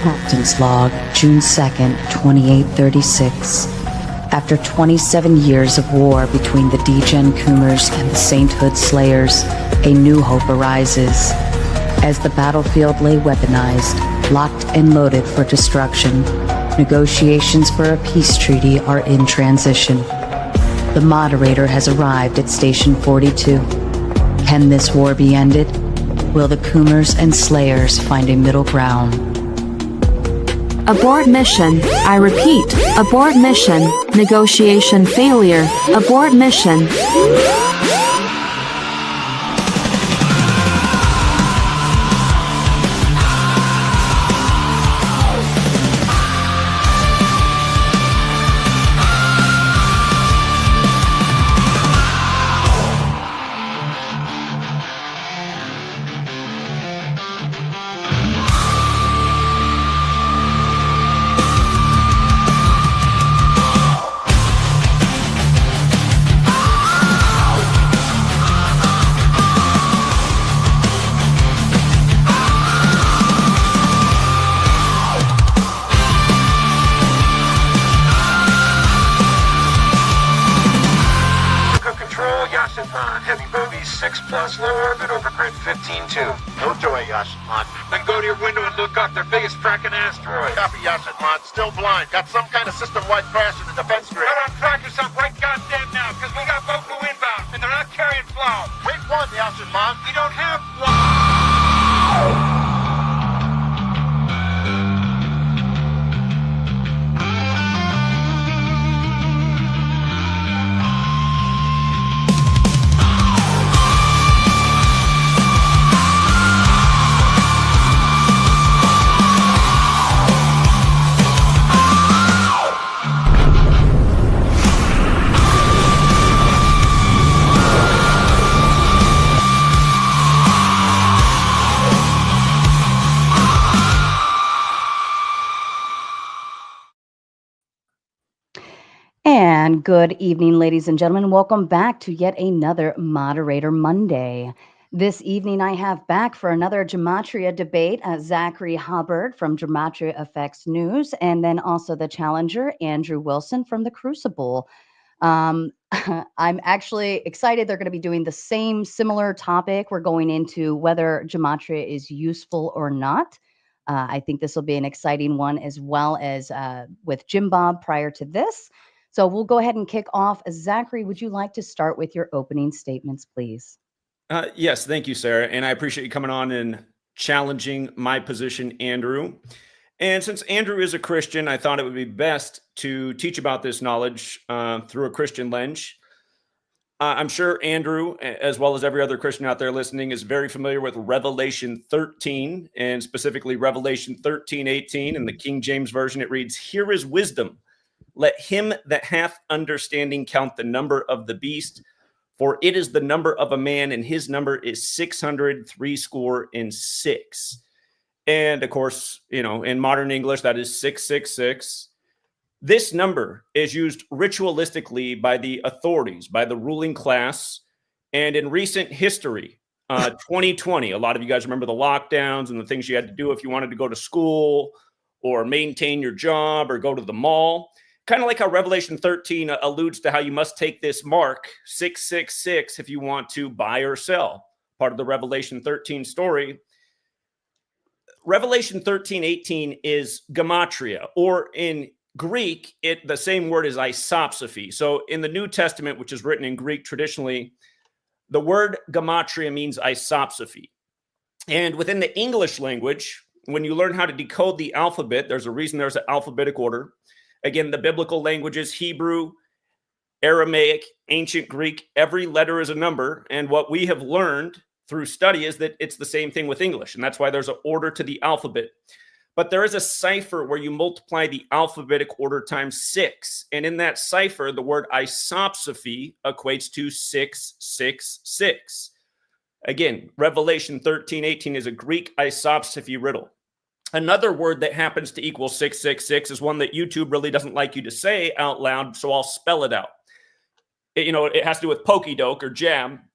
Captain's Log, June 2nd, 2836. After 27 years of war between the Degen Coomers and the Sainthood Slayers, a new hope arises. As the battlefield lay weaponized, locked and loaded for destruction, negotiations for a peace treaty are in transition. The moderator has arrived at Station 42. Can this war be ended? Will the Coomers and Slayers find a middle ground? Abort mission. I repeat, abort mission. Negotiation failure. Abort mission. Heavy boobies, 6+, low orbit, over grid 15-2. No joy, Yashinmon. Then go to your window and look up their biggest fracking asteroid. Copy, Yashinmon. Still blind. Got some kind of system-wide crash in the defense grid. Come on, track yourself right goddamn now, because we got Boku inbound, and they're not carrying flow. Wait one, Yashinmon. We don't have one. And good evening, ladies and gentlemen. Welcome back to yet another Moderator Monday. This evening, I have back for another Gematria debate Zachary Hubbard from GematriaEffectNews, and then also the challenger, Andrew Wilson from The Crucible. I'm actually excited. They're going to be doing the same similar topic. We're going into whether Gematria is useful or not. I think this will be an exciting one, as well as with Jim Bob prior to this. So we'll go ahead and kick off. Zachary, would you like to start with your opening statements, please? Yes, thank you, Sarah. And I appreciate you coming on and challenging my position, Andrew. And since Andrew is a Christian, I thought it would be best to teach about this knowledge through a Christian lens. I'm sure Andrew, as well as every other Christian out there listening, is very familiar with Revelation 13, and specifically Revelation 13:18. In the King James Version, it reads, "Here is wisdom. Let him that hath understanding count the number of the beast, for it is the number of a man, and his number is 666. And of course, in modern English, that is 666. This number is used ritualistically by the authorities, by the ruling class. And in recent history, 2020, a lot of you guys remember the lockdowns and the things you had to do if you wanted to go to school or maintain your job or go to the mall. Kind of like how Revelation 13 alludes to how you must take this mark, 666, if you want to buy or sell. Part of the Revelation 13 story. Revelation 13:18 is Gematria, or in Greek, the same word is isopsophy. So in the New Testament, which is written in Greek traditionally, the word Gematria means isopsophy. And within the English language, when you learn how to decode the alphabet, there's a reason there's an alphabetic order. Again, the biblical languages, Hebrew, Aramaic, ancient Greek, every letter is a number. And what we have learned through study is that it's the same thing with English. And that's why there's an order to the alphabet. But there is a cipher where you multiply the alphabetic order times 6. And in that cipher, the word isopsophy equates to 666. Again, Revelation 13:18 is a Greek isopsophy riddle. Another word that happens to equal 666 is one that YouTube really doesn't like you to say out loud, so I'll spell it out. It has to do with pokey doke or jam.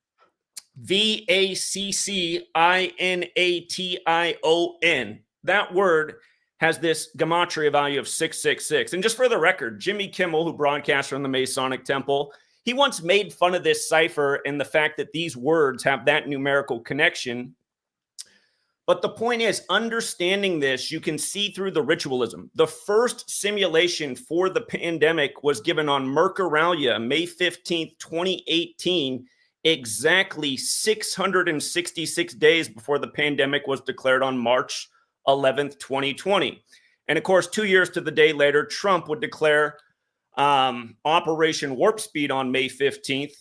VACCINATION. That word has this Gematria value of 666. And just for the record, Jimmy Kimmel, who broadcasts from the Masonic Temple, he once made fun of this cipher and the fact that these words have that numerical connection. But the point is, understanding this, you can see through the ritualism. The first simulation for the pandemic was given on Mercuralia, May 15th, 2018, exactly 666 days before the pandemic was declared on March 11th, 2020. And of course, 2 years to the day later, Trump would declare Operation Warp Speed on May 15th.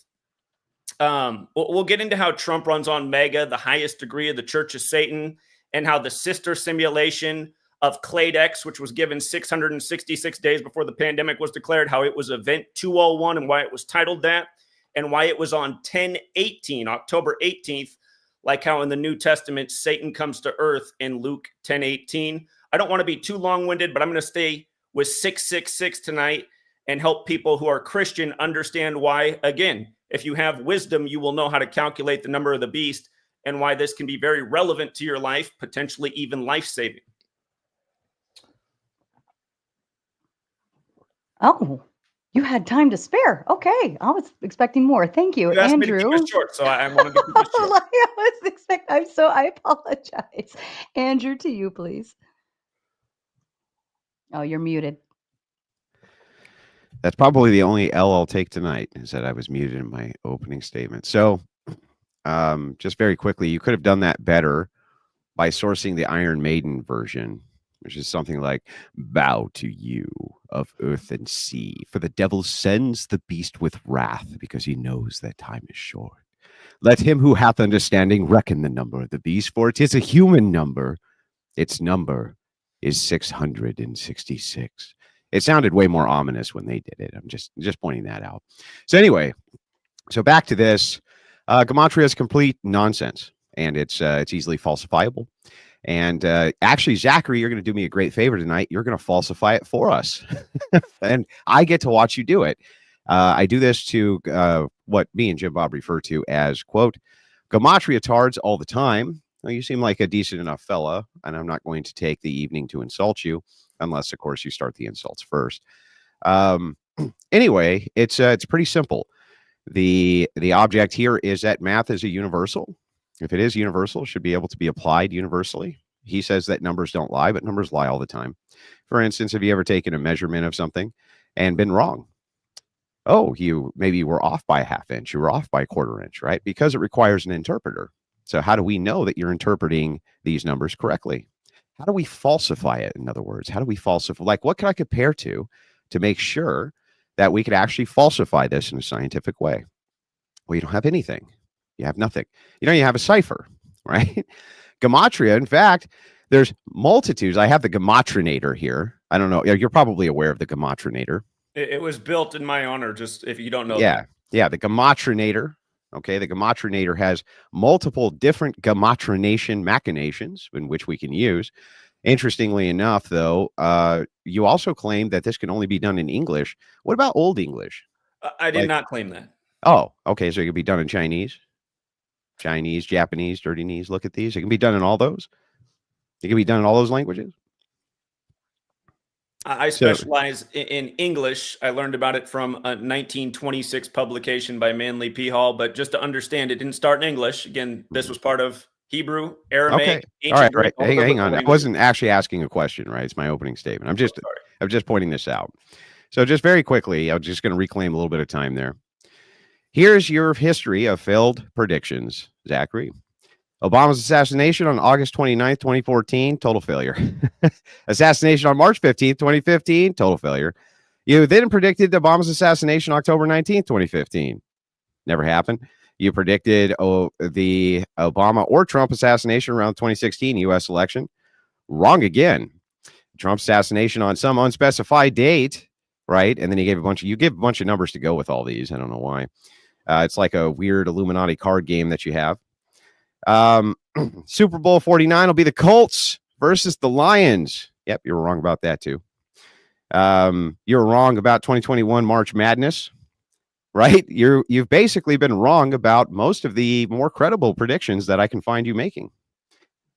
We'll get into how Trump runs on Mega, the highest degree of the Church of Satan, and how the sister simulation of Cladex, which was given 666 days before the pandemic was declared, how it was Event 201 and why it was titled that, and why it was on 10/18, October 18th, like how in the New Testament, Satan comes to earth in Luke 10:18. I don't want to be too long-winded, but I'm going to stay with 666 tonight and help people who are Christian understand why, again, if you have wisdom, you will know how to calculate the number of the beast and why this can be very relevant to your life, potentially even life-saving. Oh, you had time to spare. Okay. I was expecting more. Thank you, You asked me to Andrew. keep it short, so I wanted to keep it short. I apologize. Andrew, to you, please. Oh, you're muted. That's probably the only L I'll take tonight, is that I was muted in my opening statement. So just very quickly, you could have done that better by sourcing the Iron Maiden version, which is something like, bow to you of earth and sea, for the devil sends the beast with wrath, because he knows that time is short. Let him who hath understanding reckon the number of the beast, for it is a human number. Its number is 666. It sounded way more ominous when they did it. I'm just pointing that out. So anyway, so back to this. Gematria is complete nonsense, and it's easily falsifiable. And actually, Zachary, you're going to do me a great favor tonight. You're going to falsify it for us, and I get to watch you do it. I do this to what me and Jim Bob refer to as, quote, Gematria tards all the time. Well, you seem like a decent enough fella, and I'm not going to take the evening to insult you, unless, of course, you start the insults first. Anyway, it's pretty simple. The object here is that math is a universal. If it is universal, it should be able to be applied universally. He says that numbers don't lie, but numbers lie all the time. For instance, have you ever taken a measurement of something and been wrong? Oh, maybe were off by a half inch, you were off by a quarter inch, right? Because it requires an interpreter. So how do we know that you're interpreting these numbers correctly? How do we falsify it? In other words, how do we falsify? Like, what can I compare to make sure that we could actually falsify this in a scientific way? Well, you don't have anything. You have nothing. You have a cipher, right? Gematria, in fact, there's multitudes. I have the Gematrinator here. I don't know. You're probably aware of the Gematrinator. It was built in my honor, just if you don't know. Yeah, the Gematrinator. Okay, the Gematrinator has multiple different Gematrination machinations in which we can use. Interestingly enough, though, you also claim that this can only be done in English. What about Old English? I did not claim that. Oh, okay, so it can be done in Chinese, Japanese, dirty knees. Look at these. It can be done in all those. It can be done in all those languages. I specialize in English. I learned about it from a 1926 publication by Manly P. Hall. But just to understand, it didn't start in English. Again, this was part of Hebrew, Aramaic, okay. All right. Hang on. I wasn't actually asking a question, right? It's my opening statement. I'm just pointing this out. So just very quickly, I'm just going to reclaim a little bit of time there. Here's your history of failed predictions, Zachary. Obama's assassination on August 29th, 2014, total failure. Assassination on March 15th, 2015, total failure. You then predicted Obama's assassination October 19th, 2015. Never happened. You predicted the Obama or Trump assassination around 2016 U.S. election. Wrong again. Trump assassination on some unspecified date, right? And then you gave a bunch of numbers to go with all these. I don't know why. It's like a weird Illuminati card game that you have. Super Bowl 49 will be the Colts versus the Lions. Yep, you were wrong about that too. You're wrong about 2021 March Madness, right? You've basically been wrong about most of the more credible predictions that I can find you making.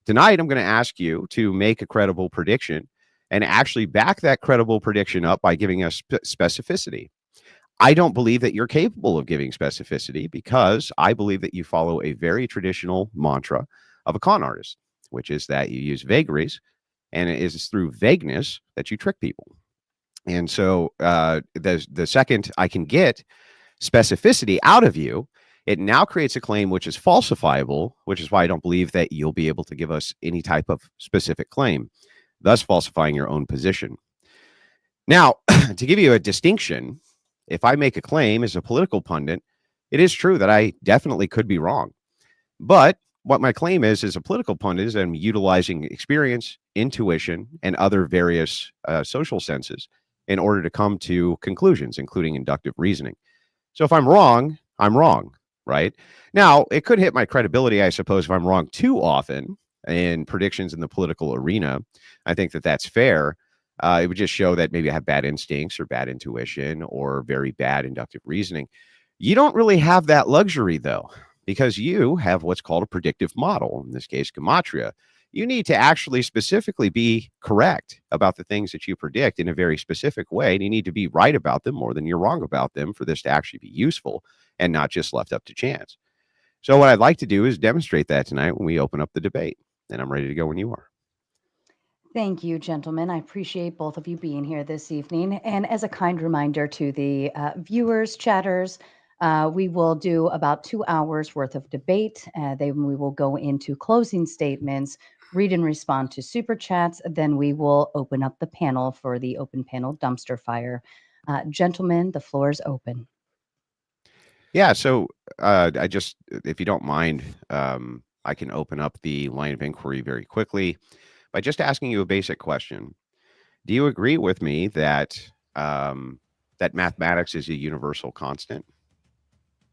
Tonight, I'm going to ask you to make a credible prediction and actually back that credible prediction up by giving us specificity. I don't believe that you're capable of giving specificity because I believe that you follow a very traditional mantra of a con artist, which is that you use vagaries, and it is through vagueness that you trick people. And so the second I can get specificity out of you, it now creates a claim which is falsifiable, which is why I don't believe that you'll be able to give us any type of specific claim, thus falsifying your own position. Now, to give you a distinction, if I make a claim as a political pundit, it is true that I definitely could be wrong. But what my claim is as a political pundit is I'm utilizing experience, intuition, and other various social senses in order to come to conclusions, including inductive reasoning. So if I'm wrong, right? Now, it could hit my credibility, I suppose, if I'm wrong too often in predictions in the political arena. I think that that's fair. It would just show that maybe I have bad instincts or bad intuition or very bad inductive reasoning. You don't really have that luxury, though, because you have what's called a predictive model, in this case, Gematria. You need to actually specifically be correct about the things that you predict in a very specific way, and you need to be right about them more than you're wrong about them for this to actually be useful and not just left up to chance. So what I'd like to do is demonstrate that tonight when we open up the debate, and I'm ready to go when you are. Thank you, gentlemen. I appreciate both of you being here this evening. And as a kind reminder to the viewers, chatters, we will do about 2 hours worth of debate. Then we will go into closing statements, read and respond to super chats. Then we will open up the panel for the open panel dumpster fire. Gentlemen, the floor is open. Yeah, so I just, if you don't mind, I can open up the line of inquiry very quickly by just asking you a basic question. Do you agree with me that that mathematics is a universal constant?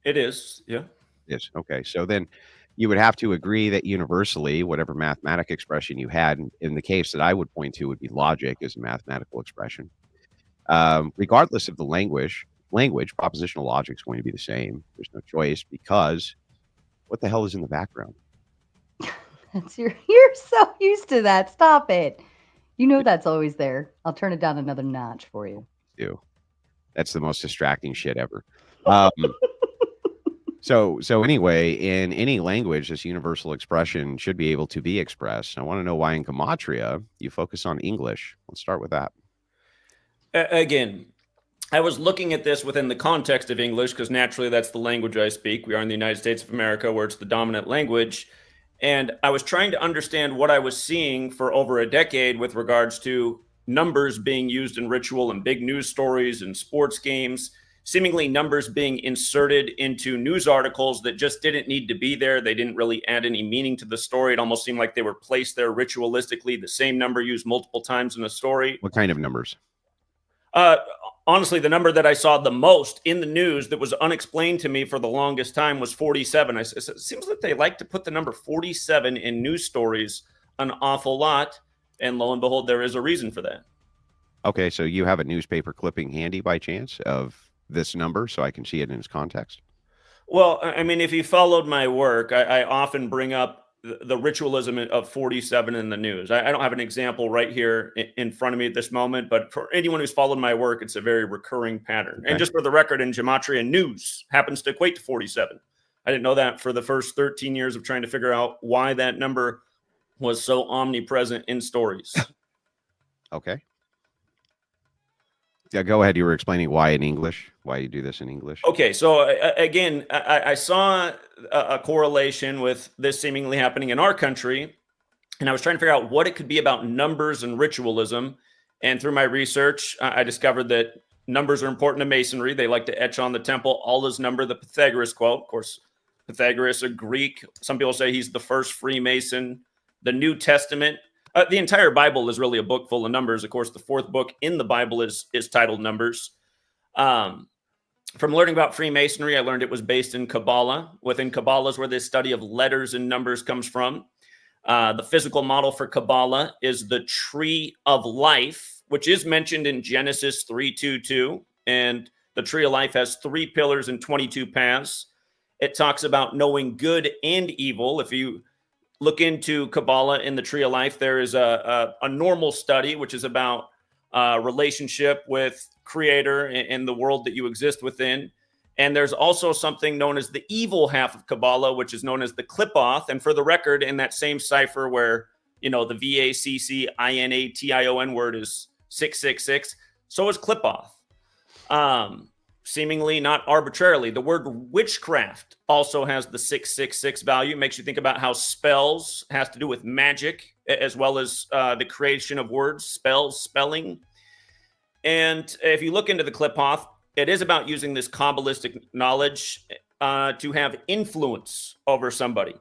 It is, yeah. Yes. Okay. So then you would have to agree that universally, whatever mathematic expression you had, in the case that I would point to would be logic as a mathematical expression. Regardless of the language, propositional logic is going to be the same. There's no choice because what the hell is in the background? You're so used to that. Stop it. You know that's always there. I'll turn it down another notch for you. That's the most distracting shit ever. So anyway, in any language, this universal expression should be able to be expressed. I want to know why in Gematria you focus on English. Let's start with that. Again, I was looking at this within the context of English because naturally that's the language I speak. We are in the United States of America where it's the dominant language. And I was trying to understand what I was seeing for over a decade with regards to numbers being used in ritual and big news stories and sports games, seemingly numbers being inserted into news articles that just didn't need to be there. They didn't really add any meaning to the story. It almost seemed like they were placed there ritualistically, the same number used multiple times in a story. What kind of numbers? Honestly, the number that I saw the most in the news that was unexplained to me for the longest time was 47. It seems that they like to put the number 47 in news stories an awful lot. And lo and behold, there is a reason for that. Okay, so you have a newspaper clipping handy by chance of this number so I can see it in its context? Well, I mean, if you followed my work, I often bring up the ritualism of 47 in the news. I don't have an example right here in front of me at this moment, but for anyone who's followed my work, it's a very recurring pattern. Okay. And just for the record, in Gematria, news happens to equate to 47. I didn't know that for the first 13 years of trying to figure out why that number was so omnipresent in stories. Okay. Yeah, go ahead. You were explaining why in English, why you do this in English. Okay, so again, I saw a correlation with this seemingly happening in our country, and I was trying to figure out what it could be about numbers and ritualism. And through my research, I discovered that numbers are important to Masonry. They like to etch on the temple all is number, the Pythagoras quote. Of course, Pythagoras, a Greek. Some people say he's the first Freemason. The New Testament. The entire Bible is really a book full of numbers. Of course, the fourth book in the Bible is titled Numbers. From learning about Freemasonry, I learned it was based in Kabbalah. Within Kabbalah is where this study of letters and numbers comes from. The physical model for Kabbalah is the tree of life, which is mentioned in Genesis 3:2-2. And the tree of life has 3 pillars and 22 paths. It talks about knowing good and evil. If you look into Kabbalah in the Tree of Life, there is a normal study, which is about relationship with Creator and the world that you exist within. And there's also something known as the evil half of Kabbalah, which is known as the Clipoth. And for the record, in that same cipher where, the VACCINATION word is 666, so is Clipoth. Seemingly not arbitrarily. The word witchcraft also has the 666 value. It makes you think about how spells has to do with magic, as well as the creation of words, spells, spelling. And if you look into the Clipoth, it is about using this Kabbalistic knowledge to have influence over somebody.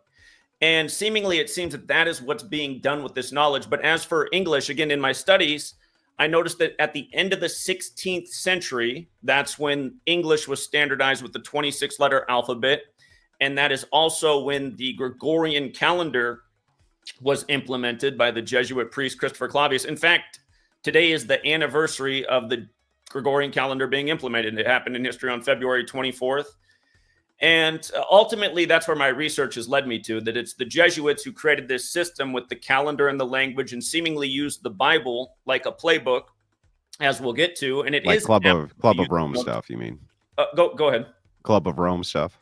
And seemingly it seems that is what's being done with this knowledge. But as for English, again, in my studies, I noticed that at the end of the 16th century, that's when English was standardized with the 26-letter alphabet. And that is also when the Gregorian calendar was implemented by the Jesuit priest Christopher Clavius. In fact, today is the anniversary of the Gregorian calendar being implemented. It happened in history on February 24th. And ultimately, that's where my research has led me to, that it's the Jesuits who created this system with the calendar and the language and seemingly used the Bible like a playbook, as we'll get to. And it like is Club of Rome stuff, you mean? Go ahead. Club of Rome stuff.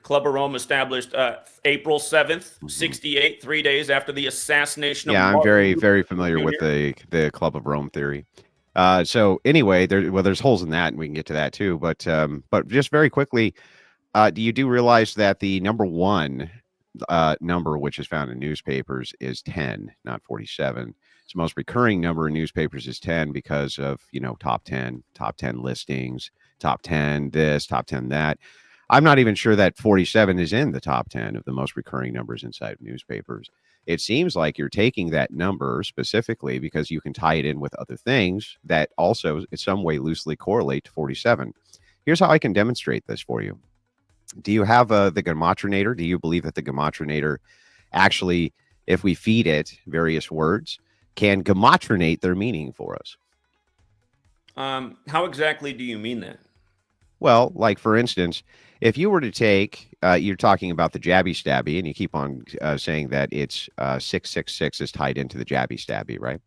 Club of Rome established April 7th, 68, 3 days after the assassination of I'm Martin very, Luther very familiar with the Club of Rome theory. So anyway, there's holes in that, and we can get to that too. But just very quickly, you do realize that the number one number which is found in newspapers is 10, not 47. It's the most recurring number in newspapers is 10 because of top 10 listings, top 10 this, top 10 that. I'm not even sure that 47 is in the top 10 of the most recurring numbers inside of newspapers. It seems like you're taking that number specifically because you can tie it in with other things that also in some way loosely correlate to 47. Here's how I can demonstrate this for you. Do you have the Gematrinator? Do you believe that the Gematrinator actually, if we feed it various words, can gematrinate their meaning for us? How exactly do you mean that? Well, like for instance, if you were to take, you're talking about the jabby stabby, and you keep on saying that it's 666 is tied into the jabby stabby, right?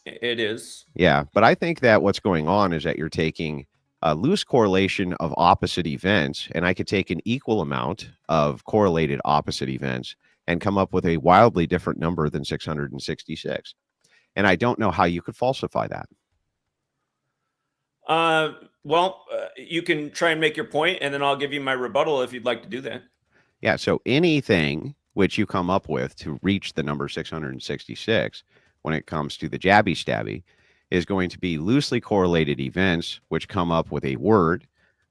It is. Yeah, but I think that what's going on is that you're taking a loose correlation of opposite events, and I could take an equal amount of correlated opposite events and come up with a wildly different number than 666. And I don't know how you could falsify that. Well, you can try and make your point, and then I'll give you my rebuttal if you'd like to do that. Yeah, so anything which you come up with to reach the number 666 when it comes to the jabby stabby is going to be loosely correlated events which come up with a word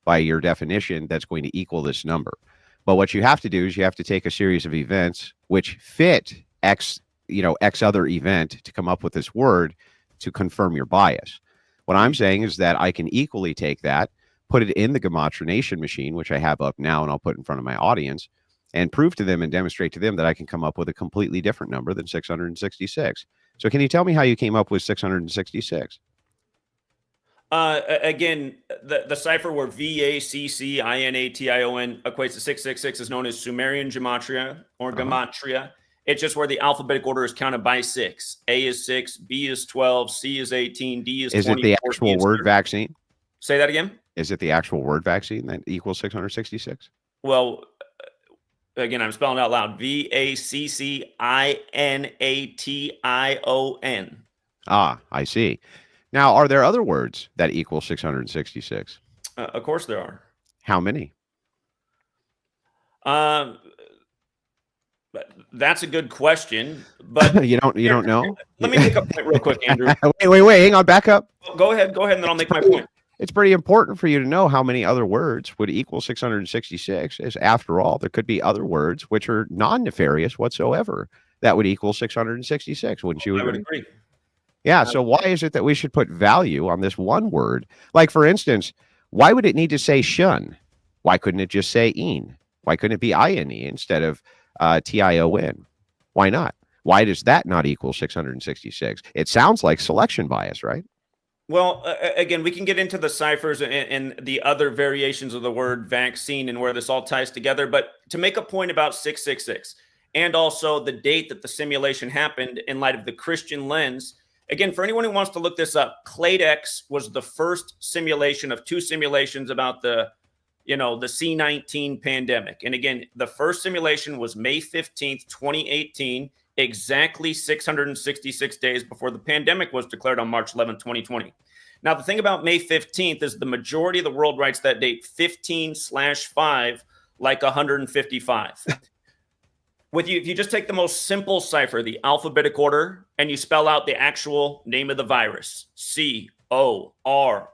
by your definition that's going to equal this number. But what you have to do is you have to take a series of events which fit X other event to come up with this word to confirm your bias. What I'm saying is that I can equally take that, put it in the gematrination machine, which I have up now and I'll put in front of my audience, and prove to them and demonstrate to them that I can come up with a completely different number than 666. So can you tell me how you came up with 666? Again, the cipher where VACCINATION equates to 666 is known as Sumerian Gematria or Gematria. It's just where the alphabetic order is counted by 6. A is 6, B is 12, C is 18, D is 24. Is it the actual word vaccine? Say that again? Is it the actual word vaccine that equals 666? Well, again, I'm spelling it out loud. VACCINATION. Ah, I see. Now, are there other words that equal 666? Of course there are. How many? That's a good question, but you don't know? Let me make a point real quick, Andrew. wait, hang on, back up. Go ahead, and then I'll make my point. It's pretty important for you to know how many other words would equal 666. As after all, there could be other words which are non-nefarious whatsoever that would equal 666. Wouldn't you agree? I would agree. Yeah. So why is it that we should put value on this one word? Like, for instance, why would it need to say shun? Why couldn't it just say een? Why couldn't it be ine instead of tion? Why not? Why does that not equal 666? It sounds like selection bias, right? Well, again, we can get into the ciphers and the other variations of the word vaccine and where this all ties together. But to make a point about 666, and also the date that the simulation happened in light of the Christian lens. Again, for anyone who wants to look this up, Clade X was the first simulation of 2 simulations about the C-19 pandemic. And again, the first simulation was May 15th, 2018, exactly 666 days before the pandemic was declared on March 11, 2020. Now, the thing about May 15th is the majority of the world writes that date 15/5 like 155. If you just take the most simple cipher, the alphabetic order, and you spell out the actual name of the virus, CORONA,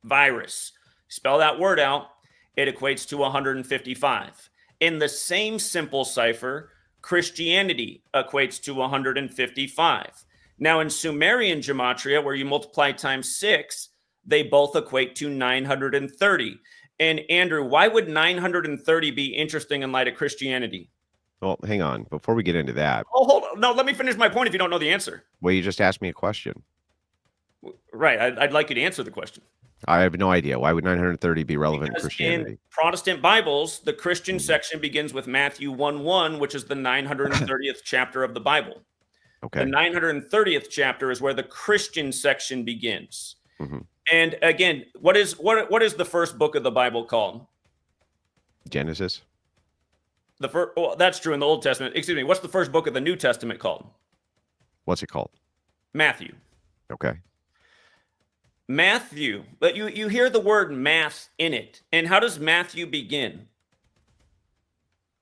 virus, spell that word out, it equates to 155. In the same simple cipher, Christianity equates to 155. Now, in Sumerian gematria, where you multiply times 6, they both equate to 930. And Andrew, why would 930 be interesting in light of Christianity? Well, hang on. Before we get into that. Oh, hold on. No, let me finish my point if you don't know the answer. Well, you just asked me a question. Right. I'd like you to answer the question. I have no idea. Why would 930 be relevant to Christianity? In Protestant Bibles, the Christian section begins with Matthew 1:1, which is the 930th chapter of the Bible. Okay. The 930th chapter is where the Christian section begins. Mm-hmm. And again, what is the first book of the Bible called? Genesis. That's true in the Old Testament. Excuse me. What's the first book of the New Testament called? What's it called? Matthew. Okay. Matthew. But you hear the word math in it. And how does Matthew begin?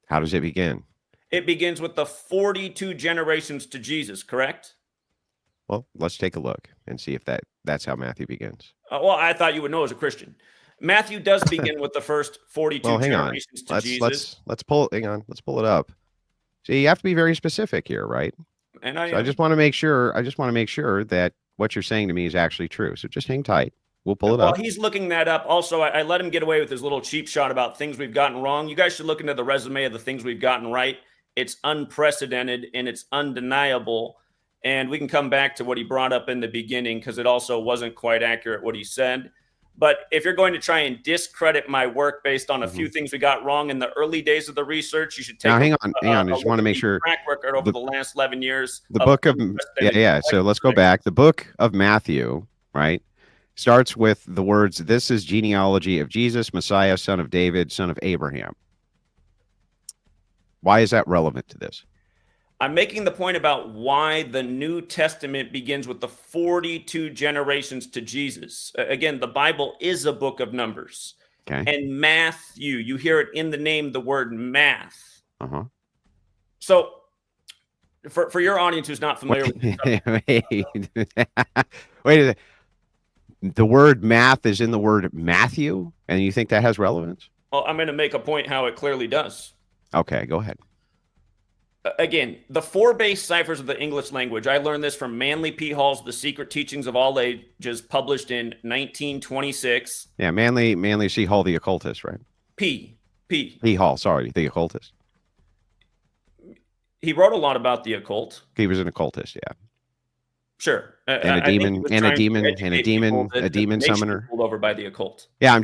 How does it begin? It begins with the 42 generations to Jesus, correct? Well, let's take a look and see if that's how Matthew begins. Well, I thought you would know as a Christian. Matthew does begin with the first 42 generations to Jesus. Let's pull it up. See, you have to be very specific here, right? And I just want to make sure. That what you're saying to me is actually true. So just hang tight. We'll pull it up. Well, he's looking that up. Also, I let him get away with his little cheap shot about things we've gotten wrong. You guys should look into the resume of the things we've gotten right. It's unprecedented and it's undeniable. And we can come back to what he brought up in the beginning because it also wasn't quite accurate what he said. But if you're going to try and discredit my work based on a few things we got wrong in the early days of the research, you should take hang on. I just want to make sure track record over the last 11 years. The book of So let's go back. The book of Matthew, right, starts with the words, "This is genealogy of Jesus, Messiah, son of David, son of Abraham." Why is that relevant to this? I'm making the point about why the New Testament begins with the 42 generations to Jesus. Again, the Bible is a book of numbers. Okay. And Matthew, you hear it in the name, the word math. Uh-huh. So for your audience who's not familiar with Wait a second. The word math is in the word Matthew, and you think that has relevance? Well, I'm going to make a point how it clearly does. Okay, go ahead. Again, the 4 base ciphers of the English language. I learned this from Manly P. Hall's The Secret Teachings of All Ages, published in 1926. Yeah, Manly C. Hall, the occultist, right? P. Hall, sorry, the occultist. He wrote a lot about the occult. He was an occultist, yeah. Sure. And a demon summoner. Pulled over by the occult. Yeah,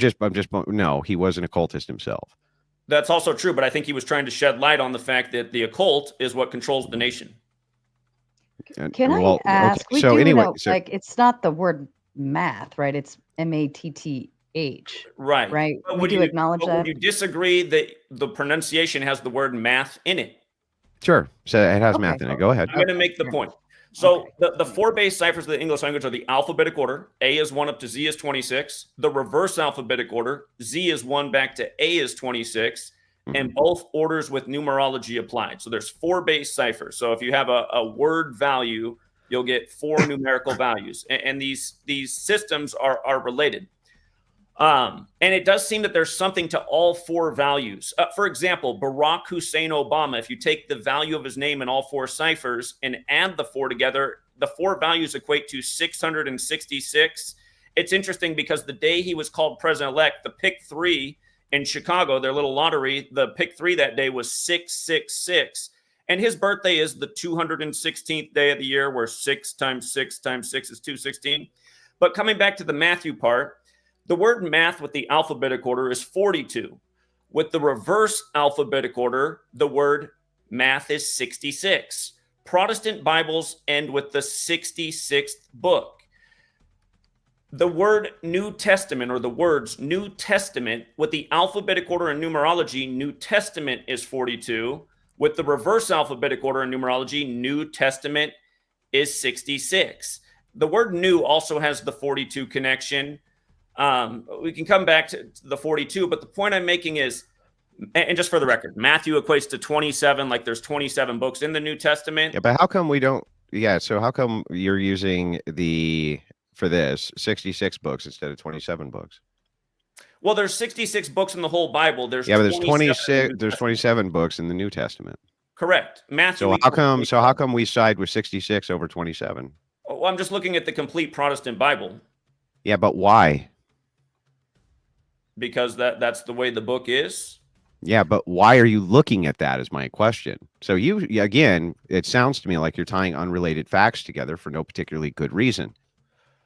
no, he was an occultist himself. That's also true, but I think he was trying to shed light on the fact that the occult is what controls the nation. Can I ask? Okay. So anyway, it's not the word math, right? It's MATTH. Right. Right. But Would you acknowledge that? Would you disagree that the pronunciation has the word math in it? Sure. So it has math in it. Go ahead. I'm going to make the point. So the 4 base ciphers of the English language are the alphabetic order. A is 1 up to Z is 26. The reverse alphabetic order, Z is 1 back to A is 26. And both orders with numerology applied. So there's 4 base ciphers. So if you have a word value, you'll get 4 numerical values. And these systems are related. And it does seem that there's something to all 4 values. For example, Barack Hussein Obama, if you take the value of his name in all 4 ciphers and add the 4 together, the 4 values equate to 666. It's interesting because the day he was called president-elect, the pick 3 in Chicago, their little lottery, the pick 3 that day was 666. And his birthday is the 216th day of the year, where 6 times 6 times 6 is 216. But coming back to the Matthew part, the word math with the alphabetic order is 42, With the reverse alphabetic order, the word math is 66. Protestant Bibles end with the 66th book. The word New Testament, or the words New Testament, with the alphabetic order and numerology, New Testament is 42. With the reverse alphabetic order and numerology, New Testament is 66. The word new also has the 42 connection. We can come back to the 42, but the point I'm making is, and just for the record, Matthew equates to 27, like there's 27 books in the New Testament. Yeah, but how come we don't? Yeah, so how come you're using for this 66 books instead of 27 books? Well, there's 66 books in the whole Bible. There's but there's 26. There's 27 books in the New Testament. Correct. Matthew. So how come? So how come we side with 66 over 27? Well, I'm just looking at the complete Protestant Bible. Yeah, but why? Because that's the way the book is. Yeah, but why are you looking at that is my question. So again, it sounds to me like you're tying unrelated facts together for no particularly good reason.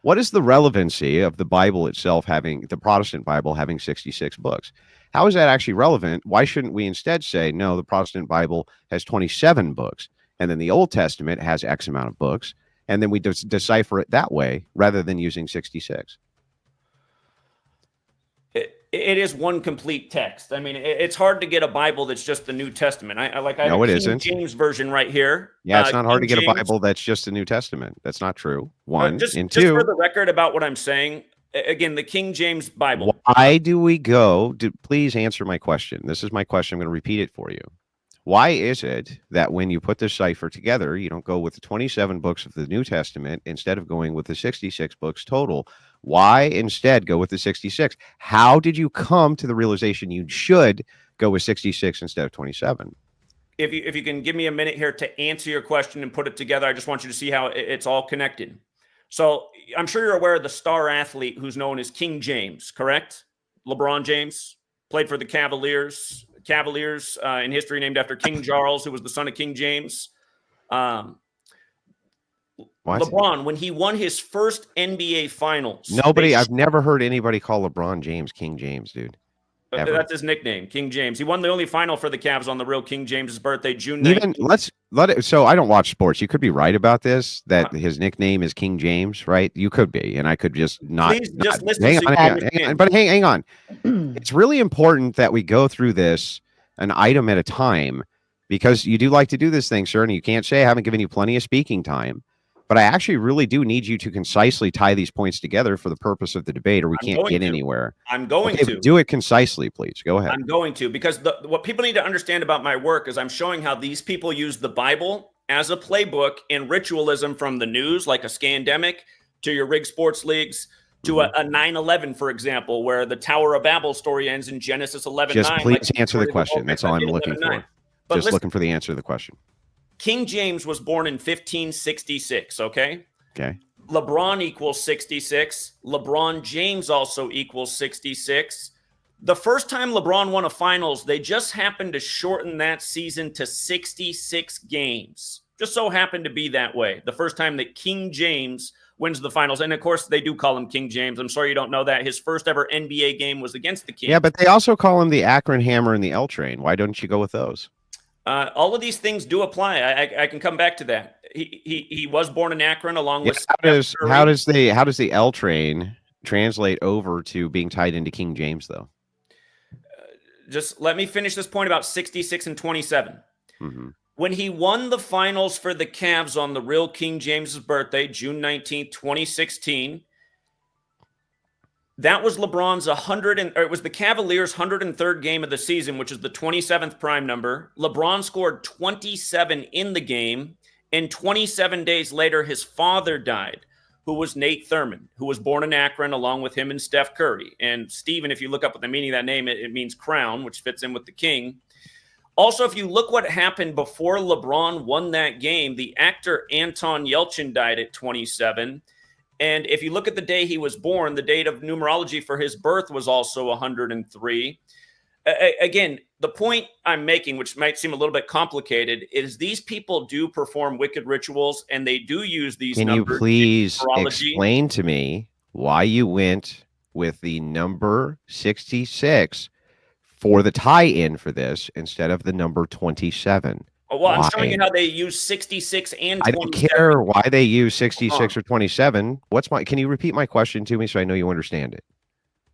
What is the relevancy of the Bible itself having, the Protestant Bible having 66 books? How is that actually relevant? Why shouldn't we instead say, no, the Protestant Bible has 27 books, and then the Old Testament has X amount of books, and then we decipher it that way rather than using 66? It is one complete text. I mean, it's hard to get a Bible that's just the New Testament. I have no, a King isn't. James version right here. Yeah, it's not hard King to get James, a Bible that's just the New Testament. That's not true. One. Just and two, for the record about what I'm saying, again, the King James Bible. Why do we go? Please answer my question. This is my question. I'm going to repeat it for you. Why is it that when you put the cipher together, you don't go with the 27 books of the New Testament instead of going with the 66 books total? Why instead go with the 66? How did you come to the realization you should go with 66 instead of 27? If you can give me a minute here to answer your question and put it together, I just want you to see how it's all connected. So I'm sure you're aware of the star athlete who's known as King James, correct? LeBron James played for the Cavaliers. Cavaliers in history named after King Charles, who was the son of King James. LeBron, when he won his first NBA Finals. I've never heard anybody call LeBron James King James, dude. Ever. That's his nickname, King James. He won the only final for the Cavs on the real King James's birthday, June 19th. So I don't watch sports. You could be right about this, that his nickname is King James, right? You could be, and I could just not. Please just listen. Hang on. It's really important that we go through this an item at a time, because you do like to do this thing, sir, and you can't say I haven't given you plenty of speaking time. But I actually really do need you to concisely tie these points together for the purpose of the debate, or we can't get anywhere. I'm going to. Do it concisely, please. Go ahead. I'm going to, because what people need to understand about my work is I'm showing how these people use the Bible as a playbook in ritualism, from the news, like a scandemic, to your rigged sports leagues, to a 9/11, for example, where the Tower of Babel story ends in Genesis 11:9. Just please answer the question. That's all I'm looking for. Just looking for the answer to the question. King James was born in 1566, okay? Okay. LeBron equals 66. LeBron James also equals 66. The first time LeBron won a finals, they just happened to shorten that season to 66 games. Just so happened to be that way. The first time that King James wins the finals. And of course, they do call him King James. I'm sorry you don't know that. His first ever NBA game was against the Kings. Yeah, but they also call him the Akron Hammer and the L Train. Why don't you go with those? All of these things do apply. I can come back to that. He was born in Akron along with. How does the L Train translate over to being tied into King James, though? Just let me finish this point about 66 and 27. Mm-hmm. When he won the finals for the Cavs on the real King James's birthday, June 19th, 2016. That was LeBron's it was the Cavaliers' 103rd game of the season, which is the 27th prime number. LeBron scored 27 in the game, and 27 days later, his father died, who was Nate Thurmond, who was born in Akron along with him and Steph Curry. And Stephen, if you look up what the meaning of that name, it means crown, which fits in with the king. Also, if you look what happened before LeBron won that game, the actor Anton Yelchin died at 27. And if you look at the day he was born, the date of numerology for his birth was also 103. Again, the point I'm making, which might seem a little bit complicated, is these people do perform wicked rituals, and they do use these numbers. Can you please explain to me why you went with the number 66 for the tie-in for this instead of the number 27? Well, I'm showing you how they use 66 and 27. I don't care why they use Hold 66 on. or 27. Can you repeat my question to me so I know you understand it?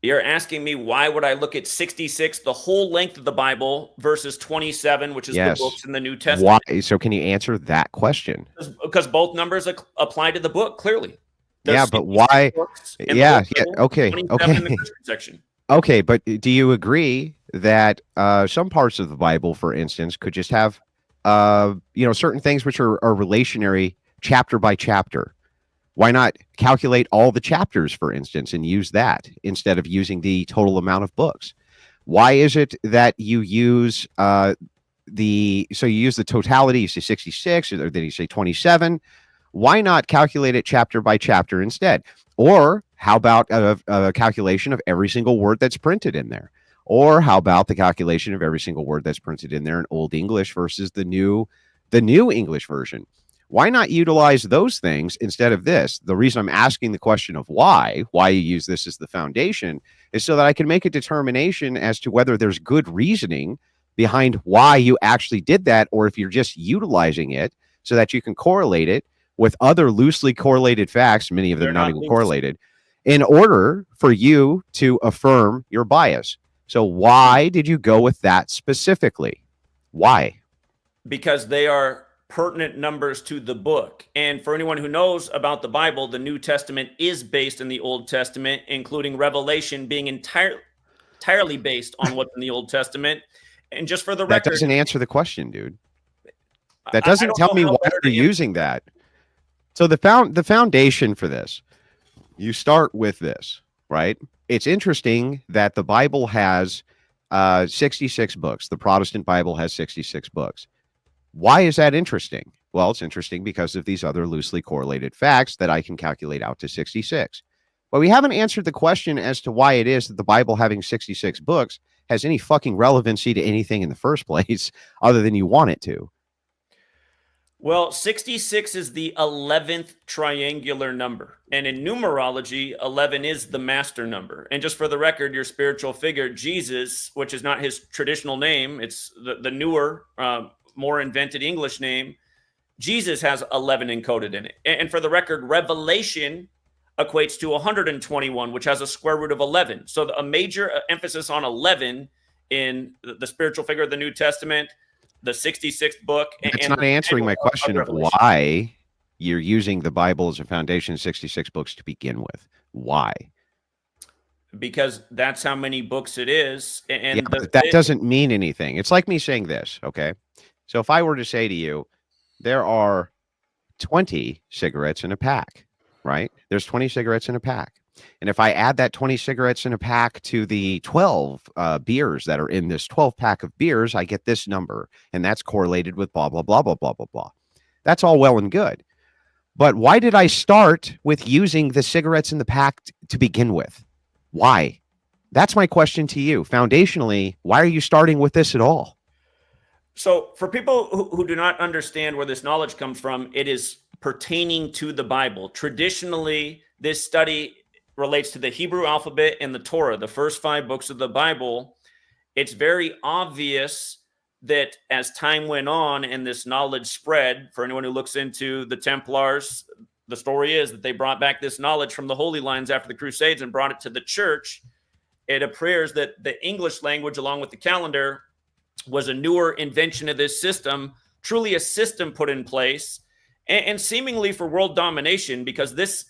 You're asking me why would I look at 66, the whole length of the Bible, versus 27, which is the books in the New Testament? Why? So can you answer that question? Because both numbers apply to the book, clearly. Yeah, but why? Yeah, okay, okay. In the Christian section. Okay, but do you agree that some parts of the Bible, for instance, could just have certain things which are relationary chapter by chapter? Why not calculate all the chapters, for instance, and use that instead of using the total amount of books? Why is it that you use you use the totality, you say 66, or then you say 27? Why not calculate it chapter by chapter instead? Or how about a calculation of every single word that's printed in there? Or how about the calculation of every single word that's printed in there in Old English versus the new English version? Why not utilize those things instead of this? The reason I'm asking the question of why you use this as the foundation is so that I can make a determination as to whether there's good reasoning behind why you actually did that, or if you're just utilizing it so that you can correlate it with other loosely correlated facts, many of them not even correlated, in order for you to affirm your bias. So why did you go with that specifically? Why? Because they are pertinent numbers to the book. And for anyone who knows about the Bible, the New Testament is based in the Old Testament, including Revelation being entirely based on what's in the Old Testament. And just for the record, that doesn't answer the question, dude. That doesn't tell me why you're using that. So the foundation for this, you start with this, right? It's interesting that the Bible has 66 books. The Protestant Bible has 66 books. Why is that interesting? Well, it's interesting because of these other loosely correlated facts that I can calculate out to 66. But we haven't answered the question as to why it is that the Bible having 66 books has any fucking relevancy to anything in the first place, other than you want it to. Well, 66 is the 11th triangular number. And in numerology, 11 is the master number. And just for the record, your spiritual figure, Jesus, which is not his traditional name, it's the newer, more invented English name, Jesus has 11 encoded in it. And for the record, Revelation equates to 121, which has a square root of 11. So a major emphasis on 11 in the spiritual figure of the New Testament, the 66th book. It's not answering my question of why you're using the Bible as a foundation of 66 books to begin with. Why? Because that's how many books it is. And that doesn't mean anything. It's like me saying this, okay? So if I were to say to you, there are 20 cigarettes in a pack, right? There's 20 cigarettes in a pack. And if I add that 20 cigarettes in a pack to the 12 beers that are in this 12 pack of beers, I get this number. And that's correlated with blah, blah, blah, blah, blah, blah, blah. That's all well and good. But why did I start with using the cigarettes in the pack to begin with? Why? That's my question to you. Foundationally, why are you starting with this at all? So for people who do not understand where this knowledge comes from, it is pertaining to the Bible. Traditionally, this study relates to the Hebrew alphabet and the Torah, the first 5 books of the Bible. It's very obvious that as time went on and this knowledge spread, for anyone who looks into the Templars, the story is that they brought back this knowledge from the Holy Lands after the Crusades and brought it to the church. It appears that the English language, along with the calendar, was a newer invention of this system, truly a system put in place, and seemingly for world domination, because this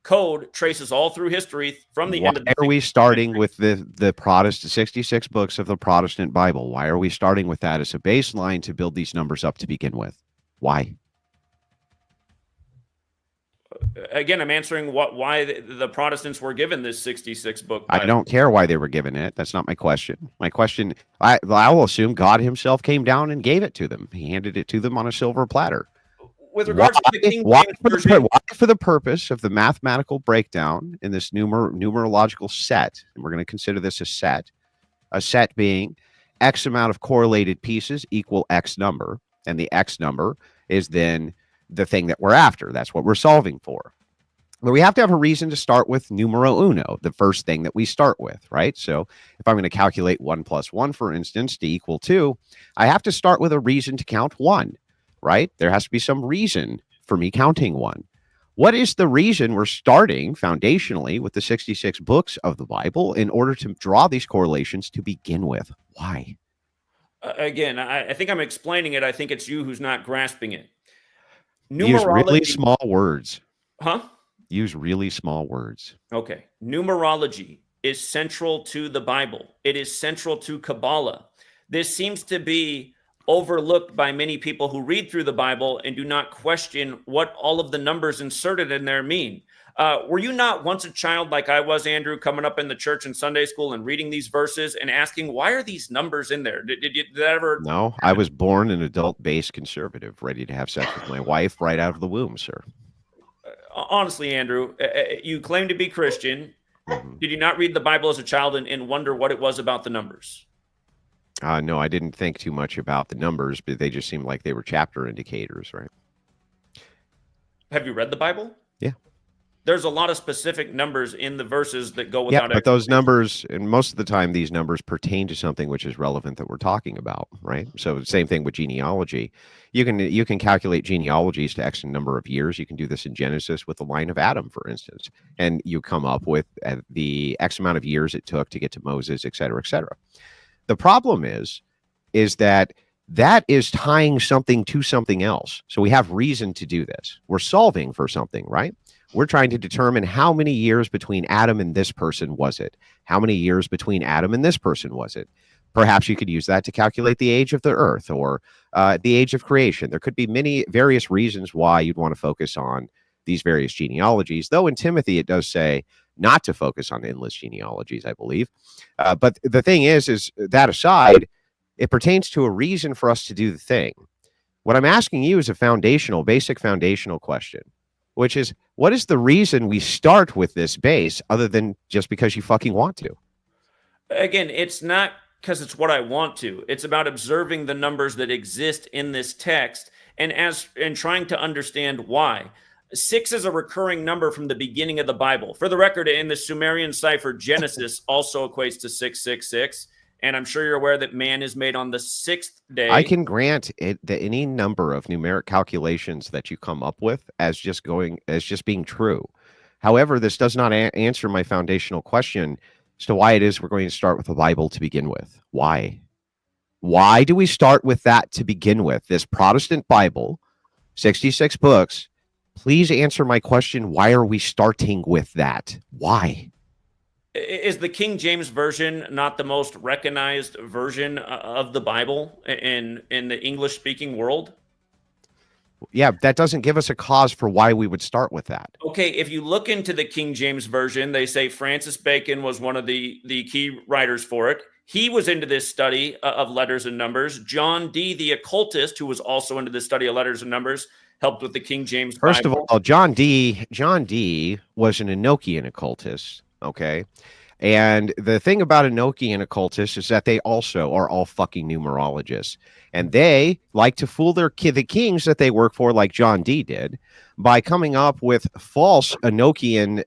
code traces all through history from the end of the Why are we starting with the Protestant 66 books of the Protestant Bible? Why are we starting with that as a baseline to build these numbers up to begin with? Why? Again, I'm answering why the Protestants were given this 66 book Bible. I don't care why they were given it. That's not my question. My question, I will assume God himself came down and gave it to them. He handed it to them on a silver platter. With regards to the King James Version, why for the purpose of the mathematical breakdown in this numerological set, and we're going to consider this a set being X amount of correlated pieces equal X number, and the X number is then the thing that we're after. That's what we're solving for. But we have to have a reason to start with numero uno, the first thing that we start with, right? So if I'm going to calculate 1 plus 1, for instance, to equal 2, I have to start with a reason to count 1, right? There has to be some reason for me counting 1. What is the reason we're starting foundationally with the 66 books of the Bible in order to draw these correlations to begin with? Why? Again, I think I'm explaining it. I think it's you who's not grasping it. Use really Numerology, small words. huh? Use really small words. Okay. Numerology is central to the Bible. It is central to Kabbalah. This seems to be overlooked by many people who read through the Bible and do not question what all of the numbers inserted in there mean. Were you not once a child like I was, Andrew, coming up in the church in Sunday school and reading these verses and asking, why are these numbers in there? Did that ever? No, I was born an adult-based conservative, ready to have sex with my wife right out of the womb, sir. Honestly, Andrew, you claim to be Christian. Mhm. Did you not read the Bible as a child and wonder what it was about the numbers? No, I didn't think too much about the numbers, but they just seemed like they were chapter indicators, right? Have you read the Bible? Yeah. There's a lot of specific numbers in the verses that go Yeah, without but those explanation. numbers, and most of the time, these numbers pertain to something which is relevant that we're talking about, right? So same thing with genealogy. You can calculate genealogies to X number of years. You can do this in Genesis with the line of Adam, for instance, and you come up with the X amount of years it took to get to Moses, et cetera, et cetera. The problem is that is tying something to something else. So we have reason to do this. We're solving for something, right? We're trying to determine how many years between Adam and this person was it? How many years between Adam and this person was it? Perhaps you could use that to calculate the age of the earth or the age of creation. There could be many various reasons why you'd want to focus on these various genealogies, though in Timothy it does say not to focus on endless genealogies, I believe. But the thing is that aside, it pertains to a reason for us to do the thing. What I'm asking you is a basic foundational question, which is, what is the reason we start with this base other than just because you fucking want to? Again, it's not because it's what I want to. It's about observing the numbers that exist in this text and trying to understand why. 6 is a recurring number from the beginning of the Bible. For the record, in the Sumerian cipher, Genesis also equates to 666. And I'm sure you're aware that man is made on the 6th day. I can grant it that any number of numeric calculations that you come up with as just being true. However, this does not answer my foundational question as to why it is we're going to start with the Bible to begin with. Why? Why do we start with that to begin with? This Protestant Bible, 66 books. Please answer my question. Why are we starting with that? Why? Is the King James Version not the most recognized version of the Bible in the English-speaking world? Yeah, that doesn't give us a cause for why we would start with that. Okay, if you look into the King James Version, they say Francis Bacon was one of the key writers for it. He was into this study of letters and numbers. John Dee, the occultist, who was also into the study of letters and numbers, helped with the King James Bible. First of all, John Dee was an Enochian occultist, okay? And the thing about Enochian occultists is that they also are all fucking numerologists. And they like to fool the kings that they work for, like John Dee did, by coming up with false Enochian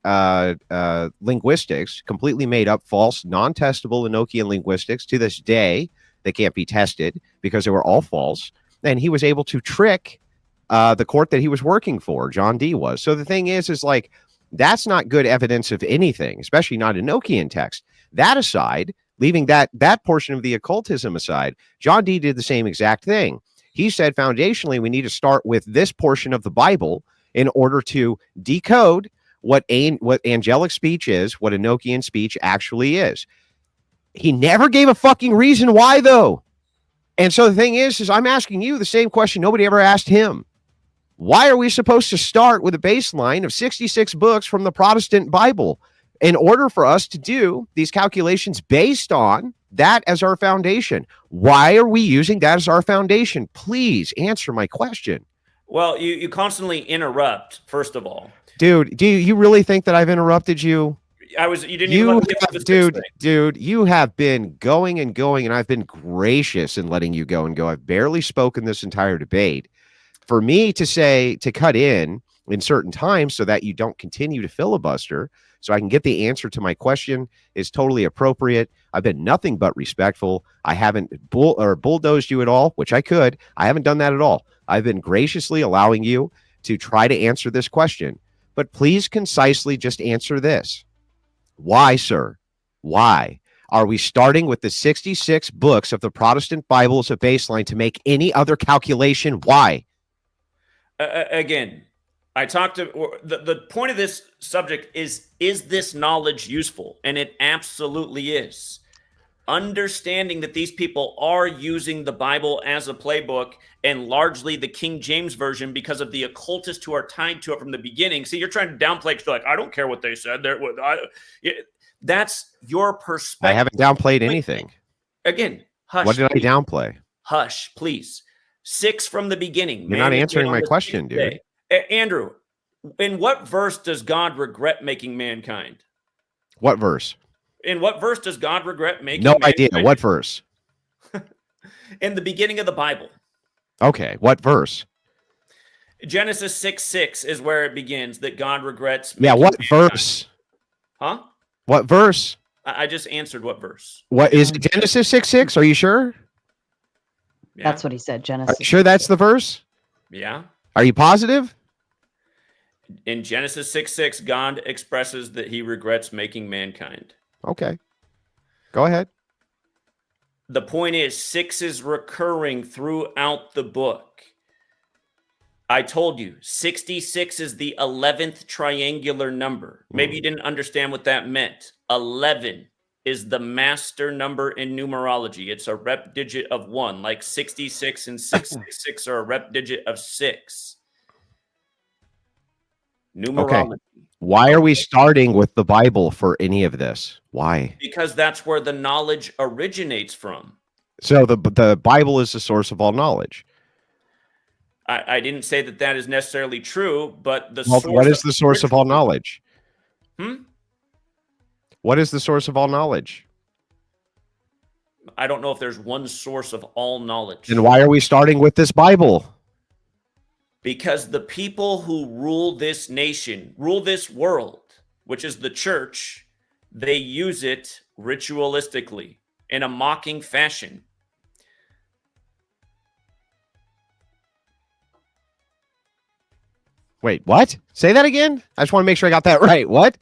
linguistics, completely made up, false, non-testable Enochian linguistics. To this day, they can't be tested because they were all false. And he was able to trick the court that he was working for, John Dee was. So the thing is like, that's not good evidence of anything, especially not Enochian text. That aside, leaving that portion of the occultism aside, John Dee did the same exact thing. He said, foundationally, we need to start with this portion of the Bible in order to decode what angelic speech is, what Enochian speech actually is. He never gave a fucking reason why, though. And so the thing is I'm asking you the same question nobody ever asked him. Why are we supposed to start with a baseline of 66 books from the Protestant Bible in order for us to do these calculations based on that as our foundation? Why are we using that as our foundation? Please answer my question. Well, you constantly interrupt, first of all. Dude, do you really think that I've interrupted you? You didn't even let me get to the sixth thing. Dude, you have been going and going, and I've been gracious in letting you go and go. I've barely spoken this entire debate. For me to cut in in certain times so that you don't continue to filibuster, so I can get the answer to my question is totally appropriate. I've been nothing but respectful. I haven't bulldozed you at all, which I could. I haven't done that at all. I've been graciously allowing you to try to answer this question. But please concisely just answer this. Why, sir? Why are we starting with the 66 books of the Protestant Bible as a baseline to make any other calculation? Why? Again, I talked to the point of this subject is this knowledge useful? And it absolutely is. Understanding that these people are using the Bible as a playbook and largely the King James Version because of the occultists who are tied to it from the beginning. See, you're trying to downplay it. You're like, I don't care what they said. That's your perspective. I haven't downplayed anything. Again, hush. What did I downplay? Hush, please. 6 from the beginning. You're not answering my question, dude. Andrew, in what verse does God regret making mankind? What verse? In what verse does God regret making No mankind? idea. What verse? In the beginning of the Bible. Okay. What verse? Genesis 6:6 is where it begins that God regrets. Yeah. What mankind. verse? Huh? What verse? I just answered what verse. What is it? Genesis 6:6? Are you sure? Yeah. That's what he said, Are Genesis. you sure that's the verse? Yeah. Are you positive? In Genesis 6:6, God expresses that he regrets making mankind. Okay. Go ahead. The point is 6 is recurring throughout the book. I told you 66 is the 11th triangular number. Maybe you didn't understand what that meant. 11 is the master number in numerology. It's a rep digit of 1, like 66 and 666 are a rep digit of 6. Numerology. Okay. Why are we starting with the Bible for any of this? Why? Because that's where the knowledge originates from. So the Bible is the source of all knowledge. I didn't say that that is necessarily true, but the Well, source what is the source of all scripture- knowledge? Hmm? What is the source of all knowledge? I don't know if there's one source of all knowledge. And why are we starting with this Bible? Because the people who rule this nation, rule this world, which is the church, they use it ritualistically in a mocking fashion. Wait, what? Say that again? I just want to make sure I got that right. What?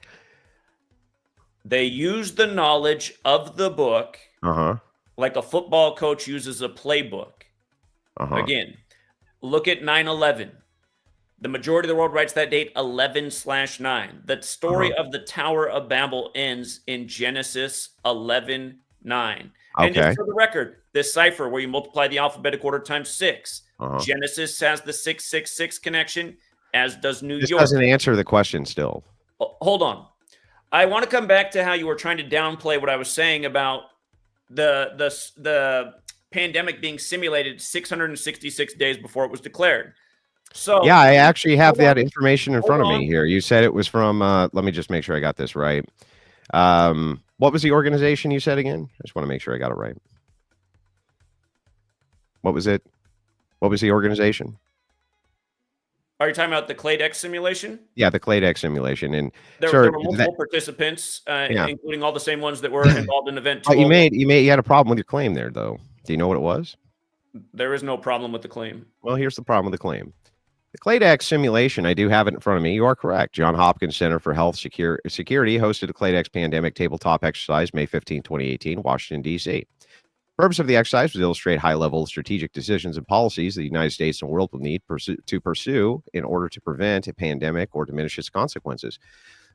They use the knowledge of the book Uh-huh. like a football coach uses a playbook. Uh-huh. Again, look at 9/11. The majority of the world writes that date 11/9. The story of the Tower of Babel ends in Genesis 11:9. And Okay. just for the record, this cipher where you multiply the alphabetic order times 6, Uh-huh. Genesis has the 666 connection, as does New This York. doesn't answer the question still. Hold on. I want to come back to how you were trying to downplay what I was saying about the pandemic being simulated 666 days before it was declared. So Yeah, I actually have hold that on. information in front of Hold me on. here. You said it was from let me just make sure I got this right. What was the organization you said again? I just want to make sure I got it right. What was it? What was the organization? Are you talking about the Claydex simulation? Yeah, the Claydex simulation. And There sir, were multiple participants, Yeah. including all the same ones that were involved in event 2. you had a problem with your claim there, though. Do you know what it was? There is no problem with the claim. Well, here's the problem with the claim. The Claydex simulation, I do have it in front of me. You are correct. Johns Hopkins Center for Health Security hosted a Claydex pandemic tabletop exercise May 15, 2018, Washington, D.C. The purpose of the exercise was to illustrate high-level strategic decisions and policies the United States and the world will need to pursue in order to prevent a pandemic or diminish its consequences.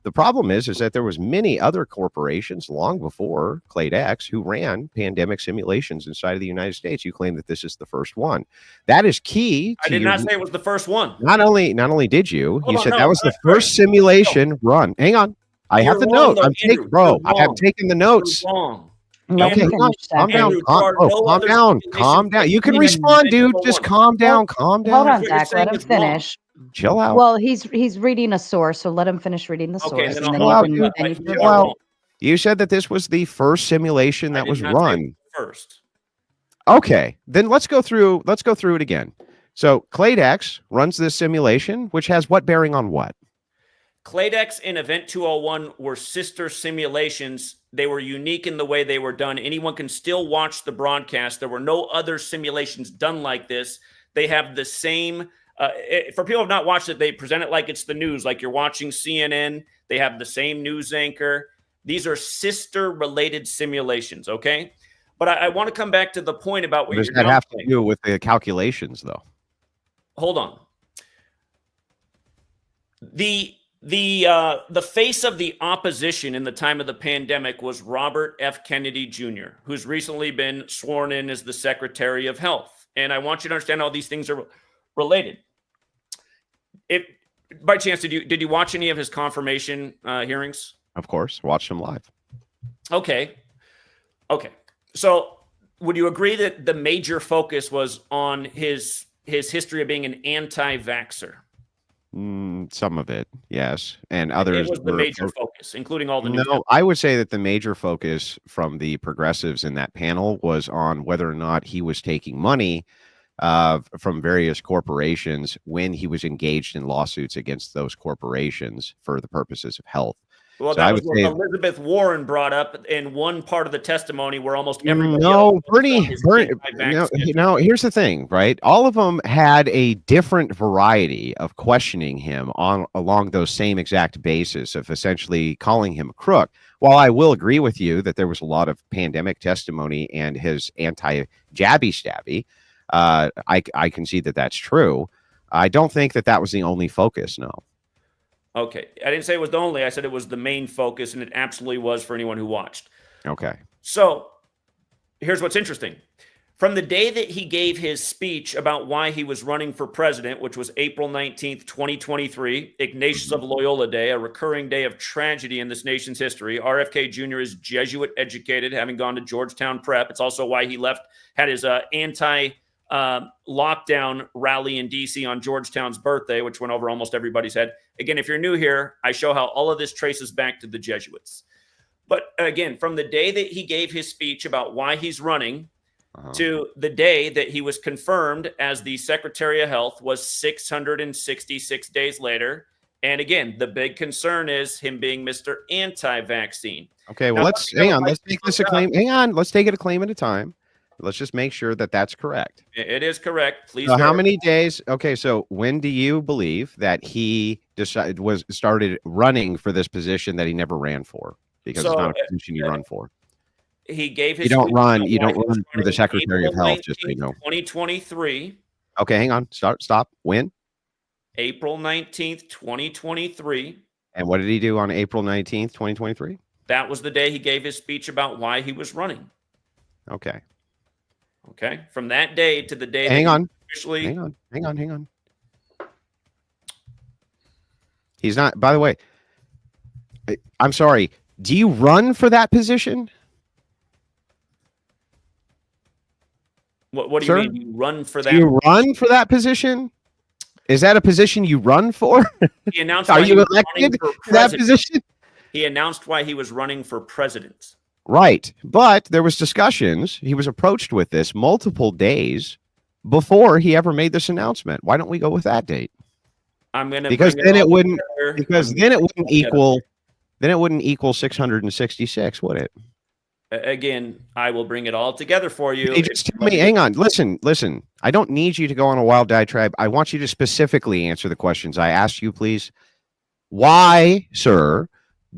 The problem is that there was many other corporations long before Claydex who ran pandemic simulations inside of the United States. You claim that this is the first one. That is key. I did not say it was the first one. Not only did you, Hold you on, said no, that was the that's right. first simulation run. Hang on. I have You're the wrong, note. though, I'm taking, Andrew. bro. You're I have wrong. taken the notes. You're wrong. Let Okay, him hang on. finish, Calm Zachary. down. Andrew, there are no Calm other down. simulations Calm down. You can even respond, dude. invented Just one. calm down. Calm Hold down. on, What you're Zach. Let saying him is wrong. finish. Chill out. Well, he's reading a source, so let him finish reading the Okay, source, then and I'll- then Well, you can. dude, Then you you can are well, wrong. you said that this was the first simulation I that did was not say it run. was first. Okay, then let's go through it again. So Cladex runs this simulation, which has what bearing on what? Cladex and Event 201 were sister simulations. They were unique in the way they were done. Anyone can still watch the broadcast. There were no other simulations done like this. They have the same, for people who have not watched it, they present it like it's the news, like you're watching CNN. They have the same news anchor. These are sister-related simulations, okay? But I want to come back to the point about what Does you're that have to do with the calculations, though? Hold on. The face of the opposition in the time of the pandemic was Robert F. Kennedy Jr., who's recently been sworn in as the Secretary of Health. And I want you to understand how these things are related. If by chance, did you watch any of his confirmation hearings? Of course, watched them live. Okay. So would you agree that the major focus was on his history of being an anti-vaxxer? Some of it, yes, and others. It was the major focus, including all the new. No, I would say that the major focus from the progressives in that panel was on whether or not he was taking money from various corporations when he was engaged in lawsuits against those corporations for the purposes of health. Well, so that I was would what say Elizabeth Warren brought up in one part of the testimony where almost everybody no, else Bernie. No, here's the thing, right? All of them had a different variety of questioning him along those same exact basis of essentially calling him a crook. While I will agree with you that there was a lot of pandemic testimony and his anti-jabby stabby, I can see that that's true. I don't think that was the only focus. No. Okay. I didn't say it was the only. I said it was the main focus, and it absolutely was for anyone who watched. Okay. So here's what's interesting. From the day that he gave his speech about why he was running for president, which was April 19th, 2023, Ignatius of Loyola Day, a recurring day of tragedy in this nation's history. RFK Jr. is Jesuit educated, having gone to Georgetown Prep. It's also why he had his lockdown rally in DC on Georgetown's birthday, which went over almost everybody's head. Again, if you're new here, I show how all of this traces back to the Jesuits. But again, from the day that he gave his speech about why he's running to the day that he was confirmed as the Secretary of Health was 666 days later. And again, the big concern is him being Mr. Anti-vaccine. Okay, well, hang on. Let's take this a claim. Hang on. Let's take it a claim at a time. Let's just make sure that that's correct. It is correct. Please. So how many days? Okay, so when do you believe that he started running for this position that he never ran for? Because it's not a position you run for. He gave his. You don't run for the Secretary of Health, just so you know. 2023. Okay, hang on. Stop. When? April 19th, 2023. And what did he do on April 19th, 2023? That was the day he gave his speech about why he was running. Okay. From that day to the day. Hang on. Officially. Hang on. He's not. By the way, I'm sorry. Do you run for that position? What do you mean? You run for that? Do you run for that position? Is that a position you run for? He announced. Are you elected for that position? He announced why he was running for president. Right. But there was discussions. He was approached with this multiple days before he ever made this announcement. Why don't we go with that date? I'm going to because then it wouldn't equal 666, would it? Again, I will bring it all together for you. Hey, just tell me, hang on. Listen. I don't need you to go on a wild diatribe. I want you to specifically answer the questions I asked you, please. Why, sir,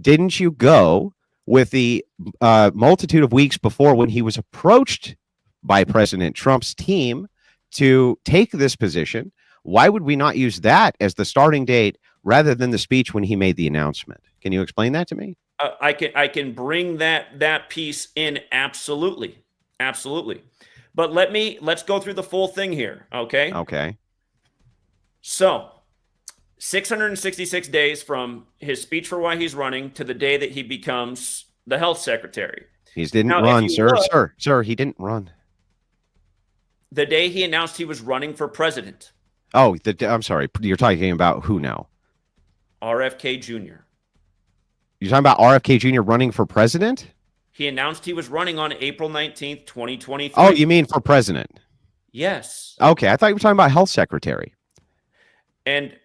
didn't you go with the multitude of weeks before when he was approached by President Trump's team to take this position? Why would we not use that as the starting date rather than the speech when he made the announcement? Can you explain that to me? I can bring that piece in. Absolutely. But let's go through the full thing here. Okay. So 666 days from his speech for why he's running to the day that he becomes the health secretary. He didn't run, sir. He didn't run. The day he announced he was running for president. Oh, I'm sorry. You're talking about who now? RFK Jr. You're talking about RFK Jr. running for president? He announced he was running on April 19th, 2023. Oh, you mean for president? Yes. Okay, I thought you were talking about health secretary. And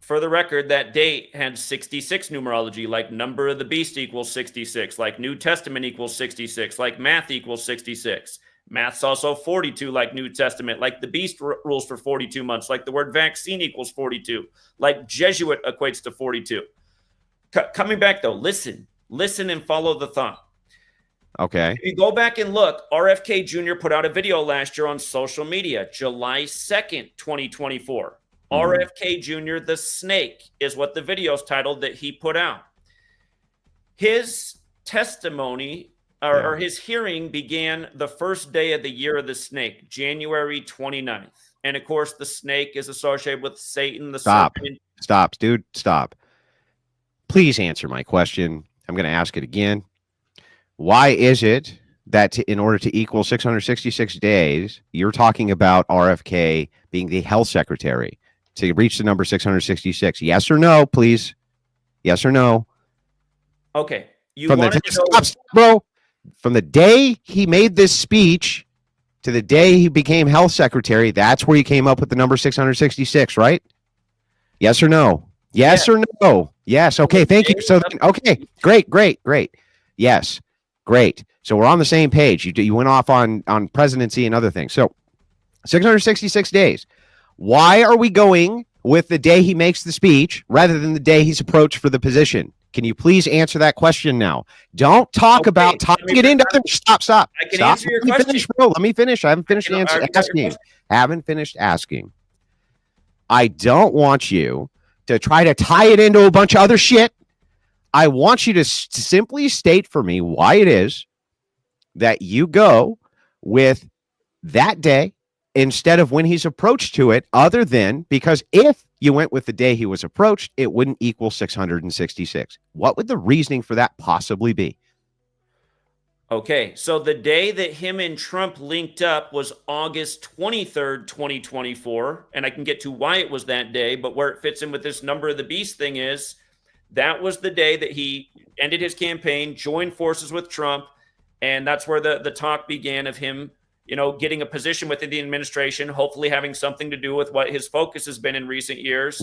for the record, that date had 66 numerology, like number of the beast equals 66, like New Testament equals 66, like math equals 66. Math's also 42, like New Testament, like the beast rules for 42 months, like the word vaccine equals 42, like Jesuit equates to 42. Coming back though, listen and follow the thought. Okay. If you go back and look, RFK Jr. put out a video last year on social media, July 2nd, 2024. RFK Jr., the snake, is what the video's titled that he put out. His testimony or his hearing began the first day of the year of the snake, January 29th. And of course, the snake is associated with Satan, the serpent. Stop, dude. Stop. Please answer my question. I'm going to ask it again. Why is it that in order to equal 666 days, you're talking about RFK being the health secretary to reach the number 666? Yes or no, please? Yes or no? Okay. Stop, bro. From the day he made this speech to the day he became health secretary, that's where you came up with the number 666, right? Yes or no? Yes or no? Yes. Okay. Thank you. So, okay. Great. Yes. Great. So we're on the same page. You went off on presidency and other things. So 666 days. Why are we going with the day he makes the speech rather than the day he's approached for the position? Can you please answer that question now? Don't talk about talking it into other. Stop. I can answer your question. Finish, bro. Let me finish. I haven't finished asking. I don't want you to try to tie it into a bunch of other shit. I want you to simply state for me why it is that you go with that day instead of when he's approached to it, other than because if you went with the day he was approached, it wouldn't equal 666. What would the reasoning for that possibly be? Okay, so the day that him and Trump linked up was August 23rd, 2024. And I can get to why it was that day, but where it fits in with this number of the beast thing is that was the day that he ended his campaign, joined forces with Trump. And that's where the talk began of him, getting a position within the administration, hopefully having something to do with what his focus has been in recent years.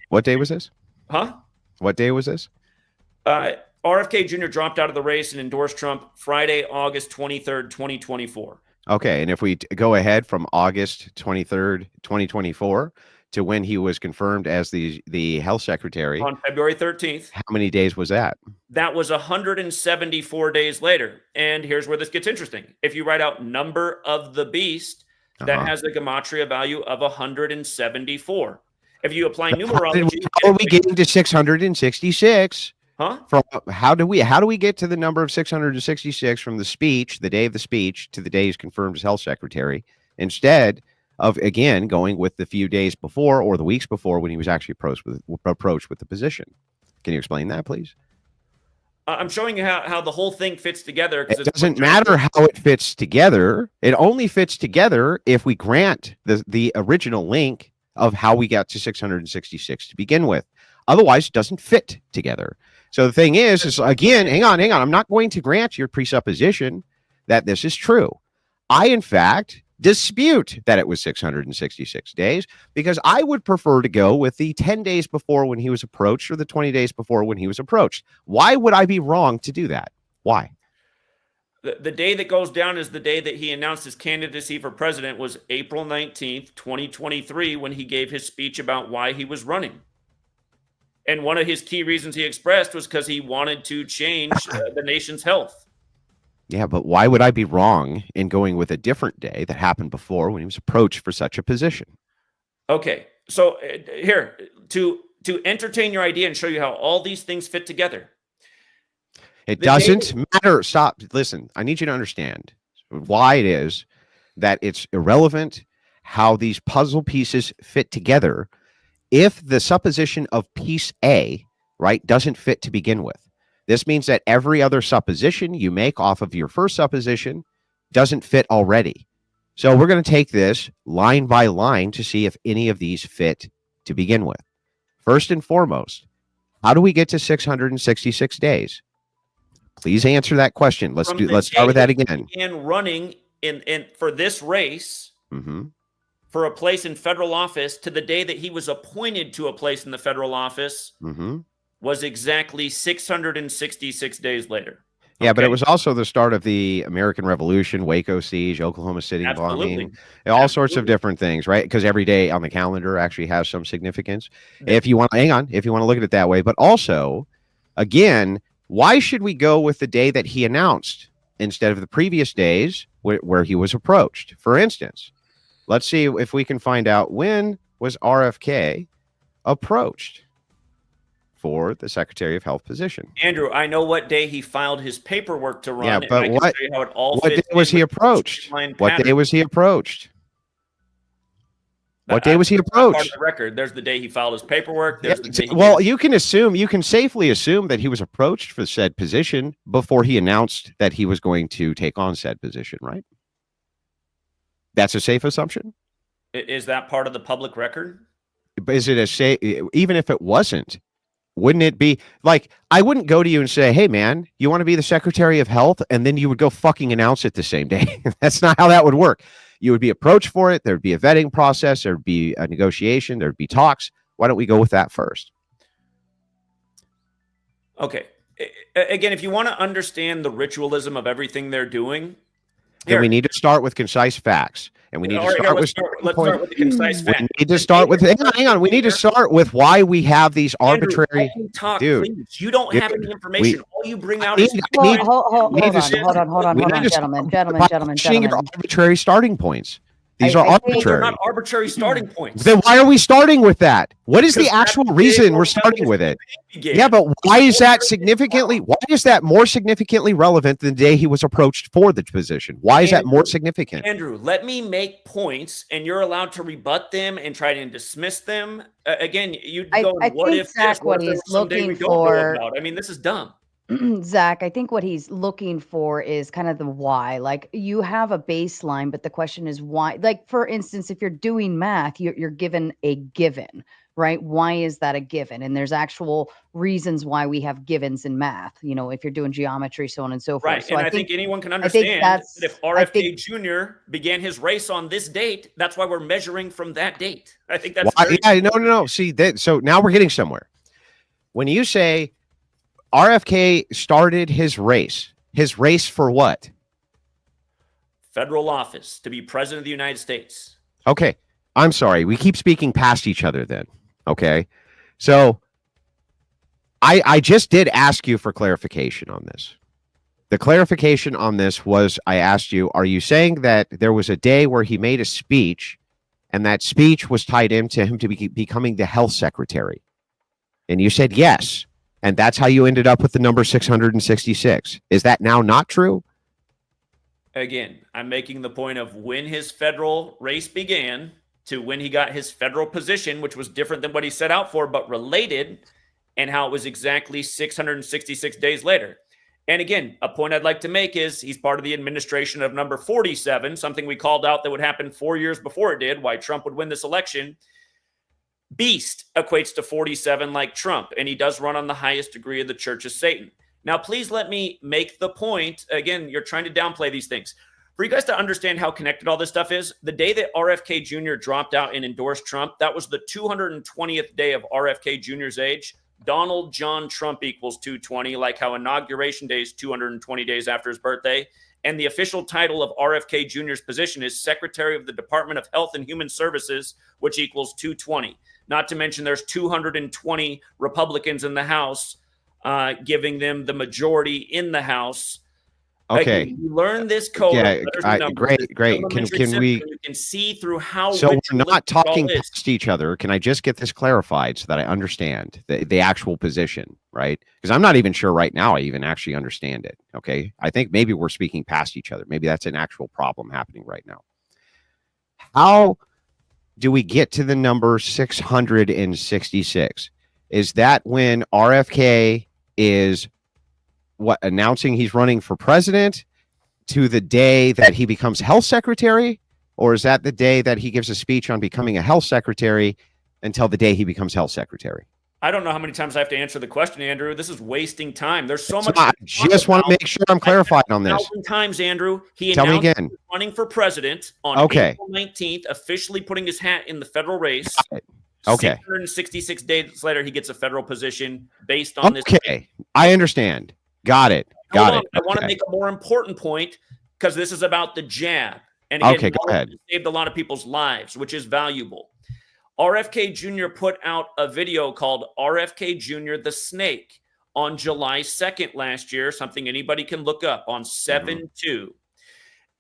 What day was this? Huh? What day was this? RFK Jr. dropped out of the race and endorsed Trump Friday, August 23rd, 2024. Okay. And if we go ahead from August 23rd, 2024 to when he was confirmed as the health secretary on February 13th. How many days was that? That was 174 days later. And here's where this gets interesting. If you write out number of the beast, that has a Gematria value of 174. If you apply numerology, how are we getting to 666? Huh? From how do we get to the number of 666 from the speech, the day of the speech, to the day he's confirmed as health secretary, instead of again going with the few days before or the weeks before when he was actually approached with the position? Can you explain that, please? I'm showing you how the whole thing fits together. It doesn't matter how it fits together. It only fits together if we grant the original link of how we got to 666 to begin with. Otherwise, it doesn't fit together. So the thing is again, hang on. I'm not going to grant your presupposition that this is true. I, in fact, dispute that it was 666 days because I would prefer to go with the 10 days before when he was approached or the 20 days before when he was approached. Why would I be wrong to do that? Why? The day that goes down is the day that he announced his candidacy for president was April 19th, 2023, when he gave his speech about why he was running. And one of his key reasons he expressed was because he wanted to change the nation's health. Yeah, but why would I be wrong in going with a different day that happened before when he was approached for such a position? Okay, so here, to entertain your idea and show you how all these things fit together. It doesn't matter. Stop. Listen, I need you to understand why it is that it's irrelevant how these puzzle pieces fit together if the supposition of piece A, right, doesn't fit to begin with. This means that every other supposition you make off of your first supposition doesn't fit already. So we're going to take this line by line to see if any of these fit to begin with. First and foremost, how do we get to 666 days? Please answer that question. Let's start with that again. And running in for this race Mm-hmm. for a place in federal office to the day that he was appointed to a place in the federal office Mm-hmm. was exactly 666 days later. Yeah, but it Okay? was also the start of the American Revolution, Waco siege, Oklahoma City Absolutely. bombing, all sorts of Absolutely. different things, right? Because every day on the calendar actually has some significance. Yeah. If you want, hang on, if you want to look at it that way, but also, again, why should we go with the day that he announced instead of the previous days where he was approached? For instance, let's see if we can find out when was RFK approached for the Secretary of Health position. Andrew, I know what day he filed his paperwork to run. Yeah, but and I can show you how it all what day fits was in he with the approached? streamlined What day pattern. was he approached? What day was he That's not part of approached? the record. There's the day he filed his paperwork. There's the day he Well, you can safely assume that he was approached for said position before he announced that he was going to take on said position, right? That's a safe assumption. Is that part of the public record? Is it a safe? Even if it wasn't, wouldn't it be like I wouldn't go to you and say, "Hey, man, you want to be the Secretary of Health?" and then you would go fucking announce it the same day. That's not how that would work. You would be approached for it. There'd be a vetting process. There'd be a negotiation. There'd be talks. Why don't we go with that first? Okay. Again, if you want to understand the ritualism of everything they're doing, then we need to start with concise facts. And we need to start with let's start with the concise facts. We need to start with hang on. We need to start with why we have these arbitrary. Andrew, talk, dude, please. You don't have any information. All you bring out is Hold on, gentlemen. Your arbitrary starting points. These are arbitrary. They're not arbitrary starting points. Then why are we starting with that? What is the actual reason we're starting with it? Yeah, but why is that significantly? Why is that more significantly relevant than the day he was approached for the position? Why is that more significant? Andrew, let me make points, and you're allowed to rebut them and try to dismiss them. Again, you go. What if Zach, what he's looking for? I mean, this is dumb. Zach, I think what he's looking for is kind of the why. Like you have a baseline, but the question is why. Like for instance, if you're doing math, you're given a given, right? Why is that a given? And there's actual reasons why we have givens in math. You know, if you're doing geometry, so on and so forth. Right, so and I think anyone can understand that if RFK Jr. began his race on this date, that's why we're measuring from that date. I think that's no. See that. So now we're getting somewhere. When you say RFK started his race for what? Federal office, to be president of the United States. Okay. I'm sorry. We keep speaking past each other then. Okay. So I just did ask you for clarification on this. The clarification on this was I asked you, are you saying that there was a day where he made a speech and that speech was tied into him to be becoming the health secretary? And you said yes. And that's how you ended up with the number 666. Is that now not true? Again, I'm making the point of when his federal race began to when he got his federal position, which was different than what he set out for, but related, and how it was exactly 666 days later. And again, a point I'd like to make is he's part of the administration of number 47, something we called out that would happen 4 years before it did, why Trump would win this election. Beast equates to 47 like Trump, and he does run on the highest degree of the Church of Satan. Now, please let me make the point. Again, you're trying to downplay these things. For you guys to understand how connected all this stuff is, the day that RFK Jr. dropped out and endorsed Trump, that was the 220th day of RFK Jr.'s age. Donald John Trump equals 220, like how Inauguration Day is 220 days after his birthday. And the official title of RFK Jr.'s position is Secretary of the Department of Health and Human Services, which equals 220. Not to mention there's 220 Republicans in the House, giving them the majority in the House. Okay. You learn this code. Yeah, great. Can we? You can see through how. So we're not talking past each other. Can I just get this clarified so that I understand the actual position, right? Because I'm not even sure right now I even actually understand it. Okay. I think maybe we're speaking past each other. Maybe that's an actual problem happening right now. How do we get to the number 666? Is that when RFK is announcing he's running for president to the day that he becomes health secretary? Or is that the day that he gives a speech on becoming a health secretary until the day he becomes health secretary? I don't know how many times I have to answer the question, Andrew. This is wasting time. There's so much. I just want to make sure I'm clarified on this. 1,000 times, Andrew. He Tell me announced again. he was running for president on April 19th, officially putting his hat in the federal race. Okay. 666 days later, he gets a federal position based on this. Okay. I understand. Got it. Got it. I want to make a more important point because this is about the jab. And again, go ahead. It saved a lot of people's lives, which is valuable. RFK Jr. put out a video called RFK Jr. the Snake on July 2nd last year, something anybody can look up on 7/2.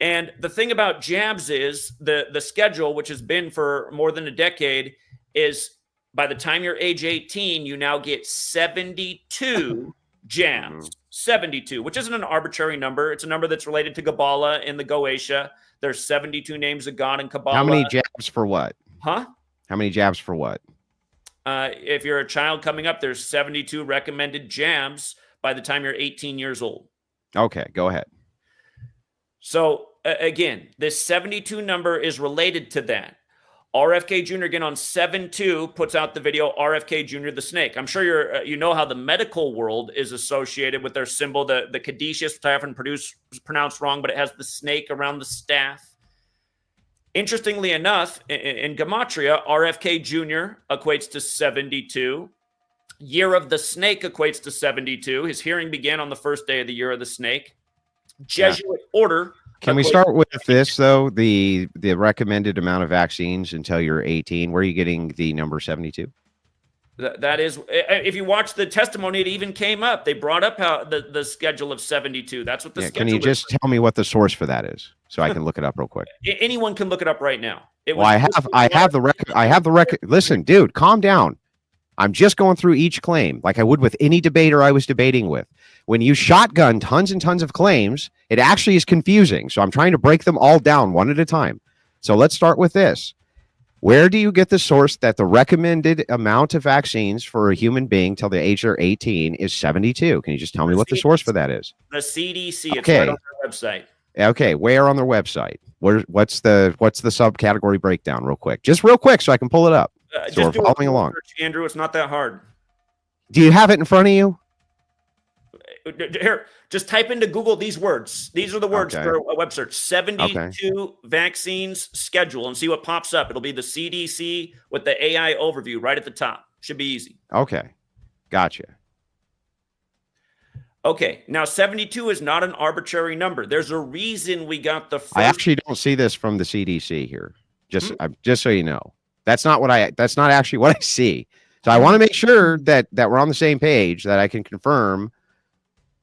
And the thing about jabs is the schedule, which has been for more than a decade, is by the time you're age 18, you now get 72 jabs. 72, which isn't an arbitrary number. It's a number that's related to Kabbalah in the Goetia. There's 72 names of God in Kabbalah. How many jabs for what? Huh? How many jabs for what? If you're a child coming up, there's 72 recommended jabs by the time you're 18 years old. Okay, go ahead. So again, this 72 number is related to that. RFK Jr. again on 7/2 puts out the video RFK Jr. the Snake. I'm sure you know how the medical world is associated with their symbol, the caduceus, which I often pronounce wrong, but it has the snake around the staff. Interestingly enough, in Gematria, RFK Jr. equates to 72. Year of the Snake equates to 72. His hearing began on the first day of the Year of the Snake. Jesuit order. Can we start with this, though? The recommended amount of vaccines until you're 18. Where are you getting the number 72? That is, if you watch the testimony, it even came up. They brought up how the schedule of 72. That's what the schedule is. Can you just tell me what the source for that is so I can look it up real quick? Anyone can look it up right now. I have the record. I have the record. Listen, dude, calm down. I'm just going through each claim like I would with any debater I was debating with. When you shotgun tons and tons of claims, it actually is confusing. So I'm trying to break them all down one at a time. So let's start with this. Where do you get the source that the recommended amount of vaccines for a human being till the age they're 18 is 72? Can you just tell me what the source for that is? The CDC. It's right on their website. Okay, where on their website? What's the subcategory breakdown, real quick? Just real quick, so I can pull it up. So we're following along. Andrew, it's not that hard. Do you have it in front of you? Here, just type into Google these words. These are the words for a web search. 72 vaccines schedule and see what pops up. It'll be the CDC with the AI overview right at the top. Should be easy. Okay. Gotcha. Okay. Now, 72 is not an arbitrary number. There's a reason we got the first. I actually don't see this from the CDC here. Just so you know. That's not actually what I see. So I want to make sure that we're on the same page, that I can confirm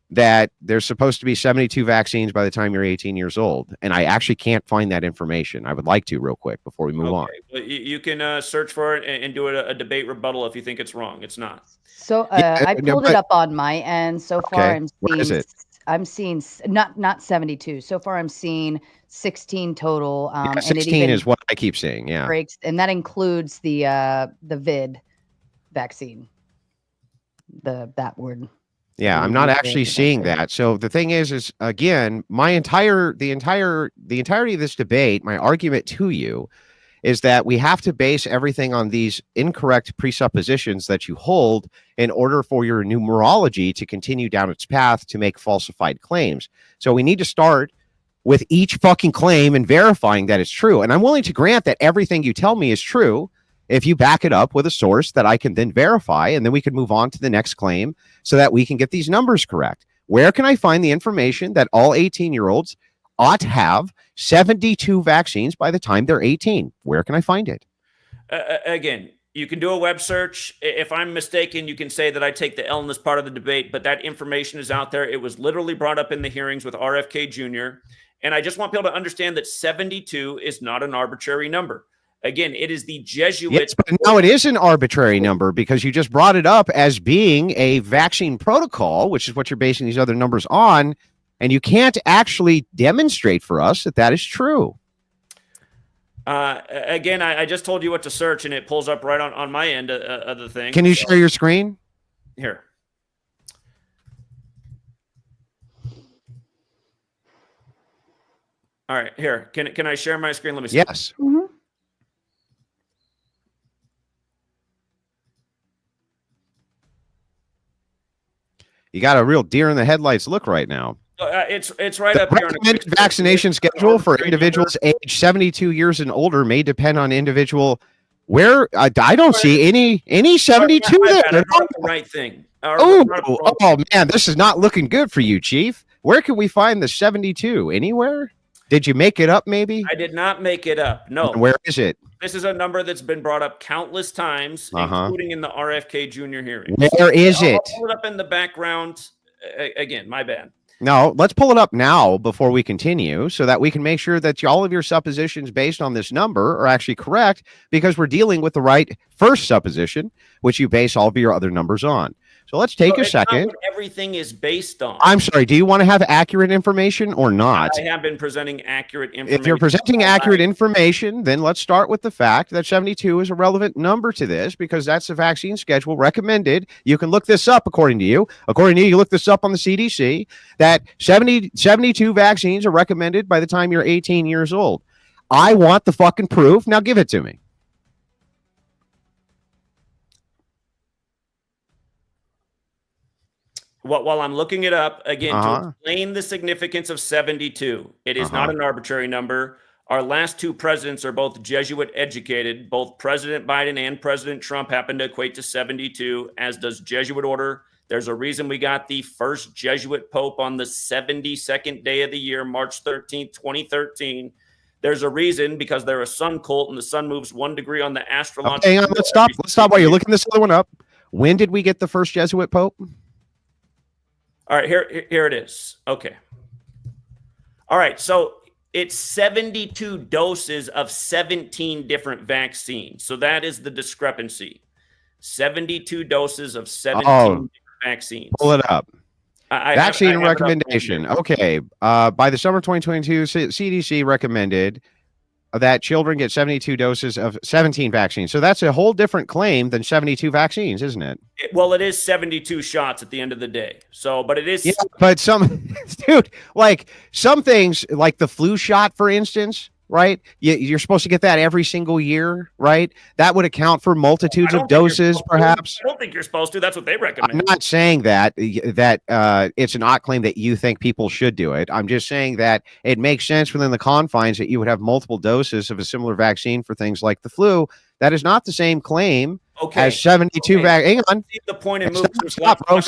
that there's supposed to be 72 vaccines by the time you're 18 years old. And I actually can't find that information. I would like to real quick before we move on. Well, you can search for it and do a debate rebuttal if you think it's wrong. It's not. So I pulled it up on my end. So far, I'm seeing not 72. So far, I'm seeing 16 total. 16 is what I keep seeing. Yeah. Breaks, and that includes the vid vaccine. That word. Yeah, I'm not actually seeing that. So the thing is again, the entirety of this debate, my argument to you is that we have to base everything on these incorrect presuppositions that you hold in order for your numerology to continue down its path to make falsified claims. So we need to start with each fucking claim and verifying that it's true. And I'm willing to grant that everything you tell me is true if you back it up with a source that I can then verify, and then we can move on to the next claim so that we can get these numbers correct. Where can I find the information that all 18-year-olds ought to have 72 vaccines by the time they're 18? Where can I find it? Again, you can do a web search. If I'm mistaken, you can say that I take the L in this part of the debate, but that information is out there. It was literally brought up in the hearings with RFK Jr. And I just want people to understand that 72 is not an arbitrary number. Again, it is the Jesuit. Yes, but now it is an arbitrary number because you just brought it up as being a vaccine protocol, which is what you're basing these other numbers on. And you can't actually demonstrate for us that that is true. Again, I just told you what to search, and it pulls up right on my end of the thing. Can you share your screen? Here. All right, here. Can I share my screen? Let me see. Yes. You got a real deer in the headlights look right now. It's right The up here. On recommended vaccination schedule for individuals age 72 years and older may depend on individual. Where I don't see any 72 I there. brought up the right thing. Oh man, this is not looking good for you, Chief. Where can we find the 72? Anywhere? Did you make it up? Maybe I did not make it up. No. Where is it? This is a number that's been brought up countless times, including in the RFK Jr. hearing. Where is it? I'll pull it up in the background. Again, my bad. No, let's pull it up now before we continue so that we can make sure that all of your suppositions based on this number are actually correct, because we're dealing with the right first supposition, which you base all of your other numbers on. So let's take a second. Everything is based on. I'm sorry. Do you want to have accurate information or not? I have been presenting accurate information. If you're presenting accurate information, then let's start with the fact that 72 is a relevant number to this, because that's the vaccine schedule recommended. You can look this up according to you. According to you, you look this up on the CDC, that 72 vaccines are recommended by the time you're 18 years old. I want the fucking proof. Now give it to me. While I'm looking it up, again, to explain the significance of 72, it is not an arbitrary number. Our last two presidents are both Jesuit educated. Both President Biden and President Trump happen to equate to 72, as does Jesuit order. There's a reason we got the first Jesuit Pope on the 72nd day of the year, March 13th, 2013. There's a reason, because they're a sun cult and the sun moves 1 degree on the astrological. Okay, hang on, let's stop. Let's stop while you're looking this other one up. When did we get the first Jesuit Pope? All right, here it is. Okay. All right, so it's 72 doses of 17 different vaccines. So that is the discrepancy. 72 doses of 17 different vaccines. Pull it up. Vaccine I recommendation. Okay. By the summer 2022, CDC recommended that children get 72 doses of 17 vaccines. So that's a whole different claim than 72 vaccines, isn't it? Well, it is 72 shots at the end of the day. So, but it is. Yeah, but dude, like some things, like the flu shot, for instance, right? You're supposed to get that every single year, right? That would account for multitudes of doses, perhaps. I don't think you're supposed to. That's what they recommend. I'm not saying that it's an odd claim that you think people should do it. I'm just saying that it makes sense within the confines that you would have multiple doses of a similar vaccine for things like the flu. That is not the same claim as 72 Hang on. The point and stop, bro.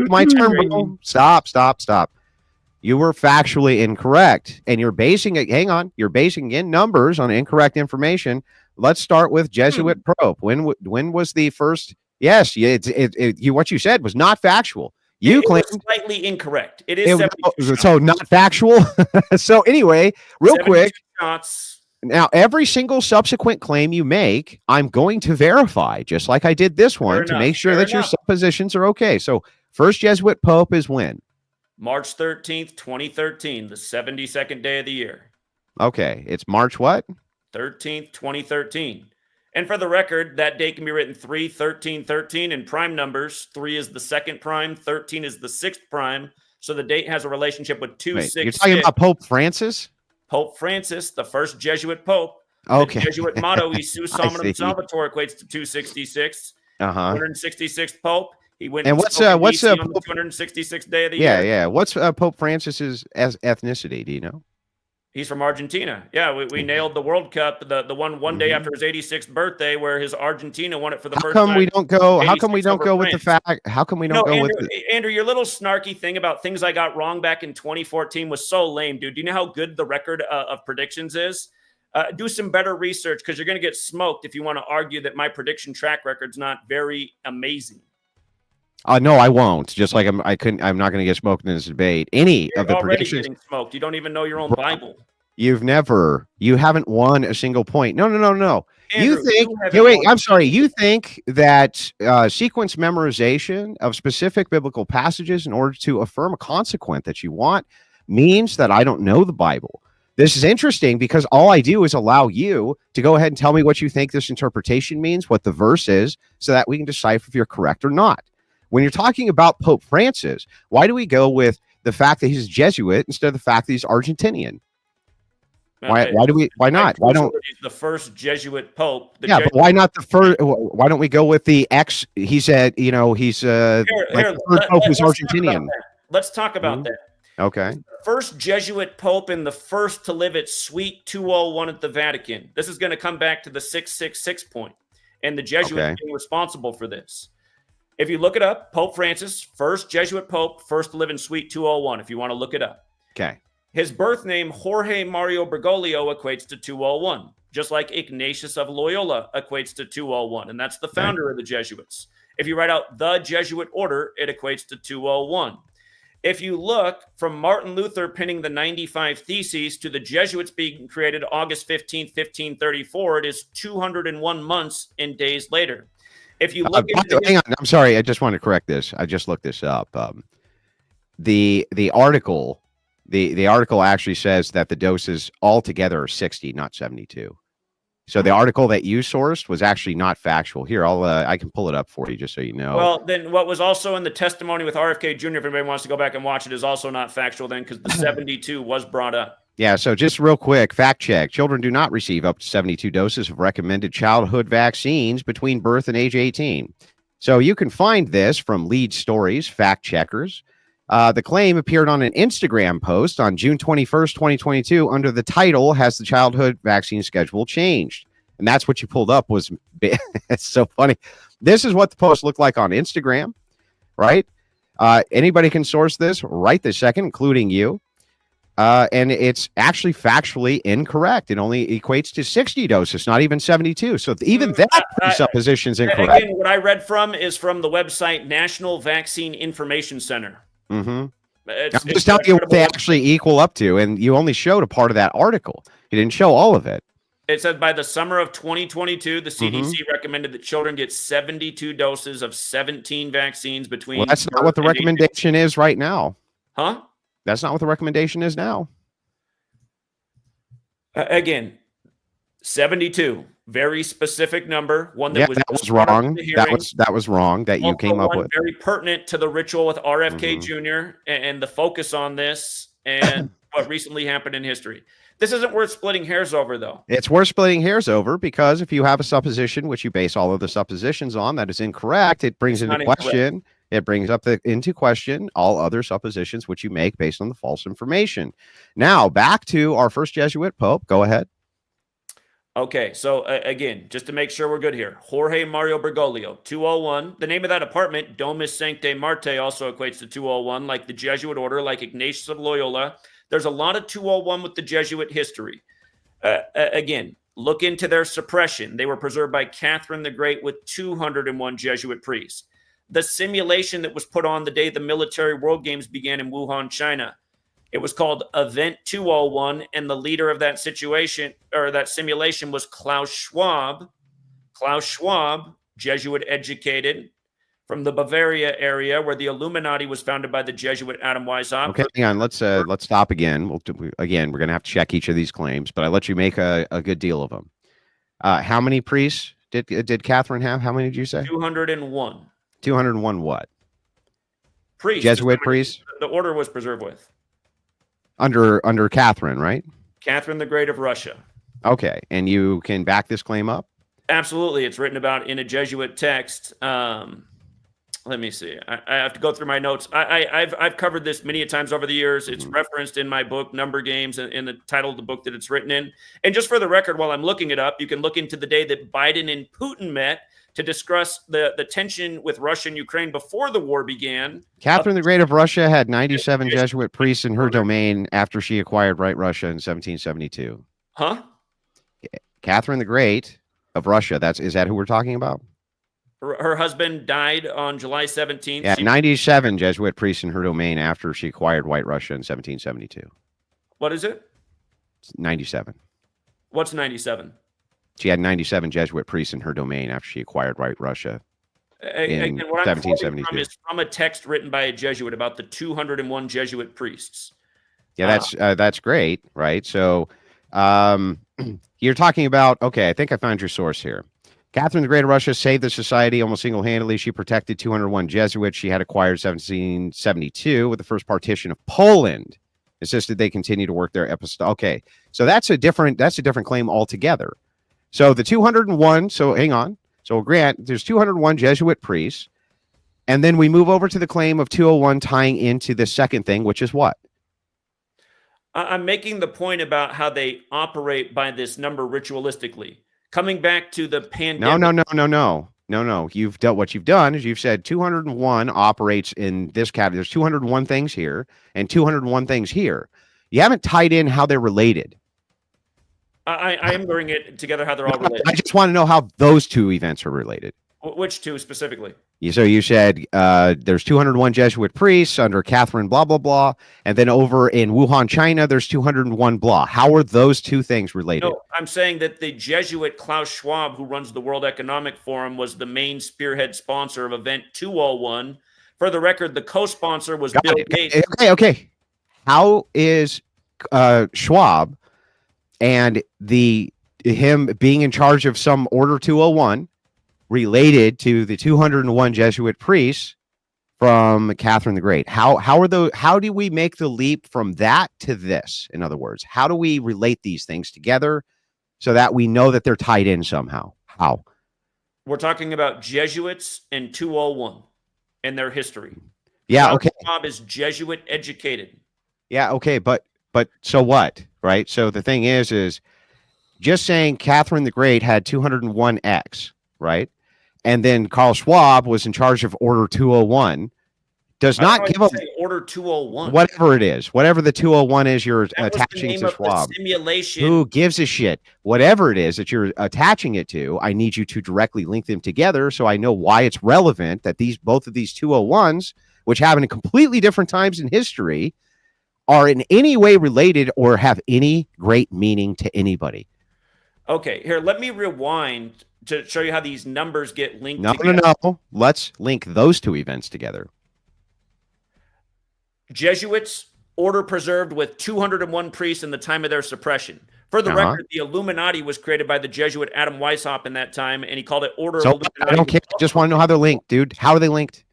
My turn, bro. Stop. You were factually incorrect, and you're basing it. Hang on, you're basing in numbers on incorrect information. Let's start with Jesuit Pope. When was the first? Yes, what you said was not factual. You claimed slightly incorrect. It is so not factual. So anyway, real quick. Shots. Now, every single subsequent claim you make, I'm going to verify, just like I did this one, to make sure that your suppositions are okay. So, first Jesuit Pope is when? March 13th, 2013, the 72nd day of the year. Okay. It's March what? 13th, 2013. And for the record, that date can be written 3-13-13 in prime numbers. 3 is the second prime, 13 is the sixth prime. So the date has a relationship with 2-6-6. You're talking about Pope Francis? Pope Francis, the first Jesuit Pope. Okay. The Jesuit motto, Isus Salvator Salvator, equates to 266. 266th Pope. He went. And what's on the Pope, 266th day of the year? Yeah. What's Pope Francis's ethnicity? Do you know? He's from Argentina. Yeah, we nailed the World Cup, the one day after his 86th birthday, where his Argentina won it for the first time. How come we don't go with the fact? How come we don't go with Andrew, your little snarky thing about things I got wrong back in 2014 was so lame, dude. Do you know how good the record of predictions is? Do some better research, because you're going to get smoked if you want to argue that my prediction track record's not very amazing. No, I won't. Just like I'm not going to get smoked in this debate. You're of the predictions getting smoked. You don't even know your own Bible. You haven't won a single point. No. Andrew, You think that sequence memorization of specific biblical passages in order to affirm a consequent that you want means that I don't know the Bible? This is interesting, because all I do is allow you to go ahead and tell me what you think this interpretation means, what the verse is, so that we can decipher if you're correct or not. When you're talking about Pope Francis, why do we go with the fact that he's Jesuit instead of the fact that he's Argentinian? Why do we? Why not? Why don't? He's the first Jesuit pope. Yeah, but why not the first? Why don't we go with the ex? He said, you know, he's the third pope who's Argentinian. Let's talk about that. Okay. First Jesuit pope and the first to live at Suite 201 at the Vatican. This is going to come back to the 666 point, and the Jesuits being responsible for this. If you look it up, Pope Francis, first Jesuit pope, first to live in Suite 201, if you want to look it up. Okay. His birth name, Jorge Mario Bergoglio, equates to 201, just like Ignatius of Loyola equates to 201, and that's the founder of the Jesuits. If you write out the Jesuit order, it equates to 201. If you look from Martin Luther penning the 95 Theses to the Jesuits being created August 15th, 1534, it is 201 months and days later. If you look hang on, I'm sorry, I just want to correct this. I just looked this up. The article actually says that the doses altogether are 60, not 72. So the article that you sourced was actually not factual. Here, I can pull it up for you just so you know. Well, then what was also in the testimony with RFK Jr., if anybody wants to go back and watch it, is also not factual then, because the 72 was brought up. Yeah, so just real quick, fact check. Children do not receive up to 72 doses of recommended childhood vaccines between birth and age 18. So you can find this from Lead Stories, fact checkers. The claim appeared on an Instagram post on June 21st, 2022, under the title, "Has the childhood vaccine schedule changed?" And that's what you pulled up was, it's so funny. This is what the post looked like on Instagram, right? Anybody can source this right this second, including you. And it's actually factually incorrect. It only equates to 60 doses, not even 72. So even that presupposition is incorrect. Again, what I read from is from the website National Vaccine Information Center. I'm just telling you what they actually equal up to, and you only showed a part of that article. You didn't show all of it. It said by the summer of 2022, the CDC recommended that children get 72 doses of 17 vaccines between. Well, that's not what the recommendation is right now. Huh? That's not what the recommendation is now. Again, 72. Very specific number. One that was wrong. That was wrong that you came up with. Very pertinent to the ritual with RFK Jr. and the focus on this and what recently happened in history. This isn't worth splitting hairs over, though. It's worth splitting hairs over because if you have a supposition, which you base all of the suppositions on, that is incorrect, it brings into question. It brings up into question all other suppositions which you make based on the false information. Now, back to our first Jesuit pope. Go ahead. Okay, so again, just to make sure we're good here, Jorge Mario Bergoglio, 201. The name of that apartment, Domus Sanctae Marte, also equates to 201, like the Jesuit order, like Ignatius of Loyola. There's a lot of 201 with the Jesuit history. Again, look into their suppression. They were preserved by Catherine the Great with 201 Jesuit priests. The simulation that was put on the day the military world games began in Wuhan, China. It was called Event 201, and the leader of that situation or that simulation was Klaus Schwab. Klaus Schwab, Jesuit educated from the Bavaria area, where the Illuminati was founded by the Jesuit Adam Weishaupt. Okay, hang on. Let's stop again. We're going to have to check each of these claims, but I let you make a good deal of them. How many priests did Catherine have? How many did you say? 201. 201 what? Priests. Jesuit priests? The order was preserved with. Under Catherine, right? Catherine the Great of Russia. Okay, and you can back this claim up? Absolutely. It's written about in a Jesuit text. Let me see. I have to go through my notes. I've covered this many times over the years. It's referenced in my book, Number Games, and in the title of the book that it's written in. And just for the record, while I'm looking it up, you can look into the day that Biden and Putin met to discuss the tension with Russia and Ukraine before the war began. Catherine the Great of Russia had 97 Jesuit priests in her domain after she acquired White Russia in 1772. Huh? Catherine the Great of Russia. Is that who we're talking about? Her husband died on July 17th. Yeah, 97 Jesuit priests in her domain after she acquired White Russia in 1772. What is it? 97. What's 97? She had 97 Jesuit priests in her domain after she acquired White Russia in what 1772. From is from a text written by a Jesuit about the 201 Jesuit priests. Yeah, that's great, right? So you're talking about, okay, I think I found your source here. Catherine the Great of Russia saved the society almost single-handedly. She protected 201 Jesuits she had acquired 1772 with the first partition of Poland It's just that they continue to work their epistole. Okay, so that's a different claim altogether. So the 201. So hang on. So grant there's 201 Jesuit priests, and then we move over to the claim of 201 tying into the second thing, which is what? I'm making the point about how they operate by this number ritualistically. Coming back to the pandemic. No. You've done what you've done is you've said 201 operates in this category. There's 201 things here and 201 things here. You haven't tied in how they're related. I am bringing it together how they're all related. I just want to know how those two events are related. Which two specifically? So you said there's 201 Jesuit priests under Catherine blah, blah, blah. And then over in Wuhan, China, there's 201 blah. How are those two things related? No, I'm saying that the Jesuit Klaus Schwab, who runs the World Economic Forum, was the main spearhead sponsor of Event 201. For the record, the co-sponsor was Bill Gates. Okay. How is Schwab and him being in charge of some Order 201 related to the 201 Jesuit priests from Catherine the Great? How do we make the leap from that to this? In other words, how do we relate these things together so that we know that they're tied in somehow? How? We're talking about Jesuits and 201 and their history. Yeah, okay. Schwab is Jesuit educated. Yeah, okay, but so what, right? So the thing is just saying Catherine the Great had 201X, right? And then Carl Schwab was in charge of Order 201 does not give a Order 201. Whatever it is, whatever the 201 is you're attaching to Schwab. Simulation. Who gives a shit? Whatever it is that you're attaching it to, I need you to directly link them together so I know why it's relevant that both of these 201s, which happen in completely different times in history, are in any way related or have any great meaning to anybody. Okay, here, let me rewind to show you how these numbers get linked together. No. Let's link those two events together. Jesuits, order preserved with 201 priests in the time of their suppression. For the record, the Illuminati was created by the Jesuit Adam Weishaupt in that time, and he called it Order of Illuminati. I don't care. I just want to know how they're linked, dude. How are they linked?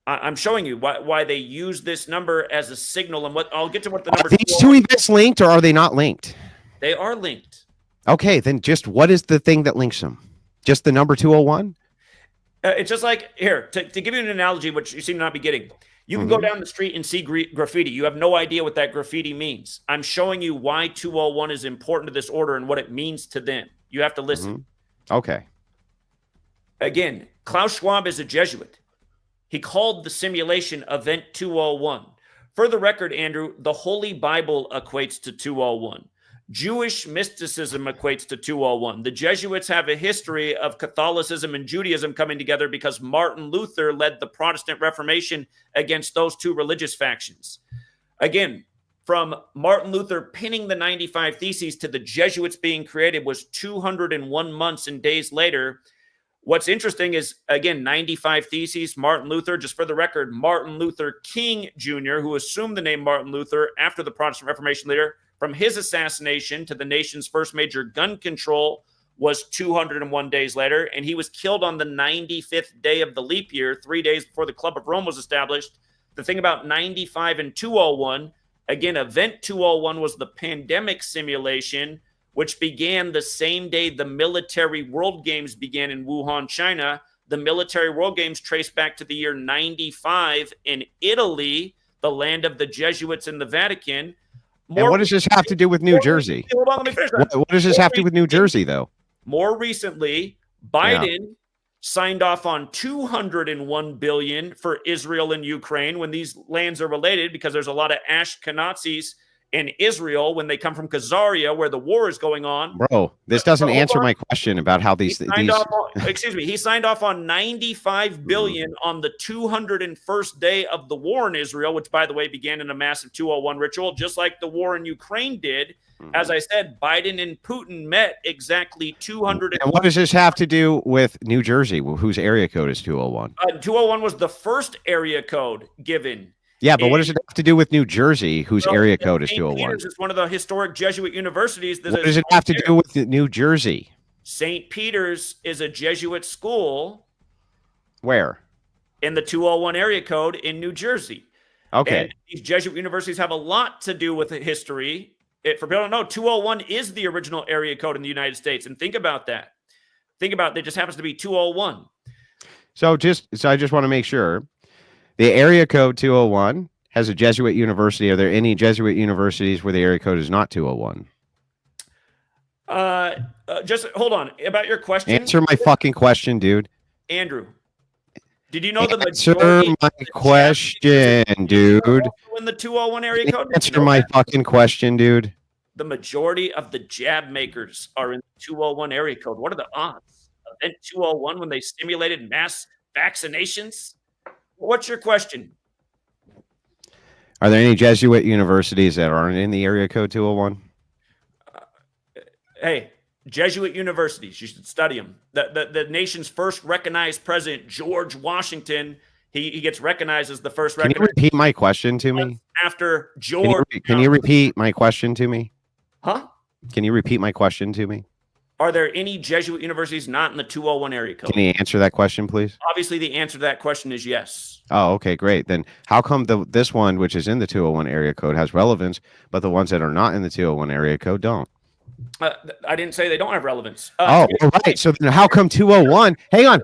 I'm showing you why they use this number as a signal, and I'll get to what the number. Are these two events linked, or are they not linked? They are linked. Okay, then just what is the thing that links them? Just the number 201? It's just like, here, to give you an analogy, which you seem to not be getting. You can go down the street and see graffiti. You have no idea what that graffiti means. I'm showing you why 201 is important to this order and what it means to them. You have to listen. Okay. Again, Klaus Schwab is a Jesuit. He called the simulation Event 201. For the record, Andrew, the Holy Bible equates to 201. Jewish mysticism equates to 201. The Jesuits have a history of Catholicism and Judaism coming together because Martin Luther led the Protestant Reformation against those two religious factions. Again, from Martin Luther pinning the 95 Theses to the Jesuits being created was 201 months and days later. What's interesting is, again, 95 Theses, Martin Luther, just for the record, Martin Luther King Jr., who assumed the name Martin Luther after the Protestant Reformation leader, from his assassination to the nation's first major gun control was 201 days later, and he was killed on the 95th day of the leap year, 3 days before the Club of Rome was established. The thing about 95 and 201, again, Event 201 was the pandemic simulation, which began the same day the military World Games began in Wuhan, China. The military World Games trace back to the year 95 in Italy, the land of the Jesuits and the Vatican. And what does this have to do with New Jersey? Hold on, let me finish. What does this have to do with New Jersey, though? More recently, Biden signed off on $201 billion for Israel and Ukraine when these lands are related, because there's a lot of Ashkenazis in Israel when they come from Khazaria, where the war is going on. Bro, this doesn't answer my question about how these. He signed off on $95 billion on the 201st day of the war in Israel, which, by the way, began in a massive 201 ritual, just like the war in Ukraine did. As I said, Biden and Putin met exactly 200. And what does this have to do with New Jersey, whose area code is 201? 201 was the first area code given. Yeah, but what does it have to do with New Jersey, whose area code is 201? It's one of the historic Jesuit universities. What does it have to do with New Jersey? St. Peter's is a Jesuit school. Where? In the 201 area code in New Jersey. Okay. And these Jesuit universities have a lot to do with the history. For people who don't know, 201 is the original area code in the United States. And think about that. Think about it. It just happens to be 201. So I just want to make sure the area code 201 has a Jesuit university. Are there any Jesuit universities where the area code is not 201? Just hold on about your question. Answer my fucking question, dude. Andrew, did you know the Answer majority my question, dude. in the 201 area code? Answer my fucking question, dude. The majority of the jab makers are in the 201 area code. What are the odds? Event 201 when they stimulated mass vaccinations? What's your question? Are there any Jesuit universities that aren't in the area code 201? Hey, Jesuit universities, you should study them. The nation's first recognized president, George Washington, he gets recognized as the first. Can you repeat my question to me? After George. Can you repeat my question to me? Huh? Can you repeat my question to me? Are there any Jesuit universities not in the 201 area code? Can you answer that question, please? Obviously, the answer to that question is yes. Oh, okay, great. Then how come this one, which is in the 201 area code, has relevance, but the ones that are not in the 201 area code don't? I didn't say they don't have relevance. All right. So then how come 201? Hang on.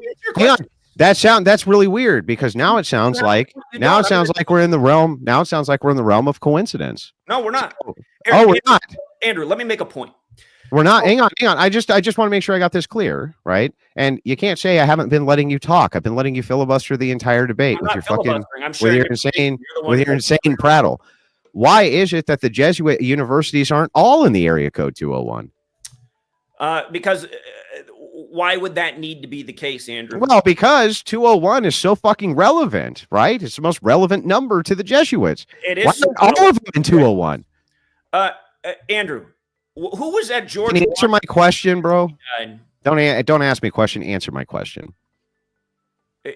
That's really weird because now it sounds like we're in the realm. Now it sounds like we're in the realm of coincidence. No, we're not. We're not. Andrew, let me make a point. We're not. Hang on. I just want to make sure I got this clear, right? And you can't say I haven't been letting you talk. I've been letting you filibuster the entire debate with your fucking with your insane prattle. Why is it that the Jesuit universities aren't all in the area code 201? Because why would that need to be the case, Andrew? Well, because 201 is so fucking relevant, right? It's the most relevant number to the Jesuits. It is. Why aren't all of them in 201? Andrew, who was at George? Can you answer my question, bro? Don't ask me a question. Answer my question.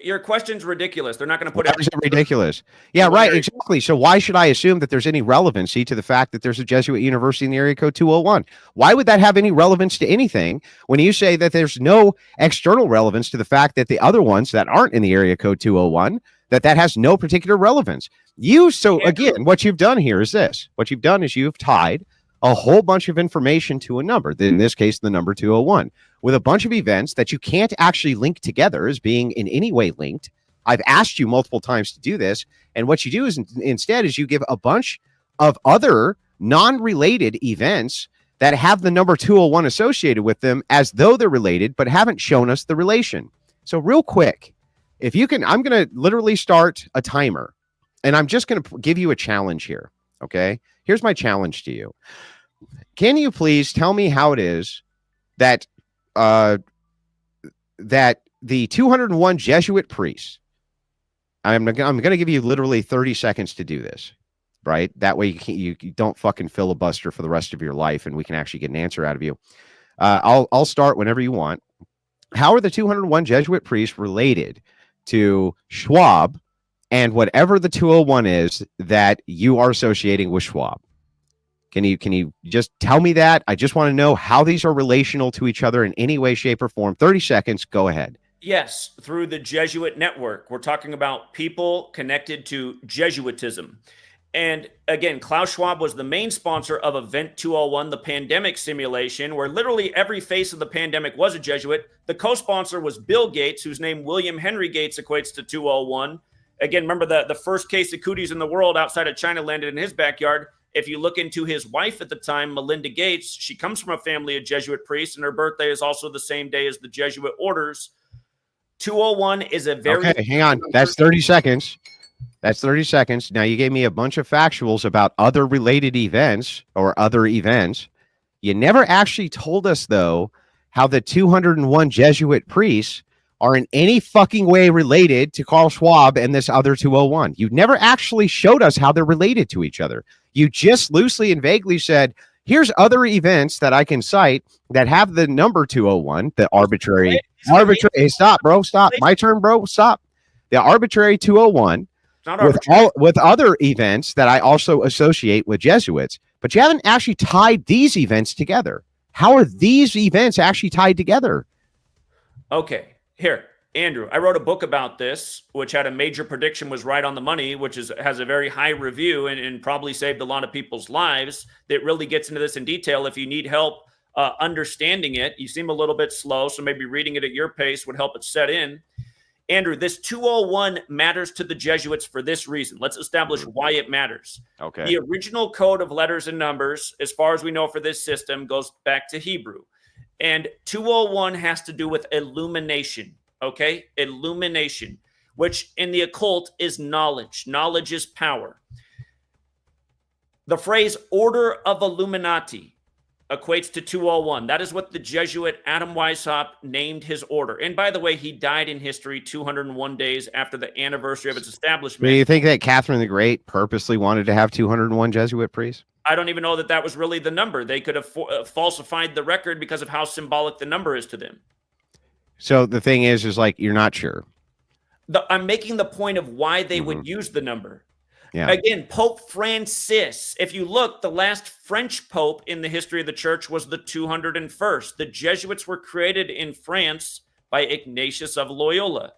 Your question's ridiculous. They're not going to put it. Is it ridiculous? Yeah, right. Exactly. So why should I assume that there's any relevancy to the fact that there's a Jesuit university in the area code 201? Why would that have any relevance to anything when you say that there's no external relevance to the fact that the other ones that aren't in the area code 201, that has no particular relevance? Again, what you've done here is this. What you've done is you've tied a whole bunch of information to a number, in this case, the number 201, with a bunch of events that you can't actually link together as being in any way linked. I've asked you multiple times to do this. And what you do is instead is you give a bunch of other non-related events that have the number 201 associated with them as though they're related, but haven't shown us the relation. So real quick, if you can, I'm going to literally start a timer and I'm just going to give you a challenge here. Okay. Here's my challenge to you. Can you please tell me how it is that that the 201 Jesuit priests, I'm going to give you literally 30 seconds to do this, right? That way you don't fucking filibuster for the rest of your life and we can actually get an answer out of you. I'll start whenever you want. How are the 201 Jesuit priests related to Schwab and whatever the 201 is that you are associating with Schwab? Can you just tell me that? I just want to know how these are relational to each other in any way, shape, or form. 30 seconds. Go ahead. Yes, through the Jesuit network. We're talking about people connected to Jesuitism. And again, Klaus Schwab was the main sponsor of Event 201, the pandemic simulation, where literally every face of the pandemic was a Jesuit. The co-sponsor was Bill Gates, whose name William Henry Gates equates to 201. Again, remember the first case of cooties in the world outside of China landed in his backyard. If you look into his wife at the time, Melinda Gates, she comes from a family of Jesuit priests, and her birthday is also the same day as the Jesuit orders. 201 is a very... Okay, hang on. That's 30 seconds. That's 30 seconds. Now, you gave me a bunch of factuals about other related events or other events. You never actually told us, though, how the 201 Jesuit priests are in any fucking way related to Carl Schwab and this other 201. You never actually showed us how they're related to each other. You just loosely and vaguely said, here's other events that I can cite that have the number 201, the arbitrary. Hey, stop, bro. Stop. My turn, bro. Stop. The arbitrary 201 with other events that I also associate with Jesuits. But you haven't actually tied these events together. How are these events actually tied together? Okay. Here, Andrew, I wrote a book about this, which had a major prediction, was right on the money, which has a very high review and probably saved a lot of people's lives. That really gets into this in detail. If you need help understanding it, you seem a little bit slow, so maybe reading it at your pace would help it set in. Andrew, this 201 matters to the Jesuits for this reason. Let's establish why it matters. Okay. The original code of letters and numbers, as far as we know for this system, goes back to Hebrew. And 201 has to do with illumination. Okay, illumination, which in the occult is knowledge. Knowledge is power. The phrase order of Illuminati equates to 201. That is what the Jesuit Adam Weishaupt named his order. And by the way, he died in history 201 days after the anniversary of its establishment. Do you think that Catherine the Great purposely wanted to have 201 Jesuit priests? I don't even know that was really the number. They could have falsified the record because of how symbolic the number is to them. So the thing is like, you're not sure. I'm making the point of why they would use the number. Yeah. Again, Pope Francis, if you look, the last French Pope in the history of the church was the 201st. The Jesuits were created in France by Ignatius of Loyola,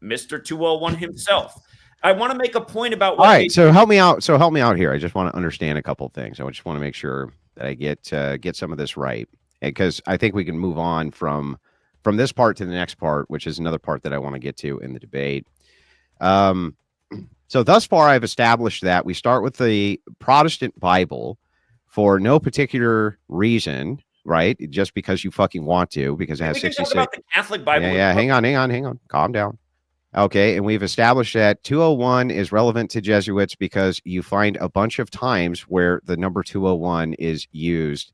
Mr. 201 himself. I want to make a point about what. All right, so help me out. So help me out here. I just want to understand a couple of things. I just want to make sure that I get some of this right, because I think we can move on from this part to the next part, which is another part that I want to get to in the debate. So thus far, I've established that we start with the Protestant Bible for no particular reason, right? Just because you fucking want to, because it has 66. Talk about the Catholic Bible. Yeah, hang on. Calm down. Okay, and we've established that 201 is relevant to Jesuits because you find a bunch of times where the number 201 is used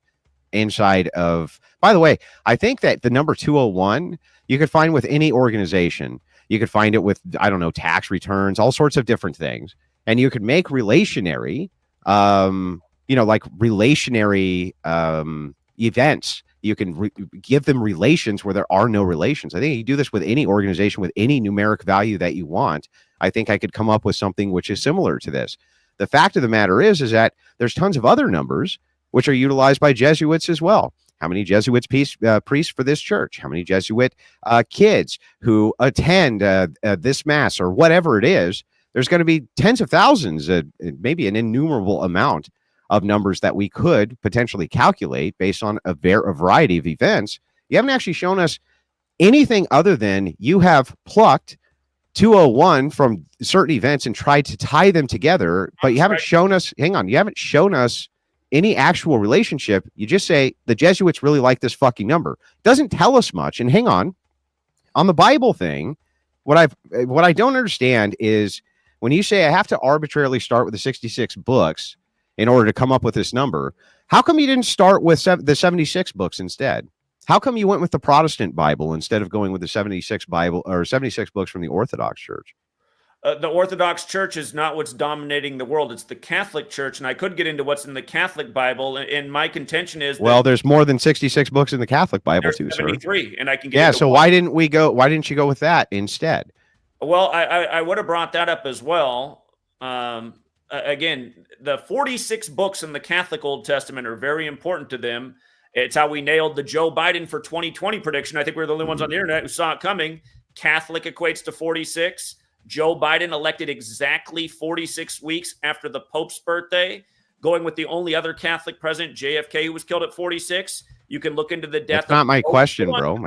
inside of. By the way, I think that the number 201 you could find with any organization. You could find it with, I don't know, tax returns, all sorts of different things. And you could make relationary, like relationary events. You can give them relations where there are no relations. I think you do this with any organization with any numeric value that you want. I think I could come up with something which is similar to this. The fact of the matter is that there's tons of other numbers which are utilized by Jesuits as well. How many Jesuits priests for this church? How many Jesuit kids who attend this mass or whatever it is? There's going to be tens of thousands, maybe an innumerable amount of numbers that we could potentially calculate based on a variety of events. You haven't actually shown us anything other than you have plucked 201 from certain events and tried to tie them together, but you haven't shown us, you haven't shown us any actual relationship. You just say the Jesuits really like this fucking number. Doesn't tell us much. And hang on the Bible thing. What I don't understand is when you say I have to arbitrarily start with the 66 books in order to come up with this number, how come you didn't start with the 76 books instead? How come you went with the Protestant Bible instead of going with the 76 Bible or 76 books from the Orthodox Church? The Orthodox Church is not what's dominating the world. It's the Catholic Church, and I could get into what's in the Catholic Bible. And my contention is, well, there's more than 66 books in the Catholic Bible too, 73, sir. And I can get. Yeah. So why didn't you go with that instead? Well, I would have brought that up as well. Again, the 46 books in the Catholic Old Testament are very important to them. It's how we nailed the Joe Biden for 2020 prediction. I think we're the only ones on the internet who saw it coming. Catholic equates to 46. Joe Biden elected exactly 46 weeks after the Pope's birthday, going with the only other Catholic president, JFK, who was killed at 46. You can look into the death. That's not my question, bro.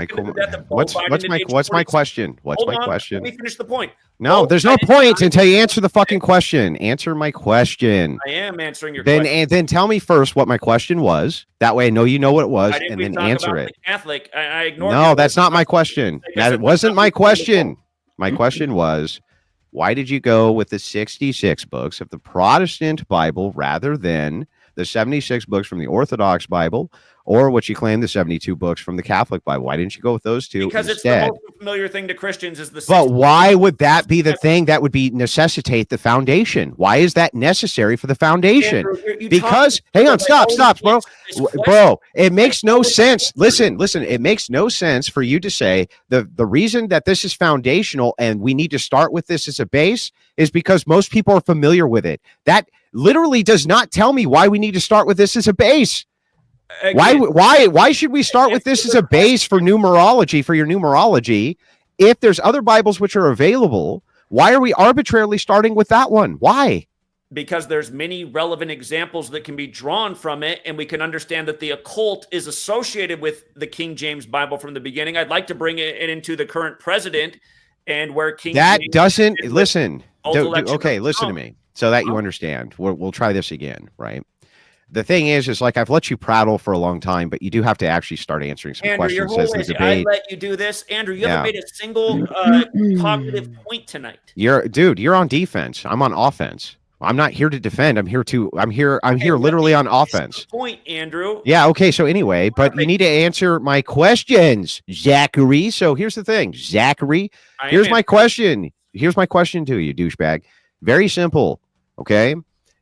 What's my question? What's my question? Let me finish the point. No, there's no point until you answer the fucking question. Answer my question. I am answering your question. And then tell me first what my question was. That way I know you know what it was, and then answer it. Catholic. I ignored. No, that's not my question. That wasn't my question. My question was, why did you go with the 66 books of the Protestant Bible rather than the 76 books from the Orthodox Bible, or what you claim the 72 books from the Catholic Bible? Why didn't you go with those two because instead? It's the most familiar thing to Christians is the. But why would that be the thing that would necessitate the foundation? Why is that necessary for the foundation? Andrew, because hang on, stop, bro. It makes no sense. Listen. It makes no sense for you to say the reason that this is foundational and we need to start with this as a base is because most people are familiar with it. That literally does not tell me why we need to start with this as a base. Again, why should we start with this as a base for numerology, for your numerology, If there's other Bibles which are available, why are we arbitrarily starting with that one? Why? Because there's many relevant examples that can be drawn from it, and we can understand that the occult is associated with the King James Bible from the beginning. I'd like to bring it into the current president and where King that James doesn't listen. Okay, listen to Trump. me so that you understand. We'll try this again, right? The thing is like I've let you prattle for a long time, but you do have to actually start answering some Andrew, questions as the debate. I let you do this. Andrew, you haven't made a single cognitive point tonight. You're on defense. I'm on offense. I'm not here to defend. I'm here literally on offense. Point, Andrew. Yeah, okay. So anyway, but you need to answer my questions, Zachary. So here's the thing, Zachary. Here's my question. Here's my question to you, douchebag. Very simple. Okay.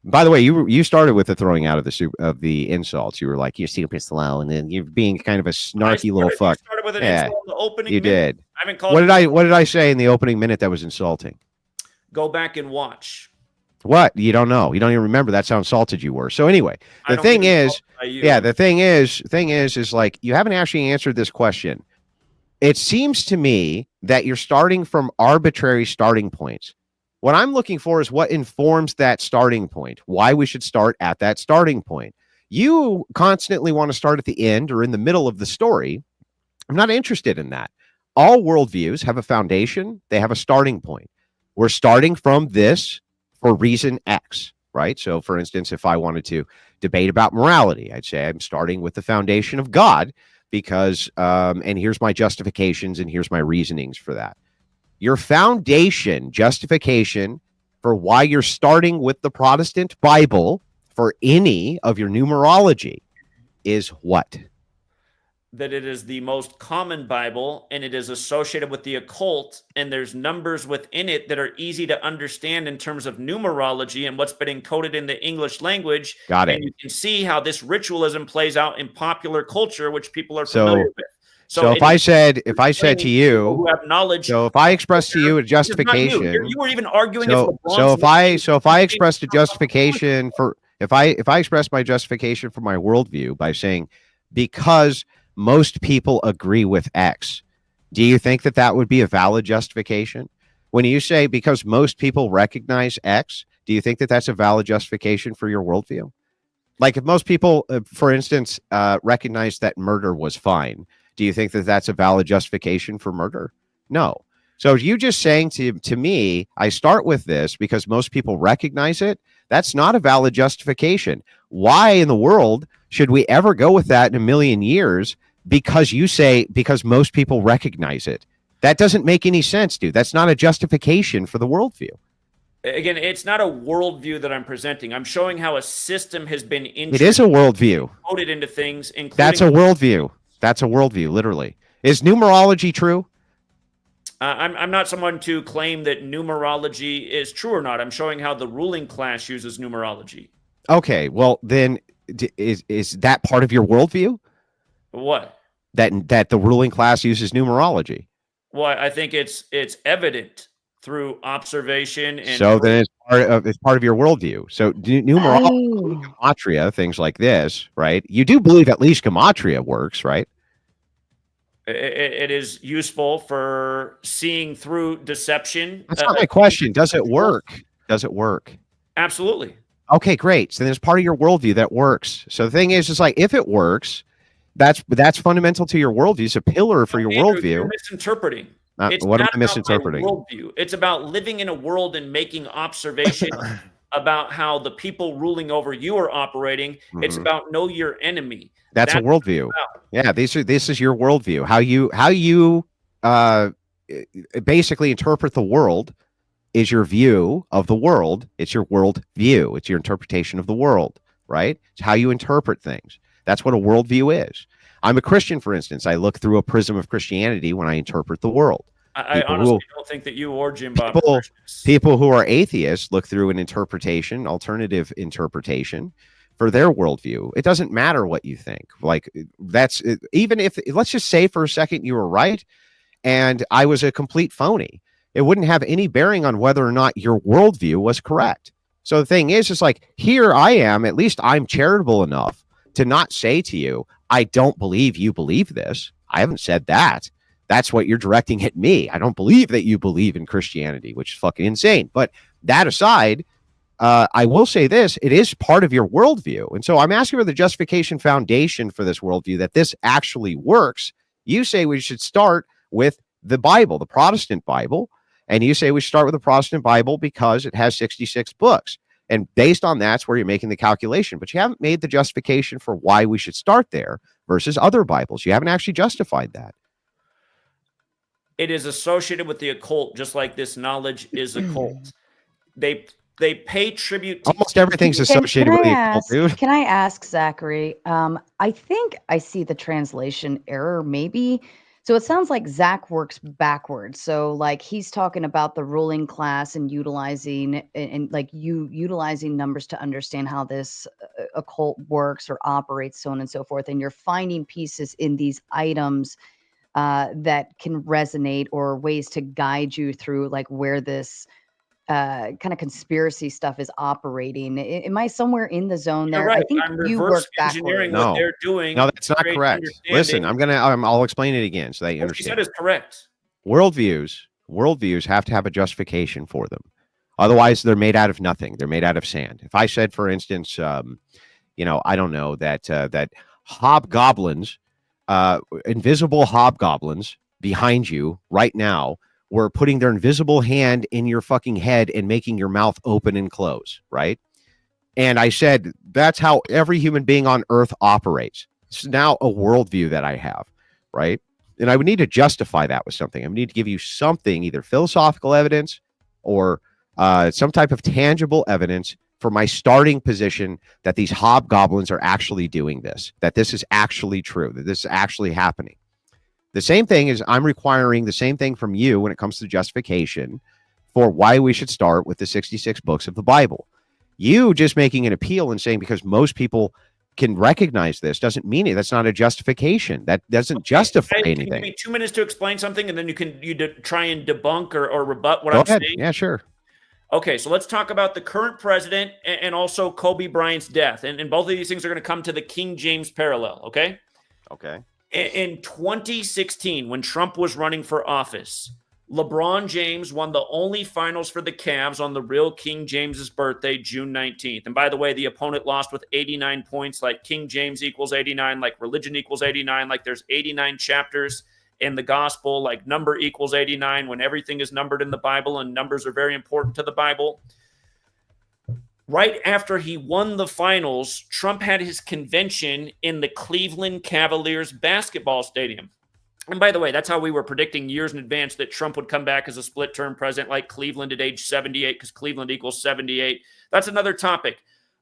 By the way, you started with the throwing out of the insults. You were like, you're super slow, and then you're being kind of a snarky little fuck. You started with an insult in the opening minute. Did. I haven't called what did I say in the opening minute that was insulting? Go back and watch. What? You don't know. You don't even remember. That's how insulted you were. So anyway, the thing is like you haven't actually answered this question. It seems to me that you're starting from arbitrary starting points. What I'm looking for is what informs that starting point, why we should start at that starting point. You constantly want to start at the end or in the middle of the story. I'm not interested in that. All worldviews have a foundation. They have a starting point. We're starting from this for reason X, right? So for instance, if I wanted to debate about morality, I'd say I'm starting with the foundation of God because, and here's my justifications and here's my reasonings for that. Your foundation justification for why you're starting with the Protestant Bible for any of your numerology is what? That it is the most common Bible and it is associated with the occult, and there's numbers within it that are easy to understand in terms of numerology and what's been encoded in the English language. Got it. And you can see how this ritualism plays out in popular culture, which people are familiar with. So if I said to you, who have knowledge, so if I expressed to you a justification, you were even arguing. So if I expressed a justification for if I expressed my justification for my worldview by saying because most people agree with X, do you think that would be a valid justification? When you say because most people recognize X, do you think that that's a valid justification for your worldview? Like if most people, for instance, recognize that murder was fine, do you think that that's a valid justification for murder? No. So you just saying to me, I start with this because most people recognize it. That's not a valid justification. Why in the world should we ever go with that in a million years? Because you say, because most people recognize it. That doesn't make any sense, dude. That's not a justification for the worldview. Again, it's not a worldview that I'm presenting. I'm showing how a system has been it is a worldview. Coded into things, including that's a worldview. That's a worldview, literally. Is numerology true? I'm not someone to claim that numerology is true or not. I'm showing how the ruling class uses numerology. Okay, well then, is that part of your worldview? What? That the ruling class uses numerology. Well, I think it's evident through observation, and so then it's part of your worldview. So numerology, Gematria, things like this, right? You do believe at least Gematria works, right? It is useful for seeing through deception. That's not my question. Does it work? Does it work? Absolutely. Okay, great. So then it's part of your worldview that works. So the thing is, like if it works, that's fundamental to your worldview. It's a pillar for your worldview. You're misinterpreting. What am I misinterpreting? Worldview. It's about living in a world and making observations about how the people ruling over you are operating. Mm-hmm. It's about know your enemy. That's a worldview. Yeah, this is your worldview. How you basically interpret the world is your view of the world. It's your world view. It's your interpretation of the world, right? It's how you interpret things. That's what a worldview is. I'm a Christian, for instance. I look through a prism of Christianity when I interpret the world. I honestly don't think that you or Jim Bob people who are atheists look through an interpretation, alternative interpretation for their worldview. It doesn't matter what you think. Like that's even if let's just say for a second you were right and I was a complete phony. It wouldn't have any bearing on whether or not your worldview was correct. So the thing is like here I am, at least I'm charitable enough to not say to you, I don't believe you believe this. I haven't said that. That's what you're directing at me. I don't believe that you believe in Christianity, which is fucking insane. But that aside, I will say this, it is part of your worldview. And so I'm asking for the justification foundation for this worldview that this actually works. You say we should start with the Bible, the Protestant Bible. And you say we should start with the Protestant Bible because it has 66 books. And based on that's where you're making the calculation. But you haven't made the justification for why we should start there versus other Bibles. You haven't actually justified that. It is associated with the occult, just like this knowledge is occult. They pay tribute to almost everything's associated with the occult, dude. Can I ask Zachary? I think I see the translation error, maybe. So it sounds like Zach works backwards. So like he's talking about the ruling class and utilizing utilizing numbers to understand how this occult works or operates, so on and so forth. And you're finding pieces in these items that can resonate or ways to guide you through like where this kind of conspiracy stuff is operating. Am I somewhere in the zone there? You're right. I think I'm you reverse work engineering backwards. what they're doing. No, that's not correct. Listen, I'll explain it again so that you What understand. you said is correct. Worldviews have to have a justification for them. Otherwise, they're made out of nothing. They're made out of sand. If I said, for instance, I don't know, that hobgoblins, invisible hobgoblins behind you right now were putting their invisible hand in your fucking head and making your mouth open and close, right? And I said, that's how every human being on earth operates. It's now a worldview that I have, right? And I would need to justify that with something. I would need to give you something, either philosophical evidence or some type of tangible evidence for my starting position that these hobgoblins are actually doing this, that this is actually true, that this is actually happening. The same thing is I'm requiring the same thing from you when it comes to justification for why we should start with the 66 books of the Bible. You just making an appeal and saying because most people can recognize this doesn't mean it. That's not a justification. That doesn't justify anything. Can you give me 2 minutes to explain something, and then you try and debunk or rebut what Go I'm ahead. saying? Yeah, sure. Okay, so let's talk about the current president and also Kobe Bryant's death. And both of these things are going to come to the King James parallel, okay? Okay. In 2016, when Trump was running for office, LeBron James won the only finals for the Cavs on the real King James's birthday, June 19th. And by the way, the opponent lost with 89 points, like King James equals 89, like religion equals 89, like there's 89 chapters in the gospel, like number equals 89 when everything is numbered in the Bible, and numbers are very important to the Bible. Right after he won the finals, Trump had his convention in the Cleveland Cavaliers basketball stadium. And by the way, that's how we were predicting years in advance that Trump would come back as a split-term president like Cleveland at age 78 because Cleveland equals 78. That's another topic.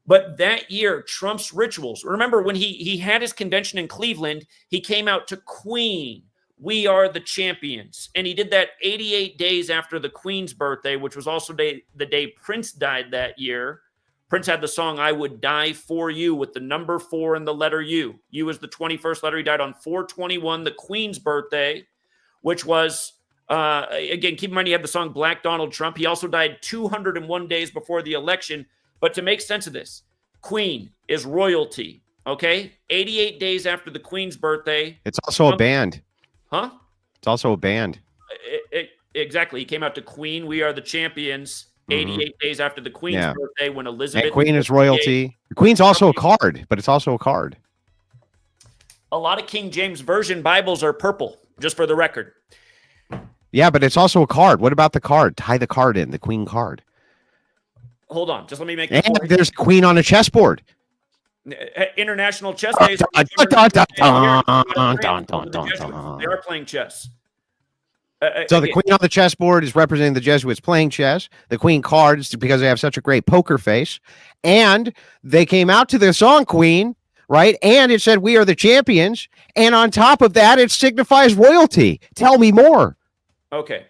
But that year, Trump's rituals, remember when he had his convention in Cleveland, he came out to Queen, "We are the champions." And he did that 88 days after the Queen's birthday, which was also the day Prince died that year. Prince had the song, "I Would Die For You," with the number 4 and the letter U. U is the 21st letter. He died on 4/21, the Queen's birthday, which was, again, keep in mind, he had the song Black Donald Trump. He also died 201 days before the election. But to make sense of this, Queen is royalty, okay? 88 days after the Queen's birthday. It's also a band. Huh? It's also a band. Exactly. He came out to Queen, "We Are the Champions." 88 days after the Queen's birthday, when Elizabeth... And Queen is royalty. The Queen's also a card, but it's also a card. A lot of King James Version Bibles are purple, just for the record. Yeah, but it's also a card. What about the card? Tie the card in, the Queen card. Hold on. Just let me make And there's a Queen on a chessboard. International Chess Days. They are playing chess. So the Queen on the chessboard is representing the Jesuits playing chess. The Queen card is because they have such a great poker face. And they came out to the song Queen, right? And it said, "We are the champions." And on top of that, it signifies royalty. Tell me more. Okay.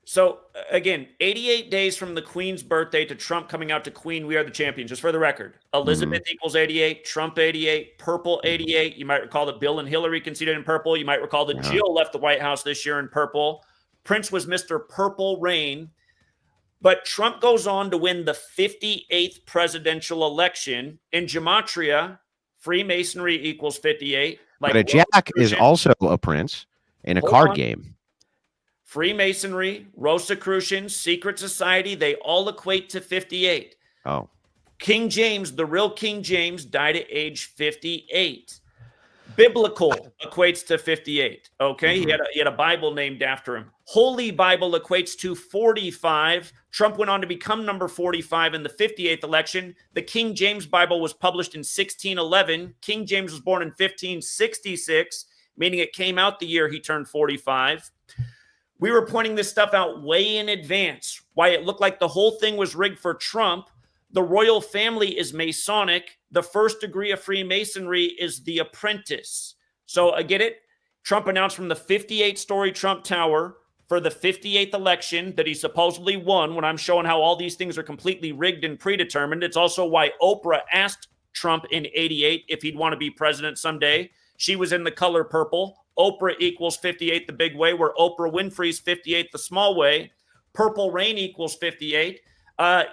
So again, 88 days from the Queen's birthday to Trump coming out to Queen, "We are the champions." Just for the record, Elizabeth equals 88, Trump 88, purple 88. You might recall that Bill and Hillary conceded in purple. You might recall that Jill left the White House this year in purple. Prince was Mr. Purple Rain. But Trump goes on to win the 58th presidential election. In Gematria, Freemasonry equals 58. But a jack is also a prince in a card game. Freemasonry, Rosicrucians, secret society, they all equate to 58. Oh. King James, the real King James, died at age 58. Biblical equates to 58. Okay. He had a Bible named after him. Holy Bible equates to 45. Trump went on to become number 45 in the 58th election. The King James Bible was published in 1611. King James was born in 1566, meaning it came out the year he turned 45. We were pointing this stuff out way in advance, why it looked like the whole thing was rigged for Trump. The royal family is Masonic. The first degree of Freemasonry is the apprentice. So I get it. Trump announced from the 58-story Trump Tower for the 58th election that he supposedly won, when I'm showing how all these things are completely rigged and predetermined. It's also why Oprah asked Trump in 88 if he'd want to be president someday. She was in the color purple. Oprah equals 58 the big way, where Oprah Winfrey's 58 the small way. Purple Rain equals 58.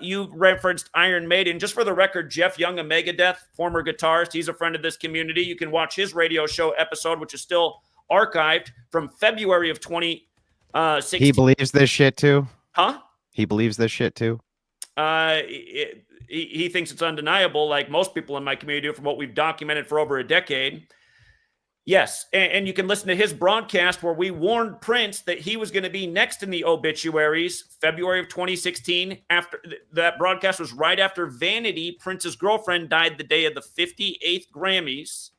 You referenced Iron Maiden. Just for the record, Jeff Young of Megadeth, former guitarist, he's a friend of this community. You can watch his radio show episode, which is still archived, from February of 2016. He believes this shit too? Huh? He believes this shit too? He thinks it's undeniable, like most people in my community do, from what we've documented for over a decade. Yes, and you can listen to his broadcast where we warned Prince that he was going to be next in the obituaries, February of 2016. After that broadcast was right after Vanity, Prince's girlfriend, died the day of the 58th Grammys.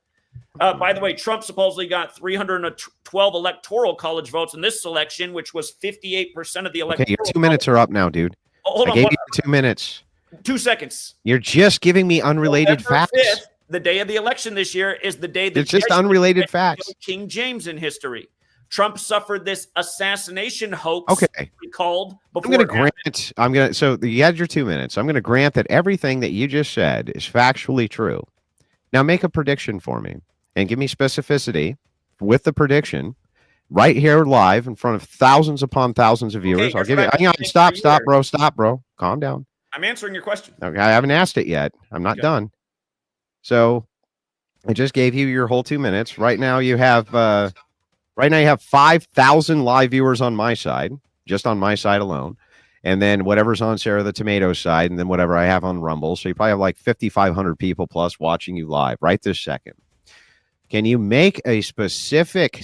By the way, Trump supposedly got 312 electoral college votes in this election, which was 58% of the electoral. Okay, your 2 minutes are up now, dude. Hold on, I gave you 2 minutes. 2 seconds. You're just giving me unrelated November facts. 5th, the day of the election this year, is the day that It's just unrelated facts. King James in history. Trump suffered this assassination hoax. Okay. Called before. I'm going to grant. So you had your 2 minutes. I'm going to grant that everything that you just said is factually true. Now make a prediction for me and give me specificity with the prediction right here live in front of thousands upon thousands of viewers. Okay, I'll give you. Hang on. Stop, bro. Calm down. I'm answering your question. Okay, I haven't asked it yet. I'm not done. So I just gave you your whole 2 minutes. Right now you have 5,000 live viewers on my side, just on my side alone. And then whatever's on Sarah the Tomato side, and then whatever I have on Rumble. So you probably have like 5,500 people plus watching you live right this second. Can you make a specific,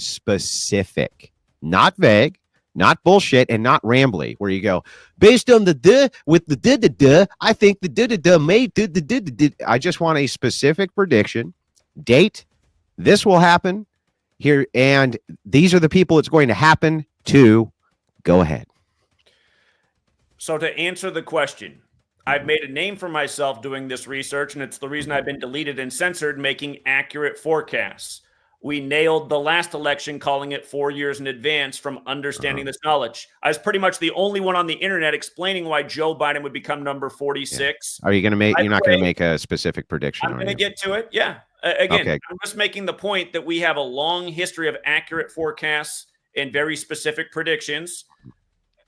not vague, not bullshit, and not rambly, where you go, based on the duh with the duh, I think the duh may duh. I just want a specific prediction, date, this will happen here, and these are the people it's going to happen to. Go ahead. So to answer the question, I've made a name for myself doing this research, and it's the reason I've been deleted and censored, making accurate forecasts. We nailed the last election, calling it 4 years in advance from understanding this knowledge. I was pretty much the only one on the internet explaining why Joe Biden would become number 46. Yeah. Are you going to make? You're not going to make a specific prediction. I'm going to get to it. Yeah. Again, okay. I'm just making the point that we have a long history of accurate forecasts and very specific predictions.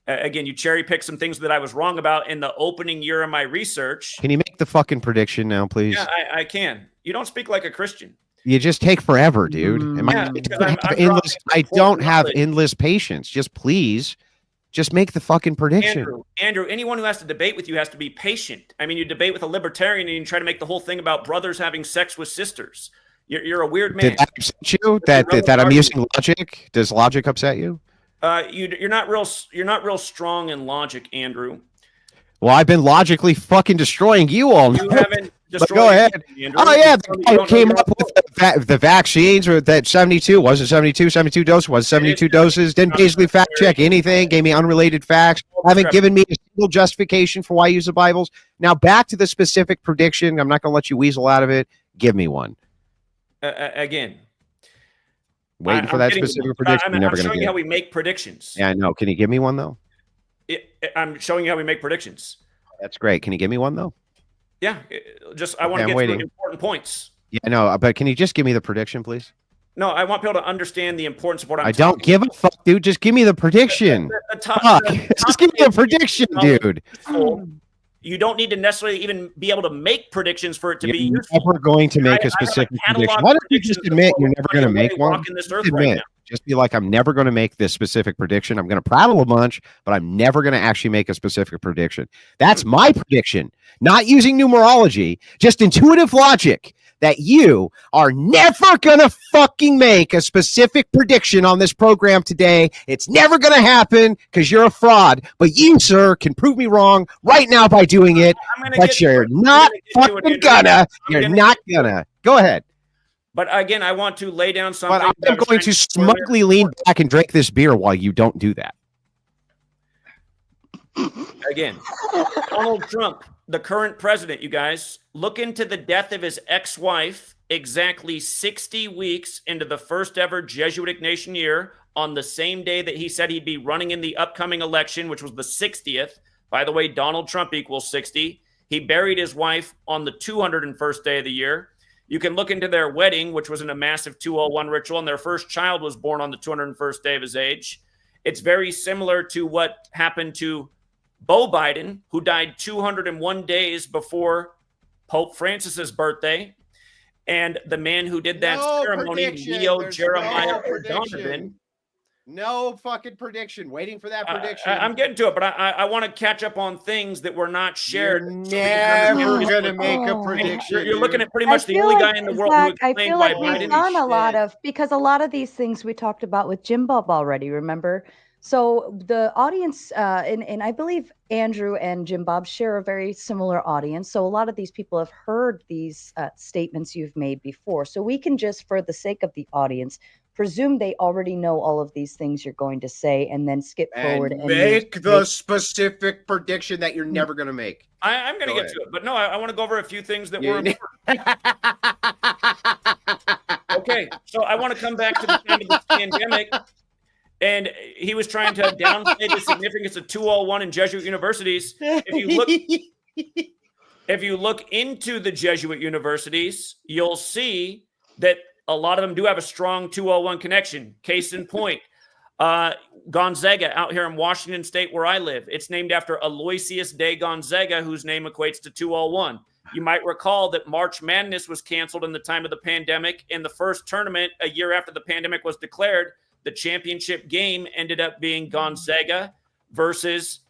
Again, you cherry pick some things that I was wrong about in the opening year of my research. Can you make the fucking prediction now, please? Yeah, I can. You don't speak like a Christian. You just take forever, dude. I don't have endless patience. Just please, just make the fucking prediction. Andrew, anyone who has to debate with you has to be patient. I mean, you debate with a libertarian and you try to make the whole thing about brothers having sex with sisters. You're a weird man. Did that upset you? That I'm using logic? Does logic upset you? You're not real strong in logic, Andrew. Well, I've been logically fucking destroying you all night. You haven't destroyed. Go ahead. Andrew. Oh yeah, the guy who came up with the vaccines, or that 72 wasn't 72 doses, was 72 doses. Didn't basically fact check anything. Gave me unrelated facts. Haven't given me a single justification for why I use the Bibles. Now back to the specific prediction. I'm not going to let you weasel out of it. Give me one. Again. Waiting for that specific prediction. I'm showing you how we make predictions. Yeah, I know. Can you give me one though? I'm showing you how we make predictions. That's great. Can you give me one though? Yeah, I want to get to the important points. Yeah, no, but can you just give me the prediction, please? No, I want people to understand the importance of what I don't give a fuck, dude. Just give me the prediction. Fuck. Just give me a prediction, dude. You don't need to necessarily even be able to make predictions for it to be useful. You're never going to make a specific prediction. Why don't you just admit you're never going to make one? Just be like, I'm never going to make this specific prediction. I'm going to prattle a bunch, but I'm never going to actually make a specific prediction. That's my prediction, not using numerology, just intuitive logic that you are never going to fucking make a specific prediction on this program today. It's never going to happen because you're a fraud. But you, sir, can prove me wrong right now by doing it. But you're not fucking gonna. You're not gonna. Go ahead. But again, I want to lay down something. But I'm going to smugly lean back and drink this beer while you don't do that. Again, Donald Trump, the current president, you guys, look into the death of his ex-wife exactly 60 weeks into the first ever Jesuitic nation year on the same day that he said he'd be running in the upcoming election, which was the 60th. By the way, Donald Trump equals 60. He buried his wife on the 201st day of the year. You can look into their wedding, which was in a massive 201 ritual, and their first child was born on the 201st day of his age. It's very similar to what happened to Beau Biden, who died 201 days before Pope Francis's birthday, and the man who did that ceremony, Leo Jeremiah Donovan. No fucking prediction. Waiting for that prediction. I'm getting to it, but I want to catch up on things that were not shared. You're never going to make a prediction. You're looking at pretty much the only guy in the world who explained why Biden. We've done a lot of, because a lot of these things we talked about with Jim Bob already, remember? So the audience, and I believe Andrew and Jim Bob share a very similar audience. So a lot of these people have heard these statements you've made before. So we can just, for the sake of the audience, presume they already know all of these things you're going to say and then skip forward and make the specific prediction that you're never going to make. I'm going to get to it, but no, I want to go over a few things that were important. Okay, so I want to come back to the time of this pandemic. And he was trying to downplay the significance of 201 in Jesuit universities. If you look into the Jesuit universities, you'll see that a lot of them do have a strong 201 connection. Case in point, Gonzaga out here in Washington State where I live. It's named after Aloysius de Gonzaga, whose name equates to 201. You might recall that March Madness was canceled in the time of the pandemic. In the first tournament, a year after the pandemic was declared, the championship game ended up being Gonzaga versus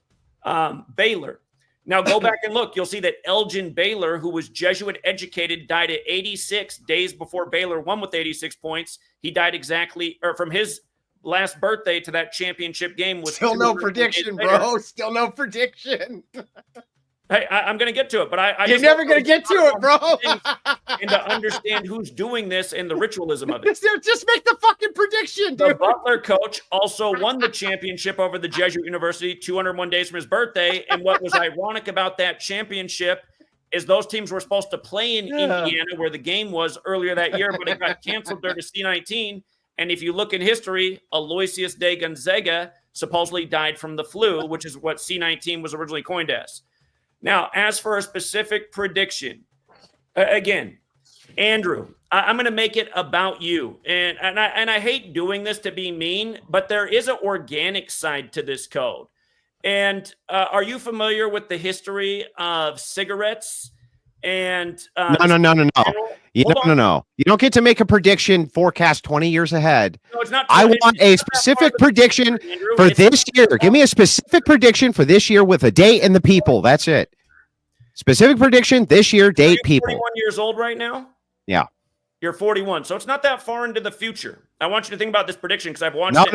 Baylor. Now go back and look. You'll see that Elgin Baylor, who was Jesuit educated, died at 86 days before Baylor won with 86 points. He died exactly, or from his last birthday to that championship game. Was still no prediction, bro. Still no prediction. Hey, I'm going to get to it, but you're never going to get to it, bro. And to understand who's doing this and the ritualism of it. Just make the fucking prediction, dude. The Butler coach also won the championship over the Jesuit University 201 days from his birthday. And what was ironic about that championship is those teams were supposed to play in Indiana, where the game was earlier that year, but it got canceled during the C-19. And if you look in history, Aloysius de Gonzaga supposedly died from the flu, which is what C-19 was originally coined as. Now, as for a specific prediction, again, Andrew, I'm going to make it about you. And I hate doing this to be mean, but there is an organic side to this code. And are you familiar with the history of cigarettes? And No. You don't get to make a prediction forecast 20 years ahead. No, it's not. I want a specific prediction for this year. Give me a specific prediction for this year with a date and the people. That's it. Specific prediction this year, date, people. 41 years old right now? Yeah. You're 41. So it's not that far into the future. I want you to think about this prediction because I've watched No.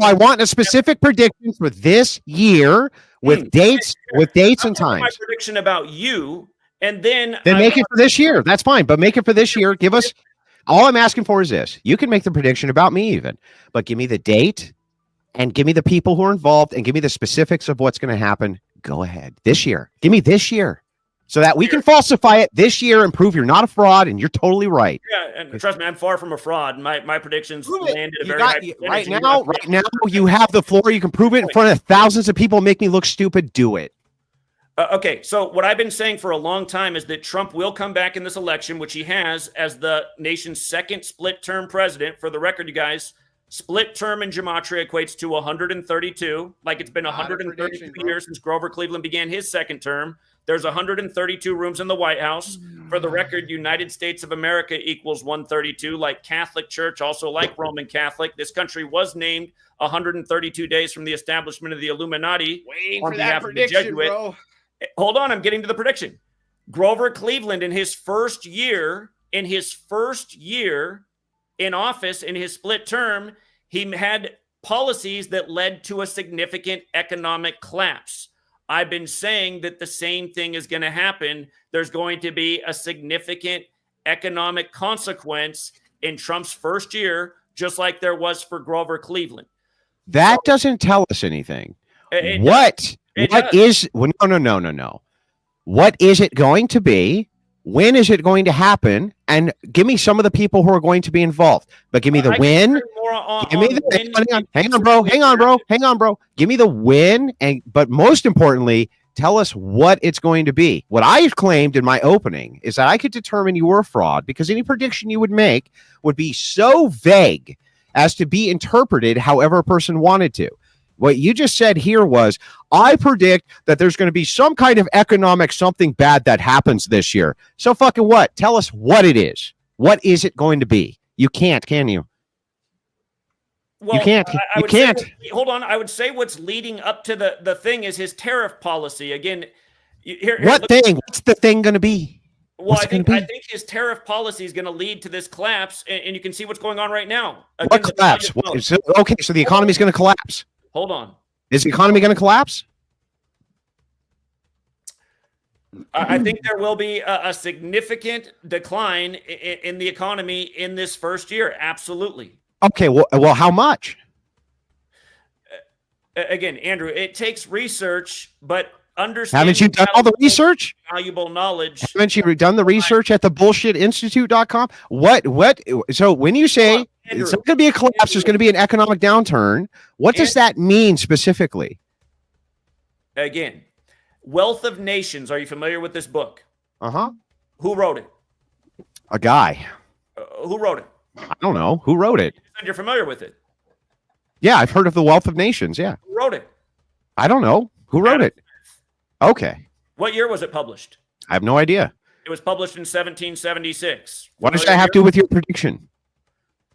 I want a specific prediction for this year with dates and times. My prediction about you. And then make it for this year. That's fine. But make it for this year. Give us, all I'm asking for is this. You can make the prediction about me even, but give me the date and give me the people who are involved and give me the specifics of what's going to happen. Go ahead. This year. Give me this year so that we can falsify it this year and prove you're not a fraud and you're totally right. Yeah. And trust me, I'm far from a fraud. My predictions landed a very high right now, you have the floor. You can prove it in front of thousands of people, make me look stupid. Do it. Okay, so what I've been saying for a long time is that Trump will come back in this election, which he has, as the nation's second split-term president. For the record, you guys, Split term in gematria equates to 132, like it's been 132 years since Grover Cleveland began his second term. There's 132 rooms in the White House. For the record, United States of America equals 132, like Catholic Church, also like Roman Catholic. This country was named 132 days from the establishment of the Illuminati. Waiting for that prediction, bro. Hold on, I'm getting to the prediction. Grover Cleveland, in his first year in office, in his split term, he had policies that led to a significant economic collapse. I've been saying that the same thing is going to happen. There's going to be a significant economic consequence in Trump's first year, just like there was for Grover Cleveland. That doesn't tell us anything. No. What is it going to be? When is it going to happen? And give me some of the people who are going to be involved. But give me the win. Hang on, bro. Give me the win. But most importantly, tell us what it's going to be. What I claimed in my opening is that I could determine you were a fraud because any prediction you would make would be so vague as to be interpreted however a person wanted to. What you just said here was, I predict that there's going to be some kind of economic something bad that happens this year. So fucking what? Tell us what it is. What is it going to be? You can't, can you? Well, you can't. You can't. Hold on. I would say what's leading up to the thing is his tariff policy. Again, what thing? What's the thing going to be? Well, I think his tariff policy is going to lead to this collapse, and you can see what's going on right now. Again, what collapse? So the economy is going to collapse. Hold on. Is the economy going to collapse? I think there will be a significant decline in the economy in this first year. Absolutely. Okay. Well, how much? Again, Andrew, it takes research, but understand. Haven't you done all the research? Valuable knowledge. Haven't you done the research at the bullshitinstitute.com? What? So when you say it's not going to be a collapse, there's going to be an economic downturn. What does that mean specifically? Again, Wealth of Nations. Are you familiar with this book? Uh-huh. Who wrote it? A guy. Who wrote it? I don't know. Who wrote it? You're familiar with it? Yeah, I've heard of the Wealth of Nations. Yeah. Who wrote it? I don't know. Who wrote it? Okay. What year was it published? I have no idea. It was published in 1776. What does that have to do with your prediction?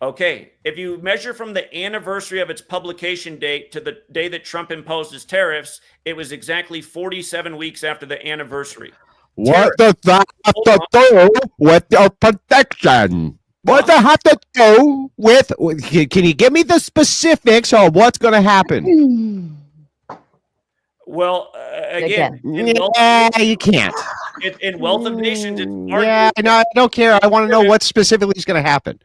Okay. If you measure from the anniversary of its publication date to the day that Trump imposed his tariffs, it was exactly 47 weeks after the anniversary. What does that have to do with your prediction? What does that have to do with? Can you give me the specifics of what's going to happen? Well, again, you can't. In Wealth of Nations, it's I don't care. I want to know what specifically is going to happen.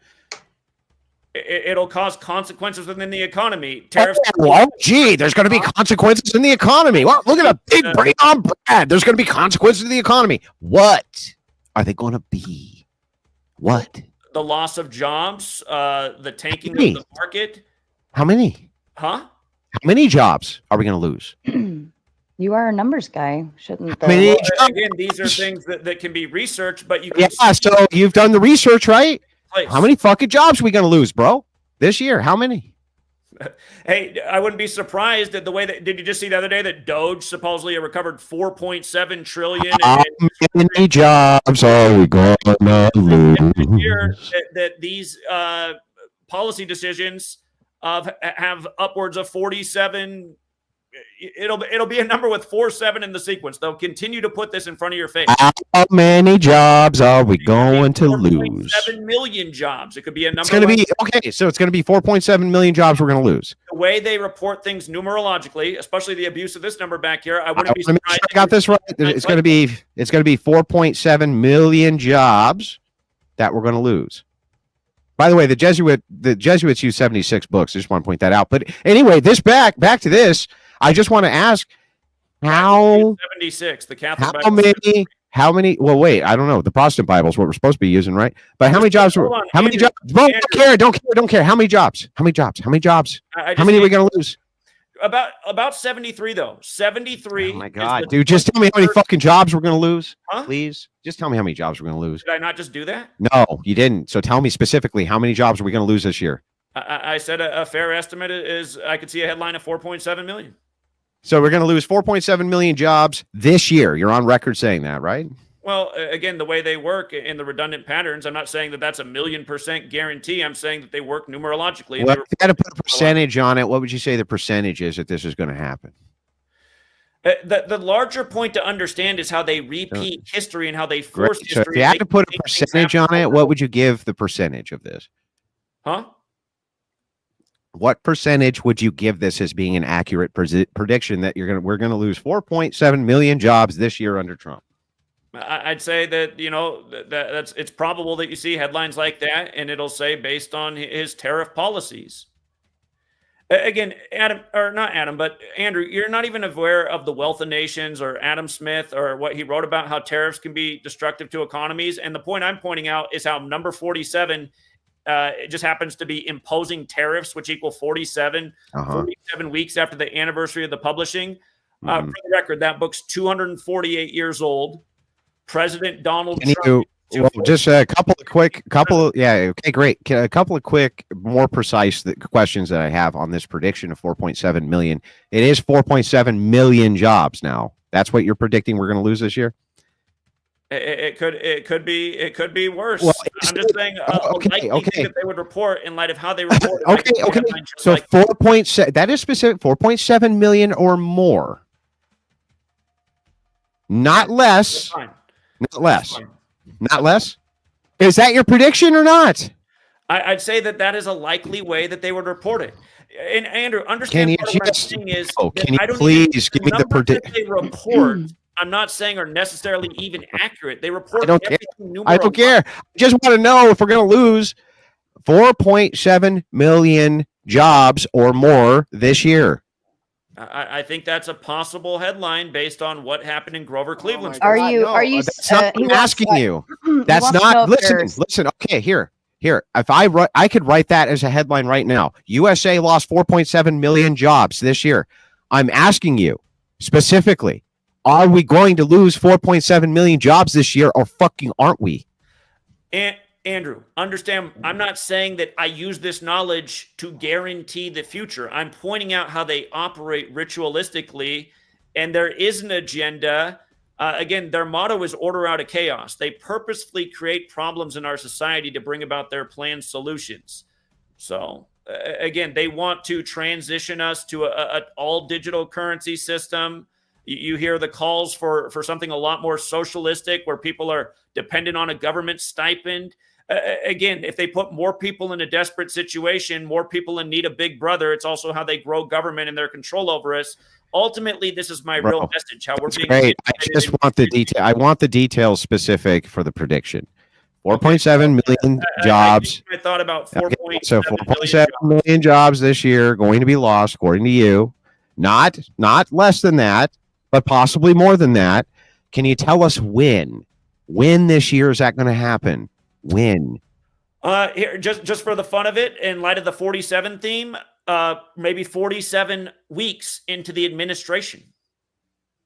It'll cause consequences within the economy. Tariffs. There's going to be consequences in the economy. Well, look at a big brain on Brad. There's going to be consequences in the economy. What are they going to be? What? The loss of jobs, the tanking of the market. How many? Huh? How many jobs are we going to lose? You are a numbers guy, shouldn't again, these are things that can be researched, but you can so you've done the research, right? How many fucking jobs are we going to lose, bro? This year, how many? Hey, I wouldn't be surprised at the way that. Did you just see the other day that Doge supposedly recovered 4.7 trillion? How many jobs are we going to lose? That these policy decisions have upwards of 47. It'll be a number with 47 in the sequence. They'll continue to put this in front of your face. How many jobs are we going to lose? 7 million jobs. It could be a number. It's going to be okay. So it's going to be 4.7 million jobs we're going to lose. The way they report things numerologically, especially the abuse of this number back here, I wouldn't be surprised. I got this right. It's going to be 4.7 million jobs that we're going to lose. By the way, the Jesuits use 76 books. I just want to point that out. But anyway, back to this. I just want to ask how 76, the Catholic Bible. How many? Well, wait, I don't know. The Protestant Bible is what we're supposed to be using, right? But how many jobs? How many jobs? Don't care. How many jobs? How many jobs? How many jobs? How many are we going to lose? About 73 though. 73. Oh my God, dude! Just tell me how many fucking jobs we're going to lose, please. Just tell me how many jobs we're going to lose. Did I not just do that? No, you didn't. So tell me specifically how many jobs are we going to lose this year? I said a fair estimate is I could see a headline of 4.7 million. So we're going to lose 4.7 million jobs this year. You're on record saying that, right? Well, again, the way they work in the redundant patterns, I'm not saying that that's 1,000,000% guarantee. I'm saying that they work numerologically. Well, if you had to put a percentage on it, what would you say the percentage is that this is going to happen? The larger point to understand is how they repeat history and how they force Great. history. So if you had to put a percentage on it, what would you give the percentage of this? Huh? What percentage would you give this as being an accurate prediction that we're going to lose 4.7 million jobs this year under Trump? I'd say that, it's probable that you see headlines like that, and it'll say based on his tariff policies. Again, but Andrew, you're not even aware of the Wealth of Nations or Adam Smith or what he wrote about how tariffs can be destructive to economies. And the point I'm pointing out is how number 47 it just happens to be imposing tariffs, which equal 47 weeks after the anniversary of the publishing. For the record, that book's 248 years old. President Donald Trump. Just a okay, great. A couple of quick, more precise questions that I have on this prediction of 4.7 million. It is 4.7 million jobs now. That's what you're predicting we're going to lose this year? It could be worse. Well, I'm just saying okay. that they would report in light of how they report. Okay. So 4.7, that is specific, 4.7 million or more. Not less. Not less. Is that your prediction or not? I'd say that is a likely way that they would report it. And Andrew, understand what I'm saying is, can you please give me the prediction they report? I'm not saying are necessarily even accurate. They report. I don't care. I just want to know if we're going to lose 4.7 million jobs or more this year. I think that's a possible headline based on what happened in Grover Cleveland. Are you? That's not what I'm asking you. That's not. Listen. Okay, here. If I could write that as a headline right now. USA lost 4.7 million jobs this year. I'm asking you specifically, are we going to lose 4.7 million jobs this year, or fucking aren't we? And Andrew, understand, I'm not saying that I use this knowledge to guarantee the future. I'm pointing out how they operate ritualistically, and there is an agenda. Again, their motto is order out of chaos. They purposefully create problems in our society to bring about their planned solutions. So, again, they want to transition us to an all-digital currency system. You hear the calls for something a lot more socialistic, where people are dependent on a government stipend. Again, if they put more people in a desperate situation, more people in need of Big Brother, it's also how they grow government and their control over us. Ultimately, this is my real message. How we're being great. I just want the detail. I want the details specific for the prediction. 4.7 million jobs. I thought about 4.7 million jobs this year going to be lost, according to you. Not less than that, but possibly more than that. Can you tell us when? When this year is that going to happen? When? Here, just for the fun of it, in light of the 47 theme, maybe 47 weeks into the administration.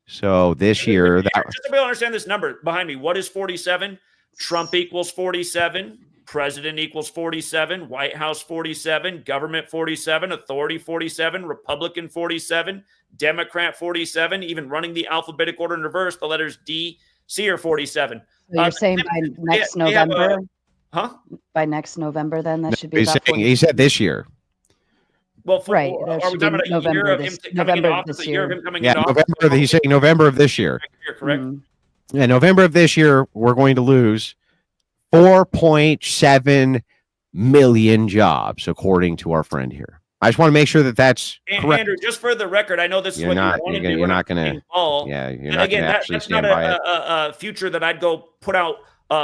So this year, just to be able to understand this number behind me, what is 47? Trump equals 47. President equals 47. White House 47. Government 47. Authority 47. Republican 47. Democrat 47. Even running the alphabetic order in reverse, the letters D, C are 47. So you're saying by next November? By next November, then that should be. He said this year. Well, right. Are we talking about a year of him coming into office? A year of him coming into office? November. He's saying November of this year. You're correct. Yeah, November of this year, we're going to lose 4.7 million jobs, according to our friend here. I just want to make sure that that's correct. Andrew, just for the record, I know this is what you want to do. You're not going to. Yeah, you're not going to actually stand by it. A future that I'd go put out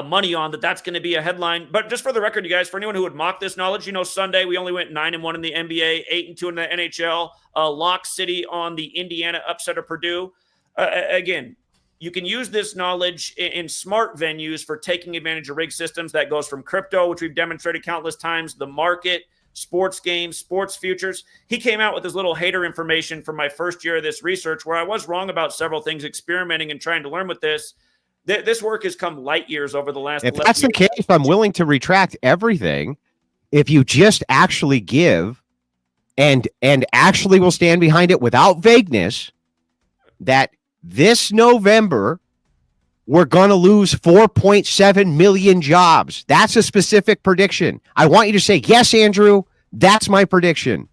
money on that's going to be a headline. But just for the record, you guys, for anyone who would mock this knowledge, Sunday we only went 9-1 in the NBA, 8-2 in the NHL. Lock City on the Indiana upset of Purdue. Again, you can use this knowledge in smart venues for taking advantage of rig systems. That goes from crypto, which we've demonstrated countless times, the market, sports games, sports futures. He came out with his little hater information from my first year of this research, where I was wrong about several things, experimenting and trying to learn with this. This work has come light years over the last. If that's the case, I'm willing to retract everything if you just actually give and actually will stand behind it without vagueness, that this November we're going to lose 4.7 million jobs. That's a specific prediction. I want you to say, yes, Andrew, that's my prediction.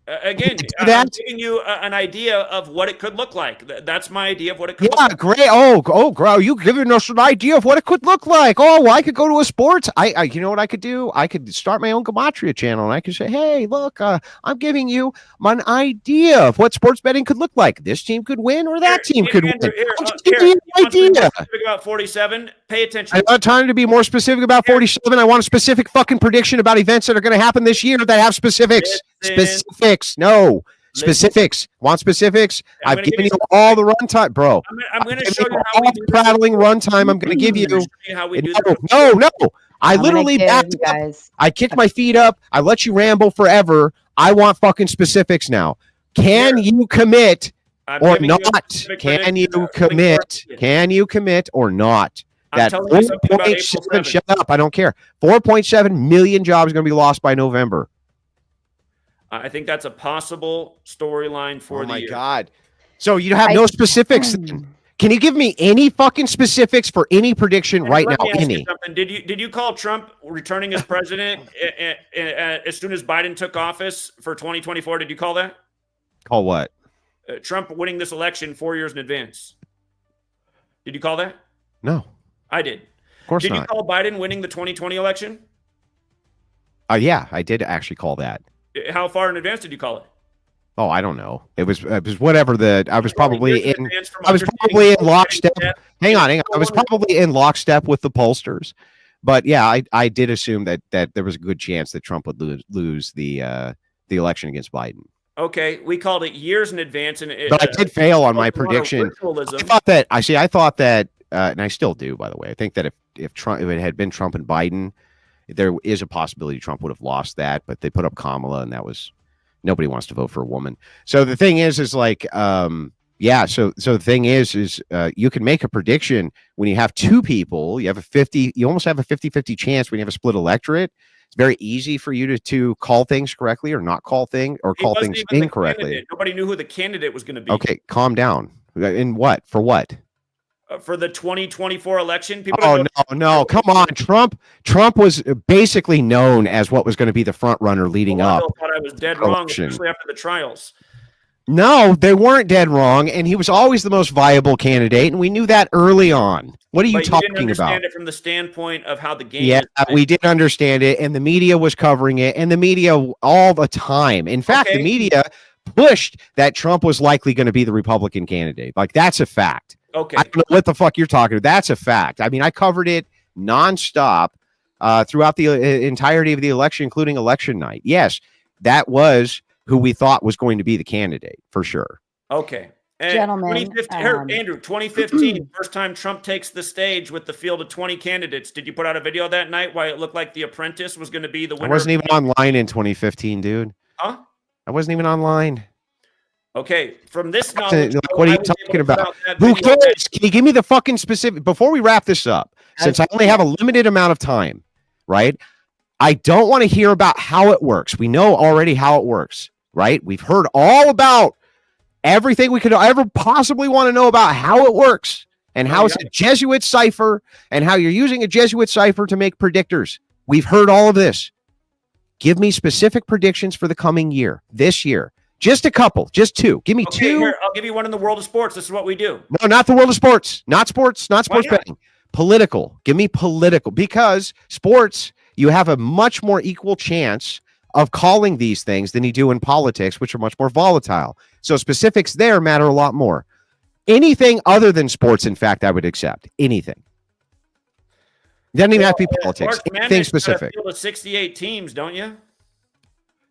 Again, I'm giving you an idea of what it could look like. That's my idea of what it could look like. Yeah, great. Oh, you giving us an idea of what it could look like. Oh, well, I could go to a sports. You know what I could do? I could start my own Gematria channel, and I could say, hey, look, I'm giving you an idea of what sports betting could look like. This team could win, or that team could win. I'm just giving you an idea. About 47. Pay attention. I want time to be more specific about 47. I want a specific fucking prediction about events that are going to happen this year that have specifics. Specifics. No. Specifics. Want specifics? I've given you all the runtime, bro. I'm going to show you all the prattling runtime I'm going to give you. How we do No. I literally backed up. I kicked my feet up. I let you ramble forever. I want fucking specifics now. Can you commit or not? Can you commit? Can you commit or not? That 4.7, shut up. I don't care. 4.7 million jobs are going to be lost by November. I think that's a possible storyline for the year. Oh my God. So you have no specifics. Can you give me any fucking specifics for any prediction right now? Any? Did you call Trump returning as president as soon as Biden took office for 2024? Did you call that? Call what? Trump winning this election 4 years in advance. Did you call that? No. I did. Of course not. Did you call Biden winning the 2020 election? Yeah, I did actually call that. How far in advance did you call it? Oh, I don't know. It was whatever I was probably in lockstep. Hang on. I was probably in lockstep with the pollsters. But yeah, I did assume that there was a good chance that Trump would lose the election against Biden. Okay, we called it years in advance, but I did fail on my prediction. I thought that, and I still do, by the way. I think that if it had been Trump and Biden, there is a possibility Trump would have lost that. But they put up Kamala, and that was nobody wants to vote for a woman. So the thing is like, yeah. So the thing is you can make a prediction when you have two people. You almost have a 50-50 chance when you have a split electorate. It's very easy for you to call things correctly or not call things or call things incorrectly. Nobody knew who the candidate was going to be. Okay, calm down. In what? For what? For the 2024 election? No, come on. Trump was basically known as what was going to be the front runner leading up. I thought I was dead wrong, especially after the trials. No, they weren't dead wrong, and he was always the most viable candidate, and we knew that early on. What are you talking about? Understand it from the standpoint of how the game. Yeah, we did understand it, and the media was covering it, and the media all the time. In fact, the media pushed that Trump was likely going to be the Republican candidate. Like, that's a fact. Okay, I don't know what the fuck you're talking about. That's a fact. I mean, I covered it nonstop throughout the entirety of the election, including election night. Yes, that was who we thought was going to be the candidate for sure. Okay. Gentlemen, 2015, first time Trump takes the stage with the field of 20 candidates. Did you put out a video that night why it looked like The Apprentice was going to be the winner? I wasn't even online in 2015, dude. Huh? I wasn't even online. Okay, from this knowledge, what are you talking about? Who cares? Can you give me the fucking specific before we wrap this up? Since I only have a limited amount of time, right? I don't want to hear about how it works. We know already how it works, right? We've heard all about everything we could ever possibly want to know about how it works and how it's a Jesuit cipher and how you're using a Jesuit cipher to make predictors. We've heard all of this. Give me specific predictions for the coming year, this year. Just a couple, just two. Give me two. Here, I'll give you one in the world of sports. This is what we do. No, not the world of sports. Not sports betting. Political. Give me political. Because sports, you have a much more equal chance of calling these things than you do in politics, which are much more volatile. So specifics there matter a lot more. Anything other than sports, in fact, I would accept. Anything. It doesn't even have to be politics. Anything specific. You have 68 teams, don't you?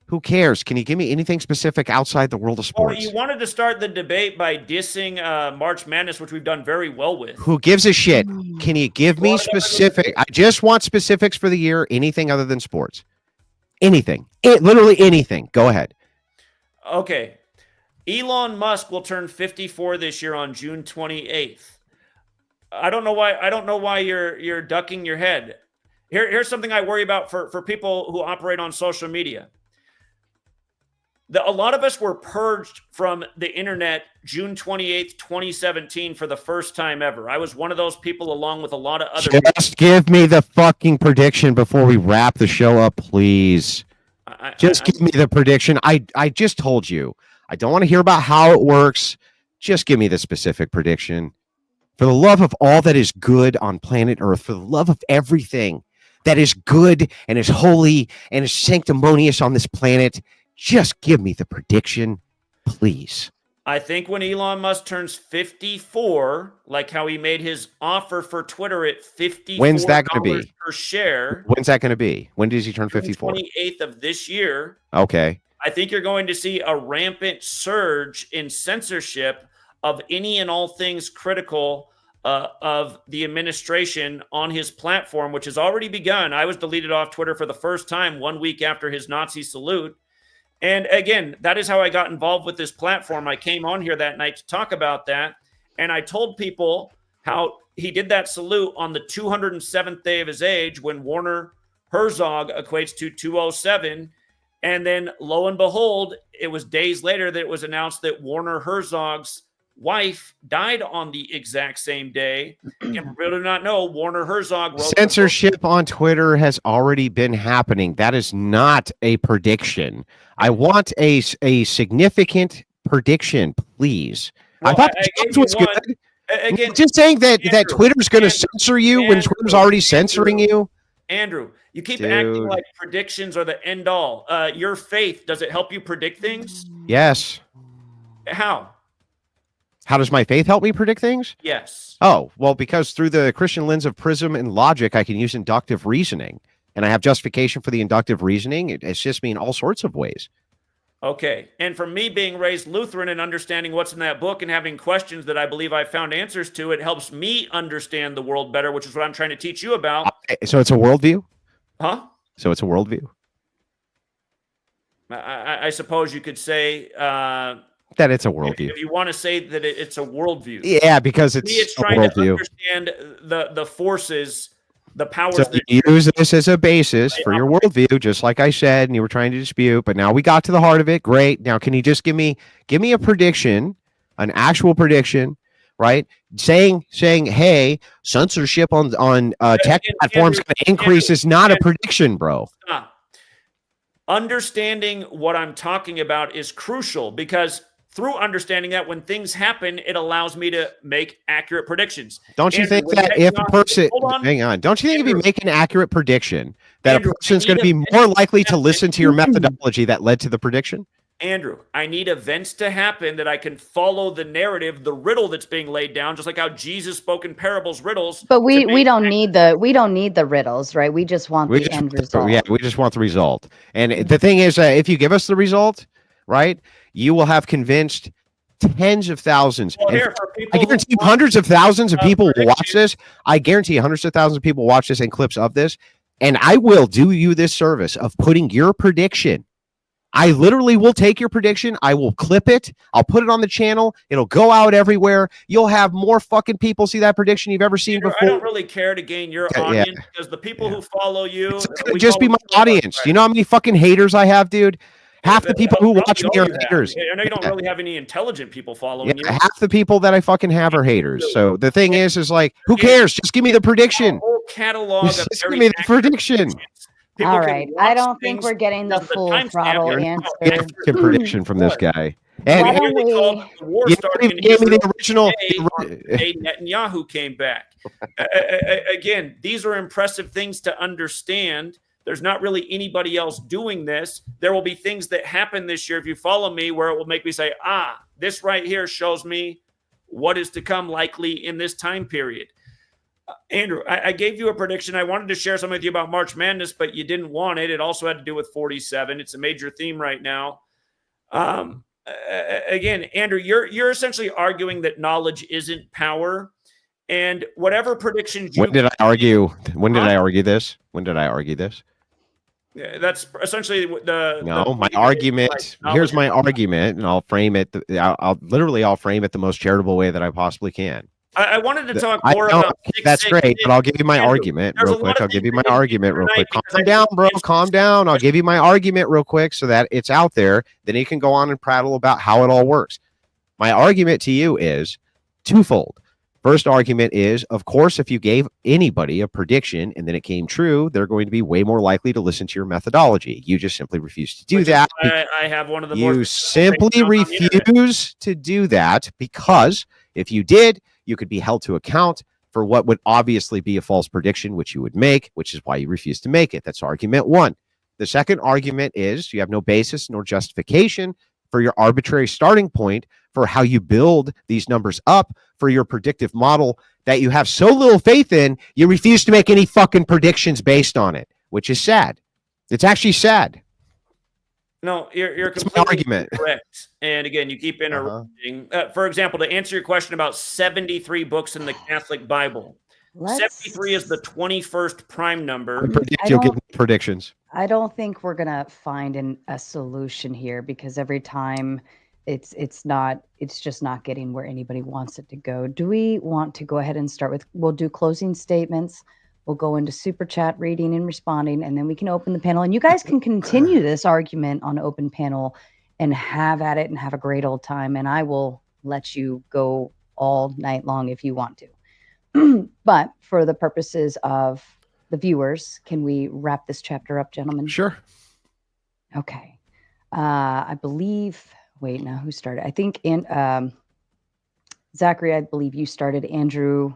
Who cares? Can you give me anything specific outside the world of sports? Well, you wanted to start the debate by dissing March Madness, which we've done very well with. Who gives a shit? Can you give me specific? I just want specifics for the year. Anything other than sports. Anything. Literally anything. Go ahead. Okay. Elon Musk will turn 54 this year on June 28th. I don't know why you're ducking your head. Here's something I worry about for people who operate on social media. A lot of us were purged from the internet June 28th, 2017 for the first time ever. I was one of those people along with a lot of other people. Just give me the fucking prediction before we wrap the show up, please. Just give me the prediction. I just told you. I don't want to hear about how it works. Just give me the specific prediction. For the love of all that is good on planet Earth, for the love of everything that is good and is holy and is sanctimonious on this planet, just give me the prediction, please. I think when Elon Musk turns 54, like how he made his offer for Twitter at $54 When's that going to be? Per share. When's that going to be? When does he turn 54? 28th of this year. Okay. I think you're going to see a rampant surge in censorship of any and all things critical of the administration on his platform, which has already begun. I was deleted off Twitter for the first time 1 week after his Nazi salute. And again, that is how I got involved with this platform. I came on here that night to talk about that. And I told people how he did that salute on the 207th day of his age when Werner Herzog equates to 207. And then lo and behold, it was days later that it was announced that Werner Herzog's wife died on the exact same day. And for people who do not know, Werner Herzog wrote censorship on Twitter has already been happening. That is not a prediction. I want a significant prediction, please. Well, I thought the was one. good. Again, just saying that Andrew, that Twitter's going to censor you when Twitter's already censoring you. Andrew, you keep acting like predictions are the end all. Your faith, does it help you predict things? Yes. How? How does my faith help me predict things? Yes. Oh, well, because through the Christian lens of prism and logic, I can use inductive reasoning. And I have justification for the inductive reasoning. It assists me in all sorts of ways. Okay. And for me being raised Lutheran and understanding what's in that book and having questions that I believe I found answers to, it helps me understand the world better, which is what I'm trying to teach you about. So it's a worldview? Huh? So it's a worldview? I suppose you could say... that it's a worldview. If you want to say that it's a worldview. Yeah, because it's trying to understand the forces, the powers. So you use this as a basis for your worldview, just like I said, and you were trying to dispute, but now we got to the heart of it. Great. Now, can you just give me a prediction, an actual prediction, right? Saying, hey, censorship on tech platforms going to increase is not a prediction, bro. Stop. Understanding what I'm talking about is crucial because through understanding that when things happen, it allows me to make accurate predictions. Don't you think that if a person, hang on, don't you think if you make an accurate prediction that a person's going to be more likely to listen to your methodology that led to the prediction? Andrew, I need events to happen that I can follow the narrative, the riddle that's being laid down, just like how Jesus spoke in parables, riddles. But we don't need the riddles, right? We just want the end result. Yeah, we just want the result. And the thing is, if you give us the result, right, you will have convinced tens of thousands. Well, I guarantee hundreds of thousands of people will watch this. I guarantee hundreds of thousands of people watch this and clips of this. And I will do you this service of putting your prediction. I literally will take your prediction. I will clip it. I'll put it on the channel. It'll go out everywhere. You'll have more fucking people see that prediction you've ever seen before. I don't really care to gain your audience because the people who follow you. It's gonna just be my audience. Do you know how many fucking haters I have, dude? Half the people who watch me are haters. I know you don't really have any intelligent people following you. Half the people that I fucking have are haters. So the thing is like, who cares? Just give me the prediction. Whole catalog of just give me the prediction. All right. I don't think we're getting the full throttle answer. Prediction from this guy. And Why don't the war starting in gave me the original. Netanyahu came back. Again, these are impressive things to understand. There's not really anybody else doing this. There will be things that happen this year, if you follow me, where it will make me say, this right here shows me what is to come likely in this time period. Andrew, I gave you a prediction. I wanted to share something with you about March Madness, but you didn't want it. It also had to do with 47. It's a major theme right now. Again, Andrew, you're essentially arguing that knowledge isn't power. And whatever predictions you... When did I argue this? When did I argue this? Yeah, that's essentially my argument. Here's my argument, and I'll frame it. I'll frame it the most charitable way that I possibly can. I wanted to talk I more know, about that's great, but I'll give you my Andrew, argument there's real a lot quick. of I'll give things you my that you argument do real tonight quick. because I Calm down, didn't bro. answer Calm this down. I'll question. give you my argument real quick so that it's out there. Then you can go on and prattle about how it all works. My argument to you is twofold. First argument is, of course, if you gave anybody a prediction and then it came true, they're going to be way more likely to listen to your methodology. You just simply refuse to do Which is that. why I have one of the more You successful simply fake accounts on the internet. refuse to do that because if you did, you could be held to account for what would obviously be a false prediction, which you would make, which is why you refuse to make it. That's argument one. The second argument is you have no basis nor justification for your arbitrary starting point for how you build these numbers up for your predictive model that you have so little faith in, you refuse to make any fucking predictions based on it, which is sad. It's actually sad. No, you're That's my completely argument. correct. And again, you keep interrupting. For example, to answer your question about 73 books in the Catholic Bible, 73 is the 21st prime number. I predict you'll give me predictions. I don't think we're gonna find a solution here because every time it's just not getting where anybody wants it to go. Do we want to go ahead and start with? We'll do closing statements. We'll go into super chat reading and responding, and then we can open the panel. And you guys can continue this argument on open panel and have at it and have a great old time. And I will let you go all night long if you want to. But for the purposes of the viewers, can we wrap this chapter up, gentlemen? Sure. Okay. I believe. Wait, now who started? I think Zachary. I believe you started. Andrew,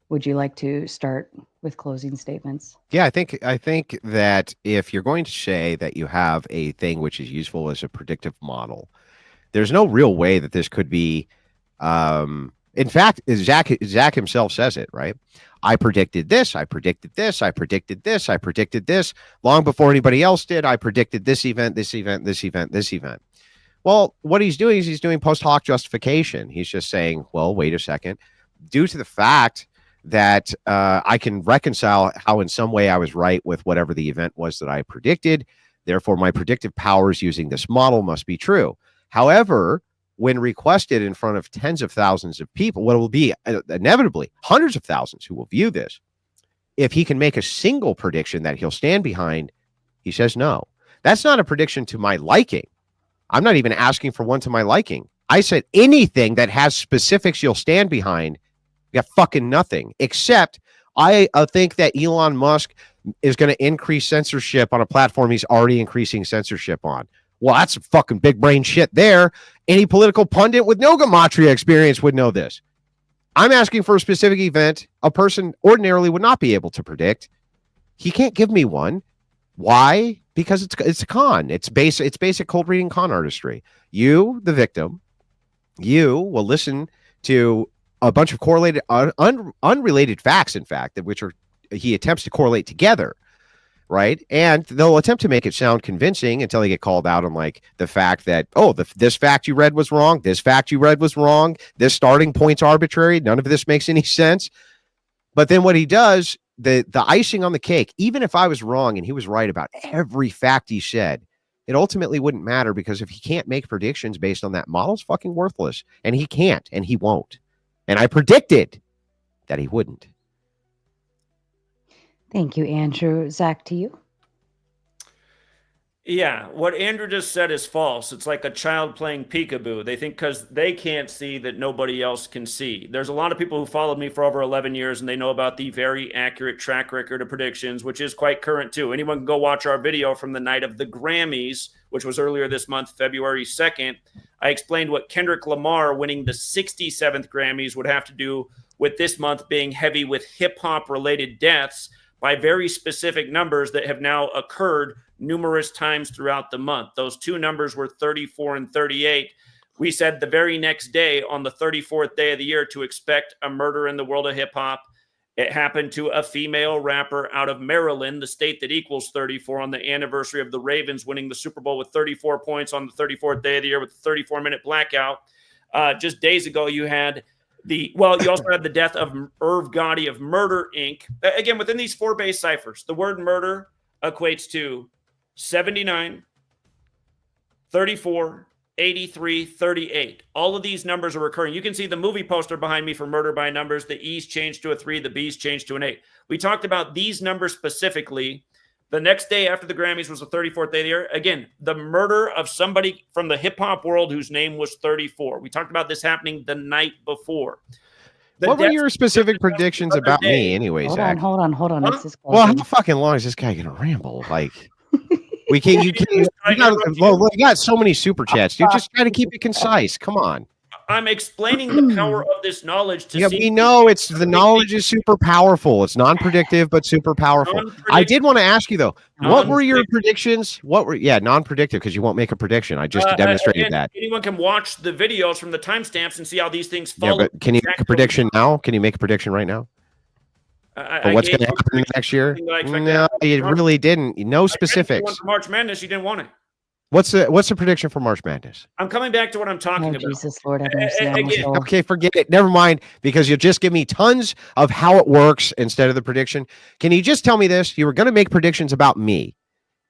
would you like to start with closing statements? Yeah, I think that if you're going to say that you have a thing which is useful as a predictive model, there's no real way that this could be. In fact, Zach himself says it, right? I predicted this. I predicted this. I predicted this. I predicted this long before anybody else did. I predicted this event, this event, this event, this event. Well, what he's doing is he's doing post hoc justification. He's just saying, well, wait a second. Due to the fact that I can reconcile how in some way I was right with whatever the event was that I predicted, therefore my predictive powers using this model must be true. However, when requested in front of tens of thousands of people, what will be inevitably hundreds of thousands who will view this, if he can make a single prediction that he'll stand behind, he says no. That's not a prediction to my liking. I'm not even asking for one to my liking. I said anything that has specifics you'll stand behind, you got fucking nothing, except I think that Elon Musk is going to increase censorship on a platform he's already increasing censorship on. Well, that's fucking big brain shit there. Any political pundit with no Gematria experience would know this. I'm asking for a specific event a person ordinarily would not be able to predict. He can't give me one. Why? Because it's a con. It's basic cold reading con artistry. You, the victim, you will listen to a bunch of correlated, unrelated facts, in fact, which he attempts to correlate together, right? And they'll attempt to make it sound convincing until they get called out on like the fact that, this fact you read was wrong. This fact you read was wrong. This starting point's arbitrary. None of this makes any sense. But then what he does, the icing on the cake, even if I was wrong and he was right about every fact he said, it ultimately wouldn't matter because if he can't make predictions based on that model, it's fucking worthless. And he can't, and he won't. And I predicted that he wouldn't. Thank you, Andrew. Zach, to you. Yeah, what Andrew just said is false. It's like a child playing peekaboo. They think because they can't see that nobody else can see. There's a lot of people who followed me for over 11 years, and they know about the very accurate track record of predictions, which is quite current too. Anyone can go watch our video from the night of the Grammys, which was earlier this month, February 2nd. I explained what Kendrick Lamar winning the 67th Grammys would have to do with this month being heavy with hip-hop related deaths by very specific numbers that have now occurred numerous times throughout the month. Those two numbers were 34 and 38. We said the very next day on the 34th day of the year to expect a murder in the world of hip hop. It happened to a female rapper out of Maryland, the state that equals 34, on the anniversary of the Ravens winning the Super Bowl with 34 points on the 34th day of the year with a 34-minute blackout. Just days ago, you had you also had the death of Irv Gotti of Murder, Inc. Again, within these four base ciphers, the word murder equates to 79, 34, 83, 38. All of these numbers are recurring. You can see the movie poster behind me for Murder by Numbers. The E's changed to a 3, the B's changed to an 8. We talked about these numbers specifically. The next day after the Grammys was the 34th day of the year. Again, the murder of somebody from the hip-hop world whose name was 34. We talked about this happening the night before. What were your specific predictions about me anyway, Zach? Hold on. Huh? It's this Well, closing. how fucking long is this guy going to ramble? Like, we can't, you got so many super chats, dude. Just try to keep it concise. Come on. I'm explaining the power of this knowledge to see. We know it's the knowledge is super powerful. It's non-predictive, but super powerful. I did want to ask you though, what were your predictions? Non-predictive because you won't make a prediction. I just demonstrated that. Anyone can watch the videos from the timestamps and see how these things follow. Yeah, but can you make a prediction now? Can you make a prediction right now? What's going to happen next year? No, you really didn't. No specifics. For March Madness, you didn't want it. What's the prediction for March Madness? I'm coming back to what I'm talking about. Jesus, Lord have mercy. Okay, forget it. Never mind, because you'll just give me tons of how it works instead of the prediction. Can you just tell me this? You were going to make predictions about me.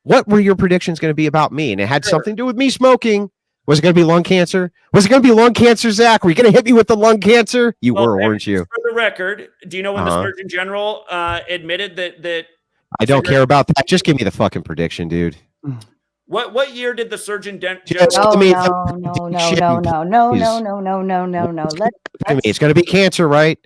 What were your predictions going to be about me? And it had something to do with me smoking. Was it going to be lung cancer? Was it going to be lung cancer, Zach? Were you going to hit me with the lung cancer? You were, weren't you? For the record, do you know when the Surgeon General admitted that I don't care about that. Just give me the fucking prediction, dude. What year did the Surgeon General? No. It's going to be cancer, right?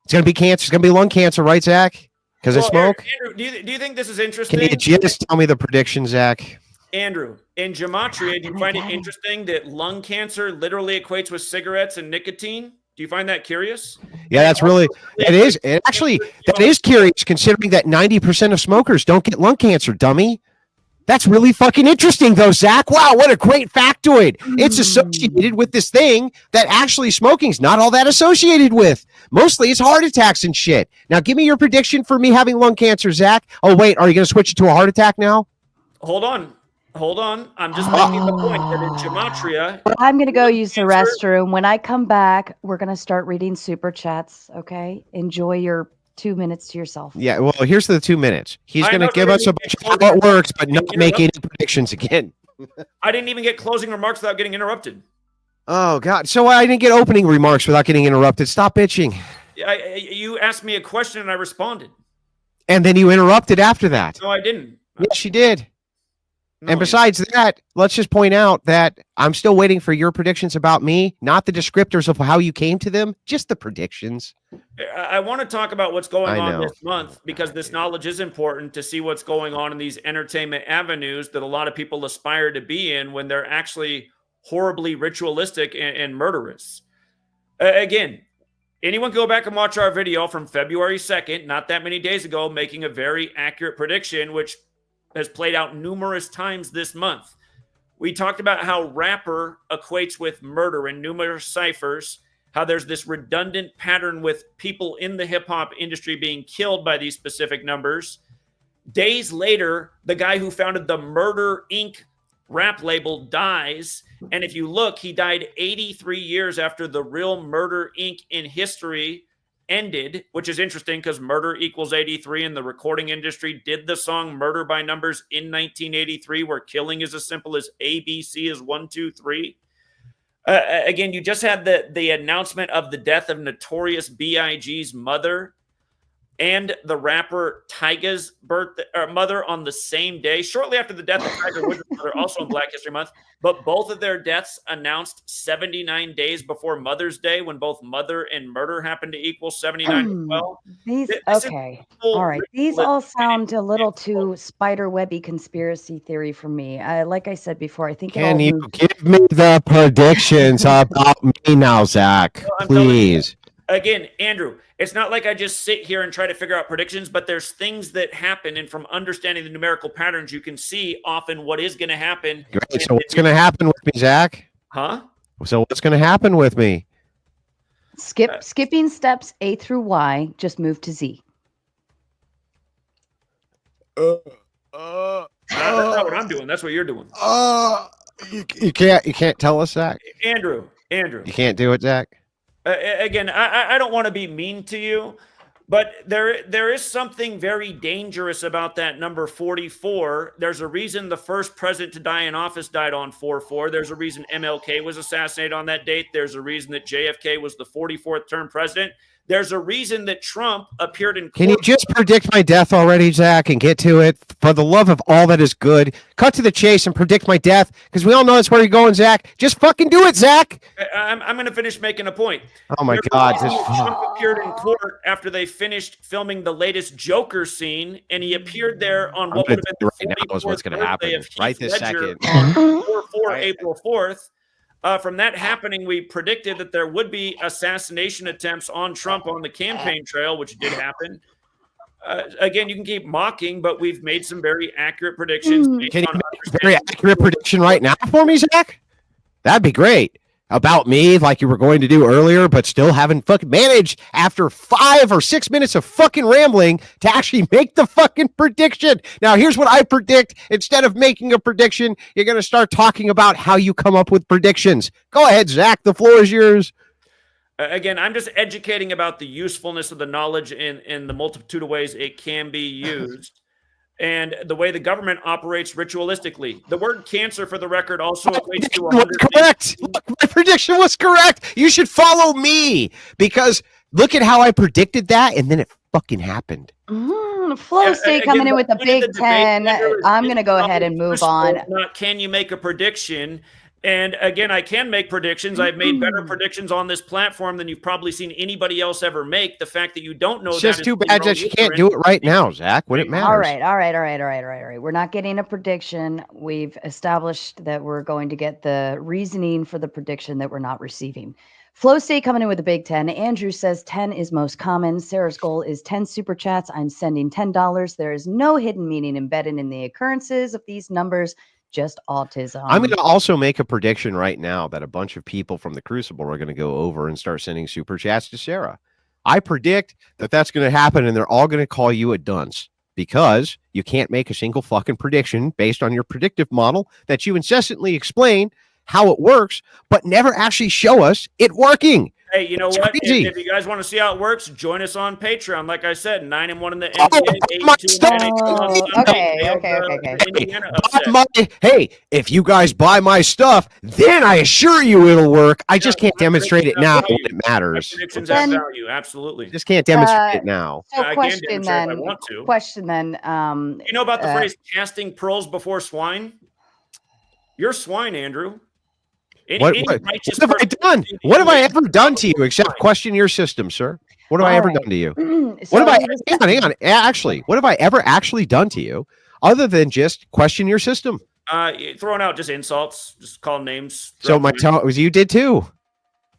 It's going to be cancer. It's going to be lung cancer, right, Zach? Because of smoke. Andrew, do you think this is interesting? Can you just tell me the prediction, Zach? Andrew, in Gematria, do you find it interesting that lung cancer literally equates with cigarettes and nicotine? Do you find that curious? Yeah, that is curious considering that 90% of smokers don't get lung cancer, dummy. That's really fucking interesting, though, Zach. Wow, what a great factoid. It's associated with this thing that actually smoking's not all that associated with. Mostly it's heart attacks and shit. Now, give me your prediction for me having lung cancer, Zach. Oh, wait, are you going to switch it to a heart attack now? Hold on. I'm just making the point that in Gematria... I'm going to go use the restroom. When I come back, we're going to start reading super chats, okay? Enjoy your 2 minutes to yourself. Yeah, well, here's the 2 minutes. He's going to give us a bunch of how it works, but not make any predictions again. I didn't even get closing remarks without getting interrupted. Oh, God. So I didn't get opening remarks without getting interrupted. Stop bitching. You asked me a question and I responded. And then you interrupted after that. No, I didn't. Yes, you did. No, and besides that, let's just point out that I'm still waiting for your predictions about me, not the descriptors of how you came to them, just the predictions. I want to talk about what's going on this month because this knowledge is important to see what's going on in these entertainment avenues that a lot of people aspire to be in when they're actually horribly ritualistic and murderous. Again, anyone go back and watch our video from February 2nd, not that many days ago, making a very accurate prediction, which has played out numerous times this month. We talked about how rapper equates with murder in numerous ciphers, how there's this redundant pattern with people in the hip-hop industry being killed by these specific numbers. Days later, the guy who founded the Murder Inc. rap label dies, and if you look, he died 83 years after the real Murder Inc. in history ended, which is interesting because murder equals 83 and the recording industry did the song Murder by Numbers in 1983 where killing is as simple as ABC is 1, 2, 3. Again, you just had the announcement of the death of Notorious B.I.G.'s mother and the rapper Tyga's mother on the same day, shortly after the death of Tiger Woods' mother, also in Black History Month. But both of their deaths announced 79 days before Mother's Day, when both mother and murder happened to equal 79 as well. All right. These all sound a little too spiderwebby conspiracy theory for me. Like I said before, I think. Can you give me the predictions about me now, Zach? Please. Again, Andrew, it's not like I just sit here and try to figure out predictions, but there's things that happen. And from understanding the numerical patterns, you can see often what is going to happen. Great. So what's going to happen with me, Zach? Huh? So what's going to happen with me? Skipping steps A through Y, just move to Z. That's not what I'm doing. That's what you're doing. You can't tell us, Zach? Andrew. You can't do it, Zach? Again, I don't want to be mean to you, But there is something very dangerous about that number 44. There's a reason the first president to die in office died on 4/4. There's a reason MLK was assassinated on that date. There's a reason that JFK was the 44th term president. There's a reason that Trump appeared in court. Can you just predict my death already, Zach, and get to it? For the love of all that is good, cut to the chase and predict my death, because we all know that's where you're going, Zach. Just fucking do it, Zach. I'm going to finish making a point. Oh, my God. Trump appeared in court after they finished filming the latest Joker scene, and he appeared there on what would have been the right now is what's going to happen. Right this second. On 4/4, April 4th. From that happening, we predicted that there would be assassination attempts on Trump on the campaign trail, which did happen. Again, you can keep mocking, but we've made some very accurate predictions. Can you make a very accurate prediction right now for me, Zach? That'd be great. About me, like you were going to do earlier, but still haven't fucking managed after 5 or 6 minutes of fucking rambling to actually make the fucking prediction. Now, here's what I predict. Instead of making a prediction, you're going to start talking about how you come up with predictions. Go ahead, Zach. The floor is yours. Again, I'm just educating about the usefulness of the knowledge in the multitude of ways it can be used. And the way the government operates ritualistically. The word cancer, for the record, also equates to 100. Correct. Look, my prediction was correct. You should follow me, because look at how I predicted that, and then it fucking happened. Flow State coming in with a Big Ten. I'm going to go ahead and move on. Not can you make a prediction? And again, I can make predictions. I've made better predictions on this platform than you've probably seen anybody else ever make. The fact that you don't know it's just too bad that you can't do it right now, Zach, when it matters. All right. We're not getting a prediction. We've established that we're going to get the reasoning for the prediction that we're not receiving. Flow State coming in with a Big 10. Andrew says 10 is most common. Sarah's goal is 10 super chats. I'm sending $10. There is no hidden meaning embedded in the occurrences of these numbers. Just autism. I'm going to also make a prediction right now that a bunch of people from the Crucible are going to go over and start sending super chats to Sarah. I predict that that's going to happen, and they're all going to call you a dunce, because you can't make a single fucking prediction based on your predictive model that you incessantly explain how it works, but never actually show us it working. Hey, you know what? If you guys want to see how it works, join us on Patreon. Like I said, 9-1 in the NBA. Hey, if you guys buy my stuff, then I assure you it'll work. I just can't demonstrate it now when it matters. Predictions have value, absolutely. Just can't demonstrate it now. So question then. You know about the phrase casting pearls before swine? You're swine, Andrew. What have I done? What have I ever done to you except question your system, sir? What have I ever done to you? What have I? Hang on. Actually, what have I ever actually done to you other than just question your system? Throwing out just insults, just calling names. So you did too.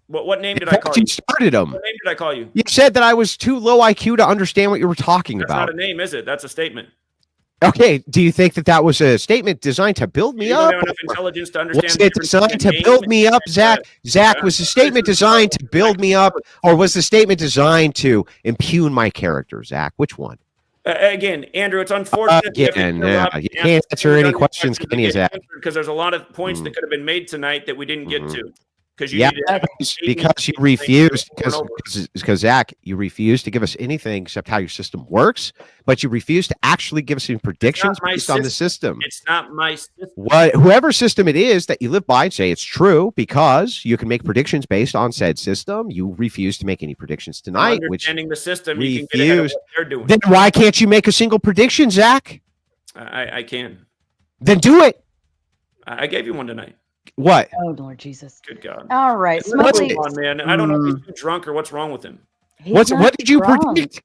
What name did I call you? You started them. What name did I call you? You said that I was too low IQ to understand what you were talking about. That's not a name, is it? That's a statement. Okay, do you think that that was a statement designed to build me up? Enough intelligence to understand. Was it designed to build me up, Zach? Zach, was the statement designed to build me up, or was the statement designed to impugn my character, Zach? Which one? Again, Andrew, it's unfortunate. You can't answer any questions, can you, Zach? Because there's a lot of points that could have been made tonight that we didn't get to. Because you refused, because Zach, you refused to give us anything except how your system works, but you refused to actually give us any predictions based on the system. It's not my system. Whoever system it is that you live by, say it's true because you can make predictions based on said system. You refuse to make any predictions tonight. Understanding the system, you can get ahead of what they're doing. Then why can't you make a single prediction, Zach? I can. Then do it. I gave you one tonight. What? Oh, Lord Jesus. Good God. All right. What's on, man? I don't know if he's too drunk or what's wrong with him. What did you predict?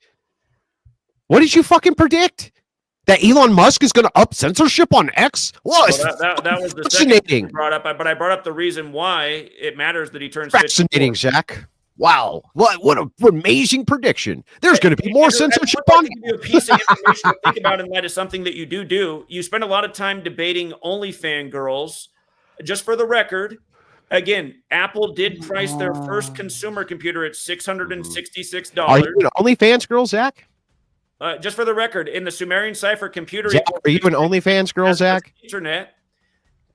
What did you fucking predict? That Elon Musk is going to up censorship on X? Well, that was the fascinating brought up, but I brought up the reason why it matters that he turns 54. Fascinating, Zach. Wow. What an amazing prediction. There's going to be more censorship on it. A piece of information to think about, and that is something that you do. You spend a lot of time debating OnlyFans girls. Just for the record, again, Apple did price their first consumer computer at $666. Are you an OnlyFans girl, Zach? Just for the record, in the Sumerian cipher computer, Zach, are you an OnlyFans girl, Zach? Internet,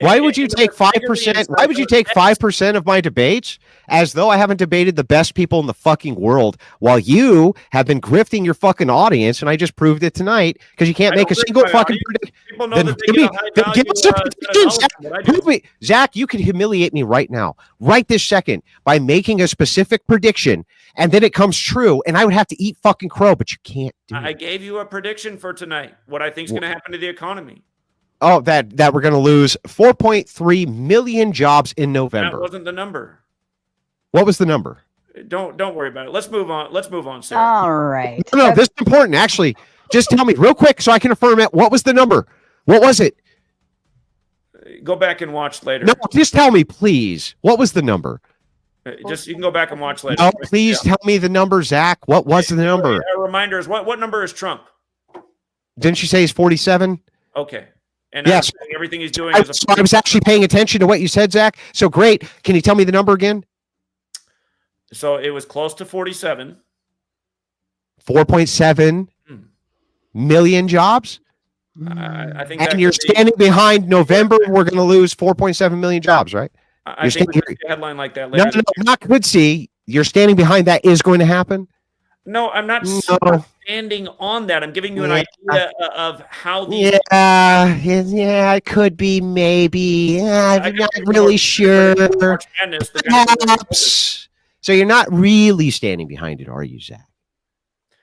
Why would you take 5%? Why would you take 5% of my debates as though I haven't debated the best people in the fucking world while you have been grifting your fucking audience? And I just proved it tonight because you can't make a single fucking prediction. People know that they get a high value, give us a prediction, Zach. Me. Zach, you can humiliate me right now, right this second, by making a specific prediction, and then it comes true, and I would have to eat fucking crow, but you can't do it. I gave you a prediction for tonight, what I think is going to happen to the economy. Oh, that we're going to lose 4.3 million jobs in November. That wasn't the number. What was the number? Don't worry about it. Let's move on, Sarah. All right. No, this is important. Actually, just tell me real quick so I can affirm it. What was the number? What was it? Go back and watch later. No, just tell me, please. What was the number? You can go back and watch later. No, please tell me the number, Zach. What was the number? A reminder is what number is Trump? Didn't you say he's 47? Okay. And yes, everything he's doing I was actually paying attention to what you said, Zach. So great. Can you tell me the number again? So it was close to 47. 4.7 million jobs? I think. And you're standing behind November, we're going to lose 4.7 million jobs, right? I think we'll see a headline like that later. No, not could see. You're standing behind that is going to happen? No, I'm not standing on that. I'm giving you an idea of how these. Yeah, it could be, maybe. I'm not really sure. Perhaps. So you're not really standing behind it, are you, Zach?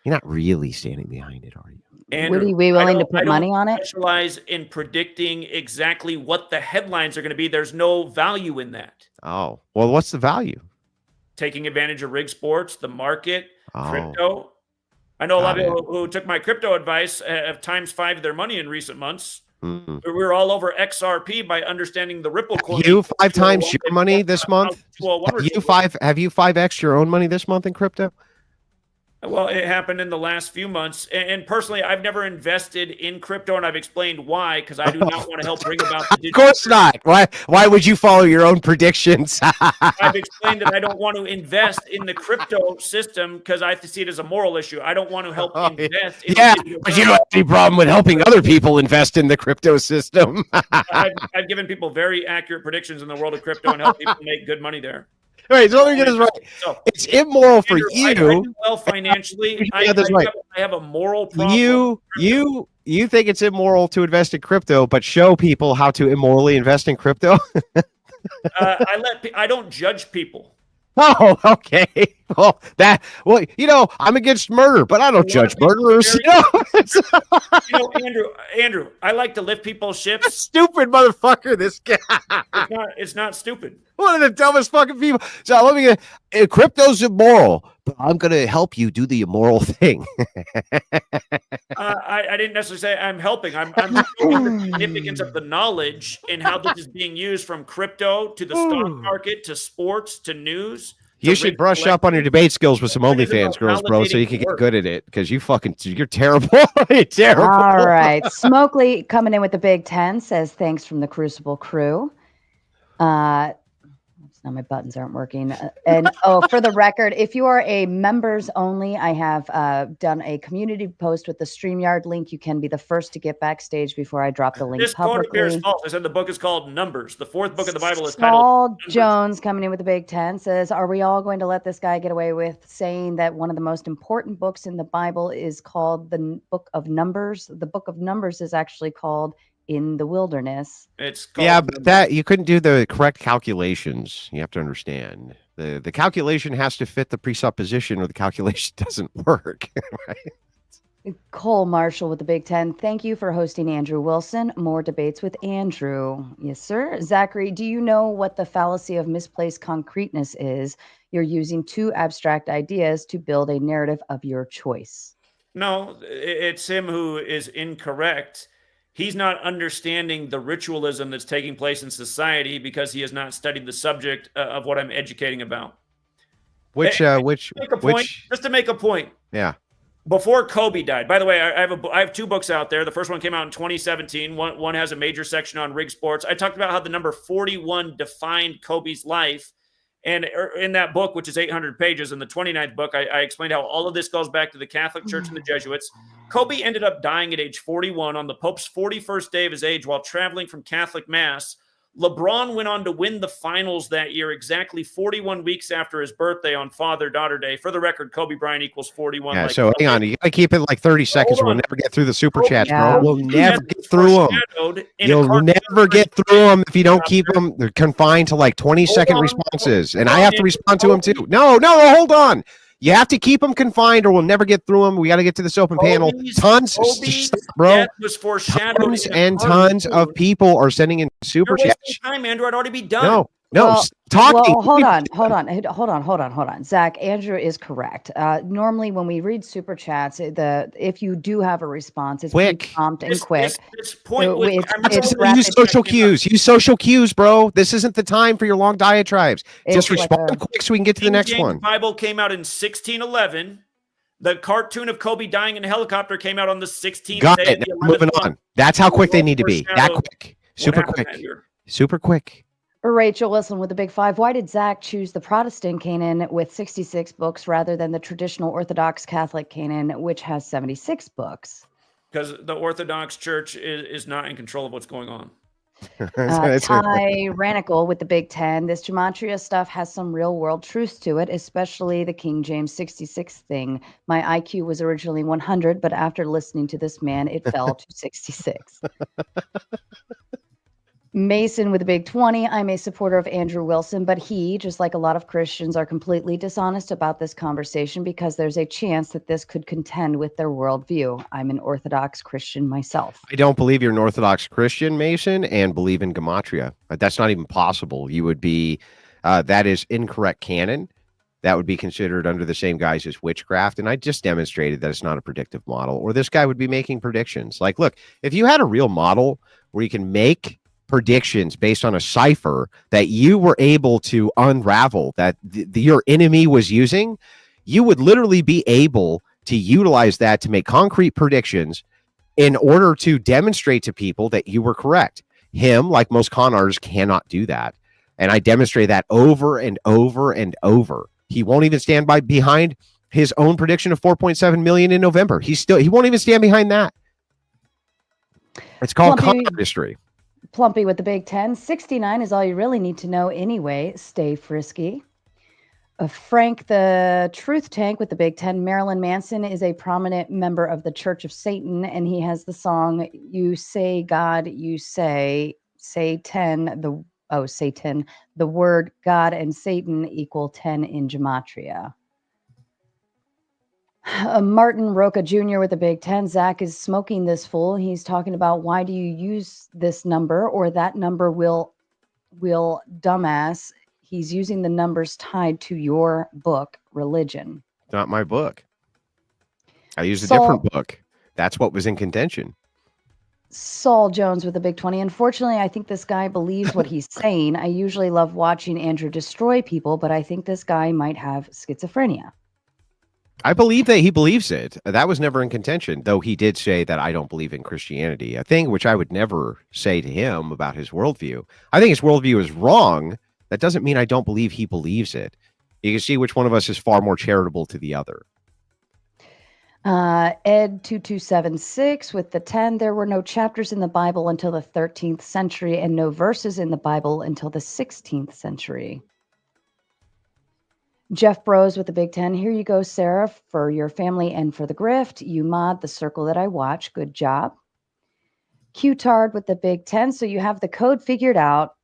You're not really standing behind it, are you? Andrew, would you be willing to put money on it? I specialize in predicting exactly what the headlines are going to be. There's no value in that. Oh, well, what's the value? Taking advantage of rig sports, the market, crypto. I know a lot of people who took my crypto advice have times 5 their money in recent months. We were all over XRP by understanding the Ripple coin. You 5 times your money this month? Have you 5x your own money this month in crypto? Well, it happened in the last few months. And personally, I've never invested in crypto, and I've explained why, because I do not want to help bring about the digital. Of course not. Why would you follow your own predictions? I've explained that I don't want to invest in the crypto system because I see it as a moral issue. I don't want to help invest in but you don't have any problem with helping other people invest in the crypto system. I've given people very accurate predictions in the world of crypto and helped people make good money there. All right, so let me get this right. So, it's immoral for you. I do well financially. I have a moral problem. You think it's immoral to invest in crypto, but show people how to immorally invest in crypto? I don't judge people. Oh, okay. Well, I'm against murder, but I don't judge murderers. Andrew, I like to lift people's ships. Stupid motherfucker, this guy. It's not stupid. One of the dumbest fucking people. So crypto's immoral, but I'm going to help you do the immoral thing. I didn't necessarily say I'm helping. I'm showing the significance of the knowledge and how this is being used from crypto to the stock market to sports to news. You should brush up on your debate skills with some OnlyFans girls, bro, so you can get good at it, because you're terrible. You're terrible. All right. Smokely coming in with the Big 10 says, thanks from the Crucible crew. Now my buttons aren't working. For the record, if you are a members only, I have done a community post with the StreamYard link. You can be the first to get backstage before I drop the link publicly. This is false. I said the book is called Numbers. The 4th book of the Bible is titled Numbers. Jones coming in with the Big 10 says, are we all going to let this guy get away with saying that one of the most important books in the Bible is called the Book of Numbers? The Book of Numbers is actually called In the Wilderness. But that you couldn't do the correct calculations. You have to understand the calculation has to fit the presupposition, or the calculation doesn't work. Right? Cole Marshall with the Big 10. Thank you for hosting Andrew Wilson. More debates with Andrew. Yes, sir. Zachary, do you know what the fallacy of misplaced concreteness is? You're using 2 abstract ideas to build a narrative of your choice. No, it's him who is incorrect. He's not understanding the ritualism that's taking place in society because he has not studied the subject of what I'm educating about. Just to make a point. Yeah. Before Kobe died, by the way, I have 2 books out there. The first one came out in 2017. One has a major section on rig sports. I talked about how the number 41 defined Kobe's life. And in that book, which is 800 pages, in the 29th book, I explained how all of this goes back to the Catholic Church and the Jesuits. Kobe ended up dying at age 41 on the Pope's 41st day of his age while traveling from Catholic Mass LeBron went on to win the finals that year, exactly 41 weeks after his birthday on Father-Daughter Day. For the record, Kobe Bryant equals 41. Yeah, like so hang on. You got to keep it like 30 seconds. We'll on. never get through the super Kobe- chats, Yeah. bro. We'll never get through them. foreshadowed in a You'll cartoon never get through them if you don't keep chapter. them. They're confined to like 20-second on. responses, and Hold I on, have to Andrew. respond to them too. No, hold on. You have to keep them confined, or we'll never get through them. We got to get to this open panel. Tons, bro. Death was foreshadowed Tons in a and tons of cartoon. people are sending in super You're wasting chats. time, Andrew. I'd already be done. No, Well, talking. Well, hold on. Zach, Andrew is correct. Normally, when we read super chats, if you do have a response, it's pretty Quick. prompt and quick. This point So was it's Use rapid. social cues. Use social cues, bro. This isn't the time for your long diatribes. Just It's like respond quick so we can get to the King next James one. Bible came out in 1611. The cartoon of Kobe dying in a helicopter came out on the 16th Got day it. of the Now, moving 11th month. on. That's how quick they need to be. That Foreshadowed quick. what Super happened quick. that year. Super quick. Rachel Wilson with the big five. Why did Zach choose the Protestant canon with 66 books rather than the traditional Orthodox Catholic canon, which has 76 books? Because the Orthodox Church is not in control of what's going on. Tyrannical with the Big Ten. This Gematria stuff has some real world truth to it, especially the King James 66 thing. My IQ was originally 100, but after listening to this man, it fell to 66. Mason with a big 20. I'm a supporter of Andrew Wilson, but he, just like a lot of Christians, are completely dishonest about this conversation because there's a chance that this could contend with their worldview. I'm an Orthodox Christian myself. I don't believe you're an Orthodox Christian, Mason, and believe in Gematria. That's not even possible. You would be, that is incorrect canon. That would be considered under the same guise as witchcraft. And I just demonstrated that it's not a predictive model, or this guy would be making predictions. Like, look, if you had a real model where you can make predictions based on a cipher that you were able to unravel that your enemy was using, you would literally be able to utilize that to make concrete predictions in order to demonstrate to people that you were correct. Him, like most con artists, cannot do that. And I demonstrate that over and over and over. He won't even stand behind his own prediction of 4.7 million in November. He won't even stand behind that. It's called con artistry. Plumpy with the Big 10. 69 is all you really need to know anyway. Stay frisky. Frank the Truth Tank with the Big 10. Marilyn Manson is a prominent member of the Church of Satan, and he has the song "You Say God, You Say Satan." Satan. The word God and Satan equal 10 in Gematria. Martin Roca Jr. with a big 10. Zach is smoking this fool. He's talking about why do you use this number or that number will dumbass. He's using the numbers tied to your book, Religion. Not my book. I used a different book. That's what was in contention. Saul Jones with a big 20. Unfortunately, I think this guy believes what he's saying. I usually love watching Andrew destroy people, but I think this guy might have schizophrenia. I believe that he believes it. That was never in contention, though he did say that I don't believe in Christianity, a thing which I would never say to him about his worldview. I think his worldview is wrong. That doesn't mean I don't believe he believes it. You can see which one of us is far more charitable to the other. Ed2276 with the 10. There were no chapters in the Bible until the 13th century and no verses in the Bible until the 16th century. Jeff Bros with the Big 10. Here you go, Sarah, for your family and for the grift. You mod the circle that I watch. Good job. Q-Tard with the Big 10. So you have the code figured out.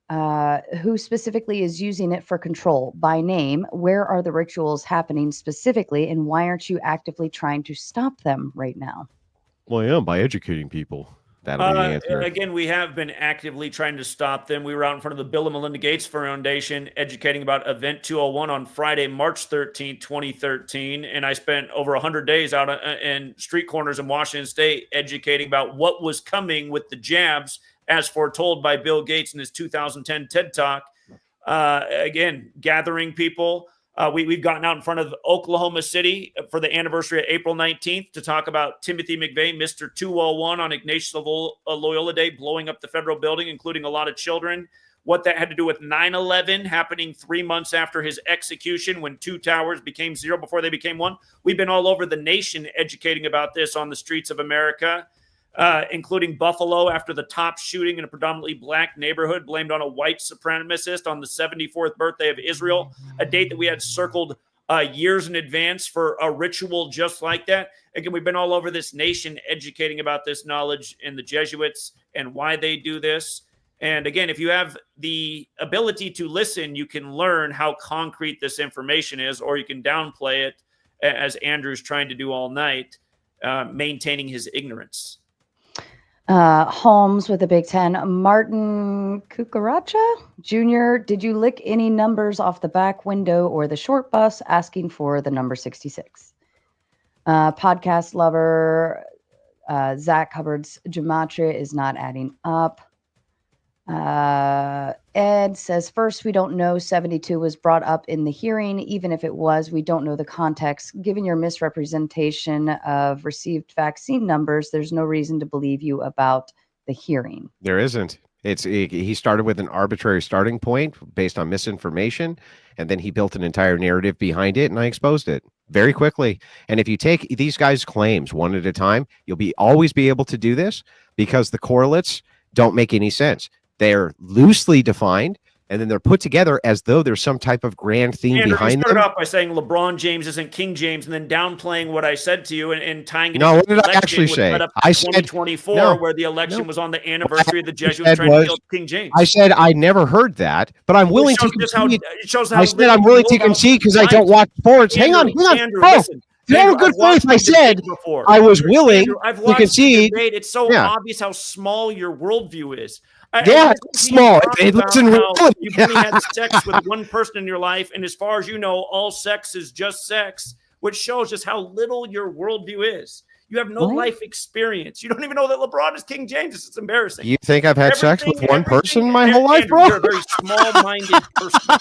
Who specifically is using it for control by name? Where are the rituals happening specifically? And why aren't you actively trying to stop them right now? Well, I am by educating people. That'll be the answer. Again, we have been actively trying to stop them. We were out in front of the Bill and Melinda Gates Foundation educating about Event 201 on Friday, March 13, 2013. And I spent over 100 days out in street corners in Washington State educating about what was coming with the jabs as foretold by Bill Gates in his 2010 TED Talk. Again, gathering people. We've gotten out in front of Oklahoma City for the anniversary of April 19th to talk about Timothy McVeigh, Mr. 201 on Ignatius Loyola Day, blowing up the federal building, including a lot of children. What that had to do with 9/11 happening 3 months after his execution when 2 towers became 0 before they became 1. We've been all over the nation educating about this on the streets of America. including Buffalo after the top shooting in a predominantly black neighborhood blamed on a white supremacist on the 74th birthday of Israel, a date that we had circled years in advance for a ritual just like that. Again, we've been all over this nation educating about this knowledge and the Jesuits and why they do this. And again, if you have the ability to listen, you can learn how concrete this information is, or you can downplay it, as Andrew's trying to do all night, maintaining his ignorance. Holmes with a Big Ten. Martin Cucaracha Jr., did you lick any numbers off the back window or the short bus asking for the number 66? Podcast lover, Zach Hubbard's Gematria is not adding up. Ed says, first, we don't know 72 was brought up in the hearing. Even if it was, we don't know the context. Given your misrepresentation of received vaccine numbers, there's no reason to believe you about the hearing. There isn't. He started with an arbitrary starting point based on misinformation, and then he built an entire narrative behind it, and I exposed it very quickly. And if you take these guys' claims one at a time, you'll always be able to do this because the correlates don't make any sense. They're loosely defined, and then they're put together as though there's some type of grand theme behind them. You started off by saying LeBron James isn't King James, and then downplaying what I said to you and tying it. No, what did I actually say? I said 2024, where the election was on the anniversary of the Jesuits trying to kill King James. I said I never heard that, but I'm willing to concede. I said I'm willing to concede because I don't watch sports. Hang on, Andrew, bro. listen. You have a good faith. I said I was willing to concede. It's so obvious how small your worldview is. It's small. Listen, you've only had sex with one person in your life, and as far as you know, all sex is just sex, which shows just how little your worldview is. You have no life experience. You don't even know that LeBron is King James. It's embarrassing. You think I've had sex with one person my whole life, bro? You're a very small-minded person.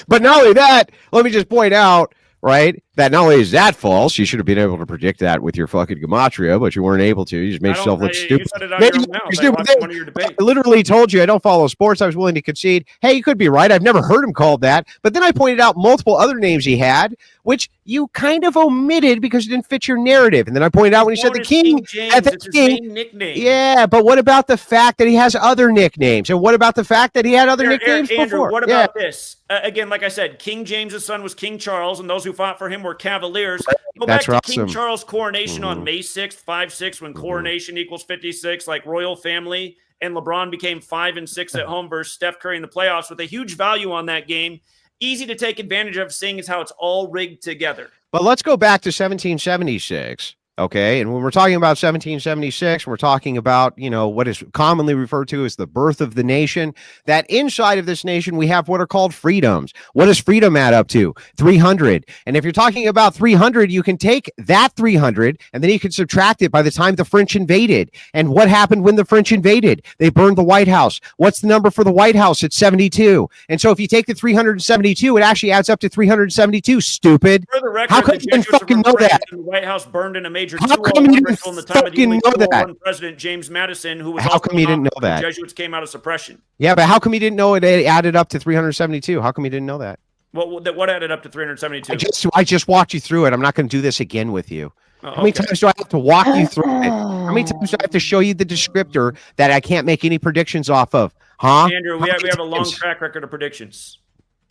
But not only that, let me just point out, right, that not only is that false, you should have been able to predict that with your fucking Gematria, but you weren't able to. You just made yourself look stupid. You said it out of your mouth. I watched one of your debates. I literally told you I don't follow sports. I was willing to concede. Hey, you could be right. I've never heard him called that. But then I pointed out multiple other names he had, which you kind of omitted because it didn't fit your narrative. And then I pointed out when he said the King. It's his main nickname. Yeah, but what about the fact that he has other nicknames? And what about the fact that he had other nicknames Andrew, before? What about this? Again, like I said, King James's son was King Charles, and those who fought for him were Cavaliers. Go back to King Charles' coronation on May 6th, 5-6, when coronation equals 56, like royal family, and LeBron became 5-6 at home versus Steph Curry in the playoffs with a huge value on that game. Easy to take advantage of, seeing as how it's all rigged together. But let's go back to 1776. Okay. And when we're talking about 1776, we're talking about, what is commonly referred to as the birth of the nation, that inside of this nation, we have what are called freedoms. What does freedom add up to? 300. And if you're talking about 300, you can take that 300 and then you can subtract it by the time the French invaded. And what happened when the French invaded? They burned the White House. What's the number for the White House? It's 72. And so if you take the 372, it actually adds up to 372, stupid. For the record, how come you didn't fucking know that? The White House burned in a major how come you didn't in the time fucking of know that? President James Madison, who was how come you didn't know that? The Jesuits came out of suppression. Yeah, but how come you didn't know it added up to 372? How come you didn't know that? What added up to 372? I just walked you through it. I'm not going to do this again with you. How many times do I have to walk you through it? How many times do I have to show you the descriptor that I can't make any predictions off of? Huh? Andrew, we have a long track record of predictions.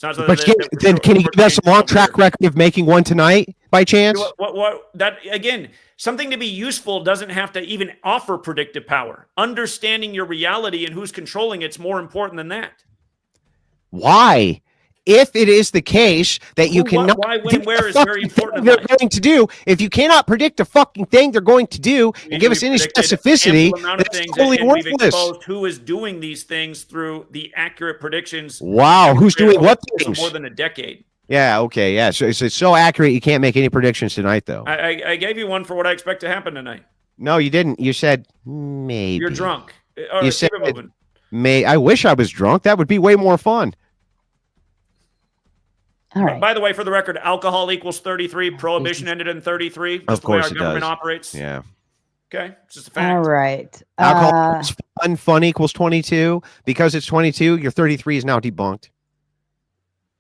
But can you give us a long track record of making one tonight by chance? That again, something to be useful doesn't have to even offer predictive power. Understanding your reality and who's controlling it's more important than that. Why? If it is the case that you cannot, why, when, where is very important. They're going to do. If you cannot predict a fucking thing, they're going to do and give us any specificity. That's totally worthless. Who is doing these things through the accurate predictions? Wow, who's doing what things? More than a decade. Yeah. Okay. Yeah. So it's so accurate you can't make any predictions tonight, though. I gave you one for what I expect to happen tonight. No, you didn't. You said maybe. You're drunk. You said may. I wish I was drunk. That would be way more fun. All right. By the way, for the record, alcohol equals 33. Prohibition ended in 33. Just of course, the way our government operates. Yeah. Okay, it's just a fact. All right. Alcohol equals fun. Fun equals 22. Because it's 22, your 33 is now debunked.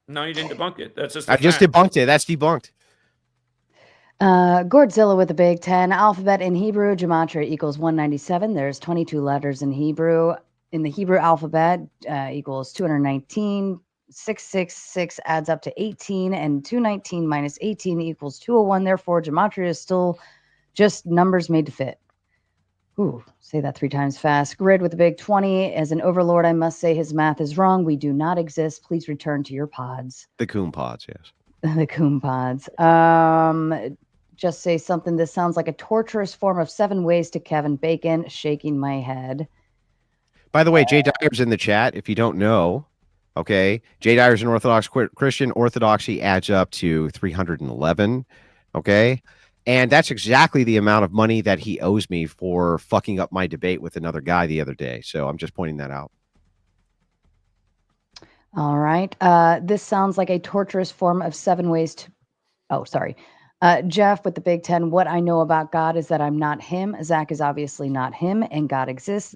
No, you didn't debunk it. That's just. I just debunked it. That's debunked. Godzilla with a big 10. Alphabet in Hebrew, Gematria equals 197. There's 22 letters in Hebrew. In the Hebrew alphabet, equals 219. 666 adds up to 18, and 219 minus 18 equals 201. Therefore, Gematria is still just numbers made to fit. Ooh, say that 3 times fast. Grid with a big 20. As an overlord, I must say his math is wrong. We do not exist. Please return to your pods. The coon pods, yes. The coon pods. Just say something. This sounds like a torturous form of 7 ways to Kevin Bacon. Shaking my head. By the way, Jay Dyer's in the chat. If you don't know, okay, Jay Dyer's an Orthodox Christian. Orthodoxy adds up to 311. Okay. And that's exactly the amount of money that he owes me for fucking up my debate with another guy the other day. So I'm just pointing that out. All right. This sounds like a torturous form of 7 ways to... Oh, sorry. Jeff with the big 10. What I know about God is that I'm not him. Zach is obviously not him, and God exists.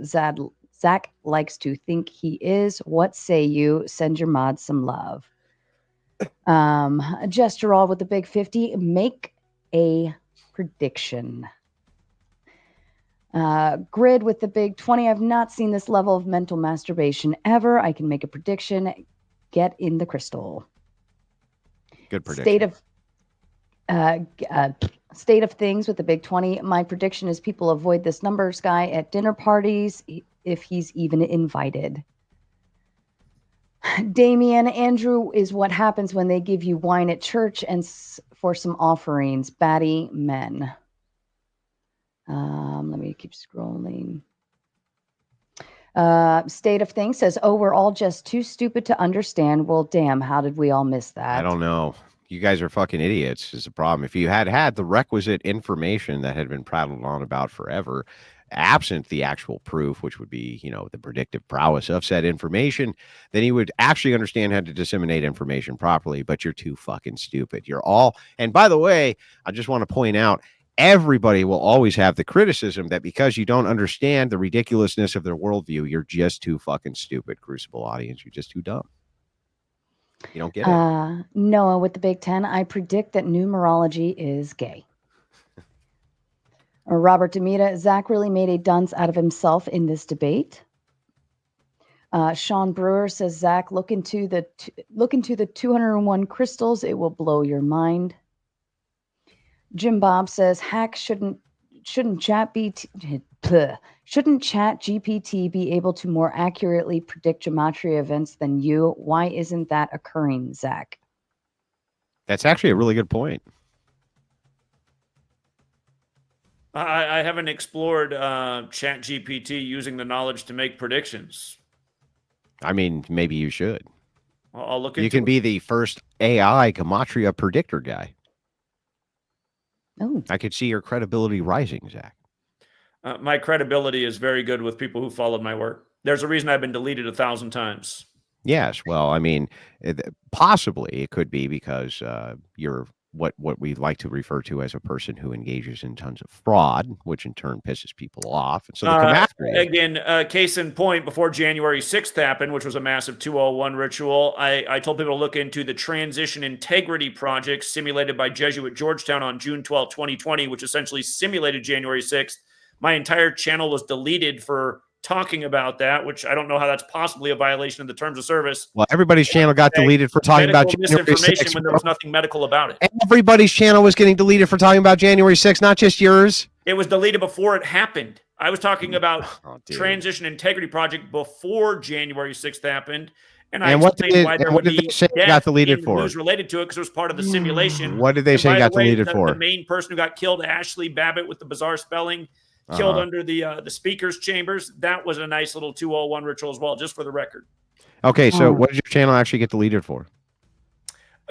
Zach likes to think he is. What say you? Send your mods some love. Gestural with the big 50. Make a prediction. Grid with the big 20. I've not seen this level of mental masturbation ever. I can make a prediction. Get in the crystal. Good prediction. State of things with the big 20. My prediction is people avoid this numbers guy at dinner parties if he's even invited. Damien, Andrew is what happens when they give you wine at church and for some offerings. Batty men. Let me keep scrolling. State of things says, oh, we're all just too stupid to understand. Well, damn, how did we all miss that? I don't know. You guys are fucking idiots is the problem. If you had the requisite information that had been prattled on about forever, absent the actual proof, which would be, the predictive prowess of said information, then you would actually understand how to disseminate information properly, but you're too fucking stupid. You're all, and by the way, I just want to point out, everybody will always have the criticism that because you don't understand the ridiculousness of their worldview, you're just too fucking stupid, Crucible audience. You're just too dumb. You don't get it. Noah with the big 10. I predict that numerology is gay. Robert Demita. Zach really made a dunce out of himself in this debate. Sean Brewer says, Zach, look into the 201 crystals. It will blow your mind. Jim Bob says, hack shouldn't ChatGPT be able to more accurately predict gematria events than you? Why isn't that occurring, Zach? That's actually a really good point. I haven't explored ChatGPT using the knowledge to make predictions. I mean, maybe you should. I'll look into it. You can be the first AI gematria predictor guy. Oh, I could see your credibility rising, Zach. My credibility is very good with people who followed my work. There's a reason I've been deleted 1,000 times. Yes. Well, I mean, possibly it could be because you're what we like to refer to as a person who engages in tons of fraud, which in turn pisses people off. And so again, case in point, before January 6th happened, which was a massive 201 ritual, I told people to look into the Transition Integrity Project simulated by Jesuit Georgetown on June 12, 2020, which essentially simulated January 6th. My entire channel was deleted for talking about that, which I don't know how that's possibly a violation of the terms of service. Well, everybody's channel got deleted for talking about January 6th when there was nothing medical about it. Everybody's channel was getting deleted for talking about January 6th, not just yours. It was deleted before it happened. I was talking about Transition Integrity Project before January 6th happened. And I explained why there would be got deleted for news related to it because it was part of the simulation. What did they say got deleted for? The main person who got killed, Ashley Babbitt with the bizarre spelling, killed under the speaker's chambers. That was a nice little 201 ritual as well, just for the record. Okay, so what did your channel actually get deleted for?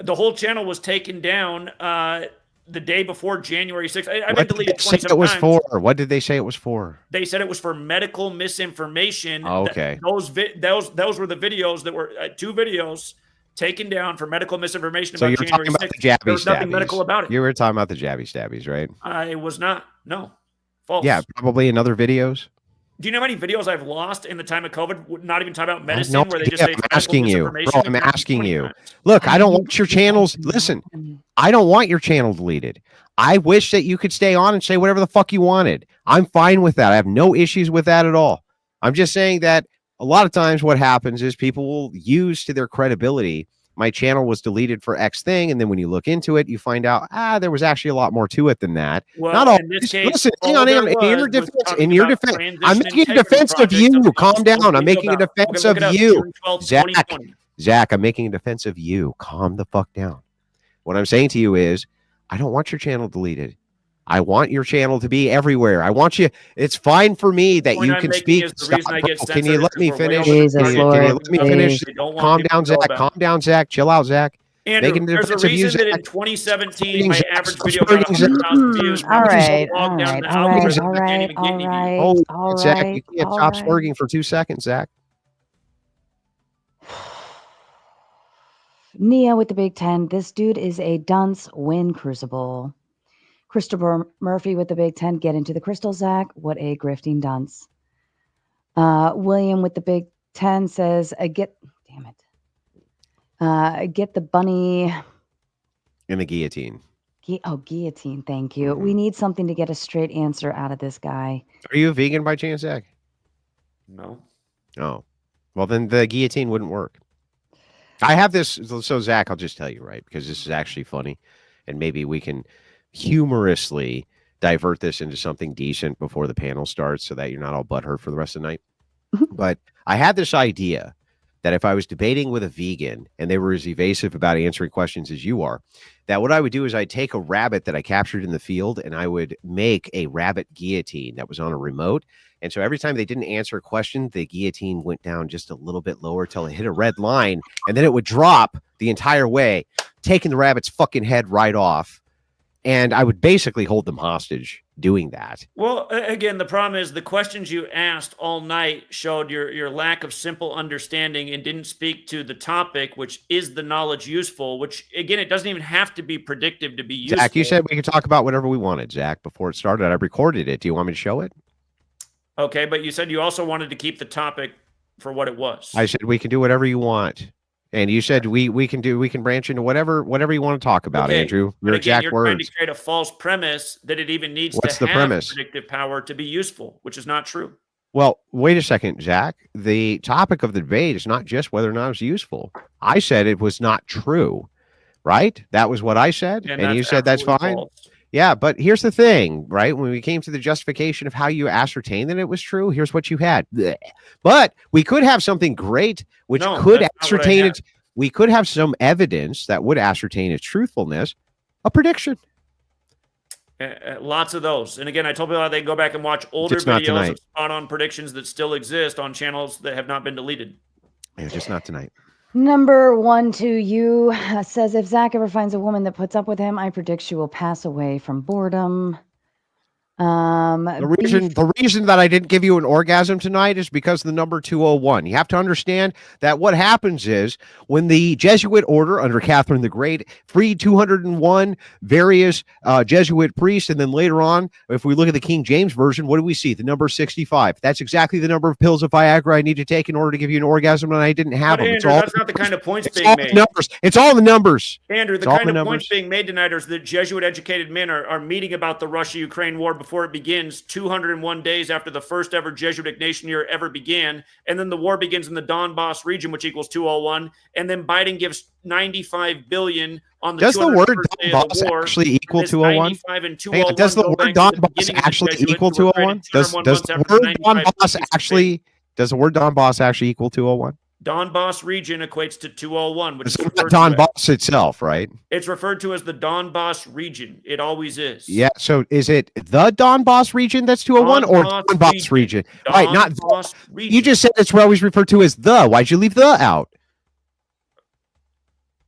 The whole channel was taken down the day before January 6th. I've been deleted 27 times. What did they say it was for? They said it was for medical misinformation. Oh, okay. Those were the videos that were 2 videos taken down for medical misinformation about January 6th. There was nothing medical about it. You were talking about the jabby stabbies, right? I was not. No. False. Yeah, probably in other videos. Do you know how many videos I've lost in the time of COVID? Not even talking about medicine, where they just say I'm asking you. Bro, I'm asking you. times. Look, I don't want your channels. Listen, I don't want your channel deleted. I wish that you could stay on and say whatever the fuck you wanted. I'm fine with that. I have no issues with that at all. I'm just saying that a lot of times what happens is people will use to their credibility. My channel was deleted for X thing, and then when you look into it, you find out there was actually a lot more to it than that. Well, not all. in this case, listen, hang on. In your defense, I'm making a defense of you. Calm down. I'm making a defense of you, Zach. I'm making a defense of you. Calm the fuck down. What I'm saying to you is, I don't want your channel deleted. I want your channel to be everywhere. I want you. It's fine for me that you can speak. Stop, can you let me finish? Jesus, Lord, can you let me finish? Calm down, Zach. Calm down, Zach. Chill out, Zach. Andrew, there's a reason that in 2017 my average video got 100,000 views. All right. Zach, you can't stop slurging for 2 seconds, Zach. Nia with the Big 10. This dude is a dunce. Win Crucible. Christopher Murphy with the Big 10. Get into the crystal, Zach. What a grifting dunce. William with the Big 10 says, get the bunny. In the guillotine. Guillotine. Thank you. We need something to get a straight answer out of this guy. Are you a vegan by chance, Zach? No. Oh. Well, then the guillotine wouldn't work. I have this. So, Zach, I'll just tell you, right? Because this is actually funny. And maybe we can humorously divert this into something decent before the panel starts so that you're not all butthurt for the rest of the night. But I had this idea that if I was debating with a vegan and they were as evasive about answering questions as you are, that what I would do is I'd take a rabbit that I captured in the field and I would make a rabbit guillotine that was on a remote. And so every time they didn't answer a question, the guillotine went down just a little bit lower till it hit a red line, and then it would drop the entire way, taking the rabbit's fucking head right off. And I would basically hold them hostage doing that. Well, again, the problem is the questions you asked all night showed your lack of simple understanding and didn't speak to the topic, which is the knowledge useful, which, again, it doesn't even have to be predictive to be useful. Zach, you said we could talk about whatever we wanted, Zach, before it started. I recorded it. Do you want me to show it? Okay, but you said you also wanted to keep the topic for what it was. I said we can do whatever you want. And you said we can branch into whatever you want to talk about, okay. Andrew. Your exact you're words. Trying to create a false premise that it even needs to have predictive power to be useful, which is not true. Well, wait a second, Zach. The topic of the debate is not just whether or not it's useful. I said it was not true, right? That was what I said, and you said that's fine. False. Yeah, but here's the thing, right? When we came to the justification of how you ascertained that it was true, here's what you had. Blech. But we could have something great, which could ascertain it. We could have some evidence that would ascertain its truthfulness, a prediction. Lots of those. And again, I told people they can go back and watch older videos of spot-on predictions that still exist on channels that have not been deleted. Yeah, just not tonight. Number 1 to you says, if Zach ever finds a woman that puts up with him, I predict she will pass away from boredom. The reason that I didn't give you an orgasm tonight is because of the number 201. You have to understand that what happens is when the Jesuit order under Catherine the Great freed 201 various Jesuit priests, and then later on, if we look at the King James Version, what do we see? The number 65. That's exactly the number of pills of Viagra I need to take in order to give you an orgasm, and I didn't have them. Andrew, that's not the kind of points being made. It's all the numbers. Andrew, the kind of points being made tonight is that Jesuit-educated men are meeting about the Russia-Ukraine war before it begins 201 days after the first ever Jesuitic nation year ever began. And then the war begins in the Donbass region, which equals 201. And then Biden gives $95 billion on the Does the word Donbass actually equal 201? Does the word Donbass actually equal 201? Does the word Donbass actually equal 201? Donbass region equates to 201, which is Donbass itself, right? It's referred to as the Donbass region. It always is. Yeah. So is it the Donbass region that's 201 or Donbass region? Right. Not the. Region. You just said it's always referred to as the. Why'd you leave the out?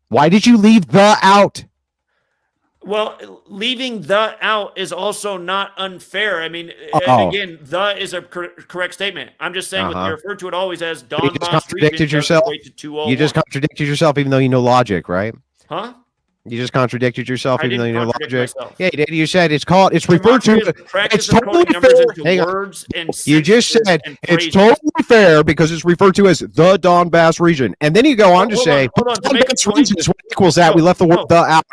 Why did you leave the out? Well, leaving the out is also not unfair. I mean, again, the is a correct statement. I'm just saying, you refer to it always as Donbass. You just contradicted yourself. You just contradicted yourself, even though you know logic, right? Huh? You just contradicted yourself, even though you know logic. Myself. Yeah, you did. You said it's referred to. It's totally fair. Words and you just said it's totally fair because it's referred to as the Donbass region, and then you go on to say Donbass region is what equals that. We left the word the out.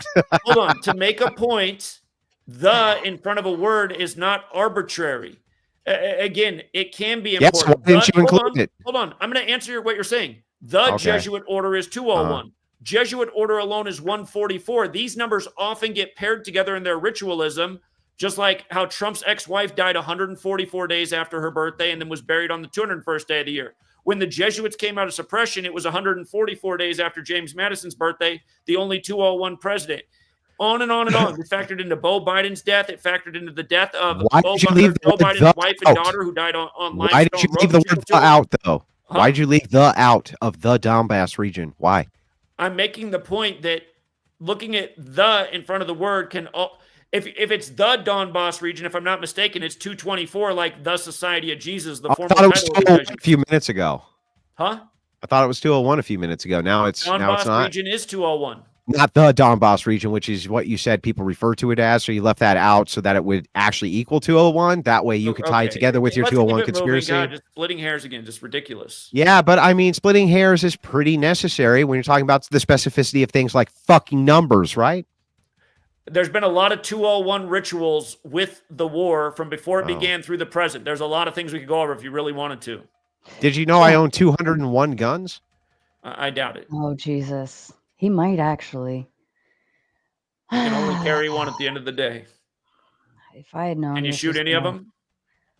Hold on. To make a point, The in front of a word is not arbitrary. Again, it can be Yes, why important. didn't you include it? Hold on. I'm going to answer what you're saying. The Okay. Jesuit order is 201. Jesuit order alone is 144. These numbers often get paired together in their ritualism, just like how Trump's ex-wife died 144 days after her birthday and then was buried on the 201st day of the year. When the Jesuits came out of suppression, it was 144 days after James Madison's birthday, the only 201 president. On and on and on. It factored into Beau Biden's death. It factored into the death of Why did you leave Joe the Biden's wife and out? daughter who died on Why did you leave the word the out, though? Huh? Why did you leave the out of the Donbass region? Why? I'm making the point that looking at the in front of the word can, if it's the Donbass region, if I'm not mistaken, it's 224, like the Society of Jesus, the I former thought it was title of the 201 a Jesuits. few minutes ago. Huh? I thought it was 201 a few minutes ago. Now it's Donbass not. region is 201. Not the Donbass region, which is what you said people refer to it as. So you left that out so that it would actually equal 201. That way you could tie it together with your Let's 201 keep it moving. conspiracy. God, just splitting hairs again, just ridiculous. Yeah, but I mean, splitting hairs is pretty necessary when you're talking about the specificity of things like fucking numbers, right? There's been a lot of 201 rituals with the war from before it began through the present. There's a lot of things we could go over if you really wanted to. Did you know I own 201 guns? I doubt it. Oh, Jesus. He might actually. You can only carry one at the end of the day. If I had known. Can you this shoot was any of gonna- them?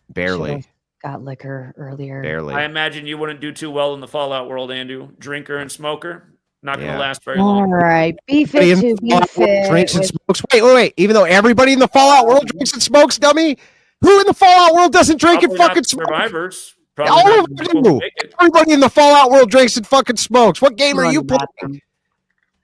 Barely. Should've got liquor earlier. Barely. I imagine you wouldn't do too well in the Fallout world, Andrew. Drinker and smoker. Not going to Yeah. last very All long. right. Beef Everybody it in to the Fallout beef world it. drinks and with- smokes. Wait. Even though everybody in the Fallout world drinks and smokes, dummy, who in the Fallout world doesn't drink and Probably not fucking the smoke? survivors. All Probably of not the them people do. who make it. Everybody in the Fallout world drinks and fucking smokes. What game You're are on you the playing? bathroom.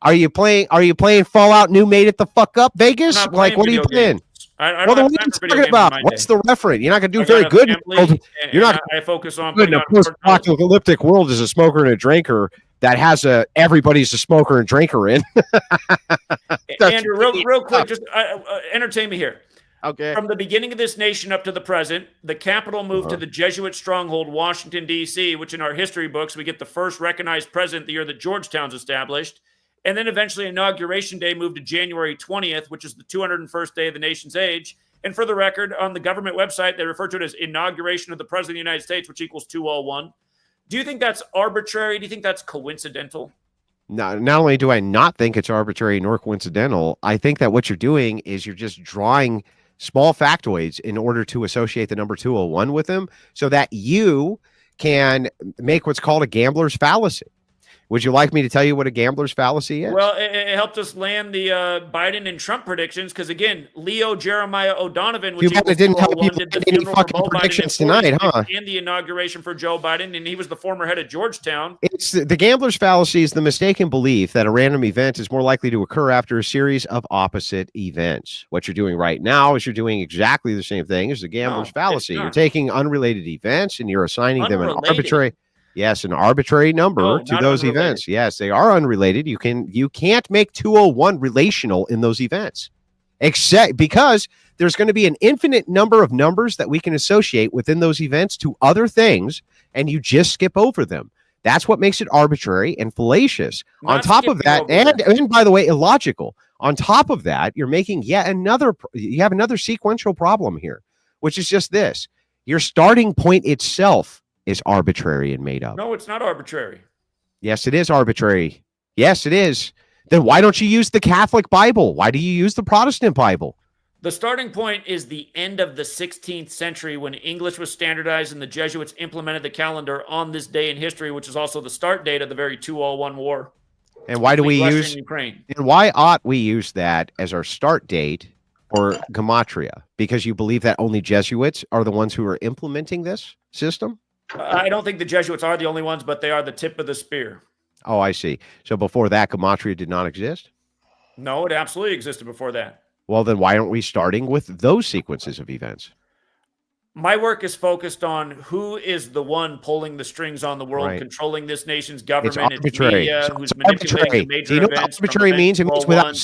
Are you playing Fallout New Made It the fuck up Vegas? I'm not Like, what are you video playing? games. I Well, don't then have what are time you for video talking games in about? my What's day. the referent? You're not going to do I very got a good. family, You're not and I focus on good in putting a on hard knowledge. post-apocalyptic world as a smoker and a drinker that has everybody's a smoker and drinker in. Andrew, real quick, just entertain me here. Okay. From the beginning of this nation up to the present, the capital moved to the Jesuit stronghold, Washington, D.C., which in our history books, we get the first recognized president the year that Georgetown's established. And then eventually Inauguration Day moved to January 20th, which is the 201st day of the nation's age. And for the record, on the government website, they refer to it as Inauguration of the President of the United States, which equals 201. Do you think that's arbitrary? Do you think that's coincidental? Not only do I not think it's arbitrary nor coincidental, I think that what you're doing is you're just drawing small factoids in order to associate the number 201 with them so that you can make what's called a gambler's fallacy. Would you like me to tell you what a gambler's fallacy is? Well, it helped us land the Biden and Trump predictions because, again, Leo Jeremiah O'Donovan, which it didn't help you did the find any funeral for fucking Beau Biden predictions in 40 tonight, huh? and the inauguration for Joe Biden, and he was the former head of Georgetown. It's the gambler's fallacy is the mistaken belief that a random event is more likely to occur after a series of opposite events. What you're doing right now is you're doing exactly the same thing as the gambler's fallacy. You're taking unrelated events and you're assigning them an arbitrary number to those events. Yes, they are unrelated. You can't make 201 relational in those events, except because there's going to be an infinite number of numbers that we can associate within those events to other things, and you just skip over them. That's what makes it arbitrary and fallacious. On top of that, and by the way, illogical. On top of that, you're making you have another sequential problem here, which is just this. Your starting point itself is arbitrary and made up. No, it's not arbitrary. Yes, it is arbitrary. Yes, it is. Then why don't you use the Catholic Bible? Why do you use the Protestant Bible? The starting point is the end of the 16th century when English was standardized and the Jesuits implemented the calendar on this day in history, which is also the start date of the very 201 war. And why do we Russia use and Ukraine? And why ought we use that as our start date for Gematria? Because you believe that only Jesuits are the ones who are implementing this system? I don't think the Jesuits are the only ones, but they are the tip of the spear. Oh, I see. So before that, Gematria did not exist? No, it absolutely existed before that. Well, then why aren't we starting with those sequences of events? My work is focused on who is the one pulling the strings on the world, controlling this nation's government. It's arbitrary. Media, who's manipulating the major Do you know what events. arbitrary means? It means without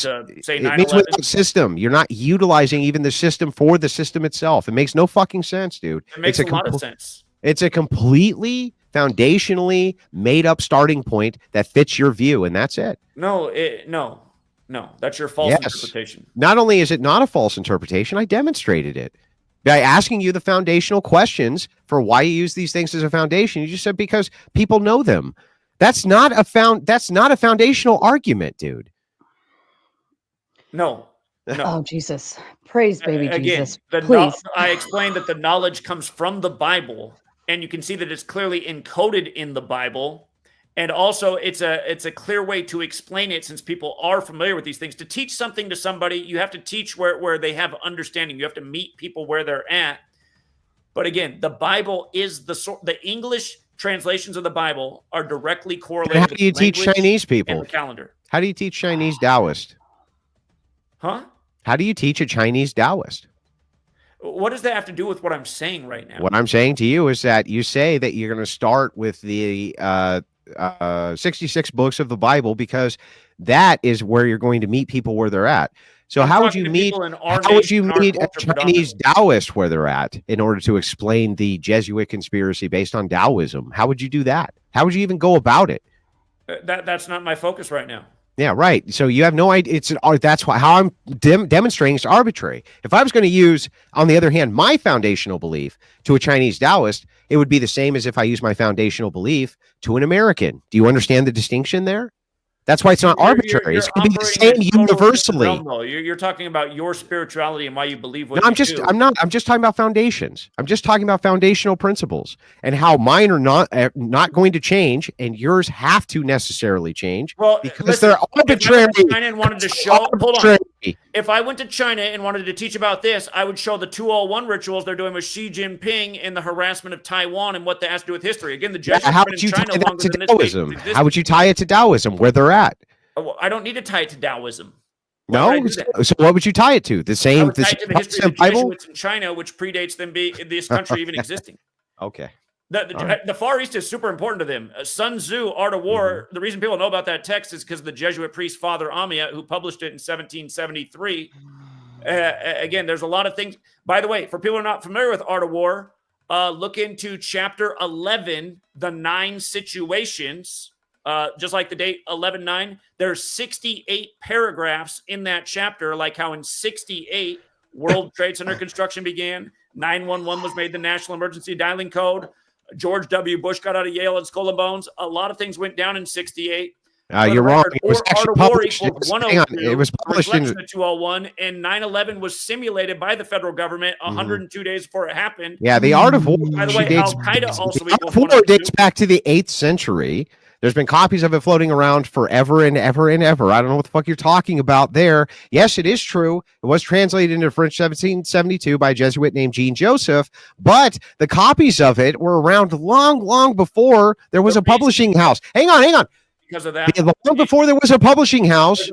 system. You're not utilizing even the system for the system itself. It makes no fucking sense, dude. It makes a lot of sense. It's a completely foundationally made up starting point that fits your view, and that's it. No, No, that's your false interpretation. Not only is it not a false interpretation, I demonstrated it by asking you the foundational questions for why you use these things as a foundation. You just said because people know them. That's not a foundational argument, dude. No. Oh, Jesus. Praise baby Again, Jesus. Please. I explained that the knowledge comes from the Bible, and you can see that it's clearly encoded in the Bible. And also, it's a clear way to explain it, since people are familiar with these things. To teach something to somebody, you have to teach where they have understanding. You have to meet people where they're at. But again, the Bible is the English translations of the Bible are directly correlated. How do you teach Chinese people? And the calendar. How do you teach Chinese Taoist? Huh? How do you teach a Chinese Taoist? What does that have to do with what I'm saying right now? What I'm saying to you is that you say that you're going to start with the 66 books of the Bible because that is where you're going to meet people where they're at. So how would you meet a Chinese Taoist where they're at in order to explain the Jesuit conspiracy based on Taoism? How would you do that? How would you even go about it? That's not my focus right now. Yeah, right. So you have no idea. That's why how I'm demonstrating it's arbitrary. If I was going to use, on the other hand, my foundational belief to a Chinese Taoist, it would be the same as if I use my foundational belief to an American. Do you understand the distinction there? That's why it's not arbitrary. It's going to be the same universally. Realm, you're talking about your spirituality and why you believe what I'm just talking about foundations. I'm just talking about foundational principles and how mine are not going to change and yours have to necessarily change because they're arbitrary. If I went to China and wanted to teach about this, I would show the 201 rituals they're doing with Xi Jinping and the harassment of Taiwan and what that has to do with history. Again, the Jesuits how would you tie that to Taoism? How would you tie it to Taoism, where they're at? I don't need to tie it to Taoism. No, so what would you tie it to? The same history of the Jesuits in China, which predates them this country even existing. Okay. The Far East is super important to them. Sun Tzu, Art of War, the reason people know about that text is because of the Jesuit priest Father Amia, who published it in 1773. Again, there's a lot of things. By the way, for people who are not familiar with Art of War, look into chapter 11, the 9 situations. Just like the date 11/9, there's 68 paragraphs in that chapter, like how in 68, World Trade Center construction began, 911 was made the national emergency dialing code, George W. Bush got out of Yale and Skull and Bones. A lot of things went down in 68. You're wrong. It was actually published. It was published in 201, and 9/11 was simulated by the federal government 102 days before it happened. Yeah, the Art of War. By the way, Al-Qaeda also dates back to the 8th century. There's been copies of it floating around forever and ever and ever. I don't know what the fuck you're talking about there. Yes, it is true. It was translated into French 1772 by a Jesuit named Jean Joseph, but the copies of it were around long before there was a publishing house. Hang on. Because of that. Long before there was a publishing house,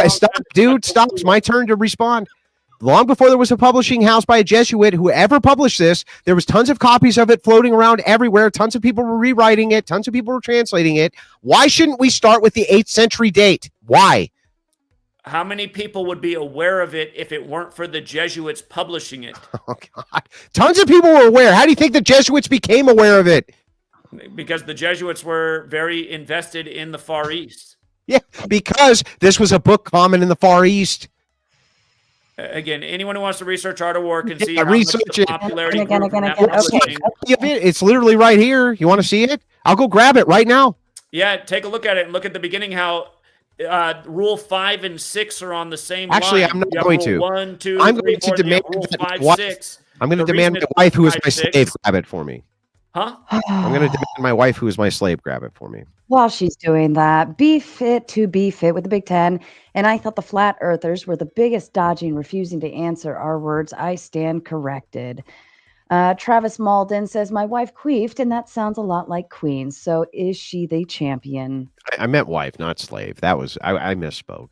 stop. It's my turn to respond. Long before there was a publishing house by a Jesuit who ever published this, there was tons of copies of it floating around everywhere. Tons of people were rewriting it. Tons of people were translating it. Why shouldn't we start with the 8th century date? Why? How many people would be aware of it if it weren't for the Jesuits publishing it? Oh, God. Tons of people were aware. How do you think the Jesuits became aware of it? Because the Jesuits were very invested in the Far East. Yeah, because this was a book common in the Far East. Again, anyone who wants to research Art of War can see how research much the popularity again. Okay. It's literally right here. You want to see it? I'll go grab it right now. Yeah, take a look at it and look at the beginning how Rule 5 and 6 are on the same Actually, line. I'm not going to. 1, 2, I'm 3, going 4, to demand Rule 5, that 6. I'm going to demand my wife, who is my slave, grab it for me. Huh? I'm going to demand my wife, who is my slave, grab it for me. While she's doing that, be fit to be fit with the Big Ten. And I thought the flat earthers were the biggest dodging, refusing to answer our words. I stand corrected. Travis Malden says, my wife queefed, and that sounds a lot like queen. So is she the champion? I meant wife, not slave. That was, I misspoke.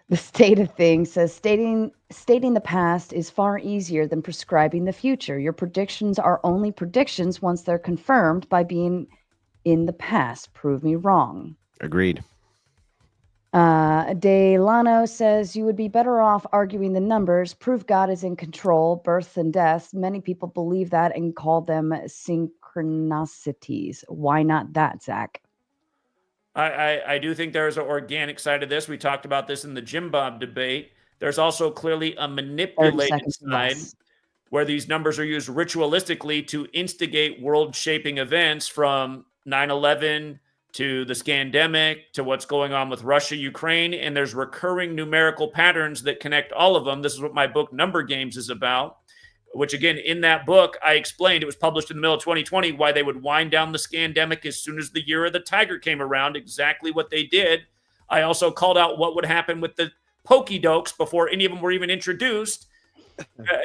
The state of things says stating the past is far easier than prescribing the future. Your predictions are only predictions once they're confirmed by being in the past. Prove me wrong. Agreed. Delano says you would be better off arguing the numbers. Prove God is in control, births and deaths. Many people believe that and call them synchronicities. Why not that, Zach? I do think there's an organic side of this. We talked about this in the Jim Bob debate. There's also clearly a 30 manipulated seconds side less. where these numbers are used ritualistically to instigate world-shaping events from 9/11 to the scandemic to what's going on with Russia, Ukraine, and there's recurring numerical patterns that connect all of them. This is what my book Number Games is about, which again, in that book, I explained, it was published in the middle of 2020, why they would wind down the scandemic as soon as the year of the tiger came around, exactly what they did. I also called out what would happen with the pokey-dokes before any of them were even introduced.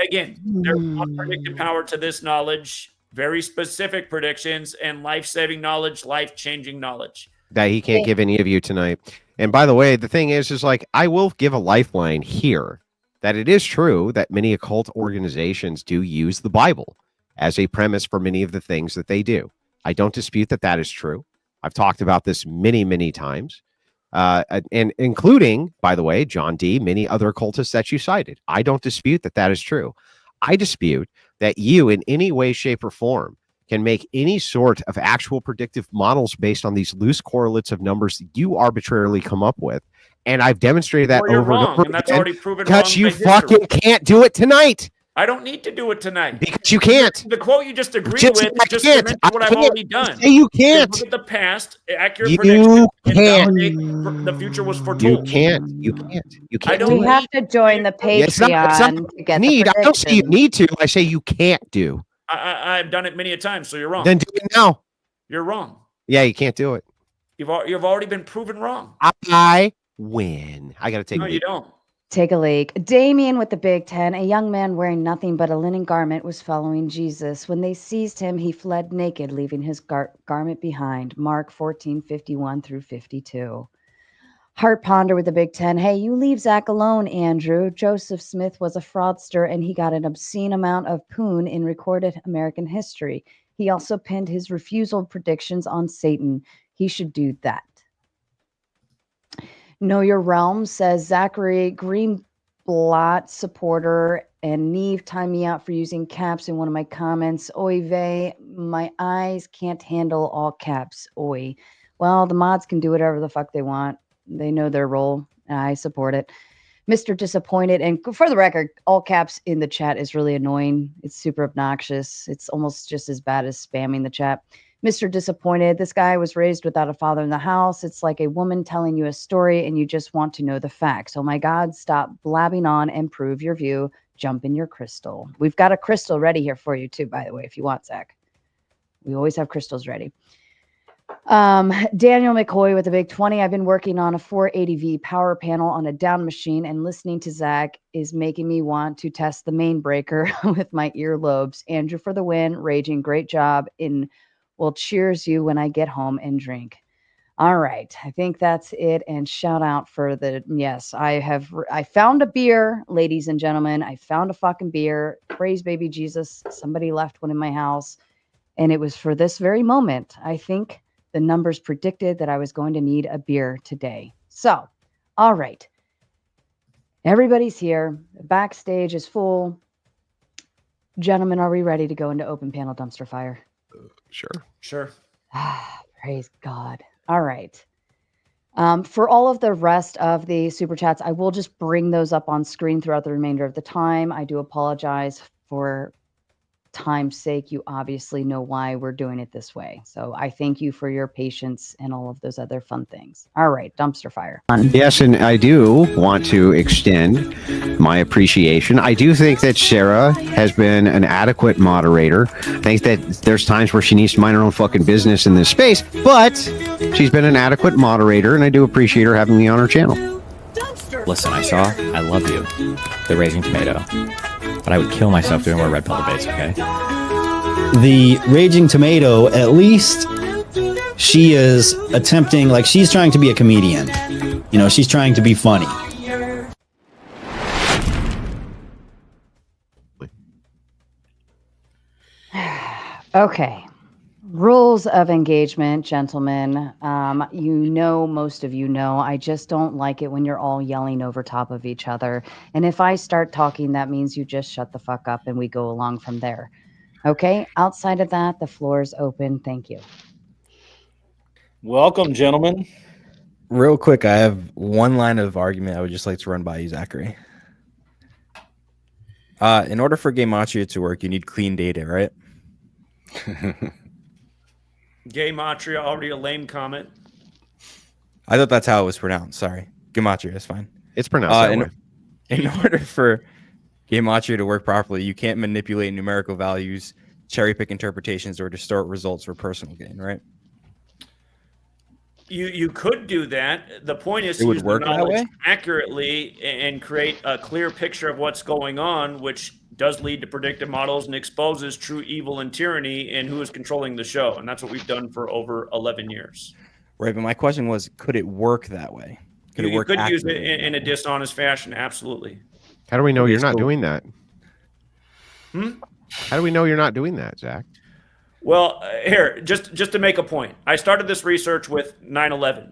Again, there's unpredicted power to this knowledge, very specific predictions, and life-saving knowledge, life-changing knowledge. That he can't give any of you tonight. And by the way, the thing is like, I will give a lifeline here that it is true that many occult organizations do use the Bible as a premise for many of the things that they do. I don't dispute that that is true. I've talked about this many, many times. And including, by the way, John D., many other occultists that you cited. I don't dispute that that is true. I dispute that you in any way, shape, or form can make any sort of actual predictive models based on these loose correlates of numbers that you arbitrarily come up with. And I've demonstrated that over and over and that's again, already proven because wrong you by fucking history. can't do it tonight. I don't need to do it tonight. Because you can't. The quote you just agreed Just with I just can't. cements I what I've can't. already done. Say you can't. Look at the past, accurate You prediction, and can't. validate the future was You foretold. can't. You can't. You can't. don't We have need to join the Yeah, it's not Patreon to get need. the I don't say you predictions. need to. I say you can't do. I've done it many a time, so you're wrong. Then do it now. You're wrong. Yeah, you can't do it. You've already been proven wrong. I win. I got to take No, a you lead. don't. Take a leak. Damien with the Big Ten, a young man wearing nothing but a linen garment, was following Jesus. When they seized him, he fled naked, leaving his garment behind. Mark 14:51 through 52. Heart Ponder with the Big Ten. Hey, you leave Zach alone, Andrew. Joseph Smith was a fraudster, and he got an obscene amount of poon in recorded American history. He also pinned his refusal predictions on Satan. He should do that. Know Your Realm says Zachary Greenblatt supporter and Neve time me out for using caps in one of my comments. Oy vey, my eyes can't handle all caps. Oy. Well, the mods can do whatever the fuck they want. They know their role. I support it. Mr. Disappointed, and for the record, all caps in the chat is really annoying. It's super obnoxious. It's almost just as bad as spamming the chat. Mr. Disappointed, this guy was raised without a father in the house. It's like a woman telling you a story and you just want to know the facts. Oh my God, stop blabbing on and prove your view. Jump in your crystal. We've got a crystal ready here for you too, by the way, if you want, Zach. We always have crystals ready. Daniel McCoy with a big 20. I've been working on a 480V power panel on a down machine, and listening to Zach is making me want to test the main breaker with my earlobes. Andrew for the win. Raging, great job. Will cheers you when I get home and drink. All right. I think that's it. And shout out for yes, I found a beer, ladies and gentlemen. I found a fucking beer. Praise baby Jesus. Somebody left one in my house. And it was for this very moment. I think the numbers predicted that I was going to need a beer today. So, all right. Everybody's here. The backstage is full. Gentlemen, are we ready to go into open panel dumpster fire? Sure. Praise God. All right. For all of the rest of the super chats, I will just bring those up on screen throughout the remainder of the time. I do apologize for time's sake. You obviously know why we're doing it this way. So I thank you for your patience and all of those other fun things. All right, dumpster fire. Yes, and I do want to extend my appreciation. I do think that Sarah has been an adequate moderator. I think that there's times where she needs to mind her own fucking business in this space, but she's been an adequate moderator, and I do appreciate her having me on her channel. Listen, I love you, the Raging Tomato, but I would kill myself doing more red pill debates, okay? The Raging Tomato, at least she is attempting, like, she's trying to be a comedian. You know, she's trying to be funny. Okay. Rules of engagement, gentlemen. Most of you know, I just don't like it when you're all yelling over top of each other. And if I start talking, that means you just shut the fuck up and we go along from there. Okay? Outside of that, the floor is open. Thank you. Welcome, gentlemen. Real quick, I have one line of argument I would just like to run by you, Zachary. In order for Gematria to work, you need clean data, right? Gematria, already a lame comment. I thought that's how it was pronounced. Sorry. Gematria is fine. It's pronounced that way. In order for Gematria to work properly, you can't manipulate numerical values, cherry pick interpretations, or distort results for personal gain, right? You could do that. The point is It to would use work the that knowledge way? accurately and create a clear picture of what's going on, which does lead to predictive models and exposes true evil and tyranny and who is controlling the show. And that's what we've done for over 11 years. Right, but my question was, could it work that way? Could it You work could use it accurately? in a dishonest fashion, absolutely. How do we know Okay, you're not so- doing that? How do we know you're not doing that, Zach? Well, here, just to make a point, I started this research with 9/11.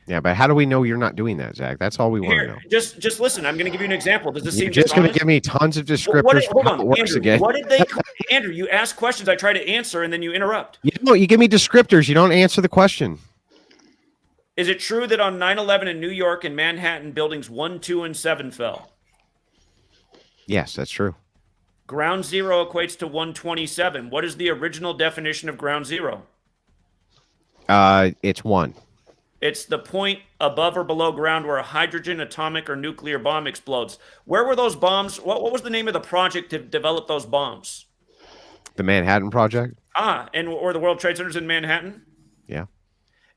Yeah, but how do we know you're not doing that, Zach? That's all we want to know. Just listen. I'm going to give you an example. Does this You're seem just going to dishonest? give me tons of What descriptors did- for hold how on, it works Andrew. again. What did they? Andrew, you ask questions. I try to answer, and then you interrupt. You give me descriptors. You don't answer the question. Is it true that on 9/11 in New York and Manhattan, buildings 1, 2, and 7 fell? Yes, that's true. Ground zero equates to 127. What is the original definition of ground zero? It's 1. It's the point above or below ground where a hydrogen, atomic, or nuclear bomb explodes. Where were those bombs? What was the name of the project to develop those bombs? The Manhattan Project. Or the World Trade Center's in Manhattan? Yeah.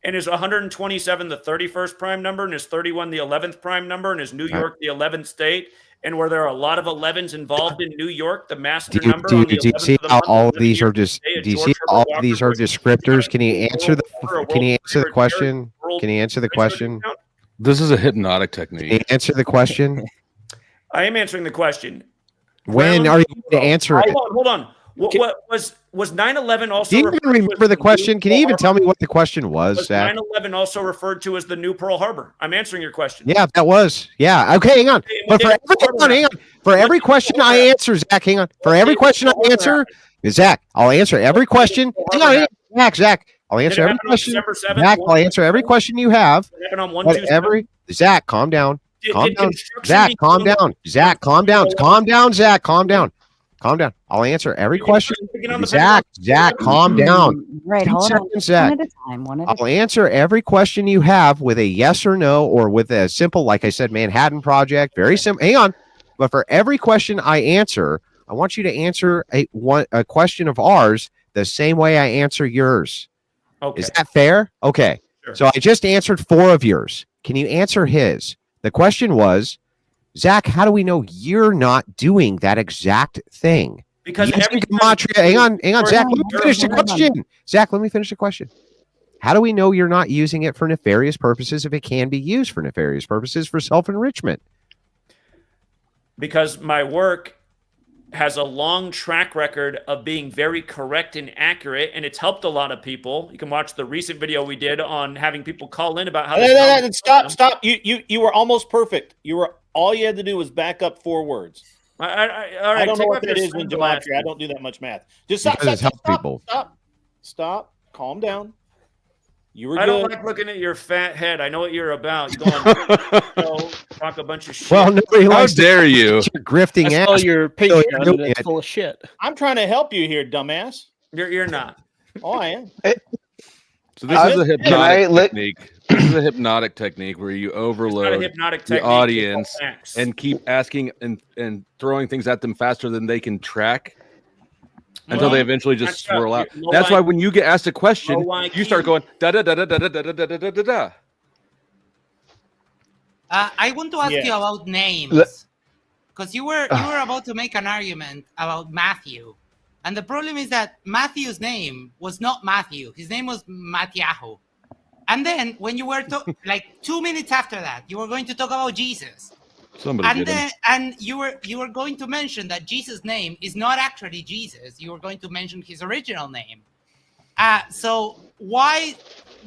And is 127 the 31st prime number? And is 31 the 11th prime number? And is New York the 11th state? And were there a lot of 11s involved in New York? The master number on the 11th Do you see of the how month all of of these are just? day, Do you George see Herbert all of Walker these are was descriptors? Can you answer the? Order, Can you answer the World question? World Can you answer the Research question? Account? This is a hypnotic Can you technique. answer the question? I am answering the question. When are you going to answer it? Hold on. What was 9/11 also? Do you even referred to as remember the new question? Can you Pearl even tell Harbor? me what the question was, Was Zach? 9/11 also referred to as the new Pearl Harbor? I'm answering your question. Yeah, that was. Yeah. Okay, hang on. But for every question I answer, Zach, hang on. For every question I answer, Zach, I'll answer every question. Hang on, Zach. I'll answer every question. Zach, I'll answer every question you have. Zach, calm down. Calm down. Zach, calm down. Zach, calm down. Calm down, Zach. Calm down. Calm down. I'll answer every question. Zach, calm down. Right, 2 hold on. seconds, Zach. One at a time. One at a I'll time. answer every question you have with a yes or no, or with a simple, like I said, Manhattan Project. Very simple. Hang on. But for every question I answer, I want you to answer a question of ours the same way I answer yours. Okay. Is that fair? Okay. Sure. So I just answered 4 of yours. Can you answer his? The question was, Zach, how do we know you're not doing that exact thing? Because Using Gematria. Hang on, Zach. Let me finish the question. Zach, let me finish the question. How do we know you're not using it for nefarious purposes if it can be used for nefarious purposes for self-enrichment? Because my work has a long track record of being very correct and accurate, and it's helped a lot of people. You can watch the recent video we did on having people call in about how. Stop! You were almost perfect. All you had to do was back up 4 words. All right, I don't know take what off that your is in sunglasses. Gematria. I don't do that much math. Just stop. Because it's helped people. Stop. Calm down. You were I don't good. like looking at your fat head. I know what you're about. You go on talk a bunch of shit. Well, nobody How likes dare you? your grifting I ass. saw your So Patreon you're and doing it's it. full of shit. I'm trying to help you here, dumbass. You're not. Oh, I am. So this is a hypnotic technique. This is a hypnotic technique where you overload hypnotic the technique, audience it's all facts. and keep asking and throwing things at them faster than they can track until they eventually just that's swirl out. low That's why IQ. when you get asked a question, Low you start IQ. going da da da da da da da da da da da da. I want to ask Yes. you about names, because you were about to make an argument about Matthew, and the problem is that Matthew's name was not Matthew. His name was Matyahu. And then when you were like 2 minutes after that, you were going to talk about Jesus. Somebody And get him. then you were going to mention that Jesus' name is not actually Jesus. You were going to mention his original name. So why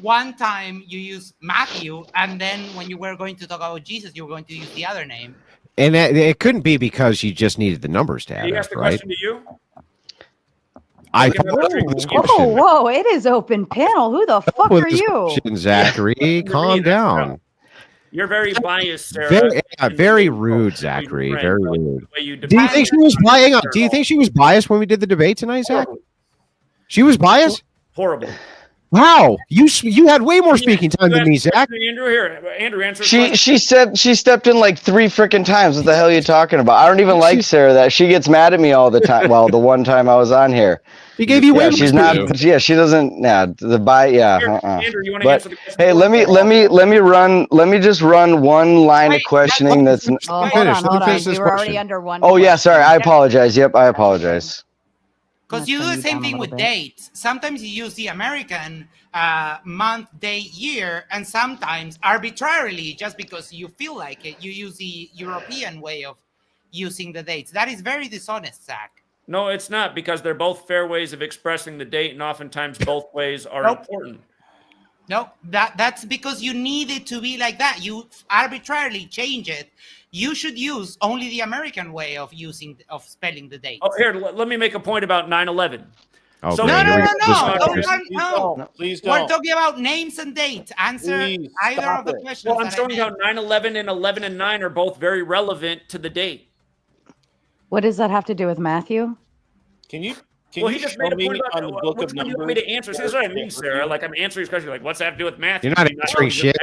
one time you use Matthew, and then when you were going to talk about Jesus, you were going to use the other name? And it couldn't be because you just needed the numbers to add He up, asked the right? question to you. I Whoa! It is open panel. Who the fuck are you? Zachary, calm down. You're very biased, Sarah. Very rude, Zachary. Very rude. Do you think she was biased? Do you think she was biased when we did the debate tonight, Zach? She was biased? Horrible. Wow, you had way more speaking time than me, Zach. Andrew, answer. She stepped in like 3 freaking times. What the hell are you talking about? I don't even like Sarah. That she gets mad at me all the time. Well, the one time I was on here, she gave you way more. She's not. Yeah, she doesn't. Yeah, the buy. Yeah. Andrew, you want to answer the question? Hey, let me just run one line of questioning. That's. Hold on. We were already under one. Oh yeah, sorry. I apologize. Yep, I apologize. Because you do the same thing with dates. Sometimes you use the American month, day, year, and sometimes arbitrarily, just because you feel like it, you use the European way of using the dates. That is very dishonest, Zach. No, it's not, because they're both fair ways of expressing the date, and oftentimes both ways are important. No, that's because you need it to be like that. You arbitrarily change it. You should use only the American way of spelling the date. Oh, here, let me make a point about 9/11. Okay. So, No. Please don't. We're talking about names and dates. Answer either of the questions. Well, I'm showing how 9/11 and 11 and 9 are both very relevant to the date. What does that have to do with Matthew? Can you he just made a point on the book of you want Numbers? me to answer? See, that's what I mean, Sarah. Like, I'm answering his question. Like, what's that have to do with Matthew? You're not answering shit.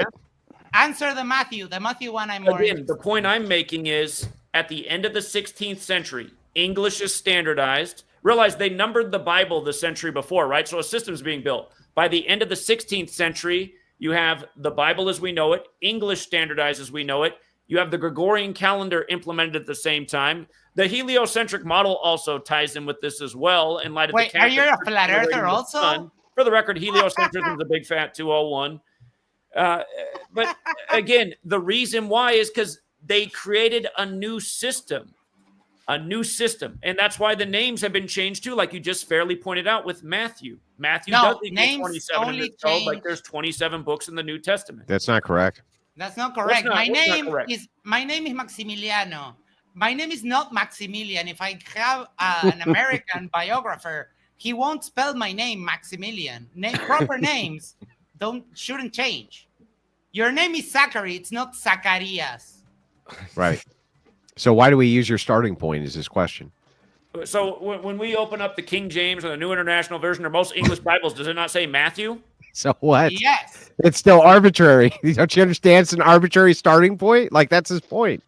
Answer the Matthew one. Again, the point I'm making is at the end of the 16th century, English is standardized. Realize they numbered the Bible the century before, right? So a system's being built. By the end of the 16th century, you have the Bible as we know it, English standardized as we know it. You have the Gregorian calendar implemented at the same time. The heliocentric model also ties in with this as well. In light of Wait, the are you a flat earther also? Sun. For the record, heliocentrism is a big fat 201. But again, the reason why is because they created a new system. And that's why the names have been changed too, like you just fairly pointed out with Matthew. Matthew does equal 27 in this code, like there's 27 books in the New Testament. That's not correct. That's not correct. My name is Maximiliano. My name is not Maximilian. If I have an American biographer, he won't spell my name Maximilian. Proper names shouldn't change. Your name is Zachary. It's not Zacharias. Right. So why do we use your starting point is his question. So when we open up the King James or the New International Version or most English Bibles, does it not say Matthew? So what? Yes. It's still arbitrary. Don't you understand? It's an arbitrary starting point. Like, that's his point.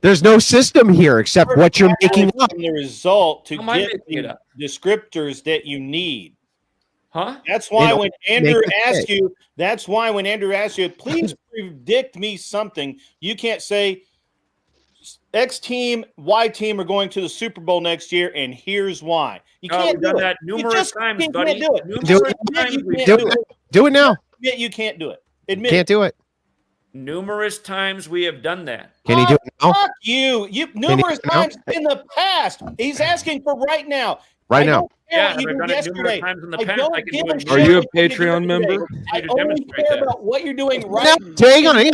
There's no system here except what you're making up. The result to get the descriptors that you need. Huh? That's why when Andrew asks you, please predict me something, you can't say X team, Y team are going to the Super Bowl next year, and here's why. You can't do that numerous times, buddy. Do it now. Admit you can't do it. Can't do it. Numerous times we have done that. Can he do it now? Fuck you. Numerous times in the past. He's asking for right now. Right now. Yeah, I've done it numerous times in the past. Are you a Patreon member? I only care about what you're doing right now. Hang on.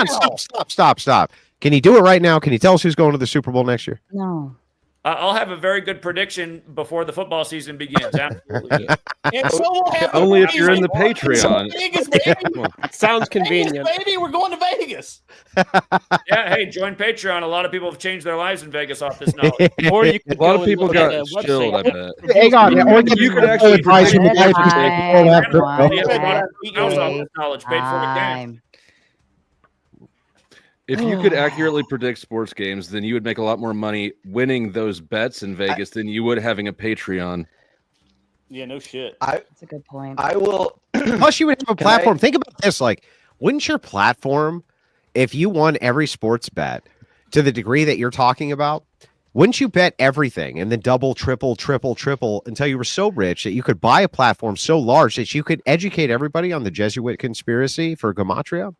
Stop. Can he do it right now? Can he tell us who's going to the Super Bowl next year? No. I'll have a very good prediction before the football season begins. Absolutely. And so we'll have only if you're in the Patreon. Vegas, baby. Sounds convenient. Vegas, baby, we're going to Vegas. Yeah, hey, join Patreon. A lot of people have changed their lives in Vegas off this knowledge. Or you could A lot go of people and got look at chilled, I website. bet. Hang on. Or You could actually advise from the guys who say, "Oh, that's Knowledge paid for it down. If you could accurately predict sports games, then you would make a lot more money winning those bets in Vegas than you would having a Patreon. Yeah, no shit. That's a good point. I will. Plus, you would have a platform. Think about this. Like, wouldn't your platform, if you won every sports bet to the degree that you're talking about, wouldn't you bet everything and then double, triple until you were so rich that you could buy a platform so large that you could educate everybody on the Jesuit conspiracy for Gematria?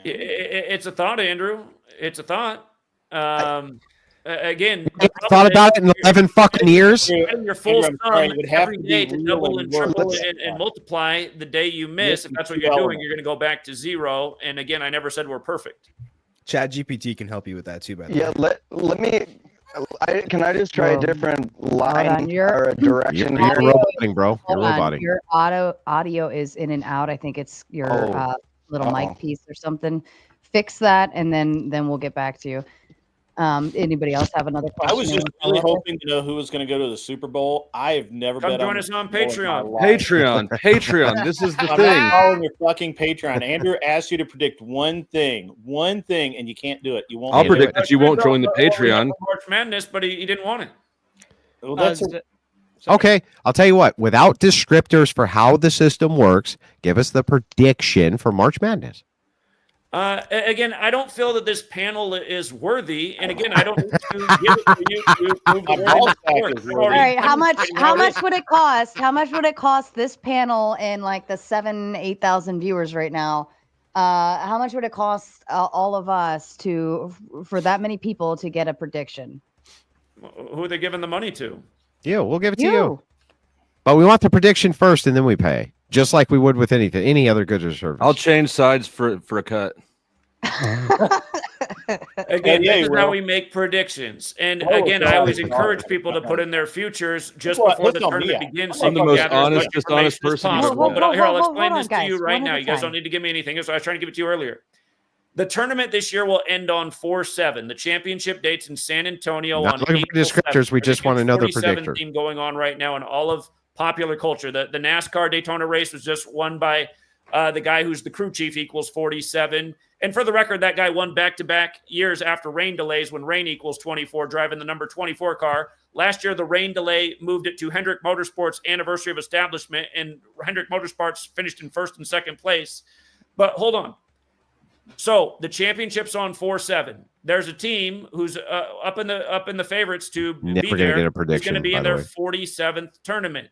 It's a thought, Andrew. It's a thought. Again, thought about it in 11 fucking years. Your full sum every day to double and triple and multiply the day you miss. If that's what you're doing, you're going to go back to zero. And again, I never said we're perfect. ChatGPT can help you with that too, by the way. Yeah, let me. Can I just try a different line or a direction? You're roboting, bro. You're Hold on. roboting. Your audio is in and out. I think it's your little mic piece or something. Fix that, and then we'll get back to you. Anybody else have another question? I was just really hoping to know who was going to go to the Super Bowl. I have never Come bet join on us on the Super Bowl in my Patreon. life. Patreon. This is the I'm thing. following your fucking Patreon. Andrew asked you to predict one thing, and you can't do it. You won't. I'll do predict it. that you won't join the Patreon. March Madness, but he didn't want it. Well, that's Okay, I'll tell you what. Without descriptors for how the system works, give us the prediction for March Madness. Again, I don't feel that this panel is worthy, and again, I don't need to give it to you to prove the All right, how much would it cost? How much would it cost this panel and like the 8,000 viewers right now? How much would it cost all of us for that many people to get a prediction? Who are they giving the money to? Yeah, we'll give it to you. But we want the prediction first, and then we pay, just like we would with any other goods or service. I'll change sides for a cut. Again, this is how we make predictions. And again, I always encourage people to put in their futures just before the tournament begins. I'm the most honest, dishonest person. But here, I'll explain this to you right now. You guys don't need to give me anything. So I was trying to give it to you earlier. The tournament this year will end on 4/7. The championship dates in San Antonio Not on looking for descriptors. We just want another predictor. Theme going on right now in all of popular culture. The NASCAR Daytona race was just won by the guy who's the crew chief equals 47. And for the record, that guy won back-to-back years after rain delays when rain equals 24, driving the number 24 car. Last year, the rain delay moved it to Hendrick Motorsports' anniversary of establishment, and Hendrick Motorsports finished in first and second place. But hold on. So the championship's on 4/7. There's a team who's up in the favorites to Never be gonna there. get a prediction, Going to be by in the their way. 47th tournament,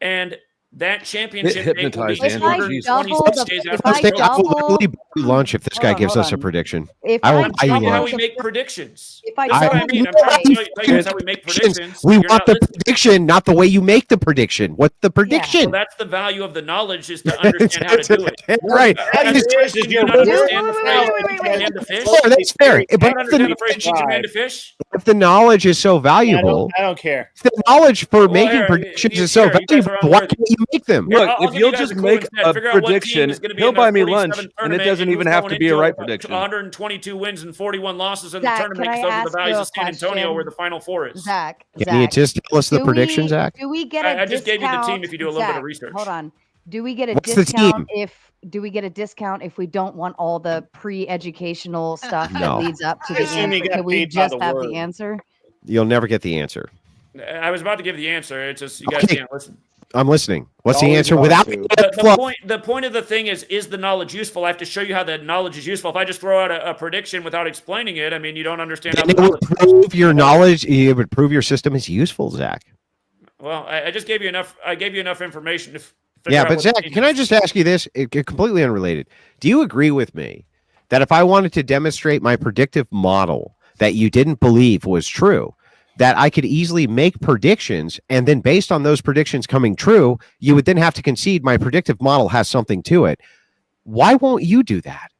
and that championship Hypnotized, date will be Andrew. 226 days I after will literally buy you lunch if this guy gives us a prediction. I will buy you how we lunch. make predictions. If I That's what I mean. I'm trying to tell you guys how we make predictions. We You're want not the listening. prediction, not the way you make the prediction. What's the prediction? Well, that's the value of the knowledge, is to understand how to do it. Right. As a fish, do you not understand the phrase, "Did you command to fish"? Sure, that's fair. You But don't understand the phrase, "Did you command to fish"? if the knowledge is so valuable, I don't care. if the knowledge for making here, predictions is so you guys valuable, are why unworthy. can't you make them? Here, Look, I'll if give you'll you guys just a clue make instead. a Figure out what team prediction, is gonna be he'll in the buy me 47th lunch, and it tournament doesn't who's even have going to be a into right prediction. 122 wins and 41 losses in the Zach, tournament can I because those are ask the values you of a San Antonio, question? where the Final Four is. Zach, Can you just tell us the do prediction, we- Zach? Do we get a I just gave you the discount? team if you do a little bit of Zach, research. Hold on. Do we get a What's the discount team? if we don't want all the pre-educational stuff No. that leads up to the assume you answer? got Can we paid by just the have word. the answer? You'll never get the answer. I was about to give the answer. It's just you guys Okay. can't listen. I'm listening. What's the Always answer want without to. The point of the thing is the knowledge useful? I have to show you how the knowledge is useful. If I just throw out a prediction without explaining it, I mean, you don't understand how And the it would knowledge. prove your knowledge. It would prove your system is useful, Zach. Well, I just gave you enough. I gave you enough information to. Yeah, but Zach, can I just ask you this? Completely unrelated. Do you agree with me that if I wanted to demonstrate my predictive model that you didn't believe was true, that I could easily make predictions, and then based on those predictions coming true, you would then have to concede my predictive model has something to it? Why won't you do that?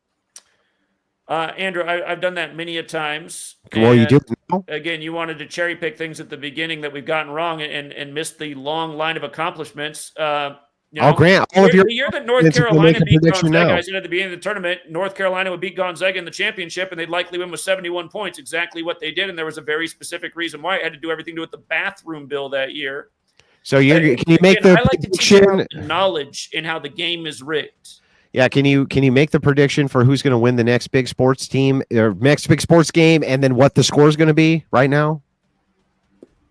Andrew, I've done that many a times. Well, you do And now. Again, you wanted to cherry pick things at the beginning that we've gotten wrong and missed the long line of accomplishments. I'll grant all of your the year that North confidence if you Carolina make a beat prediction Gonzaga, now. I said at the beginning of the tournament, North Carolina would beat Gonzaga in the championship, and they'd likely win with 71 points. Exactly what they did, and there was a very specific reason why. I had to do everything to do with the bathroom bill that year. So can you make Again, the I like to teach you prediction? the knowledge in how the game is rigged. Yeah, can you make the prediction for who's going to win the next big sports team or next big sports game, and then what the score is going to be right now?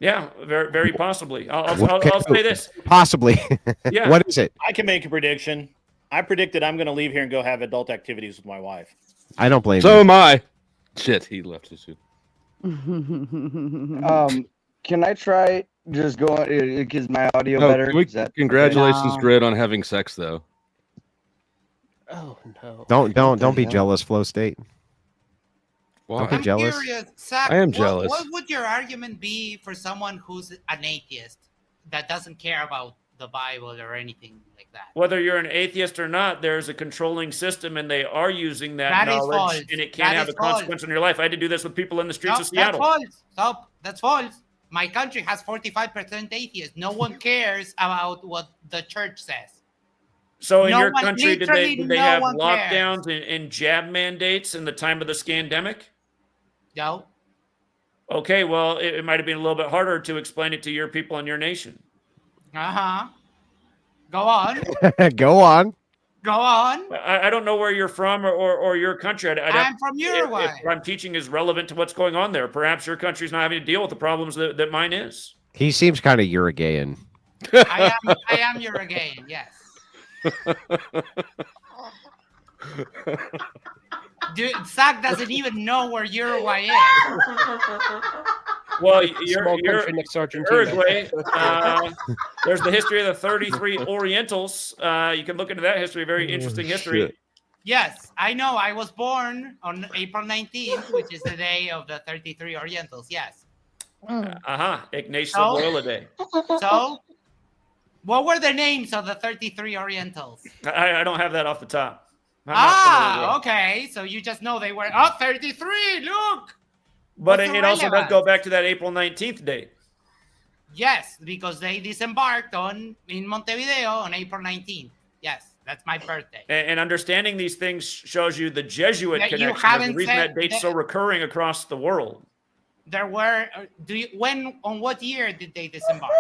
Yeah, very, very possibly. I'll say this. Possibly. Yeah. What is it? I can make a prediction. I predicted I'm going to leave here and go have adult activities with my wife. I don't blame So you. am I. Shit, he left us too. Can I try just going? Is my audio No, better? can we- Is that congratulations, No. Grid, on having sex, though. Oh no! Don't be hell? jealous, Flow State. Don't be I'm jealous. curious, Zach, I am jealous. What would your argument be for someone who's an atheist that doesn't care about the Bible or anything like that. Whether you're an atheist or not, there's a controlling system, and they are using that That is knowledge, false. and it can That have is a consequence on your life. I had to do this with people in the streets No, of Seattle. that's false. Stop. That's false. My country has 45% atheists. No one cares about what the church says. So in No your one- country, did literally they no have one lockdowns and jab mandates in the time of the scandemic? No. Okay, well, it might have been a little bit harder to explain it to your people in your nation. Uh-huh. Go on. Go on. Go on. I don't know where you're from or your country. I'm from Uruguay. If what I'm teaching is relevant to what's going on there. Perhaps your country's not having to deal with the problems that mine is. He seems kind of Uruguayan. I am Uruguayan, yes. Dude, Zach doesn't even know where Uruguay is. Well, Small you're country next to Argentina. Uruguay. There's the history of the 33 Orientals. You can look into that history. Very interesting history. Shit. Yes, I know. I was born on April 19th, which is the day of the 33 Orientals. Yes. Ignatius So- of Loyola Day. So, what were the names of the 33 Orientals? I don't have that off the top. I'm not familiar with it. Okay. So you just know they were 33. Look. But What's it also does irrelevant? go back to that April 19th date. Yes, because they disembarked in Montevideo on April 19th. Yes, that's my birthday. And understanding these things shows you the Jesuit That you connection. There's haven't the reason said that date's that- so recurring across the world. There were. On what year did they disembark?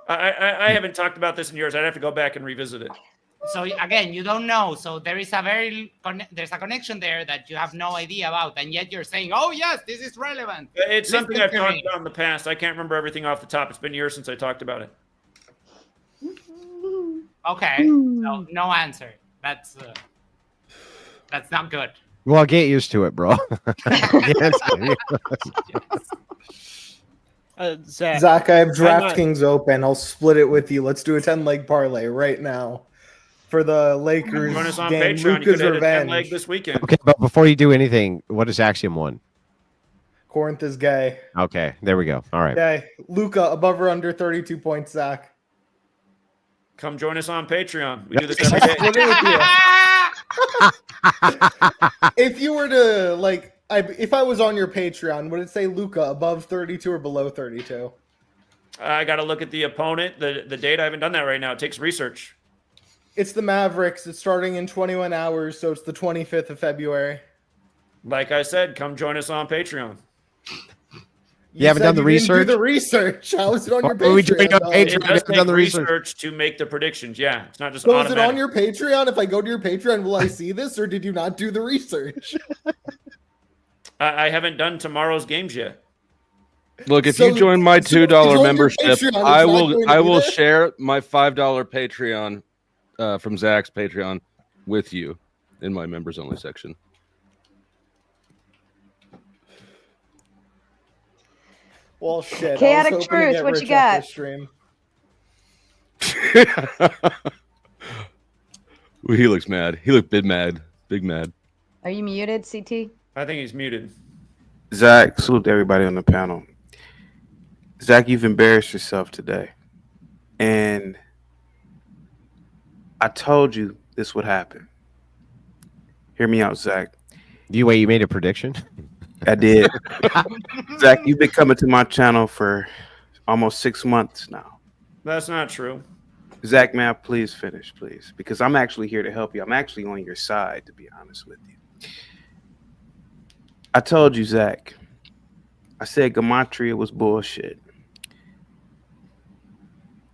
I haven't talked about this in years. I'd have to go back and revisit it. So again, you don't know. So there is there's a connection there that you have no idea about, and yet you're saying, "Oh yes, this is relevant." It's something Listen I've to talked me. about in the past. I can't remember everything off the top. It's been years since I talked about it. Okay, so no answer. That's not good. Well, get used to it, bro. Yes. Zach, I have I'm not- DraftKings open. I'll split it with you. Let's do a 10-leg parlay right now for the Lakers Join us on game. Patreon. You Luka's could hit a 10 leg revenge. this weekend. Okay, but before you do anything, what is Axiom 1? Corinth is gay. Okay, there we go. All right. Okay, Luka above or under 32 points. Zach. Come join us on Patreon. We do this every day. Split it with you. If you were to if I was on your Patreon, would it say Luka above 32 or below 32? I got to look at the opponent, the date. I haven't done that right now. It takes research. It's the Mavericks. It's starting in 21 hours, so it's the 25th of February. Like I said, come join us on Patreon. You haven't said done the you didn't research? Do the research. How is it on your Are we doing Patreon? on dog? Patreon? It does haven't take done the research. research. To make the predictions. Yeah, it's not just So is it automatic. on your Patreon? If I go to your Patreon, will I see this, or did you not do the research? I haven't done tomorrow's games yet. Look, if So- you join my so if you $2 join your membership, Patreon, it's I not will going to I be will there? share my $5 Patreon from Zach's Patreon with you in my members only section. Well, shit. Chaotic I was hoping to Truth, get what rich you got? off this stream. He looks mad. He looked big mad. Big mad. Are you muted, CT? I think he's muted. Zach, salute to everybody on the panel. Zach, you've embarrassed yourself today. And I told you this would happen. Hear me out, Zach. You made a prediction? I did. Zach, you've been coming to my channel for almost 6 months now. That's not true. Zach, man, please finish, please. Because I'm actually here to help you. I'm actually on your side, to be honest with you. I told you, Zach. I said Gematria was bullshit.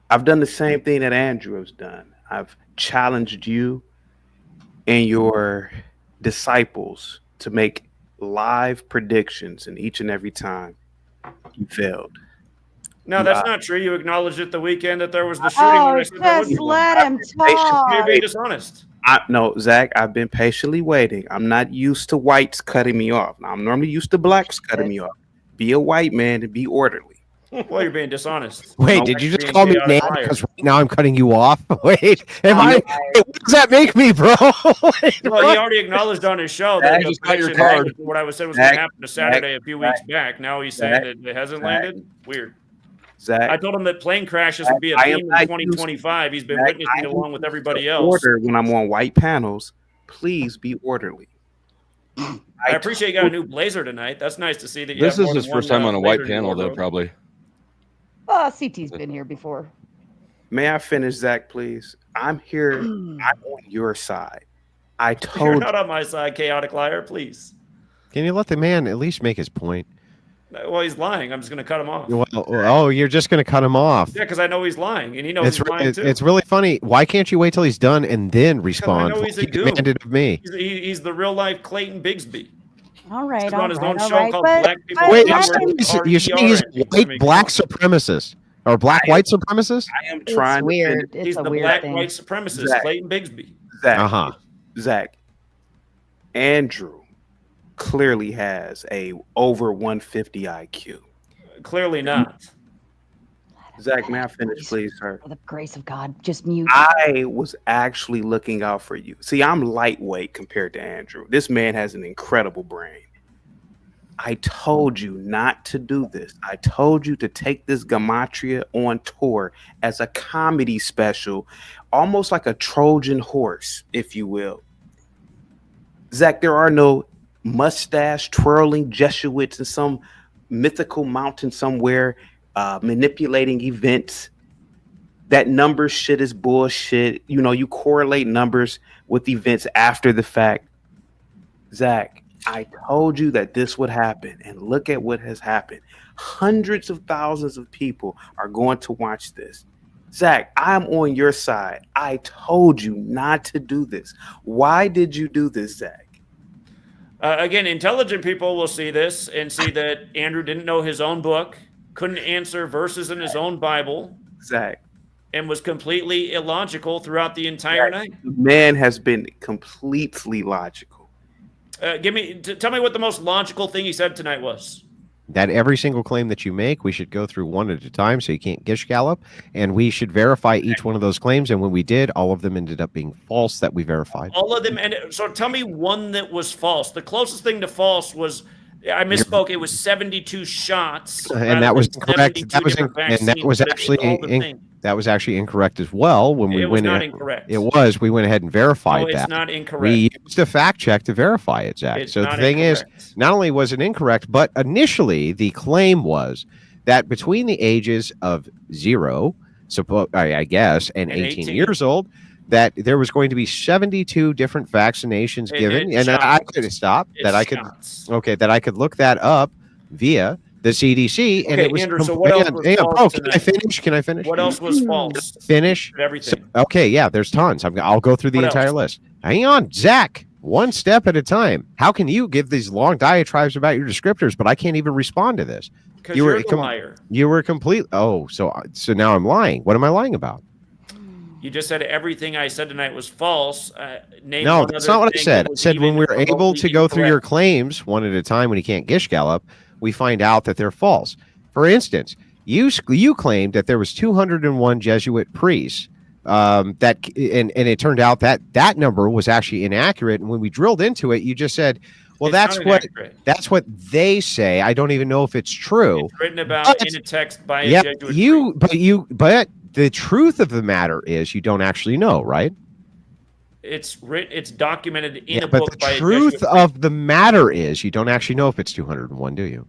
I've done the same thing that Andrew has done. I've challenged you and your disciples to make live predictions, and each and every time you failed. No, that's not true. You acknowledged it the weekend that there was the shooting. when I said there just wouldn't be. let him talk. You're being dishonest. No, Zach, I've been patiently waiting. I'm not used to whites cutting me off. Now, I'm normally used to blacks cutting me off. Be a white man and be orderly. Well, you're being dishonest. Wait, did you just call me name because right now I'm cutting you off? Wait, what does that make me, bro? Wait, Well, he already acknowledged on his show that just the got your prediction card. what I was said was Zach, going to happen to Saturday a few weeks Zach, back. Now he's saying that it hasn't Zach. landed. Weird. Zach, I told him that plane crashes would be a I am theme in not 2025. He's been Zach, witnessing I am along with used everybody to else. order when I'm on white panels. Please be orderly. I appreciate you got a new blazer tonight. That's nice to see that you This have is more his than first one, time on a blazer white in your panel, though, wardrobe. probably. CT's been here before. May I finish, Zach, please? I'm here. I'm on your side. I You're told not on my side, chaotic liar. Please. Can you let the man at least make his point? Well, he's lying. I'm just going to cut him off. Oh, you're just going to cut him off. Yeah, because I know he's lying, and he knows he's lying too. It's really funny. Why can't you wait till he's done and then respond? I know he's a Like you goof. demanded of me. He's the real life Clayton Bigsby. All right, He's all on his right, own all show right. called But- Black People. but Wait, let him- you're saying he's a white black supremacist or black white supremacist? I am trying It's weird. to finish. It's He's a the weird black thing. white supremacist, Zach. Clayton Bigsby. Zach, Zach, Andrew clearly has a over 150 IQ. Clearly not. Zach, may I finish, please, sir? For the grace of God, just mute. I was actually looking out for you. See, I'm lightweight compared to Andrew. This man has an incredible brain. I told you not to do this. I told you to take this Gematria on tour as a comedy special, almost like a Trojan horse, if you will. Zach, there are no mustache twirling Jesuits in some mythical mountain somewhere manipulating events. That number shit is bullshit. You know, you correlate numbers with events after the fact. Zach, I told you that this would happen, and look at what has happened. Hundreds of thousands of people are going to watch this. Zach, I'm on your side. I told you not to do this. Why did you do this, Zach? Again, intelligent people will see this and see that Andrew didn't know his own book, couldn't answer verses in his own Bible, Zach, and was completely illogical throughout the entire night. The man has been completely logical. Tell me what the most logical thing he said tonight was. That every single claim that you make, we should go through one at a time so you can't gish gallop, and we should verify each one of those claims. And when we did, all of them ended up being false that we verified. All of them. And so tell me one that was false. The closest thing to false was, I misspoke. It was 72 shots. And that was incorrect. That was actually incorrect as well. When we It was not incorrect. It was. We went ahead and verified No, it's that. not incorrect. We used a fact check to verify it, Zach. It's so the not thing is, not only was it incorrect, but initially the claim was that between the ages of 0, I guess, and 18 years old, that there was going to be 72 different vaccinations given, and I could stop that. I could that I could look that up via the CDC, and it was. Andrew, so what else was false can I finish? Can I finish? What else was false? Finish Everything. Okay, yeah, there's tons. I'll go through the entire list. Hang on, Zach. One step at a time. How can you give these long diatribes about your descriptors, but I can't even respond to this? Because you're the liar. You were complete. Oh, so now I'm lying. What am I lying about? You just said everything I said tonight was false. No, that's not what I said. I said when we're able to go through your claims one at a time when you can't gish gallop, we find out that they're false. For instance, you claimed that there was 201 Jesuit priests. And it turned out that that number was actually inaccurate. And when we drilled into it, you just said, "Well, that's what they say. I don't even know if it's true." It's written about in a text by a Jesuit priest. But the truth of the matter is, you don't actually know, right? It's written. It's documented in a But book the by a truth Jesuit of the matter is, you don't actually know if it's 201, do you?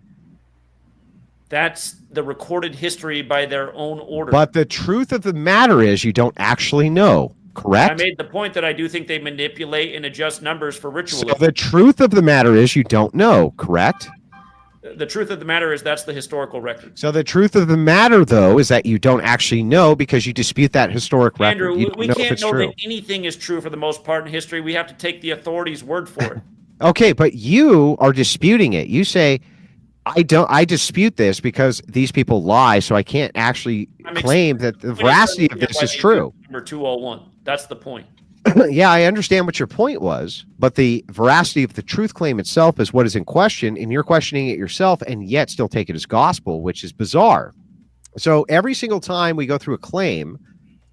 That's the recorded history by their own order. But the truth of the matter is, you don't actually know, correct? I made the point that I do think they manipulate and adjust numbers for ritualism. So the truth of the matter is, you don't know, correct? The truth of the matter is that's the historical record. So the truth of the matter, though, is that you don't actually know because you dispute that historic record. Andrew, You don't we know if can't it's know true. that anything is true for the most part in history. We have to take the authorities' word for it. Okay, but you are disputing it. You say, I dispute this because these people lie, so I can't actually claim that the veracity of this is true. Number 201. That's the point. Yeah, I understand what your point was, but the veracity of the truth claim itself is what is in question, and you're questioning it yourself and yet still take it as gospel, which is bizarre. So every single time we go through a claim,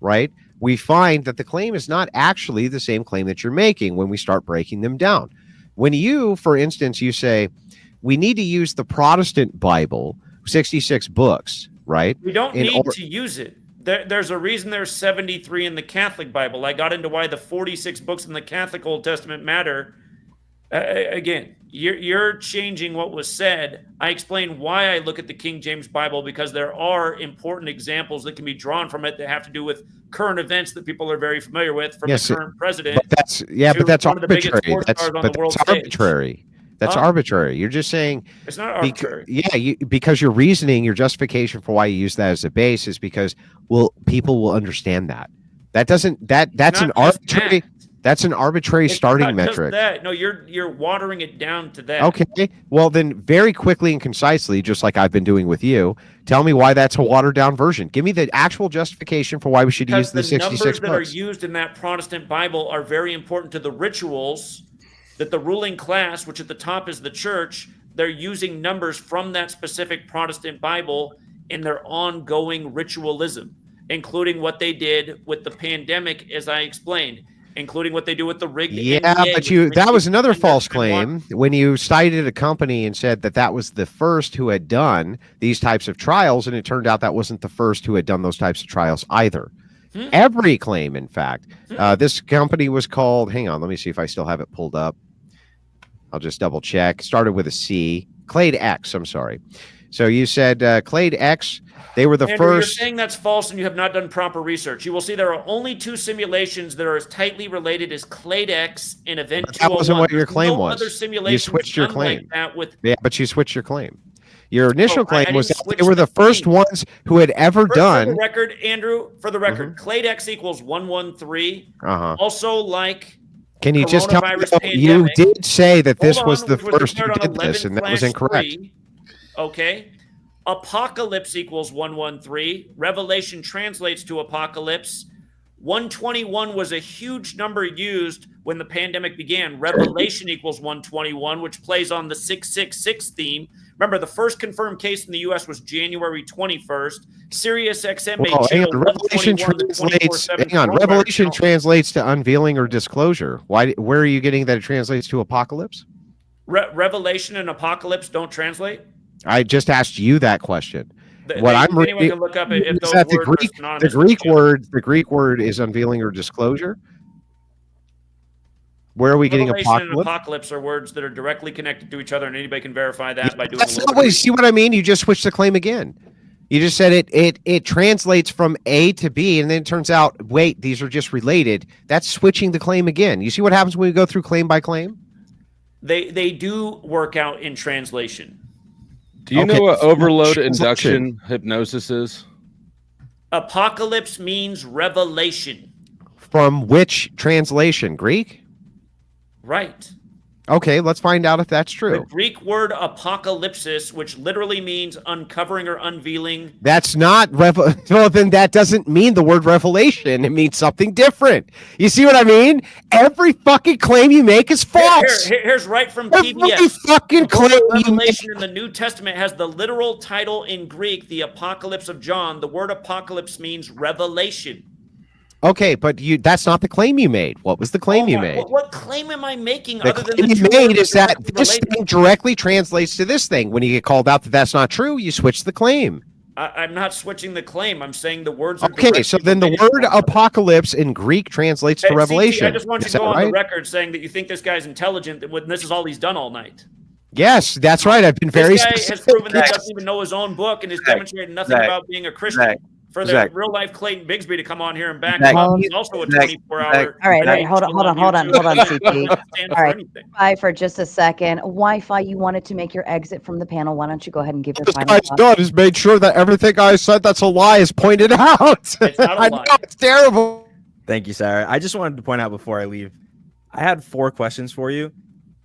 right, we find that the claim is not actually the same claim that you're making when we start breaking them down. When you, for instance, you say, we need to use the Protestant Bible, 66 books, right? We don't need to use it. There's a reason there's 73 in the Catholic Bible. I got into why the 46 books in the Catholic Old Testament matter. Again, you're changing what was said. I explain why I look at the King James Bible, because there are important examples that can be drawn from it that have to do with current events that people are very familiar with, from the current president. But that's arbitrary. That's arbitrary. That's arbitrary. You're just saying it's not arbitrary. Because you're reasoning, your justification for why you use that as a base is because people will understand that. That's an arbitrary. That's an arbitrary starting metric. No, you're watering it down to that. Okay. Well, then very quickly and concisely, just like I've been doing with you, tell me why that's a watered down version. Give me the actual justification for why we should use the 66 numbers that books. are used in that Protestant Bible are very important to the rituals that the ruling class, which at the top is the church, they're using numbers from that specific Protestant Bible in their ongoing ritualism, including what they did with the pandemic, as I explained, including what they do with the rigged. But that was another false claim when you cited a company and said that was the first who had done these types of trials, and it turned out that wasn't the first who had done those types of trials either. Every claim, in fact. This company was called, hang on, let me see if I still have it pulled up. I'll just double check. Started with a C. Clade X, I'm sorry. So you said Clade X, they were the Andrew, first. You're saying that's false and you have not done proper research. You will see there are only two simulations that are as tightly related as Clade X and Event 201. That wasn't what your claim was. Other simulations you switched your claim. Like that with... Yeah, but you switched your claim. Your initial claim was that they were the first ones who had ever done. For the record, Andrew, Clade X equals 113. Also, like. Can you just tell me? You did say that this was the first who did this, and that was incorrect. Okay. Apocalypse equals 113. Revelation translates to apocalypse. 121 was a huge number used when the pandemic began. Revelation equals 121, which plays on the 666 theme. Remember, the first confirmed case in the U.S. was January 21st. Sirius XM Revelation translates to unveiling or disclosure. Where are you getting that it translates to apocalypse? Revelation and apocalypse don't translate? I just asked you that question. I'm reading can look up if those that words the Greek word is unveiling or disclosure. Where are we getting apocalypse? And apocalypse are words that are directly connected to each other, and anybody can verify that by doing a little bit. See what I mean? You just switched the claim again. You just said it translates from A to B, and then it turns out, wait, these are just related. That's switching the claim again. You see what happens when we go through claim by claim? They do work out in translation. Do you know what overload induction hypnosis is? Apocalypse means revelation. From which translation? Greek? Right. Okay, let's find out if that's true. The Greek word apocalypsis, which literally means uncovering or unveiling. That's not well, then that doesn't mean the word revelation. It means something different. You see what I mean? Every fucking claim you make is false. Here's right from Every PBS. fucking claim Revelation in the New Testament has the literal title in Greek, the Apocalypse of John. The word apocalypse means revelation. Okay, but that's not the claim you made. What was the claim you made? What claim am I making? The claim you made is that this thing directly translates to this thing. When you get called out that that's not true, you switch the claim. I'm not switching the claim. I'm saying the words are okay. So then the word apocalypse in Greek translates to revelation. I just want you to go on the record saying that you think this guy's intelligent when this is all he's done all night. Yes, that's right. I've been very specific. This guy has proven that he doesn't even know his own book and has demonstrated nothing about being a Christian. For the real life Clayton Bigsby to come on here and back up, he's also a 24-hour. All right, hold on, CP. All right, Wi-Fi for just a second. Wi-Fi, you wanted to make your exit from the panel. Why don't you go ahead and give your final thoughts? Done is made sure that everything I said that's a lie is pointed out. It's not a lie. I know, it's terrible. Thank you, Sarah. I just wanted to point out before I leave, I had 4 questions for you.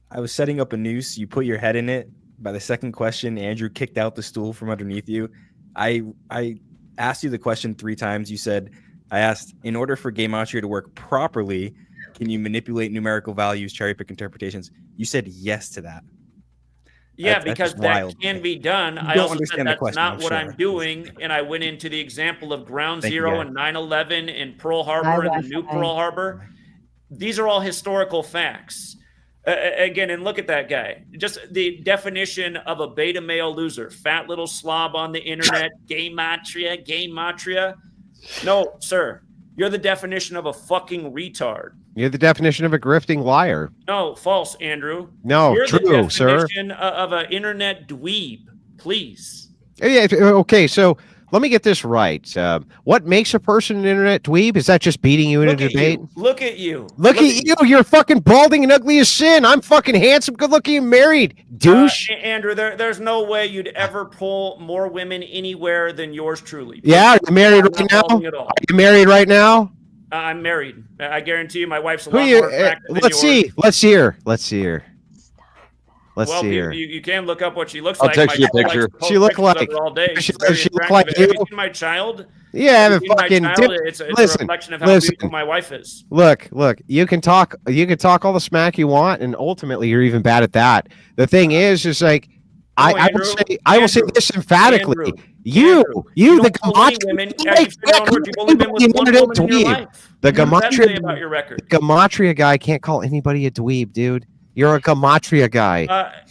I was setting up a noose. You put your head in it. By the second question, Andrew kicked out the stool from underneath you. I asked you the question 3 times. You said, I asked, in order for Gematria to work properly, can you manipulate numerical values, cherry pick interpretations? You said yes to that. Yeah, because that can be done. I also said that's not what I'm doing. And I went into the example of Ground Zero and 9/11 and Pearl Harbor and the new Pearl Harbor. These are all historical facts. Again, and look at that guy. Just the definition of a beta male loser. Fat little slob on the internet. Gematria. No, sir. You're the definition of a fucking retard. You're the definition of a grifting liar. No, false, Andrew. No, You're true, the sir. definition of an internet dweeb. Please. Yeah. Okay. So let me get this right. What makes a person an internet dweeb? Is that just beating you in a debate? Look at you. Look at you. You're fucking balding and ugly as sin. I'm fucking handsome, good looking, and married. Douche. Andrew, there's no way you'd ever pull more women anywhere than yours truly. Yeah. Are you married right now? Are you married right now? I'm married. I guarantee you my wife's a Who lot you? more attractive than Let's yours. see. Let's see her. Let's see her. Let's Well, see her. you can look up what she looks I'll like. text My you a child likes picture. to post She look pictures of like- her all day. she- She's very she look attractive. like Have you you. seen my child? Yeah, Have you seen my fucking child? It's a reflection of how beautiful my wife is. Look, you can talk all the smack you want, and ultimately you're even bad at that. The thing is like I will say this emphatically. You the Gematria guy can't call anybody a dweeb, dude. You're a Gematria guy.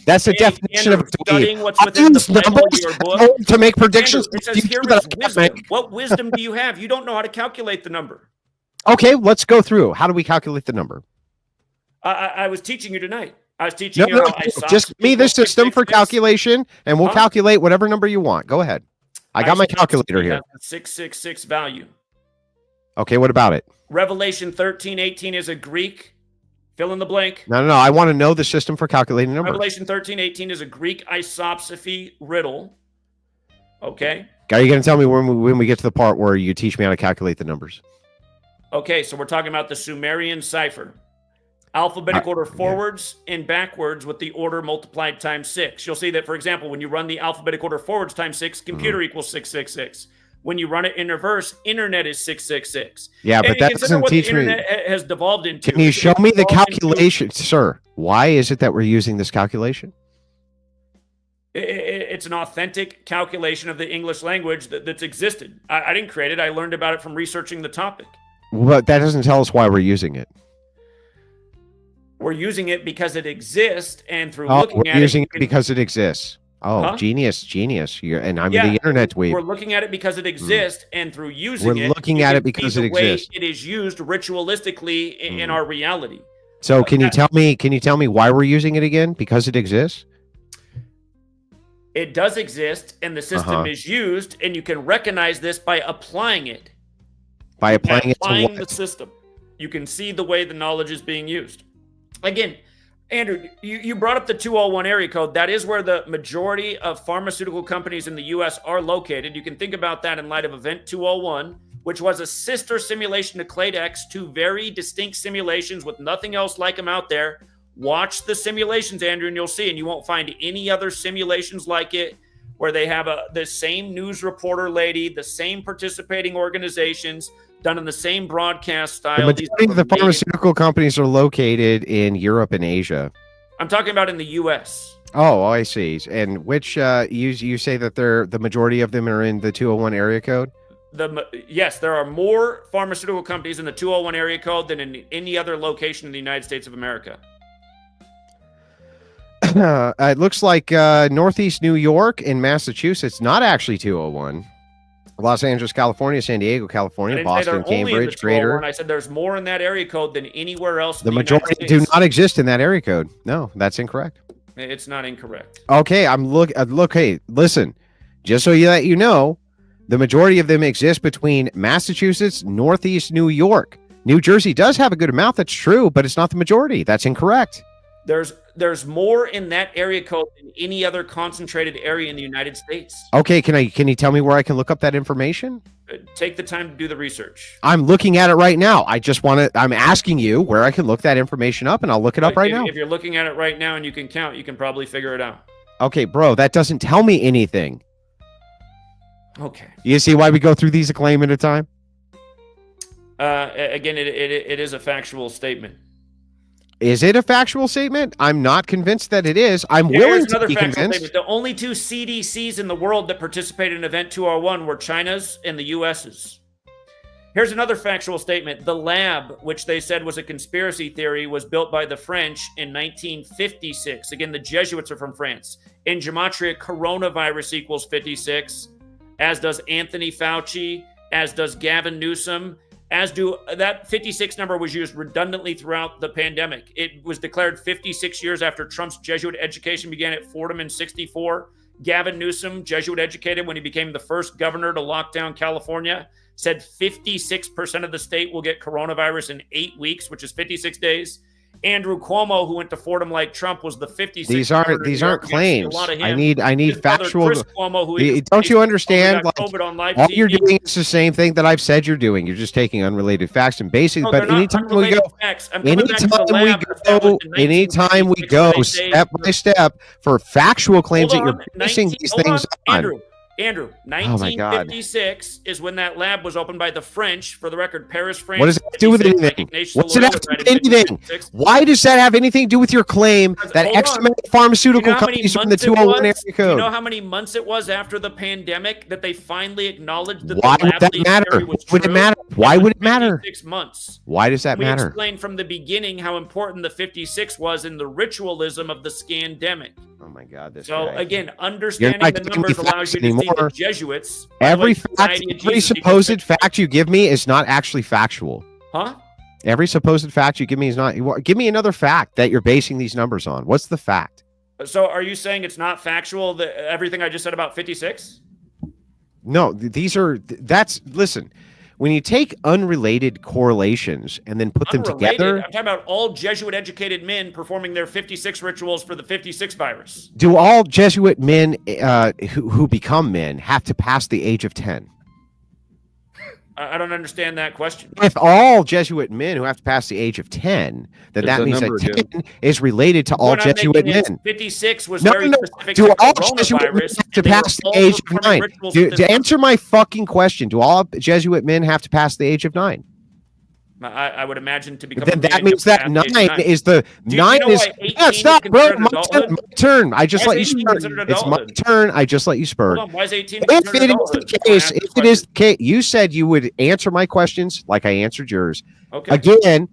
That's the definition of a dweeb. What's within the Bible, your book. To make predictions. Andrew, it says here is wisdom. What wisdom do you have? You don't know how to calculate the number. Okay, let's go through. How do we calculate the number? I was teaching you tonight. I was teaching you how just give me the system for calculation, and we'll calculate whatever number you want. Go ahead. I got my calculator here. 666 value. Okay, what about it? Revelation 13:18 is a Greek. Fill in the blank. No. I want to know the system for calculating numbers. Revelation 13:18 is a Greek isopsephy riddle. Okay. Are you going to tell me when we get to the part where you teach me how to calculate the numbers? Okay, so we're talking about the Sumerian cipher. Alphabetic order forwards and backwards with the order multiplied times 6. You'll see that, for example, when you run the alphabetic order forwards times 6, computer equals 666. When you run it in reverse, internet is 666. Yeah, but that doesn't teach the me. internet has devolved into. Can you show me the calculation, sir? Why is it that we're using this calculation? It's an authentic calculation of the English language that's existed. I didn't create it. I learned about it from researching the topic. But that doesn't tell us why we're using it. We're using it because it exists, and through Oh, looking we're at it, using you it can- because it exists. Oh, Huh? genius. And I'm Yeah, the internet dweeb. We're looking at it because it exists, and through using We're it, looking you at can it because see it the way exists. it is used ritualistically in our reality. So can you tell me why we're using it again? Because it exists? It does exist, and the system is used, and you can recognize this by applying it. By applying it to Applying what? the system, you can see the way the knowledge is being used. Again, Andrew, you brought up the 201 area code. That is where the majority of pharmaceutical companies in the U.S. are located. You can think about that in light of Event 201, which was a sister simulation to Clade X, two very distinct simulations with nothing else like them out there. Watch the simulations, Andrew, and you'll see, and you won't find any other simulations like it where they have the same news reporter lady, the same participating organizations, done in the same broadcast style. The majority of the pharmaceutical companies are located in Europe and Asia. I'm talking about in the U.S. Oh, I see. And which you say that the majority of them are in the 201 area code? Yes, there are more pharmaceutical companies in the 201 area code than in any other location in the United States of America. It looks like Northeast New York and Massachusetts, not actually 201. Los Angeles, California, San Diego, California, Boston, Cambridge, Greater. I said there's more in that area code than anywhere else. The majority do not exist in that area code. No, that's incorrect. It's not incorrect. Okay, hey, listen, just so that you know, the majority of them exist between Massachusetts, Northeast New York. New Jersey does have a good amount. That's true, but it's not the majority. That's incorrect. There's more in that area code than any other concentrated area in the United States. Okay, can you tell me where I can look up that information? Take the time to do the research. I'm looking at it right now. I'm asking you where I can look that information up, and I'll look it up right now. If you're looking at it right now and you can count, you can probably figure it out. Okay, bro, that doesn't tell me anything. Okay. You see why we go through these a claim at a time? Again, it is a factual statement. Is it a factual statement? I'm not convinced that it is. I'm willing to be convinced. The only two CDCs in the world that participated in Event 201 were China's and the US's. Here's another factual statement. The lab, which they said was a conspiracy theory, was built by the French in 1956. Again, the Jesuits are from France. In Gematria, coronavirus equals 56, as does Anthony Fauci, as does Gavin Newsom, as do that 56 number was used redundantly throughout the pandemic. It was declared 56 years after Trump's Jesuit education began at Fordham in 64. Gavin Newsom, Jesuit educated when he became the first governor to lock down California, said 56% of the state will get coronavirus in 8 weeks, which is 56 days. Andrew Cuomo, who went to Fordham like Trump, was the 56th. These aren't claims. I need factual. Chris Cuomo, who don't you understand? Like, COVID on live all TV. you're doing is the same thing that I've said you're doing. You're just taking unrelated facts and basically. No, but they're anytime not we go, facts. I'm coming back to the lab anytime we go step by step for factual claims that you're basing these things on. Andrew, Oh my God. 1956 is when that lab was opened by the French. For the record, Paris, France. What does it have to do with anything? What's it have to do with anything? Why does that have anything to do with your claim that X amount of pharmaceutical companies are in the 201 area Do code? you know how many months it was after the pandemic that they finally acknowledged that Why the would lab that leak matter? theory was Would it true? matter? Why would it matter? 56 months. Why does that We matter? explained from the beginning how important the 56 was in the ritualism of the scandemic. Oh my God! So guy. again, understanding not the giving me numbers allows facts you to see the anymore. Jesuits. Every by the way, fact, Society of every Jesus supposed fact you give me is not actually factual. Huh? Every supposed fact you give me is not. Give me another fact that you're basing these numbers on. What's the fact? So are you saying it's not factual that everything I just said about 56? No, listen. When you take unrelated correlations and then put them together, I'm talking about all Jesuit educated men performing their 56 rituals for the 56 virus. do all Jesuit men who become men have to pass the age of 10? I don't understand that question. If all Jesuit men who have to pass the age of 10, then that means that 10 is related to all What I'm Jesuit making is men. 56 was No, very no. specific Do to all Jesuit men coronavirus. have to and they were pass the all age of performing 9? rituals with To this- answer my fucking question, do all Jesuit men have to pass the age of 9? I would imagine to become. Then that means that 9 is the Do you 9 know is. why 18 Yeah, is stop, bro. considered My adulthood? turn. I just Why let is you 18 spur. considered It's my adulthood? turn. I just let you spur. Hold on, why is 18 If considered it is adulthood? the case, if it is the case, you said you would answer my questions like I answered yours. Okay. Again,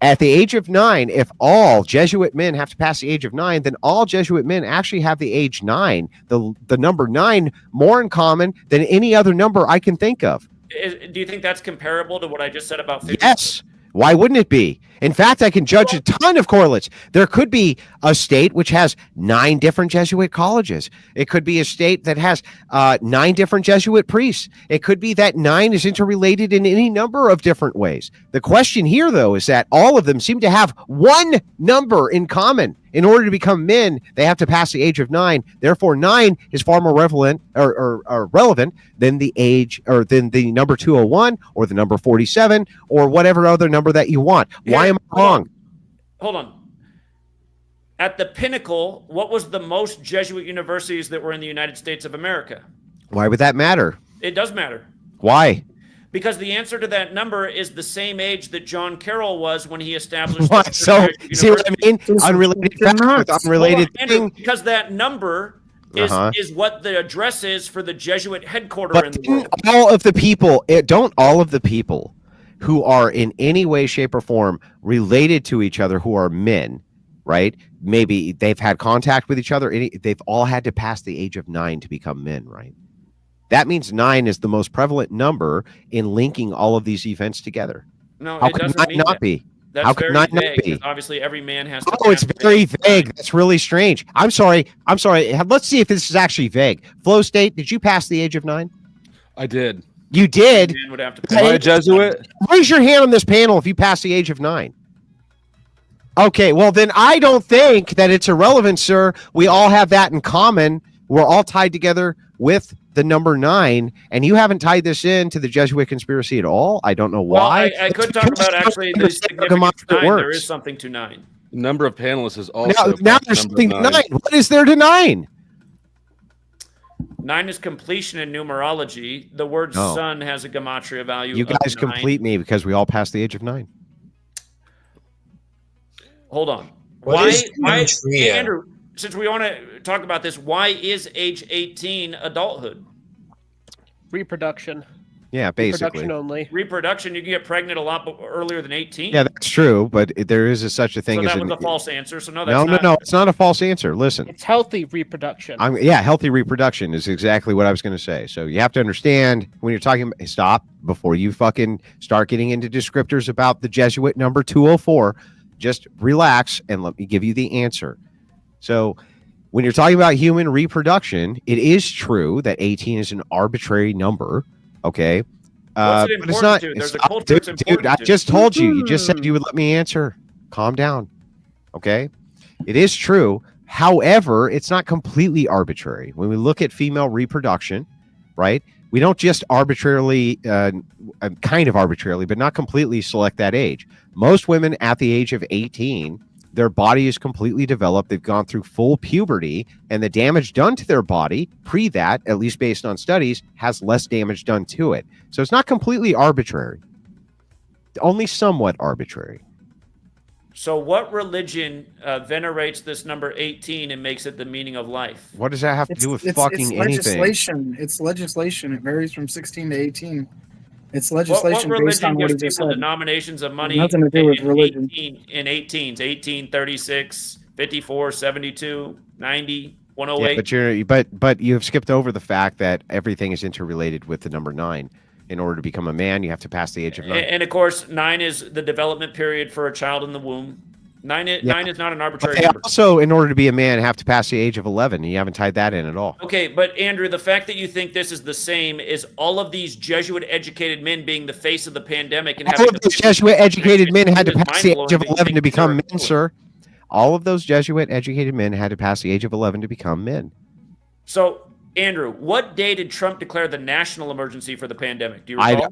at the age of 9, if all Jesuit men have to pass the age of 9, then all Jesuit men actually have the age 9, the number 9, more in common than any other number I can think of. Do you think that's comparable to what I just said about 50? Yes. Why wouldn't it be? In fact, I can judge a ton of correlates. There could be a state which has 9 different Jesuit colleges. It could be a state that has 9 different Jesuit priests. It could be that 9 is interrelated in any number of different ways. The question here, though, is that all of them seem to have one number in common. In order to become men, they have to pass the age of 9. Therefore, 9 is far more relevant than the age or than the number 201 or the number 47 or whatever other number that you want. Why am I wrong? Hold on. At the pinnacle, what was the most Jesuit universities that were in the United States of America? Why would that matter? It does matter. Why? Because the answer to that number is the same age that John Carroll was when he established. Why? So, see what I mean? Unrelated fact with unrelated thing. Because that number is what the address is for the Jesuit headquarters But in the world. all of the people, don't all of the people who are in any way, shape, or form related to each other who are men, right? Maybe they've had contact with each other. They've all had to pass the age of 9 to become men, right? That means 9 is the most prevalent number in linking all of these events together. No, How it could doesn't 9 mean not that. be? That's How could very 9 not vague, be? 'cause obviously, every man has to. Oh, it's very vague. That's really strange. I'm sorry. Let's see if this is actually vague. Flow State, did you pass the age of 9? I did. You did? Man would have to Am I a Jesuit? Raise your hand on this panel if you pass the age of 9. Okay, well, then I don't think that it's irrelevant, sir. We all have that in common. We're all tied together with the number 9, and you haven't tied this in to the Jesuit conspiracy at all. I don't know why. Well, I could talk about actually the significance of 9. There is something to 9. The number of panelists is also now there's something to 9. What is there to 9? 9 is completion in numerology. The word No. sun has a gematria value. You of guys 9. complete me because we all passed the age of 9. Hold on. What is Why, gematria? Andrew? Since we want to talk about this, why is age 18 adulthood? Reproduction. Yeah, basically. Reproduction only. Reproduction, you can get pregnant a lot earlier than 18. Yeah, that's true, but there is such a thing So as that was a false answer. So no, that's no, not. no, it's not a false answer. Listen, It's healthy reproduction. healthy reproduction is exactly what I was going to say. So you have to understand when you're talking. Stop before you fucking start getting into descriptors about the Jesuit number 204. Just relax and let me give you the answer. So when you're talking about human reproduction, it is true that 18 is an arbitrary number. Okay. What's it but it's not. There's a culture it's important dude, I to. just told you. You just said you would let me answer. Calm down. Okay. It is true. However, it's not completely arbitrary. When we look at female reproduction, right, we don't just arbitrarily, kind of arbitrarily, but not completely select that age. Most women at the age of 18, their body is completely developed. They've gone through full puberty, and the damage done to their body pre that, at least based on studies, has less damage done to it. So it's not completely arbitrary, only somewhat arbitrary. So what religion venerates this number 18 and makes it the meaning of life? What does that have to do with fucking it's anything? legislation. It's legislation. It varies from 16 to 18. It's What legislation based religion on what gives he just people said. denominations of money Nothing to do with in religion. 18s, 18, 36, 54, 72, 90, Yeah, 108? but you've skipped over the fact that everything is interrelated with the number 9. In order to become a man, you have to pass the age of 9. And of course, 9 is the development period for a child in the womb. 9 is not an But arbitrary they number. also, in order to be a man, have to pass the age of 11. And you haven't tied that in at all. Okay, but Andrew, the fact that you think this is the same is all of these Jesuit-educated men being the face of the pandemic and All having of those Jesuit-educated men had to is pass the age of mind-blowing. 11 to become men, sir. All of those Jesuit-educated men had to pass the age of 11 to become men. So, Andrew, what day did Trump declare the national emergency for the pandemic? Do you recall?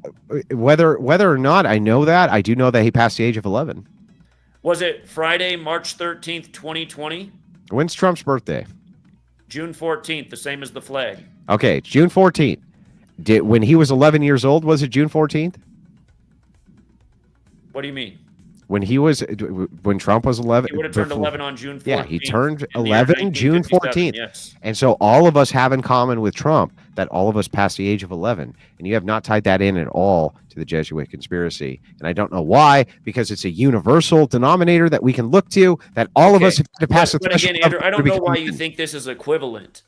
Whether or not I know that, I do know that he passed the age of 11. Was it Friday, March 13th, 2020? When's Trump's birthday? June 14th, the same as the flag. Okay, June 14th. When he was 11 years old, was it June 14th? What do you mean? When Trump was 11, He would have turned 11 on June 14th. Yeah, he turned in the year 11 June 1957, 14th. yes. And so all of us have in common with Trump that all of us passed the age of 11. And you have not tied that in at all to the Jesuit conspiracy. And I don't know why, because it's a universal denominator that we can look to, that all of us have to pass the But again, threshold Andrew, I to don't know become why you men. think this is equivalent.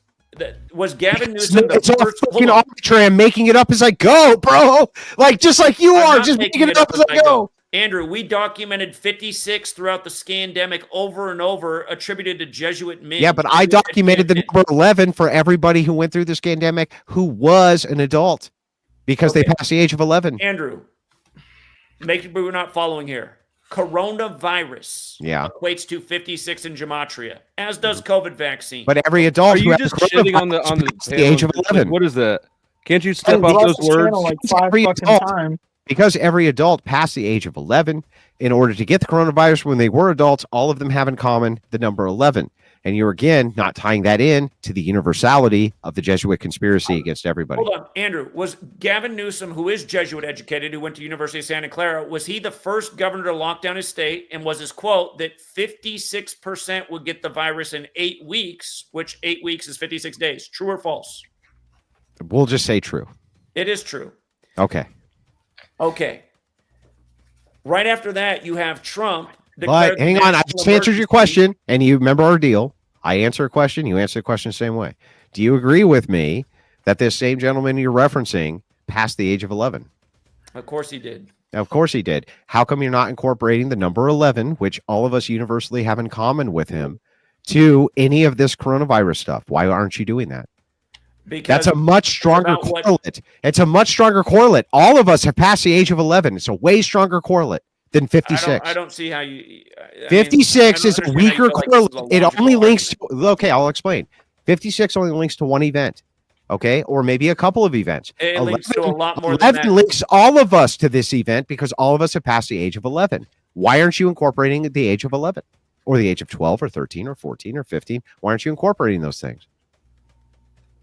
Was Gavin Newsom It's the all first? fucking Hold on. arbitrary. I'm making it up as I go, bro. Like, just like you I'm are, not just making making it up as I go. Andrew, we documented 56 throughout the scandemic over and over attributed to Jesuit men. Yeah, but I documented the number 11 for everybody who went through this pandemic who was an adult because they passed the age of 11. Andrew, make sure we're not following here. Coronavirus equates to 56 in Gematria, as does COVID vaccine. But every adult Are who you had just the shitting on the passed the age of 11. What is that? Can't you step off those words? Like 5 Every fucking adult. times. Because every adult passed the age of 11 in order to get the coronavirus when they were adults, all of them have in common the number 11. And you're again not tying that in to the universality of the Jesuit conspiracy against everybody. Hold on, Andrew. Was Gavin Newsom, who is Jesuit educated, who went to University of Santa Clara, was he the first governor to lock down his state? And was his quote that 56% would get the virus in 8 weeks, which 8 weeks is 56 days? True or false? We'll just say true. It is true. Okay. Okay. Right after that, you have Trump. But hang on, I just answered your question, and you remember our deal. I answer a question, you answer the question the same way. Do you agree with me that this same gentleman you're referencing passed the age of 11? Of course he did. Of course he did. How come you're not incorporating the number 11, which all of us universally have in common with him, to any of this coronavirus stuff? Why aren't you doing that? Because that's a much stronger correlate. It's a much stronger correlate. All of us have passed the age of 11. It's a way stronger correlate than 56. I don't see how you. 56 is a weaker correlate. It only links to, okay, I'll explain. 56 only links to one event, okay, or maybe a couple of events. It links to a lot more than 11 that. links all of us to this event because all of us have passed the age of 11. Why aren't you incorporating the age of 11 or the age of 12 or 13 or 14 or 15? Why aren't you incorporating those things?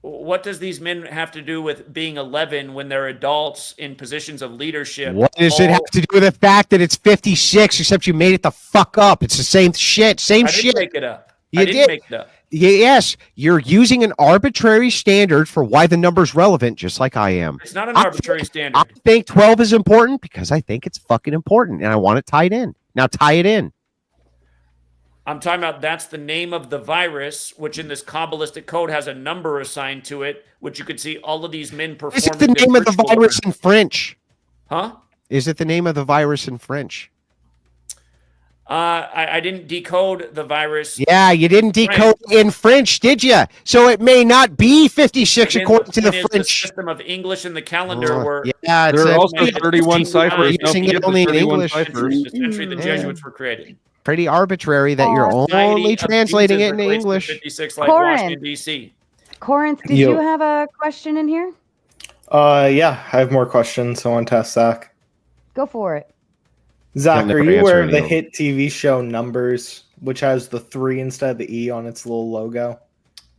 What does these men have to do with being 11 when they're adults in positions of leadership? What does it have to do with the fact that it's 56, except you made it the fuck up? It's the same shit. Same I shit. didn't make it up. You I didn't did. make it up. Yes, you're using an arbitrary standard for why the number's relevant, just like I am. It's not an arbitrary standard. I think 12 is important because I think it's fucking important, and I want it tied in. Now tie it in. I'm talking about that's the name of the virus, which in this Kabbalistic code has a number assigned to it, which you could see all of these men performing. Is it the name of the virus in French? Huh? Is it the name of the virus in French? I didn't decode the virus. Yeah, you didn't decode in French, did you? So it may not be 56 according to the French. The system of English in the calendar were. Yeah, there are also 31 ciphers. Using it only in English. The century the Jesuits were created. Pretty arbitrary that you're only translating it into English. 56 like Washington, D.C. Corinth, did you have a question in here? Yeah, I have more questions I want to ask Zach. Go for it. Zach, are you aware of the hit TV show Numbers, which has the 3 instead of the E on its little logo?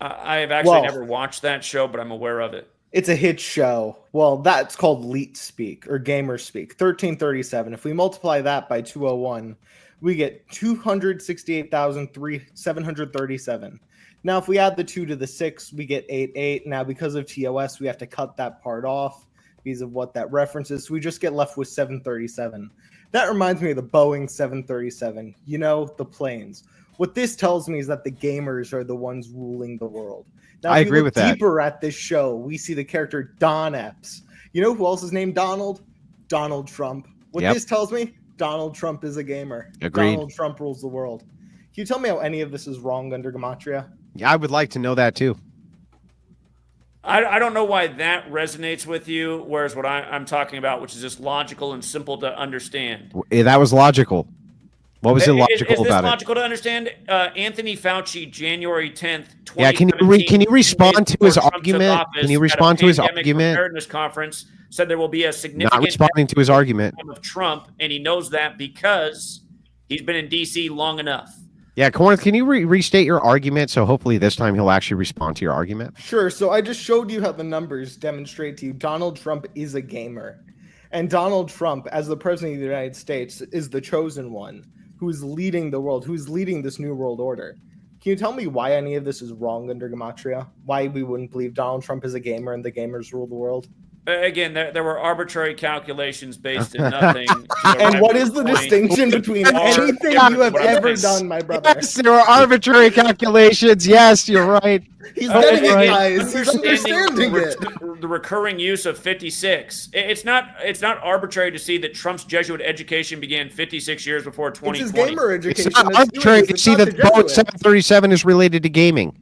I have actually never watched that show, but I'm aware of it. It's a hit show. Well, that's called Leet Speak or Gamer Speak, 1337. If we multiply that by 201, we get 268,737. Now, if we add the 2 to the 6, we get 88. Now, because of TOS, we have to cut that part off because of what that references. So we just get left with 737. That reminds me of the Boeing 737, you know, the planes. What this tells me is that the gamers are the ones ruling the world. Now, I agree with that. Deeper at this show, we see the character Don Epps. You know who else is named Donald? Donald Trump. What this tells me, Donald Trump is a gamer. Agreed. Donald Trump rules the world. Can you tell me how any of this is wrong under Gematria? Yeah, I would like to know that too. I don't know why that resonates with you, whereas what I'm talking about, which is just logical and simple to understand. That was logical. What was illogical is about this logical to understand? Anthony Fauci, January 10th, 2017. Yeah, can you respond to his argument? Can you respond to his argument? Preparedness conference said there will be a significant Not responding to his argument of Trump, and he knows that because he's been in D.C. long enough. Yeah, Corinth, can you restate your argument? So hopefully this time he'll actually respond to your argument. Sure. So I just showed you how the numbers demonstrate to you Donald Trump is a gamer. And Donald Trump, as the president of the United States, is the chosen one who's leading the world, who's leading this new world order. Can you tell me why any of this is wrong under Gematria? Why we wouldn't believe Donald Trump is a gamer and the gamers rule the world? Again, there were arbitrary calculations based in nothing. And what is the distinction between anything you have ever done, my brother? Yes, there were arbitrary calculations. Yes, you're right. He's getting it, guys. He's understanding it. The recurring use of 56. It's not arbitrary to see that Trump's Jesuit education began 56 years before 2020. It's his gamer education. It's not arbitrary to see that the Boeing 737 is related to gaming.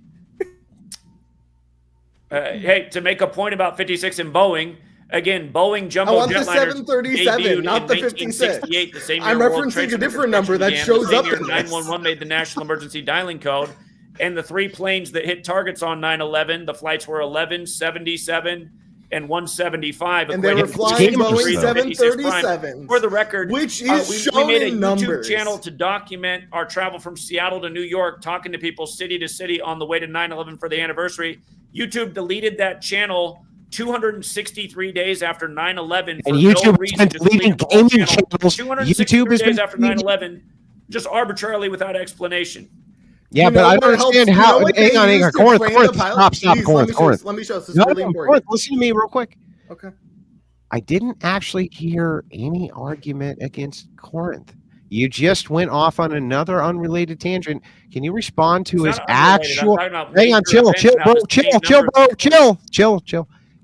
Hey, to make a point about 56 and Boeing, again, Boeing jumbo I want the jetliners 737, not the 56. The same I'm year World referencing Trade a Center different number that began, shows the up same year in this. 911 made the national emergency dialing code, and the 3 planes that hit targets on 9/11, the flights were 11, 77, and 175. And they were flying Boeing 737. For the record, which is we made a in YouTube numbers. channel to document our travel from Seattle to New York, talking to people city to city on the way to 9/11 for the anniversary. YouTube deleted that channel 263 days after 9/11 for And YouTube no reason. is deleting gaming channels. 263 YouTube has days been after 9/11, just arbitrarily without explanation. Yeah, but I don't understand how. Hang on. Corinth, stop, Corinth. Let me show us. This No, is really important. Corinth, listen to me real quick. Okay. I didn't actually hear any argument against Corinth. You just went off on another unrelated tangent. Can you respond to his actual? Hang on, chill, bro. Chill.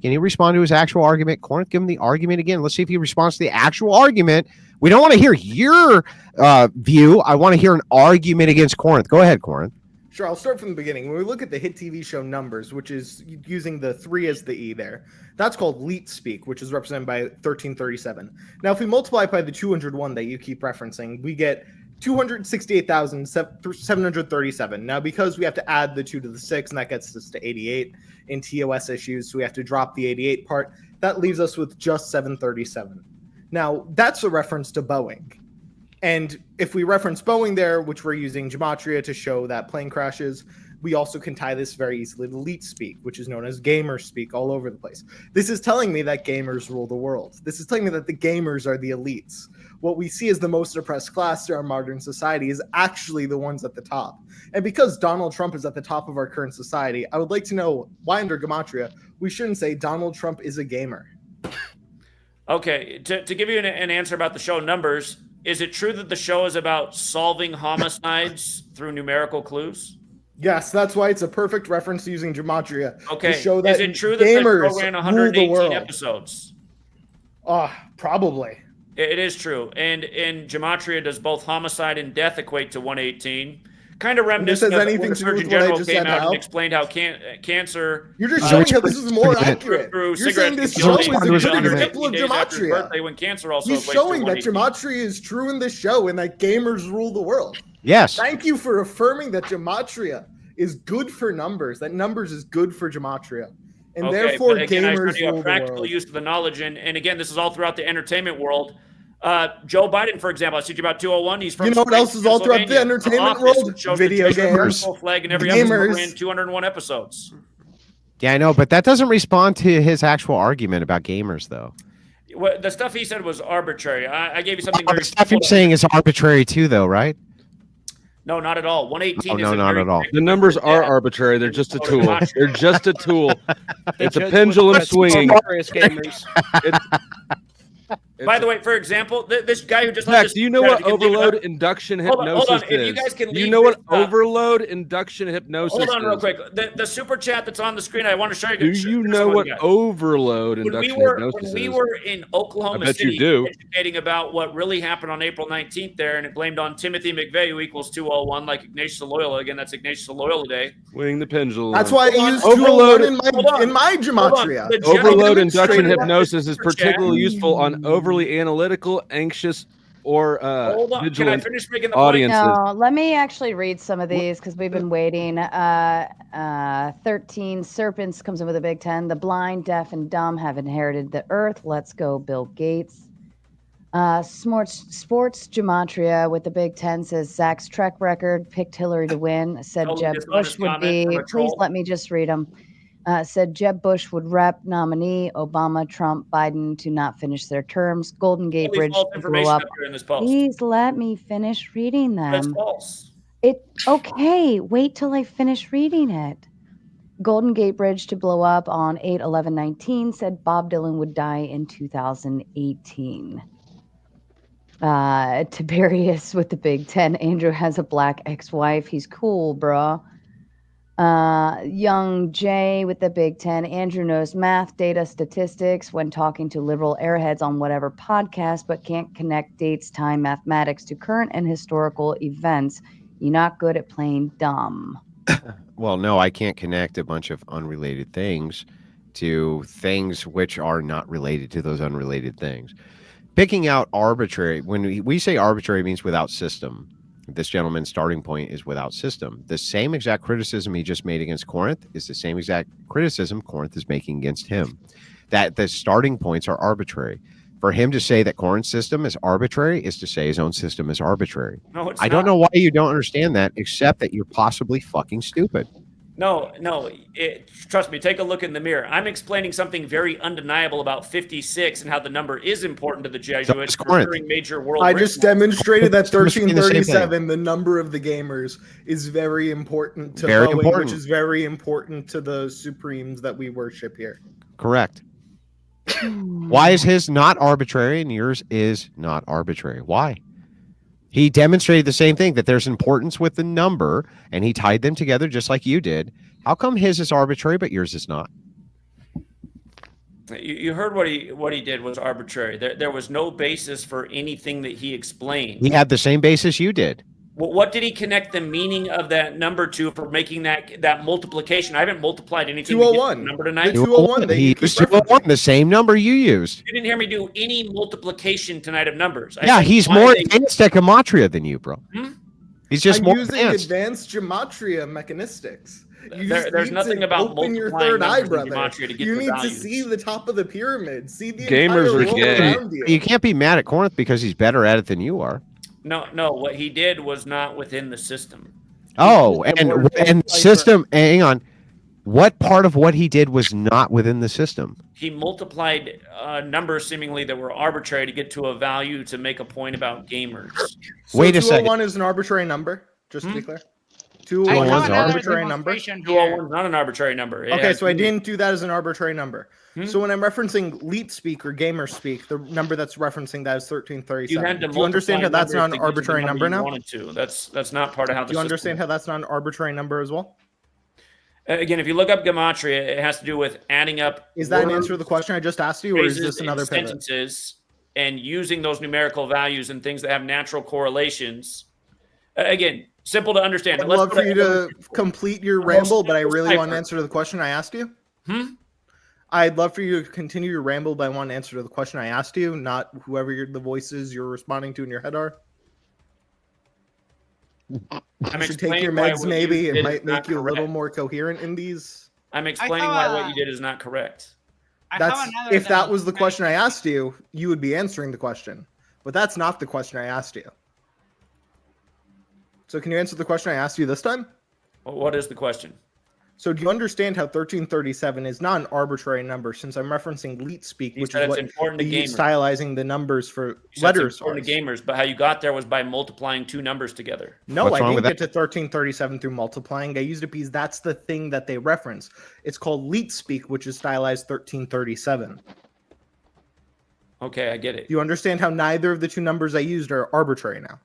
Can you respond to his actual argument? Corinth, give him the argument again. Let's see if he responds to the actual argument. We don't want to hear your view. I want to hear an argument against Corinth. Go ahead, Corinth. Sure, I'll start from the beginning. When we look at the hit TV show Numbers, which is using the 3 as the E there, that's called Leet Speak, which is represented by 1337. Now, if we multiply it by the 201 that you keep referencing, we get 268,737. Now, because we have to add the 2 to the 6, and that gets us to 88 in TOS issues, so we have to drop the 88 part. That leaves us with just 737. Now, that's a reference to Boeing. And if we reference Boeing there, which we're using Gematria to show that plane crashes, We also can tie this very easily to elite speak, which is known as gamer speak all over the place. This is telling me that gamers rule the world. This is telling me that the gamers are the elites. What we see as the most oppressed class in our modern society is actually the ones at the top. And because Donald Trump is at the top of our current society, I would like to know why under Gematria we shouldn't say Donald Trump is a gamer. Okay, to give you an answer about the show numbers, is it true that the show is about solving homicides through numerical clues? Yes, that's why it's a perfect reference to using Gematria. Okay, To show that is it true that the gamers show ran rule the 118 world. episodes? Probably. It is true. And in Gematria, does both homicide and death equate to 118? Kind of reminiscent of when the Surgeon General came out and explained how cancer... You're just showing how this is more accurate. Through You're saying cigarettes this can show kill is a you good example of 118 days after his Gematria. birthday, when cancer also He's equates to showing that 118. Gematria is true in this show and that gamers rule the world. Yes. Thank you for affirming that Gematria is good for numbers, that numbers is good for Gematria. And Okay, therefore, but again, I gamers showed you rule a the practical world. use of the knowledge, and again, this is all throughout the entertainment world. Joe Biden, for example, I said you about 201. He's from You know what else is all throughout the Pennsylvania. entertainment Office world? shows Video the games. full flag in every Gamers. episode ran 201 episodes. Yeah, I know, but that doesn't respond to his actual argument about gamers, though. What, the stuff he said was arbitrary. I gave you something very The stuff you're simple. saying is arbitrary too, though, right? No, not at all. 118 No, is not very at all. The numbers are arbitrary. They're just a tool. They're just a tool. It's a pendulum swinging. By the way, for example, this guy who just Zach, left do you know what overload induction hypnosis hold on. If you is? guys can Do you leave know what this, overload induction hypnosis hold on, real is? quick. The super chat that's on the screen, I want to show you. Do you know what overload induction hypnosis When we is? were in Oklahoma I bet City you do. educating about what really happened on April 19th there, and it blamed on Timothy McVeigh, who equals 201, like Ignatius of Loyola. Again, that's Ignatius of Loyola Day. Swing the pendulum. That's why I use overload 201 in my Gematria. Overload induction Demonstrated hypnosis is super chat. particularly useful on overly analytical, anxious, or Hold on. Can I vigilant finish making the point? audiences. No, let me actually read some of these because we've been waiting. 13 serpents comes in with a big 10. The blind, deaf, and dumb have inherited the earth. Let's go, Bill Gates. Sports Gematria with the big 10 says Zach's track record picked Hillary to win. Said Totally Jeb dishonest Bush would comment be. from a Please troll. let me just read them. Said Jeb Bush would rep nominee Obama, Trump, Biden to not finish their terms. Golden Gate All these Bridge false to blow information up. up here in this post. Please let me finish reading That's them. false. Okay, wait till I finish reading it. Golden Gate Bridge to blow up on 8/11/19 said Bob Dylan would die in 2018. Tiberius with the big 10. Andrew has a black ex-wife. He's cool, bro. Young Jay with the big 10. Andrew knows math, data, statistics when talking to liberal airheads on whatever podcast, but can't connect dates, time, mathematics to current and historical events. You're not good at playing dumb. Well, no, I can't connect a bunch of unrelated things to things which are not related to those unrelated things. Picking out arbitrary, when we say arbitrary, means without system. This gentleman's starting point is without system. The same exact criticism he just made against Corinth is the same exact criticism Corinth is making against him. That the starting points are arbitrary. For him to say that Corinth's system is arbitrary is to say his own system is arbitrary. No, it's I don't not. know why you don't understand that, except that you're possibly fucking stupid. No. Trust me, take a look in the mirror. I'm explaining something very undeniable about 56 and how the number is important to the Jesuits during major world. I just demonstrated that We're saying the same thing. 1337, the number of the gamers, is very important to Very Boeing, important. which is very important to the Supremes that we worship here. Correct. Why is his not arbitrary and yours is not arbitrary? Why? He demonstrated the same thing, that there's importance with the number, and he tied them together just like you did. How come his is arbitrary but yours is not? You heard what he did was arbitrary. There was no basis for anything that he explained. He had the same basis you did. What did he connect the meaning of that number to for making that multiplication? I haven't multiplied anything. 201. Number tonight. 201. He used 201, the same number you used. You didn't hear me do any multiplication tonight of numbers. Yeah, he's more advanced at Gematria than you, bro. He's just I'm more using advanced Gematria mechanistics. There's nothing about open your multiplying third eye, numbers in brother. Gematria to get You the need to values. see the top of the pyramid. See the Gamers entire are world gay. around you. You can't be mad at Corinth because he's better at it than you are. No. What he did was not within the system. Oh, The word and cipher. system. Hang on. What part of what he did was not within the system? He multiplied numbers seemingly that were arbitrary to get to a value to make a point about gamers. So Wait a second. 201 is an arbitrary number, just to be clear. I 201 have is an another arbitrary number. demonstration 201 here. is not an arbitrary number. It Okay, has so I meaning. didn't do that as an arbitrary number. So when I'm referencing leet speak or gamer speak, the number that's referencing that is You 1337. had to Do you understand how multiply that's not an numbers to get to the arbitrary number you now? wanted to. That's not part of how the Do you system understand how that's not an arbitrary number as well? Again, if you look up Gematria, it has to do with adding up. Is that an words, answer to the question I just asked you, or is phrases, this another and pivot? sentences and using those numerical values and things that have natural correlations. Again, simple to understand. I'd Let's love go for you to complete your ramble, but I really want an cipher. answer to the question I asked you. Hmm? I'd love for you to continue your ramble, but I want an answer to the question I asked you, not whoever the voices you're responding to in your head are. I'm You should take your explaining why meds, what maybe. you It did might is not make you a little correct. more coherent in these. I'm explaining why what you did is not correct. That's if that was the question I asked you, you would be answering the question. But that's not the question I asked you. So can you answer the question I asked you this time? Well, what is the question? So do you understand how 1337 is not an arbitrary number, since I'm referencing leet speak, You which said is it's what important they to use gamers. stylizing the numbers for You said it's letters. important to gamers, but how you got there was by multiplying two numbers together. No, What's I wrong didn't with get to 1337 through multiplying. I used it because that's the thing that they reference. It's called leet speak, which is stylized 1337. Okay, I get it. Do you understand how neither of the two numbers I used are arbitrary now?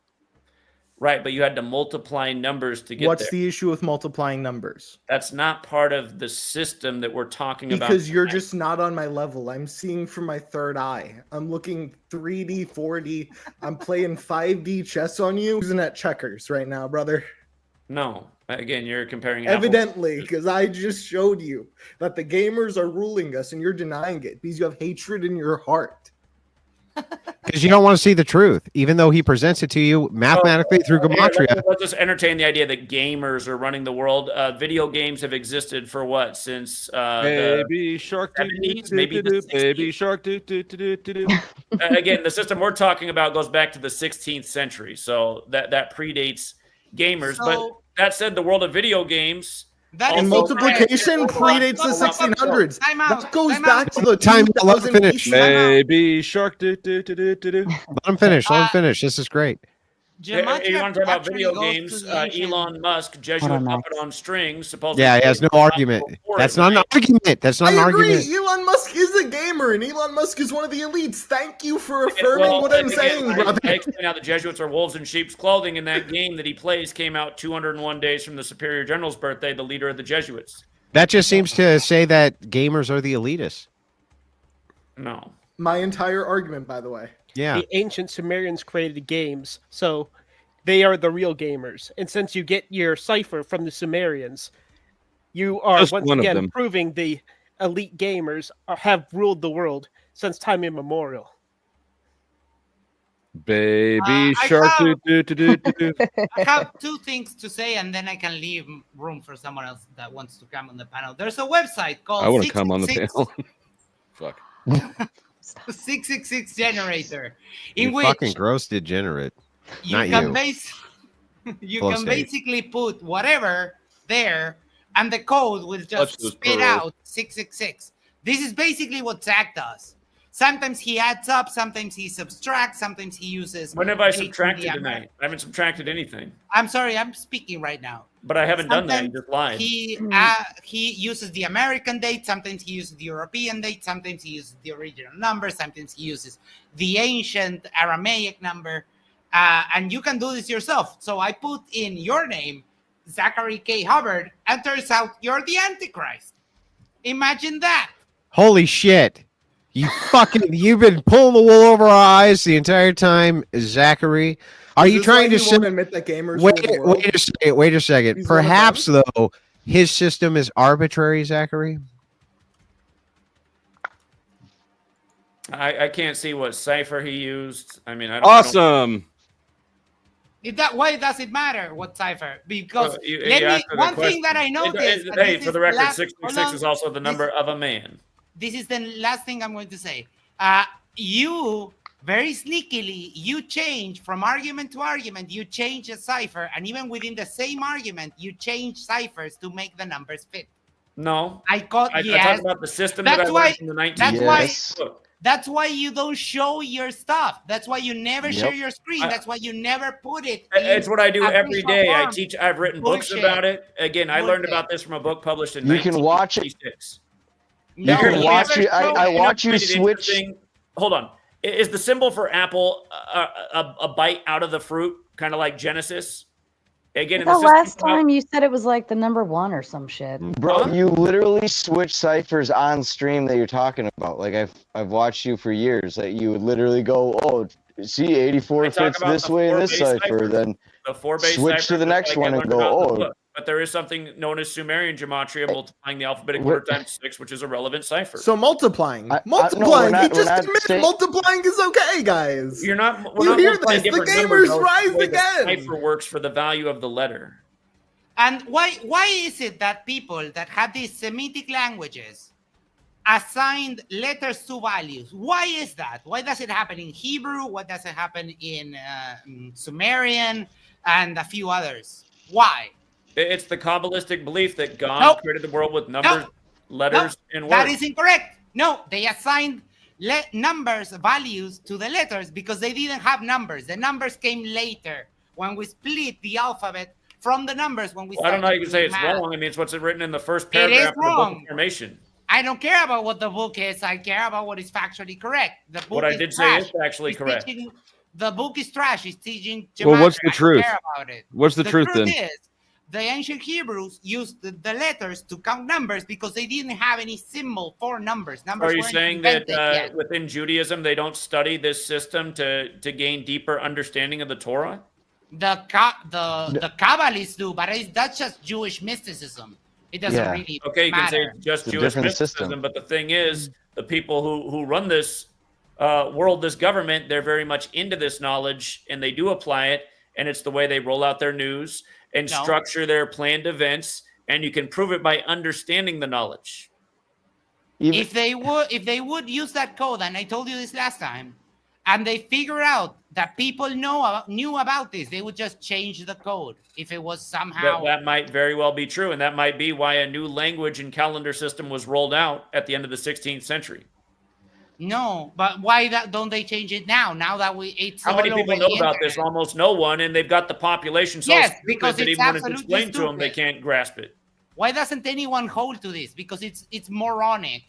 Right, but you had to multiply numbers to get What's there. the issue with multiplying numbers? That's not part of the system that we're talking about. Because you're tonight. just not on my level. I'm seeing from my third eye. I'm looking 3D, 4D. I'm playing 5D chess on you. Using at checkers right now, brother. No. Again, you're comparing apples. Evidently, because I just showed you that the gamers are ruling us and you're denying it because you have hatred in your heart. Because you don't want to see the truth, even though he presents it to you mathematically through Gematria. Let's just entertain the idea that gamers are running the world. Video games have existed for what, since Baby shark, the 70s, maybe the 60s? baby shark, do do do do do do. Again, the system we're talking about goes back to the 16th century, so that predates gamers. So- but that said, the world of video games. And multiplication predates the 1600s. That goes back to the Time. Let him 2000 finish. Baby shark, do do do do do do. Let him finish. Let him finish. This is great. You want to talk about actually video goes to games? the ancient- Elon Musk, Jesuit Hold on, puppet Max. on strings, supposedly. Yeah, he has no argument. That's not an argument. That's not an I agree. argument. Elon Musk is a gamer, and Elon Musk is one of the elites. Thank you for affirming what I'm saying, brother. I explain how the Jesuits are wolves in sheep's clothing, and that game that he plays came out 201 days from the Superior General's birthday, the leader of the Jesuits. That just seems to say that gamers are the elitists. No. My entire argument, by the way. Yeah. The ancient Sumerians created games, so they are the real gamers. And since you get your cipher from the Sumerians, you are Just once one of again them. proving the elite gamers have ruled the world since time immemorial. Baby I shark, have- do do do do do. I have two things to say, and then I can leave room for someone else that wants to come on the panel. There's a website called I want to come on the 666 panel. Fuck. 666 generator, in You which fucking gross degenerate. you Not can you. you Flow can state. basically put whatever there, and the code will Touch just this spit pearl. out 666. This is basically what Zach does. Sometimes he adds up, sometimes he subtracts, sometimes he uses. When have I 8 in the subtracted Amer- tonight? I haven't subtracted anything. I'm sorry, I'm speaking right now. But I haven't done that. You Sometimes just lied. He uses the American date, sometimes he uses the European date, sometimes he uses the original number, sometimes he uses the ancient Aramaic number, and you can do this yourself. So I put in your name, Zachary K. Hubbard, and turns out you're the Antichrist. Imagine that. Holy shit. You've been pulling the wool over our eyes the entire time, Zachary. Are Is you this trying why to you say, won't admit that gamers rule the world? wait a second. He's one of Perhaps though, his system is arbitrary, Zachary? I can't see what cipher he used. I mean, I don't. Awesome. Why does it matter what cipher? Because You one asked thing that I noticed. and Hey, this for the is record, last- 666 hold on. is also the number of a man. This is the last thing I'm going to say. You very sneakily, you change from argument to argument, you change a cipher, and even within the same argument, you change ciphers to make the numbers fit. No. I caught, I yes. talk about the system that I learned from the 19th book. That's why you don't show your stuff. That's why you never share your screen. That's why you never put it. It's what I do every day. I form. teach. I've written books Bullshit. about it. Again, I learned about this from a book published in You can watch it. 1986. You can watch it. I watch you switch. Hold on. Is the symbol for apple a bite out of the fruit, kind of like Genesis? Again, in The the last time you said it was like the number 1 or some shit. Bro, you literally switch ciphers on stream that you're talking about. Like I've watched you for years. That you would literally go, oh, see, 84 fits this way in this cipher, then switch to the next one and go, oh. But there is something known as Sumerian gematria, multiplying the alphabetic order times 6, which is a relevant cipher. So multiplying. He just admitted multiplying is okay, guys. You're not. You hear this? The gamers rise again. The cipher works for the value of the letter. And why is it that people that have these Semitic languages assigned letters to values? Why is that? Why does it happen in Hebrew? Why does it happen in Sumerian and a few others? Why? It's the Kabbalistic belief that God created the world with numbers, letters, and words. That is incorrect. No, they assigned numbers, values to the letters because they didn't have numbers. The numbers came later when we split the alphabet from the numbers when we I don't know how you can say it's math. wrong. I mean, it's what's written in the first paragraph of the book of formation. I don't care about what the book is. I care about what is factually correct. The book What I did say is factually correct. The book is trash. It's teaching gematria. Well, what's the truth? I don't care about it. What's the truth then? Is, the ancient Hebrews used the letters to count numbers because they didn't have any symbol for numbers. Numbers Are you weren't saying that invented yet. within Judaism they don't study this system to gain deeper understanding of the Torah? The Kabbalists do, but that's just Jewish mysticism. It doesn't really okay. You can say matter. it's just Jewish mysticism, but the thing is, the people who run this world, this government, they're very much into this knowledge, and they do apply it. And it's the way they roll out their news and structure their planned events, and you can prove it by understanding the knowledge. If they would use that code, and I told you this last time, and they figure out that people knew about this, they would just change the code. If it was somehow that might very well be true, and that might be why a new language and calendar system was rolled out at the end of the 16th century. No, but why don't they change it now? Now that it's how many people know about this? Almost no one, and they've got the population so stupid because that even when it's explained to them, they can't grasp it. Why doesn't anyone hold to this? Because it's moronic.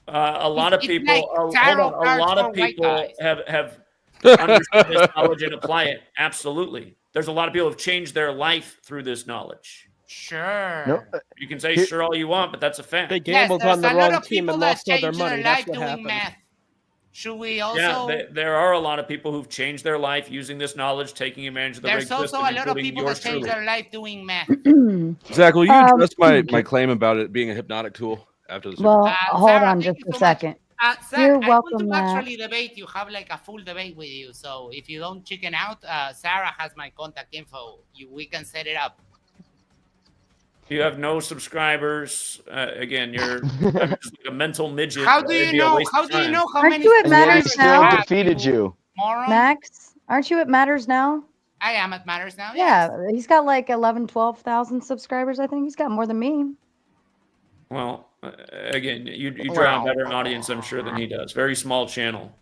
A lot of people, like have understood this knowledge and apply it. Absolutely, there's a lot of people who've changed their life through this knowledge. Sure. Nope. You can say sure all you want, but that's a fact. They gambled on the wrong team and lost all their money. That's what happened. Math. Should we also? Yeah, there are a lot of people who've changed their life using this knowledge, taking advantage of the There's also system, a lot of people that change their life doing math. Zach, will you address my claim about it being a hypnotic tool after the Well, hold on just a second. Zach, You're I welcome, want to Matt. actually debate you, have like a full debate with you. So if you don't chicken out, Sarah has my contact info. We can set it up. You have no subscribers. Again, you're just like a mental midget. How do you know? How do you know how Aren't many? you at Matters now? Defeated you, moron? Max. Aren't you at Matters now? I am at Matters now. Yeah, he's got like 11, 12,000 subscribers. I think he's got more than me. Well, again, you draw a better audience, I'm sure, than he does. Very small channel.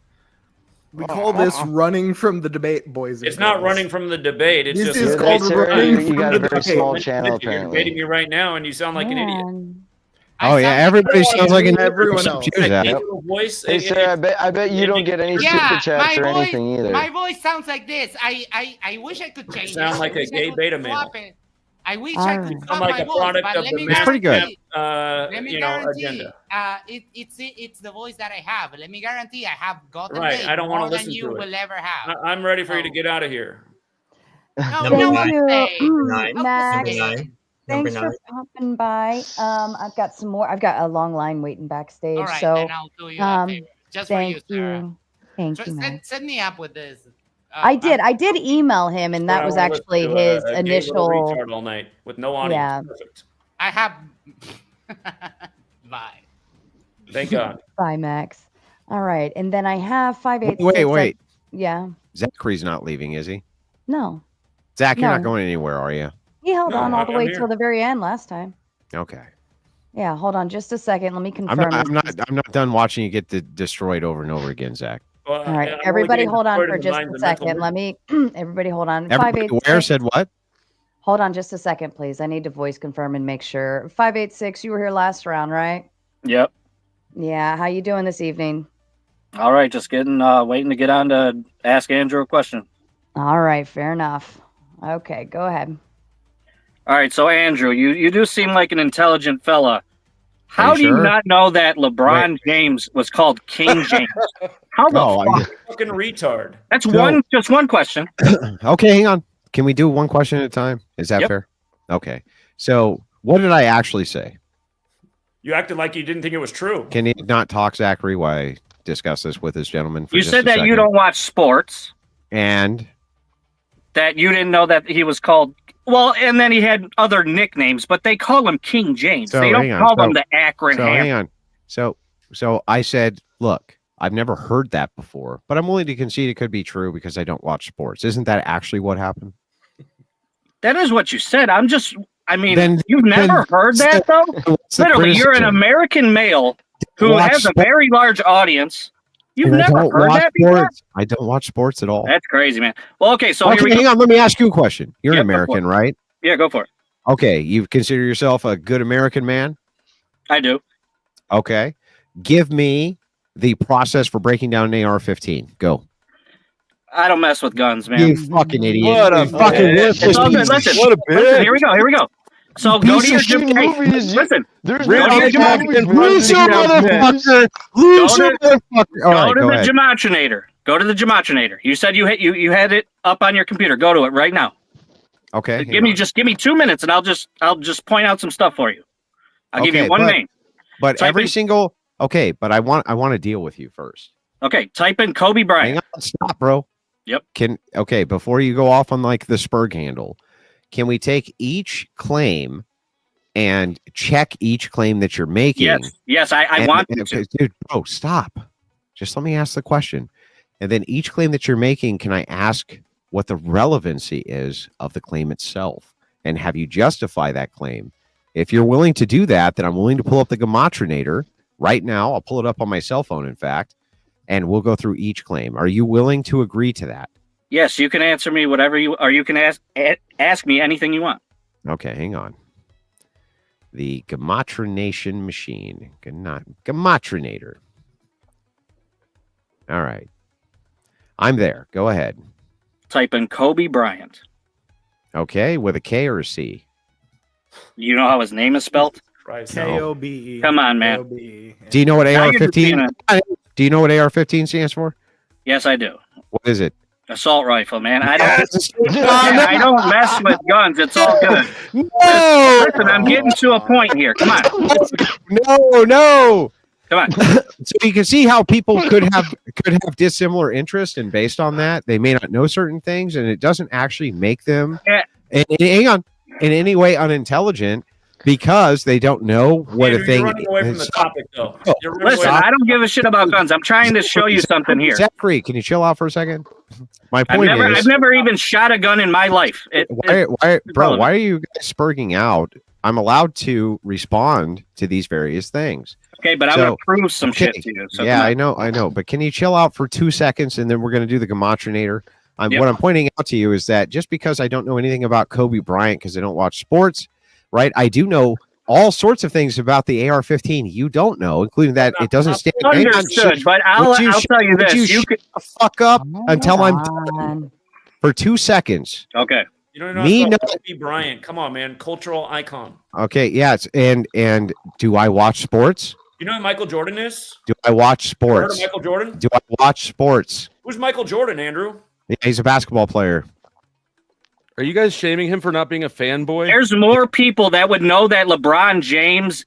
We call this running from the debate, boys. It's not running from the debate. It's This just is called running you got a from the very debate. small channel, You're apparently. debating me right now, and you sound like an idiot. Oh yeah, everybody sounds like an everyone else. Voice. Hey, sir, I bet you don't get any super chats or anything either. My voice sounds like this. I wish I could change it. Sound like a gay beta male. I wish I could Sound swap like my a voice, product but of let the me mass pretty good. Let me guarantee, agenda. it's the voice that I have. Let me guarantee I have got the Right, I don't want more to than listen you to it. will ever have. I'm ready for you to get out of here. No, Thank you, Nine. Max. Number Thanks nine. for popping by. I've got some more. I've got a long line waiting backstage. All right, so, then I'll do you a favor. Just for thank you, Sarah. you. Thank you, Max. Set me up with this. I did email him, and that was actually his a initial. retard all night with no audience. Yeah. Perfect. I have. Bye. Thank God. Bye, Max. All right, and then I have 586. Wait. Yeah. Zachary's not leaving, is he? No. Zach, you're not No. going anywhere, are you? He held No, on all I'm the way here. till the very end last time. Okay. Yeah, hold on just a second. Let me confirm. I'm not done watching you get destroyed over and over again, Zach. Well, All right, I'm only everybody getting hold on destroyed for in the just minds a of mental second. Let mirrors. me, everybody hold on. Everybody where 586. said what? Hold on just a second, please. I need to voice confirm and make sure. 586, you were here last round, right? Yep. Yeah, how you doing this evening? All right, just waiting to get on to ask Andrew a question. All right, fair enough. Okay, go ahead. All right, so Andrew, you do seem like an intelligent fella. How do you sure? not know that LeBron James was called King James? How the fuck? Fucking retard. That's So- just one question. Okay, hang on. Can we do one question at a time? Is that fair? Okay. So what did I actually say? You acted like you didn't think it was true. Can you not talk, Zachary, while I discuss this with this gentleman? For You just said a that you second? don't watch sports, And that you didn't know that he was called. Well, and then he had other nicknames, but they call him King James. so They don't hang on. call him So- the Akron So Ham. hang on. So I said, look, I've never heard that before, but I'm willing to concede it could be true because I don't watch sports. Isn't that actually what happened? That is what you said. I mean, Then- you've never heard that, though? What's the Literally, you're an criticism? American male who Watch has a sport- very large audience. You've And I never don't heard watch that before? sports. I don't watch sports at all. That's crazy, man. Well, okay, so here Okay, we hang go. on. Let me ask you a question. You're Yeah, an go for American, it. right? Yeah, go for it. Okay. You consider yourself a good American man? I do. Okay. Give me the process for breaking down an AR-15. Go. I don't mess with guns, man. You fucking idiot. What a You fucking bitch. worthless It's all good. piece of Listen, shit. What a listen, bitch. here we go. Here we go. So Piece go to your of shit gym. Hey, movies. listen. There's Go to no your fucking Gematria. movies, Lose your motherfucker. Lose your motherfucker. All right, Go to go the ahead. Gematrinator. Go to the Gematrinator. You said you had it up on your computer. Go to it right now. Okay. Give me 2 minutes, and I'll just point out some stuff for you. I'll give you one name. But Type every in- single but I want to deal with you first. Okay, type in Kobe Bryant. Hang on, stop, bro. Yep. Before you go off on like the Spurg handle, can we take each claim and check each claim that you're making? Yes, I want you to. Dude, bro, stop. Just let me ask the question. And then each claim that you're making, can I ask what the relevancy is of the claim itself? And have you justify that claim? If you're willing to do that, then I'm willing to pull up the Gematrinator right now. I'll pull it up on my cell phone, in fact, and we'll go through each claim. Are you willing to agree to that? Yes, you can answer me whatever you can ask me anything you want. Okay, hang on. The Gematrination machine. Gematrinator. All right. I'm there. Go ahead. Type in Kobe Bryant. Okay, with a K or a C? You know how his name is spelled? Kobe. Come on, man. Do you know what Now you're just being AR-15? Do you know what AR-15 stands for? Yes, I do. What is it? Assault rifle, man. I don't mess with guns. It's all good. No! Listen, I'm getting to a point here. Come on. No. Come on. So you can see how people could have dissimilar interest, and based on that, they may not know certain things, and it doesn't actually make them hang on in any way unintelligent because they don't know what Andrew, a thing you're running away from the is. topic, though. You're running Listen, away- I don't give a shit about guns. I'm trying to show you something here. Zachary, can you chill out for a second? My point I've is, never even shot a gun in my life. why are you guys spurging out? I'm allowed to respond to these various things. Okay, but I'm So- gonna prove some okay, shit to you. So yeah, come on. I know. But can you chill out for 2 seconds and then we're going to do the Gematrinator? What I'm pointing out to you is that just because I don't know anything about Kobe Bryant because I don't watch sports, right? I do know all sorts of things about the AR-15 you don't know, including that it doesn't stand. Hang on, Understood, but I'll tell you would this. You You shut could the fuck up until I'm done for 2 seconds. Okay. You don't know Me about no- Kobe Bryant. Come on, man. Cultural icon. Okay, yes, and do I watch sports? You know who Michael Jordan is? Do I watch Heard sports? of Michael Jordan? Do I watch sports? Who's Michael Jordan, Andrew? Yeah, he's a basketball player. Are you guys shaming him for not being a fanboy? There's more people that would know that LeBron James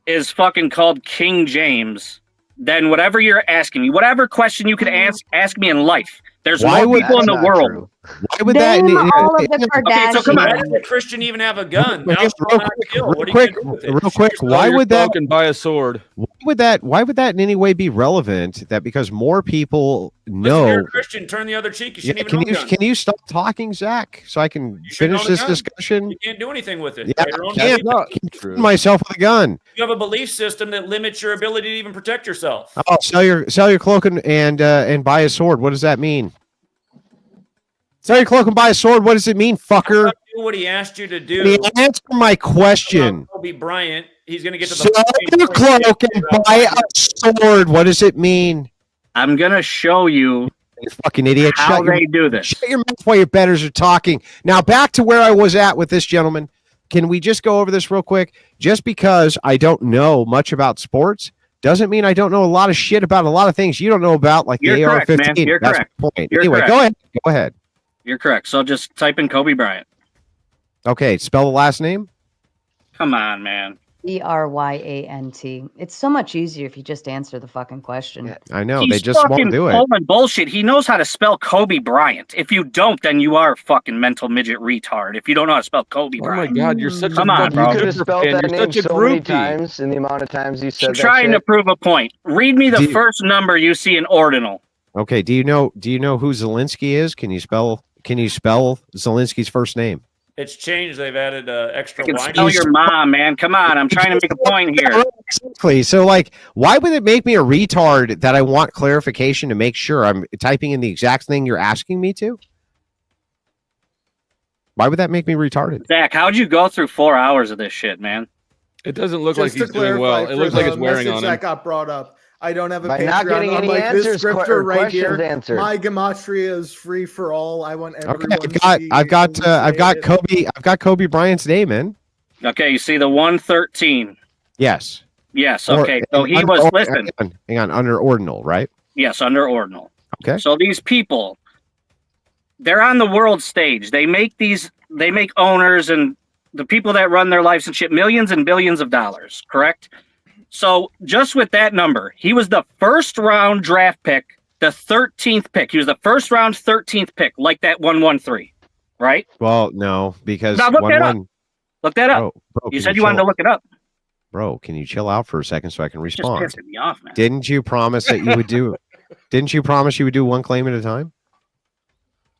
is fucking called King James than whatever you're asking me. Whatever question you could ask me in life. There's Why more would people in the That's not world. true. Why would that? Name all of the Okay, so come Why on. does a Christian even have a gun? Now Real it's all not quick, kill. real What are you quick, gonna do with it? real quick. Sell Why your would that? cloak and buy a sword? Why would that in any way be relevant? That because more people Listen, know. you're a Christian. Turn the other cheek. You shouldn't even own a gun. Can you stop talking, Zach, so I can You shouldn't finish own a this gun. discussion? You can't do anything with it. Yeah, By your own I can't. belief. I can defend myself with a gun. You have a belief system that limits your ability to even protect yourself. Oh, sell your cloak and buy a sword. What does that mean? Sell your cloak and buy a sword. What does it mean, fucker? Do what he asked you to do. Can you answer my question? Kobe Bryant. He's going to get to Sell the your cloak and buy a sword. What does it mean? I'm gonna show you, you fucking idiot. how they do this. Shut your mouth while your betters are talking. Now back to where I was at with this gentleman. Can we just go over this real quick? Just because I don't know much about sports doesn't mean I don't know a lot of shit about a lot of things you don't know about, like You're the correct, AR-15. man. You're That's correct. my point. You're Anyway, correct. Go ahead. You're correct. So just type in Kobe Bryant. Okay, spell the last name. Come on, man. Bryant. It's so much easier if you just answer the fucking question. I know He's they just won't fucking do it. pulling bullshit. He knows how to spell Kobe Bryant. If you don't, then you are a fucking mental midget retard. If you don't know how to spell Kobe Oh Bryant. my God, you're such Come a on, fucking bro. You could have super spelled fan. that You're name such a so many groupie. times in the amount of times you said that Trying to shit. prove a point. Read me the Do you- first number you see in ordinal. Okay, do you know who Zelensky is? Can you spell Zelensky's first name? It's changed. They've added extra I can line. spell your mom, man. Come on. I'm trying to make a point here. Exactly. So, like, why would it make me a retard that I want clarification to make sure I'm typing in the exact thing you're asking me to? Why would that make me retarded? Zach, how'd you go through 4 hours of this shit, man? It doesn't look like Just to he's doing well. clarify It for looks like the it's wearing message on that him. got brought up. I don't have a By Patreon. not getting any Unlike this answers, scripture right questions here. answered. My Gematria is free for all. I want everyone Okay, to see I've got Kobe Bryant's name in. Okay, you see the 113. Yes. Yes, Or- okay. So he under- was, listen. Hang on, under ordinal, right? Yes, under ordinal. Okay. So these people, they're on the world stage. They make owners and the people that run their lives and shit millions and billions of dollars, correct? So just with that number, he was the first round draft pick, the 13th pick. He was the first round 13th pick, like that 113, right? Well, no, because Now look that up. Look that up. Bro, You can said you wanted to chill- look it up. Bro, can you chill out for a second so I can Just respond? pissing me off, man. Didn't you promise that you would do? Didn't you promise you would do one claim at a time?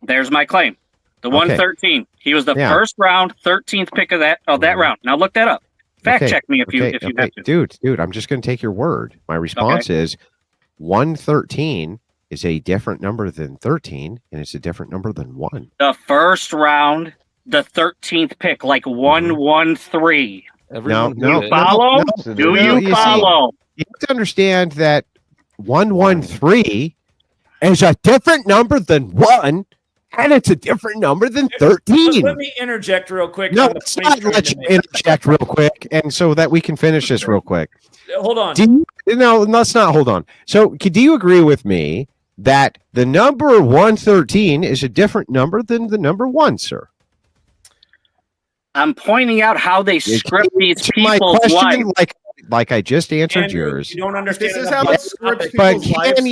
There's my claim. The 113. He was the Yeah. first round 13th pick of that round. Now look that up. Fact Okay, check me if you okay, have to. Dude, I'm just going to take your word. My response is 113 is a different number than 13, and it's a different number than 1. The first round, the 13th pick, like 113. No, Do you follow? Do you see, follow? you have to understand that 113 is a different number than 1, and it's a different number than 13. Let me interject real quick. No, on the let's point not you're let trying you to make. interject real quick, and so that we can finish this real quick. Hold on. No, let's not. Hold on. So, do you agree with me that the number 113 is a different number than the number 1, sir? I'm pointing out how they script these To my people's question, lives. like I just answered Andrew, yours. You don't understand. This is enough how about it scripts the But people's lives. can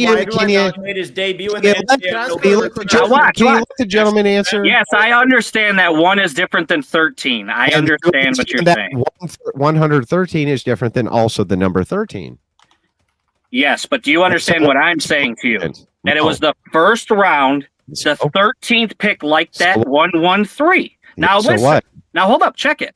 you made his debut in can the you let- NCAA. can you let the gentleman answer? Yes, I understand that 1 is different than 13. I And understand what you're that saying. 113 is different than also the number 13. Yes, but do you understand what I'm saying to you? That it was the first round, the 13th pick, like that 113. Now So listen. what? Now hold up, check it.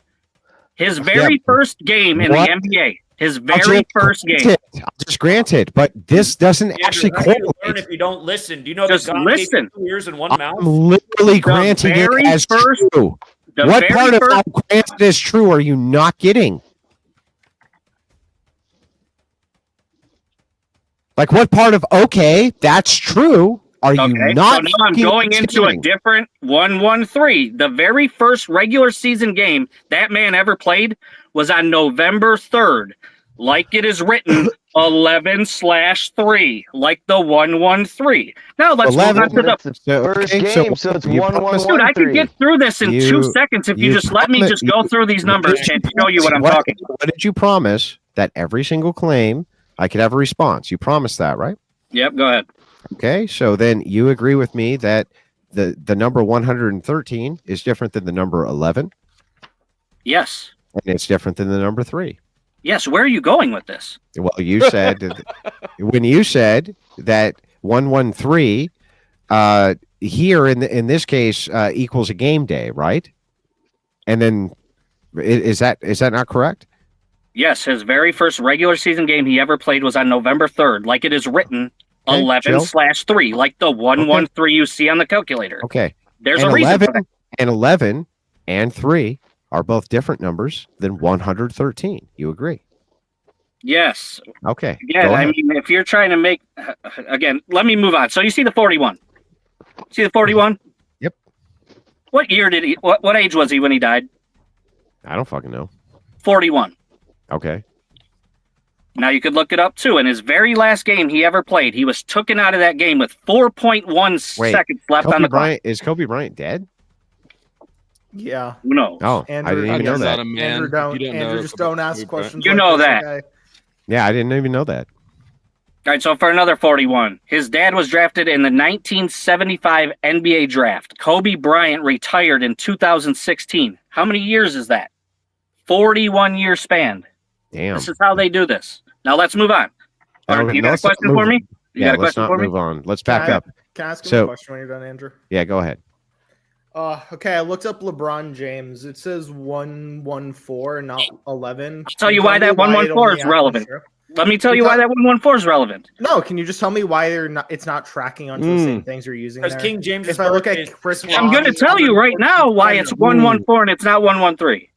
His very first game in What? the NBA. His I'll very just first grant game. it. I'll just grant it, but this doesn't actually How do you correlate. learn if you don't listen? Do you know Just that God listen. gave you 2 ears and 1 I'm mouth? literally granting it very as first- true. the What very part of first- I'm granted as true are you not getting? Like, what part of okay, that's true? Are you Okay, not? so now I'm fucking going into a understanding? different 113. The very first regular season game that man ever played was on November 3rd, like it is written 11/3, like the 113. Now let's move on to the That's the first game, so it's you 1-1-1-3. Dude, I could get through this in 2 seconds if you just let me just go through these numbers and show you what I'm talking about. What did you promise? That every single claim I could have a response. You promised that, right? Yep, go ahead. Okay, so then you agree with me that the number 113 is different than the number 11, Yes. and it's different than the number 3. Yes. Where are you going with this? Well, you said when you said that 113 here in this case equals a game day, right? And then is that not correct? Yes, his very first regular season game he ever played was on November 3rd, like it is written, Okay, 11/3, like the 113 you see on the calculator. Okay. There's and a reason 11 for that. and 11 and 3 are both different numbers than 113. You agree? Yes. Okay. Yeah, go I ahead. mean, if you're trying to make again, let me move on. So you see the 41. See the 41? Yep. What year did he? What age was he when he died? I don't fucking know. 41. Okay. Now you could look it up too. In his very last game he ever played, he was taken out of that game with 4.1 Wait, seconds left Kobe on the Bryant, is Kobe Bryant dead? Yeah. Who knows? Oh, I Andrew, didn't even know that. Andrew, just don't ask questions. You like know this, that. okay? Yeah, I didn't even know that. All right, so for another 41, his dad was drafted in the 1975 NBA draft. Kobe Bryant retired in 2016. How many years is that? 41-year span. Damn. This is how they do this. Now let's move on. Okay, You got a let's not question move for me? on. You Yeah, got a let's question not for me? move on. Let's back Can I- up. Can I ask him So- a question when you're done, Andrew? Yeah, go ahead. Okay, I looked up LeBron James. It says 114, not 11. I'll tell you why that 114 is relevant. Let me tell you why that 114 is relevant. No, can you just tell me why it's not tracking onto the same things you're using? Because there? King James' If I look birthday at Chris, I'm going to tell you right now why it's 114 and it's not 113.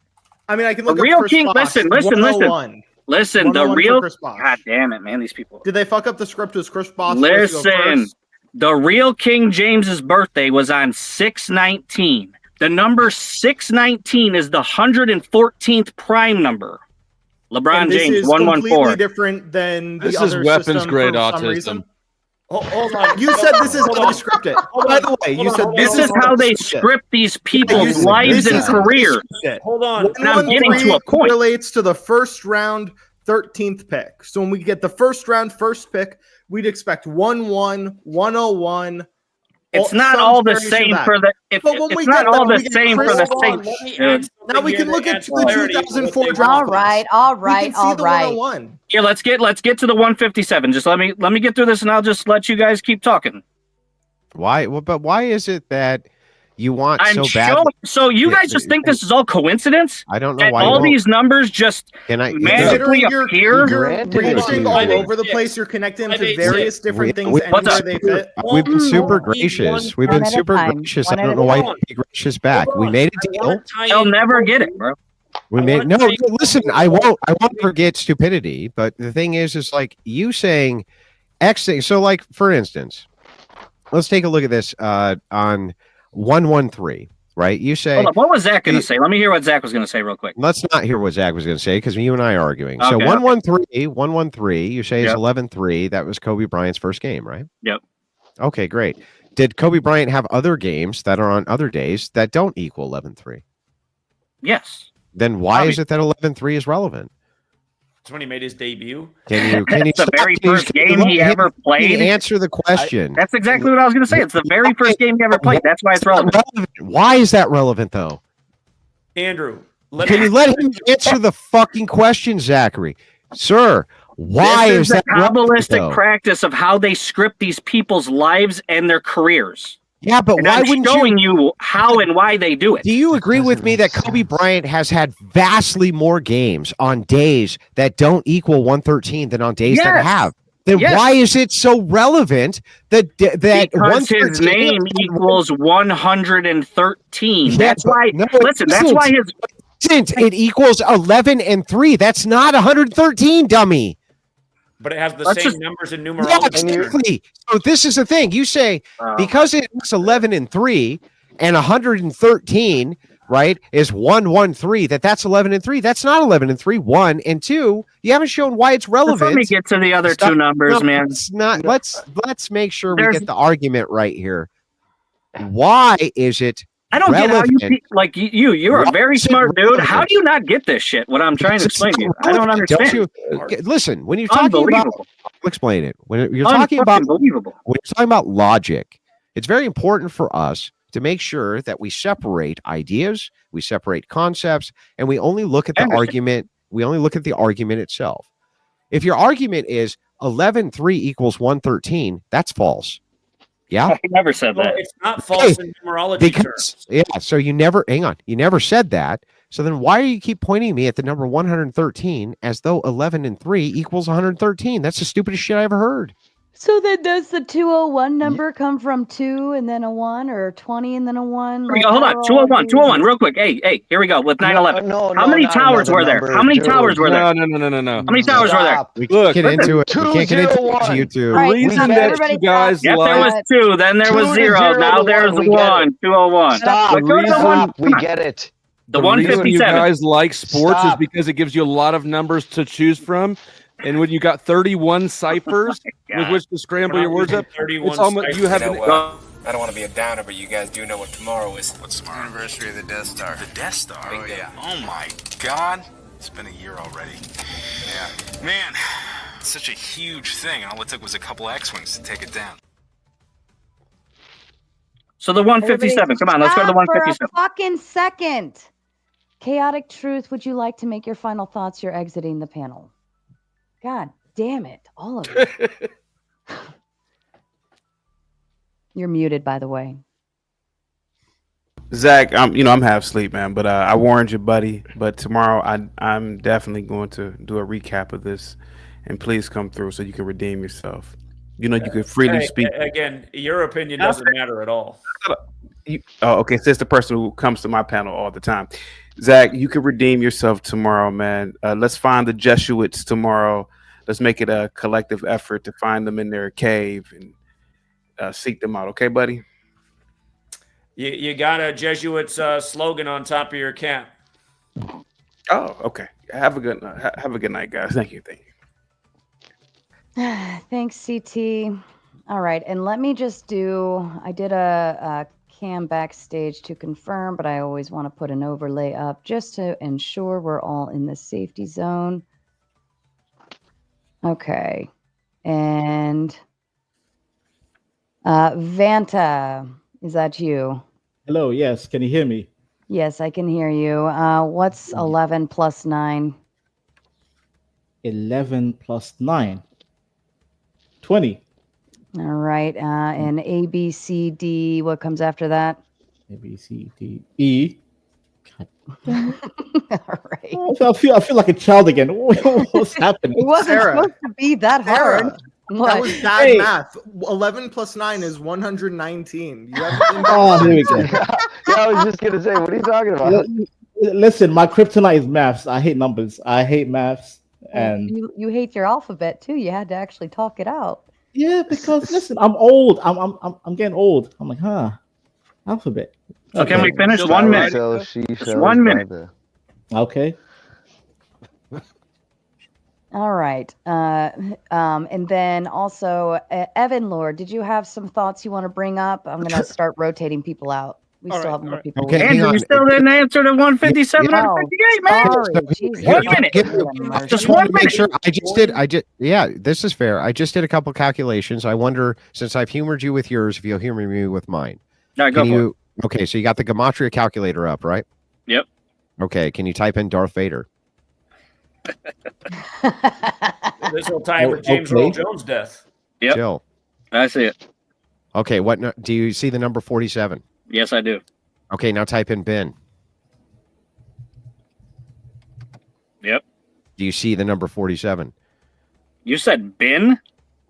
I mean, I can The look real up Chris King. Bosh, Listen. 101. Listen. The 101 for real. Chris Bosh. God damn it, man! These people. Did they fuck up the script? Was Chris Bosh supposed to go Listen. first? The real King James's birthday was on 6/19. The number 6/19 is the 114th prime number. LeBron And this James is 114. completely different than This the is other weapons system grade for some autism. reason. Hold on. You said this is Hold how on. they script it. Hold By on. the way, Hold you on, said hold this on, This is hold on. how they script these people's this lives is and how they careers. script it. Hold on. And I'm getting to a 113 point. Relates to the first round 13th pick. So when we get the first round first pick, we'd expect 1-1, 101. It's not all the variation same of that. for the. If, But when it's we not get all when the we get same for Chris the Bosh, same. Let me Dude. add now we something can here look to at add the clarity to what 2004 they draft. All right, all We right, can see all the right. 101. Here, let's get to the 157. Just let me get through this, and I'll just let you guys keep talking. Why? Well, but why is it that you want I'm so sure. bad? So you Yeah, guys just think this is all coincidence? I don't know That why. all you these numbers just Can I? magically Considering appear? you're reaching all over the place, you're connecting to 586. various different things What's anywhere up? they fit. We've been super One gracious. We've one been at a super time. gracious. One I at don't a know why time. you'd be gracious back. Hold We on. made I a deal. wanna tie They'll in never both get of it, you. bro. We I made wanna no. tell you- Listen, I won't forget stupidity. But the thing is like you saying X thing. So, like for instance, let's take a look at this on 113. Right? You say. Hold on, what was Zach going to say? Let me hear what Zach was going to say real quick. Let's not hear what Zach was going to say because you and I are arguing. Okay, So okay. 113, you say is Yep. 11-3. That was Kobe Bryant's first game, right? Yep. Okay, great. Did Kobe Bryant have other games that are on other days that don't equal 11-3? Yes. Then why is it that 11-3 is relevant? That's when he made his debut. Can you It's the stop, very please? first game he ever played. Answer the question. That's exactly what I was going to say. It's the very first game he ever played. That's why it's relevant. Why is that relevant, though? Andrew, Can you let him answer the fucking question, Zachary? Sir, why This is the that relevant, Kabbalistic though? practice of how they script these people's lives and their careers. Yeah, but And why I'm wouldn't showing you how and why they do it. Do you agree with me that Kobe Bryant has had vastly more games on days that don't equal 113 than on days that Yes. have? Then Yes. why is it so relevant that Because his 113 name equals 113. Yeah, That's but why. no, it Listen, that's isn't. why his. It equals 11 and 3. That's not 113, dummy. But it has the Let's same just- numbers in Yeah, numerology. exactly. So this is the thing. You say because it's 11 and 3 and 113, right, is 113, that's 11 and 3. That's not 11 and 3. 1 and 2. You haven't shown why it's relevant. Let me get to the other two numbers, man. It's not. Let's make sure we There's- get the argument right here. Why is it? I don't get how you relevant? like you're a Why very is it smart dude. How relevant? do you not get this shit? What I'm trying to explain to you, I don't understand. Okay, listen, when you're talking about Unbelievable. explain it. When you're Unfucking talking about believable. when you're talking about logic, it's very important for us to make sure that we separate ideas, we separate concepts, and we only look at the argument. We only look at the argument itself. If your argument is 11.3 equals 113, that's false. Yeah, I never said Well, that. it's not false in numerology terms. yeah. So you never you never said that. So then why do you keep pointing me at the number 113 as though 11 and 3 equals 113? That's the stupidest shit I ever heard. So then does the 201 number come from 2 and then a 1 or 20 and then a 1? Here we Like, go. Hold how on. are all 201, these- 201, real quick. Hey, here we go with 9/11. How many towers were there? How many towers were there? No. How many towers were there? We can't get into it. We can't get into it. The All right, reason stop. that Everybody you guys Yep, there was like 2. Then there was 0. Now there's 1. 201. Stop. Let's go to the one. Stop. We get it. The reason you 157. guys like sports is Stop. because it gives you a lot of numbers to choose from. And when you got 31 ciphers with which to scramble your words up, it's almost you have an, I don't want to be a downer, but you guys do know what tomorrow is. What's tomorrow? Anniversary of the Death Star. The Death Star? Oh, yeah. Oh, my God. It's been a year already. Yeah. Man, it's such a huge thing, and all it took was a couple X-Wings to take it down. So the 157. Come on, let's go to the Stop for a 157. fucking second. Chaotic Truth, would you like to make your final thoughts? You're exiting the panel. God damn it, all of it. You're muted, by the way. Zach, I'm half asleep, man, but I warned you, buddy. But tomorrow, I'm definitely going to do a recap of this, and please come through so you can redeem yourself. You could freely speak. Again, your opinion doesn't matter at all. Okay. So it's the person who comes to my panel all the time. Zach, you can redeem yourself tomorrow, man. Let's find the Jesuits tomorrow. Let's make it a collective effort to find them in their cave and seek them out. Okay, buddy? You got a Jesuits slogan on top of your cap. Oh, okay. Have a good night, guys. Thank you. Thanks, CT. All right, and let me just I did a cam backstage to confirm, but I always want to put an overlay up just to ensure we're all in the safety zone. Okay, and Vanta, is that you? Hello, yes, can you hear me? Yes, I can hear you. What's 11 plus 9? 11 plus 9. 20. All right, and A, B, C, D, what comes after that? A, B, C, D, E. All right. I feel like a child again. What's happening? It wasn't Sarah. supposed to be that hard. Sarah, What? that was bad Hey. math. 11 plus 9 is 119. You have Oh, here we go. Yeah, I was just gonna say, what are you talking about? Listen, my kryptonite is maths. I hate numbers. I hate maths. And You hate your alphabet too. You had to actually talk it out. yeah, because listen, I'm old. I'm getting old. I'm like, alphabet. So can we finish 1 minute? Just 1 minute. Okay. All right. And then also, Evan Lord, did you have some thoughts you want to bring up? I'm going to start rotating people out. We still have more people. Okay, Andrew, you still didn't answer the 157 Yeah. out of 58, man. Sorry. 1 minute. Just 1 Make minute. sure yeah, this is fair. I just did a couple calculations. I wonder, since I've humored you with yours, if you'll humor me with mine. All right, go for it. Okay, so you got the Gematria calculator up, right? Yep. Okay, can you type in Darth Vader? This will tie with James Earl Jones' death. Yep. Jill. I see it. Okay, do you see the number 47? Yes, I do. Okay, now type in Ben. Yep. Do you see the number 47? You said bin?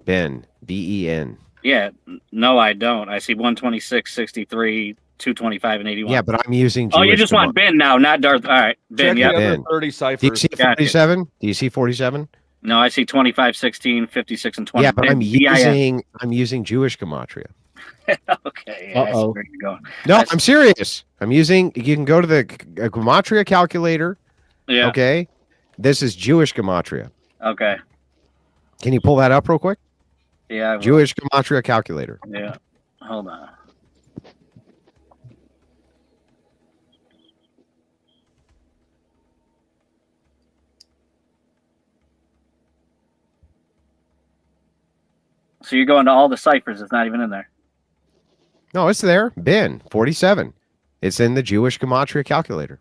Ben, B-E-N. Yeah. No, I don't. I see 126, 63, 225, and 81. Yeah, but I'm using Oh, you Jewish just want bin now, not Darth. All right. Bin, check yeah. the other Ben. 30 Do you ciphers. see 47? Do you see 47? No, I see 25, 16, 56, and 20. Yeah, but Bin, I'm using Jewish Gematria. Okay. Yeah, I see where you're going. No, I'm serious. You can go to the Gematria calculator. Yeah. Okay. This is Jewish Gematria. Okay. Can you pull that up real quick? Yeah. I will. Jewish Gematria calculator. Yeah. Hold on. so you're going to all the ciphers. It's not even in there. No, it's there. Ben, 47. It's in the Jewish Gematria calculator.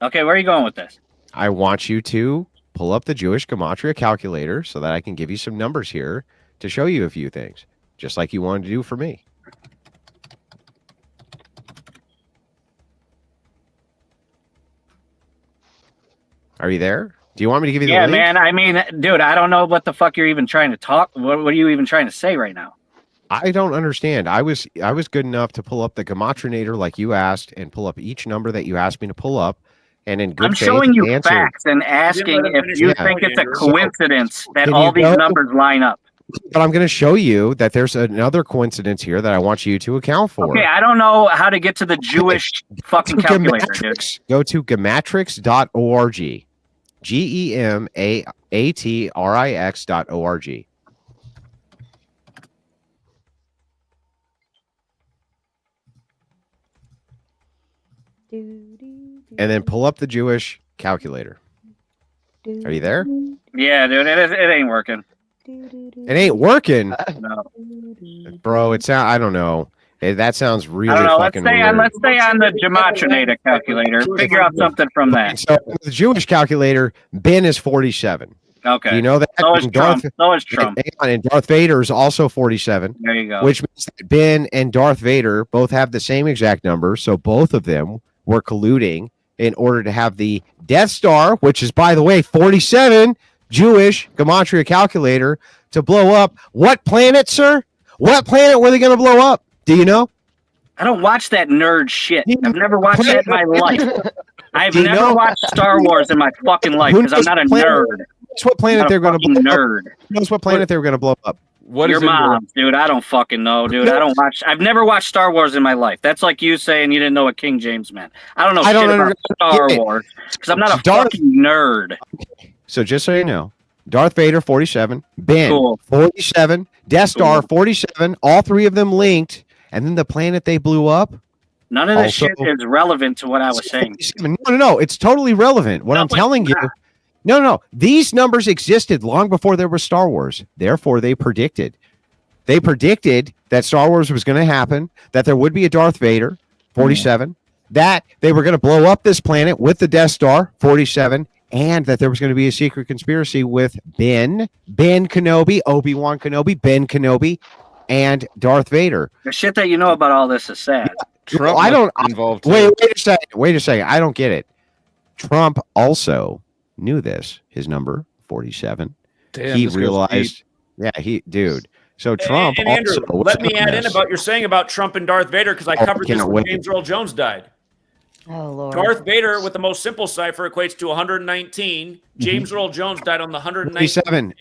Okay, where are you going with this? I want you to pull up the Jewish Gematria calculator so that I can give you some numbers here to show you a few things, just like you wanted to do for me. Are you there? Do you want me to give you the link? Man. I mean, dude, I don't know what the fuck you're even trying to talk. What are you even trying to say right now? I don't understand. I was good enough to pull up the Gematrinator like you asked and pull up each number that you asked me to pull up. And in good I'm faith, showing you answered. facts and asking if you think it's a coincidence that all these numbers line up. But I'm going to show you that there's another coincidence here that I want you to account for. Okay, I don't know how to get to the Jewish fucking calculator, dude. Go to gematrix.org. GEMATRIX.org. And then pull up the Jewish calculator. Are you there? Yeah, dude, it ain't working. It ain't working. No. Bro, I don't know. That sounds really I don't know. fucking weird. Let's stay on the Gematrinator calculator. Figure out something from that. So the Jewish calculator, Ben is 47. Okay. Do you know that? So is Trump. And Darth Vader is also 47. There you go. Which means that Ben and Darth Vader both have the same exact number. So both of them were colluding in order to have the Death Star, which is, by the way, 47, Jewish Gematria calculator, to blow up. What planet, sir? What planet were they going to blow up? Do you know? I don't watch that nerd shit. I've never watched that in my life. I've never watched Star Wars in my fucking life because I'm not a nerd. Guess what planet they're going to blow up? Who knows what planet they're going to blow up? Your mom, dude. I don't fucking know, dude. I've never watched Star Wars in my life. That's like you saying you didn't know what King James meant. I don't know shit about Star Wars because I'm not a fucking nerd. So just so you know, Darth Vader 47, Ben 47, Death Star 47, all three of them linked, and then the planet they blew up. None of this shit is relevant to what I was saying. No, it's totally relevant. What I'm telling you. No. These numbers existed long before there was Star Wars. Therefore, they predicted. They predicted that Star Wars was going to happen, that there would be a Darth Vader, 47, that they were going to blow up this planet with the Death Star, 47, and that there was going to be a secret conspiracy with Ben Kenobi, Obi-Wan Kenobi, Ben Kenobi, and Darth Vader. The shit that you know about all this is sad. Trump involved. Wait a second. I don't get it. Trump also knew this. His number 47. Damn, he realized. Yeah, dude. So Trump. And Andrew, let me add in about you're saying about Trump and Darth Vader because I covered this when James Earl Jones died. Oh Lord. Darth Vader with the most simple cipher equates to 119. James Earl Jones died on the 119. 47.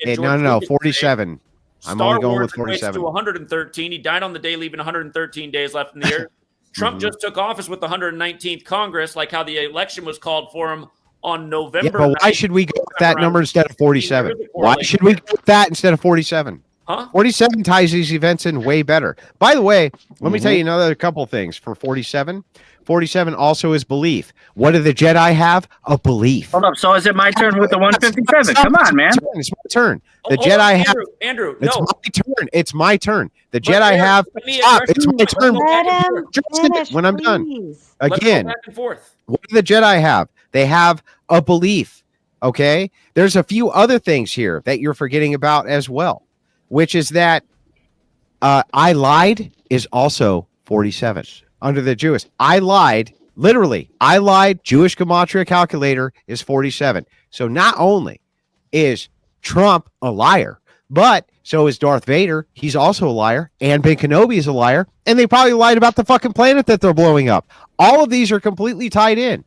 No, 47. I'm only going with 47. Star Wars equates to 113. He died on the day, leaving 113 days left in the year. Trump just took office with the 119th Congress, like how the election was called for him on November. Yeah, but why should we go with that number instead of 47? Why should we go with that instead of 47? Huh? 47 ties these events in way better. By the way, let me tell you another couple things for 47. 47 also is belief. What do the Jedi have? A belief. Hold up. So is it my turn with the 157? Come on, man. It's my turn. The Jedi have. Andrew, it's my turn. It's my turn. The Jedi have. Stop. It's my turn. When I'm done. Again. Back and forth. What do the Jedi have? They have a belief. Okay. There's a few other things here that you're forgetting about as well, which is that I lied is also 47 under the Jewish. I lied. Literally, I lied. Jewish Gematria calculator is 47. So not only is Trump a liar, but so is Darth Vader. He's also a liar. And Ben Kenobi is a liar. And they probably lied about the fucking planet that they're blowing up. All of these are completely tied in.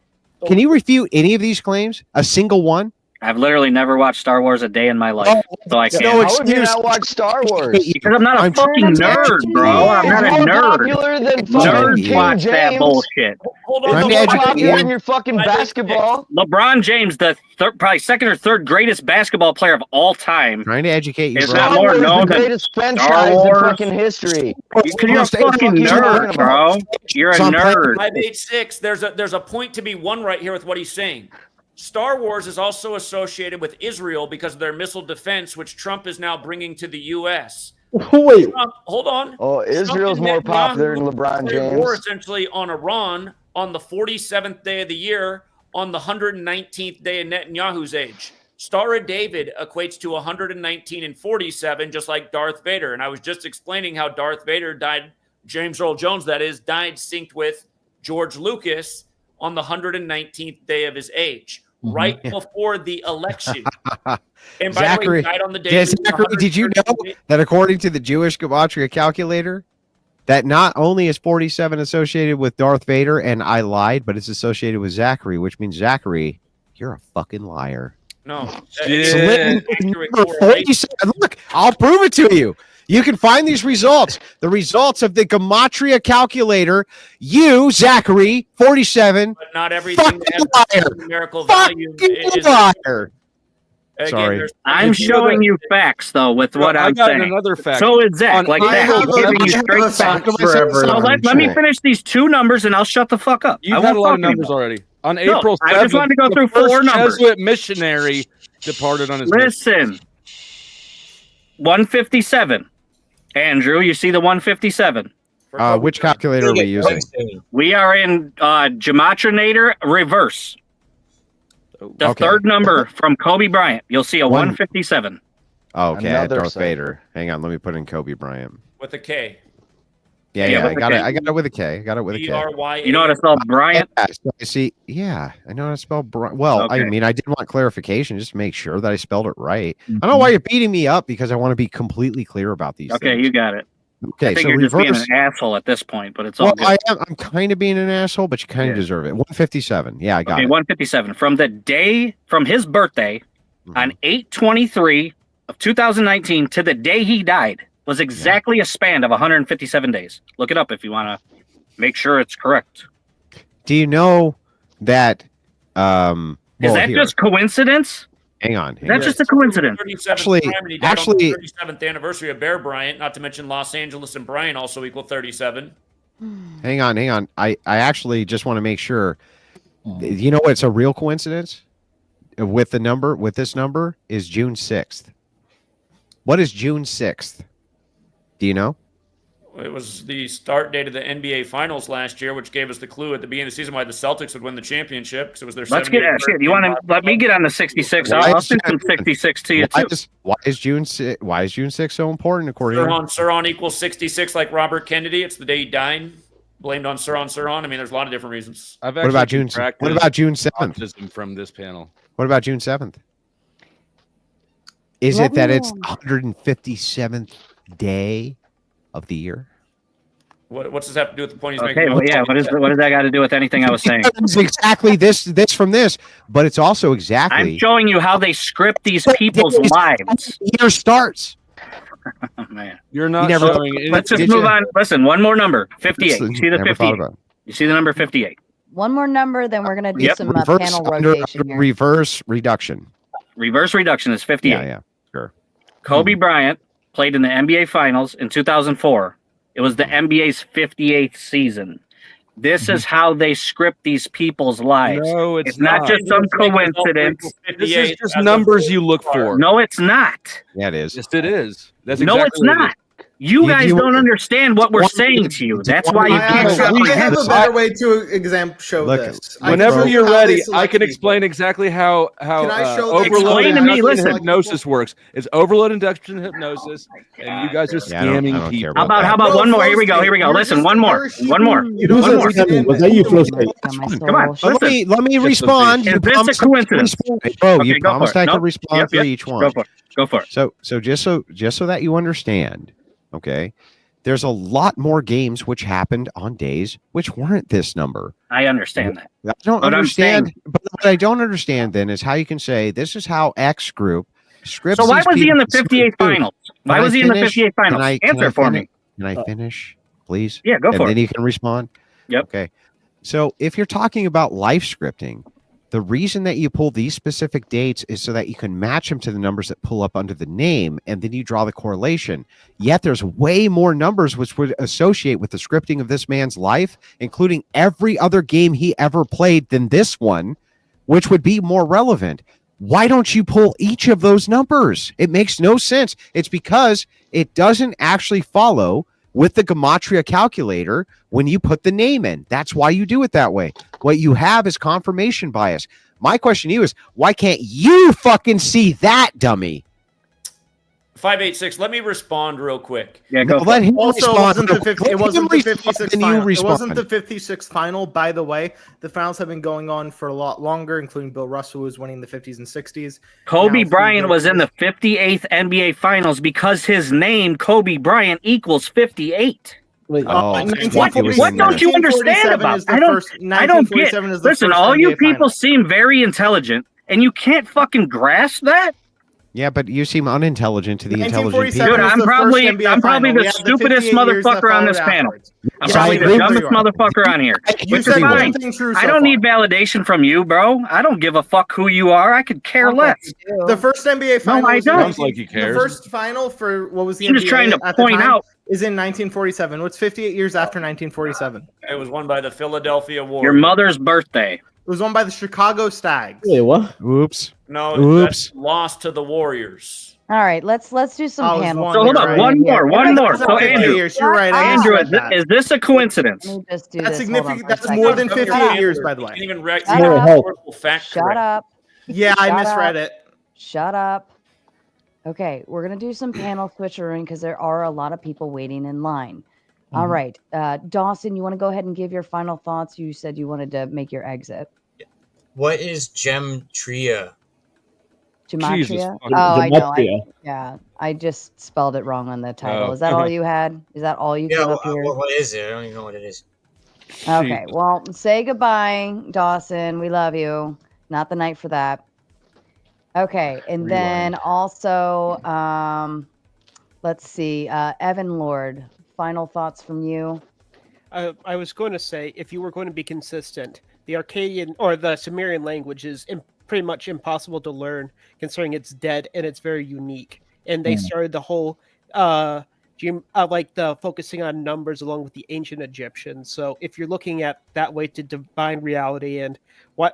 Can you refute any of these claims? A single one? I've literally never watched Star Wars a day in my life, so I can't. How have you not watched Star Wars? Because I'm not a fucking nerd, bro. I'm not a nerd. Nerds watch that bullshit. Hold on, it's more popular than your fucking basketball. LeBron James, the probably second or third greatest basketball player of all time. Trying to educate you, is not more known than greatest franchise in fucking history. You're a fucking nerd, bro. You're a nerd. 586. There's a point to be won right here with what he's saying. Star Wars is also associated with Israel because of their missile defense, which Trump is now bringing to the U.S. Wait. Trump, hold on. Oh, Israel's more popular than LeBron declared war James. essentially on Iran on the 47th day of the year on the 119th day of Netanyahu's age. Star of David equates to 119 and 47, just like Darth Vader. And I was just explaining how Darth Vader died, James Earl Jones, that is, died synced with George Lucas on the 119th day of his age, right before the election. And by Zachary, the way, he died on the day. Zachary, did you know that according to the Jewish Gematria calculator, that not only is 47 associated with Darth Vader, and I lied, but it's associated with Zachary, which means Zachary, you're a fucking liar. No. Look, I'll prove it to you. You can find these results. The results of the Gematria calculator. You, Zachary, 47. But not everything that has numerical value is liar. Again, Sorry. I'm showing you facts, though, with what I'm saying. Another fact. So is Zach. Like that. I'm giving you straight facts. So let me finish these two numbers, and I'll shut the fuck up. You've had a lot of numbers already. On No, April 7th, I just wanted to go through the four first numbers. Jesuit missionary departed on his mission. Listen. 157. Andrew, you see the 157? Which calculator are we using? We are in Gematrinator reverse. The third number from Kobe Bryant. You'll see a 157. Oh, okay, I had Another Darth side. Vader. Hang on, let me put in Kobe Bryant. with a K. Yeah, I got it. I got it with a K. I got it with a K. B-R-Y-A. You know how to spell Bryant? See, yeah, I know how to spell Bryant. Well, I mean, I did want clarification just to make sure that I spelled it right. I don't know why you're beating me up because I want to be completely clear about these Okay, things. you got it. Okay, I think so you're reverse. just being an asshole at this point, but it's all good. I'm kind of being an asshole, but you kind of deserve it. 157. Yeah, I got Okay, it. 157. From his birthday on 8/23 of 2019 to the day he died was exactly a span of 157 days. Look it up if you want to make sure it's correct. Do you know that? Is that just coincidence? Hang on. That's just a coincidence. Actually, On the 37th anniversary of Bear Bryant, not to mention Los Angeles and Bryant also equal 37. Hang on. I actually just want to make sure. You know what's a real coincidence with the number? With this number is June 6th. What is June 6th? Do you know? It was the start date of the NBA Finals last year, which gave us the clue at the beginning of the season why the Celtics would win the championship because it was their. Let's get at shit. You want to let me get on the 66? I'll send some 66 to you too. Why is June 6th so important according to Sirhan equals 66 like Robert Kennedy. It's the day he died. Blamed on Sirhan. I mean, there's a lot of different reasons. What about June 7th? Autism from this panel. What about June 7th? Is it that it's 157th day of the year? What does this have to do with the point he's Okay, making? well, yeah. What does that got to do with anything I was saying? It's exactly this from this, but it's also exactly. I'm showing you how they script these people's lives. Year starts. Oh, man, you're not never. showing anything. Let's just move on. Listen, one more number. 58. You see the Never thought 58. about it. You see the number 58. One more number, then we're going to do some Reverse panel under rotation here. reverse reduction. Reverse reduction is 58. Yeah, sure. Kobe Bryant played in the NBA Finals in 2004. It was the NBA's 58th season. This is how they script these people's lives. No, it's not not. just some coincidence. This is just numbers you look for. No, it's not. Yeah, it is. Yes, it is. That's No, exactly it's what it not. is. You guys don't understand what we're saying to you. That's why you can't I have a comprehend. better way to show this. Whenever you're how they ready, select I can people. explain exactly how Can I show overload Explain to me, induction listen. hypnosis works. It's overload induction hypnosis, and you guys are Yeah, I don't scamming care people. about How about one more? Here we go. Listen, one more. Was that you, Flo State? Come on. Let me respond. Is You this a promised coincidence? to respond. Bro, Okay, you go promised for it. I could Nope. respond Yep, for yep. each one. Go for it. Go for it. So just so that you understand, okay, there's a lot more games which happened on days which weren't this number. I understand that. I don't But I'm understand. saying- But what I don't understand then is how you can say this is how X group scripts. So why these was he in the people- 58 finals? Why Can was I he in the finish? 58 finals? Can Answer I for finish? me. Can I finish, please? Yeah, go for And then it. you can respond. Yep. Okay. So if you're talking about life scripting, the reason that you pull these specific dates is so that you can match them to the numbers that pull up under the name, and then you draw the correlation. Yet there's way more numbers which would associate with the scripting of this man's life, including every other game he ever played than this one, which would be more relevant. Why don't you pull each of those numbers? It makes no sense. It's because it doesn't actually follow with the Gematria calculator when you put the name in. That's why you do it that way. What you have is confirmation bias. My question to you is, why can't you fucking see that, dummy? 586. Let me respond real quick. Yeah, go. Let him Also, respond. it wasn't the 56th Then you final. It respond. wasn't the 56th final, by the way. The finals have been going on for a lot longer, including Bill Russell, who was winning the 50s and 60s. Kobe Now, Bryant was in the 58th NBA Finals because his name, Kobe Bryant, equals 58. Wait, what don't you understand about? I don't get. Listen, all you people seem very intelligent, and you can't fucking grasp that. Yeah, but you seem unintelligent to the intelligent people. Dude, I'm probably the stupidest motherfucker on this panel. I'm probably the dumbest motherfucker on here. Which is fine. I don't need validation from you, bro. I don't give a fuck who you are. I could care less. The first NBA final. No, I don't. Sounds like he cares. The first final for what was the I'm NBA just trying to at the point time out. is in 1947. What's 58 years after 1947? It was won by the Philadelphia Warriors. Your mother's birthday. It was won by the Chicago Stags. Wait, what? Oops. No, Oops. that's lost to the Warriors. All right, let's do some panel. So hold on, one more. So Andrew, You're right. Andrew, is this a coincidence? Let me just do That's this. significant. That's more than 58 years, by the way. Shut up. Yeah, I misread it. Shut up. Okay, we're gonna do some panel switchering because there are a lot of people waiting in line. All right, Dawson, you want to go ahead and give your final thoughts? You said you wanted to make your exit. What is Gematria? Gematria? Oh, I know. I just spelled it wrong on the title. Is that all you had? Is that all you came up here? What is it? I don't even know what it is. Okay, well, say goodbye, Dawson. We love you. Not the night for that. Okay, and then also, let's see, Evan Lord, final thoughts from you? I was going to say, if you were going to be consistent, the Akkadian or the Sumerian language is pretty much impossible to learn, considering it's dead and it's very unique. And they started the whole, like the focusing on numbers along with the ancient Egyptians. So if you're looking at that way to divine reality and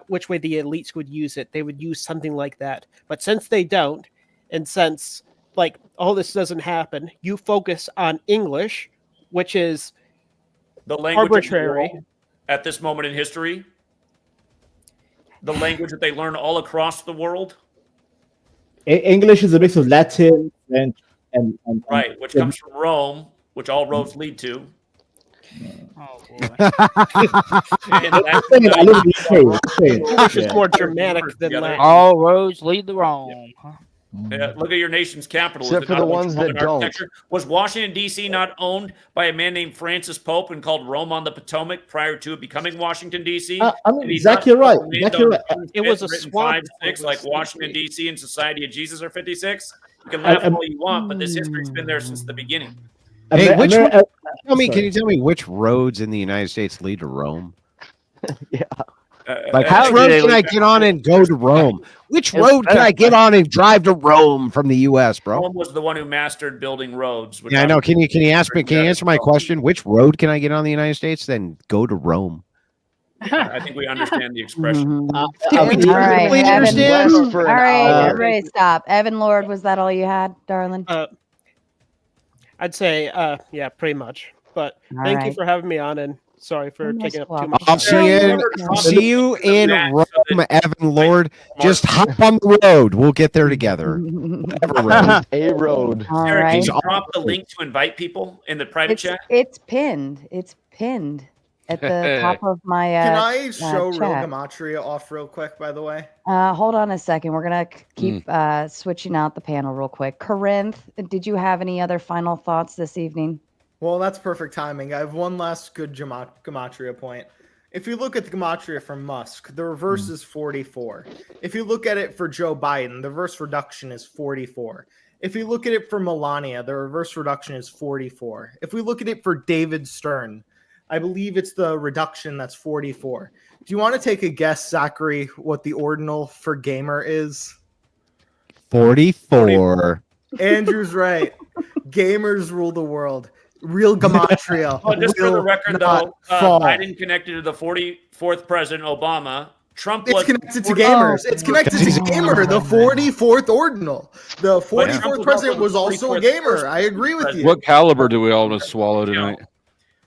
which way the elites would use it, they would use something like that. But since they don't, and since like all this doesn't happen, you focus on English, which is the language arbitrary of the world at this moment in history. The language that they learn all across the world. English is a mix of Latin, French, and right, which comes from Rome, which all roads lead to. Oh boy! English is more Germanic than Latin. All roads lead to Rome. Look at your nation's capital. Except for the ones that don't. Was Washington, D.C. not owned by a man named Francis Pope and called Rome on the Potomac prior to it becoming Washington, D.C.? I mean, Zach, you're right. It was a swamp. 5-6, like Washington, D.C. and Society of Jesus are 56. You can laugh all you want, but this history's been there since the beginning. Hey, can you tell me which roads in the United States lead to Rome? Like, which road can I get on and go to Rome? Which road can I get on and drive to Rome from the U.S., bro? Rome was the one who mastered building roads. Yeah, I know. Can you answer my question? Which road can I get on the United States? Then go to Rome. I think we understand the expression. All right, everybody stop. Evan Lord, was that all you had, darling? I'd say, yeah, pretty much. But thank you for having me on, and sorry for taking up too much. I'll see you in Rome, Evan Lord. Just hop on the road. We'll get there together. A road. All Sarah, right. can you drop the link to invite people in the private chat? It's pinned. It's pinned at the top of my Can I show real chat. Gematria off real quick, by the way? Hold on a second. We're going to keep switching out the panel real quick. Corinth, did you have any other final thoughts this evening? Well, that's perfect timing. I have one last good Gematria point. If you look at the Gematria for Musk, the reverse is 44. If you look at it for Joe Biden, the reverse reduction is 44. If you look at it for Melania, the reverse reduction is 44. If we look at it for David Stern, I believe it's the reduction that's 44. Do you want to take a guess, Zachary, what the ordinal for gamer is? 44. Andrew's right. Gamers rule the world. Real Gematria. Well, just for the record, though, fall. Biden connected to the 44th President Obama, Trump It's was connected to gamers. It's connected to gamer, the 44th ordinal. The 44th president was also a gamer. I agree with you. What caliber do we all want to swallow tonight?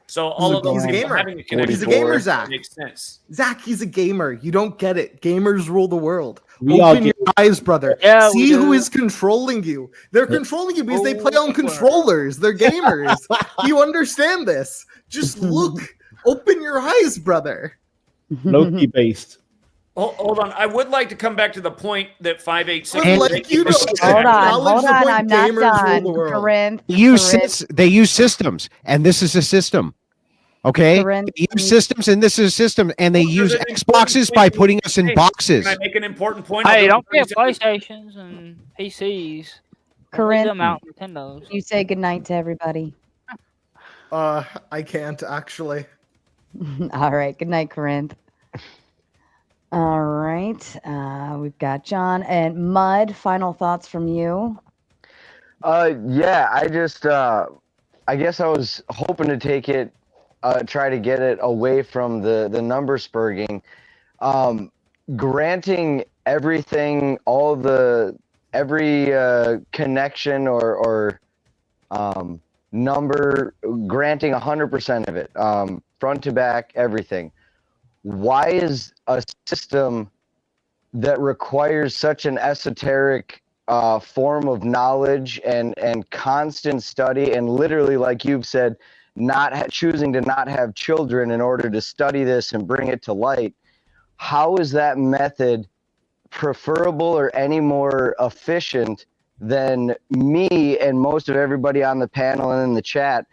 So all of those He's a gamer. having a connection He's a gamer, Zach. makes sense. Zach, he's a gamer. You don't get it. Gamers rule the world. We are Open your eyes, brother. Yeah, See who is controlling you. They're controlling you because they play on controllers. They're gamers. You understand this? Just look. Open your eyes, brother. Low-key based. Hold on. I would like to come back to the point that 586. Hold on. I'm not done. Corinth. They use systems, and this is a system. Okay, they use systems, and this is a system, and they use Xboxes by putting us in boxes. Can I make an important point? Hey, don't get PlayStations and PCs. Corinth, them out Nintendos. You say goodnight to everybody. I can't actually. All right. Good night, Corinth. All right. We've got John and Mud. Final thoughts from you. Yeah, I just I guess I was hoping to take it, try to get it away from the number spurging. Granting everything, every connection or number, granting 100% of it, front to back, everything. Why is a system that requires such an esoteric form of knowledge and constant study, and literally, like you've said, choosing to not have children in order to study this and bring it to light? How is that method preferable or any more efficient than me and most of everybody on the panel and in the chat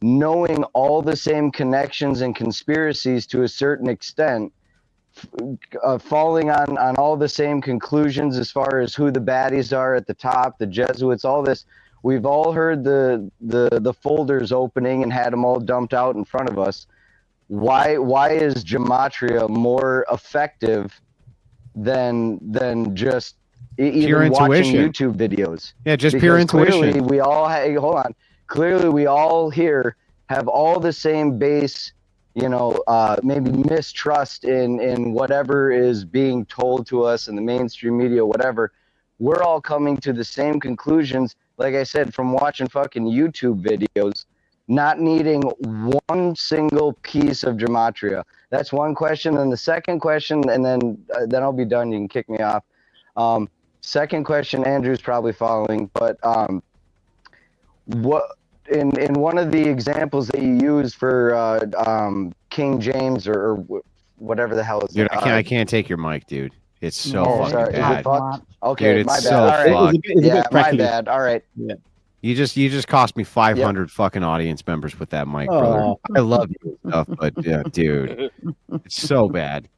knowing all the same connections and conspiracies to a certain extent, falling on all the same conclusions as far as who the baddies are at the top, the Jesuits, all this? We've all heard the folders opening and had them all dumped out in front of us. Why is Gematria more effective than just even watching YouTube videos? Yeah, just because pure intuition. Clearly, we all hold on. Clearly, we all here have all the same base, maybe mistrust in whatever is being told to us in the mainstream media, whatever. We're all coming to the same conclusions, like I said, from watching fucking YouTube videos, not needing one single piece of Gematria. That's one question. And the second question, and then I'll be done. You can kick me off. Second question, Andrew's probably following, but what in one of the examples that you used for King James or whatever the hell is Dude, it? I can't take your mic, dude. It's so fucking sorry. bad. Is it fucked? Okay, Dude, my it's bad. so All right. fucked. Yeah, my bad. All right. Yeah. You just cost me 500 fucking audience members with that mic, brother. Oh. I love you and stuff, but yeah, dude, it's so bad.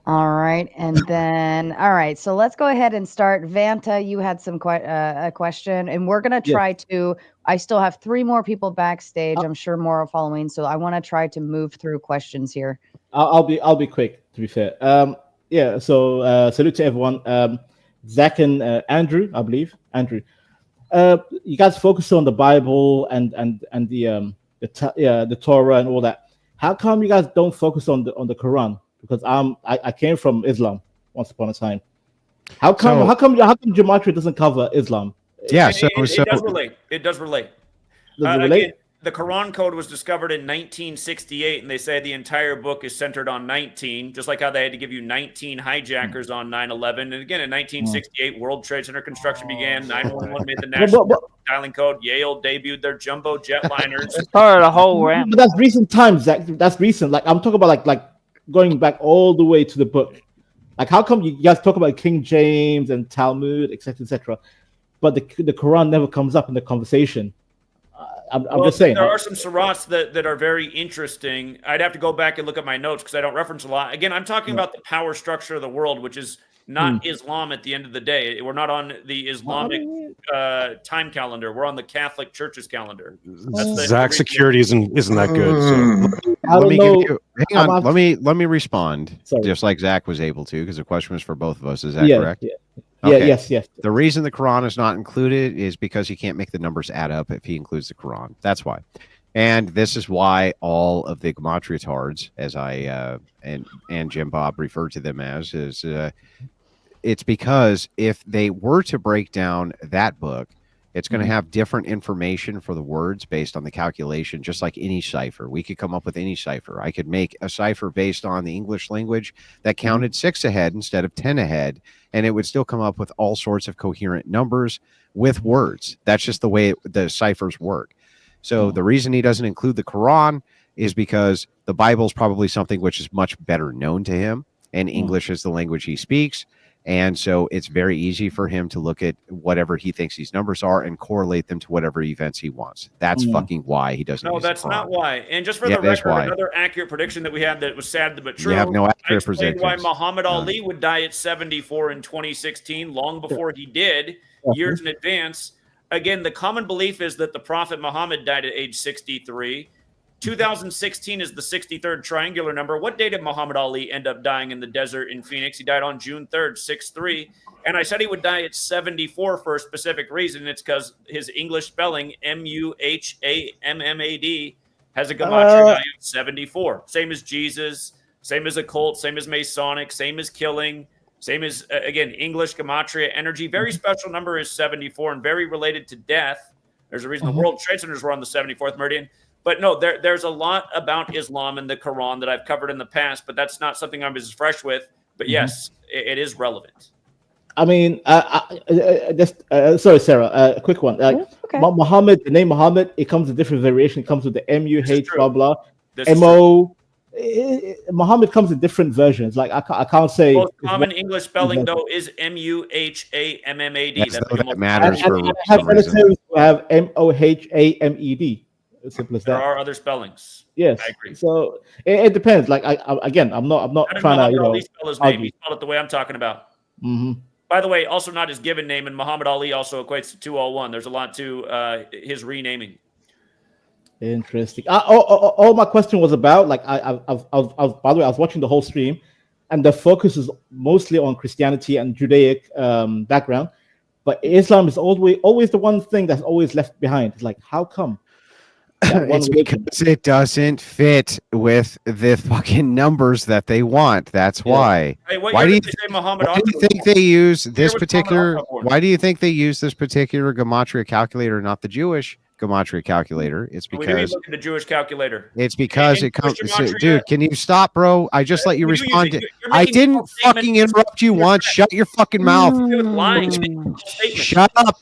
All right. And then, all right. So let's go ahead and start. Vanta, you had some a question, and we're going to try to, I still have 3 more people backstage. I'm sure more are following. So I want to try to move through questions here. I'll be quick, to be fair. Yeah. So salute to everyone. Zach and Andrew, I believe. Andrew, you guys focus on the Bible and the Torah and all that. How come you guys don't focus on the Quran? Because I came from Islam once upon a time. How come Gematria doesn't cover Islam? Yeah, it does relate. It does relate. Does it relate? Again, the Quran code was discovered in 1968, and they say the entire book is centered on 19, just like how they had to give you 19 hijackers on 9/11. And again, in 1968, World Trade Center construction began. 911 made the national dialing code. Yale debuted their jumbo jetliners. Started a whole ramp. But that's recent times, Zach. That's recent. Like I'm talking about like going back all the way to the book. Like how come you guys talk about King James and Talmud, etc., but the Quran never comes up in the conversation? I'm just saying. There are some surahs that are very interesting. I'd have to go back and look at my notes because I don't reference a lot. Again, I'm talking about the power structure of the world, which is not Islam at the end of the day. We're not on the Islamic time calendar. We're on the Catholic Church's calendar. Zach's security isn't that good. So. Let me respond. Just like Zach was able to, because the question was for both of us. Is that correct? Yeah. Okay. Yes. The reason the Quran is not included is because he can't make the numbers add up if he includes the Quran. That's why. And this is why all of the Gematriatards, as I and Jim Bob referred to them as, is it's because if they were to break down that book, it's going to have different information for the words based on the calculation, just like any cipher. We could come up with any cipher. I could make a cipher based on the English language that counted 6 ahead instead of 10 ahead, and it would still come up with all sorts of coherent numbers with words. That's just the way the ciphers work. So the reason he doesn't include the Quran is because the Bible is probably something which is much better known to him, and English is the language he speaks. And so it's very easy for him to look at whatever he thinks these numbers are and correlate them to whatever events he wants. That's fucking why he doesn't. No, use the that's Quran. not why. And just for Yeah, the that's record, why. another accurate prediction that we had that was sad but true. You have no I accurate explained why predictions. Muhammad Ali would die at 74 in 2016, long before he did, years in advance. Again, the common belief is that the Prophet Muhammad died at age 63. 2016 is the 63rd triangular number. What day did Muhammad Ali end up dying in the desert in Phoenix? He died on June 3rd, 6'3". And I said he would die at 74 for a specific reason. It's because his English spelling, Muhammad, has a gematria value of 74. Same as Jesus, same as occult, same as Masonic, same as killing, same as, again, English gematria energy. Very special number is 74 and very related to death. There's a reason the World Trade Centers were on the 74th meridian. But no, there's a lot about Islam and the Quran that I've covered in the past, but that's not something I'm as fresh with. But yes, it is relevant. I mean, sorry, Sarah, a quick one. Muhammad, the name Muhammad, it comes in different variation. It comes with the M-U-H, blah, blah. M-O. Muhammad comes in different versions. Like, I can't say. The most common English spelling, though, is M-U-H-A-M-M-A-D. Yes, that matters for I have relatives who have M-O-H-A-M-E-D. As simple as that. There are other spellings. Yes, I agree. so it depends. Like again, I'm not trying to Ali spell his name. He spelled it the way I'm talking about. By the way, also not his given name, and Muhammad Ali also equates to 201. There's a lot to his renaming. Interesting. All my question was about, like, by the way, I was watching the whole stream, and the focus is mostly on Christianity and Judaic background, but Islam is always the one thing that's always left behind. It's like, how come? It's because it doesn't fit with the fucking numbers that they want. That's why. Hey, Why do you think they use this particular? Why do you think they use this particular gematria calculator, not the Jewish gematria calculator? It's We do because look at the Jewish calculator. it's because it comes. Dude, can you stop, bro? I just let you We do use respond. it. To, You're I making didn't false statements. fucking interrupt you once. Shut your fucking mouth. You're lying. You're making false statements.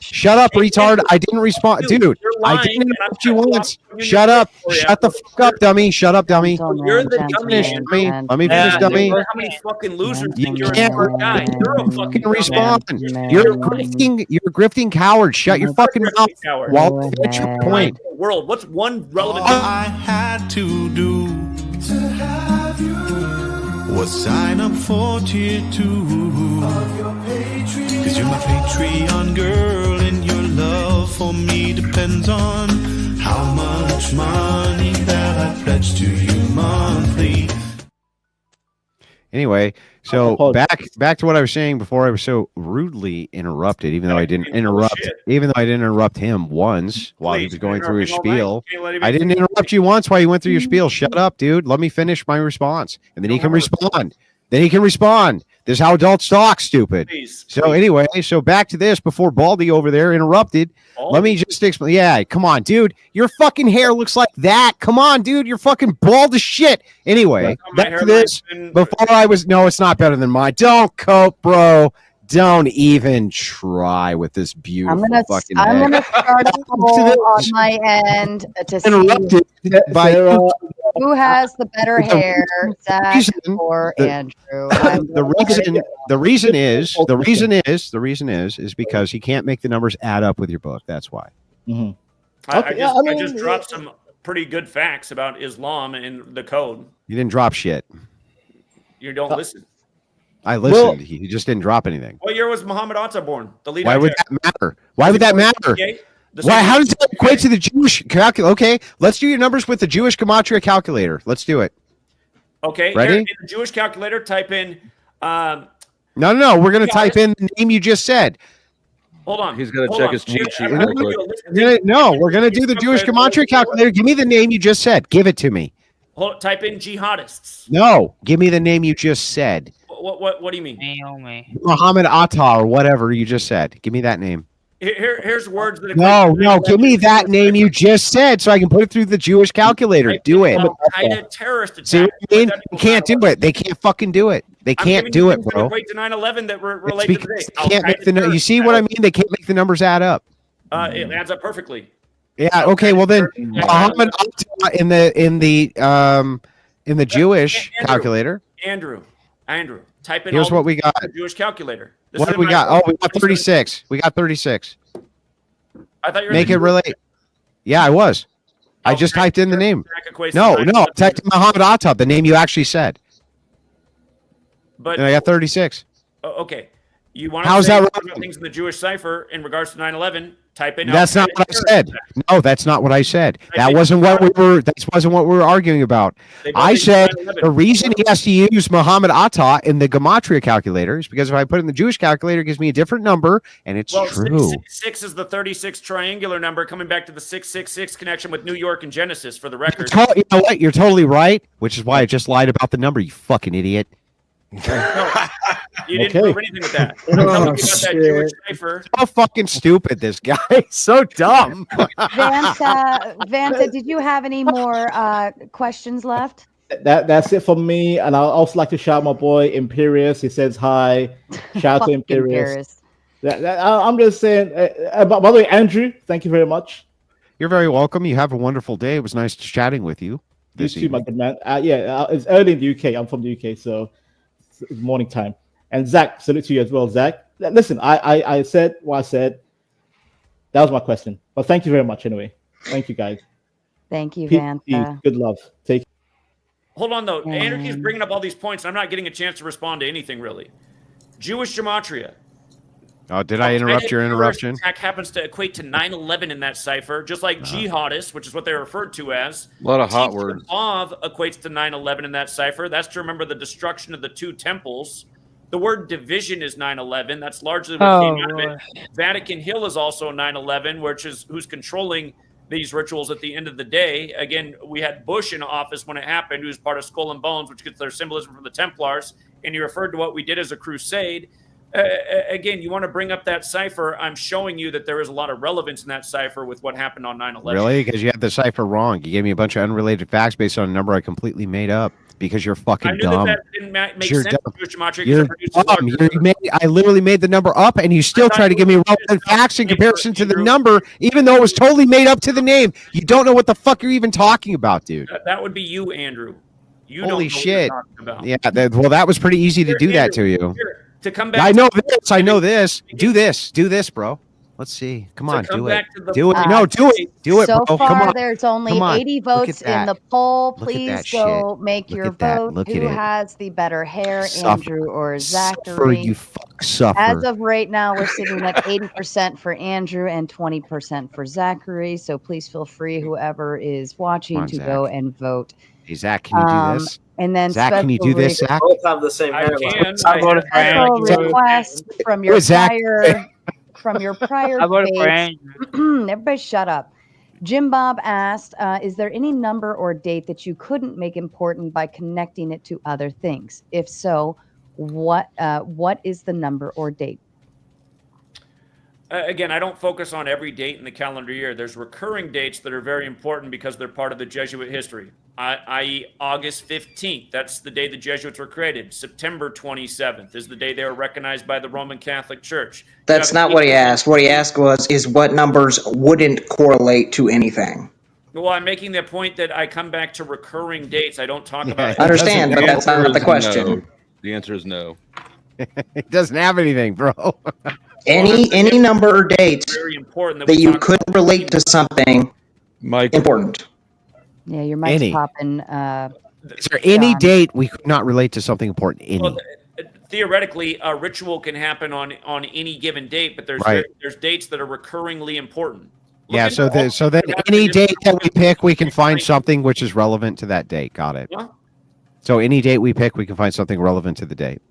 Shut up, retard. I didn't respond, dude. I didn't interrupt you once. Shut up. Shut the fuck up, dummy. Shut up, dummy. You're the dumbest. Let me finish, dummy. How many fucking losers You think you're a can't smart guy? You're a fucking respond. You're a grifting coward. Shut your fucking mouth while I finish your point. World. What's one relevant All I had to do to have you was sign up for tier 2 of your Patreon. 'Cause you're my Patreon girl, and your love for me depends on how much money that I pledge to you monthly. Anyway, so back to what I was saying before I was so rudely interrupted, even though I didn't interrupt him once while he was going through his spiel. I didn't interrupt you once while you went through your spiel. Shut up, dude. Let me finish my response. And then he can respond. This is how adults talk, stupid. So anyway, so back to this before Baldy over there interrupted. Let me just explain. Yeah, come on, dude. Your fucking hair looks like that. Come on, dude. You're fucking bald as shit. Anyway, back to this. Before I was, no, it's not better than mine. Don't cope, bro. Don't even try with this beautiful fucking I'm head. gonna start a poll on my end to see Interrupted by who has the better hair, Zach or Andrew. The reason is because he can't make the numbers add up with your book. That's why. I just dropped some pretty good facts about Islam and the code. You didn't drop shit. You don't listen. I listened. He just didn't drop anything. What year was Muhammad Atta born? The leader. Why would that matter? Why would that matter? Why? How does that equate to the Jewish calculator? Okay, let's do your numbers with the Jewish gematria calculator. Let's do it. Okay, ready? In the Jewish calculator, type in. No. We're going to type in the name you just said. Hold on. He's gonna Hold check on. his cheat sheet I'm real gonna quick. give you a list of things- No, we're gonna do the Jewish Gematria calculator. Give me the name you just said. Give it to me. Type in jihadists. No, give me the name you just said. What do you mean? Naomi. Muhammad Atta or whatever you just said. Give me that name. Here's words that. No, give me that name you just said so I can put it through the Jewish calculator. Do it. Al-Qaeda terrorist attack. See what I mean? They can't do it. They can't fucking do it. They can't do it, bro. Equate to 9/11 that relate It's to the because date. they can't make the. You see what I mean? They can't make the numbers add up. It adds up perfectly. Yeah. Okay. Well then, Muhammad Atta in the Jewish calculator. Andrew, type in. Here's what we got. The Jewish calculator. What do we got? Oh, we got 36. We got 36. I thought you were Make it relate. Yeah, I was. I just typed in the name. No, I typed in Muhammad Atta, the name you actually said. But and I got 36. Okay. You want How's that things in the Jewish cipher in regards to 9/11? Type in. That's not what I said. No, that's not what I said. That wasn't what we were arguing about. I said the reason he has to use Muhammad Atta in the Gematria calculator is because if I put it in the Jewish calculator, it gives me a different number, and it's true. 666 is the 36 triangular number, coming back to the 666 connection with New York and Genesis for the record. You know what? You're totally right, which is why I just lied about the number, you fucking idiot. No, you didn't prove anything with that. Tell me about that Jewish cipher. So fucking stupid, this guy. So dumb. Vanta, did you have any more questions left? That's it for me. And I'd also like to shout my boy Imperius. He says hi. Shout out to Imperius. I'm just saying. By the way, Andrew, thank you very much. You're very welcome. You have a wonderful day. It was nice chatting with you. You too, my good man. It's early in the UK. I'm from the UK, so it's morning time. And Zach, salute to you as well, Zach. Listen, I said what I said. That was my question. But thank you very much anyway. Thank you, guys. Thank you, Vanta. Good love. Take. Hold on, though. Andrew keeps bringing up all these points, and I'm not getting a chance to respond to anything, really. Jewish Gematria. Oh, did I interrupt your interruption? Attack happens to equate to 9/11 in that cipher, just like jihadists, which is what they're referred to as. A lot of hot words. Av equates to 9/11 in that cipher. That's to remember the destruction of the two temples. The word division is 9/11. That's largely what came out of it. Vatican Hill is also 9/11, which is who's controlling these rituals at the end of the day. Again, we had Bush in office when it happened, who's part of Skull and Bones, which gets their symbolism from the Templars. And he referred to what we did as a crusade. Again, you want to bring up that cipher. I'm showing you that there is a lot of relevance in that cipher with what happened on 9/11. Really? Because you had the cipher wrong. You gave me a bunch of unrelated facts based on a number I completely made up because you're fucking dumb. That didn't make You're sense. dumb. You're dumb. I literally made the number up, and you still try to give me relevant facts in comparison to the number, even though it was totally made up to the name. You don't know what the fuck you're even talking about, dude. That would be you, Andrew. You Holy don't know shit. what you're talking about. Yeah, well, that was pretty easy to do that to you. To come back, I know this. I know this. Do this, bro. Let's see. Come on, do it. Do it. No, do it. Do it, so bro. far, Come on. there's only Come on. 80 Look at votes in that. the poll. Look at Please that go shit. make Look your at that. vote. Look Who at it. has the better hair, Suffer. Andrew or Suffer, Zachary? you fuck suffer. As of right now, we're sitting at 80% for Andrew and 20% for Zachary. So please feel free, whoever is watching, Come on, to Zach. go and vote. Hey, Zach, can you do this? And then Zach, can you do this, Zach? Both have the same hairline. I voted for special Andrew. request from your Where's Zach? prior I voted for debates. Everybody shut up. Jim Bob asked, is there any number or date that you couldn't make important by connecting it to other things? If so, what is the number or date? Again, I don't focus on every date in the calendar year. There's recurring dates that are very important because they're part of the Jesuit history, i.e. August 15th. That's the day the Jesuits were created. September 27th is the day they were recognized by the Roman Catholic Church. That's not what he asked. What he asked is what numbers wouldn't correlate to anything. Well, I'm making the point that I come back to recurring dates. I don't talk about. I understand, but that's not the question. No. The answer is no. It doesn't have anything, bro. Any number or dates Very important that you couldn't relate to something important. Yeah, your mic's Any. popping. Is there any date we could not relate to something important? Any. Well, theoretically, a ritual can happen on any given date, but Right. there's dates that are recurringly important. Yeah, so then any date that we pick, we can find something which is relevant to that date. Got it. Huh? So any date we pick, we can find something relevant to the date.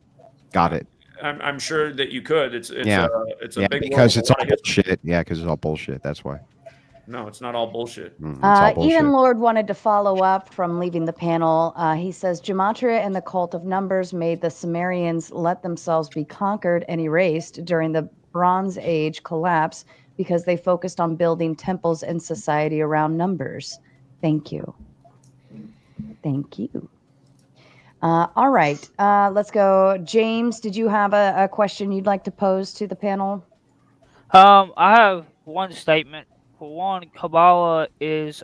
Got it. I'm sure that you could. It's Yeah. it's a Yeah, big because world, it's a lot all of history. bullshit. Yeah, because it's all bullshit. That's why. No, it's not all bullshit. It's all bullshit. Even Lord wanted to follow up from leaving the panel. He says Gematria and the cult of numbers made the Sumerians let themselves be conquered and erased during the Bronze Age collapse because they focused on building temples and society around numbers. Thank you. Thank you. All right, let's go. James, did you have a question you'd like to pose to the panel? I have one statement. For one, Kabbalah is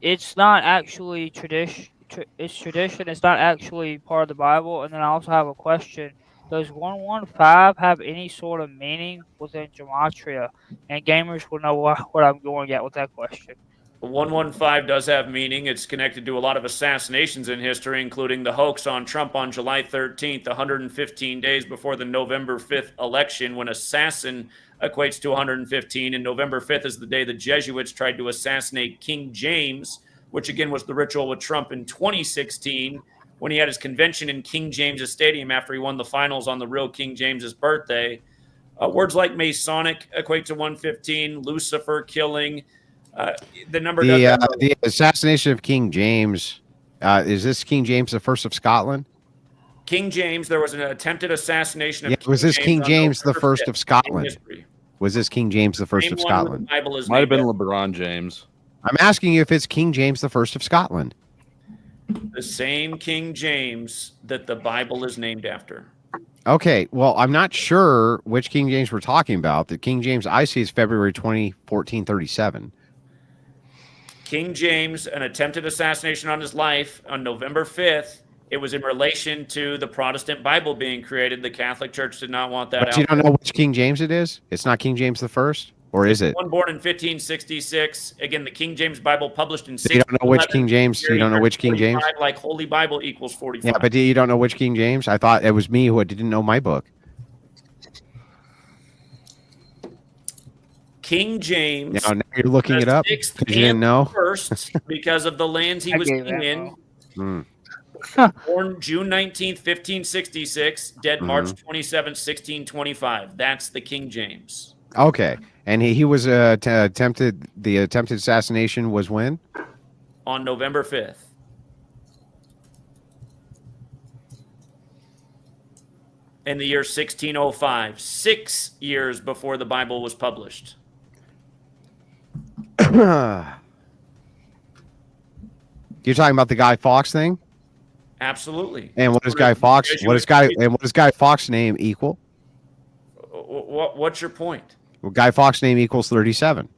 it's not actually tradition. It's tradition. It's not actually part of the Bible. And then I also have a question. Does 115 have any sort of meaning within Gematria? And gamers will know what I'm going at with that question. 115 does have meaning. It's connected to a lot of assassinations in history, including the hoax on Trump on July 13th, 115 days before the November 5th election, when assassin equates to 115. And November 5th is the day the Jesuits tried to assassinate King James, which again was the ritual with Trump in 2016 when he had his convention in King James's Stadium after he won the finals on the real King James's birthday. Words like Masonic equate to 115, Lucifer killing. The number The assassination of King James. Is this King James the First of Scotland? King James, there was an attempted assassination of King was this James King on James the November First 5th of in Scotland? history. Was this King James the First Same of one who the Scotland? Bible is Might have named been after. LeBron James. I'm asking you if it's King James the First of Scotland. The same King James that the Bible is named after. Okay, well, I'm not sure which King James we're talking about. The King James I see is February 20, 1437. King James, an attempted assassination on his life on November 5th. It was in relation to the Protestant Bible being created. The Catholic Church did not want that But out. you don't know which King James it is? It's not King James the First? Or is it? One born in 1566. Again, the King James Bible published in You don't know which King James? You don't know which King James? Like Holy Bible equals 45. Yeah, but you don't know which King James? I thought it was me who didn't know my book. King James. Now you're looking it up because you didn't know? First, because of the lands he was king in. Born June 19th, 1566, dead March 27th, 1625. That's the King James. Okay, and he was attempted. The attempted assassination was when? On November 5th. In the year 1605, 6 years before the Bible was published. You're talking about the Guy Fawkes thing? Absolutely. And what does Guy Fawkes? What does Guy Fawkes' name equal? What's your point? Well, Guy Fawkes' name equals 37.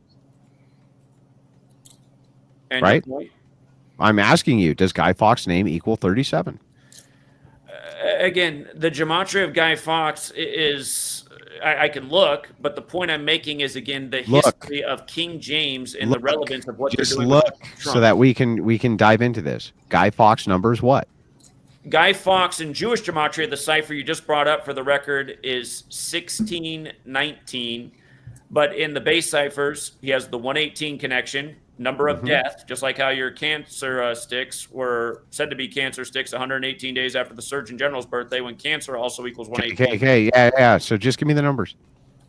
And right? your point? I'm asking you, does Guy Fawkes' name equal 37? Again, the gematria of Guy Fawkes is, I can look, but the point I'm making is, again, the history of King James and the relevance of what they're Just doing. look with so Trump. that we can dive into this. Guy Fawkes numbers what? Guy Fawkes in Jewish gematria, the cipher you just brought up for the record, is 1619. But in the base ciphers, he has the 118 connection, number of death, just like how your cancer sticks were said to be cancer sticks 118 days after the Surgeon General's birthday, when cancer also equals 118. Okay, yeah. So just give me the numbers.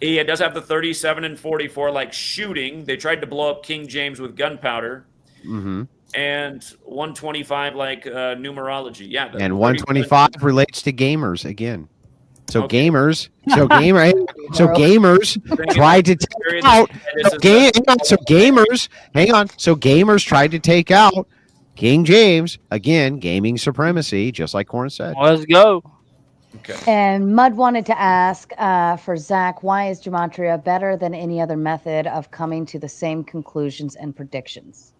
He does have the 37 and 44, like shooting. They tried to blow up King James with gunpowder. Mm-hmm. And 125, like numerology. Yeah. And 125 relates to gamers again. So Okay. gamers tried to take out. So gamers tried to take out King James again, gaming supremacy, just like Corn said. Let's go. Okay. And Mud wanted to ask for Zach, why is gematria better than any other method of coming to the same conclusions and predictions?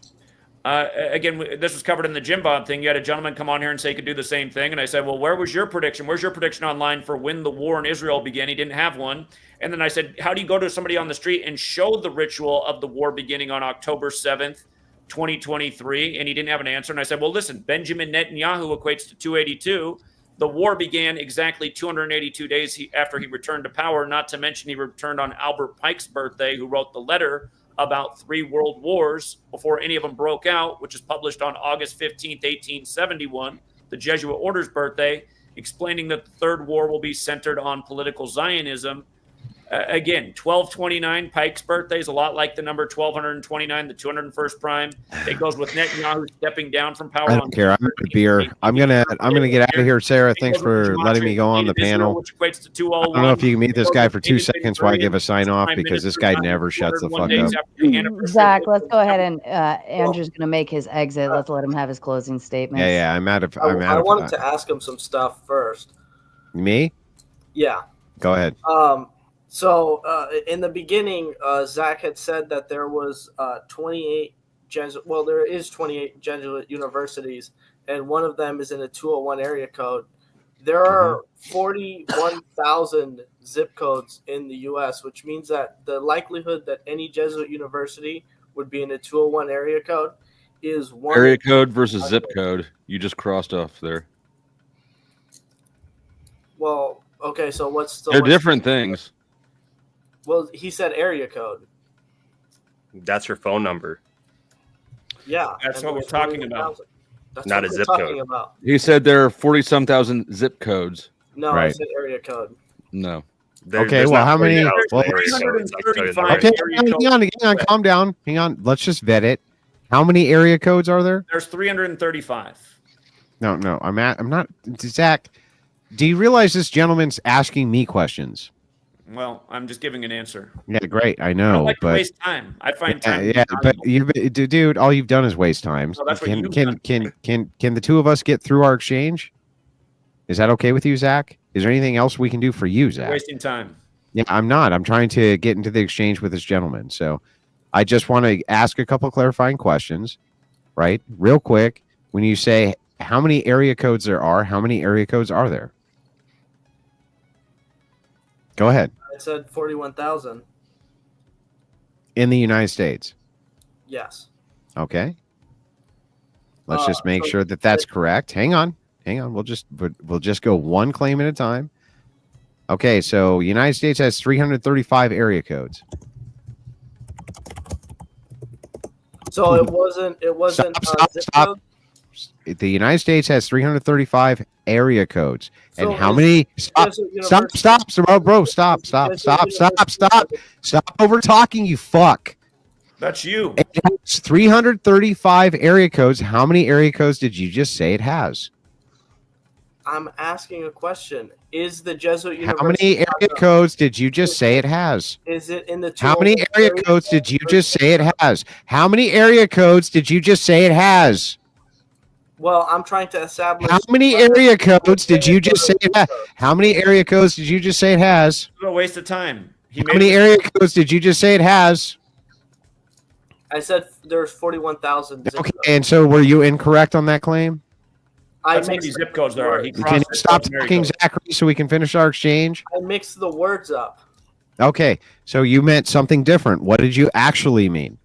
Again, this was covered in the Jim Bob thing. You had a gentleman come on here and say he could do the same thing. And I said, well, where was your prediction? Where's your prediction online for when the war in Israel began? He didn't have one. And then I said, how do you go to somebody on the street and show the ritual of the war beginning on October 7th, 2023? And he didn't have an answer. And I said, well, listen, Benjamin Netanyahu equates to 282. The war began exactly 282 days after he returned to power, not to mention he returned on Albert Pike's birthday, who wrote the letter about 3 world wars before any of them broke out, which is published on August 15th, 1871, the Jesuit order's birthday. explaining that the third war will be centered on political Zionism. Again, 1229, Pike's birthday is a lot like the number 1229, the 201st prime. It goes with Netanyahu stepping down from power. I don't care. I'm out of beer. I'm gonna get out of here, Sarah. Thanks for letting me go on the panel. I don't know if you can meet this guy for 2 seconds while I give a sign off, because this guy never shuts the fuck up. Zach, let's go ahead and Andrew's going to make his exit. Let's let him have his closing statements. Yeah, I'm out of. I wanted to ask him some stuff first. Me? Yeah. Go ahead. So in the beginning, Zach had said that there was 28 Jesuit. Well, there is 28 Jesuit universities, and one of them is in a 201 area code. There are 41,000 zip codes in the U.S., which means that the likelihood that any Jesuit university would be in a 201 area code is one. Area code versus zip code. You just crossed off there. Well, okay, so what's the? They're different things. Well, he said area code. That's her phone number. Yeah, that's what we're talking about. That's not what a we're zip talking code. About. He said there are 40-some thousand zip codes. No, I said area code. No. Okay, well, how many? Well, okay, hang on, calm down. Hang on, let's just vet it. How many area codes are there? There's 335. No, I'm not. Zach, do you realize this gentleman's asking me questions? Well, I'm just giving an answer. Yeah, great. I I know, don't like to but waste time. I find time. yeah, but dude, all you've done is waste time. Well, that's what Can you've the two of us get through our exchange? Is that okay with you, Zach? Is there anything else we can do for you, Zach? You're wasting time. Yeah, I'm not. I'm trying to get into the exchange with this gentleman. So I just want to ask a couple clarifying questions, right? Real quick. When you say how many area codes there are, how many area codes are there? Go ahead. I said 41,000. In the United States. Yes. Okay. Let's just make sure that that's correct. Hang on. We'll just go one claim at a time. Okay, so United States has 335 area codes. So it wasn't. Stop. The United States has 335 area codes. So and how many? Stop, bro. Stop over talking, you fuck. That's you. It has 335 area codes. How many area codes did you just say it has? I'm asking a question. Is the Jesuit University? How many area codes did you just say it has? Is it in the? How many area codes did you just say it has? How many area codes did you just say it has? Well, I'm trying to establish. How many area codes did you just say it has? How many area codes did you just say it has? It's a waste of time. How many area codes did you just say it has? I said there's 41,000. Okay, and so were you incorrect on that claim? That's how many zip codes there are. Can you stop talking, Zachary, so we can finish our exchange? I mixed the words up. Okay, so you meant something different. What did you actually mean?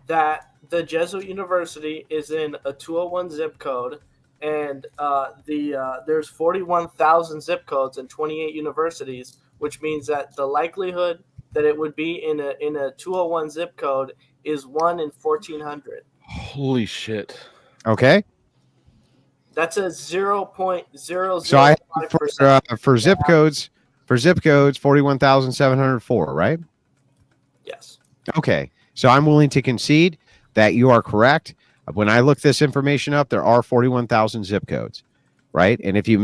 That the Jesuit University is in a 201 zip code, and there's 41,000 zip codes and 28 universities, which means that the likelihood that it would be in a 201 zip code is 1 in 1,400. Holy shit. Okay. That's a 0.005%. So I for zip codes 41,704, right? Yes. Okay. So I'm willing to concede that you are correct. When I look this information up, there are 41,000 zip codes, right? And if you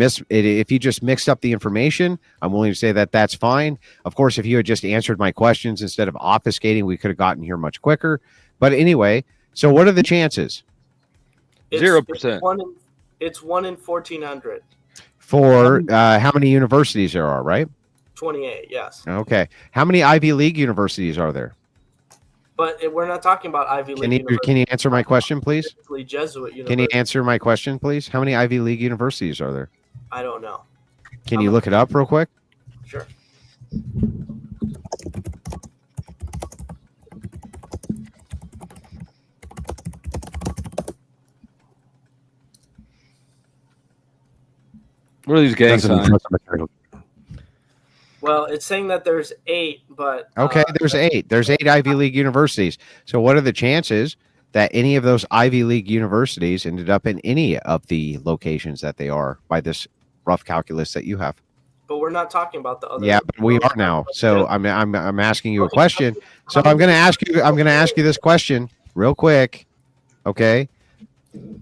just mixed up the information, I'm willing to say that that's fine. Of course, if you had just answered my questions instead of obfuscating, we could have gotten here much quicker. But anyway, so what are the chances? 0%. It's 1 in 1,400. For how many universities there are, right? 28, yes. Okay. How many Ivy League universities are there? But we're not talking about Ivy League. Can you answer my question, please? Jesuit University. Can you answer my question, please? How many Ivy League universities are there? I don't know. Can you look it up real quick? Sure. What are these gang signs? Well, it's saying that there's 8, but okay, there's 8. There's 8 Ivy League universities. So what are the chances that any of those Ivy League universities ended up in any of the locations that they are by this rough calculus that you have. But we're not talking about the other. Yeah, but we are now. So I'm asking you a question. So I'm going to ask you this question real quick. Okay.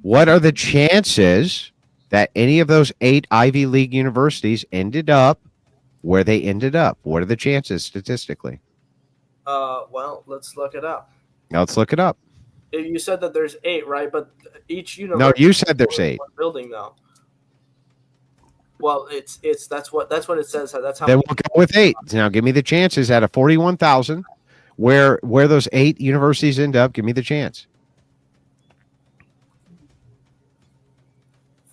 What are the chances that any of those 8 Ivy League universities ended up where they ended up? What are the chances statistically? Well, let's look it up. Now let's look it up. You said that there's 8, right? But each No, university. you said there's 8. Building though. Well, it's that's what it says. That's how. Then we'll go with 8. Now give me the chances out of 41,000 where those 8 universities end up. Give me the chance.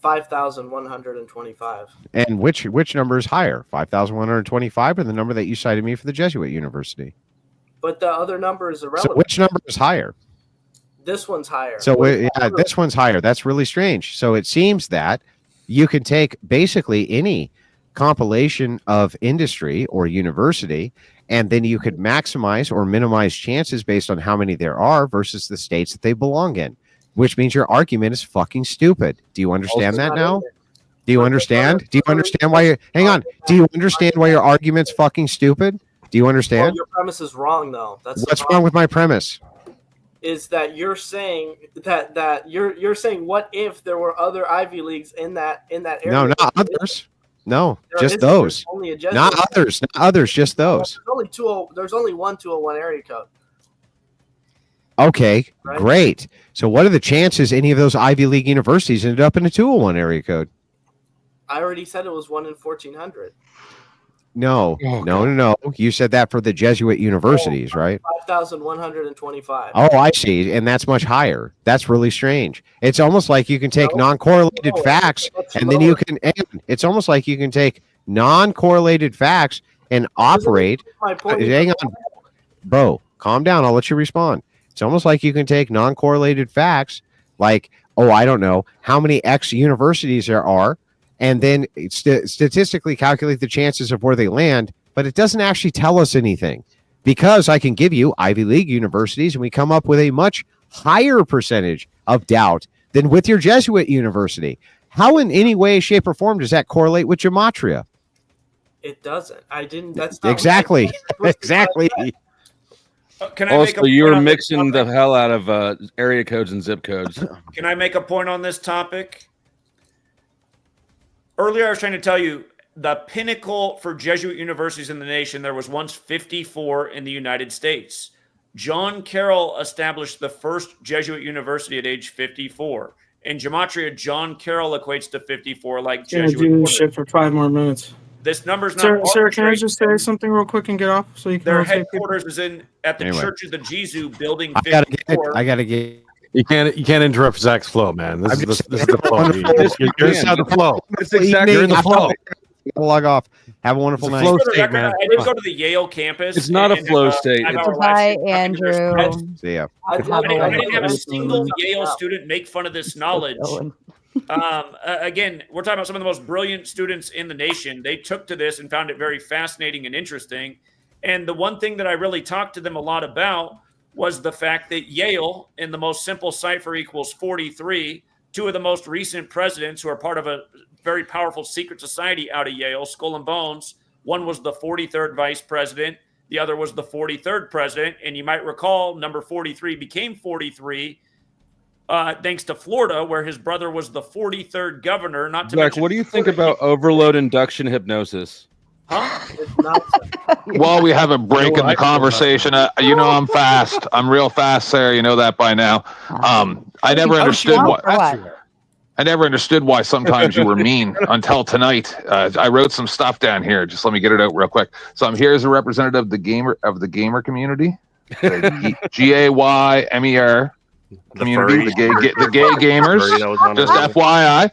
5,125. And which number is higher, 5,125 or the number that you cited me for the Jesuit University? But the other number is irrelevant. So which number is higher? This one's higher. So this one's higher. That's really strange. So it seems that you can take basically any compilation of industry or university, and then you could maximize or minimize chances based on how many there are versus the states that they belong in, which means your argument is fucking stupid. Do you understand that now? Do you understand? Do you understand why hang on. Do you understand why your argument's fucking stupid? Do you understand? Well, your premise is wrong, though. That's what's wrong with my premise? Is that you're saying that you're saying what if there were other Ivy Leagues in that area? No, not others. No, There just isn't. those. There's only a Jesuit. Not others. Not others. Just those. There's only one 201 area code. Okay, Right. great. So what are the chances any of those Ivy League universities ended up in a 201 area code? I already said it was 1 in 1,400. No, no. You said that for the Jesuit universities, right? 5,125. Oh, I see. And that's much higher. That's really strange. It's almost like you can take non-correlated facts and then you can, it's almost like you can take non-correlated facts and operate. Hang on, Bo, calm down. I'll let you respond. It's almost like you can take non-correlated facts like, oh, I don't know how many X universities there are, and then statistically calculate the chances of where they land, but it doesn't actually tell us anything because I can give you Ivy League universities and we come up with a much higher percentage of doubt than with your Jesuit university. How in any way, shape, or form does that correlate with Gematria? It doesn't. I didn't. That's not Exactly. Exactly. Can I make Also, a you're point on this mixing the hell out of area codes and zip codes. Can I make a point on this topic? Earlier, I was trying to tell you the pinnacle for Jesuit universities in the nation, there was once 54 in the United States. John Carroll established the first Jesuit university at age 54. In Gematria, John Carroll equates to 54 like Jesuit. Do this shit for 5 more minutes. This number's not Sarah, can I arbitrary. just say something real quick and get off so you can Their rotate people? headquarters is at the Anyway. Church of the Jesu, building I 54. gotta get. You can't interrupt Zach's flow, man. This is the flow. You're This the flow. It's exactly You're in the flow. Log off. Have a wonderful It's a night. flow For the state, record, man. I did go to the Yale campus. It's not a and, flow state. have It's our Bye, live Andrew. See ya. I didn't have a single Yale student make fun of this knowledge. Again, we're talking about some of the most brilliant students in the nation. They took to this and found it very fascinating and interesting. And the one thing that I really talked to them a lot about was the fact that Yale, in the most simple cipher, equals 43. Two of the most recent presidents who are part of a very powerful secret society out of Yale, Skull and Bones, one was the 43rd vice president. The other was the 43rd president. And you might recall number 43 became 43 thanks to Florida, where his brother was the 43rd governor. Not to Zach, mention, what do you think about overload induction hypnosis? While we have a break in the conversation, you know I'm fast. I'm real fast, Sarah. You know that by now. I never understood why sometimes you were mean until tonight. I wrote some stuff down here. Just let me get it out real quick. So I'm here as a representative of the gamer community, the GAYMER community, the gay gamers. Just FYI.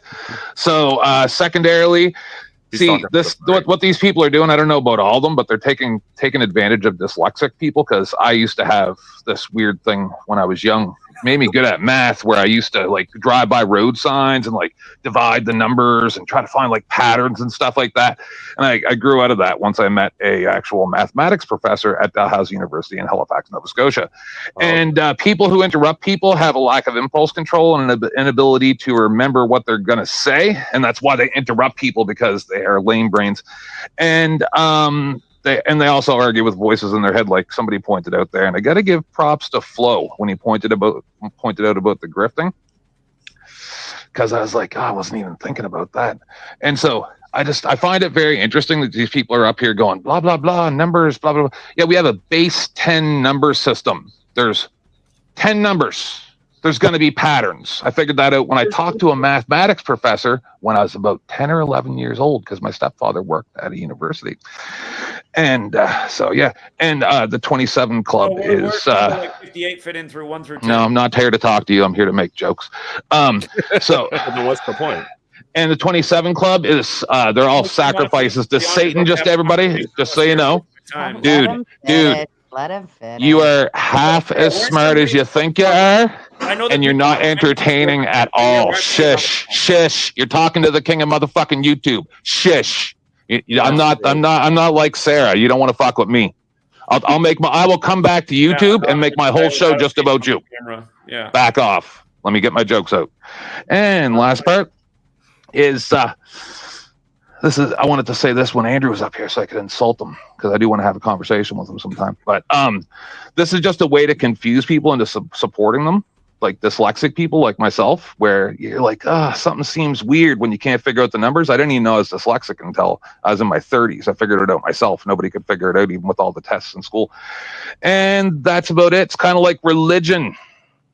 So secondarily. See, what these people are doing, I don't know about all of them, but they're taking advantage of dyslexic people, because I used to have this weird thing when I was young made me good at math, where I used to like drive by road signs and like divide the numbers and try to find like patterns and stuff like that. And I grew out of that once I met a actual mathematics professor at Dalhousie University in Halifax, Nova Scotia. And people who interrupt people have a lack of impulse control and an inability to remember what they're going to say. And that's why they interrupt people, because they are lame brains. And they also argue with voices in their head, like somebody pointed out there. And I got to give props to Flo when he pointed out about the grifting, because I was like, oh, I wasn't even thinking about that. And so I find it very interesting that these people are up here going blah blah blah numbers blah blah blah. Yeah, we have a base 10 number system. There's 10 numbers. There's going to be patterns. I figured that out when I talked to a mathematics professor when I was about 10 or 11 years old, because my stepfather worked at a university. And so, yeah. And the 27 Club is... like 58 fit in through 1 through 10. No, I'm not here to talk to you. I'm here to make jokes. So what's the point? And the 27 Club is, they're all sacrifices to Satan, just everybody, just so you know. Dude. Let him fit. You are half as smart as you think you are, and you're not entertaining at all. Shish. You're talking to the king of motherfucking YouTube. Shish. I'm not like Sarah. You don't want to fuck with me. I will come back to YouTube and make my whole show just about you. Yeah. Back off. Let me get my jokes out. And last part is I wanted to say this when Andrew was up here so I could insult him, because I do want to have a conversation with him sometime. But this is just a way to confuse people into supporting them, like dyslexic people like myself, where you're like, something seems weird when you can't figure out the numbers. I didn't even know I was dyslexic until I was in my 30s. I figured it out myself. Nobody could figure it out, even with all the tests in school. And that's about it. It's kind of like religion.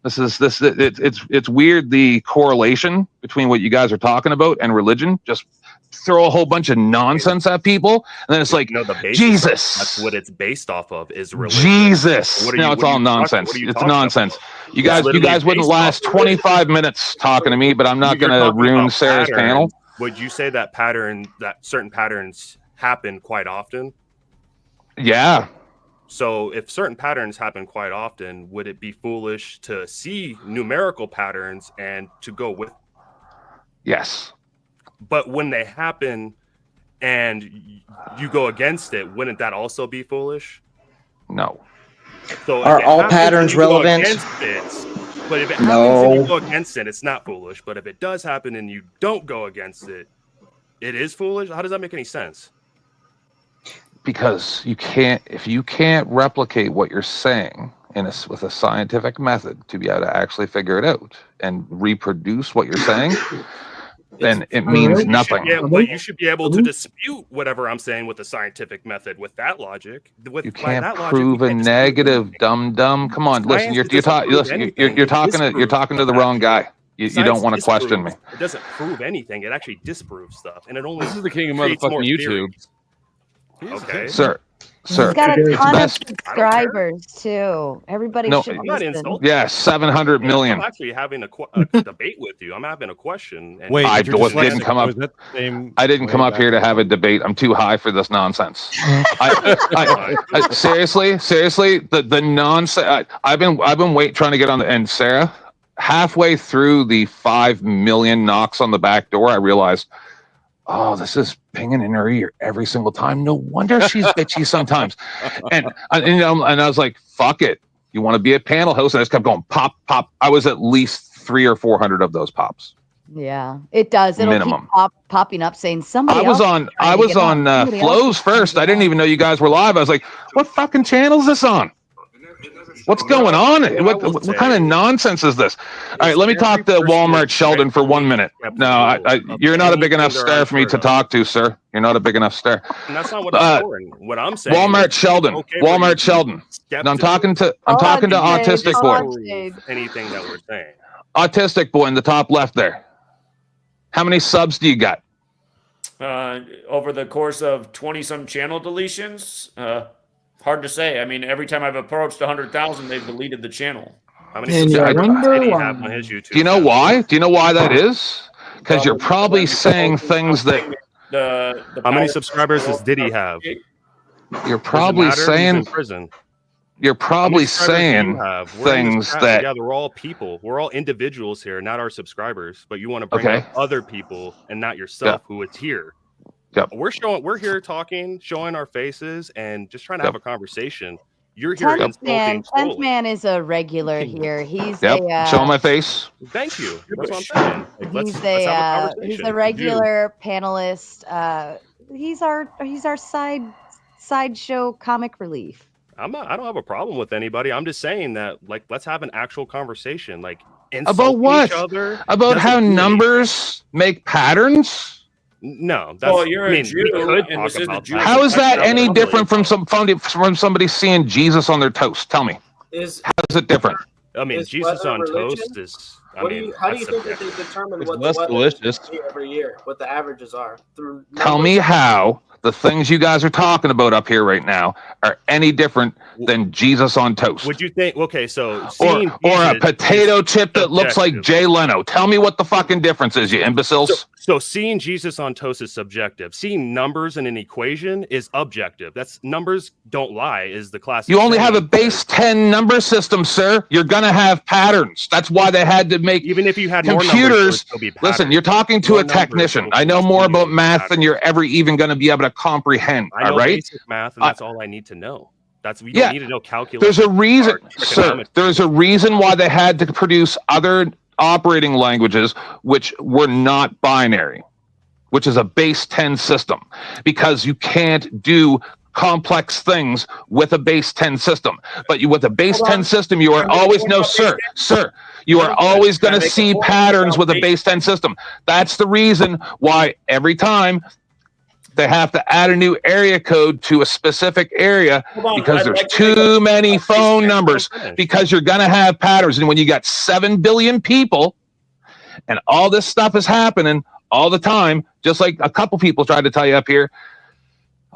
It's weird, the correlation between what you guys are talking about and religion. Just throw a whole bunch of nonsense at people, and then it's like, the basis Jesus. That's what it's based off of, is religion. Jesus. It's all nonsense. It's nonsense. You guys wouldn't last 25 minutes talking to me, but I'm not going to ruin Sarah's panel. Would you say that certain patterns happen quite often? Yeah. So if certain patterns happen quite often, would it be foolish to see numerical patterns and to go with? Yes. But when they happen and you go against it, wouldn't that also be foolish? No. So are all patterns relevant? But if it happens and you go against it, it's not foolish. But if it does happen and you don't go against it, it is foolish. How does that make any sense? Because if you can't replicate what you're saying with a scientific method to be able to actually figure it out and reproduce what you're saying, then it means nothing. But you should be able to dispute whatever I'm saying with a scientific method with that logic. You can't prove a negative, dumb. Come on, listen. You're talking to the wrong guy. You don't want to question me. It doesn't prove anything. It actually disproves stuff, and it only. This is the king of motherfucking YouTube. Okay, sir. He's got a ton of subscribers too. Everybody should listen. Yeah, 700 million. I'm actually having a debate with you. I'm having a question. And I didn't come up. I didn't come up here to have a debate. I'm too high for this nonsense. Seriously, the nonsense. I've been trying to get on the end. Sarah, halfway through the 5 million knocks on the back door, I realized, oh, this is pinging in her ear every single time. No wonder she's bitchy sometimes. And I was like, fuck it. You want to be a panel host? And I just kept going, pop, pop. I was at least 300 or 400 of those pops. Yeah, it does. It'll Minimum. keep popping up saying somebody. I was on Flo's first. I didn't even know you guys were live. I was like, what fucking channel is this on? What's going on? What kind of nonsense is this? All right, let me talk to Walmart Sheldon for 1 minute. No, you're not a big enough star for me to talk to, sir. You're not a big enough star. And that's not what I'm saying. What I'm saying. Walmart Sheldon. Walmart Sheldon. And I'm talking to Autistic Boy. Anything that we're saying. Autistic Boy in the top left there. How many subs do you got? Over the course of 20-some channel deletions, hard to say. I mean, every time I've approached 100,000, they've deleted the channel. How many subscribers did he have on his YouTube? Do you know why? Do you know why that is? Because you're probably saying things that. How many subscribers did he have? You're probably saying. Prison. you're probably subscribers do you saying have? We're in this things chat that together. We're all people. We're all individuals here, not our subscribers. But you want to bring Okay. up other people and not yourself, who is here. Yep. We're here talking, showing our faces, and just trying to have a conversation. You're here Tenth insulting, man, Tenth trolling. man is a regular here. He's Yep. a Showing my face. Thank you. That's what I'm saying. Like, let's he's have a a conversation. he's a regular panelist. He's our sideshow comic relief. I don't have a problem with anybody. I'm just saying that, like, let's have an actual conversation. Like, About insulting what? each other About doesn't how do anything. numbers make patterns? No, that's. Well, you're I a mean, Jew, we could and talk this is about the that. How but is that's that not what any I'm really different from somebody seeing Jesus on their toast? Tell me. Is How is it different? I mean, is Jesus weather on religion? toast is. I What do mean, you? How do you that's think that they subjective. determine It's what less the weather delicious. is every year? What the averages are through Tell numbers? me how the things you guys are talking about up here right now are any different than Jesus on toast. Would you think? Okay, so Or seeing a Jesus potato is chip that looks like subjective. Jay Leno. Tell me what the fucking difference is, you imbeciles. So seeing Jesus on toast is subjective. Seeing numbers in an equation is objective. That's numbers don't lie. Is the classic. You only have a saying. base 10 number system, sir. You're gonna have patterns. That's why they had to make Even if you had more numbers, there would computers. still be Listen, patterns. you're talking to More a numbers technician. will I know more continue about to be math than patterns. you're ever even going to be able to comprehend. I know All right. basic math, and that's all I need to know. That's we Yeah. don't need to know calculus. There's a reason, or sir. trigonometry. There's a reason why they had to produce other operating languages which were not binary, which is a base 10 system, because you can't do complex things with a base 10 system. But with a base 10 system, you are always sir. You are always going to see patterns with a base 10 system. That's the reason why every time they have to add a new area code to a specific area, because there's too many phone numbers, because you're going to have patterns. And when you got 7 billion people and all this stuff is happening all the time, just like a couple people tried to tell you up here,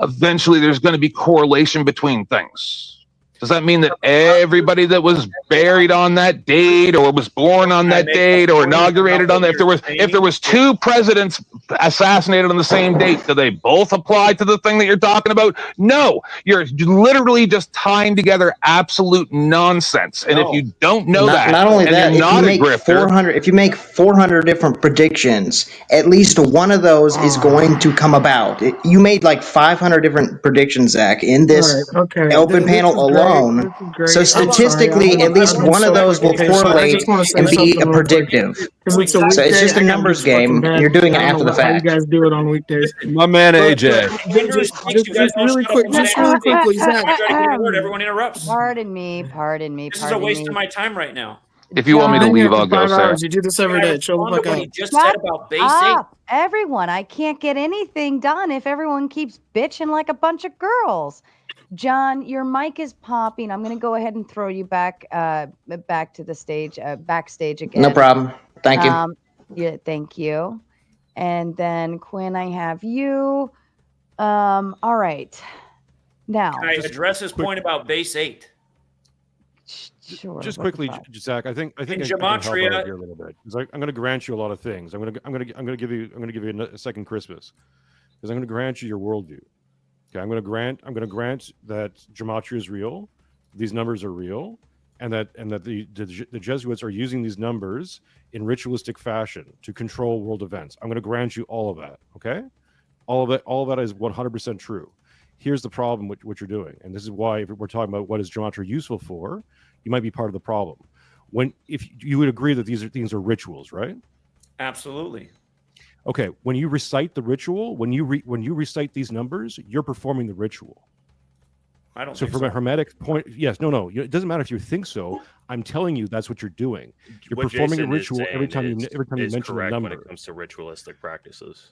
eventually there's going to be correlation between things. Does that mean that everybody that was buried on that date or was born on that date or inaugurated on that, if there was 2 presidents assassinated on the same date, do they both apply to the thing that you're talking about? No, you're literally just tying together absolute nonsense. And if you don't know Not only and that, you're if not you a make grifter, 400, if you make 400 different predictions, at least one of those is going to come about. You made like 500 different predictions, Zach, in this Okay. open This panel is great. alone. This is great. So I'm sorry. statistically, at least one of those will correlate I just want to say and be something a real quick. predictive. Because it's a So weekday. it's just a I gotta numbers be fucking game. bad. You're doing it I don't after know the how you fact. guys do it on weekdays. My man But, AJ. just really quickly, Zach. Everyone interrupts. Pardon me. Pardon me. This is a waste of my time right now. if you want me to Been here leave, for I'll go, 5 Sarah. hours. You do this every day. Chill the fuck What out. he just said about base 8. Everyone. I can't get anything done if everyone keeps bitching like a bunch of girls. John, your mic is popping. I'm going to go ahead and throw you back to the stage, backstage again. No problem. Thank you. Yeah, thank you. And then Quinn, I have you. All right. Now, Can I address his point about base 8? Sure. Just quickly, Zach. I think In I can help out Gematria, here a little bit. I'm going to grant you a lot of things. I'm going to give you a second Christmas, because I'm going to grant you your worldview. Okay, I'm going to grant that Gematria is real, these numbers are real, and that the Jesuits are using these numbers in ritualistic fashion to control world events. I'm going to grant you all of that. Okay, all of that is 100% true. Here's the problem with what you're doing, and this is why if we're talking about what is Gematria useful for, you might be part of the problem. If you would agree that these are rituals, right? Absolutely. Okay, when you recite the ritual, when you recite these numbers, you're performing the ritual. I don't So think from so. a hermetic point, yes, no, it doesn't matter if you think so. I'm telling you that's what you're doing. You're What performing Jason a is ritual saying every time you is mention a correct number. when it comes to ritualistic practices.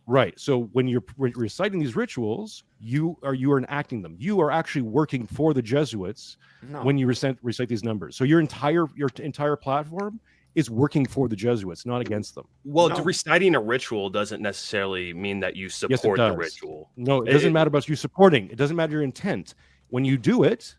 Right. So when you're reciting these rituals, you are enacting them. You are actually working for the Jesuits when you recite these numbers. So your entire platform is working for the Jesuits, not against them. Well, reciting a ritual doesn't necessarily mean that you support the ritual. No, it doesn't matter about you supporting. It doesn't matter your intent. When you do it,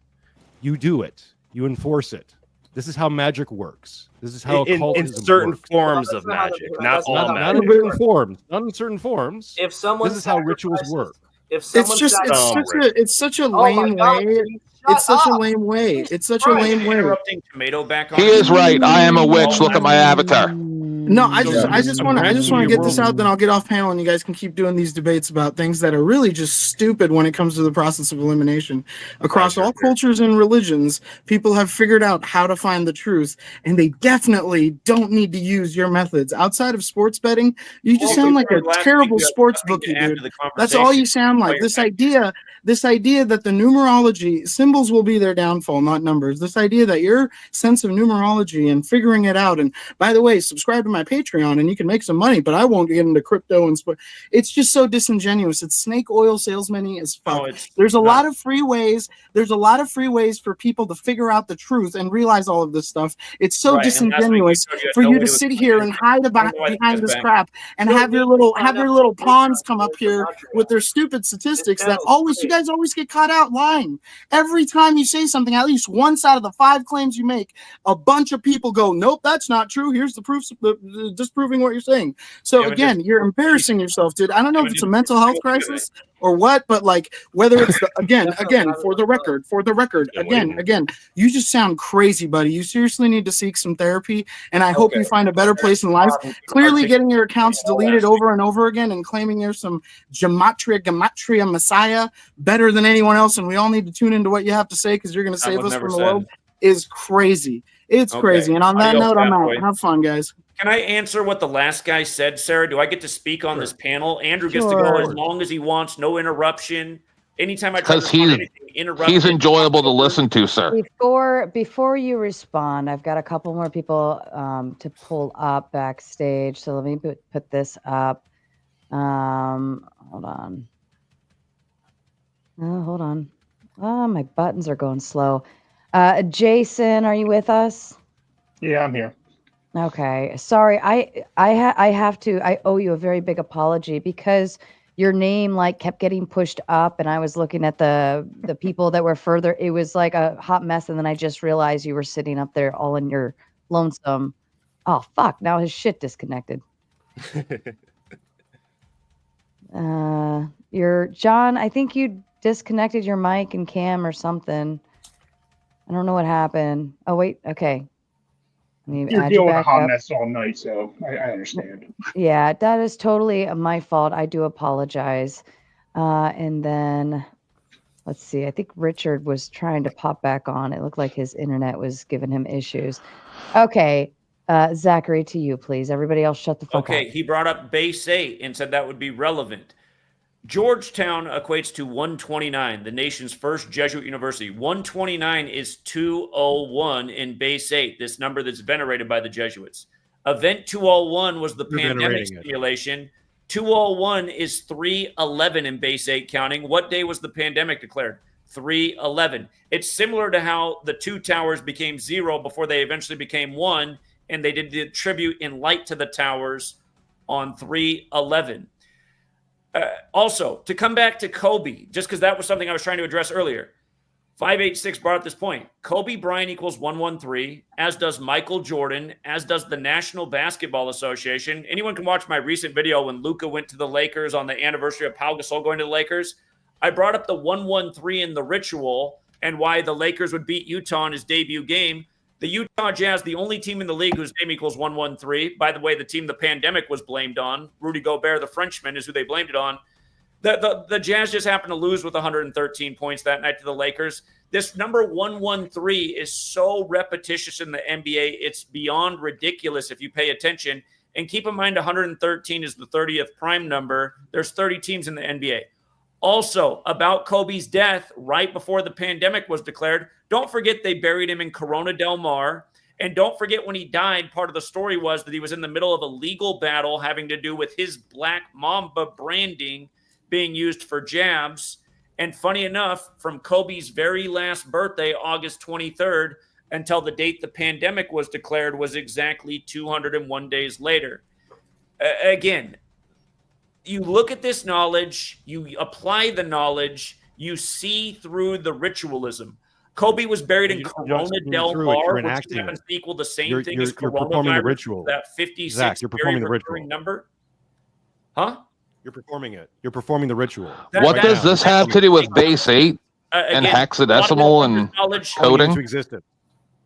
you enforce it. This is how magic works. This is how occultism in certain works. forms of magic, not all magic. Not in certain forms. Not in certain forms. If someone this is how rituals work. If someone it's such a Oh my lame God, way. please It's shut such a up. lame way. It's such a Right, lame way. interrupting Tomato back on. He is right. I am a witch. Look at my avatar. No, I So just want to get this out. Then I'll get off panel, and you guys can keep doing these debates about things that are really just stupid when it comes to the process of elimination. Across all cultures and religions, people have figured out how to find the truth, and they definitely don't need to use your methods. Outside of sports betting, you just sound like a terrible sports bookie, dude. That's all you sound like. This idea that the numerology symbols will be their downfall, not numbers. This idea that your sense of numerology and figuring it out, and by the way, subscribe to my Patreon and you can make some money, but I won't get into crypto and it's just so disingenuous. It's snake oil salesman-y as fuck. There's a lot of free ways. There's a lot of free ways for people to figure out the truth and realize all of this stuff. It's so disingenuous for you to sit here and hide behind this crap and have your little pawns come up here with their stupid statistics that you guys always get caught out lying. Every time you say something, at least once out of the 5 claims you make, a bunch of people go, nope, that's not true. Here's the proof disproving what you're saying. So again, you're embarrassing yourself, dude. I don't know if it's a mental health crisis or what, but like whether it's again, for the record, again, you just sound crazy, buddy. You seriously need to seek some therapy, and I hope you find a better place in life. Clearly getting your accounts deleted over and over again and claiming you're some Gematria messiah better than anyone else, and we all need to tune into what you have to say because you're going to save us from the world is crazy. It's crazy. And on that note, I'm out. Have fun, guys. Can I answer what the last guy said, Sarah? Do I get to speak on this panel? Andrew gets to go as long as he wants, no interruption. Anytime I try to respond to anything, interrupt. He's enjoyable to listen to, sir. Before you respond, I've got a couple more people to pull up backstage. So let me put this up. Hold on. Oh, hold on. Oh, my buttons are going slow. Jason, are you with us? Yeah, I'm here. Okay. Sorry. I owe you a very big apology because your name like kept getting pushed up and I was looking at the people that were further. It was like a hot mess. And then I just realized you were sitting up there all in your lonesome. Oh, fuck. Now his shit disconnected. John, I think you disconnected your mic and cam or something. I don't know what happened. Oh, wait. Okay. You're dealing with a hot mess all night, so I understand. Yeah, that is totally my fault. I do apologize. And then, let's see. I think Richard was trying to pop back on. It looked like his internet was giving him issues. Okay. Zachary, to you, please. Everybody else shut the fuck up. Okay, he brought up base 8 and said that would be relevant. Georgetown equates to 129, the nation's first Jesuit university. 129 is 201 in base 8, this number that's venerated by the Jesuits. Event 201 was the pandemic simulation. 201 is 311 in base 8 counting. What day was the pandemic declared? 311. It's similar to how the 2 towers became 0 before they eventually became 1, and they did the tribute in light to the towers on 311. Also, to come back to Kobe, just because that was something I was trying to address earlier, 586 brought up this point. Kobe Bryant equals 113, as does Michael Jordan, as does the National Basketball Association. Anyone can watch my recent video when Luka went to the Lakers on the anniversary of Pau Gasol going to the Lakers. I brought up the 113 in the ritual and why the Lakers would beat Utah in his debut game. The Utah Jazz, the only team in the league whose name equals 113. By the way, the team the pandemic was blamed on, Rudy Gobert, the Frenchman, is who they blamed it on. The Jazz just happened to lose with 113 points that night to the Lakers. This number 113 is so repetitious in the NBA, it's beyond ridiculous if you pay attention. And keep in mind, 113 is the 30th prime number. There's 30 teams in the NBA. Also, about Kobe's death right before the pandemic was declared, don't forget they buried him in Corona del Mar. And don't forget when he died, part of the story was that he was in the middle of a legal battle having to do with his Black Mamba branding being used for jabs. And funny enough, from Kobe's very last birthday, August 23rd, until the date the pandemic was declared was exactly 201 days later. Again, you look at this knowledge, you apply the knowledge, you see through the ritualism. Kobe was buried in Corona del Mar, which happens to equal the same thing as coronavirus, the ritual. That 56 Zach, you're performing the ritual. number. Huh? You're performing it. You're performing the ritual. What does this have to do with base 8 and hexadecimal and coding? Into existence.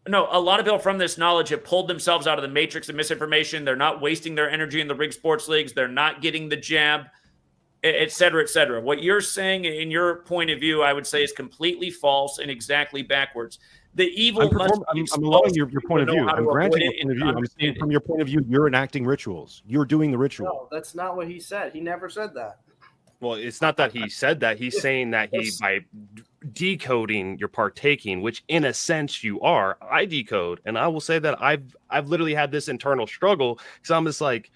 No, a lot of people from this knowledge have pulled themselves out of the matrix of misinformation. They're not wasting their energy in the rigged sports leagues. They're not getting the jab, et cetera, et cetera. What you're saying in your point of view, I would say, is completely false and exactly backwards. The evil I'm allowing your point of view. I'm granting your point of view. I'm saying from your point of view, you're enacting rituals. You're doing the ritual. No, that's not what he said. He never said that. Well, it's not that he said that. He's saying that by decoding, you're partaking, which in a sense you are. I decode, and I will say that I've literally had this internal struggle because I'm just like,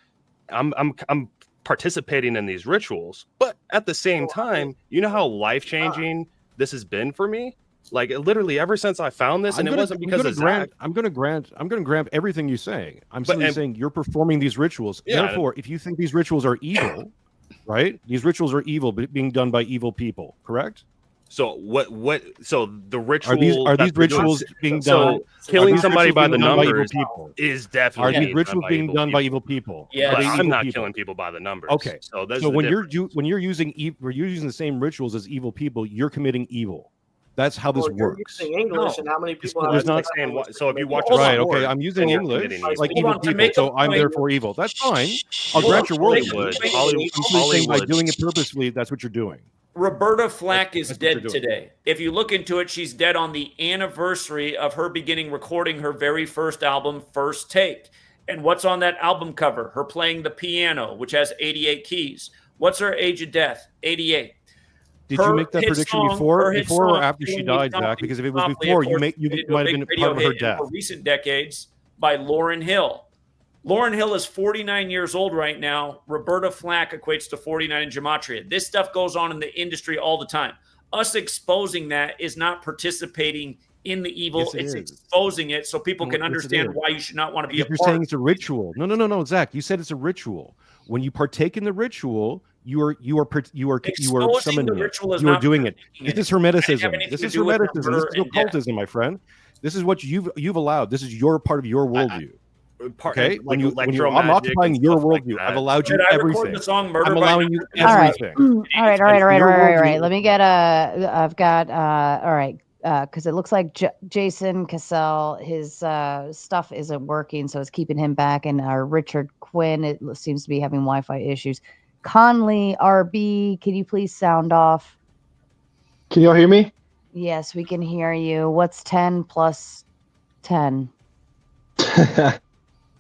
I'm participating in these rituals, but at the same time, you know how life changing this has been for me. Like literally ever since I found this, and it wasn't because of Zach. I'm going to grant everything you say. I'm simply saying you're performing these rituals. Yeah. Therefore, if you think these rituals are evil, right? These rituals are evil, being done by evil people. Correct? So what? So the ritual are these rituals being done? So killing somebody by the numbers is definitely are these rituals being done by evil people? Yeah, but I'm not killing people by the numbers. Okay, so when you're using the same rituals as evil people, you're committing evil. That's how this works. You're using English, and how many people have There's not saying what, so if you watch right, okay, I'm using English like evil people, so I'm therefore evil. That's fine. I'll grant your worldview. Hollywood. By doing it purposefully, that's what you're doing. Roberta Flack is dead today. If you look into it, she's dead on the anniversary of her beginning recording her very first album, First Take. And what's on that album cover? Her playing the piano, which has 88 keys. What's her age of death? 88. Did you make that prediction before or after she died, Zach? Because if it was before, you might have been part of her death. In recent decades by Lauryn Hill. Lauryn Hill is 49 years old right now. Roberta Flack equates to 49 in Gematria. This stuff goes on in the industry all the time. Us exposing that is not participating in the evil. Yes, it's is. exposing it so people can understand why you should not want to be a You're part saying it's a ritual. No, Zach. You said it's a ritual. When you partake in the ritual, you are summoning it. You are doing it. This is hermeticism. This is hermeticism. This is occultism, my friend. This is what you've allowed. This is your part of your worldview. Okay, when I'm occupying your worldview, I've allowed you everything. I'm allowing you everything. All right. Let me get I've got all right. Because it looks like Jason Cassell, his stuff isn't working, so it's keeping him back. And Richard Quinn, it seems to be having Wi-Fi issues. Conley, RB, can you please sound off? Can y'all hear me? Yes, we can hear you. What's 10 plus 10?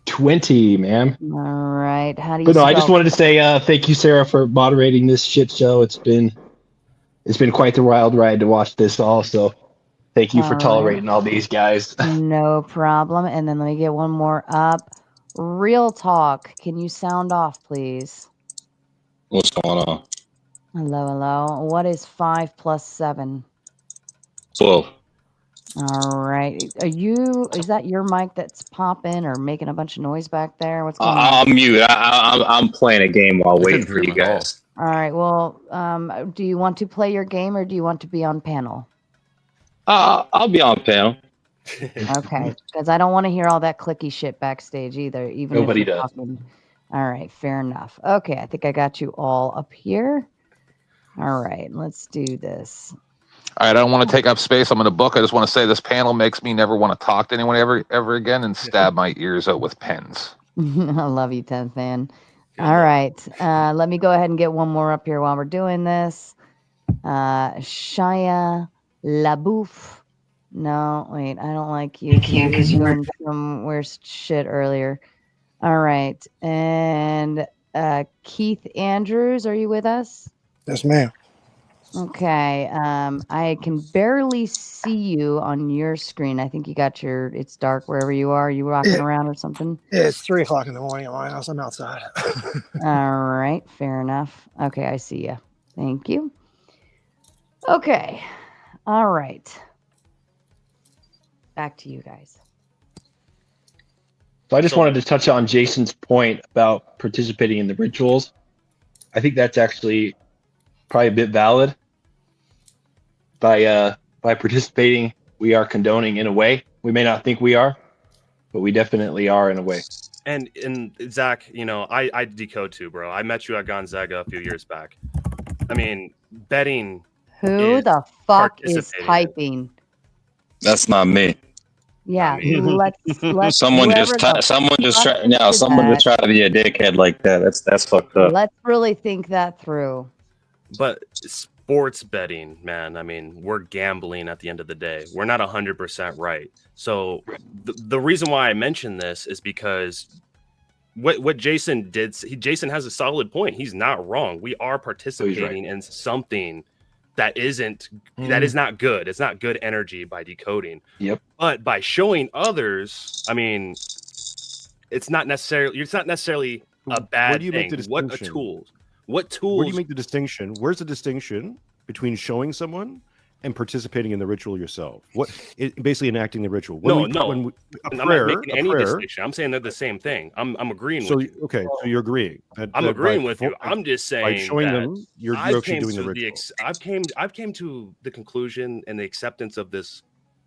20, ma'am. All right. How do you But no, I spell- just wanted to say thank you, Sarah, for moderating this shit show. It's been quite the wild ride to watch this all. So thank you for tolerating all these guys. No problem. And then let me get one more up. Real talk. Can you sound off, please? What's going on? Hello. What is 5 plus 7? 12. All right. Is that your mic that's popping or making a bunch of noise back there? What's going on? I'm mute. I'm playing a game while waiting for you guys. All right. Well, do you want to play your game or do you want to be on panel? I'll be on panel. Okay. Because I don't want to hear all that clicky shit backstage either. Even Nobody if you're does. talking. All right. Fair enough. Okay. I think I got you all up here. All right. Let's do this. All right, I don't want to take up space. I'm in a book. I just want to say this panel makes me never want to talk to anyone ever again and stab my ears out with pens. I love you, 10th fan. All right. Let me go ahead and get one more up here while we're doing this. Shia LaBouffe. No, wait, I don't like you because you were some weird shit earlier. All right. And Keith Andrews, are you with us? Yes, ma'am. Okay. I can barely see you on your screen. I think you got it's dark wherever you are. Are you walking around or something? Yeah, it's 3 o'clock in the morning at my house. I'm outside. All right. Fair enough. Okay. I see you. Thank you. Okay. All right. Back to you guys. So I just wanted to touch on Jason's point about participating in the rituals. I think that's actually probably a bit valid. By participating, we are condoning in a way. We may not think we are, but we definitely are in a way. And Zach, you know, I decode too, bro. I met you at Gonzaga a few years back. I mean, betting. Who the fuck is typing? That's not me. Yeah, let's someone just whoever the someone just fuck try no did someone just that, try to be a dickhead like that. That's fucked up. let's really think that through. But sports betting, man, I mean, we're gambling at the end of the day. We're not 100% right. So the reason why I mention this is because what Jason did, Jason has a solid point. He's not wrong. We are participating in something that is not good. It's not good energy by decoding. Yep. But by showing others, I mean, it's not necessarily a bad Where do you thing. make the distinction? What tools? Where do you make the distinction? Where's the distinction between showing someone and participating in the ritual yourself? Basically enacting the ritual. I'm not making any distinction. I'm saying they're the same thing. I'm agreeing with you. Okay, so you're agreeing. I'm agreeing with you. I'm just saying by showing them, you're actually doing the ritual. I've came to the conclusion and the acceptance of this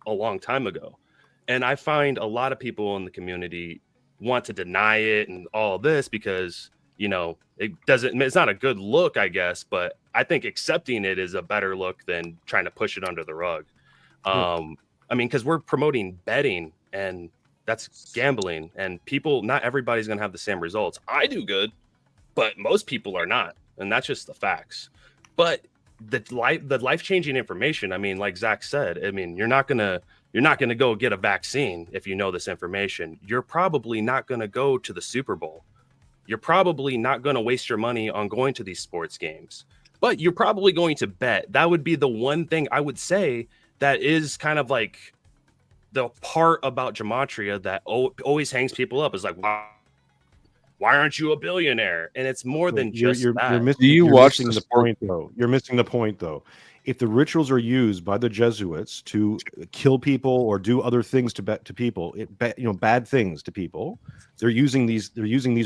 a long time ago, and I find a lot of people in the community want to deny it and all this because, you know, it's not a good look, I guess, but I think accepting it is a better look than trying to push it under the rug. I mean, because we're promoting betting and that's gambling, and not everybody's going to have the same results. I do good, but most people are not. And that's just the facts. But the life-changing information, I mean, like Zach said, I mean, you're not going to go get a vaccine if you know this information. You're probably not going to go to the Super Bowl. You're probably not going to waste your money on going to these sports games, but you're probably going to bet. That would be the one thing I would say that is kind of like the part about Gematria that always hangs people up, is like, why aren't you a billionaire? And it's more than just that. You're missing the point, though. You're missing the point, though. If the rituals are used by the Jesuits to kill people or do other things to people, bad things to people, they're using these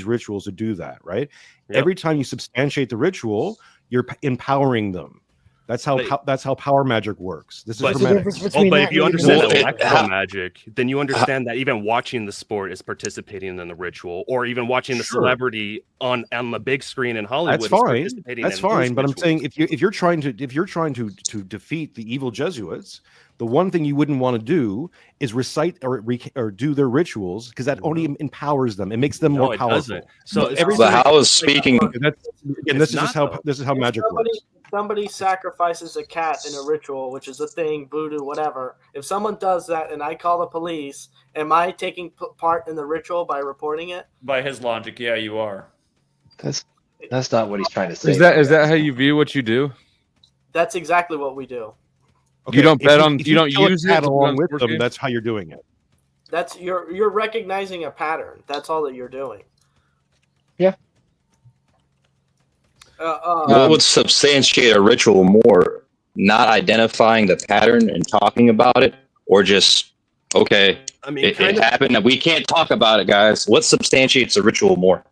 rituals to do that, right? Yep. Every time you substantiate the ritual, you're empowering them. That's how power magic works. This is hermetic. But if you understand electro magic, then you understand that even watching the sport is participating in the ritual, or even watching the celebrity on the big screen in Hollywood. That's fine. But I'm saying if you're trying to defeat the evil Jesuits, the one thing you wouldn't want to do is recite or do their rituals, because that only empowers them. It makes them more powerful. So how is speaking? This is how magic works. Somebody sacrifices a cat in a ritual, which is a thing, voodoo, whatever. If someone does that and I call the police, am I taking part in the ritual by reporting it? By his logic, yeah, you are. That's not what he's trying to say. Is that how you view what you do? That's exactly what we do. Okay, you don't bet on. You don't use it along with them. That's how you're doing it. That's you're recognizing a pattern. That's all that you're doing. Yeah. What would substantiate a ritual more? Not identifying the pattern and talking about it, or just it happened and we can't talk about it, guys. What substantiates a ritual more?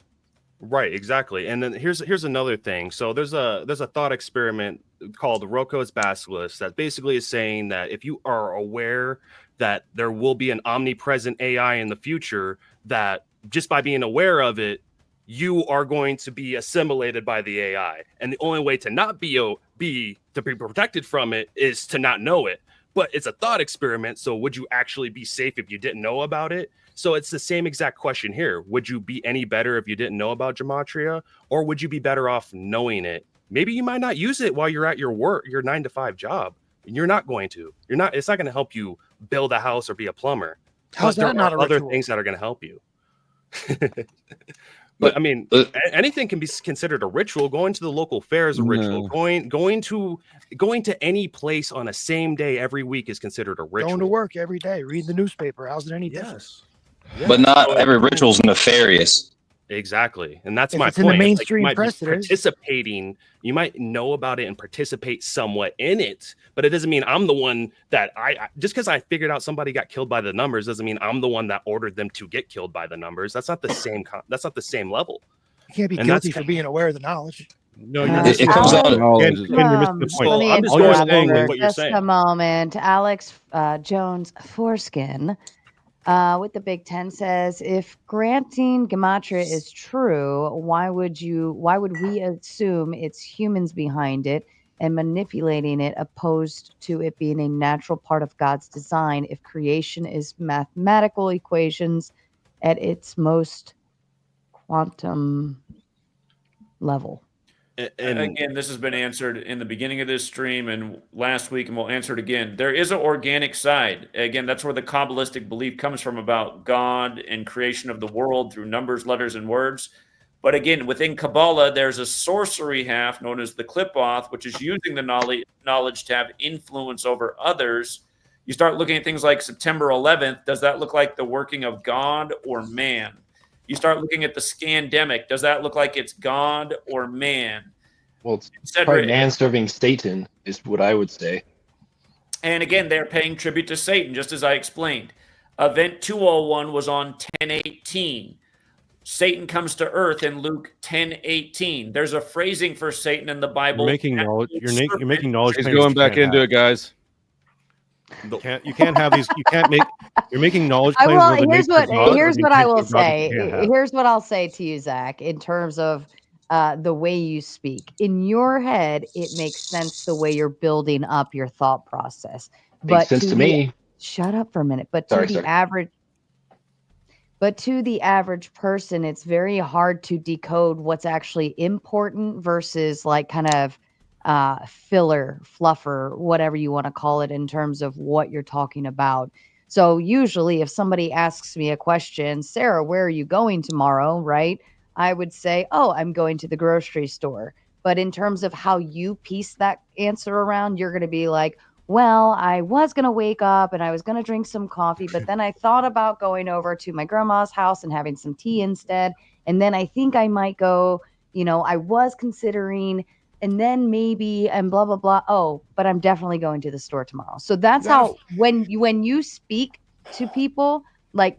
Right, exactly. And then here's another thing. So there's a thought experiment called Rocco's Basilisk that basically is saying that if you are aware that there will be an omnipresent AI in the future, that just by being aware of it, you are going to be assimilated by the AI. And the only way to not be protected from it is to not know it. But it's a thought experiment, so would you actually be safe if you didn't know about it? So it's the same exact question here. Would you be any better if you didn't know about Gematria? Or would you be better off knowing it? Maybe you might not use it while you're at your work, your 9-to-5 job. And you're not going to. It's not going to help you build a house or be a plumber. How's that not a ritual? Other things that are going to help you. But I mean, anything can be considered a ritual. Going to the local fair is a ritual. Going to any place on a same day every week is considered a ritual. Going to work every day, reading the newspaper. How's it any different? Yes. But not every ritual is nefarious. Exactly, and that's if my it's point. In the mainstream press, participating. You might know about it and participate somewhat in it, but it doesn't mean I'm the one that just because I figured out somebody got killed by the numbers doesn't mean I'm the one that ordered them to get killed by the numbers. That's not the same. That's not the same level. You can't be guilty for being aware of the knowledge. No, it comes on. You're missing the point. I'm just saying what you're saying. Just a moment, Alex Jones Foreskin. with the Big Ten says, if granting Gematria is true, why would we assume it's humans behind it and manipulating it, opposed to it being a natural part of God's design? If creation is mathematical equations at its most quantum level. And again, this has been answered in the beginning of this stream and last week, and we'll answer it again. There is an organic side. Again, that's where the Kabbalistic belief comes from about God and creation of the world through numbers, letters, and words. But again, within Kabbalah, there's a sorcery half known as the Klipoth, which is using the knowledge to have influence over others. You start looking at things like September 11th. Does that look like the working of God or man? You start looking at the scandemic. Does that look like it's God or man? Well, it's probably man serving Satan is what I would say. And again, they're paying tribute to Satan, just as I explained. Event 201 was on 10:18. Satan comes to earth in Luke 10:18. There's a phrasing for Satan in the Bible. You're making knowledge. You're making knowledge. He's going back into it, guys. You can't have these. You can't make. You're making knowledge claims. Well, here's what I will say. Here's what I'll say to you, Zach, in terms of the way you speak. In your head, it makes sense the way you're building up your thought process. Makes sense to me. Shut up for a minute. But to the average person, it's very hard to decode what's actually important versus like kind of filler, fluffer, whatever you want to call it in terms of what you're talking about. So usually if somebody asks me a question, Sarah, where are you going tomorrow? Right? I would say, oh, I'm going to the grocery store. But in terms of how you piece that answer around, you're going to be like, well, I was going to wake up and I was going to drink some coffee, but then I thought about going over to my grandma's house and having some tea instead. And then I think I might go, I was considering, and then maybe, and blah, blah, blah. Oh, but I'm definitely going to the store tomorrow. So that's how, when you speak to people like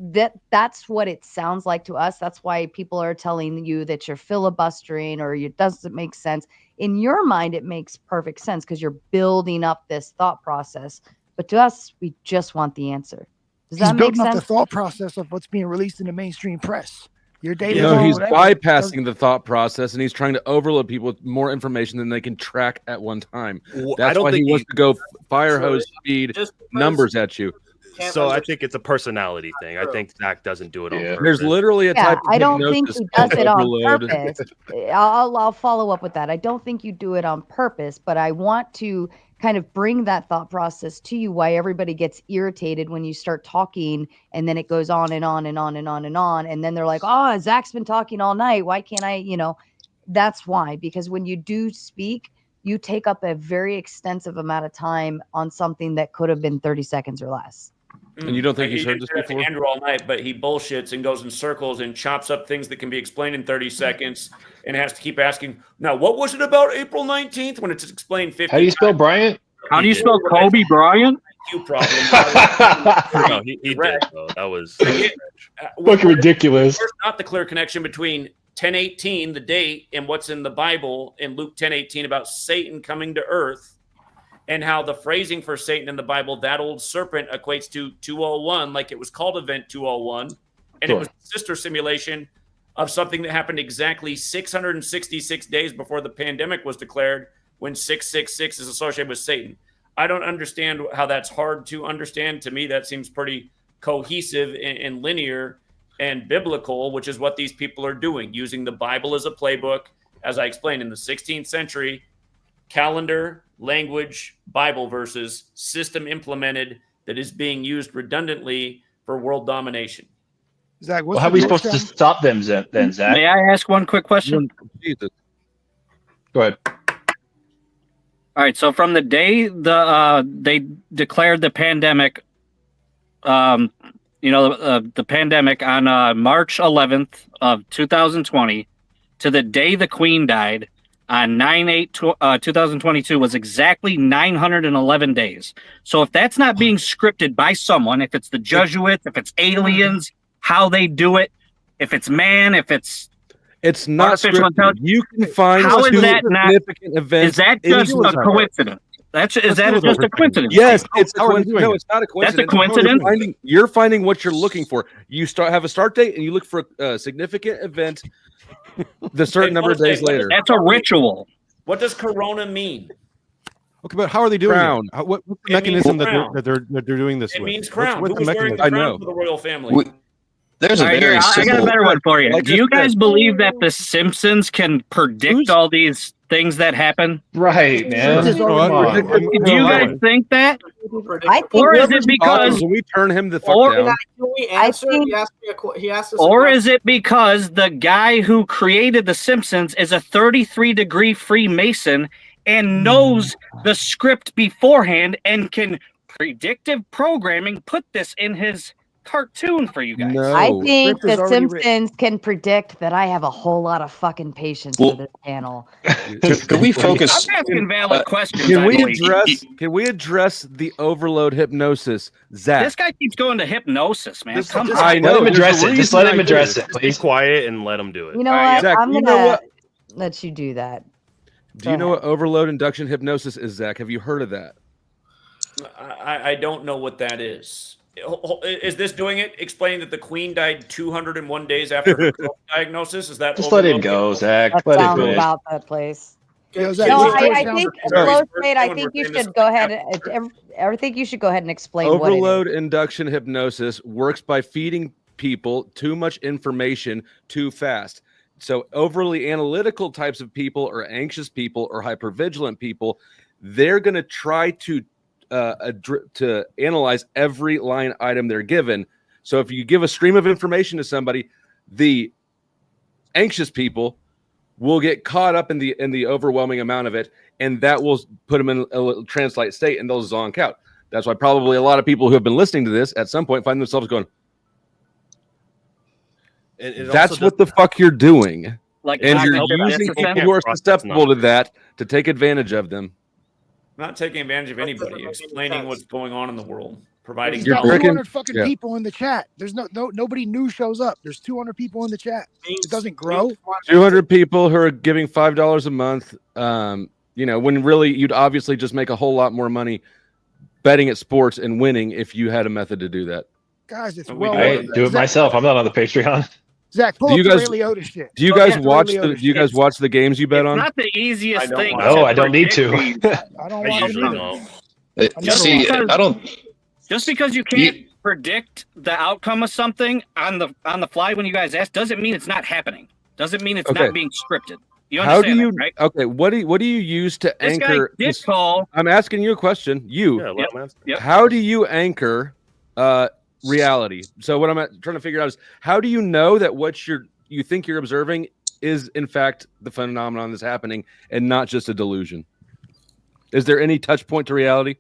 that's what it sounds like to us. That's why people are telling you that you're filibustering or it doesn't make sense. In your mind, it makes perfect sense because you're building up this thought process. But to us, we just want the answer. Does that make sense? He's building up the thought process of what's being released in the mainstream press. Your data. He's bypassing the thought process and he's trying to overload people with more information than they can track at one time. That's why he wants to go fire hose speed numbers at you. So I think it's a personality thing. I think Zach doesn't do it on purpose. There's literally a type of I don't think he does it on purpose. I'll follow up with that. I don't think you do it on purpose, but I want to kind of bring that thought process to you, why everybody gets irritated when you start talking and then it goes on and on and on and on and on. And then they're like, oh, Zach's been talking all night. Why can't I, that's why, because when you do speak, you take up a very extensive amount of time on something that could have been 30 seconds or less. And you don't think he's heard this before? Andrew all night, but he bullshits and goes in circles and chops up things that can be explained in 30 seconds and has to keep asking, now, what was it about April 19th when it's explained 50 How do you spell Bryant? How do you spell Kobe Bryant? Q problem. No, he did, though. That was fucking ridiculous. There's not the clear connection between 10:18, the date, and what's in the Bible in Luke 10:18 about Satan coming to earth. And how the phrasing for Satan in the Bible, that old serpent, equates to 201, like it was called Event 201. And It was a sister simulation of something that happened exactly 666 days before the pandemic was declared, when 666 is associated with Satan. I don't understand how that's hard to understand. To me, that seems pretty cohesive and linear and biblical, which is what these people are doing, using the Bible as a playbook. As I explained, in the 16th century, calendar, language, Bible verses, system implemented that is being used redundantly for world domination. Zach, how are we supposed to stop them then, Zach? May I ask one quick question? Go ahead. All right. So from the day they declared the pandemic, the pandemic on March 11th of 2020 to the day the Queen died, on 9/8/2022 was exactly 911 days. So if that's not being scripted by someone, if it's the Jesuits, if it's aliens, how they do it, if it's man, if it's not scripted. You can find how is that not significant events. Is that just a coincidence? Is that just a coincidence? Yes, it's a coincidence. No, it's not a coincidence. That's a coincidence. You're finding what you're looking for. You have a start date and you look for a significant event the certain number of days later. That's a ritual. What does Corona mean? Okay, but how are they doing crown? it? What's the mechanism that they're doing this It with? means crown. What's Who's wearing the crown for the royal family? There's a very I got a better one for you. Like Do you guys believe that the Simpsons can predict all these things that happen? Right, man. Do you guys think that? Or is it because? Can we turn him the fuck down? Can we answer? He asked us. Or is it because the guy who created the Simpsons is a 33-degree Freemason and knows the script beforehand and can predictive programming put this in his cartoon for you guys? I think the Simpsons can predict that I have a whole lot of fucking patience for this panel. Can we focus? I'm asking valid questions. Can we address the overload hypnosis, Zach? This guy keeps going to hypnosis, man. I know. Let him address it. Just let him address it, please. Be quiet and let him do it. You know what? Zach, I'm gonna let you do that. Do you know what overload induction hypnosis is, Zach? Have you heard of that? I don't know what that is. Is this doing it? Explaining that the queen died 201 days after her diagnosis? Is that just let it go, Zach? That let it sounds go. about that place. Yo, No, I think Flow State, I think you should go ahead. I think you should go ahead and explain what it is. Overload induction hypnosis works by feeding people too much information too fast. So overly analytical types of people or anxious people or hypervigilant people, they're going to try to analyze every line item they're given. So if you give a stream of information to somebody, the anxious people will get caught up in the overwhelming amount of it, and that will put them in a translate state, and they'll zonk out. That's why probably a lot of people who have been listening to this at some point find themselves going, that's what the fuck you're doing. And you're using people who are susceptible to that to take advantage of them. Not taking advantage of anybody, explaining what's going on in the world, providing. There's 200 fucking people in the chat. There's nobody new shows up. There's 200 people in the chat. It doesn't grow. 200 people who are giving $5 a month. When really you'd obviously just make a whole lot more money betting at sports and winning if you had a method to do that. Guys, it's I do it myself. I'm not on the Patreon. Zach, pull up the Ray Liotta shit. Do you guys watch the games you bet on? Not the easiest thing. No, I don't need to. I don't want to. See, I don't. Just because you can't predict the outcome of something on the fly when you guys ask doesn't mean it's not happening. Doesn't mean it's not being scripted. You understand that, right? Okay, what do you use to anchor? Guy did call. I'm asking you a question. How do you anchor reality? So what I'm trying to figure out is, how do you know that what you think you're observing is in fact the phenomenon that's happening and not just a delusion? Is there any touch point to reality?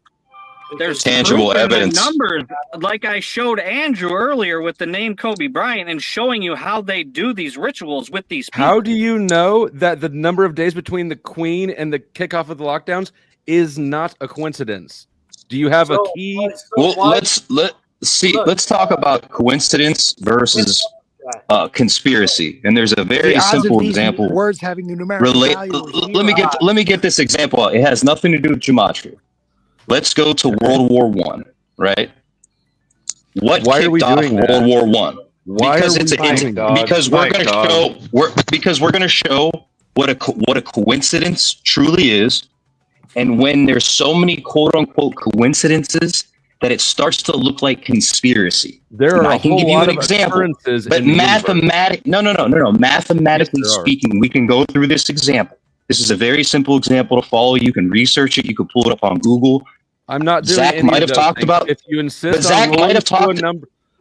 There's tangible evidence. Numbers, like I showed Andrew earlier with the name Kobe Bryant and showing you how they do these rituals with these people. How do you know that the number of days between the Queen and the kickoff of the lockdowns is not a coincidence? Do you have a key? Well, let's talk about coincidence versus conspiracy. And there's a very simple example. Words having the numerical value. Let me get this example out. It has nothing to do with gematria. Let's go to World War One, right? What Why kicked are we off doing World War One? Because we're going to show what a coincidence truly is, and when there's so many quote unquote coincidences that it starts to look like conspiracy. I can give you an example, but mathematically speaking, we can go through this example. This is a very simple example to follow. You can research it. You can pull it up on Google. I'm not doing Zach might have talked about. If you insist Zach on might have talked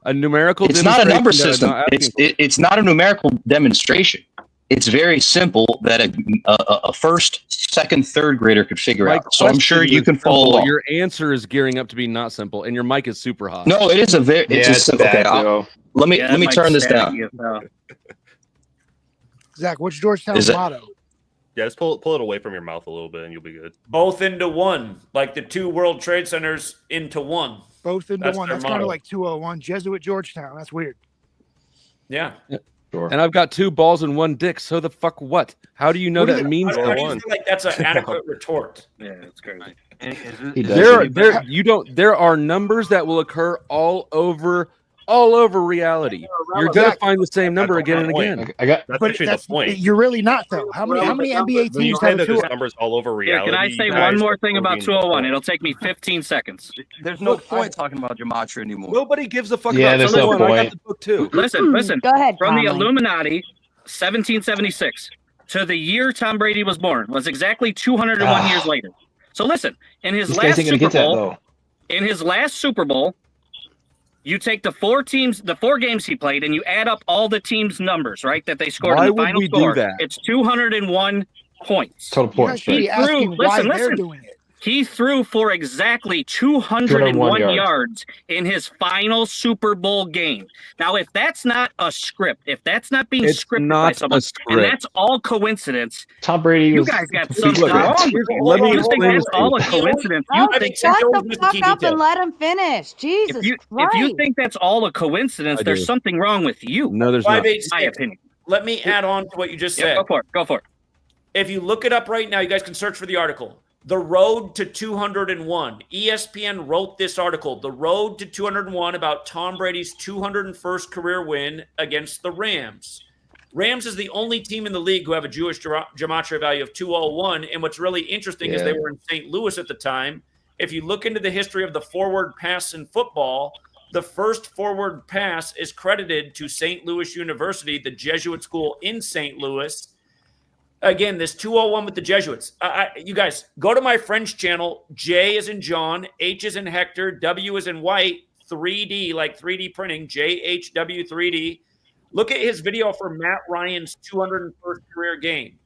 a numerical. It's not a number system. It's not a numerical demonstration. It's very simple that a first, second, third grader could figure out. So I'm sure you can follow along. Your answer is gearing up to be not simple, and your mic is super hot. No, it is a very. It's simple. Okay, let me turn this down. Zach, what's Georgetown's motto? Yeah, just pull it away from your mouth a little bit, and you'll be good. Both into one, like the two World Trade Centers into one. Both into one. That's kind of like 201. Jesuit Georgetown. That's weird. Yeah. Sure. And I've got 2 balls and 1 dick. So the fuck what? How do you know that means How the do you one? feel like that's an adequate retort? Yeah, it's crazy. There are numbers that will occur all over reality. You're gonna find the same number again and again. That's actually the point. You're really not though. How many NBA When you teams say have a that there's 2? numbers all over Here, reality? can I you say guys one more are thing about proving 201? the It'll take me 15 seconds. There's no point talking about Gematria anymore. Nobody gives a fuck Yeah, about there's number no one. I got point. the book too. Listen. Go ahead, From the Conley. Illuminati, 1776 to the year Tom Brady was born was exactly 201 years later. So listen, in his These guys last ain't gonna Super get that, Bowl, though. in his last Super Bowl, you take the 4 games he played, and you add up all the teams' numbers, right, that they scored Why in the would final we do score. that? It's 201 points. Total points. You guys should be asking why they're doing it. He threw for exactly 201 201 yards in his final Super Bowl game. Now, if that's not a script, if that's not being It's scripted not by a someone, script. and that's all coincidence, Tom Brady you was guys got complete something script. wrong. Let me You think explain that's this to all a you. coincidence? Oh, shut the fuck up and let him finish. Jesus If you Christ. think that's all a coincidence, I there's do. something wrong with you. No, there's not. 586. My opinion. Let me add on to what you just Yeah, said. go for it. If you look it up right now, you guys can search for the article. The Road to 201. ESPN wrote this article, The Road to 201, about Tom Brady's 201st career win against the Rams. Rams is the only team in the league who have a Jewish gematria value of 201. And what's really interesting is they were in St. Louis at the time. If you look into the history of the forward pass in football, the first forward pass is credited to St. Louis University, the Jesuit school in St. Louis. Again, this 201 with the Jesuits. You guys, go to my French channel. J is in John, H is in Hector, W is in White, 3D, like 3D printing, JHW 3D. Look at his video for Matt Ryan's 201st career game.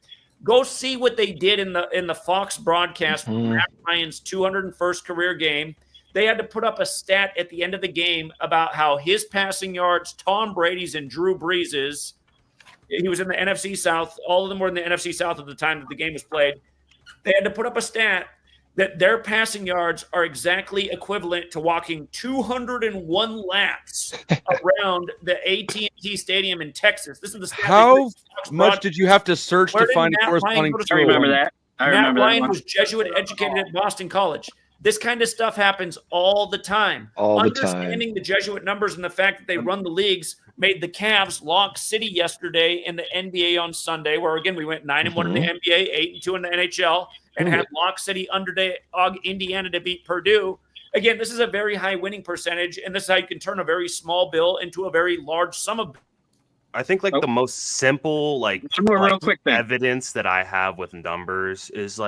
Go see what they did in the Fox broadcast for Matt Ryan's 201st career game. They had to put up a stat at the end of the game about how his passing yards, Tom Brady's and Drew Brees's, he was in the NFC South. All of them were in the NFC South at the time that the game was played. They had to put up a stat that their passing yards are exactly equivalent to walking 201 laps around the AT&T Stadium in Texas. This is the stat. How much did you have to search to find a corresponding? I remember that. Matt Ryan was Jesuit educated at Boston College. This kind of stuff happens all the time. Understanding the Jesuit numbers and the fact that they run the leagues made the Cavs lock City yesterday in the NBA on Sunday, where again we went 9-1 in the NBA, 8-2 in the NHL, and had Lock City underdog Indiana to beat Purdue. Again, this is a very high winning percentage, and this is how you can turn a very small bill into a very large sum of. I think the most simple real quick thing. evidence that I have with numbers is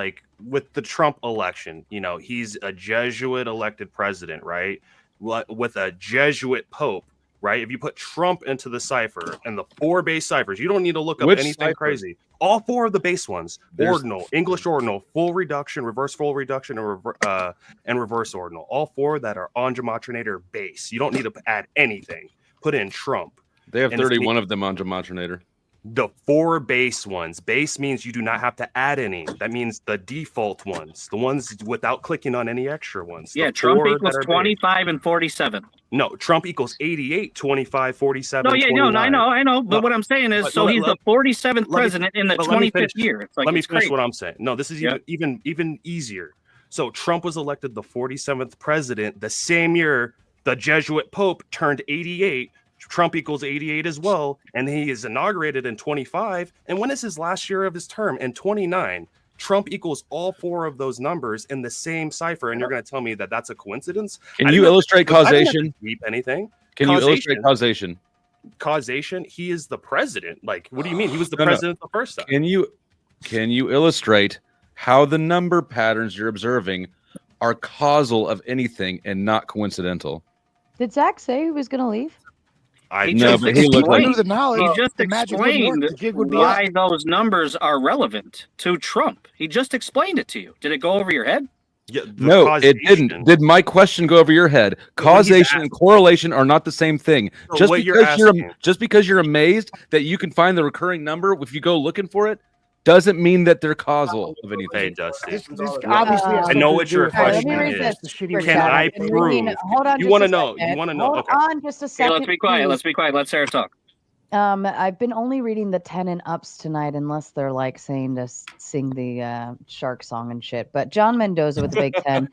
with the Trump election. He's a Jesuit elected president, right? With a Jesuit pope, right? If you put Trump into the cipher and the 4 base ciphers, you don't need to look up anything cipher? crazy. All 4 of the base ones: There's- ordinal, English ordinal, full reduction, reverse full reduction, and reverse ordinal. All 4 that are on Gematrinator base. You don't need to add anything. Put in Trump. They have And it's 31 of them on Gematrinator. The 4 base ones. Base means you do not have to add any. That means the default ones, the ones without clicking on any extra ones. Yeah, The Trump 4 equals that are 25 and 47. No, Trump equals 88, 25, 47. No, yeah, 29. no, I know. But what I'm saying is, so he's the 47th let me- president in the but let me 25th finish. year. It's Let me it's finish crazy. what I'm saying. No, this is even easier. So Trump was elected the 47th president the same year the Jesuit Pope turned 88. Trump equals 88 as well, and he is inaugurated in 25. And when is his last year of his term? In 29. Trump equals all 4 of those numbers in the same cipher, and you're going to tell me that that's a coincidence? Can you illustrate causation? Keep anything? Can you illustrate causation? Causation? He is the president. What do you mean? He was the president the first time. Can you illustrate how the number patterns you're observing are causal of anything and not coincidental? Did Zach say he was going to leave? He No, just but he looked like- explained- the knowledge, he just the magic wouldn't work, explained the jig would be why those numbers are relevant to Trump. He just explained it to you. Did it go over your head? Yeah, No, it didn't. Did my question go over your head? Causation and correlation are not the same thing. So Just what you're because you're amazed that you can find the recurring number if you go looking for it, doesn't mean that they're causal of anything. Hey, Dusty. This obviously has I know something what to do your with question how Let me is. read this the shitty super Can chat. I I've been prove? reading- Hold on You just want a to know? second. You want to know? Hold Okay. on just a Okay, second, let's be quiet. please. Let's be quiet. Let's Sarah talk. I've been only reading the 10 and ups tonight, unless they're like saying to sing the shark song and shit. But John Mendoza with the Big 10.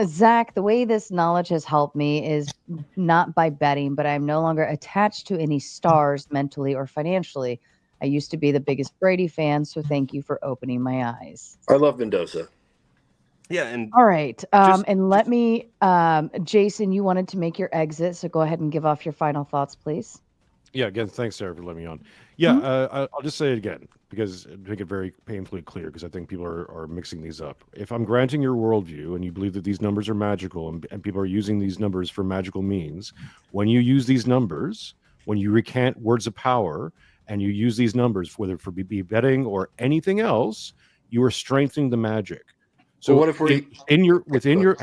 Zach, the way this knowledge has helped me is not by betting, but I'm no longer attached to any stars mentally or financially. I used to be the biggest Brady fan, so thank you for opening my eyes. I love Mendoza. Yeah, and all right. And let me, Jason, you wanted to make your exit, so go ahead and give off your final thoughts, please. Yeah, again, thanks, Sarah, for letting me on. Yeah, I'll just say it again, because to make it very painfully clear, because I think people are mixing these up. If I'm granting your worldview and you believe that these numbers are magical and people are using these numbers for magical means, when you use these numbers, when you recant words of power and you use these numbers, whether for be betting or anything else, you are strengthening the magic. So well, what if we're within your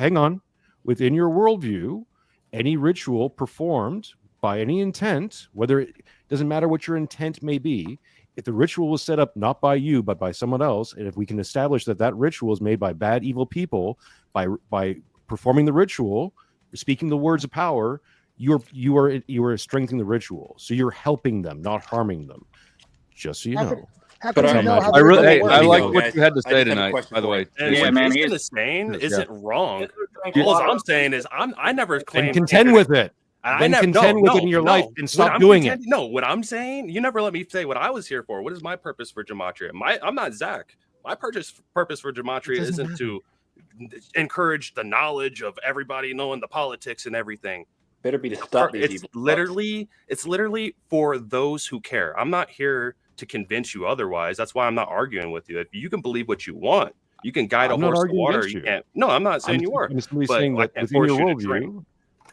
worldview, any ritual performed by any intent, whether it doesn't matter what your intent may be, if the ritual was set up not by you but by someone else, and if we can establish that that ritual is made by bad, evil people, by performing the ritual, speaking the words of power, you are strengthening the ritual. So you're helping them, not harming them. Just so you know. But I like what you had to say tonight, by the way. And what Jason is saying isn't wrong. All I'm saying is I never claimed. And contend with it. Then contend with it in your life and stop doing it. No, what I'm saying, you never let me say what I was here for. What is my purpose for Gematria? I'm not Zach. My purpose for Gematria isn't to encourage the knowledge of everybody knowing the politics and everything. Better be to stop. It's literally for those who care. I'm not here to convince you otherwise. That's why I'm not arguing with you. If you can believe what you want, you can guide a horse to water. You can't. No, I'm not saying you are. I'm simply saying that within your worldview,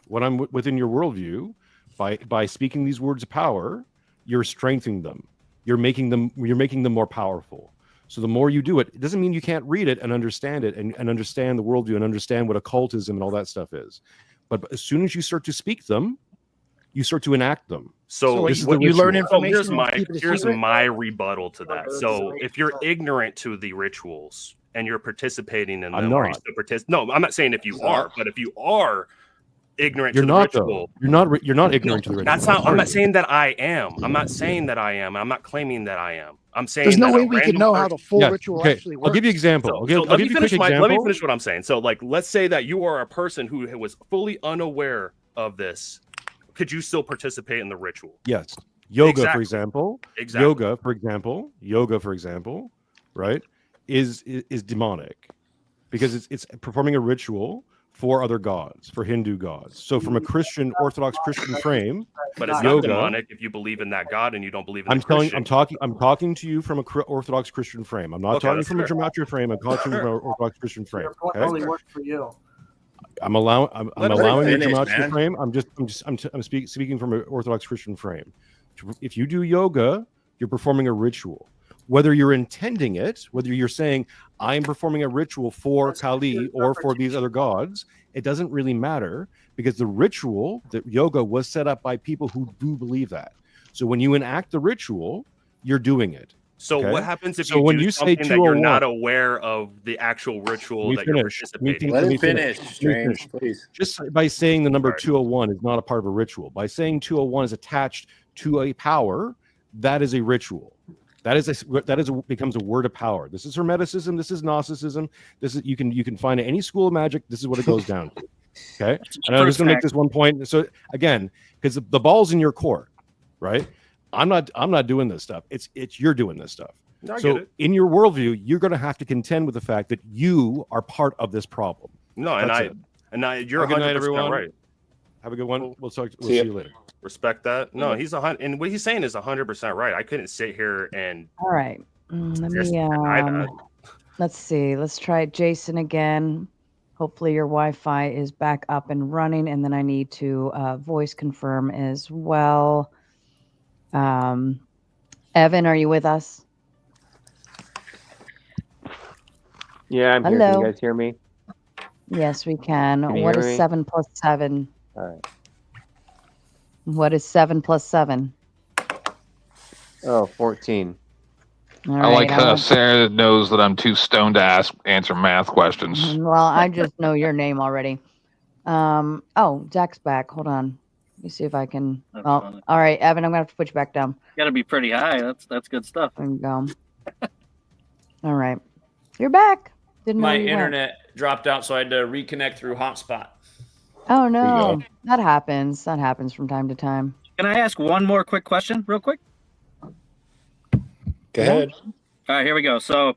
when I'm within your worldview, by speaking these words of power, you're strengthening them. You're making them more powerful. So the more you do it, it doesn't mean you can't read it and understand it and understand the worldview and understand what occultism and all that stuff is. But as soon as you start to speak them, you start to enact them. So what you learn information. Here's my rebuttal to that. So if you're ignorant to the rituals and you're participating in them, I'm not. No, I'm not saying if you are, but if you are ignorant to the not, ritual, you're not ignorant to the ritual. That's not. I'm not saying that I am. I'm not saying that I am. I'm not claiming that I am. I'm saying there's no way we can know how the full ritual actually works. I'll give you an example. Let me finish what I'm saying. So, like, let's say that you are a person who was fully unaware of this. Could you still participate in the ritual? Yes. Yoga, for example. Exactly. Yoga, for example, right, is demonic because it's performing a ritual for other gods, for Hindu gods. So from a Orthodox Christian frame, but it's not demonic if you believe in that God and you don't believe in. I'm talking to you from a Orthodox Christian frame. I'm not talking from a Gematria frame. I'm talking from an Orthodox Christian frame. Okay? Only works for you. I'm allowing a Gematria frame. I'm speaking from an Orthodox Christian frame. If you do yoga, you're performing a ritual. Whether you're intending it, whether you're saying, I'm performing a ritual for Kali or for these other gods, it doesn't really matter because the ritual, the yoga, was set up by people who do believe that. So when you enact the ritual, you're doing it. So what happens if you do something that you're not aware of the actual ritual that you're participating in? Let him finish, Strange, please. Just by saying the number 201 is not a part of a ritual. By saying 201 is attached to a power, that is a ritual. Becomes a word of power. This is Hermeticism. This is Gnosticism. This is you can find any school of magic. This is what it goes down to. Okay, and I'm just going to make this one point. So again, because the ball's in your court, right? I'm not doing this stuff. It's you're doing this stuff. So in your worldview, you're going to have to contend with the fact that you are part of this problem. No, you're 100% right. Have a good one. We'll see you later. Respect that. No, he's 100, and what he's saying is 100% right. I couldn't sit here and. All right, let me. Let's see. Let's try Jason again. Hopefully your Wi-Fi is back up and running, and then I need to voice confirm as well. Evan, are you with us? Yeah, I'm here. Can you guys hear me? Yes, we can. What is 7 plus 7? All right. What is 7 plus 7? Oh, 14. I like how Sarah knows that I'm too stoned to answer math questions. Well, I just know your name already. Oh, Zach's back. Hold on. Let me see if I can. That's Oh, funny. all right, Evan. I'm gonna have to put you back down. Got to be pretty high. That's good stuff. There you go. All right, you're back. Didn't know My you went. internet dropped out, so I had to reconnect through hotspot. Oh no, that happens. That happens from time to time. Can I ask one more quick question, real quick? Go ahead. All right, here we go. So,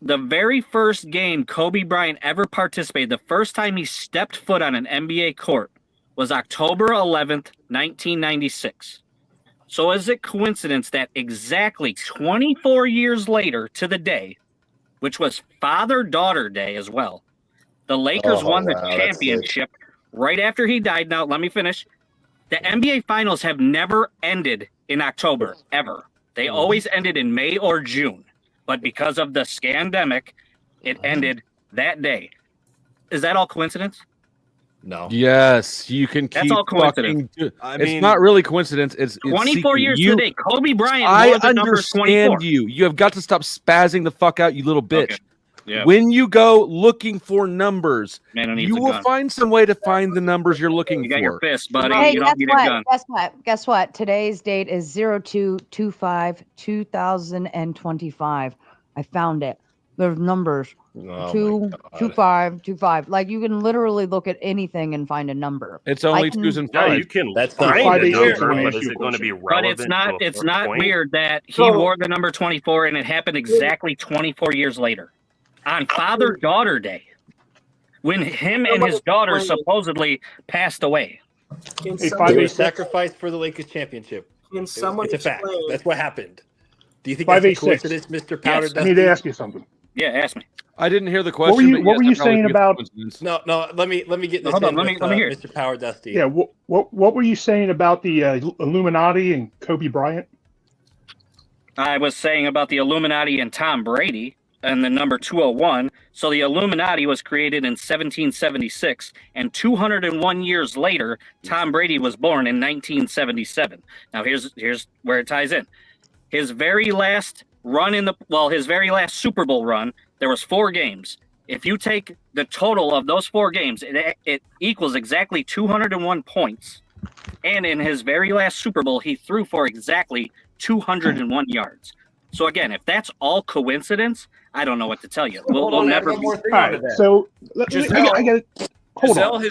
the very first game Kobe Bryant ever participated, the first time he stepped foot on an NBA court, was October 11th, 1996. So, is it coincidence that exactly 24 years later to the day, which was Father-Daughter Day as well, the Lakers won the championship right after he died? Now, let me finish. The NBA Finals have never ended in October, ever. They always ended in May or June. But because of the scandemic, it ended that day. Is that all coincidence? No. Yes, you can keep That's all coincidence. It's not really coincidence. It's 24 years today. Kobe Bryant I wore the number 24. understand you. You have got to stop spazzing the fuck out, you little bitch. Okay. Yeah. When you go looking for numbers, Man, who needs you a will gun? find some way to find the numbers you're looking You got for. your fist, buddy. Hey, You guess don't need a what? gun. Guess what? Guess what? Today's date is 02/25/2025. I found it. There's numbers. Oh, 2525. Like you can literally look at anything and find a number. It's only I can- twos and Yeah, fives. you can That's find not a weird. number, Let me but ask is you a it going to be question. But relevant? it's to a not point? weird that he So- wore the number 24 and it happened exactly 24 years later on Father-Daughter Day when him and his daughter supposedly passed away. Can They someone, were sacrificed for the Lakers championship. can someone It's a fact. explain? That's what happened. Do you think that's a 586. coincidence, Mr. Powder Yes. I need to ask you something. Yeah, ask me. I didn't hear the What question. were you- but what yes, were I you probably saying think it's a about- coincidence. No, let me get this Hold on, in let me hear. Mr. Power Dusty. Yeah. What were you saying about the Illuminati and Kobe Bryant? I was saying about the Illuminati and Tom Brady and the number 201. So the Illuminati was created in 1776, and 201 years later, Tom Brady was born in 1977. Now here's where it ties in. His very last his very last Super Bowl run, there was 4 games. If you take the total of those 4 games, it equals exactly 201 points. And in his very last Super Bowl, he threw for exactly 201 yards. So again, if that's all coincidence, I don't know what to tell you. We'll never. one more thing All onto right. that. So Giselle- I got hold on.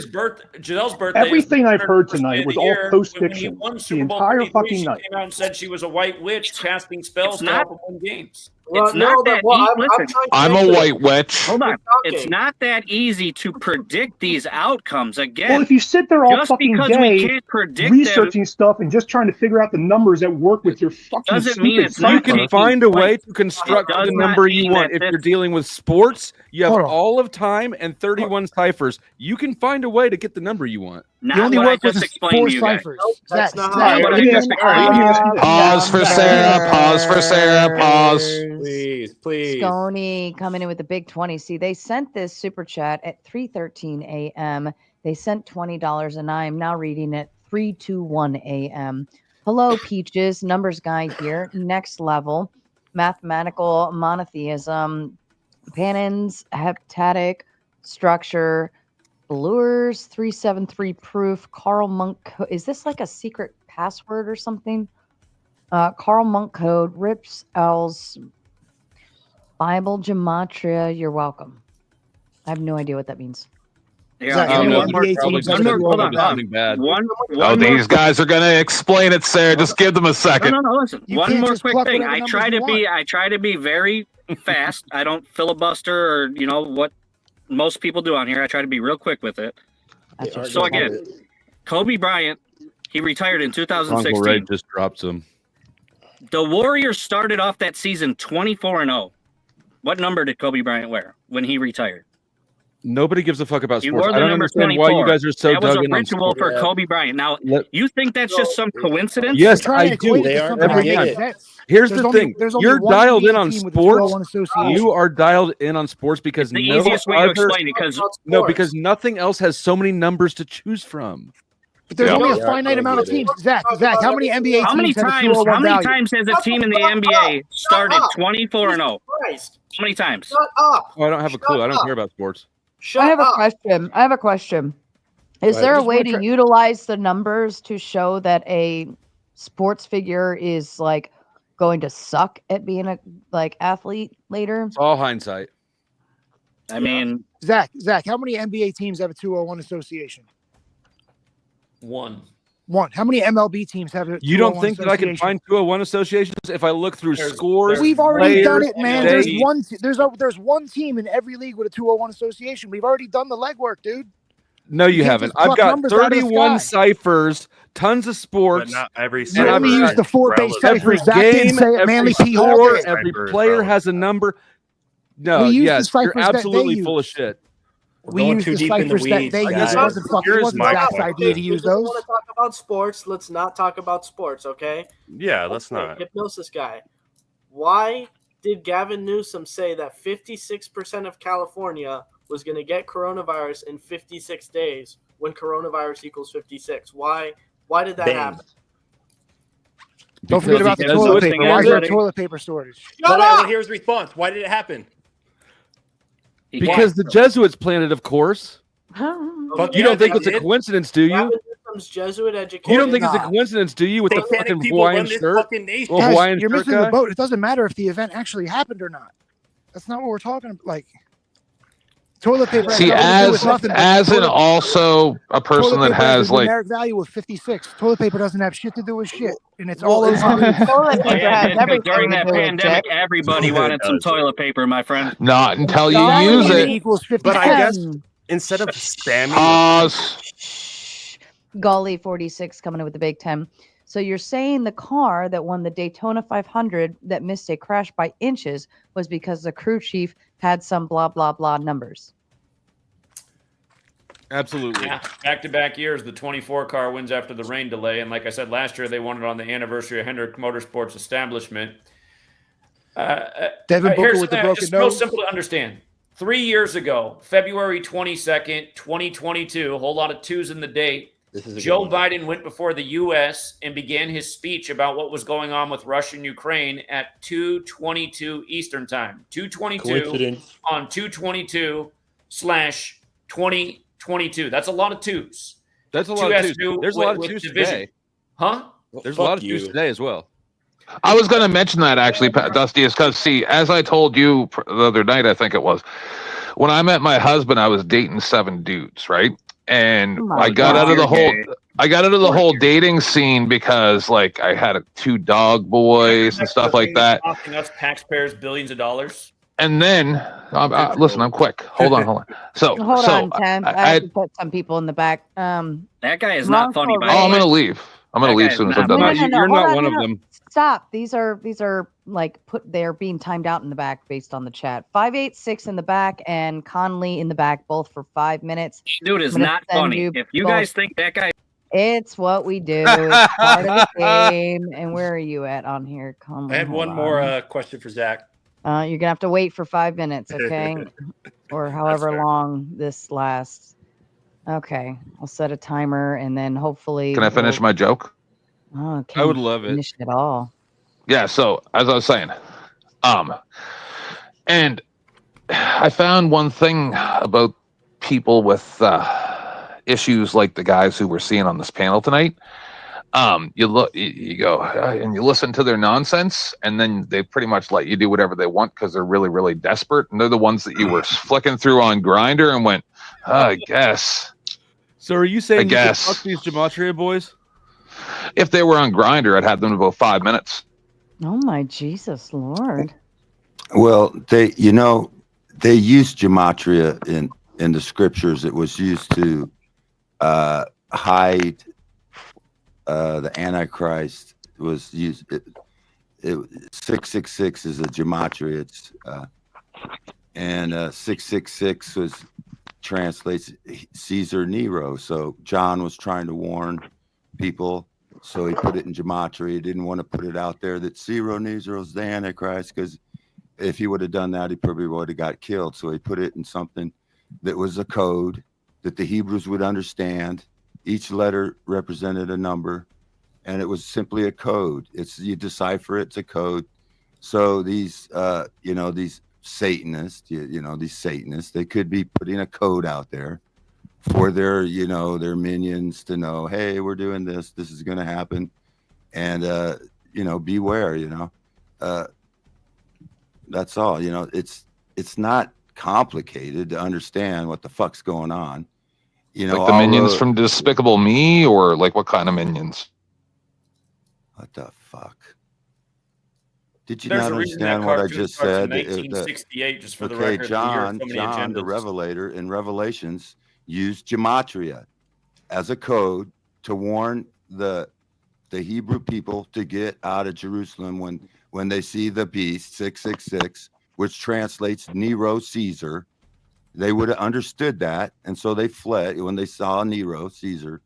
Giselle's birthday. Everything is I've heard 100% tonight of was the all year. post-fiction. When he won The Super Bowl entire 33, fucking she night. came out and said she was a white witch casting spells to not- help him win games. Well, It's not that easy. Listen, I'm a white witch. hold on. We're It's talking. not that easy to predict these outcomes. Again, Well, if you sit there all just fucking because day we can't predict them, researching stuff and just trying to figure out the numbers that work with your fucking doesn't mean stupid it's not You cipher. can find a way to construct It does the not number you mean want. that If this- you're dealing with sports, you have Hold on. all of time and 31 ciphers. You can find a way to get the number you want. not You only what I work with just explained four to you guys. ciphers. That's Zach, not Zach, how All right, let me ask you this. Pause for Sarah. Pause for Sarah. Pause. Please, please. Sconey coming in with a big 20. See, they sent this super chat at 3:13 a.m. They sent $20, and I am now reading it 3:21 a.m. Hello, Peaches, numbers guy here. Next level, mathematical monotheism, Pannon's heptatic structure, Blurs 373 proof. Carl Monk. Is this like a secret password or something? Carl Monk code. Rips L's. Bible Gematria. You're welcome. I have no idea what that means. Yeah, Zach, one you know more- NBA probably teams just that more- do hold all on, that. something bad. One Oh, more- these guys are going to explain it, Sarah. Just give them a second. No, listen. You One can't more just quick pluck thing. whatever I numbers try you to be very fast. I don't filibuster or what most people do on here. I try to be real quick with it. That's So again, Kobe Bryant, he retired in Uncle 2016. Ray just dropped some. The Warriors started off that season 24-0. What number did Kobe Bryant wear when he retired? Nobody gives a fuck about He sports. wore the I don't number understand 24. why you guys are so that was dug a in on ritual sports. for Yeah. Kobe Bryant. Now, you think that's just some coincidence? Yes, You're trying I to equate do. it They to are. something Every that I time. makes sense. Here's There's the only- thing. there's only You're one dialed in NBA on team with a sports. 201 association. You are dialed in on sports because the no easiest way to other, explain it, because no, because nothing else has so many numbers to choose from. But there's Yeah. only a Yeah, finite I amount of get it. teams. Zach, how many NBA how many teams have a times? 201 How many value? times has a team in the NBA started 24-0? Christ. How many times? Shut up. Oh, I don't have a clue. I don't up. care about sports. Shut I have up. a question. Is there a Just way wanna to try- utilize the numbers to show that a sports figure is like going to suck at being a like athlete later? It's all hindsight. I mean, Zach, how many NBA teams have a 201 association? One. How many MLB teams have a 201 You don't think that I can association? find 201 associations if I look through scores? We've already players, done it, man. There's days? there's one team in every league with a 201 association. We've already done the legwork, dude. No, you can't haven't. just I've pluck got numbers out of the 31 sky. ciphers, tons of sports. But not every You only I've used got the 4 base every ciphers. Zach didn't game, say it. every Manly P. Hall score, did. every Ciphers player are- has a number. No, We used the yes, you're ciphers that they absolutely full of used. shit. We used the ciphers that they used. It wasn't fucking. It wasn't Zach's idea to use We those. want to talk about sports. Let's not talk about sports, okay? Yeah, let's not. Hypnosis guy. Why did Gavin Newsom say that 56% of California was going to get coronavirus in 56 days when coronavirus equals 56? Why did that happen? Don't forget about the toilet paper. Why is there a toilet paper shortage? Well, here's his response. Why did it happen? Because the Jesuits planned it, of course. But You don't think it's a coincidence, do you? Gavin Newsom's Jesuit education. You don't think it's a coincidence, do you, with the Satanic fucking people Hawaiian run this shirt? fucking nation. Well, Guys, Hawaiian you're shirt missing guy? the boat. It doesn't matter if the event actually happened or not. That's not what we're talking about. Like toilet paper. has See, nothing to do with as nothing, but as an toilet- also a person toilet that paper has a like numeric value of 56. Toilet paper doesn't have shit to do with shit, and it's all over. During that pandemic, everybody wanted some toilet paper, my friend. not until you Exactly, use and it. equals 50. But I guess instead of spamming, Golly 46 coming in with the Big 10. So you're saying the car that won the Daytona 500 that missed a crash by inches was because the crew chief had some blah, blah, blah numbers. Absolutely. Yeah, back-to-back years, the 24 car wins after the rain delay. And like I said, last year they won it on the anniversary of Hendrick Motorsports establishment. Devin Booker here's with the something broken just real nose. simple to understand. 3 years ago, February 22nd, 2022, a whole lot of twos in the date, Joe Biden went before the U.S. and began his speech about what was going on with Russia and Ukraine at 2:22 Eastern Time. 2:22 Coincidence. on 2:22/2022. That's a lot of twos. That's a lot of twos. 2S2 There's a lot of with twos division. today. Huh? There's a lot of twos today as well. I was going to mention that actually, Dusty, is because see, as I told you the other night, I think it was, when I met my husband, I was dating 7 dudes, right? And I got out of the whole dating scene because like I had 2 dog boys and stuff like that. Costing us taxpayers billions of dollars. And then, listen, I'm quick. Hold on. So, Hold on, Tim. I I have to put some people in the back. That guy is wrong not funny. for By oh, the I'm way. gonna leave. I'm gonna leave as soon as I'm done. No, this. You're hold not on, one of no. them. Stop. These are like they're being timed out in the back based on the chat. 586 in the back and Conley in the back, both for 5 minutes. Dude is I'm gonna not send funny. If you both. guys think that guy, It's what we do. It's part of the game. And where are you at on here, Conley? I had Hold one more on. question for Zach. You're gonna have to wait for 5 minutes, okay? Or however long this lasts. Okay, I'll set a timer and then hopefully. Can I finish my joke? Oh, I would love it. Finish it all. Yeah, so as I was saying, and I found one thing about people with issues like the guys who we're seeing on this panel tonight. You look, you go, and you listen to their nonsense, and then they pretty much let you do whatever they want because they're really, really desperate, and they're the ones that you were flicking through on Grinder and went, I guess. So are you saying I you could guess. fuck these Gematria boys? If they were on Grinder, I'd have them in about 5 minutes. Oh my Jesus Lord. Well, they used gematria in the scriptures. It was used to hide the Antichrist. It was used. 666 is a gematria. It's and 666 translates Caesar Nero. So John was trying to warn people. So he put it in gematria. He didn't want to put it out there that Nero is the Antichrist, because if he would have done that, he probably would have got killed. So he put it in something that was a code that the Hebrews would understand. Each letter represented a number, and it was simply a code. You decipher it, it's a code. So these, these Satanists, these Satanists, they could be putting a code out there for their, their minions to know, hey, we're doing this. This is going to happen, and beware. That's all. It's not complicated to understand what the fuck's going on. Like the minions from Despicable Me, or like what kind of minions? What the fuck? Did you There's not a reason that understand what I cartoon just starts in said? 1968, just for the Okay, record. John, so many the agendas. Revelator in Revelations used Gematria as a code to warn the Hebrew people to get out of Jerusalem when they see the beast 666, which translates Nero Caesar. They would have understood that, and so they fled. When they saw Nero Caesar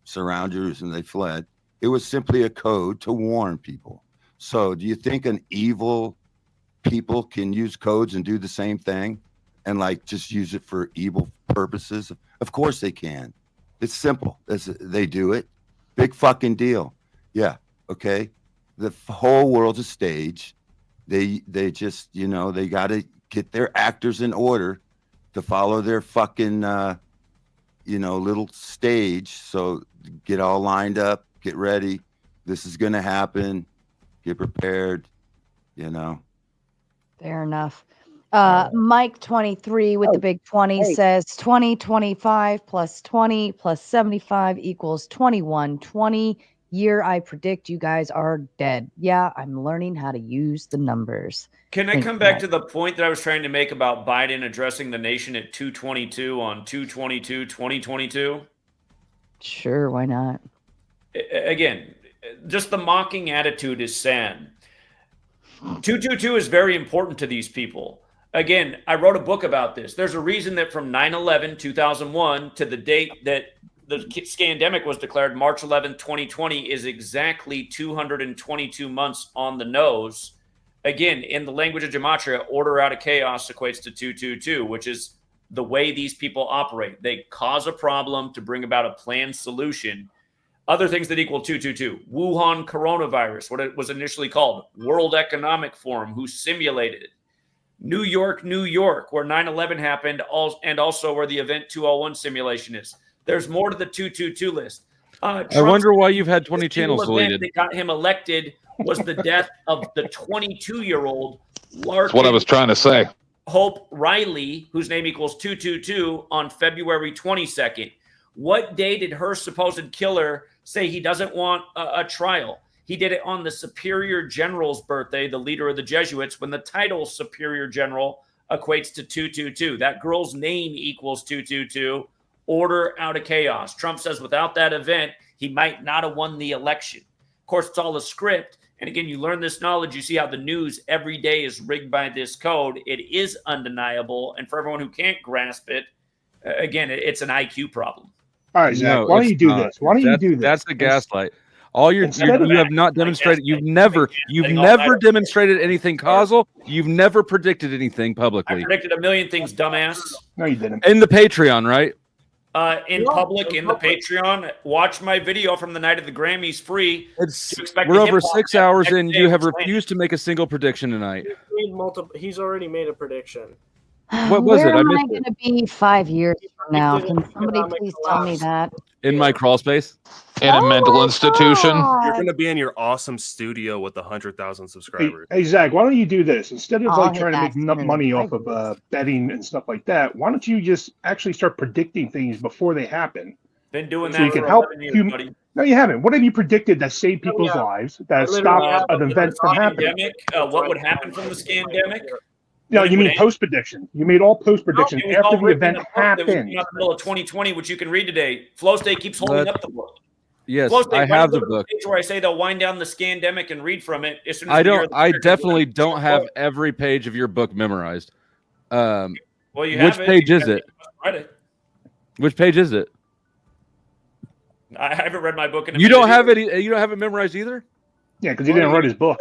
surround Jerusalem, they fled. It was simply a code to warn people. So do you think an evil people can use codes and do the same thing and like just use it for evil purposes? Of course they can. It's simple. They do it. Big fucking deal. Yeah. Okay. The whole world's a stage. They just, they got to get their actors in order to follow their fucking, little stage. So get all lined up, get ready. This is going to happen. Get prepared, Fair enough. Mike 23 with the big 20 says 2025 plus 20 plus 75 equals 21. 20 year, I predict you guys are dead. Yeah, I'm learning how to use the numbers. Can I come back to the point that I was trying to make about Biden addressing the nation at 2:22 on 2/22/2022? Sure, why not? Again, just the mocking attitude is sad. 222 is very important to these people. Again, I wrote a book about this. There's a reason that from 9/11, 2001 to the date that the scandemic was declared, March 11, 2020, is exactly 222 months on the nose. Again, in the language of Gematria, order out of chaos equates to 222, which is the way these people operate. They cause a problem to bring about a planned solution. Other things that equal 222, Wuhan coronavirus, what it was initially called, World Economic Forum, who simulated it. New York, where 9/11 happened, and also where the Event 201 simulation is. There's more to the 222 list. I wonder why you've had 20 channels deleted. That got him elected was the death of the 22-year-old That's what I was trying to say. Hope Riley, whose name equals 222, on February 22nd. What day did her supposed killer say he doesn't want a trial? He did it on the Superior General's birthday, the leader of the Jesuits, when the title Superior General equates to 222. That girl's name equals 222. Order out of chaos. Trump says without that event, he might not have won the election. Of course, it's all a script. And again, you learn this knowledge. You see how the news every day is rigged by this code. It is undeniable. And for everyone who can't grasp it, again, it's an IQ problem. All right, Zach, why don't you do this? Why don't you do this? That's the gaslight. You have not demonstrated. You've never demonstrated anything causal. You've never predicted anything publicly. I predicted a million things, dumbass. No, you didn't. In the Patreon, right? In public, in the Patreon, watch my video from the night of the Grammys free. We're over 6 hours in. You have refused to make a single prediction tonight. He's already made a prediction. What was Where it? I am I missed going to be 5 years from now? Can somebody please tell me that? In my crawl space? In a mental institution? You're going to be in your awesome studio with 100,000 subscribers. Hey, Zach, why don't you do this? Instead of I'll like hit trying to that make soon. money off of betting and stuff like that, why don't you just actually start predicting things before they happen? Been doing So that you can for help 11 years, buddy. No, you haven't. What have you predicted that saved people's lives, that stopped an event from happening? What would happen from the scandemic? No, you mean post prediction. You made all post prediction It was after all the written in event a book that was happened. in the middle of 2020, which you can read today. Flow State keeps holding up the book. Yes, Flow State, I why have don't you the go to book. page where I say they'll wind down the scandemic and read from it. As soon as I we hear don't. the I script. definitely don't have every page of your book memorized. Well, you which have it. page You is have it? Read it. Which page is it? I haven't read my book in a You minute don't have either. it. You don't have it memorized either. Yeah, because he didn't write his book.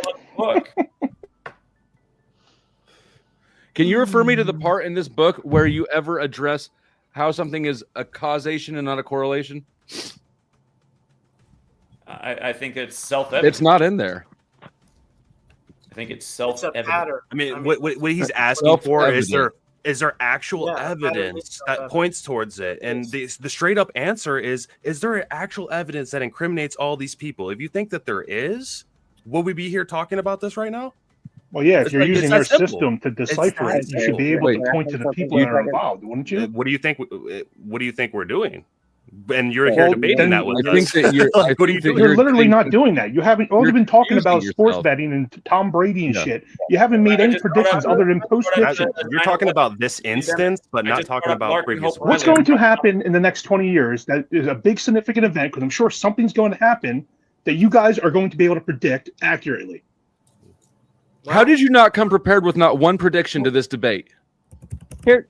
Can you refer me to the part in this book where you ever address how something is a causation and not a correlation? I think it's self-evident. It's not in there. I think it's self-evident. I mean, what he's asking for is Is there actual Yeah, evidence that evidence. points towards it? And the straight up answer is there actual evidence that incriminates all these people? If you think that there is, will we be here talking about this right now? Well, yeah, if It's you're like- it's using that your simple. system to It's decipher that it, you should be simple. able to point to the people that are involved, wouldn't you? What do you think? What do you think we're doing? And you're here Well, debating then that with I us. think that you're- Like, what are you doing? You're literally not doing that. You haven't. All you've been talking about is confusing sports yourself. betting and Tom Brady and Yeah. shit. You haven't made any predictions other than post fiction. You're talking about this instance, but not talking about previous. What's going to happen in the next 20 years? That is a big significant event because I'm sure something's going to happen that you guys are going to be able to predict accurately. How did you not come prepared with not one prediction to this debate?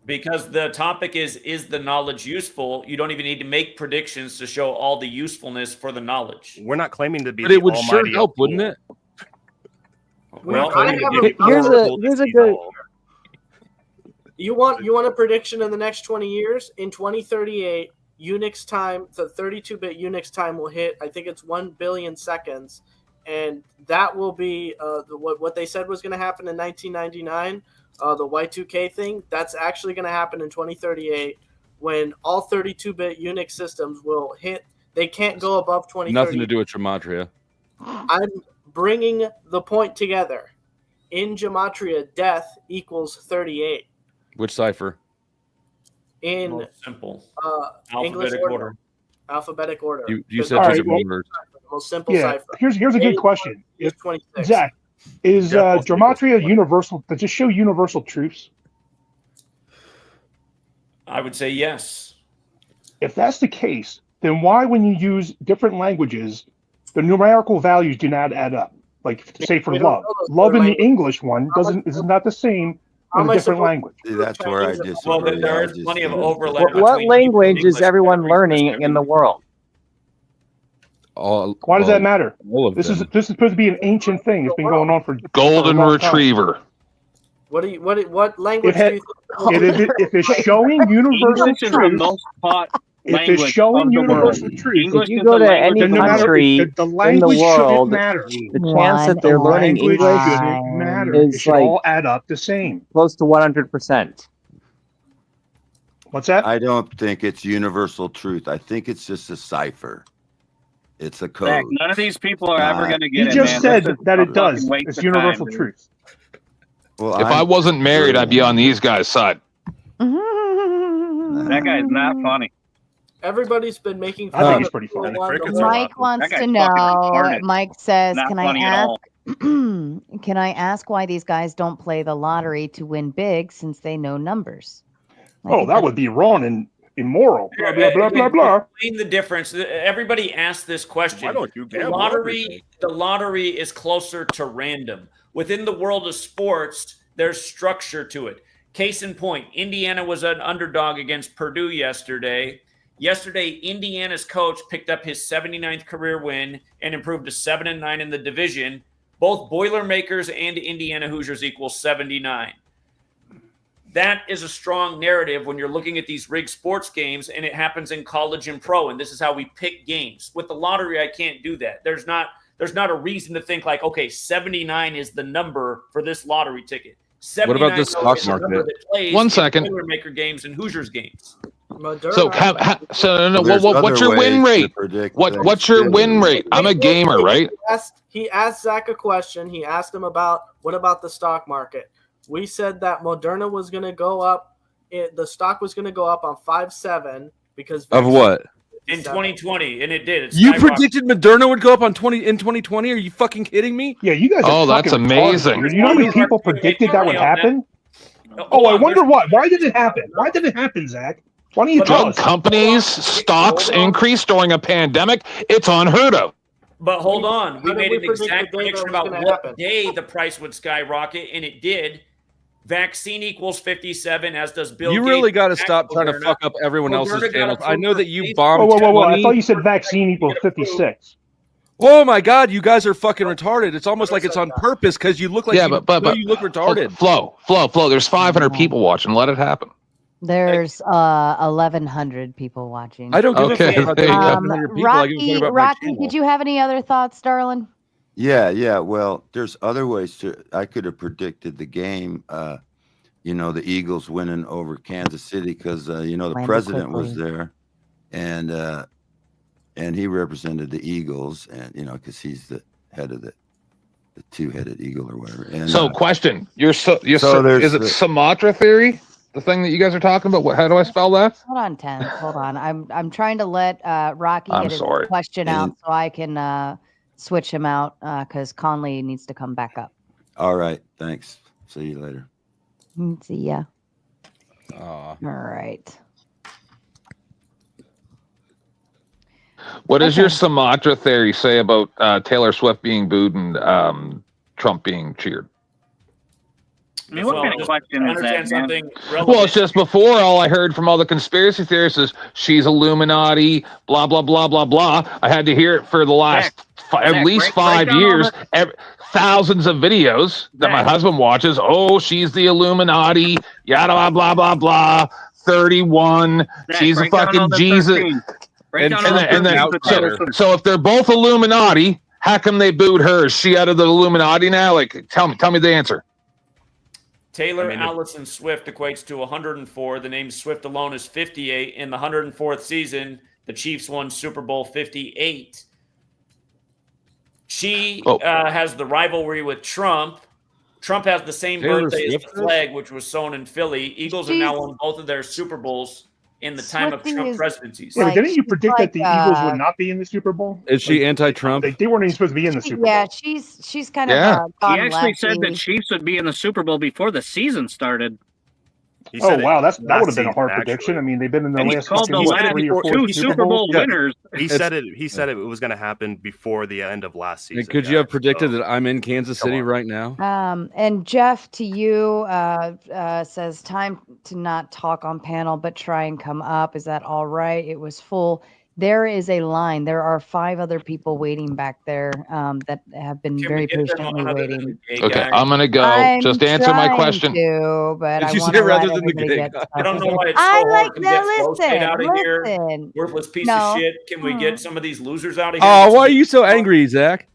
Because the topic is the knowledge useful? You don't even need to make predictions to show all the usefulness for the knowledge. We're not claiming to be. But it would sure help, wouldn't it? Well, here's a good. You want a prediction in the next 20 years? In 2038, Unix time, the 32-bit Unix time will hit. I think it's 1 billion seconds, and that will be what they said was going to happen in 1999. The Y2K thing, that's actually going to happen in 2038 when all 32-bit Unix systems will hit. They can't go above 2038. Nothing to do with Gematria. I'm bringing the point together. In Gematria, death equals 38. Which cipher? In Most simple. English Alphabetic order. Alphabetic order. You said All right, just well, numbers. The most simple Yeah. cipher. Here's a good question. Is 26. Zach, is Gematria universal? Does it show universal truths? I would say yes. If that's the case, then why, when you use different languages, the numerical values do not add up? Like, say for We don't love, know those love in the languages. English one is not the same How in am a I different supposed- language. See, that's where I disagree. Well, then there I is just plenty of think- overlap. What between language people in is everyone English. learning in the world? Why does that matter? All of This is them. supposed to be an ancient thing. It's been going on for Golden for a long time. Retriever. What language It do you think? if it's showing universal English is the truth, most taught if it's language showing of the world. universal truth, English If you is go the to language any then no matter country the in the language shouldn't world, matter. the chance that The they're learning language English shouldn't matter. It is should like all add up the same. close to 100%. What's that? I don't think it's universal truth. I think it's just a cipher. It's a Zach, code. none of these people are ever going to You get it, just man. said This is that a it does. fucking waste It's of universal time, dude. truth. Well, If I wasn't married, I'd be on these guys' side. That guy's not funny. Everybody's been making I think fun he's of pretty funny. people on the crickets are wall. Mike wants That to guy's fucking know. retarded. Mike says, Not "Can I funny at ask? all. Can I ask why these guys don't play the lottery to win big since they know numbers?" Oh, that would be wrong and immoral. Blah blah blah blah blah. Explain the difference. Everybody asked this question. Why don't you The gamble lottery, the lottery is closer to random. Within the world of sports, there's structure to it. Case in point, Indiana was an underdog against Purdue yesterday. Yesterday, Indiana's coach picked up his 79th career win and improved to 7-9 in the division. Both Boilermakers and Indiana Hoosiers equal 79. That is a strong narrative when you're looking at these rigged sports games, and it happens in college and pro, and this is how we pick games. With the lottery, I can't do that. There's not a reason to think like, okay, 79 is the number for this lottery ticket. What about the stock is the number market? that plays 1 in second. Boilermaker games and Hoosiers games. So, no, There's what's other your win ways to rate? predict What's things your too. win rate? I'm a gamer, right? He asked Zach a question. He asked him about what about the stock market. We said that Moderna was going to go up. The stock was going to go up on 5.7 because Of what? In 2020, and it did. It You skyrocketed. predicted Moderna would go up in 2020? Are you fucking kidding me? Yeah, you guys. Oh, are that's fucking amazing. retarded. You know how many people predicted that would happen? Oh, I wonder what. Why did it happen? Why did it happen, Zach? Why don't you tell Drug us? companies' stocks increase during a pandemic. It's unheard of. But hold on, we How did made we an predict exact the day that prediction was about gonna what happen? day the price would skyrocket, and it did. Vaccine equals 57, as does Bill You Gates. really got to stop trying to Moderna. fuck up everyone else's Moderna got channels. I know approved that for you phase bombed Whoa! I 20. thought you said vaccine equals 56. Oh my God, you guys are fucking retarded. It's almost like it's on purpose because you look like Yeah, you, but you look retarded. Flo. There's 500 people watching. Let it happen. There's 1,100 people watching. I don't give Okay, a fuck about there the you go. 1,100 people. I give a fuck about my Rocky, channel. did you have any other thoughts, darling? Yeah. Well, there's other ways to. I could have predicted the game. the Eagles winning over Kansas City because the Landed president was quickly. there, and he represented the Eagles, and because he's the head of the two-headed eagle or whatever. And So, question: is there's it Sumatra theory? The thing that you guys are talking about? How do I spell that? Hold on, Tense. Hold on. I'm trying to let Rocky I'm get his sorry. question out so I can switch him out because Conley needs to come back up. all right, thanks. See you later. See ya. Aw. All right. What does your Okay. Sumatra theory say about Taylor Swift being booed and Trump being cheered? I mean, what kind of question is that, man? Well, it's just before all I heard from all the conspiracy theorists is she's Illuminati, blah, blah, blah, blah, blah. I had to hear it for the last at least 5 years, thousands of videos that my husband watches. Oh, she's the Illuminati, yada, blah, blah, blah, blah. 31, she's a fucking Jesus. So if they're both Illuminati, how come they booed her? Is she out of the Illuminati now? Like, tell me the answer. Taylor Allison Swift equates to 104. The name Swift alone is 58. In the 104th season, the Chiefs won Super Bowl 58. She has the rivalry with Trump. Trump has the same Taylor birthday Swift as the flag, which was sown in Philly. Eagles have now won both of their Super Bowls in the time of Trump presidencies. Yeah, but didn't you predict that the Eagles would not be in the Super Bowl? Is she anti-Trump? They weren't even supposed to be in the Super Bowl. Yeah, she's kind He of gone actually said lefty. the Chiefs would be in the Super Bowl before the season started. Oh wow, that would have been a hard prediction. I mean, they've been in the last called the last 3 or 4 two Super Bowl winners. He said it. He said it was going to happen before the end of last season. And could you have predicted that I'm in Kansas City right now? And Jeff, to you, says time to not talk on panel, but try and come up. Is that all right? It was full. There is a line. There are 5 other people waiting back there that have been very patiently waiting. Okay, I'm gonna go. Just answer my question. But I you want say to rather let than the everybody gay get guy? stuff. I don't know why it's so I like hard to get no, Flow State out of here. listen. Worthless piece No. of shit. Can we get some of these losers out of here? Oh, why are you so angry, Zach?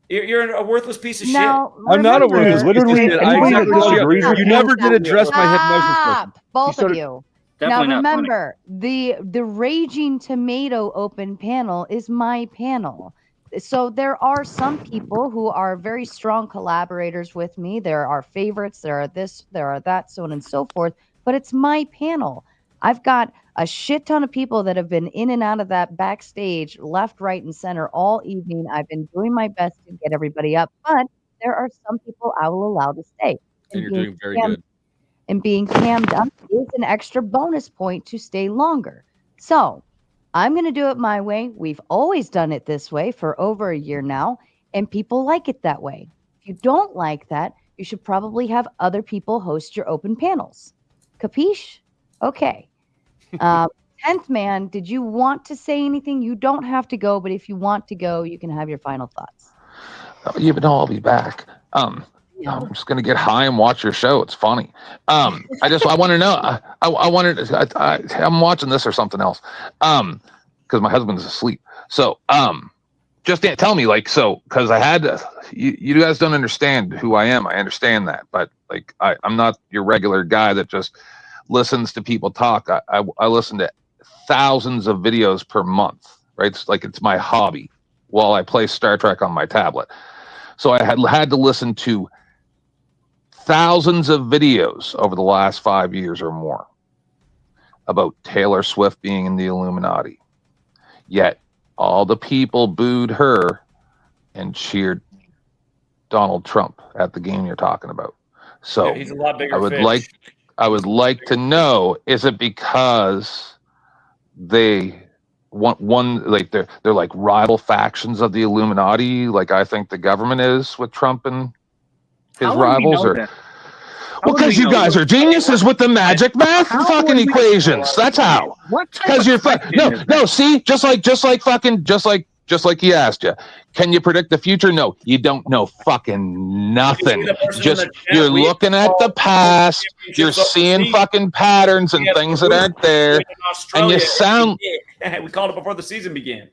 You're a worthless piece of Now, shit. I'm not a worthless piece of literally shit. I anybody that exactly disagrees you. with You you- never did address my hypnosis question. Stop, both of you. Definitely Now not funny. remember, the Raging Tomato open panel is my panel. So there are some people who are very strong collaborators with me. There are favorites, there are this, there are that, so on and so forth. But it's my panel. I've got a shit ton of people that have been in and out of that backstage, left, right, and center all evening. I've been doing my best to get everybody up, but there are some people I will allow to stay. And you're being doing very cammed- good. And being cammed up is an extra bonus point to stay longer. So I'm going to do it my way. We've always done it this way for over a year now, and people like it that way. If you don't like that, you should probably have other people host your open panels. Capiche? Okay. 10th man, did you want to say anything? You don't have to go, but if you want to go, you can have your final thoughts. Yeah, but no, I'll be back. I'm just gonna get high and watch your show. It's funny. I want to know. I'm watching this or something else. Because my husband's asleep. So just tell me, like, so because I had to, you guys don't understand who I am. I understand that, but like I'm not your regular guy that just listens to people talk. I listen to thousands of videos per month, right? It's like it's my hobby while I play Star Trek on my tablet. So I had to listen to thousands of videos over the last 5 years or more about Taylor Swift being in the Illuminati. Yet all the people booed her and cheered Donald Trump at the game you're talking about. So Yeah, he's a lot bigger I would fish. like to know, is it because they want one, like they're like rival factions of the Illuminati, like I think the government is with Trump and his rivals, or well, because you guys are geniuses with the magic math fucking equations. That's how. Because you're no. See, just like he asked you, can you predict the future? No, you don't know fucking nothing. Just you're looking at the past. You're seeing fucking patterns and things that aren't there, and you sound. We called it before the season began.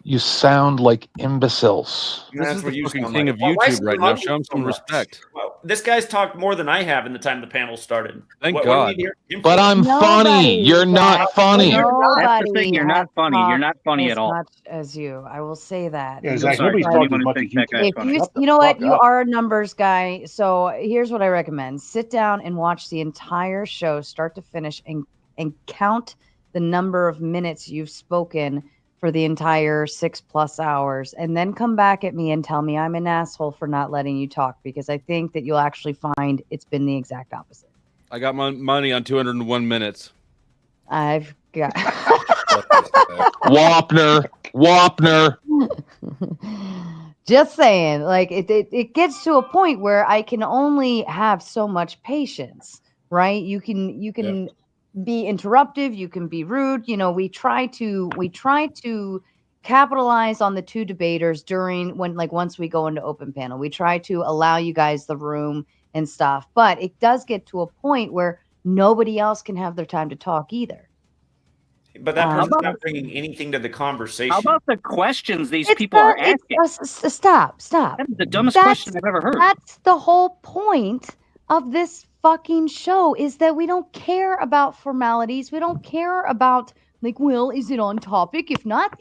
You sound like imbeciles. This That's is what the you fucking sound king like. of Why YouTube is right he now. hugging Show him so some much? respect. Well, this guy's talked more than I have in the time the panel started. Thank What are God. we here him But for? I'm funny. You're not No, funny. you're not. That's the Nobody thing. You're has not funny. You're not talked funny as at all. much as you. I will say that. Yeah, I'm Zach, sorry. nobody's Tom, talked you as want much to as think you that guy's can. If funny? you, you know what, you are a numbers guy. So here's what I recommend: sit down and watch the entire show, start to finish, and count the number of minutes you've spoken for the entire 6+ hours, and then come back at me and tell me I'm an asshole for not letting you talk, because I think that you'll actually find it's been the exact opposite. I got my money on 201 minutes. I've got Wapner. just saying, like it gets to a point where I can only have so much patience, right? You can be interruptive, you can be rude. You know, we try to capitalize on the two debaters during when, like, once we go into open panel, we try to allow you guys the room and stuff, but it does get to a point where nobody else can have their time to talk either. But that How person's about- not bringing anything to the conversation. How about the questions these It's people are not- asking? Stop. That is the dumbest That's- question I've ever heard. That's the whole point of this fucking show, is that we don't care about formalities. We don't care about, like, well, is it on topic? If not,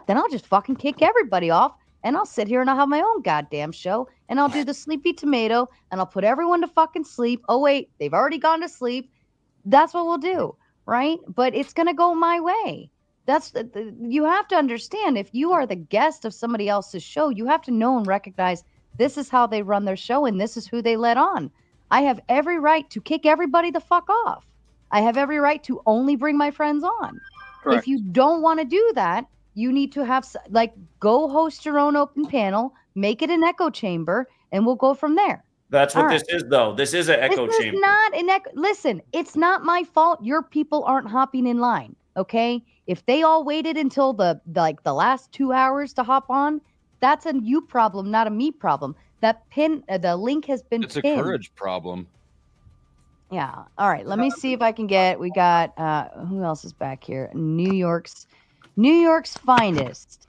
then I'll just fucking kick everybody off, and I'll sit here and I'll have my own goddamn show, and I'll do the sleepy tomato, and I'll put everyone to fucking sleep. Oh wait, they've already gone to sleep. That's what we'll do, right? But it's gonna go my way. That's you have to understand, if you are the guest of somebody else's show, you have to know and recognize this is how they run their show and this is who they let on. I have every right to kick everybody the fuck off. I have every right to only bring my friends on. Correct. If you don't want to do that, you need to have, like, go host your own open panel, make it an echo chamber, and we'll go from there. That's what All this is, though. This is an echo This is chamber. not an echo. Listen, it's not my fault your people aren't hopping in line. Okay, if they all waited until the last 2 hours to hop on, that's a you problem, not a me problem. That the link has been It's a pinned. courage problem. Yeah. All right. Let me see if I can get. We got who else is back here? New York's finest.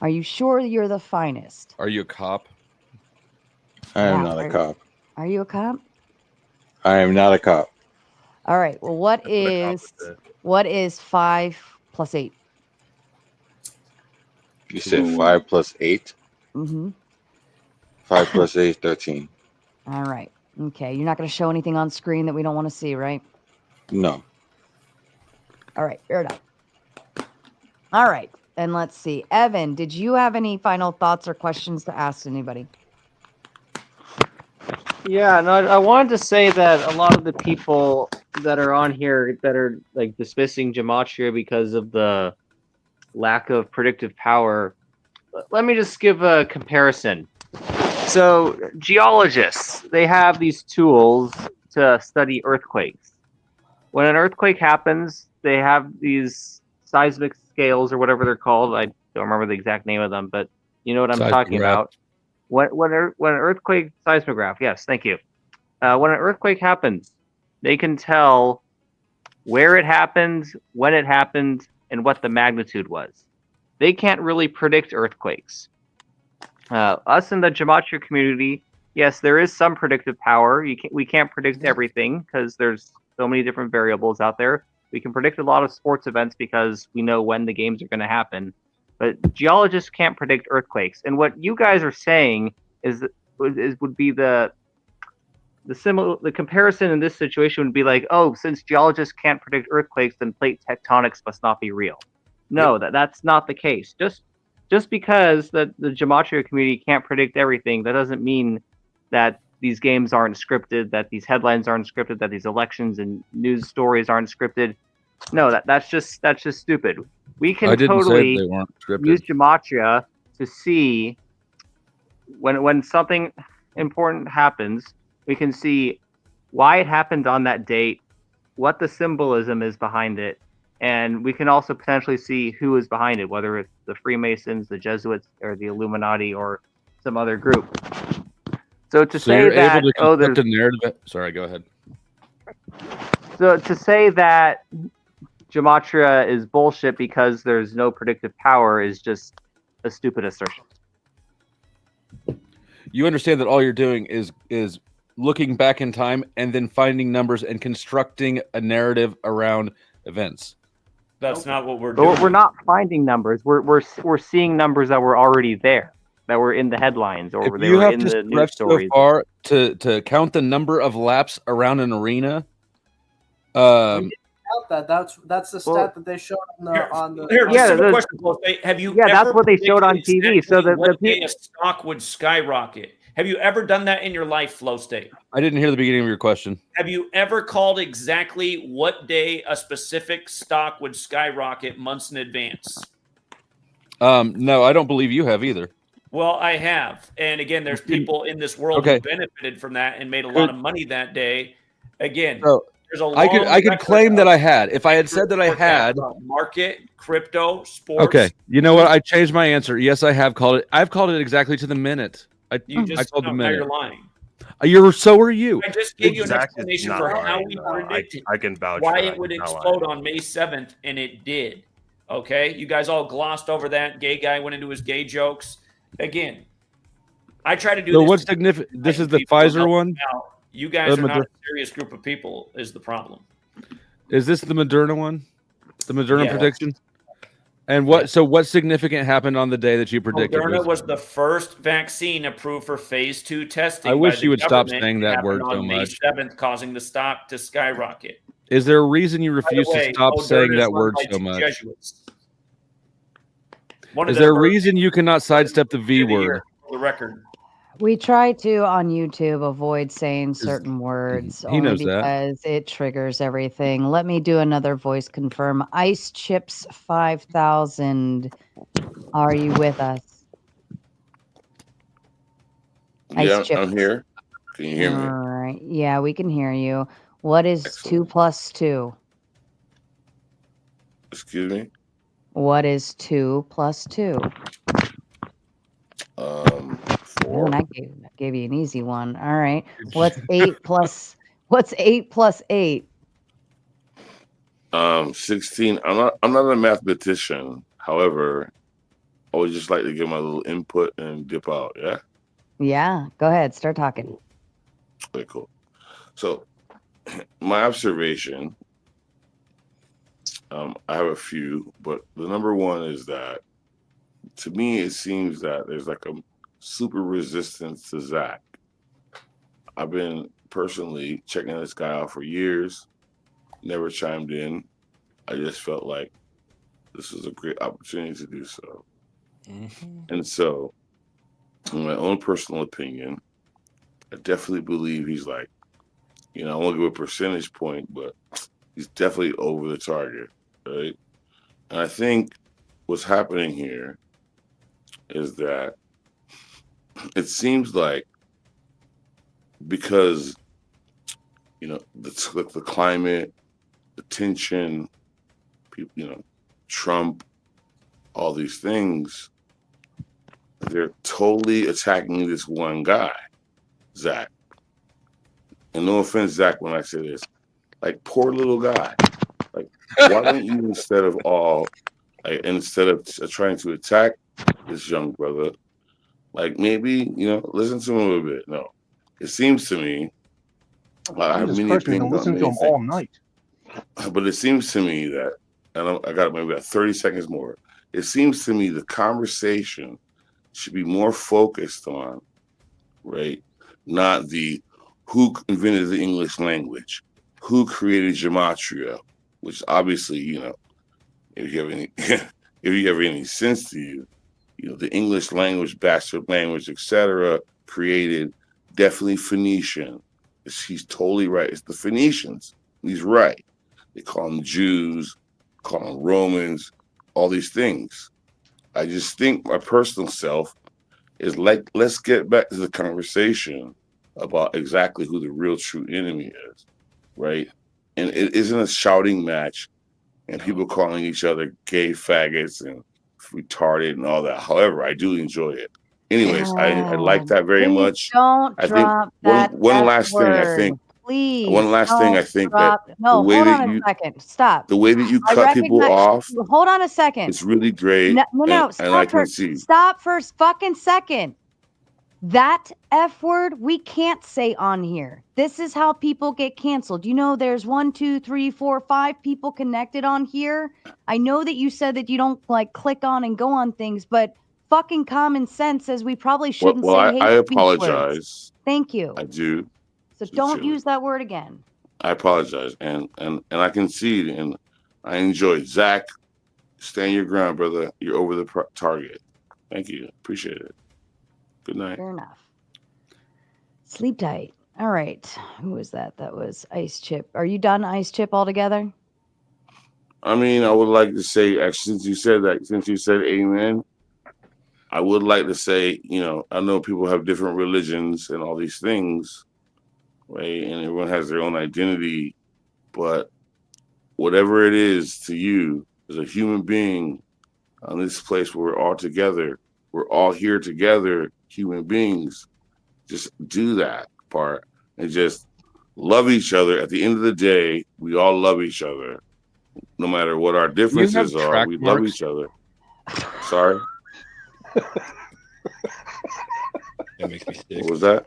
Are you sure you're the finest? Are you a cop? I am Yeah, not a cop. Are you a cop? I am not a cop. All right. Well, what is 5 plus 8? You said 5 plus 8? Mm-hmm. 5 plus 8 is 13. All right. Okay. You're not going to show anything on screen that we don't want to see, right? No. All right. Fair enough. All right. And let's see. Evan, did you have any final thoughts or questions to ask anybody? Yeah, no, I wanted to say that a lot of the people that are on here that are like dismissing Gematria because of the lack of predictive power, let me just give a comparison. So geologists, they have these tools to study earthquakes. When an earthquake happens, they have these seismic scales or whatever they're called. I don't remember the exact name of them, but you know what I'm talking about. When an earthquake, seismograph, yes, thank you. When an earthquake happens, they can tell where it happened, when it happened, and what the magnitude was. They can't really predict earthquakes. Us in the Gematria community, yes, there is some predictive power. We can't predict everything because there's so many different variables out there. We can predict a lot of sports events because we know when the games are going to happen. But geologists can't predict earthquakes. And what you guys are saying would be the comparison in this situation would be like, oh, since geologists can't predict earthquakes, then plate tectonics must not be real. No, that's not the case. Just because the Gematria community can't predict everything, that doesn't mean that these games aren't scripted, that these headlines aren't scripted, that these elections and news stories aren't scripted. No, that's just stupid. We can totally use Gematria to see when something important happens. We can see why it happened on that date, what the symbolism is behind it, and we can also potentially see who is behind it, whether it's the Freemasons, the Jesuits, or the Illuminati, or some other group. So to say you're that, able to construct a narrative. Sorry, go ahead. So to say that Gematria is bullshit because there's no predictive power is just a stupid assertion. You understand that all you're doing is looking back in time and then finding numbers and constructing a narrative around events. That's not what we're But doing. we're not finding numbers. We're seeing numbers that were already there, that were in the headlines or If they you were have in to the news stretch so stories. far to count the number of laps around an arena, That's the stat that they showed on the. Here, Yeah, simple the- question, Jose. Have you Yeah, ever that's what they showed on predicted TV. So exactly the what day a stock would skyrocket? Have you ever done that in your life, Flow State? I didn't hear the beginning of your question. Have you ever called exactly what day a specific stock would skyrocket months in advance? No, I don't believe you have either. Well, I have. And again, there's people in this world Okay. who benefited from that and made a lot of money that day. Again, So there's a long I could record claim that of I had. If I had said that I had, about market, crypto, sports. okay. You know what? I changed my answer. Yes, I have called it. I've called it exactly to the minute. I called the now minute. you're lying. So are you. I just gave you an Zach is explanation not for how lying, we though. predicted I can vouch why for that. it would He's not explode lying. on May 7th, and it did. Okay? You guys all glossed over that. Gay guy went into his gay jokes. Again, I try to do So this. what's significant? This is the people to Pfizer help one? them out. You guys Or are not Moder- a serious group of people, is the problem. Is this the Moderna one? The Moderna Yes. prediction? And what? So what significant happened on the day that you predicted? Moderna was the first vaccine approved for phase 2 testing. I wish by the you would stop government. saying It that happened word on so May much. 7th, causing the stock to skyrocket. Is there a reason you refuse way, to stop saying Moderna is that run word by so two much? Jesuits. One of Is there a them reason you cannot sidestep the V word? for the record. We try to on YouTube avoid saying certain words he only knows that. because it triggers everything. Let me do another voice confirm. Ice Chips 5000. Are you with us? Yeah, Ice Chips. I'm here. Can you hear me? All right. Yeah, we can hear you. What is 2 plus 2? Excuse me. What is 2 plus 2? 4. And I gave you an easy one. All right. What's 8 plus 8? 16. I'm not a mathematician. However, I would just like to give my little input and dip out. Yeah. Yeah, go ahead. Start talking. Okay, cool. So, my observation, I have a few, but the number one is that to me, it seems that there's like a super resistance to Zach. I've been personally checking this guy out for years, never chimed in. I just felt like this was a great opportunity to do so. And so, in my own personal opinion, I definitely believe he's like, I won't give a percentage point, but he's definitely over the target, right? And I think what's happening here is that it seems like because, the climate, the tension, Trump, all these things, they're totally attacking this one guy, Zach. And no offense, Zach, when I say this, like, poor little guy. Like, why don't you instead of trying to attack this young brother, like maybe, listen to him a little bit. No, it seems to me, I have many Christ, we've been opinions on listening to many him all things, night. but it seems to me that, and I got maybe 30 seconds more. It seems to me the conversation should be more focused on, right? Not the who invented the English language, who created Gematria, which obviously, if you have any, if you have any sense to you, the English language, bastard language, etc., created definitely Phoenician. He's totally right. It's the Phoenicians. He's right. They call them Jews, call them Romans, all these things. I just think my personal self is like, let's get back to the conversation about exactly who the real true enemy is, right? And it isn't a shouting match and people calling each other gay faggots and retarded and all that. However, I do enjoy it. Anyways, I like that very Please much. don't I think drop that one F last thing. I word. think Please. One last thing, I don't think drop- that No, the way hold that on a you second. Stop. the way that you I cut people recognize. off Hold on a second. is really great, No, no, and I stop can for see. stop for a fucking second. That F word we can't say on here. This is how people get canceled. You know, there's 1, 2, 3, 4, 5 people connected on here. I know that you said that you don't like click on and go on things, but fucking common sense says we probably shouldn't Well, say I hate speech words. apologize. Thank you. I do. So don't use that word again. I apologize, and I concede, and I enjoy it. Zach, stand your ground, brother. You're over the target. Thank you. Appreciate it. Good night. Fair enough. Sleep tight. All right. Who was that? That was Ice Chip. Are you done, Ice Chip, altogether? I mean, I would like to say, actually, since you said amen, I would like to say, I know people have different religions and all these things, right? And everyone has their own identity, but whatever it is to you as a human being on this place where we're all together, we're all here together, human beings, just do that part and just love each other. At the end of the day, we all love each other. No matter what our differences are, we love each other. Sorry? That makes me sick. What was that?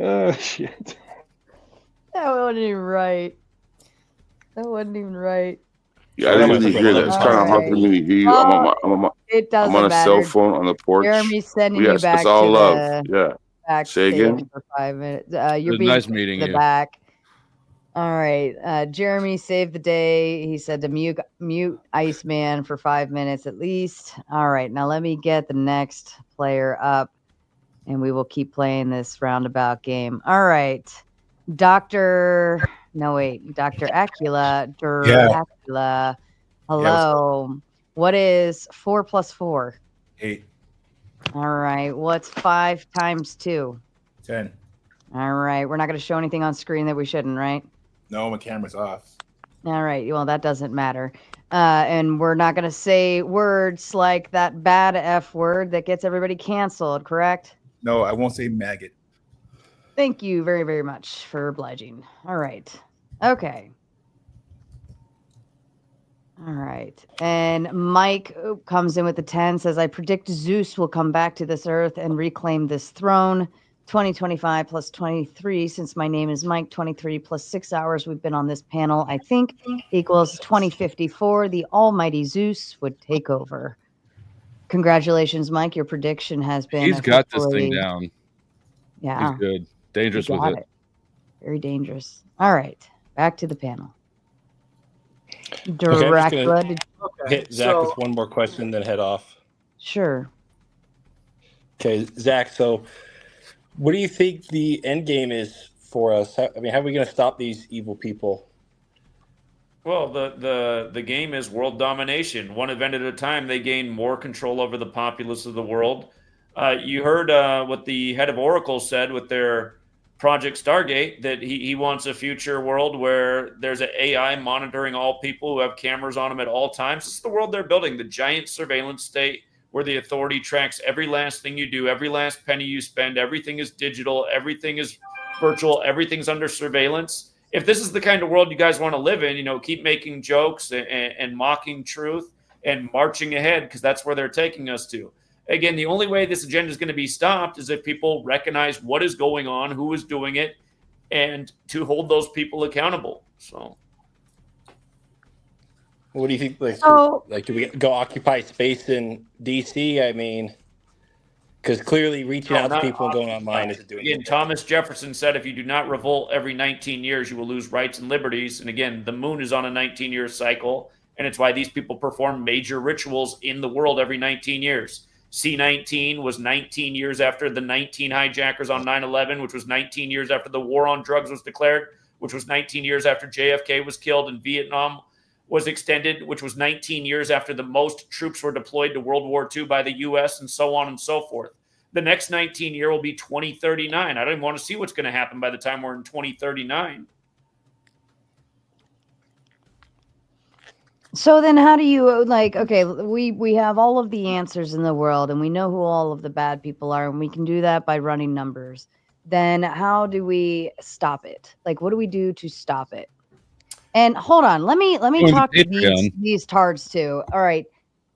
Oh, shit. That wasn't even right. That wasn't even right. Yeah, I didn't really hear that. It's kind of hard for me to hear you. It doesn't I'm on a matter. cell phone on the porch. Jeremy's sending Yes, you back it's all to love. the Yeah. back Say stage again? for 5 minutes. You're was being nice sent meeting to the you. back. All right. Jeremy saved the day. He said to mute Iceman for 5 minutes at least. All right. Now let me get the next player up and we will keep playing this roundabout game. All right. Dr. Acula. Yeah. Acula. Hello. What is 4 plus 4? 8. All right. What's 5 times 2? 10. All right. We're not going to show anything on screen that we shouldn't, right? No, my camera's off. All right. Well, that doesn't matter. And we're not going to say words like that bad F word that gets everybody canceled, correct? No, I won't say maggot. Thank you very, very much for obliging. All right. Okay. All right. And Mike comes in with the 10, says, I predict Zeus will come back to this earth and reclaim this throne. 2025 plus 23, since my name is Mike, 23 plus 6 hours we've been on this panel, I think, equals 2054. The almighty Zeus would take over. Congratulations, Mike. Your prediction has been He's got this thing officially- down. Yeah. He's good. Dangerous You with got it. Very dangerous. All right. Back to the panel. Okay, I'm just Dracula. gonna hit Zach with one more question, then head off. Sure. Okay, Zach. So, what do you think the end game is for us? How are we going to stop these evil people? Well, the game is world domination. One event at a time, they gain more control over the populace of the world. You heard what the head of Oracle said with their Project Stargate, that he wants a future world where there's an AI monitoring all people who have cameras on them at all times. This is the world they're building, the giant surveillance state where the authority tracks every last thing you do, every last penny you spend, everything is digital, everything is virtual, everything's under surveillance. If this is the kind of world you guys want to live in, keep making jokes and mocking truth and marching ahead, because that's where they're taking us to. Again, the only way this agenda is going to be stopped is if people recognize what is going on, who is doing it, and to hold those people accountable. So, what do you think? Do we go occupy space in DC? I mean, because clearly reaching out to people and going online isn't doing Again, Thomas Jefferson said, if you do not revolt every 19 years, you will lose rights and liberties. And again, the moon is on a 19-year cycle, and it's why these people perform major rituals in the world every 19 years. C-19 was 19 years after the 19 hijackers on 9/11, which was 19 years after the war on drugs was declared, which was 19 years after JFK was killed and Vietnam was extended, which was 19 years after the most troops were deployed to World War II by the U.S., and so on and so forth. The next 19 year will be 2039. I don't even want to see what's going to happen by the time we're in 2039. So then how do you like, okay, we have all of the answers in the world and we know who all of the bad people are and we can do that by running numbers. Then how do we stop it? Like what do we do to stop it? And hold on, let me Join the talk to Patreon. these tards too. All right.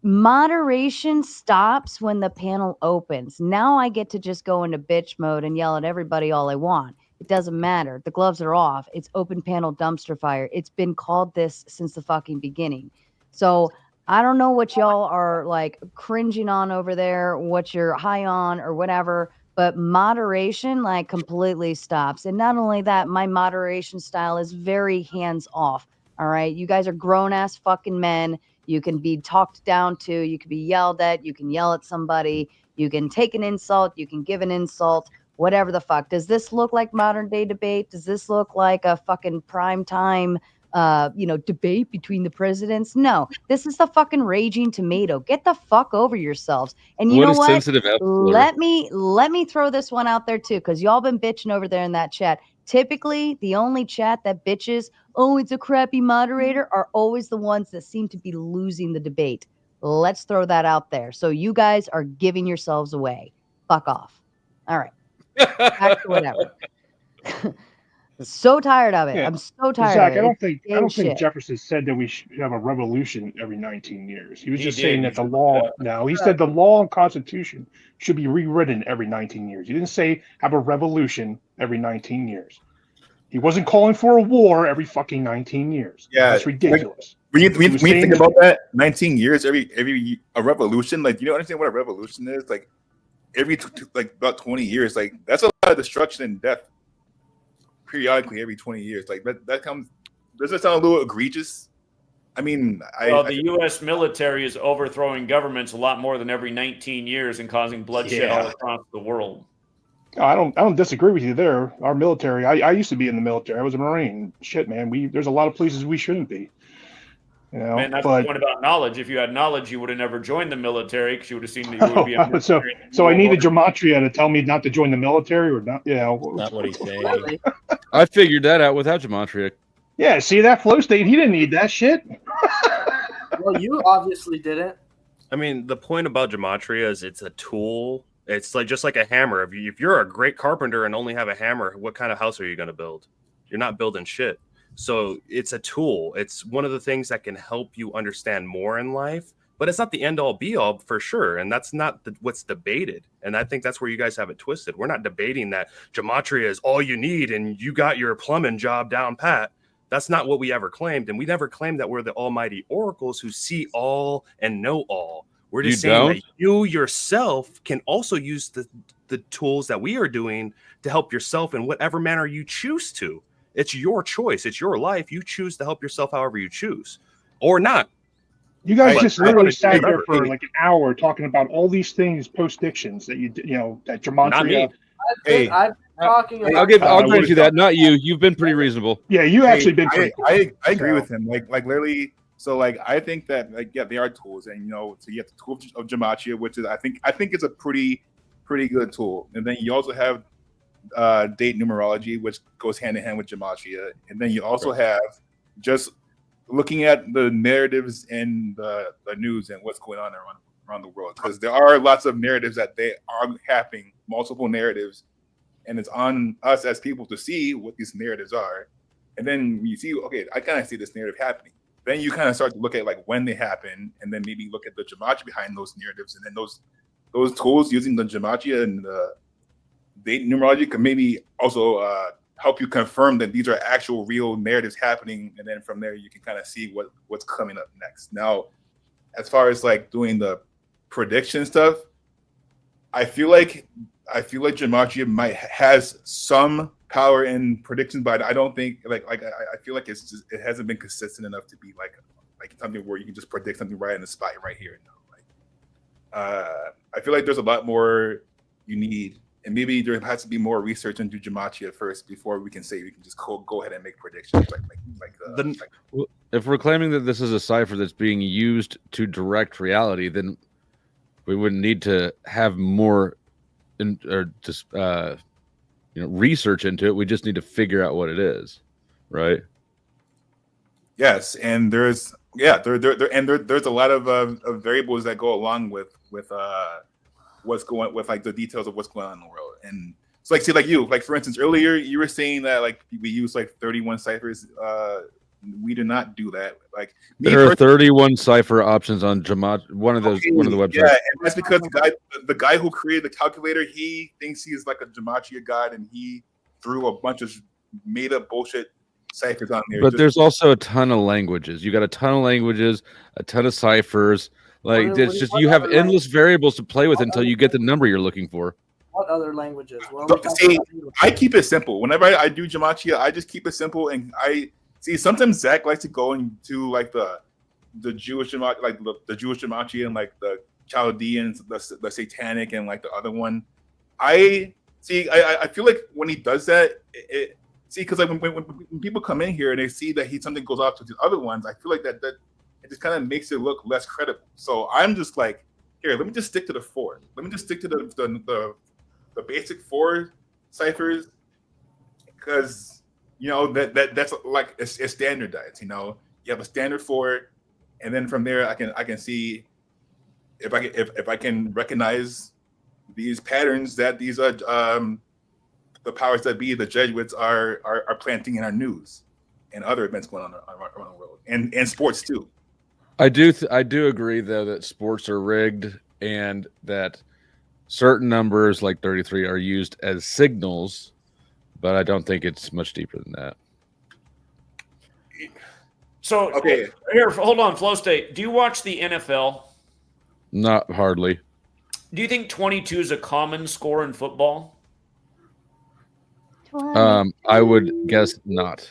Moderation stops when the panel opens. Now I get to just go into bitch mode and yell at everybody all I want. It doesn't matter. The gloves are off. It's open panel dumpster fire. It's been called this since the fucking beginning. So I don't know what y'all are like cringing on over there, what you're high on or whatever, but moderation like completely stops. And not only that, my moderation style is very hands off. All right. You guys are grown ass fucking men. You can be talked down to, you can be yelled at, you can yell at somebody, you can take an insult, you can give an insult, whatever the fuck. Does this look like modern day debate? Does this look like a fucking prime time debate between the presidents? No. This is the fucking raging tomato. Get the fuck over yourselves. And you What know a what? sensitive episode. Let me throw this one out there too, because y'all been bitching over there in that chat. Typically, the only chat that bitches, oh, it's a crappy moderator, are always the ones that seem to be losing the debate. Let's throw that out there. So you guys are giving yourselves away. Fuck off. All right. Back to whatever. So tired of it. Yeah. I'm so tired Zach, of it. I don't It's think gay shit. Jefferson said that we should have a revolution every 19 years. He was He just did. saying He that the said law. that. No, he said the law and constitution should be rewritten every 19 years. He didn't say have a revolution every 19 years. He wasn't calling for a war every fucking 19 years. Yeah, That's ridiculous. When you He was saying think that- about that, 19 years, every a revolution, like you don't understand what a revolution is. Like every like about 20 years, like that's a lot of destruction and death. Periodically, every 20 years, like that comes. Does that sound a little egregious? I mean, Well, the U.S. military is overthrowing governments a lot more than every 19 years and causing bloodshed all across the world. I don't disagree with you there. Our military. I used to be in the military. I was a Marine. Shit, man. There's a lot of places we shouldn't be. You know, Man, that's but the point about knowledge. If you had knowledge, you would have never joined the military because you would have seen that you would be a so I needed Gematria to tell me not to join the military or not. You know, Not what he's saying. I figured that out without Gematria. Yeah, see that flow state? He didn't need that shit. Well, you obviously didn't. I mean, the point about Gematria is it's a tool. It's like just like a hammer. If you're a great carpenter and only have a hammer, what kind of house are you going to build? You're not building shit. So it's a tool. It's one of the things that can help you understand more in life, but it's not the end all be all for sure. And that's not what's debated. And I think that's where you guys have it twisted. We're not debating that Gematria is all you need and you got your plumbing job down pat. That's not what we ever claimed. And we never claimed that we're the almighty oracles who see all and know all. We're just saying that you yourself can also use the tools that we are doing to help yourself in whatever manner you choose to. It's your choice. It's your life. You choose to help yourself however you choose or not. You guys just literally sat there whatever. for like an hour talking about all these things post-dictions that that Gematria. Not me. I've been talking about. I'll grant you that. Not you. You've been pretty reasonable. Yeah, you actually been pretty cool. I agree with him. Like literally. So like I think that they are tools, and so you have the tool of Gematria, which is I think it's a pretty good tool, and then you also have date numerology, which goes hand in hand with Gematria, and then you also have just looking at the narratives in the news and what's going on around the world, because there are lots of narratives that they are happening, multiple narratives, and it's on us as people to see what these narratives are, and then you see, okay, I kind of see this narrative happening. Then you kind of start to look at like when they happen, and then maybe look at the Gematria behind those narratives, and then those tools using the Gematria and the date numerology can maybe also help you confirm that these are actual real narratives happening, and then from there you can kind of see what's coming up next. Now, as far as like doing the prediction stuff, I feel like Gematria has some power in predictions, but I don't think I feel like it hasn't been consistent enough to be like something where you can just predict something right in the spot right here and now. I feel like there's a lot more you need, and maybe there has to be more research into Gematria first before we can say we can just go ahead and make predictions If we're claiming that this is a cipher that's being used to direct reality, then we wouldn't need to have more research into it. We just need to figure out what it is, right? Yes, and there's Yeah, there's a lot of variables that go along with what's going with like the details of what's going on in the world. And so like, see, like you, like for instance, earlier you were saying that like we use like 31 ciphers. We do not do that. Like there are 31 cipher options on Gematria. One of the websites. Yeah, and that's because the guy who created the calculator, he thinks he is like a gematria god, and he threw a bunch of made up bullshit ciphers on there. But there's also a ton of languages. You got a ton of languages, a ton of ciphers. Like it's just you have endless variables to play with until you get the number you're looking for. What other languages? See, I keep it simple. Whenever I do gematria, I just keep it simple, and I see sometimes Zach likes to go into like the Jewish like the Jewish gematria and like the Chaldeans, the satanic, and like the other one. I feel like when he does that, because like when people come in here and they see that something goes off to the other ones, I feel like that it just kind of makes it look less credible. So I'm just like, here, let me just stick to the 4. Let me just stick to the basic 4 ciphers, because that's like it's standardized. You have a standard 4, and then from there I can see if I can recognize these patterns that these the powers that be, the Jesuits, are planting in our news and other events going on around the world, and sports too. I do agree though that sports are rigged and that certain numbers like 33 are used as signals, but I don't think it's much deeper than that. So okay, here, hold on, Flow State. Do you watch the NFL? Not hardly. Do you think 22 is a common score in football? I would guess not.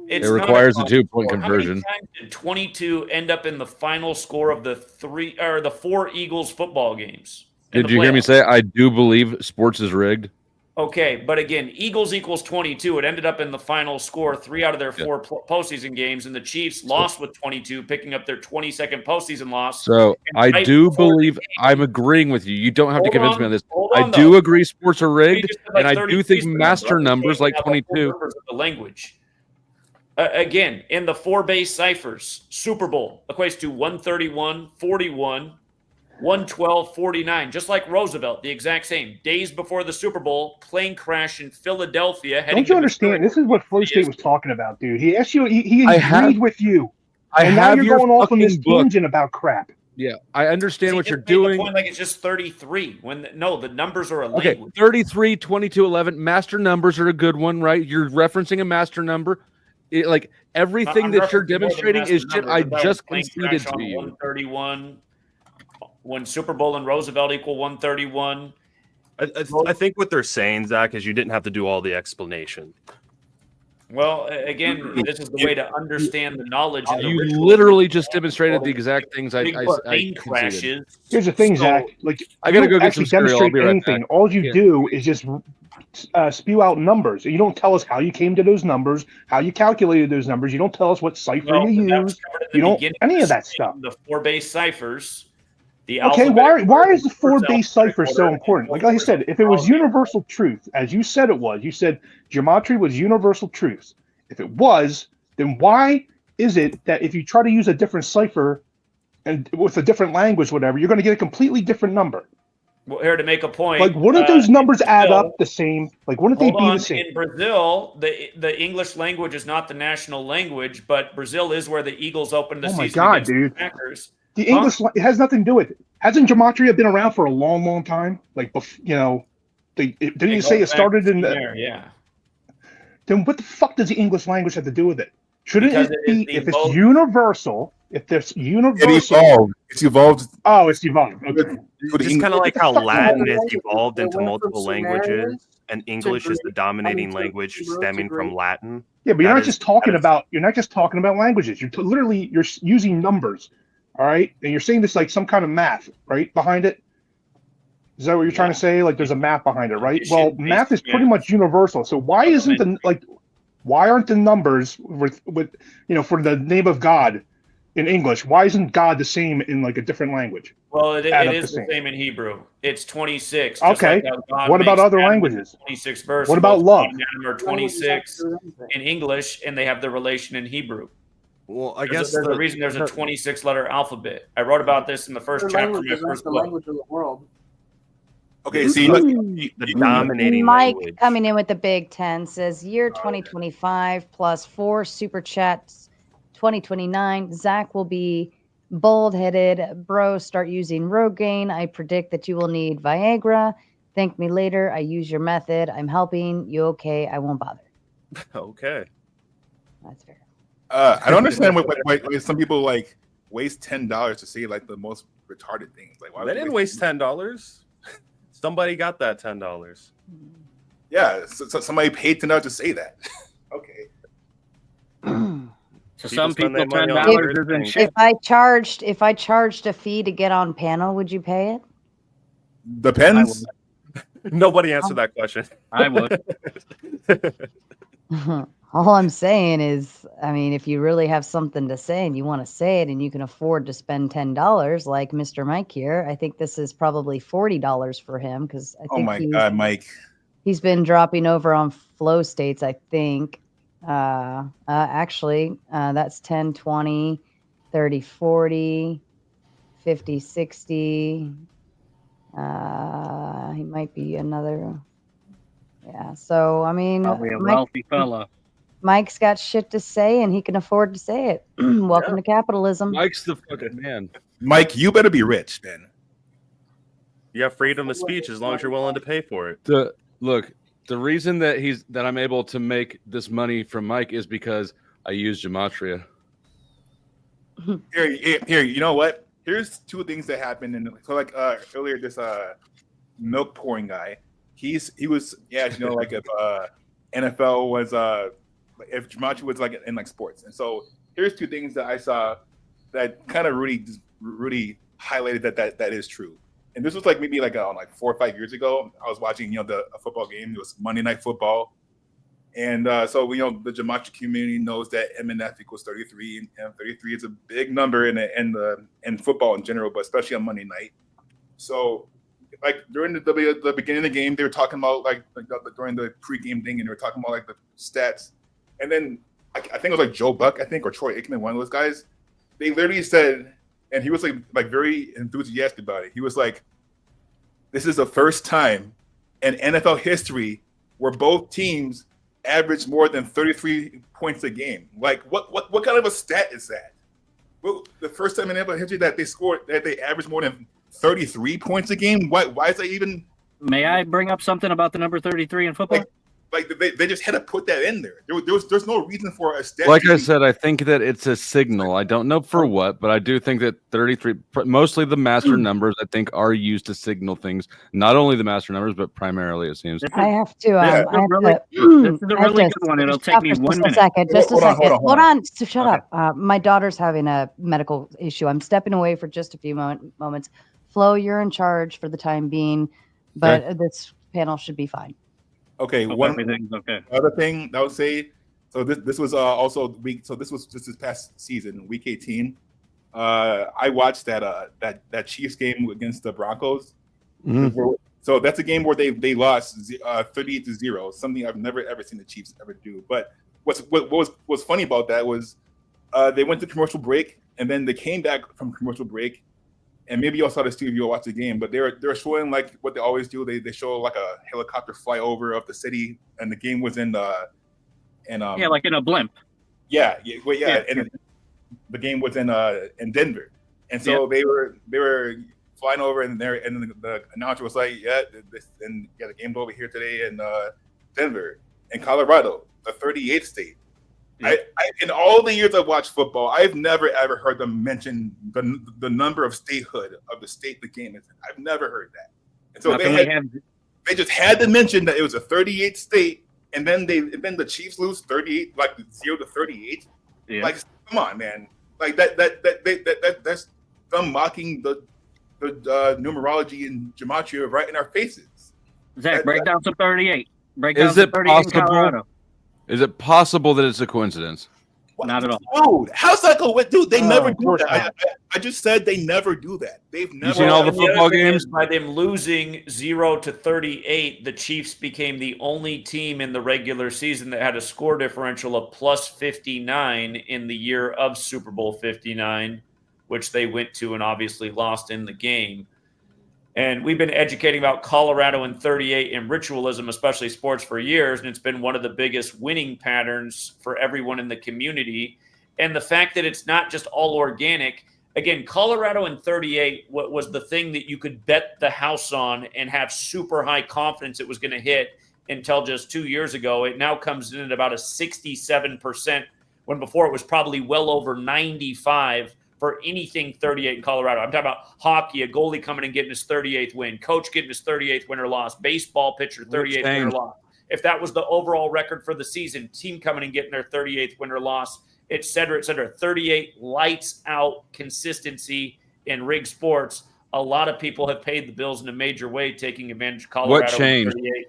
It requires a 2-point conversion. How many times did 22 end up in the final score of the 4 Eagles football games? Did you hear me say I do believe sports is rigged? Okay, but again, Eagles equals 22. It ended up in the final score 3 out of their 4 postseason games, and the Chiefs lost with 22, picking up their 22nd postseason loss. So I do believe I'm agreeing with you. You don't have to convince me on this. I do agree sports are rigged, and I do think master numbers like 22. The language. Again, in the 4 base ciphers, Super Bowl equates to 131, 41, 112, 49, just like Roosevelt, the exact same. Days before the Super Bowl, plane crash in Philadelphia. Don't you understand? This is what Flow State was talking about, dude. He asked you, he agreed with you. And now you're going off on this tangent about crap. Yeah, I understand what you're doing. Like it's just 33. The numbers are a okay, language. 33, 22, 11. Master numbers are a good one, right? You're referencing a master number. Like everything that you're demonstrating is shit I just conceded to you. 131. When Super Bowl and Roosevelt equal 131. I think what they're saying, Zach, is you didn't have to do all the explanation. Well, again, this is the way to understand the knowledge. You literally just demonstrated the exact things I crashes. Here's the thing, Zach. Like, I gotta go get some cereal. I'll be right anything. back. All you do is just spew out numbers. You don't tell us how you came to those numbers, how you calculated those numbers. You don't tell us what cipher you used. You don't any of that stuff. The 4 base ciphers. Okay, why is the 4 base cipher so important? Like I said, if it was universal truth, as you said it was, you said gematria was universal truth. If it was, then why is it that if you try to use a different cipher and with a different language, whatever, you're going to get a completely different number? Well, here to make a point. Like, wouldn't those numbers add up the same? Like, wouldn't they be the same? In Brazil, the English language is not the national language, but Brazil is where the Eagles opened the season. Oh my God, against dude! The Packers. The English it has nothing to do with it. Hasn't gematria been around for a long, long time? Like, didn't you say it started in the? Yeah. Then what the fuck does the English language have to do with it? Shouldn't it be if it's universal? If there's universal, it's evolved. Oh, it's evolved. Okay. It's kind of like how Latin has evolved into multiple languages, and English is the dominating language stemming from Latin. Yeah, but you're not just talking about languages. You're literally using numbers, all right? And you're saying this like some kind of math, right, behind it. Is that what you're trying to say? Like there's a math behind it, right? Well, math is pretty much universal. So why aren't the numbers with for the name of God in English? Why isn't God the same in like a different language? Well, it is the same in Hebrew. It's 26. Okay. What about other languages? 26 verse. What about love? Or 26 in English, and they have the relation in Hebrew. Well, I There's guess a reason there's a 26-letter alphabet. I wrote about this in the first Their chapter of language my is not first the book. language of the world. Okay, see, the dominating Mike language. coming in with the Big 10 says year 2025 plus 4 super chats 2029. Zach will be bald headed. Bro, start using Rogaine. I predict that you will need Viagra. Thank me later. I use your method. I'm helping. You okay? I won't bother. Okay. That's fair. I don't understand why some people like waste $10 to say like the most retarded things. Like, why They would you didn't waste $10. Somebody got that $10. Yeah, so somebody paid $10 to say that. Okay. To some spend people, their money on $10 weird isn't things. shit. If I charged a fee to get on panel, would you pay it? Depends. Nobody answered that question. I would. All I'm saying is, I mean, if you really have something to say and you want to say it and you can afford to spend $10, like Mr. Mike here, I think this is probably $40 for him because I think Oh my God, Mike. he's been dropping over on flow states, I think. Actually, that's 10, 20, 30, 40, 50, 60. He might be another. Yeah. So, I mean, Probably a wealthy fella. Mike's got shit to say and he can afford to say it. Welcome to capitalism. Mike's the fucking man. Mike, you better be rich, man. You have freedom of speech as long as you're willing to pay for it. The reason that I'm able to make this money from Mike is because I use Gematria. Here, you know what? Here's two things that happened. And so, like earlier, this milk pouring guy, he was like if NFL was if Gematria was like in like sports. And so here's two things that I saw that kind of really highlighted that is true. And this was like maybe like 4 or 5 years ago. I was watching a football game. It was Monday Night Football, and so the Gematria community knows that MNF equals 33, and 33 is a big number in football in general, but especially on Monday night. So like during the beginning of the game, they were talking about like during the pregame thing, and they were talking about like the stats, and then I think it was like Joe Buck, I think, or Troy Aikman, one of those guys. They literally said. And he was like very enthusiastic about it. He was like, "This is the first time in NFL history where both teams average more than 33 points a game." Like, what kind of a stat is that? Well, the first time in NFL history that they averaged more than 33 points a game. Why is that even? May I bring up something about the number 33 in football? Like they just had to put that in there. There's no reason for a stat. Like I said, I think that it's a signal. I don't know for what, but I do think that 33, mostly the master numbers, I think are used to signal things. Not only the master numbers, but primarily it seems. I have to. This is a really good one. It'll take me 1 minute. Just a second. Hold on. So shut Okay. up. My daughter's having a medical issue. I'm stepping away for just a few moments. Flo, you're in charge for the time being, but this panel should be fine. Okay, everything's okay. Other thing I would say, so this was also week. So this was just this past season, week 18. I watched that Chiefs game against the Broncos. Mm-hmm. So that's a game where they lost 38-0, something I've never ever seen the Chiefs ever do. But what was funny about that was they went to commercial break and then they came back from commercial break. And maybe y'all saw this too if you watched the game, but they're showing like what they always do. They show like a helicopter flyover of the city, and the game was in like in a blimp. Yeah. And the game was in Denver, and so they were flying over, and the announcer was like, the game's over here today in Denver, in Colorado, the 38th state. I in all the years I've watched football, I've never ever heard them mention the number of statehood of the state the game is in. I've never heard that. And so they just had to mention that it was a 38th state, and then the Chiefs lose 38, like 0-38. Yeah. Like, come on, man. Like that's them mocking the numerology in Gematria right in our faces. Zach, break down some 38. Break down some 38 in Colorado. Is it possible that it's a coincidence? Not at all. Dude, how's that going? Dude, they never of do course that. not. I just said they never do that. They've never. seen all the And other football thing games? is, by them losing 0-38, the Chiefs became the only team in the regular season that had a score differential of plus 59 in the year of Super Bowl 59, which they went to and obviously lost in the game. And we've been educating about Colorado and 38 and ritualism, especially sports, for years. And it's been one of the biggest winning patterns for everyone in the community. And the fact that it's not just all organic. Again, Colorado and 38 was the thing that you could bet the house on and have super high confidence it was going to hit until just 2 years ago. It now comes in at about a 67%, when before it was probably well over 95 for anything 38 in Colorado. I'm talking about hockey, a goalie coming and getting his 38th win, coach getting his 38th win or loss, baseball pitcher 38th win or loss. If that was the overall record for the season, team coming and getting their 38th win or loss, et cetera, et cetera. 38 lights out consistency in rig sports. A lot of people have paid the bills in a major way, taking advantage of Colorado. What changed? 38.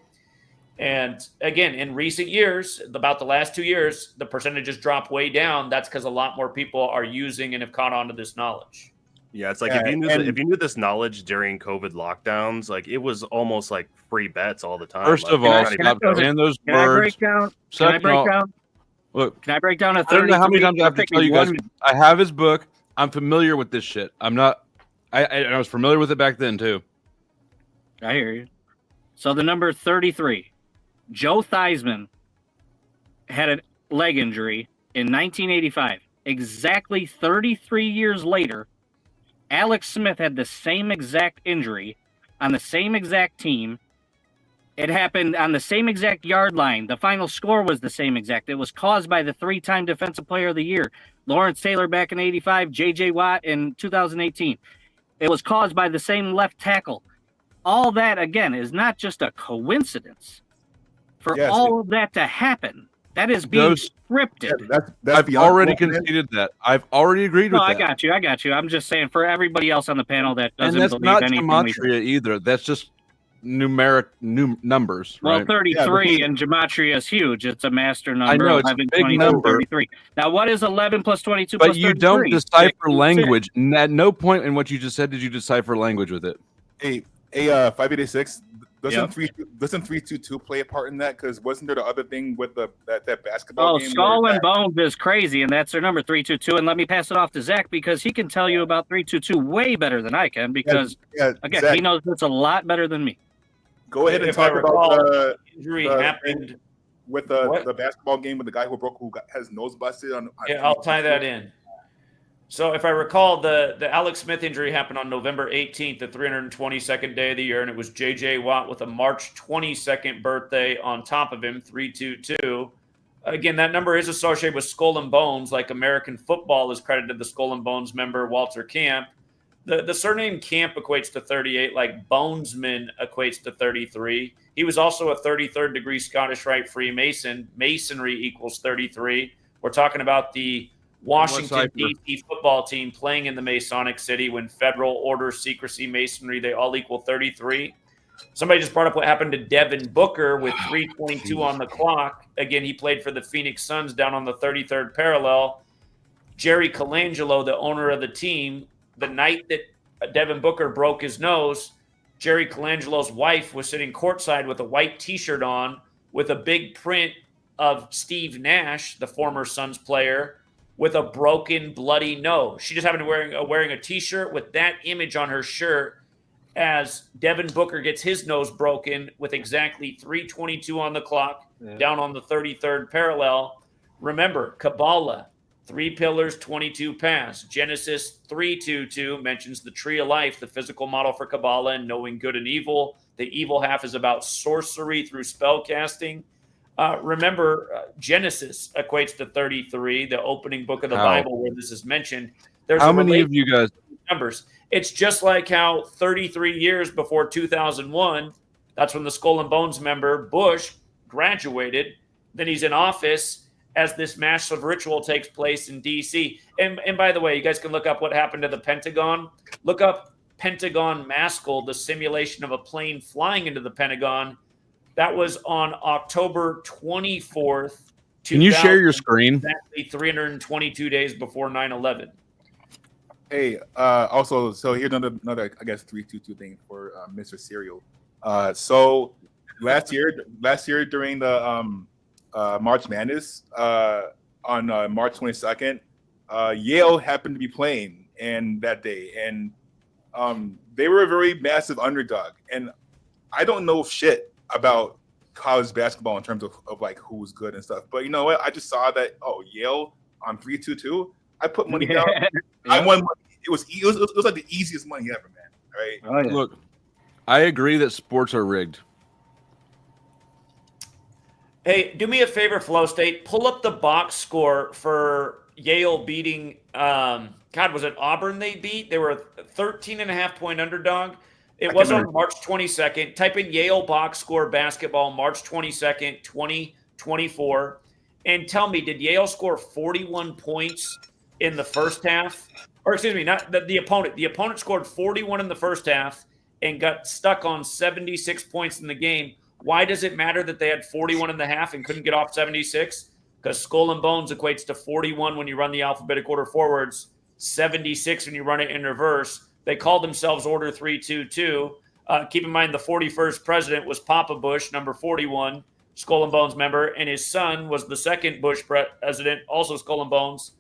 And again, in recent years, about the last 2 years, the percentages dropped way down. That's because a lot more people are using and have caught on to this knowledge. Yeah, it's like if you knew this knowledge during COVID lockdowns, like it was almost like free bets all the time. First Like, of all, stop saying those Can I words. break down? Look, Can I break down a I don't know how many 33? times I have to tell you guys. I have his book. I'm familiar with this shit. I'm not. I was familiar with it back then too. I hear you. So the number 33, Joe Theismann had a leg injury in 1985. Exactly 33 years later, Alex Smith had the same exact injury on the same exact team. It happened on the same exact yard line. The final score was the same exact. It was caused by the 3-time Defensive Player of the Year, Lawrence Taylor back in 85, J.J. Watt in 2018. It was caused by the same left tackle. All that, again, is not just a coincidence. For all of that to happen, that is being scripted. I've already conceded that. I've already agreed with I that. got you. I'm just saying for everybody else on the panel that And doesn't that's believe not anything we say. gematria either. That's just numbers. Well, Right? 33 in Gematria is huge. It's a master number. I know, it's a 11, big 22, number. 33. Now, what is 11 plus 22 But plus you 33? don't decipher 66. language. And at no point in what you just said did you decipher language with it. Hey, 586. Doesn't 322 play a part in that? Because wasn't there the other thing with that basketball Oh, game? Skull and Bones is crazy, and that's their number 322. And let me pass it off to Zach because he can tell you about 322 way better than I can because, again, Zach, he knows this a lot better than me. Go ahead and If I talk recall, about the injury the happened thing with the basketball game with the guy who got his nose busted on. Yeah, I'll tie that in. So if I recall, the Alex Smith injury happened on November 18th, the 322nd day of the year, and it was J.J. Watt with a March 22nd birthday on top of him, 322. Again, that number is associated with Skull and Bones, like American football is credited to the Skull and Bones member Walter Camp. The surname Camp equates to 38, like Bonesman equates to 33. He was also a 33rd degree Scottish Rite Freemason. Masonry equals 33. We're talking about the Washington, D.C. football team playing in the Masonic City when federal order, secrecy, masonry, they all equal 33. Somebody just brought up what happened to Devin Booker with 3:22 on the clock. Again, he played for the Phoenix Suns down on the 33rd parallel. Jerry Colangelo, the owner of the team, the night that Devin Booker broke his nose, Jerry Colangelo's wife was sitting courtside with a white T-shirt on with a big print of Steve Nash, the former Suns player, with a broken, bloody nose. She just happened to be wearing a T-shirt with that image on her shirt as Devin Booker gets his nose broken with exactly 3:22 on the clock, down on the 33rd parallel. Remember, Kabbalah, 3 pillars, 22 paths. Genesis 3:22 mentions the tree of life, the physical model for Kabbalah and knowing good and evil. The evil half is about sorcery through spell casting. Remember, Genesis equates to 33, the opening book of the Bible where this is mentioned. There's How many of you guys? Numbers. It's just like how 33 years before 2001, that's when the Skull and Bones member Bush graduated. Then he's in office as this massive ritual takes place in D.C. And by the way, you guys can look up what happened to the Pentagon. Look up Pentagon Maskell, the simulation of a plane flying into the Pentagon. That was on October 24th, Can you share your screen? Exactly 322 days before 9/11. Hey, also, so here's another I guess 322 thing for Mr. Serial. So last year during the March Madness on March 22nd, Yale happened to be playing and that day, and they were a very massive underdog. And I don't know shit about college basketball in terms of like who's good and stuff, but you know what? I just saw that Yale on 322. I put money down. I won money. It was like the easiest money ever, man. Right? Oh, yeah. Look, I agree that sports are rigged. Hey, do me a favor, Flow State. Pull up the box score for Yale beating, was it Auburn they beat? They were a 13.5-point underdog. It was on March 22nd. Type in Yale box score basketball, March 22nd, 2024. And tell me, did Yale score 41 points in the first half? Or excuse me, not the opponent. The opponent scored 41 in the first half and got stuck on 76 points in the game. Why does it matter that they had 41 in the half and couldn't get off 76? Because skull and bones equates to 41 when you run the alphabetic order forwards, 76 when you run it in reverse. They called themselves Order 322. Keep in mind the 41st president was Papa Bush, number 41, skull and bones member, and his son was the second Bush president, also skull and bones.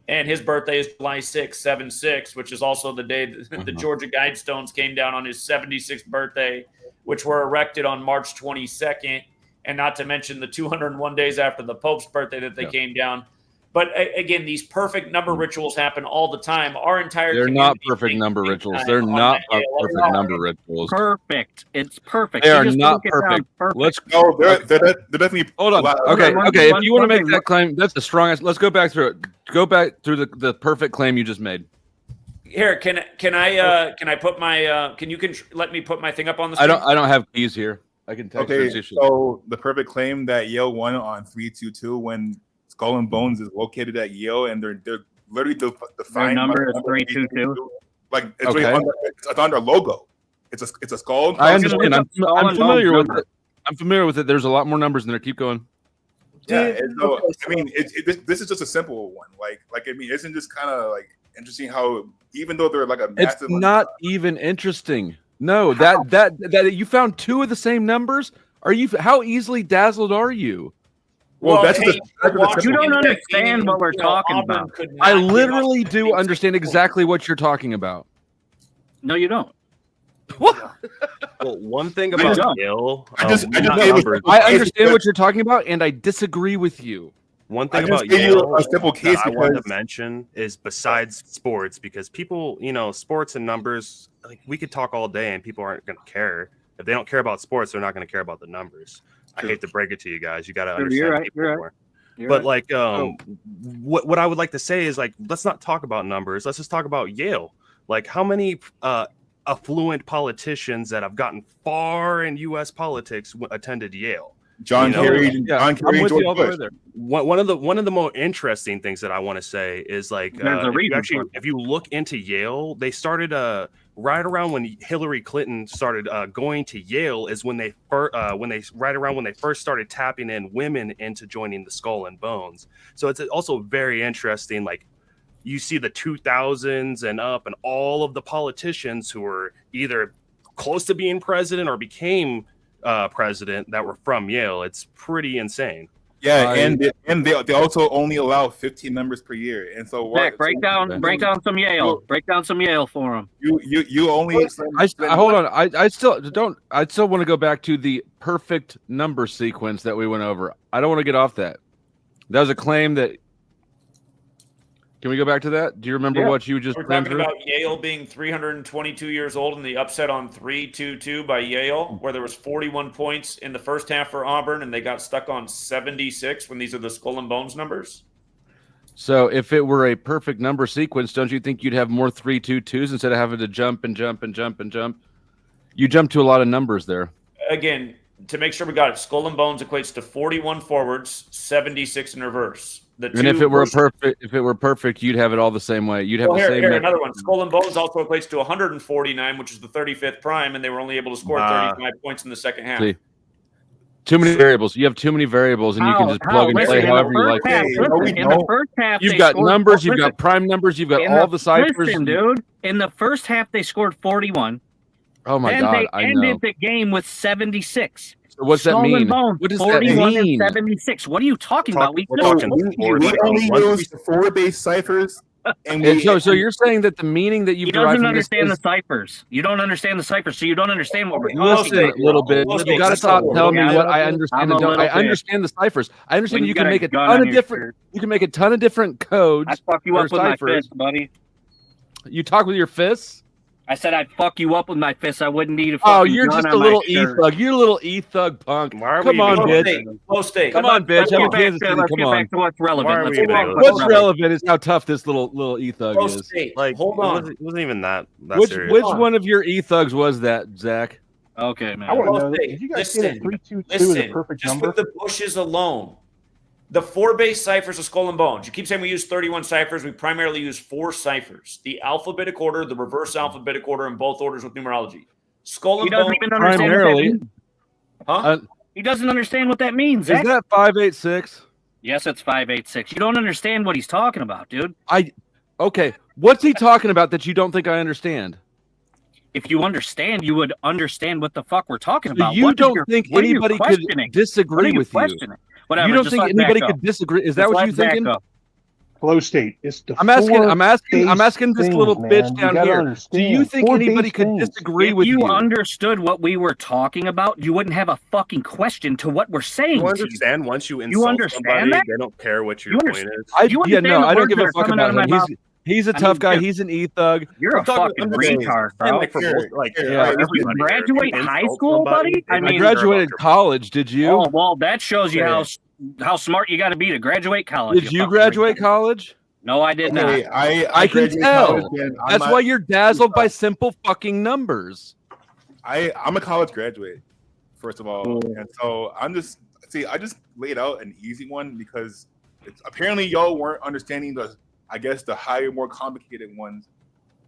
And his birthday is July 6th, 7/6, which is also the day that the Georgia Guidestones came down on his 76th birthday, which were erected on March 22nd, and not to mention the 201 days after the Pope's birthday that they came down. But again, these perfect number rituals happen all the time. Our entire They're not perfect number rituals. They're not perfect number rituals. Perfect. It's perfect. They You are just not broke it down. perfect. Let's No, they're definitely. hold on. Okay. If you want to make that claim, that's the strongest. Let's go back through it. Go back through the perfect claim you just made. Here, can I put my can you let me put my thing up on the screen? I don't have keys here. I can text Okay, this issue. so the perfect claim that Yale won on 322 when Skull and Bones is located at Yale, and they're literally defined. Their number is 322. Like it's, really it's on their logo. It's a skull. I understand. I'm familiar with it. I'm familiar with it. There's a lot more numbers in there. Keep going. Yeah, and so, I mean, this is just a simple one. Like I mean, isn't this kind of like interesting how even though they're like a massive, It's not even interesting. No, that you found two of the same numbers. Are you? How easily dazzled are you? Well, that's you don't understand what we're talking about. I literally do understand exactly what you're talking about. No, you don't. Well, one thing about Yale, I understand what you're talking about, and I disagree with you. One thing about Yale that I wanted to mention is besides sports, because people, sports and numbers, like we could talk all day and people aren't going to care. If they don't care about sports, they're not going to care about the numbers. I hate to break it to you guys. You got to understand people more. But what I would like to say is like, let's not talk about numbers. Let's just talk about Yale. Like how many affluent politicians that have gotten far in U.S. politics attended Yale? John Kerry, I'm with you all the way Bush. there. One of the more interesting things that I want to say is like if you look into Yale, they started right around when Hillary Clinton started going to Yale is when they first started tapping in women into joining the Skull and Bones. So it's also very interesting. Like you see the 2000s and up, and all of the politicians who were either close to being president or became president that were from Yale. It's pretty insane. Yeah, and they also only allow 15 members per year, and so Zach, break down some Yale. Break down some Yale for them. You only. Hold on. I still want to go back to the perfect number sequence that we went over. I don't want to get off that. That was a claim that. Can we go back to that? Do you remember what you just? We're talking about Yale being 322 years old and the upset on 322 by Yale, where there was 41 points in the first half for Auburn, and they got stuck on 76 when these are the Skull and Bones numbers. So if it were a perfect number sequence, don't you think you'd have more 322s instead of having to jump and jump and jump and jump? You jump to a lot of numbers there. Again, to make sure we got it, Skull and Bones equates to 41 forwards, 76 in reverse. And if it were perfect, you'd have it all the same way. You'd have the same. Here, another one. Skull and Bones also equates to 149, which is the 35th prime, and they were only able to score 35 points in the second half. See, Too many variables. You have too many variables, and you can just plug and play however you like. In the first half, You've they got scored- numbers, you've listen, got prime numbers, you've got in all the ciphers. Listen, dude. In the first half, they scored 41. Oh my then God, they I ended know. the game with 76. So what's that Skull and mean? Bones, What does that 41 mean? and 76. What are you talking about? We We only use 4-base ciphers, and And so you're saying that the meaning that He you've derived doesn't from this understand is the ciphers. You don't understand the ciphers, so you don't understand what we're talking listen, about. little bit. You got to stop telling me what I understand and don't. I understand the ciphers. I understand When you you can got a make a gun ton on of your different. shirt. You can make a ton of different codes. I fuck you or up with my ciphers. fist, buddy. You talk with your fists. I said I'd fuck you up with my fist. I wouldn't need a Oh, fucking you're gun just on a my little shirt. e-thug. You're a little e-thug punk. Come on, bitch. Close state. Come on, bitch. I'm in Kansas City. Let's Come get on. back to what's relevant. Why are Let's we get back to even What's relevant. relevant is how tough this little e-thug Close is. state. Like, Hold it on. wasn't even that Which serious. one of your e-thugs was that, Zach? Okay, man. I want to know. Close Did state. you guys say that Listen, 322 is a listen. perfect Just number? with the bushes alone, the 4-base ciphers of Skull and Bones. You keep saying we use 31 ciphers. We primarily use 4 ciphers: the alphabetic order, the reverse alphabetic order, and both orders with numerology. Skull He and doesn't Bones. even understand what that Primarily. means. Huh? He doesn't understand what that means. Is Zach. that 586? Yes, it's 586. You don't understand what he's talking about, dude. Okay. What's he talking about that you don't think I understand? If you understand, you would understand what the fuck we're talking So about. you What is don't your- think what are you anybody could questioning? What disagree are you with you? questioning? Whatever, You don't just think let anybody Zach could go. disagree? Is Just that what let you Zach thinking? go. Flow state. It's the I'm asking four-base this things, little bitch man. down You gotta here. understand. Do you think 4-base anybody could things. disagree If with you you? understood what we were talking about, you wouldn't have a fucking question to what we're saying. You to understand once you insult understand somebody, that? they don't care what your You point understand- is. you Yeah, understand no, the I don't words give that a are fuck coming out about of my him. mouth? He's a I tough mean, guy. dude, He's an e-thug. You're a fucking I'm just retard, saying, bro. like, for most, like, Yeah. Did you everybody here, if graduate you high insult school, somebody, buddy? they I don't I mean, care about graduated your college. Did you? oh well, that shows you Okay. how smart you got to be to graduate college. Did you fucking graduate retard. college? No, I did not. Okay, I can graduated college, tell. and I'm That's not- why you're dazzled by simple fucking numbers. I'm a college graduate, first of all, and so I just laid out an easy one because apparently y'all weren't understanding the higher, more complicated ones.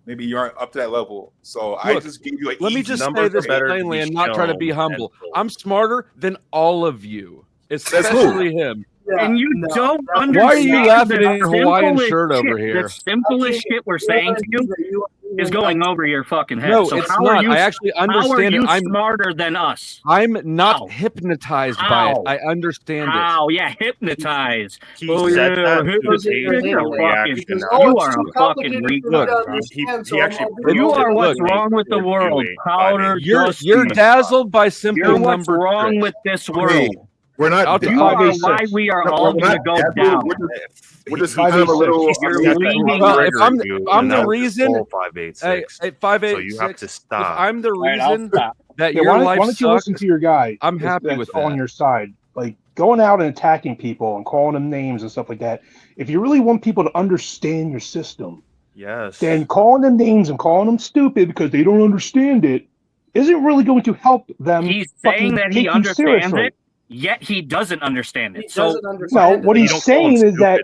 Maybe you aren't up to that level, so I Look, just gave you. Let me just say this plainly and not try to be humble. I'm smarter than all of you, especially him. And you don't understand. Why are you laughing the in your Hawaiian simplest shirt over shit- here? The simplest shit we're saying to you is going over your fucking head. No, so it's how not. Are you, I actually How are understand you it. I'm smarter than us? I'm not How? hypnotized by it. How? I understand it. How? Yeah, hypnotized. He said that to hypnotized. gauge You're your a reaction. fucking- You are a fucking retard. He actually proved You it are with what's Nate wrong with the Ford world. doing Powder, You're dust, dazzled by simple You're what's number wrong tricks. with this world. We're not. You are why we are all going to go down. We're just kind of a little. You're leading. Well, if I'm and the that was reason, full 586. hey, 586. So you have to stop. If I'm the right, I'll reason stop. that Yeah, your why life don't you sucks, listen to your guy? I'm happy that's with on that. your side. Like going out and attacking people and calling them names and stuff like that. If you really want people to understand your system, Yes. then calling them names and calling them stupid because they don't understand it isn't really going to help them. He's fucking saying that take he you understands seriously. it, yet he doesn't understand it. He So doesn't understand No, what it. he's saying is that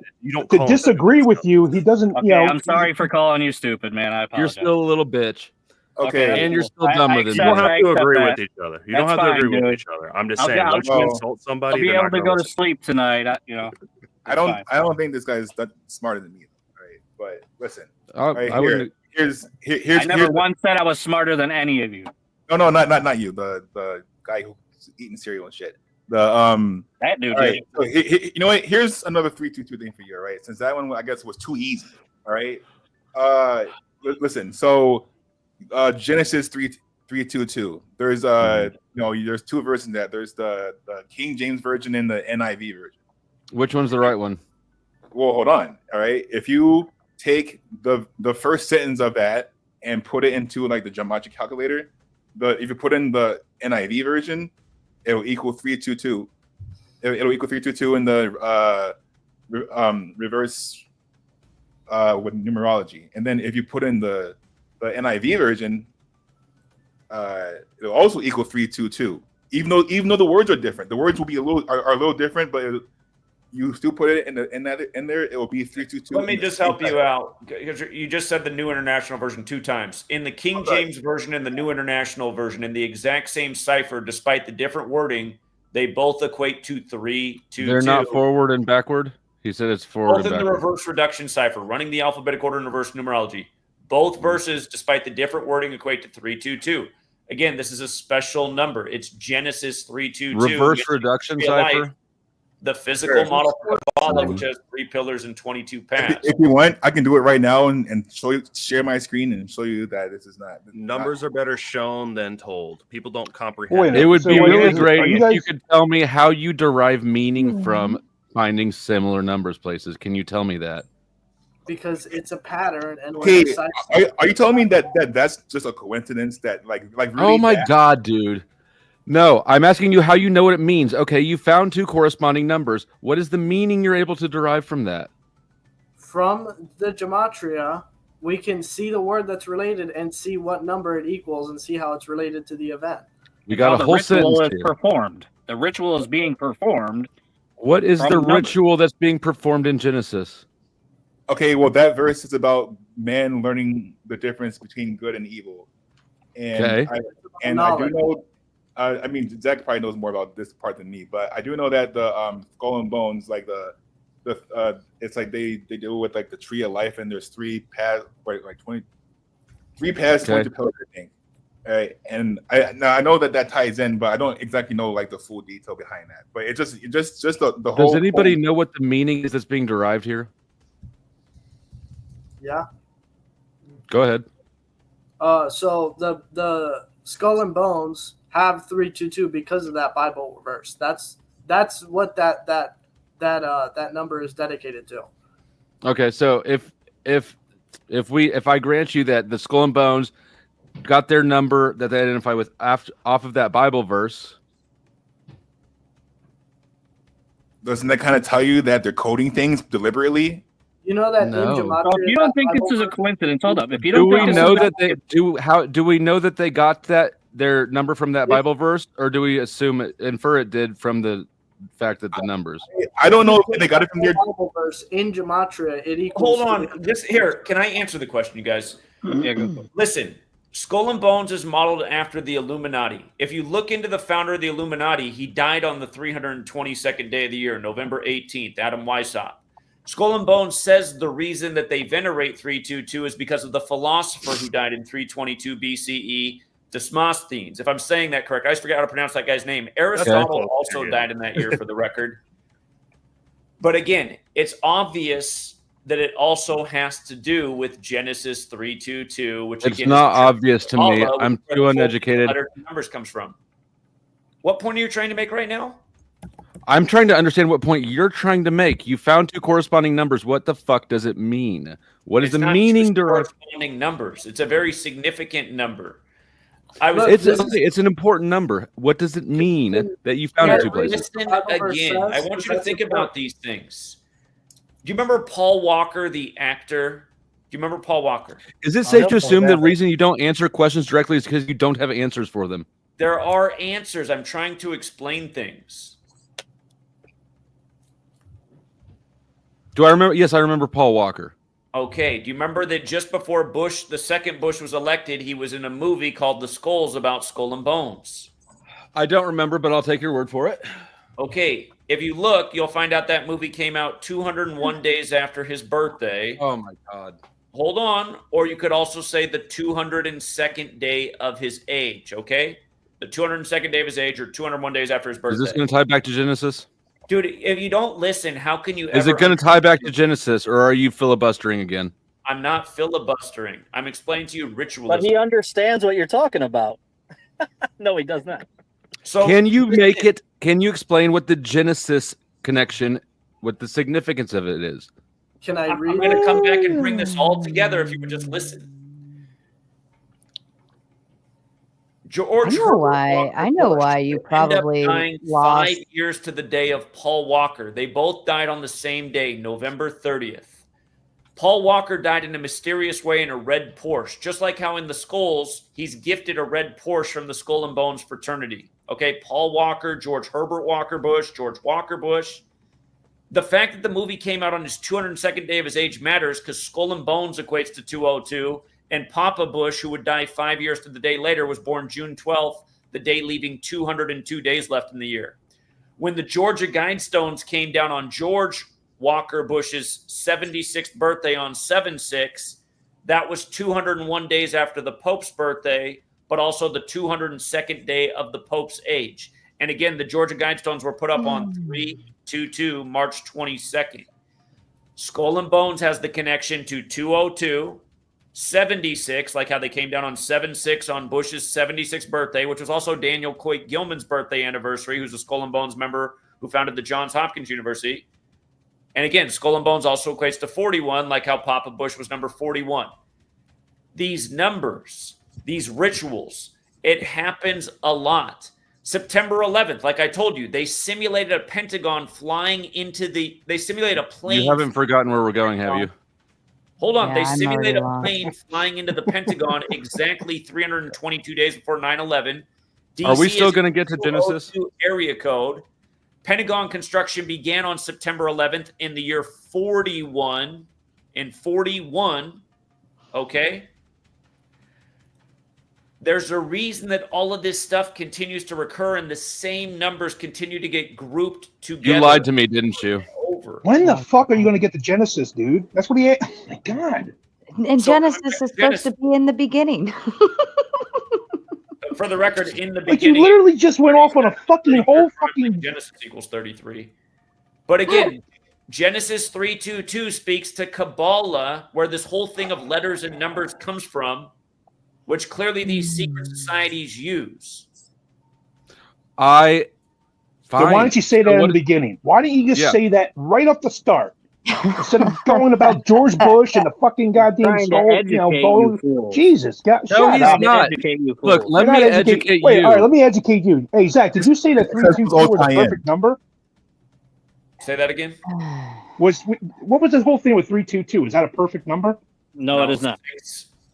to disagree with you, he doesn't. okay, You know, I'm sorry for calling you stupid, man. I You're apologize. still a little bitch. Okay, And you're still dumber than You don't me. have to agree with that. each other. You don't That's have to fine, agree with dude. each other. I'm just I'll saying, get- once you I'll- insult somebody, I'll be they're able not to gonna go to listen. sleep tonight. I It's don't. fine. I don't think this guy's that smarter than me, right? But listen, I wouldn't. here's I never once said I was smarter than any of you. No, not you. The guy who's eating cereal and shit. That dude All right, did. so you know what? Here's another 322 thing for you, all right? Since that one I guess was too easy. All right. Listen. So Genesis 3:22. There's there's two versions of that. There's the King James version and the NIV version. Which one's the right one? Well, hold on. All right. If you take the first sentence of that and put it into like the Gematria calculator, if you put in the NIV version, it will equal 322. It'll equal 322 in the reverse with numerology. And then if you put in the NIV version, it'll also equal 322. Even though the words are different, the words will be a little different, but you still put it in there, it will be 322. Let me just help you out, because you just said the New International Version 2 times. In the King James Version and the New International Version, in the exact same cipher, despite the different wording, They both equate to 3, 2, They're 2. not forward and backward. He said it's forward Both and in the backward. reverse reduction cipher, running the alphabetic order in reverse numerology. Both verses, despite the different wording, equate to 322. Again, this is a special number. It's Genesis 322. Reverse It's reduction real life. cipher. The physical Sure. model for Kabbalah, which has 3 pillars and 22 paths. If you want, I can do it right now and show you, share my screen and show you that this is not. Numbers are better shown than told. People don't comprehend. Wait a It would So be wait, really is it- great are you if guys- you could tell me how you derive meaning from finding similar numbers places. Can you tell me that? Because it's a pattern, and when Okay, the cipher- are you telling me that's just a coincidence that like really Oh my that- God, dude. No, I'm asking you how you know what it means. Okay, you found 2 corresponding numbers. What is the meaning you're able to derive from that? from the gematria, we can see the word that's related and see what number it equals and see how it's related to the event. We got a the whole ritual sentence is here. performed. The ritual is being performed. What is from the numbers. ritual that's being performed in Genesis? Okay, well that verse is about man learning the difference between good and evil, and Okay. I do know. I mean, Zach probably knows more about this part than me, but I do know that the skull and bones, like it's like they deal with like the tree of life, and there's 3 paths, right? Like 3 paths, Okay. 20 pillars, I think. Right, and I know that ties in, but I don't exactly know like the full detail behind that. But it just the whole. Does anybody know what the meaning is that's being derived here? Yeah. Go ahead. So the skull and bones have 322 because of that Bible verse. That's what that number is dedicated to. Okay, so if I grant you that the skull and bones got their number that they identify with off of that Bible verse, Doesn't that kind of tell you that they're coding things deliberately? You know that No. in gematria. So if you don't think Bible this is a verse- coincidence, hold up. If you do don't we think this know is that they do we know that they got their number from that Bible verse, or do we infer it did from the fact that the numbers? I don't know if they got it from their Bible verse in gematria, it equals. Hold on. Just here. Can I answer the question, you guys? Yeah, go for it. Listen, Skull and Bones is modeled after the Illuminati. If you look into the founder of the Illuminati, he died on the 322nd day of the year, November 18th, Adam Weishaupt. Skull and Bones says the reason that they venerate 322 is because of the philosopher who died in 322 BCE, Demosthenes. If I'm saying that correct, I just forgot how to pronounce that guy's name. Aristotle also died in that year, for the record. But again, it's obvious that it also has to do with Genesis 322, which It's again not is obvious to me. Allah, I'm which is too where the uneducated. letter numbers comes from. What point are you trying to make right now? I'm trying to understand what point you're trying to make. You found 2 corresponding numbers. What the fuck does it mean? What is It's the not meaning just derived? corresponding numbers. It's a very significant number. It's an important number. What does it mean that you found it 2 places? Listen again. I want you to think about these things. Do you remember Paul Walker, the actor? Do you remember Paul Walker? Is it safe to assume the reason you don't answer questions directly is because you don't have answers for them? There are answers. I'm trying to explain things. Do I remember? Yes, I remember Paul Walker. Okay. Do you remember that just before Bush, the second Bush was elected, he was in a movie called The Skulls about Skull and Bones? I don't remember, but I'll take your word for it. Okay. If you look, you'll find out that movie came out 201 days after his birthday. Oh, my God. Hold on. Or you could also say the 202nd day of his age, okay? The 202nd day of his age or 201 days after his birthday. Is this going to tie back to Genesis? Dude, if you don't listen, how can you Is ever... it going to tie back to Genesis, or are you filibustering again? I'm not filibustering. I'm explaining to you ritualism. But he understands what you're talking about. No, he does not. So Can you make it? Can you explain what the Genesis connection, what the significance of it is? Can I I'm read? going to come back and bring this all together if you would just listen. George I know why you probably dying lost. 5 years to the day of Paul Walker. They both died on the same day, November 30th. Paul Walker died in a mysterious way in a red Porsche, just like how in the Skulls, he's gifted a red Porsche from the Skull and Bones fraternity. Okay, Paul Walker, George Herbert Walker Bush, George Walker Bush. The fact that the movie came out on his 202nd day of his age matters because Skull and Bones equates to 202, and Papa Bush, who would die 5 years to the day later, was born June 12th, the day leaving 202 days left in the year. When the Georgia Guidestones came down on George Walker Bush's 76th birthday on 7/6, that was 201 days after the Pope's birthday, but also the 202nd day of the Pope's age. And again, the Georgia Guidestones were put up on 3/22, March 22nd. Skull and Bones has the connection to 202, 76, like how they came down on 7/6 on Bush's 76th birthday, which was also Daniel Coit Gilman's birthday anniversary, who's a Skull and Bones member who founded the Johns Hopkins University. And again, Skull and Bones also equates to 41, like how Papa Bush was number 41. These numbers, these rituals, it happens a lot. September 11th, like I told you, they simulated a Pentagon flying into they simulated a plane. You haven't forgotten where we're going, have you? Hold on. Yeah, They I'm simulated already a lost. plane flying into the Pentagon exactly 322 days before 9/11. Are we DC still is going to get to Genesis? 202 area code. Pentagon construction began on September 11th in the year 41. In 41, okay? There's a reason that all of this stuff continues to recur and the same numbers continue to get grouped together. You lied to me, didn't you? Over. When the fuck are you going to get to Genesis, dude? That's what he. Oh my god. And Genesis is supposed to be in the beginning. For the record, in the Like you beginning, literally just went off on a fucking whole fucking. Genesis equals 33. But again, Genesis 3:22 speaks to Kabbalah, where this whole thing of letters and numbers comes from, which clearly these secret societies use. Then why didn't you say that in the beginning? Why didn't you just say that right off the start instead of going about George Bush and the fucking goddamn Trying to skull, educate bone? you fools. Jesus, God, No, shut he's up. not. Look, let You're me not educate Wait, you. all right, let me educate you. Hey, Zach, did you say that 322 was a perfect number? Say that again. What was the whole thing with 322? Is that a perfect number? No, it is not.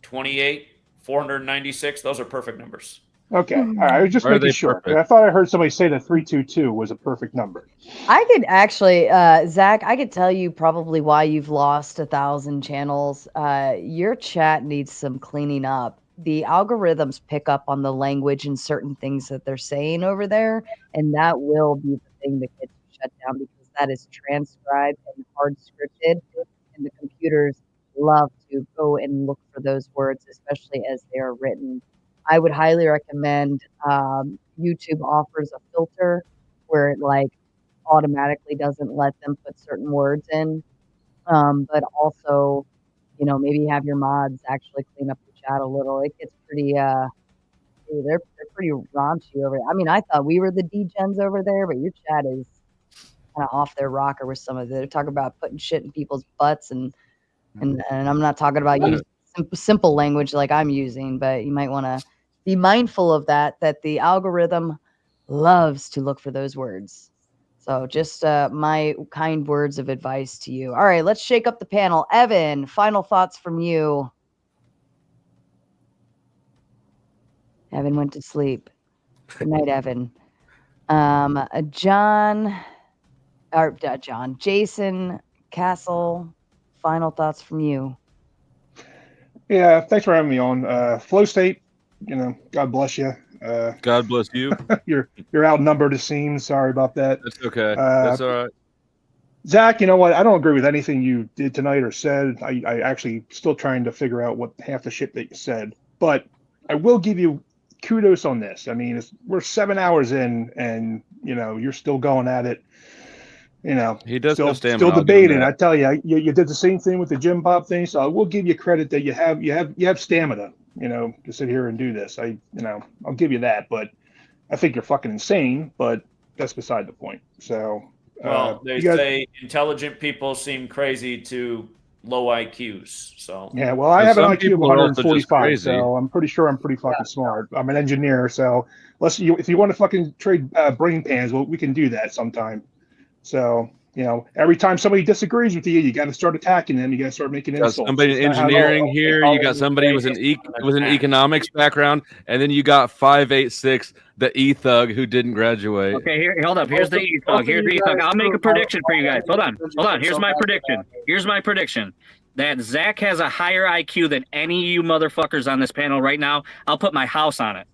28, 496. Those are perfect numbers. Okay, all right. I was just Are making they sure. perfect? I thought I heard somebody say that 322 was a perfect number. I could actually, Zach, I could tell you probably why you've lost 1,000 channels. Your chat needs some cleaning up. The algorithms pick up on the language and certain things that they're saying over there, and that will be the thing that gets you shut down because that is transcribed and hard scripted, and the computers love to go and look for those words, especially as they are written. I would highly recommend YouTube offers a filter where it like automatically doesn't let them put certain words in. But also, you know, maybe have your mods actually clean up the chat a little. It gets pretty they're pretty raunchy over there. I mean, I thought we were the degens over there, but your chat is kind of off their rocker with some of it. They're talking about putting shit in people's butts and I'm not talking about using simple language like I'm using, but you might want to be mindful of that the algorithm loves to look for those words. So just my kind words of advice to you. All right, let's shake up the panel. Evan, final thoughts from you. Evan went to sleep. Good night, Evan. Jason Castle, final thoughts from you. Yeah, thanks for having me on. Flow State, you know, God bless you. God bless you. You're outnumbered, it seems. Sorry about that. That's okay. That's all right. Zach, you know what? I don't agree with anything you did tonight or said. I actually still trying to figure out what half the shit that you said. But I will give you kudos on this. I mean, we're 7 hours in, and you know you're still going at it. You know, He does still, have stamina, still I'll give him debating. that. I tell you, you did the same thing with the Jim Bob thing. So I will give you credit that you have stamina. You know, to sit here and do this. I'll give you that. But I think you're fucking insane. But that's beside the point. So. Well, they you guys- say intelligent people seem crazy to low IQs. So Yeah, well, I have an IQ of 145, so I'm pretty sure I'm pretty fucking smart. I'm an engineer, so if you want to fucking trade brain pans, well, we can do that sometime. So, you know, every time somebody disagrees with you, you got to start attacking them. You got to start making Got insults. somebody in That's not how- engineering here. You got somebody with an economics background, and then you got 586, the E thug who didn't graduate. Okay, here, hold up. Here's the E-Thug. Here's the E-Thug. I'll make a prediction for you guys. Hold on. Here's my prediction. That Zach has a higher IQ than any of you motherfuckers on this panel right now. I'll put my house on it.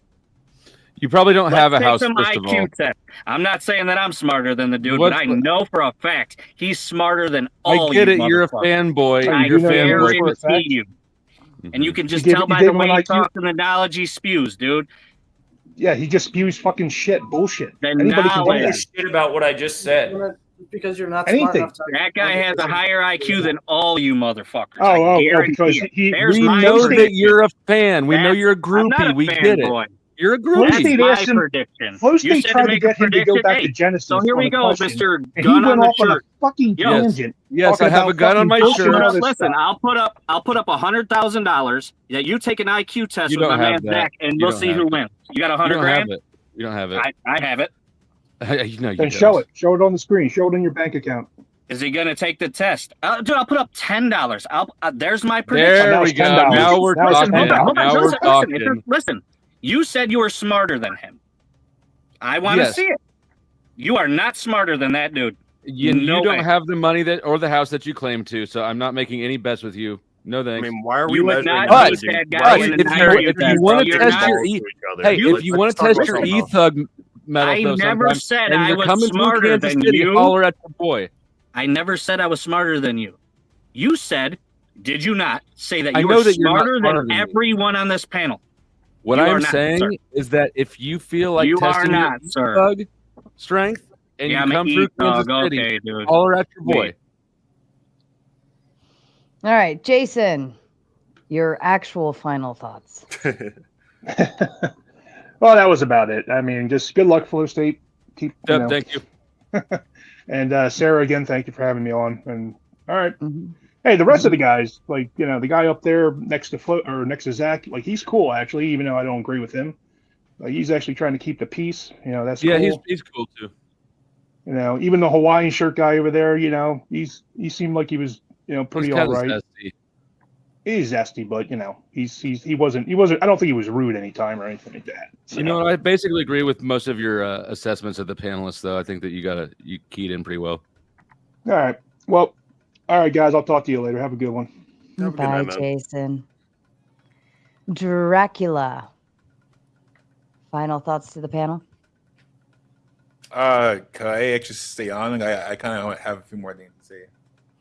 You probably don't have a Let's take house, some first of all. IQ test. I'm not saying that I'm smarter than the dude, What's but I the- know for a fact he's smarter than I all get you it. You're a motherfuckers. fanboy. I You're a fanboy. guarantee you. And you can just gave- tell you by gave the him way an he IQ? talks and the knowledge he spews, dude. Yeah, he just spews fucking shit, bullshit. The Anybody can do knowledge. that. Shit about what I just said. Because you're not Anything. smart enough to. That guy has a higher IQ than all you motherfuckers. Oh, I guarantee because it. he. There's We my know that prediction. you're a fan. We know That's- you're a I'm not groupie. a We get it. fanboy. You're a Flow That's groupie. State my asked him. prediction. Flow You State said tried to make get a him to go prediction. back Hey, to Genesis. so here on we a go, question, Mr. and he Gun went on the off on a shirt. fucking Yo, tangent. Yes, talking I have about a gun on fucking my bullshit and shirt. all this Listen, stuff. I'll put up $100,000 that you take an IQ test You with don't my man have that. Zach, and You we'll don't see have who it. wins. You got You 100 don't have grand? it. You don't have it. I have it. You know you Then don't. show it. Show it on the screen. Show it in your bank account. Is he gonna take the test? Dude, I'll put up $10. There's my prediction. There we go. Now we're talking. Now we're talking. Listen, you said you were smarter than him. I want to Yes. see it. You are not smarter than that dude. You No don't way. have the money that or the house that you claim to, so I'm not making any bets with you. No thanks. I mean, why are we You would measuring not that? beat Dude? that Why guy are we in if the comparing you, 90 if you want to You're test not- your to each other? hey, Let's if you want to talk about test your something else. e-thug metal, I though, never sometime, said and I you're was coming through smarter Kansas than City, you. holler at your boy. I never said I was smarter than you. You said, did you not say that I you know were that you're not smarter smarter than than me. everyone on this panel? What You I are am not, saying sir. is that if you feel like You are testing not, your sir. e-thug strength and Yeah, you I'm an come through Kansas e-thug. City, Okay, dude. holler at your boy. All right, Jason, your actual final thoughts. Well, that was about it. I mean, just good luck, Flow State. Keep. Yep, thank you. And Sarah, again, thank you for having me on. And all right. Mm-hmm. Hey, the rest of the guys, like the guy up there next to Flo or next to Zach, like he's cool actually, even though I don't agree with him. Like he's actually trying to keep the peace. That's Yeah, cool. he's cool too. Even the Hawaiian shirt guy over there, he seemed like he was, pretty He's all kinda right. zesty. He's zesty, but he wasn't. I don't think he was rude anytime or anything like that. You know what? I basically agree with most of your assessments of the panelists, though. I think that you keyed in pretty well. All right. Well, all right, guys. I'll talk to you later. Have a good one. Bye, Jason. Dracula. Final thoughts to the panel? Can I actually stay on? I kind of have a few more things to say.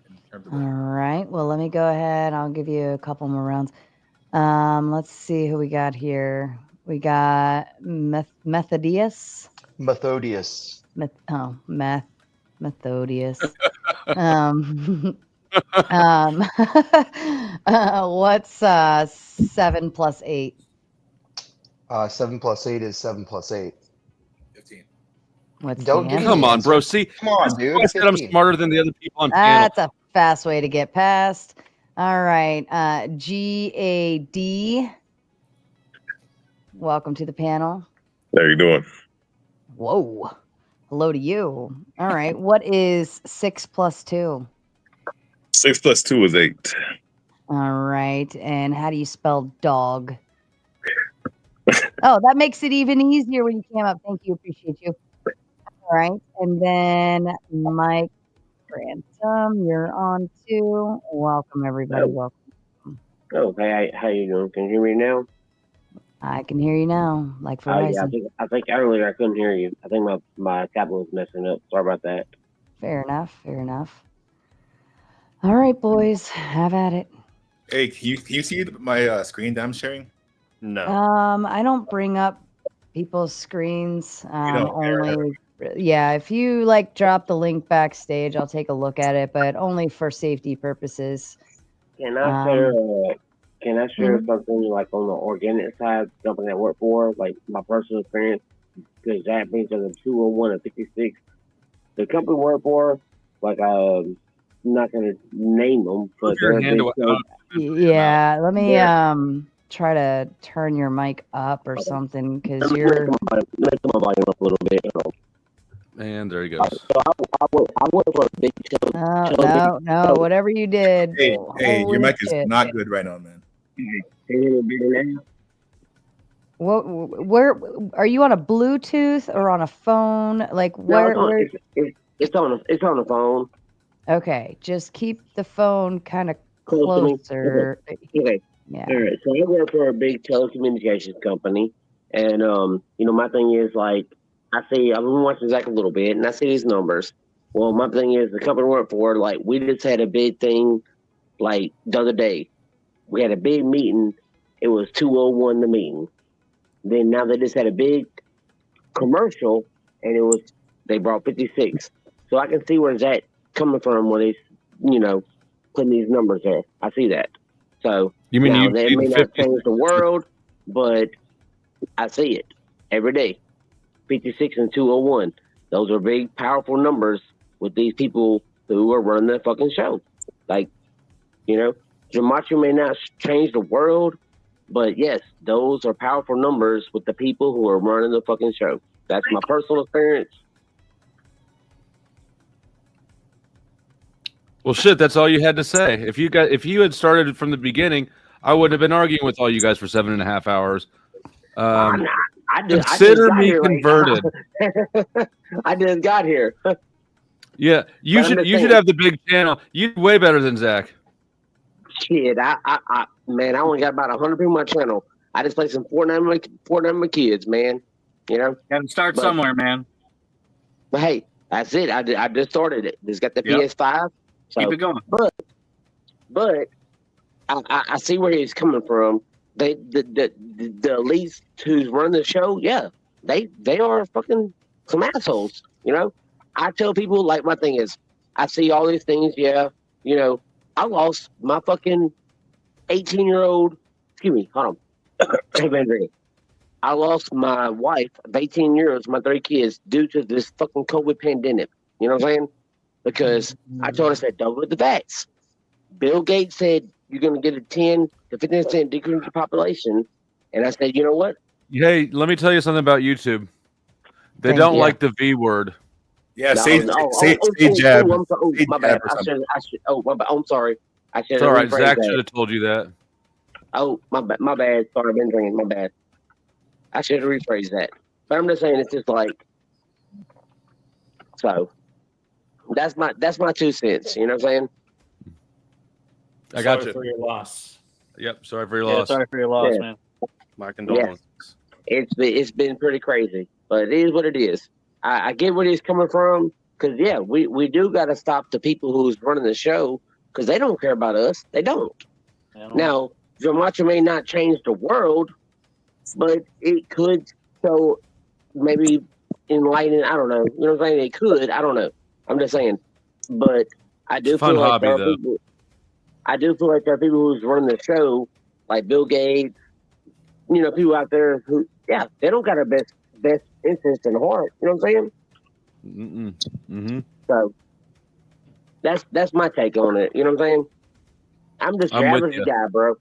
In terms of All right. Well, let me go ahead. I'll give you a couple more rounds. Let's see who we got here. We got Methodius. Methodius. Methodius. What's 7 plus 8? 7 plus 8 is 7 plus 8. 15. What's Don't the give me answer? Come on, bro. See, Come on, this is dude. why I said I'm 15. smarter than the other people on panel. That's a fast way to get past. All right. GAD. Welcome to the panel. How you doing? Whoa. Hello to you. All right. What is 6 plus 2? 6 plus 2 is 8. All right. And how do you spell dog? Oh, that makes it even easier when you came up. Thank you. Appreciate you. All right. And then Mike Ransom, you're on too. Welcome, everybody. Oh. Welcome. Oh, hey, how you doing? Can you hear me now? I can hear you now, like Oh, yeah, Verizon. I think earlier I couldn't hear you. I think my tablet was messing up. Sorry about that. Fair enough. Fair enough. All right, boys. Have at it. Hey, can you see my screen that I'm sharing? No. I don't bring up people's screens. don't care. Only, yeah, if you drop the link backstage, I'll take a look at it, but only for safety purposes. Can I share? Can I share Mhm. something like on the organic side, something I work for, like my personal experience? Because that means there's a 201 and 56. The company I work for, I'm not gonna name them, but Put your they're a hand big away. company. Yeah, let me Yeah. try to turn your mic up or something because Let me you're. make my volume up a little bit. And there he goes. So I work for a big No, whatever you did. Hey, your holy mic is shit. not good right now, man. Can you hear me better now? Where are you on a Bluetooth or on a phone? Like where? It's on the phone. Okay, just keep the phone kind of Close to me. closer. Okay. Yeah. All right. So I work for a big telecommunications company, And my thing is like I see I've been watching Zach a little bit, and I see these numbers. Well, my thing is the company we work for, like we just had a big thing, like the other day. We had a big meeting. It was 201 the meeting. Then now they just had a big commercial, and they brought 56. So I can see where's that coming from when they, putting these numbers there. I see that. So You mean now you they see may the not 50? change the world, but I see it every day. 56 and 201. Those are big, powerful numbers with these people who are running the fucking show. Like, Gematria may not change the world, but yes, those are powerful numbers with the people who are running the fucking show. That's my personal experience. Well, shit, that's all you had to say. If you had started from the beginning, I wouldn't have been arguing with all you guys for 7.5 hours. I just Consider got me here, converted. I just got here. Yeah, you But I'm should just you should saying. have the big channel. You're way better than Zach. Shit, man, I only got about 100 people on my channel. I just play some Fortnite with my kids, man. Gotta start But- somewhere, man. But hey, that's it. I just started it. Just got the Yep. PS5. So, Keep it going. But I see where he's coming from. The elites who's running the show, yeah, they are fucking some assholes. I tell people like my thing is, I see all these things. Yeah, I lost my fucking 18-year-old. Excuse me, hold on. I lost my wife of 18 years, my 3 kids, due to this fucking COVID pandemic. You know what I'm saying? Because I told her, I said, double the vax. Bill Gates said, you're going to get a 10 to 15% decrease in your population. And I said, you know what? Hey, let me tell you something about YouTube. They Thank don't you. like the V word. Yeah, No, say no, jab. I'm sorry. Say My jab bad. or something. My bad. I'm sorry. I should It's have all right. rephrased Zach that. should have told you that. Oh, my bad. Sorry, I've been drinking. My bad. I should have rephrased that. But I'm just saying, it's just like, so that's my 2 cents. You know what I'm saying? I got Sorry you. for your loss. Yep. Sorry for your Yeah, loss. sorry for your loss, Yeah. man. My condolences. It's been pretty crazy, but it is what it is. I get where he's coming from, because yeah, we do got to stop the people who's running the show, because they don't care about us. They don't. Now, Gematria may not change the world, but it could show maybe enlighten. I don't know. You know what I'm saying? It could. I don't know. I'm just saying. But I do It's a fun feel like hobby, there are though. people. I do feel like there are people who's running the show, like Bill Gates. People out there who, yeah, they don't got our best interest in heart. You know what I'm saying? Mm-hmm. So that's my take on it. You know what I'm saying? I'm just your I'm with average you. guy, bro.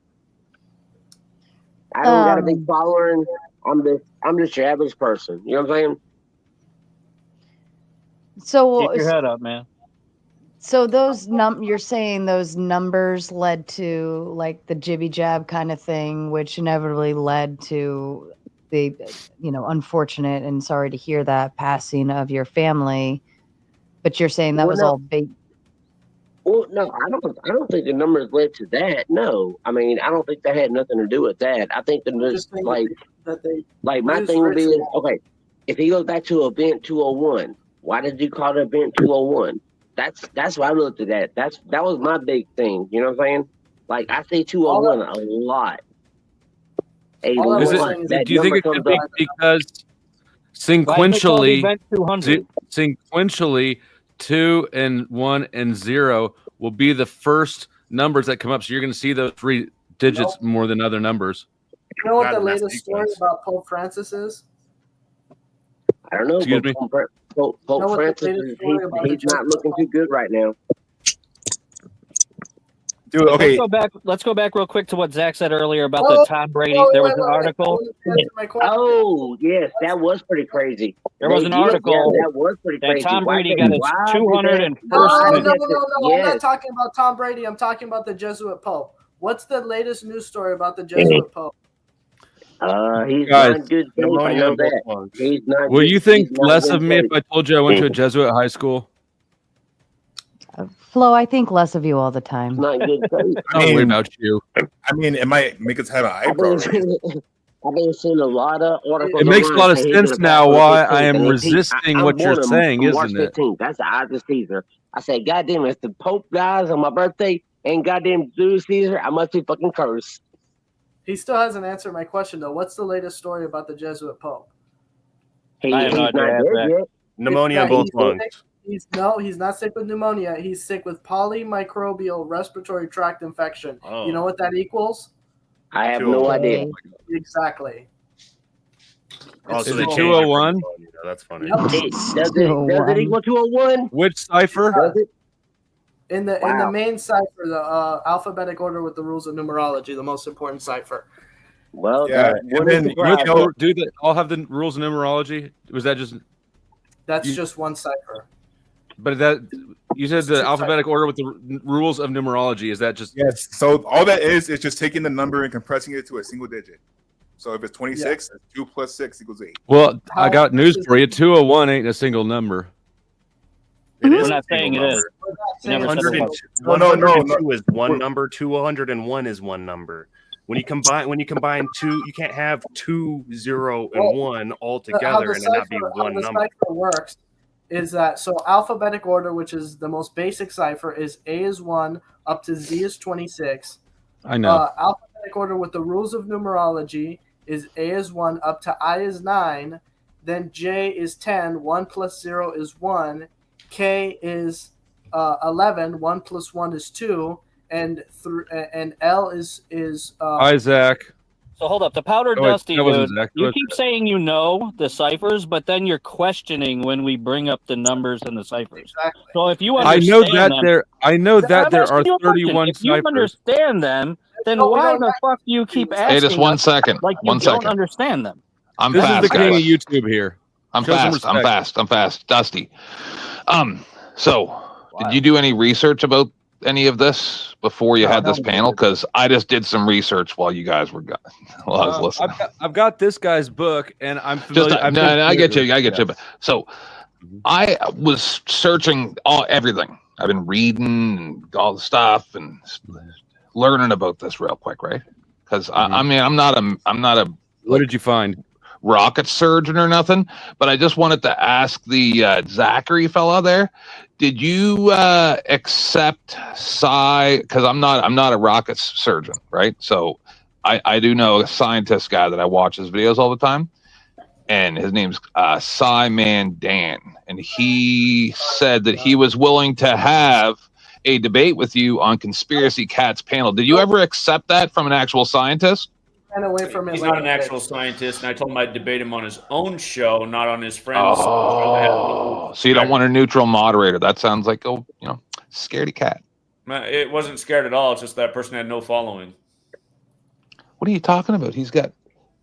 I don't got a big following. I'm just your average person. You know what I'm saying? So Keep your head up, man. So you're saying those numbers led to like the jibby jab kind of thing, which inevitably led to the, unfortunate and sorry to hear that passing of your family. But you're saying that Well, was no. all big. Well, no, I don't think the numbers led to that. No, I mean, I don't think that had nothing to do with that. I think I'm just saying that they like my use thing would be is, ritual. okay, if he goes back to event 201, why did you call it event 201? That's why I looked at that. That was my big thing. You know what I'm saying? Like I say 201 a lot. All I Is was it? saying is that Do you think number it could comes be up. because Why is it called sequentially, Event 200? sequentially, 2 and 1 and 0 will be the first numbers that come up. So you're going to see those 3 digits more than other numbers. You know what Not the in that latest story sequence. about Pope Francis is? I don't know, Excuse but me? Pope You know what the Francis latest is story about the he's not Jesuit looking too good right now. Dude, okay. Let's go back real quick to what Zach said earlier about Oh, the Tom Brady. There was an article. Answer my question. Oh yes, that was pretty crazy. There was an Yeah, article that was pretty that crazy. Tom Why Brady did- got his why did 201st. No, I'm Yes. not talking about Tom Brady. I'm talking about the Jesuit Pope. What's the latest news story about the Jesuit Pope? He's Guys, not in good shape. I pneumonia know in both that. lungs. He's not. Will good- you think he's not in less good of me if shape. I told you I went to a Jesuit high school? Flo, I think less of you all the He's time. not in good shape. I don't worry about you. I mean, it might make us have an eyebrow raise. I've been seeing a lot of articles. It makes a online lot of saying he's sense gonna now pass on the why I 15th, am and resisting I'm what you're born on saying, March isn't it? 15th. That's the Idris Caesar. I said, goddamn, if the Pope dies on my birthday and goddamn Julius Caesar, I must be fucking cursed. He still hasn't answered my question though. What's the latest story about the Jesuit Pope? I have no He's not idea. dead yet. Pneumonia in That both lungs. He's not sick with pneumonia. He's sick with polymicrobial respiratory tract infection. You know what that equals? I have no idea. Exactly. Oh, so Is they it changed 201? That's funny. Does it equal 201? Which cipher? Does it? In the main cipher, the alphabetic order with the rules of numerology, the most important cipher. Well, Yeah, that and wouldn't then surprise me. do they all have the rules of numerology? Was that just? That's just one cipher. But that you said the alphabetic order with the rules of numerology. Is that just? Yes. So all that is just taking the number and compressing it to a single digit. So if it's 26, 2 plus 6 equals 8. Well, I got news for you. 201 ain't a single number. It is We're not saying it is. We never said it was. 102 is one number. 201 is one number. When you combine two, you can't have 2, 0, and 1 all together and it not be one how the number. cipher works is that alphabetic order, which is the most basic cipher, is A is 1 up to Z is 26. I know. Alphabetic order with the rules of numerology is A is 1 up to I is 9. Then J is 10. 1 plus 0 is 1. K is 11. 1 plus 1 is 2. And L is Isaac. So hold up, the powder Oh, wait, dusty that wasn't dude. Zach. That You was keep saying you know the ciphers, but then you're questioning when we bring up the numbers and the ciphers. Exactly. So if you I understand know that them, there. I know that I'm there asking are you a question. 31 If you ciphers. understand them, then No, we why don't the fuck do you keep asking? Hey, just 1 us second. like you 1 don't second. understand them. I'm This fast, is the king guys. of YouTube here. I'm Show some fast. I'm respect. fast. I'm fast. Dusty. So did you do any research about any of this before you had this panel? Because I just did some research while you guys were gone. While I was listening. I've got this guy's book, and I'm Just familiar. I've been I get you. familiar I get with you. So I was searching everything. I've been reading all the stuff and learning about this real quick, right? Because I mean, I'm not a. What did you find? Rocket surgeon or nothing, but I just wanted to ask the Zachary fella there. Did you accept psi? Because I'm not a rocket surgeon, right? So I do know a scientist guy that I watch his videos all the time, and his name's Psi Man Dan, and he said that he was willing to have a debate with you on Conspiracy Cat's panel. Did you ever accept that from an actual scientist? Away from He's it not like an a actual bitch. scientist, and I told him I'd debate him on his own show, not on his friend's show. Oh, so you don't want a neutral moderator? That sounds like scaredy cat. It wasn't scared at all. It's just that person had no following. What are you talking about? He's got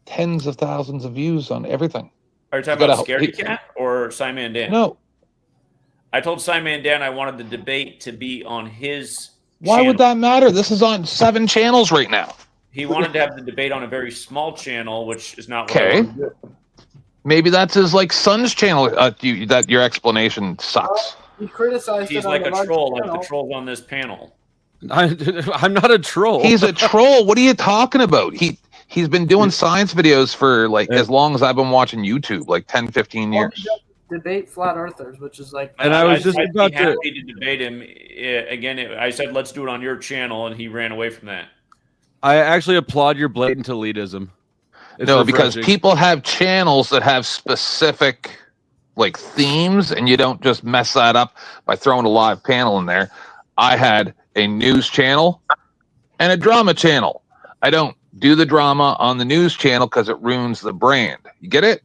tens of thousands of views on everything. Are you talking about Scaredy Cat or Simon Dan? No. I told Simon Dan I wanted the debate to be on his Why would that matter? This is on 7 channels right now. He wanted to have the debate on a very small channel, which is not what I want to do. Maybe that's his son's channel. That your explanation sucks. He criticized He's it like on a the large troll, like channel. the trolls on this panel. I'm not a troll. He's a troll. What are you talking about? He's been doing science videos for as long as I've been watching YouTube, like 10, 15 years. Debate flat earthers, which is like. And I was just I'd about be happy to debate him again. I said let's do it on your channel, and he ran away from that. I actually applaud your blatant elitism. It's No, because refreshing. people have channels that have specific themes, and you don't just mess that up by throwing a live panel in there. I had a news channel and a drama channel. I don't do the drama on the news channel because it ruins the brand. You get it?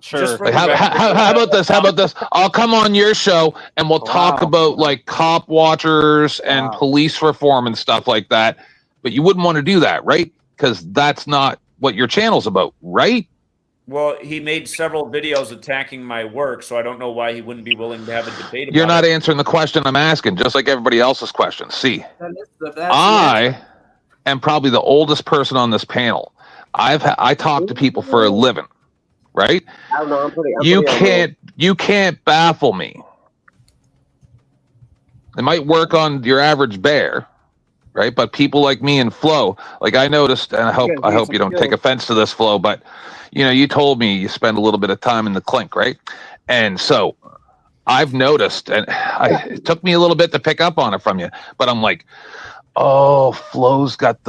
Sure. How about this? How about this? I'll come on your show and we'll talk about cop watchers and police reform and stuff like that. But you wouldn't want to do that, right? Because that's not what your channel's about, right? Well, he made several videos attacking my work, so I don't know why he wouldn't be willing to have a debate about You're not it. answering the question I'm asking, just like everybody else's questions. See, I am probably the oldest person on this panel. I talk to people for a living, right? I don't know. You can't baffle me. It might work on your average bear, right? But people like me and Flo, like I noticed, and I hope you don't take offense to this, Flo, but you told me you spend a little bit of time in the clink, right? And so I've noticed, and it took me a little bit to pick up on it from you, but I'm like, oh, Flo's got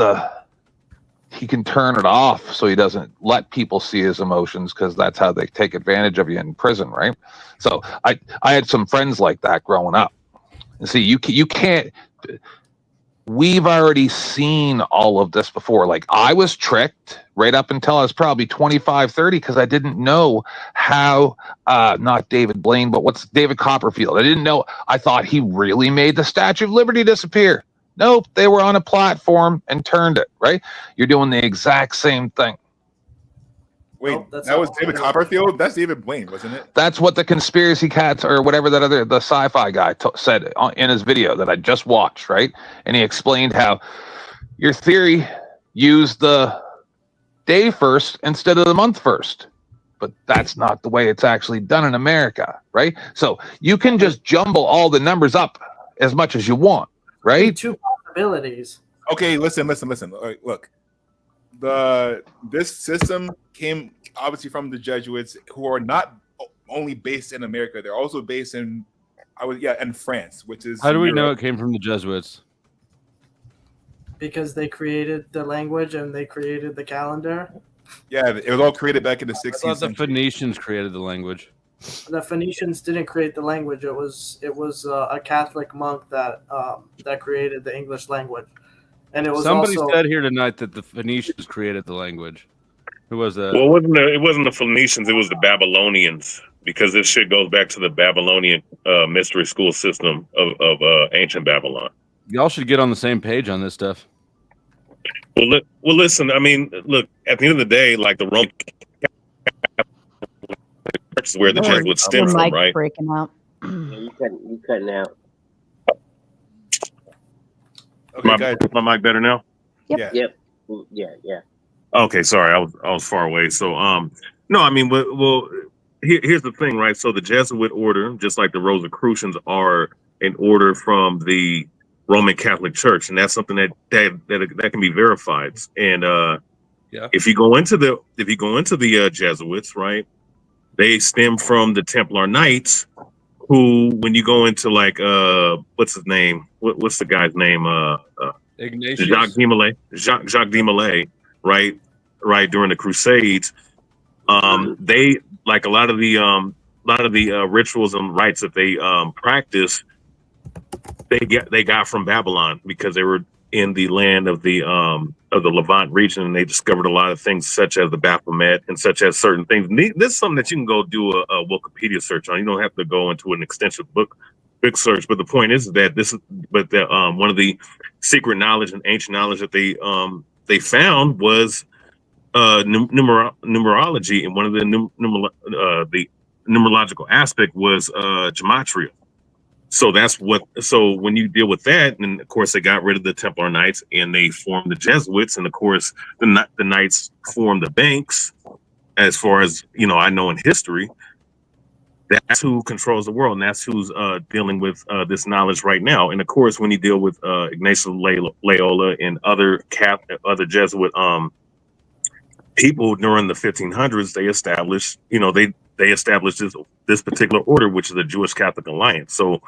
he can turn it off so he doesn't let people see his emotions, because that's how they take advantage of you in prison, right? So I had some friends like that growing up. And see, you can't. We've already seen all of this before. Like I was tricked right up until I was probably 25, 30, because I didn't know how, not David Blaine, but what's David Copperfield. I didn't know. I thought he really made the Statue of Liberty disappear. Nope, they were on a platform and turned it, right? You're doing the exact same thing. Wait, that was David Copperfield? That's David Blaine, wasn't it? That's what the conspiracy cats or whatever the sci-fi guy said in his video that I just watched, right? And he explained how your theory used the day first instead of the month first. But that's not the way it's actually done in America, right? So you can just jumble all the numbers up as much as you want. Right? Two possibilities. Okay, listen. All right, look, this system came obviously from the Jesuits, who are not only based in America; they're also based in France, which is. How do we know it came from the Jesuits? Because they created the language and they created the calendar. Yeah, it was all created back in the 16th I thought the century. Phoenicians created the language. The Phoenicians didn't create the language. It was a Catholic monk that created the English language, and it was Somebody also said here tonight that the Phoenicians created the language. Who was that? Well, it wasn't the Phoenicians, it was the Babylonians, because this shit goes back to the Babylonian mystery school system of ancient Babylon. Y'all should get on the same page on this stuff. Well, listen. I mean, look. At the end of the day, like the Roman Church is where the Jesuits stem from, right? Breaking out. You cutting out. Okay, my mic better now? Yep. Yep. Yeah. Okay, sorry, I was far away. So, no, I mean, well, here's the thing, right? So the Jesuit order, just like the Rosicrucians, are an order from the Roman Catholic Church, and that's something that can be verified. And if you go into the Jesuits, right, they stem from the Templar Knights, who, when you go into like what's his name? What's the guy's name? Ignatius. Jacques de Molay, right during the Crusades. They, like a lot of the rituals and rites that they practice, they got from Babylon, because they were in the land of the Levant region, and they discovered a lot of things such as the Baphomet and such as certain things. This is something that you can go do a Wikipedia search on. You don't have to go into an extensive book search. But the point is that one of the secret knowledge and ancient knowledge that they found was numerology, and one of the numerological aspect was gematria. So when you deal with that, and of course they got rid of the Templar Knights and they formed the Jesuits, and of course the Knights formed the banks. As far as I know in history, that's who controls the world, and that's who's dealing with this knowledge right now. And of course, when you deal with Ignatius Loyola and other Jesuit people during the 1500s, they established they established this particular order, which is the Jewish Catholic Alliance. So,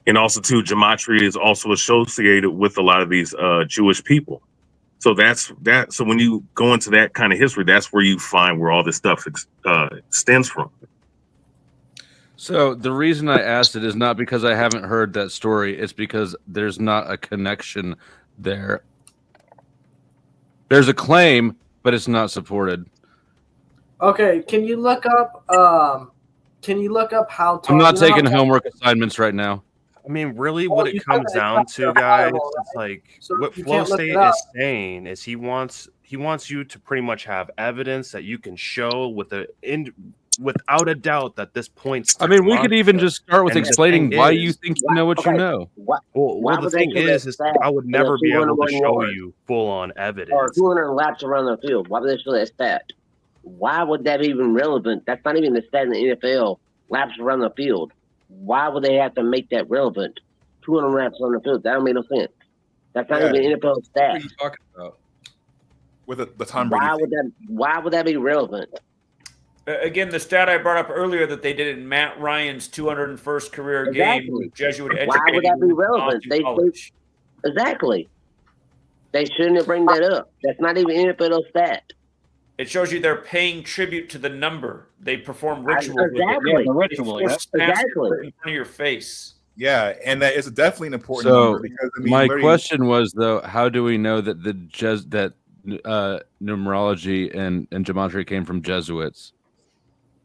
and also too, gematria is also associated with a lot of these Jewish people. So that's that. So when you go into that kind of history, that's where you find where all this stuff stems from. So the reason I asked it is not because I haven't heard that story. It's because there's not a connection there. There's a claim, but it's not supported. Okay, can you look up how I'm not taking homework assignments right now. I mean, really, what it comes down to, guys, is like what Flow State is saying is he wants you to pretty much have evidence that you can show without a doubt that this points to I mean, we could gematria. even just start with And the explaining thing why is- you think you know what you know. Well, the thing is I would never be able to show you full-on evidence. Or 200 laps around the field. Why would they show that stat? Why would that be even relevant? That's not even the stat in the NFL. Laps around the field. Why would they have to make that relevant? 200 laps on the field. That don't make no sense. That's not Yeah. even an NFL What stat. are you talking about? With the Tom Brady thing. Why would that be relevant? Again, the stat I brought up earlier that they did in Matt Ryan's 201st career game Exactly. with Jesuit Why would that be educated relevant? college. Exactly. They shouldn't bring that up. That's not even an NFL stat. It shows you they're paying tribute to the number. They perform rituals with Exactly. it. Yeah, the They ritual, force yeah. stats Exactly. to put in front of your face. Yeah, and that is definitely an important So number because I mean, my literally- question was though, how do we know that numerology and gematria came from Jesuits?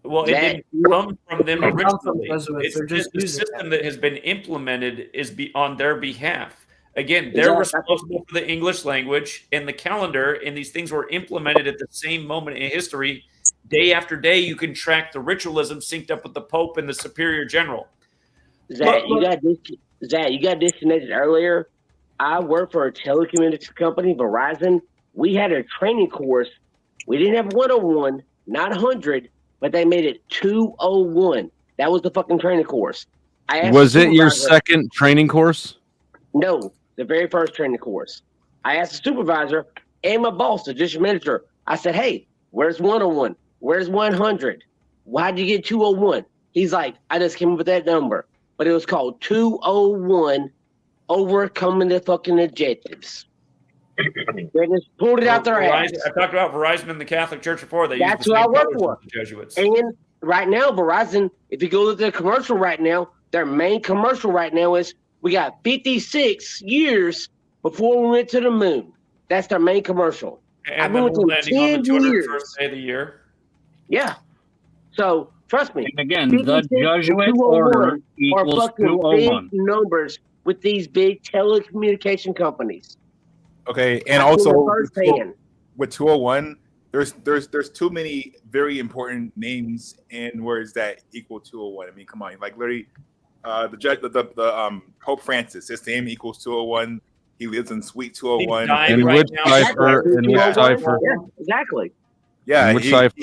Well, it didn't come from them It comes from originally. Jesuits. It's They're just the using system that has been implemented is on their behalf. Again, they're responsible for the English language, and the calendar, and these things were implemented at the same moment in history. Day after day, you can track the ritualism synced up with the Pope and the Superior General. Zach, you got disconnected earlier. I work for a telecommunications company, Verizon. We had a training course. We didn't have 101, not 100, but they made it 201. That was the fucking training course. I asked Was the it your supervisor- second training course? No, the very first training course. I asked the supervisor and my boss, the district manager. I said, "Hey, where's 101? Where's 100? Why'd you get 201?" He's like, "I just came up with that number." But it was called 201, overcoming the fucking objectives. They just pulled it out their ass. I talked about Verizon and the Catholic Church before. They That's use the who I same work colors for. as the Jesuits. And right now, Verizon, if you go to their commercial right now, their main commercial right now is, "We got 56 years before we went to the moon." That's their main commercial. And I've then been we're with them landing on the 10 201st years. day of the year. Yeah. So trust me. And again, 56 the and Jesuit 201 order are equals fucking 201. big numbers with these big telecommunication companies. Okay, and I've seen also it firsthand. with 201, there's too many very important names and words that equal 201. I mean, come on, like literally, the Pope Francis, his name equals 201. He lives in Suite 201. In which cipher? In which cipher? Yeah, exactly. Yeah, In which cipher?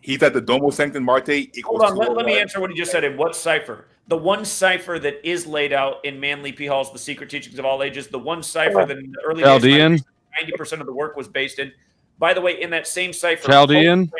He's at the Domo Sanctum Marte equals Hold on, let 201. me answer what he just said. In what cipher? The one cipher that is laid out in Manly P. Hall's The Secret Teachings of All Ages, the one cipher that in the early Chaldean? days, 90% of the work was based in. By the way, in that same cipher, Chaldean?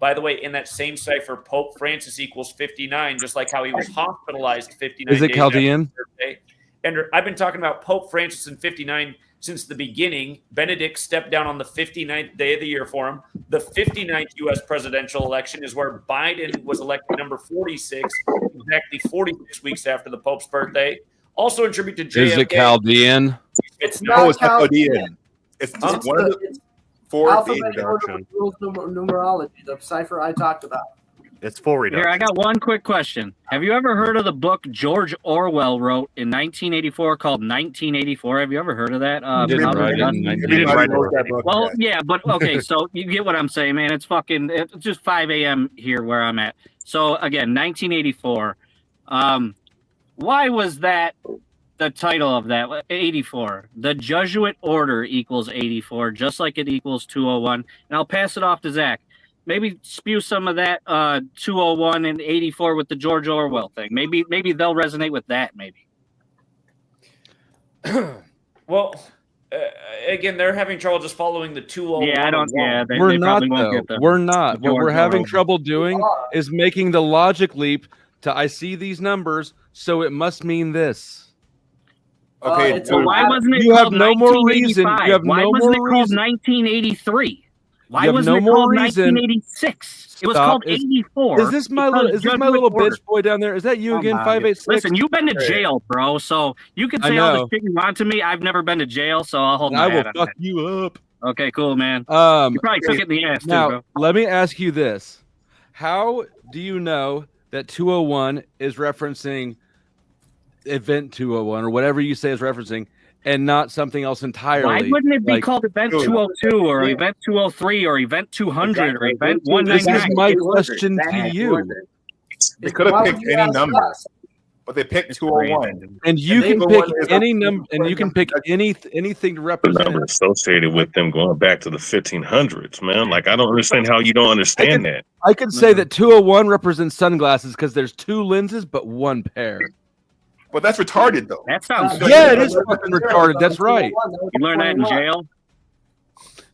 By the way, in that same cipher, Pope Francis equals 59, just like how he was hospitalized 59 Is it days after Chaldean? his birthday. And I've been talking about Pope Francis in 59 since the beginning. Benedict stepped down on the 59th day of the year for him. The 59th U.S. presidential election is where Biden was elected number 46, exactly 46 weeks after the Pope's birthday. Also in tribute to JFK. Is it Chaldean? It's No, it's Chaldean. It's just one of the four Alphabetical rules numerology, the cipher I talked about. It's full reduction. Here, I got one quick question. Have you ever heard of the book George Orwell wrote in 1984 called 1984? Have you ever heard of that? Didn't write it in 1984. Well, yeah, but okay, so you get what I'm saying, man. It's just 5 a.m. here where I'm at. So again, 1984. Why was that the title of that? 84. The Jesuit order equals 84, just like it equals 201. And I'll pass it off to Zach. Maybe spew some of that 201 and 84 with the George Orwell thing. Maybe they'll resonate with that. Maybe. Well, again, they're having trouble just following the 201. Yeah, I don't. Yeah, We're not though. We're not. What we're having trouble doing is making the logic leap to I see these numbers, so it must mean this. Okay, so why wasn't it you have called no more reason. 1985? You have Why no wasn't more it called reason. 1983? Why You have wasn't no it more called reason. 1986? It was Stop. called Is- 84. Is this my because little? Is this my Jesuit little order. bitch boy down there? Is that you again? Come on, 586. Listen, you've been to jail, bro. So you can I say all know. the shit you want to me. I've never been to jail, so I'll hold And my I will hat on fuck that. you up. Okay, cool, man. You probably took it in the ass, now, too, bro. let me ask you this: how do you know that 201 is referencing event 201 or whatever you say is referencing, and not something else entirely? Why wouldn't it be like- called Event 202 or Event 203 or Event 200 or Event 199? This is my question to you. They could have picked any number, but they picked 201. And you can pick any number, and you can pick anything to The represent. number associated with them going back to the 1500s, man. Like, I don't understand how you don't understand that. I could say that 201 represents sunglasses because there's two lenses but one pair. But that's retarded, though. That sounds Yeah, it is fucking retarded. That's right. You learned that in jail?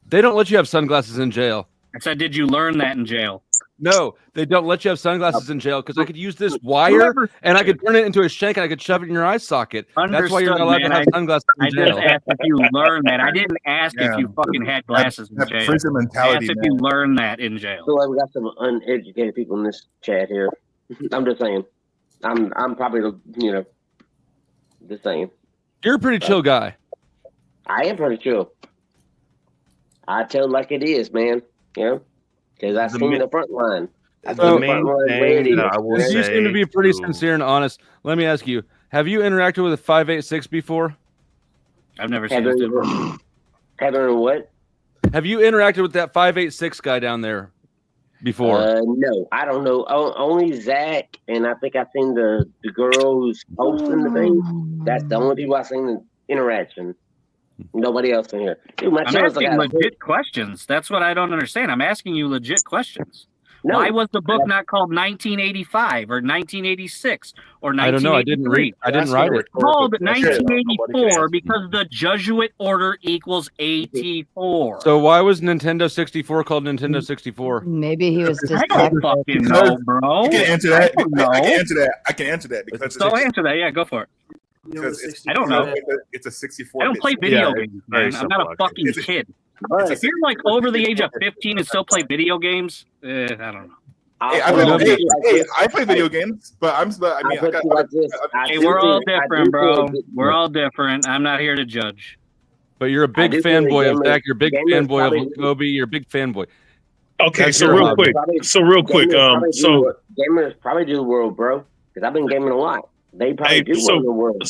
They don't let you have sunglasses in jail. I said, did you learn that in jail? No, they don't let you have sunglasses in jail because I could use this wire and I could turn it into a shank and I could shove it in your eye socket. That's why you're not allowed to have sunglasses in I jail. just asked if you learned that. I didn't ask if you fucking had glasses in That jail. prison mentality, I asked if man. you learned that in jail. I feel like we got some uneducated people in this chat here. I'm just saying. I'm probably just saying. You're a pretty chill guy. I am pretty chill. I tell it like it is, man. Because I've seen the front line. I've seen the front line where it is. Since you seem to be pretty sincere and honest, let me ask you: have you interacted with a 586 before? I've never seen it. Heather, what? Have you interacted with that 586 guy down there before? No, I don't know. Only Zach, and I think I've seen the girl who's hosting the thing. That's the only people I've seen the interaction. Nobody else in here. Dude, my I'm channel's asking like legit questions. That's what I don't understand. I'm asking you legit questions. No. Why was the book not called 1985 or 1986 or 1983? I don't know. I didn't read. I didn't write it. It's called 1984 because the Jesuit order equals 84. So why was Nintendo 64 called Nintendo 64? Maybe he was I don't fucking know, bro. I can answer that. I don't know. I can answer that. I can answer that because So answer that. Yeah, go for it. because I don't know. It's a 64. I don't play video games, man. I'm not a fucking kid. If you're like over the age of 15 and still play video games, I don't know. Hey, I play video games, but I mean, Hey, we're all different, bro. We're all different. I'm not here to judge. But you're a big fanboy of Zach. You're a big fanboy of Kobe. You're a big fanboy. Okay, That's so your real hobby. quick, so gamers probably do the world, bro. Because I've been gaming a lot. They probably do so- want the world.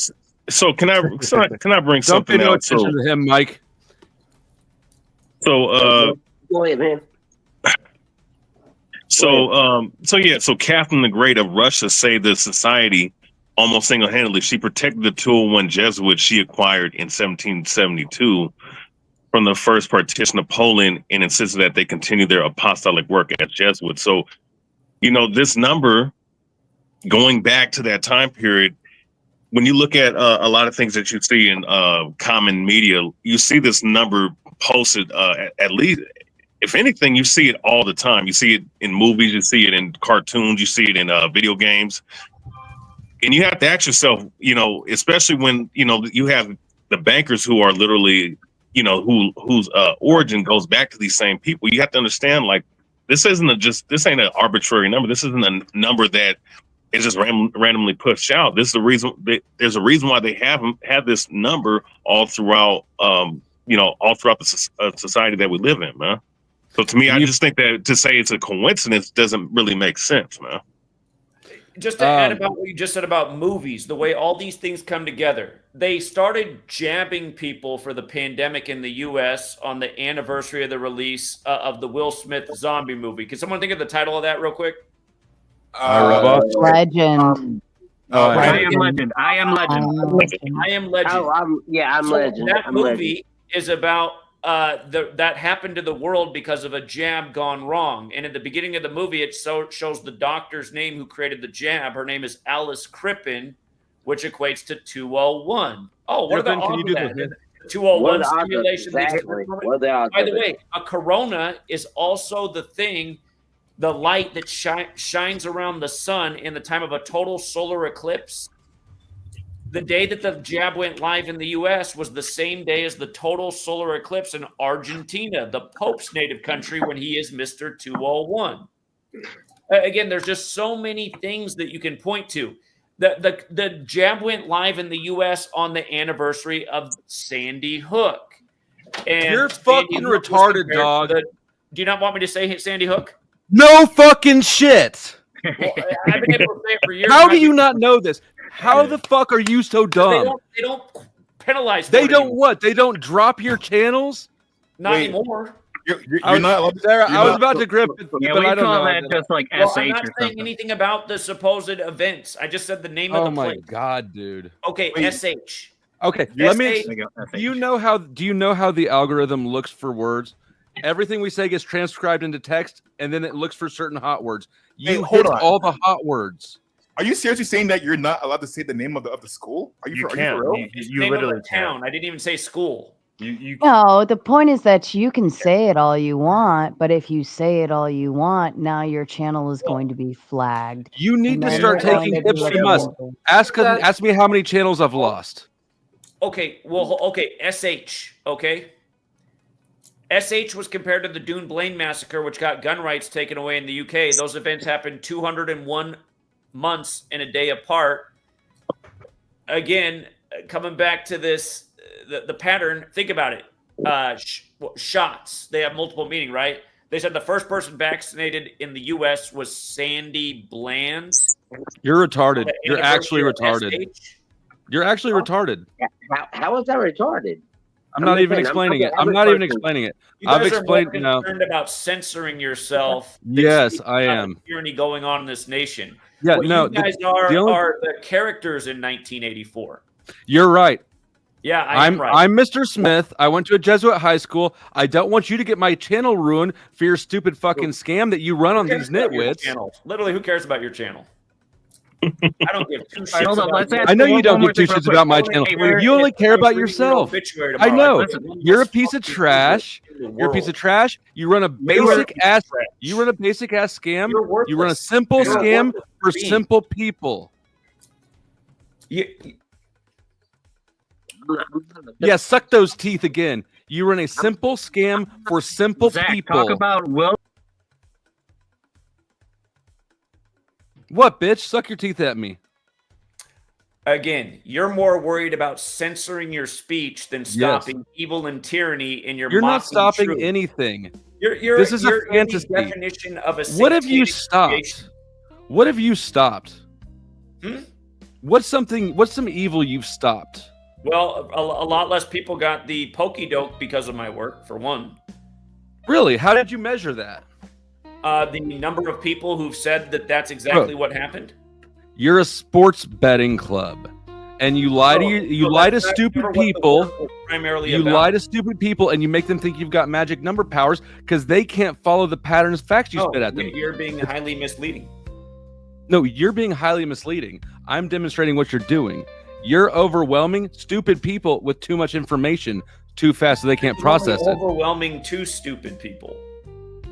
So can I bring Don't something pay no out? attention to him, Mike. So Go ahead, man. So Catherine the Great of Russia saved the society almost single-handedly. She protected the 201 Jesuits she acquired in 1772 from the first partition of Poland and insisted that they continue their apostolic work as Jesuits. So, this number going back to that time period, when you look at a lot of things that you see in common media, you see this number posted at least, if anything, you see it all the time. You see it in movies, you see it in cartoons, you see it in video games. And you have to ask yourself, especially when, you have the bankers who are literally, whose origin goes back to these same people. You have to understand, like, this ain't an arbitrary number. This isn't a number that is just randomly pushed out. This is the reason. There's a reason why they have this number all throughout, all throughout the society that we live in, man. So to me, I just think that to say it's a coincidence doesn't really make sense, man. Just to add about what you just said about movies, the way all these things come together. They started jabbing people for the pandemic in the U.S. on the anniversary of the release of the Will Smith zombie movie. Can someone think of the title of that real quick? Legend. I am legend. I am legend. I am legend. Oh, I'm So legend. That I'm movie is about that happened to the world because of a jab gone wrong. And at the beginning of the movie, it shows the doctor's name who created the jab. Her name is Alice Crippen, which equates to 201. Oh, what Griffin, about can you do that? this? 201 stimulation. Exactly. By the way, a corona is also the thing, the light that shines around the sun in the time of a total solar eclipse. The day that the jab went live in the U.S. was the same day as the total solar eclipse in Argentina, the Pope's native country, when he is Mr. 201. Again, there's just so many things that you can point to. The jab went live in the U.S. on the anniversary of Sandy Hook. And You're Sandy fucking Hook was retarded, compared to dog. do you not want me to say Sandy Hook? No fucking shit. Well, I've been able to say it for years. How do you not know this? How the fuck are you so dumb? They don't penalize. They don't what? They don't drop your channels? Not anymore. You're not allowed to. Sarah, you're I was not- about to grip it, Yeah, but we I don't call know. that just like Well, SH I'm not or saying something. anything about the supposed events. I just said the name of Oh the my place. god, dude. Okay, SH. Okay, let me. Do you know how the algorithm looks for words? Everything we say gets transcribed into text, and then it looks for certain hot words. You hold hit on. all the hot words. Are you seriously saying that you're not allowed to say the name of the school? Are you for real? It's the name of the town. I didn't even say school. No, the point is that you can say it all you want, but if you say it all you want, now your channel is going to be flagged. You need and to then start they're going taking to be tips looking from us. into- Ask me how many channels I've lost. Okay, SH, okay? SH was compared to the Dune Blaine massacre, which got gun rights taken away in the UK. Those events happened 201 months and a day apart. Again, coming back to this, the pattern, think about it. Shots, they have multiple meaning, right? They said the first person vaccinated in the U.S. was Sandy Bland. You're retarded. The You're actually anniversary of retarded. You're actually retarded. How is that retarded? I'm not even explaining it. I'm not even explaining it. I've explained You're more concerned about censoring yourself. than Yes, speaking I about am. the tyranny going on in this nation. Yeah, what no, you guys the are only- the characters in 1984. You're right. Yeah, I'm right. I'm Mr. Smith. I went to a Jesuit high school. I don't want you to get my channel ruined for your stupid fucking scam that you run on Who cares these about your nitwits. channel? Literally, who cares about your channel? I don't give two shits. hold on, let's about ask I know you one don't more give two thing real shits quick. about my Hey, channel. Eric, You only care about reading your yourself. obituary I tomorrow. know. You're a piece of trash. You're a piece of trash. You run a basic ass. You run a basic ass scam. You run a simple You're a scam worthless for being. simple people. Yeah, suck those teeth again. You run a simple scam for simple Zach, people. talk about Will. What, bitch? Suck your teeth at me. Again, you're more worried about censoring your speech than stopping evil and tyranny in your You're not mocking stopping truth. anything. You're This is a in the fantasy. definition of a What have you satanic stopped? What have you stopped? Hmm? What's some evil you've stopped? Well, a lot less people got the pokey doke because of my work, for one. Really? How did you measure that? The number of people who've said that that's exactly what happened. You're a sports betting club, and you lie to you lie to stupid people. Primarily You about. lie to stupid people, and you make them think you've got magic number powers because they can't follow the patterns, facts you spit at them. You're being highly misleading. No, you're being highly misleading. I'm demonstrating what you're doing. You're overwhelming stupid people with too much information too fast so they can't process it. Overwhelming two stupid people.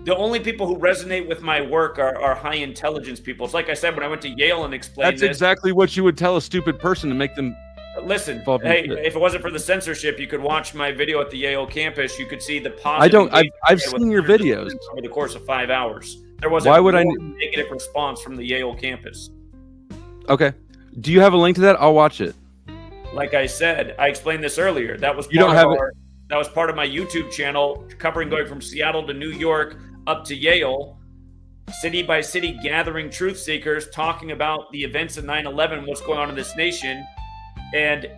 The only people who resonate with my work are high intelligence people. It's like I said when I went to Yale and explained That's this. exactly what you would tell a stupid person to make them Listen, fall for hey, shit. if it wasn't for the censorship, you could watch my video at the Yale campus. You could see the positive. I've seen your videos over the course of 5 hours. There wasn't Why would I one negative response from the Yale campus. Okay. Do you have a link to that? I'll watch it. Like I said, I explained this earlier. That was You don't have it. That was part of my YouTube channel, covering going from Seattle to New York up to Yale, city by city, gathering truth seekers, talking about the events of 9/11, what's going on in this nation. And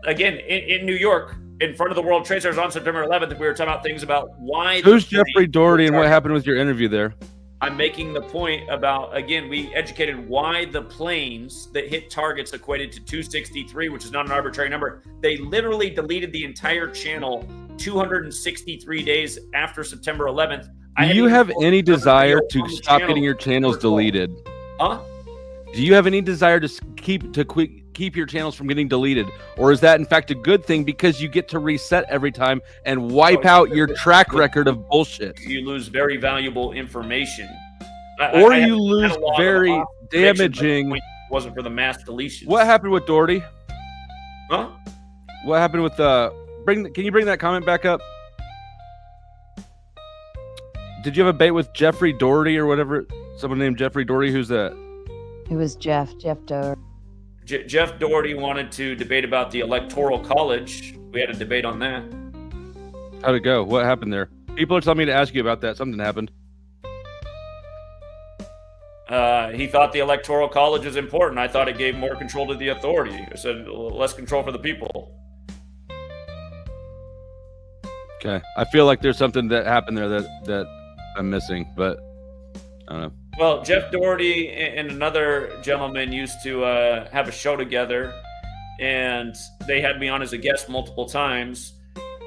again, in New York, in front of the World Trade Centers on September 11th, we were talking about things about why. Who's Jeffrey Doherty and what happened with your interview there? I'm making the point about, again, we educated why the planes that hit targets equated to 263, which is not an arbitrary number. They literally deleted the entire channel 263 days after September 11th. Do you have any desire to stop getting your channels deleted? Huh? Do you have any desire to keep your channels from getting deleted, or is that in fact a good thing because you get to reset every time and wipe out your track record of bullshit? You lose very valuable information, Or I you had lose a lot of very off predictions, but damaging. the point wasn't for the mass deletions. What happened with Doherty? Huh? What happened with can you bring that comment back up? Did you have a bait with Jeffrey Doherty or whatever? Someone named Jeffrey Doherty. Who's that? It was Jeff Doherty. Jeff Doherty wanted to debate about the Electoral College. We had a debate on that. How'd it go? What happened there? People are telling me to ask you about that. Something happened. He thought the Electoral College is important. I thought it gave more control to the authority. I said less control for the people. Okay. I feel like there's something that happened there that I'm missing, but I don't know. Well, Jeff Doherty and another gentleman used to have a show together, and they had me on as a guest multiple times.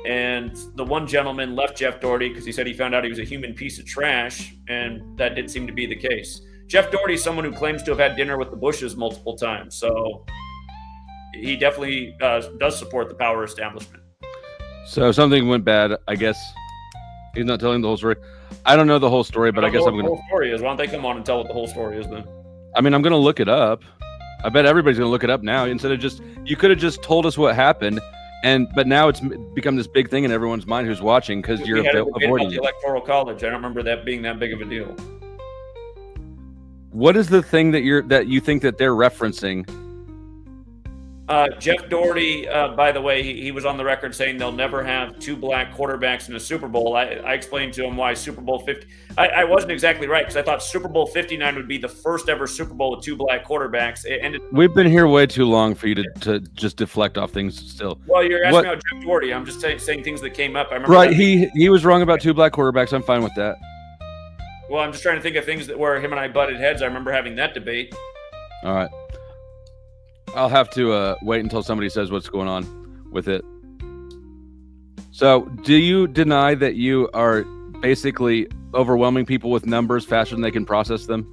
And the one gentleman left Jeff Doherty because he said he found out he was a human piece of trash, and that did seem to be the case. Jeff Doherty's someone who claims to have had dinner with the Bushes multiple times, so he definitely does support the power establishment. So if something went bad, I guess he's not telling the whole story. I don't know the whole story, but I guess I'm going to. The whole story is. Why don't they come on and tell what the whole story is then? I mean, I'm going to look it up. I bet everybody's going to look it up now. Instead of just, you could have just told us what happened, but now it's become this big thing in everyone's mind who's watching because you're avoiding the it. Electoral College. I don't remember that being that big of a deal. What is the thing that you think that they're referencing? Jeff Doherty, by the way, he was on the record saying they'll never have two black quarterbacks in a Super Bowl. I explained to him why Super Bowl 50. I wasn't exactly right because I thought Super Bowl 59 would be the first ever Super Bowl with two black quarterbacks. It ended. We've been here way too long for you to just deflect off things still. Well, you're asking about Jeff Doherty. I'm just saying things that came up. I remember. Right, he was wrong about two black quarterbacks. I'm fine with that. Well, I'm just trying to think of things where him and I butted heads. I remember having that debate. All right. I'll have to wait until somebody says what's going on with it. So, do you deny that you are basically overwhelming people with numbers faster than they can process them?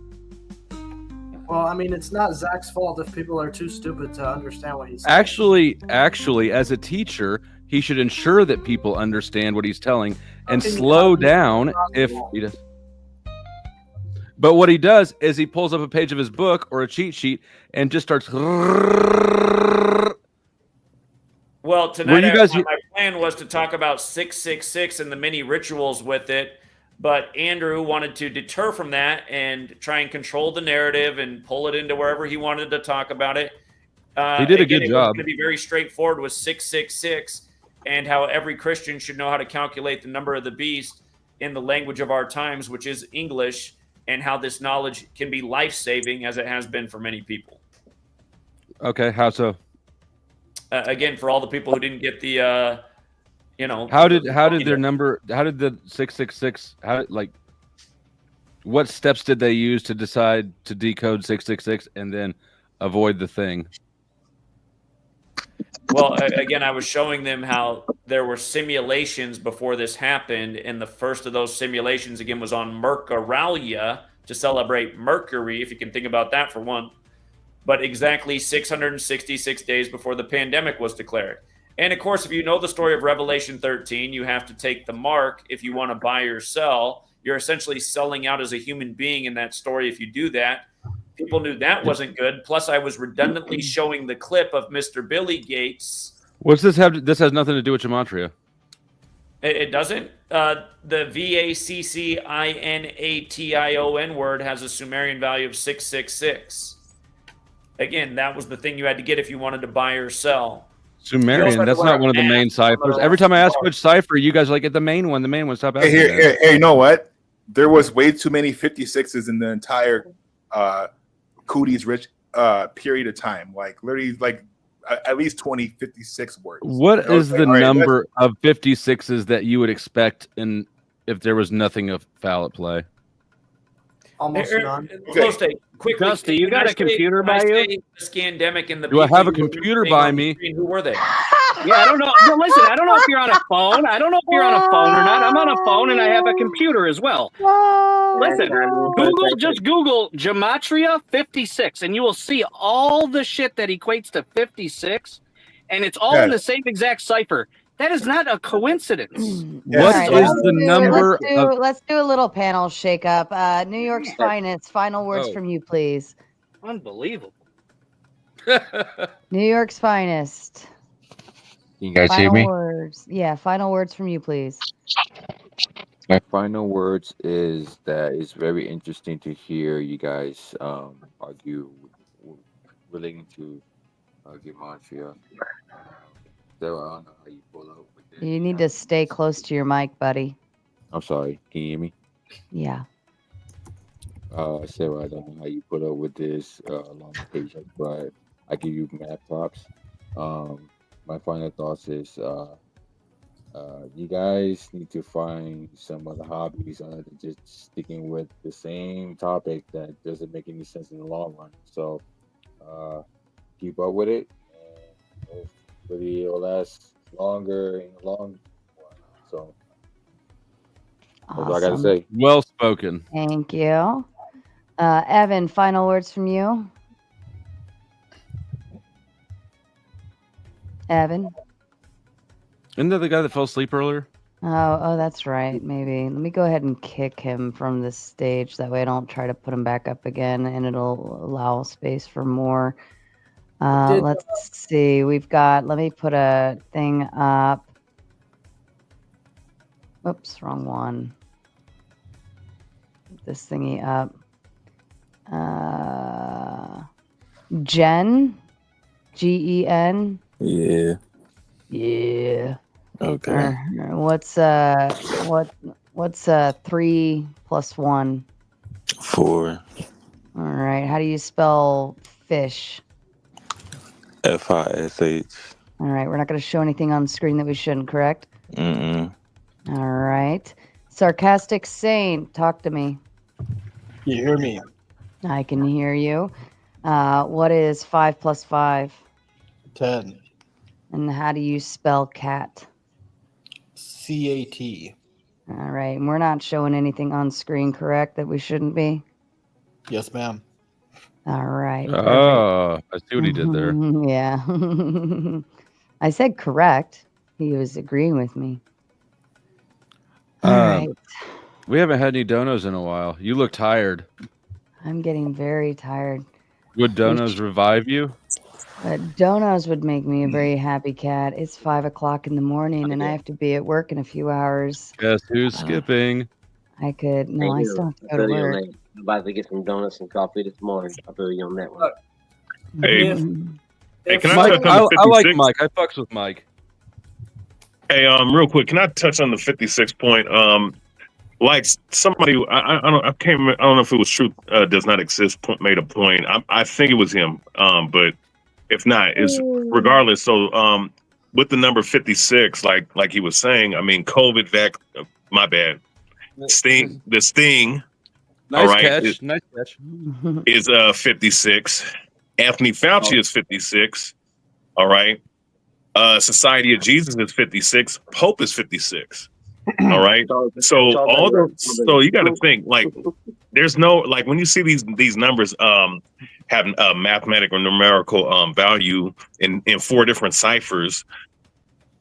Well, I mean, it's not Zach's fault if people are too stupid to understand what he's saying. Actually, as a teacher, he should ensure that people understand what he's telling and slow down if he does. But what he does is he pulls up a page of his book or a cheat sheet and just starts. Well, tonight my plan was to talk about 666 and the many rituals with it, but Andrew wanted to deter from that and try and control the narrative and pull it into wherever he wanted to talk about it. He did a good job. It's going to be very straightforward with 666 and how every Christian should know how to calculate the number of the beast in the language of our times, which is English, and how this knowledge can be life-saving as it has been for many people. Okay, how so? Again, for all the people who didn't get the, How did the 666? What steps did they use to decide to decode 666 and then avoid the thing? Well, again, I was showing them how there were simulations before this happened, and the first of those simulations, again, was on Mercuralia to celebrate Mercury, if you can think about that for one, but exactly 666 days before the pandemic was declared. And, of course, if you know the story of Revelation 13, you have to take the mark if you want to buy or sell. You're essentially selling out as a human being in that story if you do that. People knew that wasn't good. Plus, I was redundantly showing the clip of Mr. Billy Gates. What's this have? This has nothing to do with Gematria. It doesn't. The VACCINATION word has a Sumerian value of 666. Again, that was the thing you had to get if you wanted to buy or sell. Sumerian, that's not one of the main ciphers. Every time I ask which cipher, you guys are like, get the main one. The main one. Stop asking. Hey, you know what? There was way too many 56s in the entire Cootie's rich period of time. Like literally, like at least 20 56 words. What is the number of 56s that you would expect if there was nothing of foul at play? Almost none. Close to quickly. Dusty, you got a computer by you? The scandemic and the. Do I have a computer by me? Who were they? Yeah, I don't know. No, listen, I don't know if you're on a phone. I don't know if you're on a phone or not. I'm on a phone and I have a computer as well. Listen, just Google Gematria 56 and you will see all the shit that equates to 56, and it's all in the same exact cipher. That is not a coincidence. What is the number? Let's do a little panel shakeup. New York's finest. Final words from you, please. Unbelievable. New York's finest. You guys Final hear me? words. Yeah, final words from you, please. My final words is that it's very interesting to hear you guys argue relating to Gematria. So I don't know how you pull out with this. You need to stay close to your mic, buddy. I'm sorry. Can you hear me? Yeah. So I don't know how you put up with this long patient, but I give you mad props. My final thoughts is you guys need to find some other hobbies other than just sticking with the same topic that doesn't make any sense in the long run. So keep up with it, and hopefully it'll last longer in the long run. So that's all I gotta say. Well spoken. Thank you. Evan, final words from you. Evan. Isn't that the guy that fell asleep earlier? Oh, that's right. Maybe. Let me go ahead and kick him from the stage. That way I don't try to put him back up again, and it'll allow space for more. Let's see. We've got, let me put a thing up. Oops, wrong one. Put this thingy up. Jen? Gen? Yeah. Yeah. Okay. What's 3 plus 1? 4. All right. How do you spell fish? FISH. All right. We're not going to show anything on screen that we shouldn't, correct? Mm-mm. All right. Sarcastic Saint, talk to me. You hear me? I can hear you. What is 5 plus 5? 10. And how do you spell cat? CAT. All right. And we're not showing anything on screen, correct, that we shouldn't be? Yes, ma'am. All right. Oh, I see what he did there. Yeah. I said correct. He was agreeing with me. All right. We haven't had any donos in a while. You look tired. I'm getting very tired. Would donos revive you? Donos would make me a very happy cat. It's 5 o'clock in the morning, and I have to be at work in a few hours. Guess who's skipping? I could. No, I still have to I go to feel you on work. that. I'm about to get some donuts and coffee this morning. I feel you on that one. Hey, hey, can I Mike, touch on the 56? I like Mike. I fucks with Mike. Hey, real quick, can I touch on the 56 point? Like somebody, I don't know if it was Truth Does Not Exist made a point. I think it was him. But if not, it's regardless. So, with the number 56, like he was saying, I mean, COVID my bad. The Sting. Nice all right, catch. Nice catch. is 56. Anthony Fauci is 56. All right. Society of Jesus is 56. Pope is 56. All right. So you got to think like there's no like when you see these numbers have a mathematical or numerical value in 4 different ciphers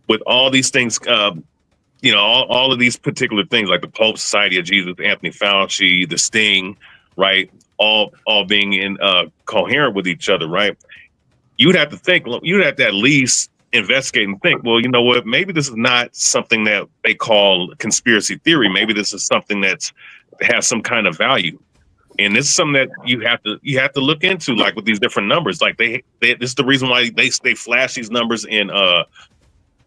with all these things, all of these particular things like the Pope, Society of Jesus, Anthony Fauci, the Sting, right? All being in coherent with each other, right? You'd have to think. You'd have to at least investigate and think, well, you know what, maybe this is not something that they call conspiracy theory. Maybe this is something that has some kind of value. And this is something that you have to look into, like with these different numbers. Like this is the reason why they flash these numbers in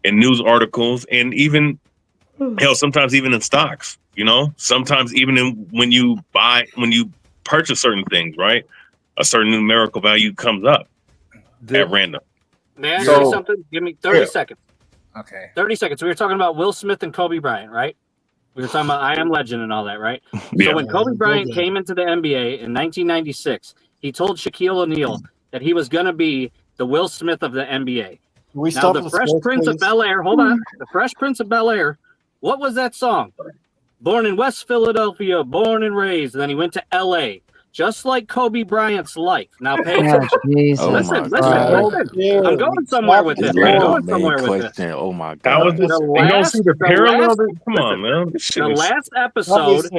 news articles and even sometimes even in stocks, sometimes even when you purchase certain things, right? A certain numerical value comes up at random. May I say something? Give me 30 seconds. Okay. 30 seconds. We were talking about Will Smith and Kobe Bryant, right? We were talking about I Am Legend and all that, right? Yeah. So when Kobe Bryant came into the NBA in 1996, he told Shaquille O'Neal that he was going to be the Will Smith of the NBA. Now, the Fresh Prince of Bel-Air, hold on. The Fresh Prince of Bel-Air, what was that song? Born in West Philadelphia, born and raised. And then he went to L.A., just like Kobe Bryant's life. Now, pay attention. Listen. I'm going somewhere with this. Oh my God! You don't see the parallel? Come on, man. The last episode.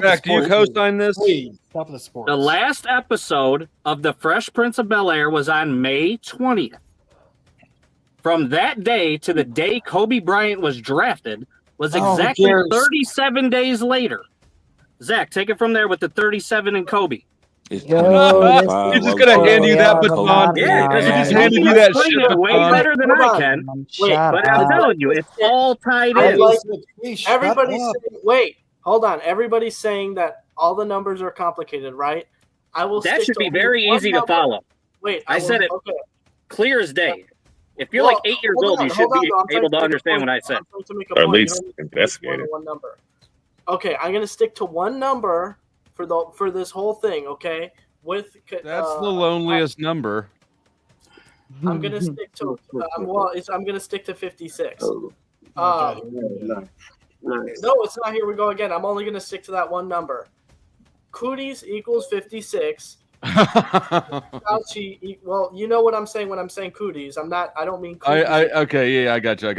Jack, do you co-sign this? Please stop the sports. The last episode of The Fresh Prince of Bel-Air was on May 20th. From that day to the day Kobe Bryant was drafted was exactly 37 days later. Zach, take it from there with the 37 and Kobe. He's just gonna hand you that baton. Yeah, he just handed you that shit baton. way better than I can. But I'm telling you, it's all tied in. Everybody's saying, wait, hold on. Everybody's saying that all the numbers are complicated, right? That should be very easy to follow. Wait, I said it clear as day. If you're like 8 years old, you should be able to understand what I said. Or at least investigate it. One number. Okay, I'm gonna stick to one number for this whole thing. Okay, that's the loneliest number. I'm gonna stick to. I'm gonna stick to 56. No, it's not. Here we go again. I'm only gonna stick to that one number. Cooties equals 56. Fauci, well, you know what I'm saying when I'm saying cooties. I don't mean cooties. Okay, yeah, I got you.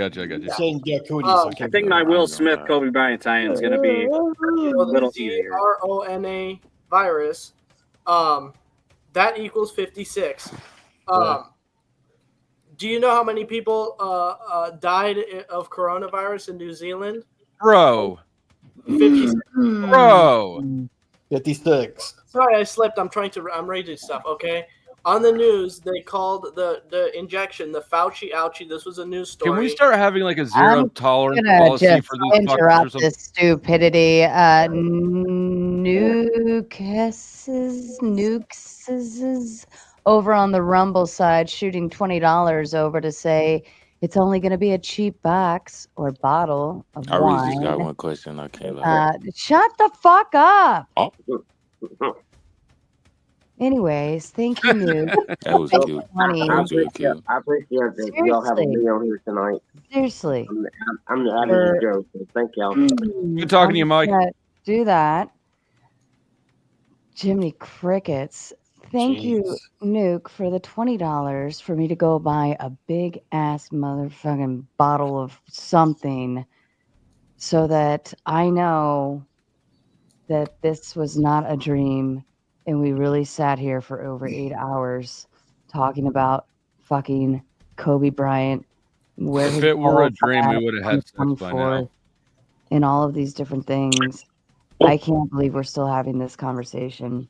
Saying yeah, cooties. I think my Will Smith Kobe Bryant tie-in is going to be a little easier. corona virus, that equals 56. Do you know how many people died of coronavirus in New Zealand? Bro. 56. Bro. 56. Sorry, I slipped. I'm reading stuff. Okay. On the news, they called the injection the Fauci ouchie. This was a news story. Can we start having like a zero tolerance gonna policy just for these fuckers or interrupt something? this stupidity. Nukes over on the Rumble side shooting $20 over to say it's only going to be a cheap box or bottle of I really just wine. got one question. I can't lie. Shut the fuck up. Oh. Anyways, thank you, Nuke. That was cute. Funny. That was real cute. I appreciate that y'all having me on here tonight. Seriously. I'm the added joke, so thank y'all. Good talking to you, Mike. Do that. Jiminy Crickets. Thank you, Nuke, for the $20 for me to go buy a big ass motherfucking bottle of something so that I know that this was not a dream and we really sat here for over 8 hours talking about fucking Kobe Bryant. Where If his it were a balls dream, at we would have had sex by now. and all of these different things. I can't believe we're still having this conversation.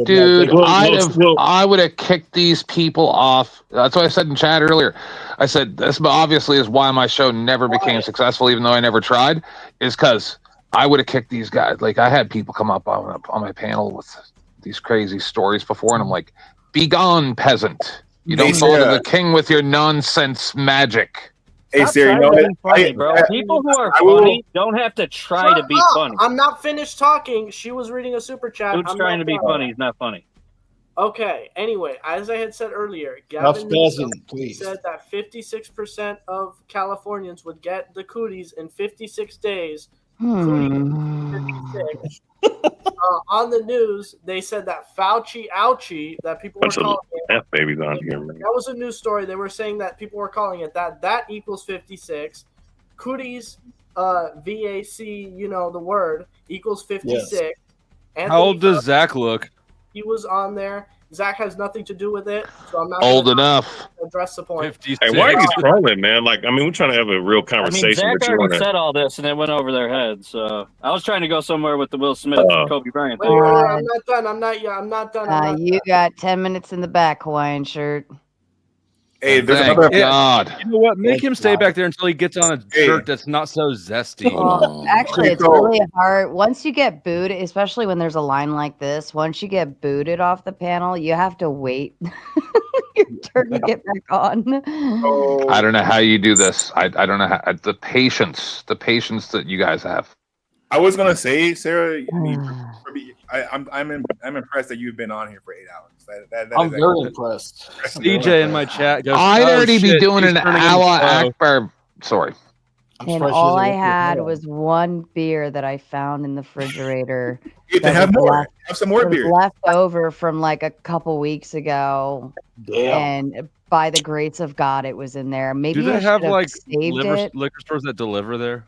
Dude, I would have kicked these people off. That's what I said in chat earlier. I said this obviously is why my show never became successful, even though I never tried, is because I would have kicked these guys. Like I had people come up on my panel with these crazy stories before, and I'm like, "Be gone, peasant! You don't fall to the king with your nonsense magic." Hey, Siri, you know funny, bro. People who are funny don't have to try to be funny. I'm not finished talking. She was reading a super chat. Dude's trying to be funny. He's not funny. Okay. Anyway, as I had said earlier, Enough Gavin Newsom spazzing, please. said that 56% of Californians would get the cooties in 56 days. Cooties 56. On the news, they said that Fauci ouchie that people were Bunch of calling it. F babies on here, man. That was a news story. They were saying that people were calling it that equals 56. Cooties, VAC, you know the word, equals 56. Yes. Anthony How old does Fauci, Zach look? He was on there. Zach has nothing to do with it, so I'm not Old gonna enough. address the point. Hey, why are you trolling, man? Like, I mean, we're trying to have a real I mean, conversation. Zach but you already wanna... said all this, and it went over their heads. So I was trying to go somewhere with the Will Smith Kobe Bryant thing. Wait, I'm not done. I'm not done. You got 10 minutes in the back, Hawaiian shirt. Hey, there's Thank another. God. You know what? Make him stay back there until he gets on a shirt that's not so zesty. Well, actually, it's really hard. Once you get booted, especially when there's a line like this, once you get booted off the panel, you have to wait your turn to get back on. I don't know how you do this. I don't know how the patience that you guys have. I was gonna say, Sarah. I mean, I'm impressed that you've been on here for 8 hours. That I'm is very impressed. DJ in my chat goes, I'd already be shit, doing he's an turning Allah into Akbar. Sorry. And all I had was one beer that I found in the refrigerator. You that have was more. left- Have some more that was beer. left over from like a couple weeks ago. Damn. And by the grace of God, it was in there. Maybe Do they I have should like saved it. liquor stores that deliver there?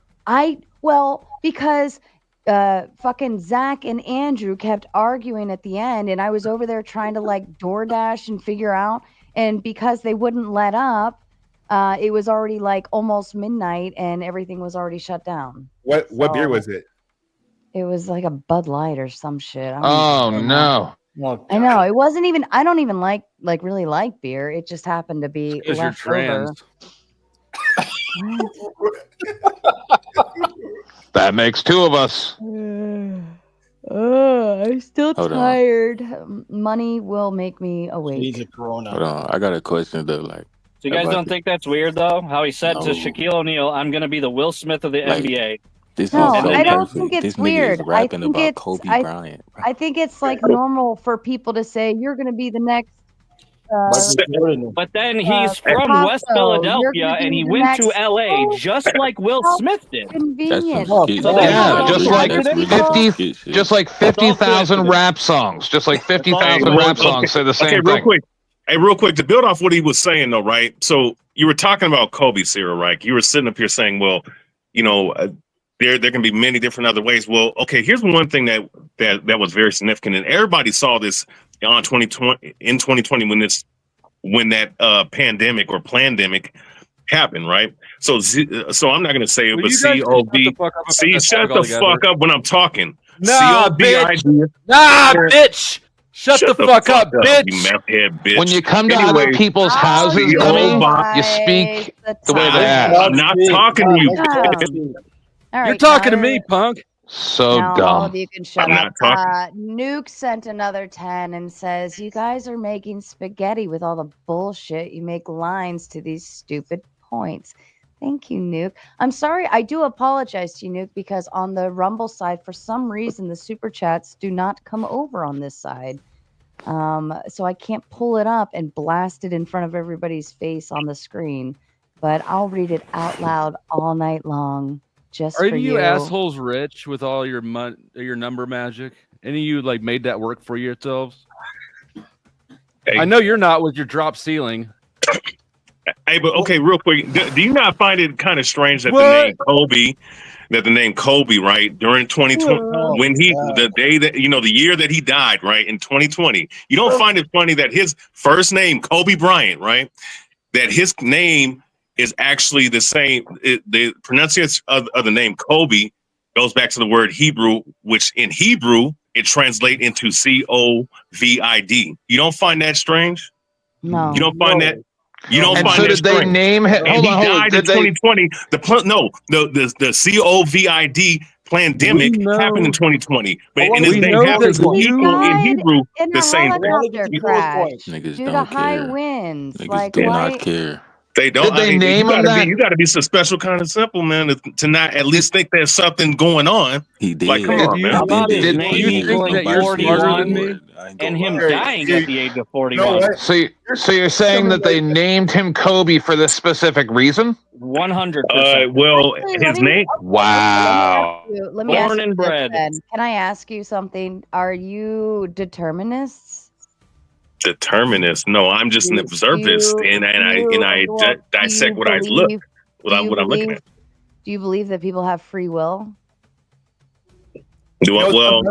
Because fucking Zach and Andrew kept arguing at the end, and I was over there trying to like DoorDash and figure out, and because they wouldn't let up, it was already like almost midnight and everything was already shut down. What beer was it? It was like a Bud Light or some shit. I don't Oh even no. I know it wasn't even. I don't even really like beer. It just happened to be Because you're left over. trans. That makes two of us. I'm still Hold on. tired. Money will make me awake. Hold on. I got a question though. Like, So you guys about don't think that's weird, though? How he said to No. Shaquille O'Neal, "I'm going to be the Will Smith of the Like, NBA." this No, is so I don't perfect. think it's This nigga weird. is rapping I think about it's Kobe I, Bryant. I think it's like normal for people to say you're going to be the next But then he's from West Paco, Philadelphia you're gonna and be he the went to next- LA just like Will How Smith did. Convenient. So they Yeah, follow just the like accident. 50,000 rap songs, just like 50,000 rap songs say the same real thing. quick. Hey, real quick, to build off what he was saying, though, right? So you were talking about Kobe, Sarah, right? You were sitting up here saying, well, you know, there can be many different other ways. Well, okay, here's one thing that was very significant, and everybody saw this on 2020 in 2020 when that pandemic or plandemic happened, right? So I'm not going to say it, Will but you guys COV. shut the fuck up about this Shut topic the altogether? fuck up when I'm talking. Nah, bitch. Nah, bitch. Shut the fuck up, you bitch. meth head bitch. When you come to other Anyway, people's houses, dummy, you speak the way they ask. I'm not talking to you. All You're right, talking to now- me, punk. So now all dumb. of you can shut I'm up. not talking. Nuke sent another 10 and says, you guys are making spaghetti with all the bullshit. You make lines to these stupid points. Thank you, Nuke. I'm sorry. I do apologize to you, Nuke, because on the Rumble side, for some reason, the super chats do not come over on this side. So I can't pull it up and blast it in front of everybody's face on the screen. But I'll read it out loud all night long. Just Are for you you. assholes rich with all your your number magic? Any of you like made that work for yourselves? Hey. I know you're not with your drop ceiling. Hey, but okay, real quick, do you not find it kind of strange that What? the name Kobe, right, during 2020, when the day that, you know, the year that he died, right, in 2020, you don't find it funny that his first name, Kobe Bryant, right, that his name is actually the same, the pronunciation of the name Kobe goes back to the word Hebrew, which in Hebrew, it translates into COVID. You don't find that strange? No. You don't find that? You don't And find so that did they strange? name him? And Hold he on, hold on. died in Did they? 2020. The COVID pandemic happened in 2020. But and his we name know happens that to you equal in Hebrew in the a same thing. helicopter crash Niggas due to don't high care. winds. Niggas Like, do why? not care. They don't. Did they I mean, name him that? You got to be some special kind of simple, man, to not at least think there's something going on. He did. Like, come on, He man. How about his been dead for name years. think that you're Nobody's smarter using than the me? word. I ain't and gonna him lie. dying at the age of 41? No, what? So you're saying that they named him Kobe for this specific reason? 100%. Well, Actually, his name. Wow. Let me ask Born you and this bred. then. Can I ask you something? Are you determinists? Determinist. No, I'm just an observist, and I dissect what I look, what I'm looking at. Do you believe that people have free will? Do I? Well,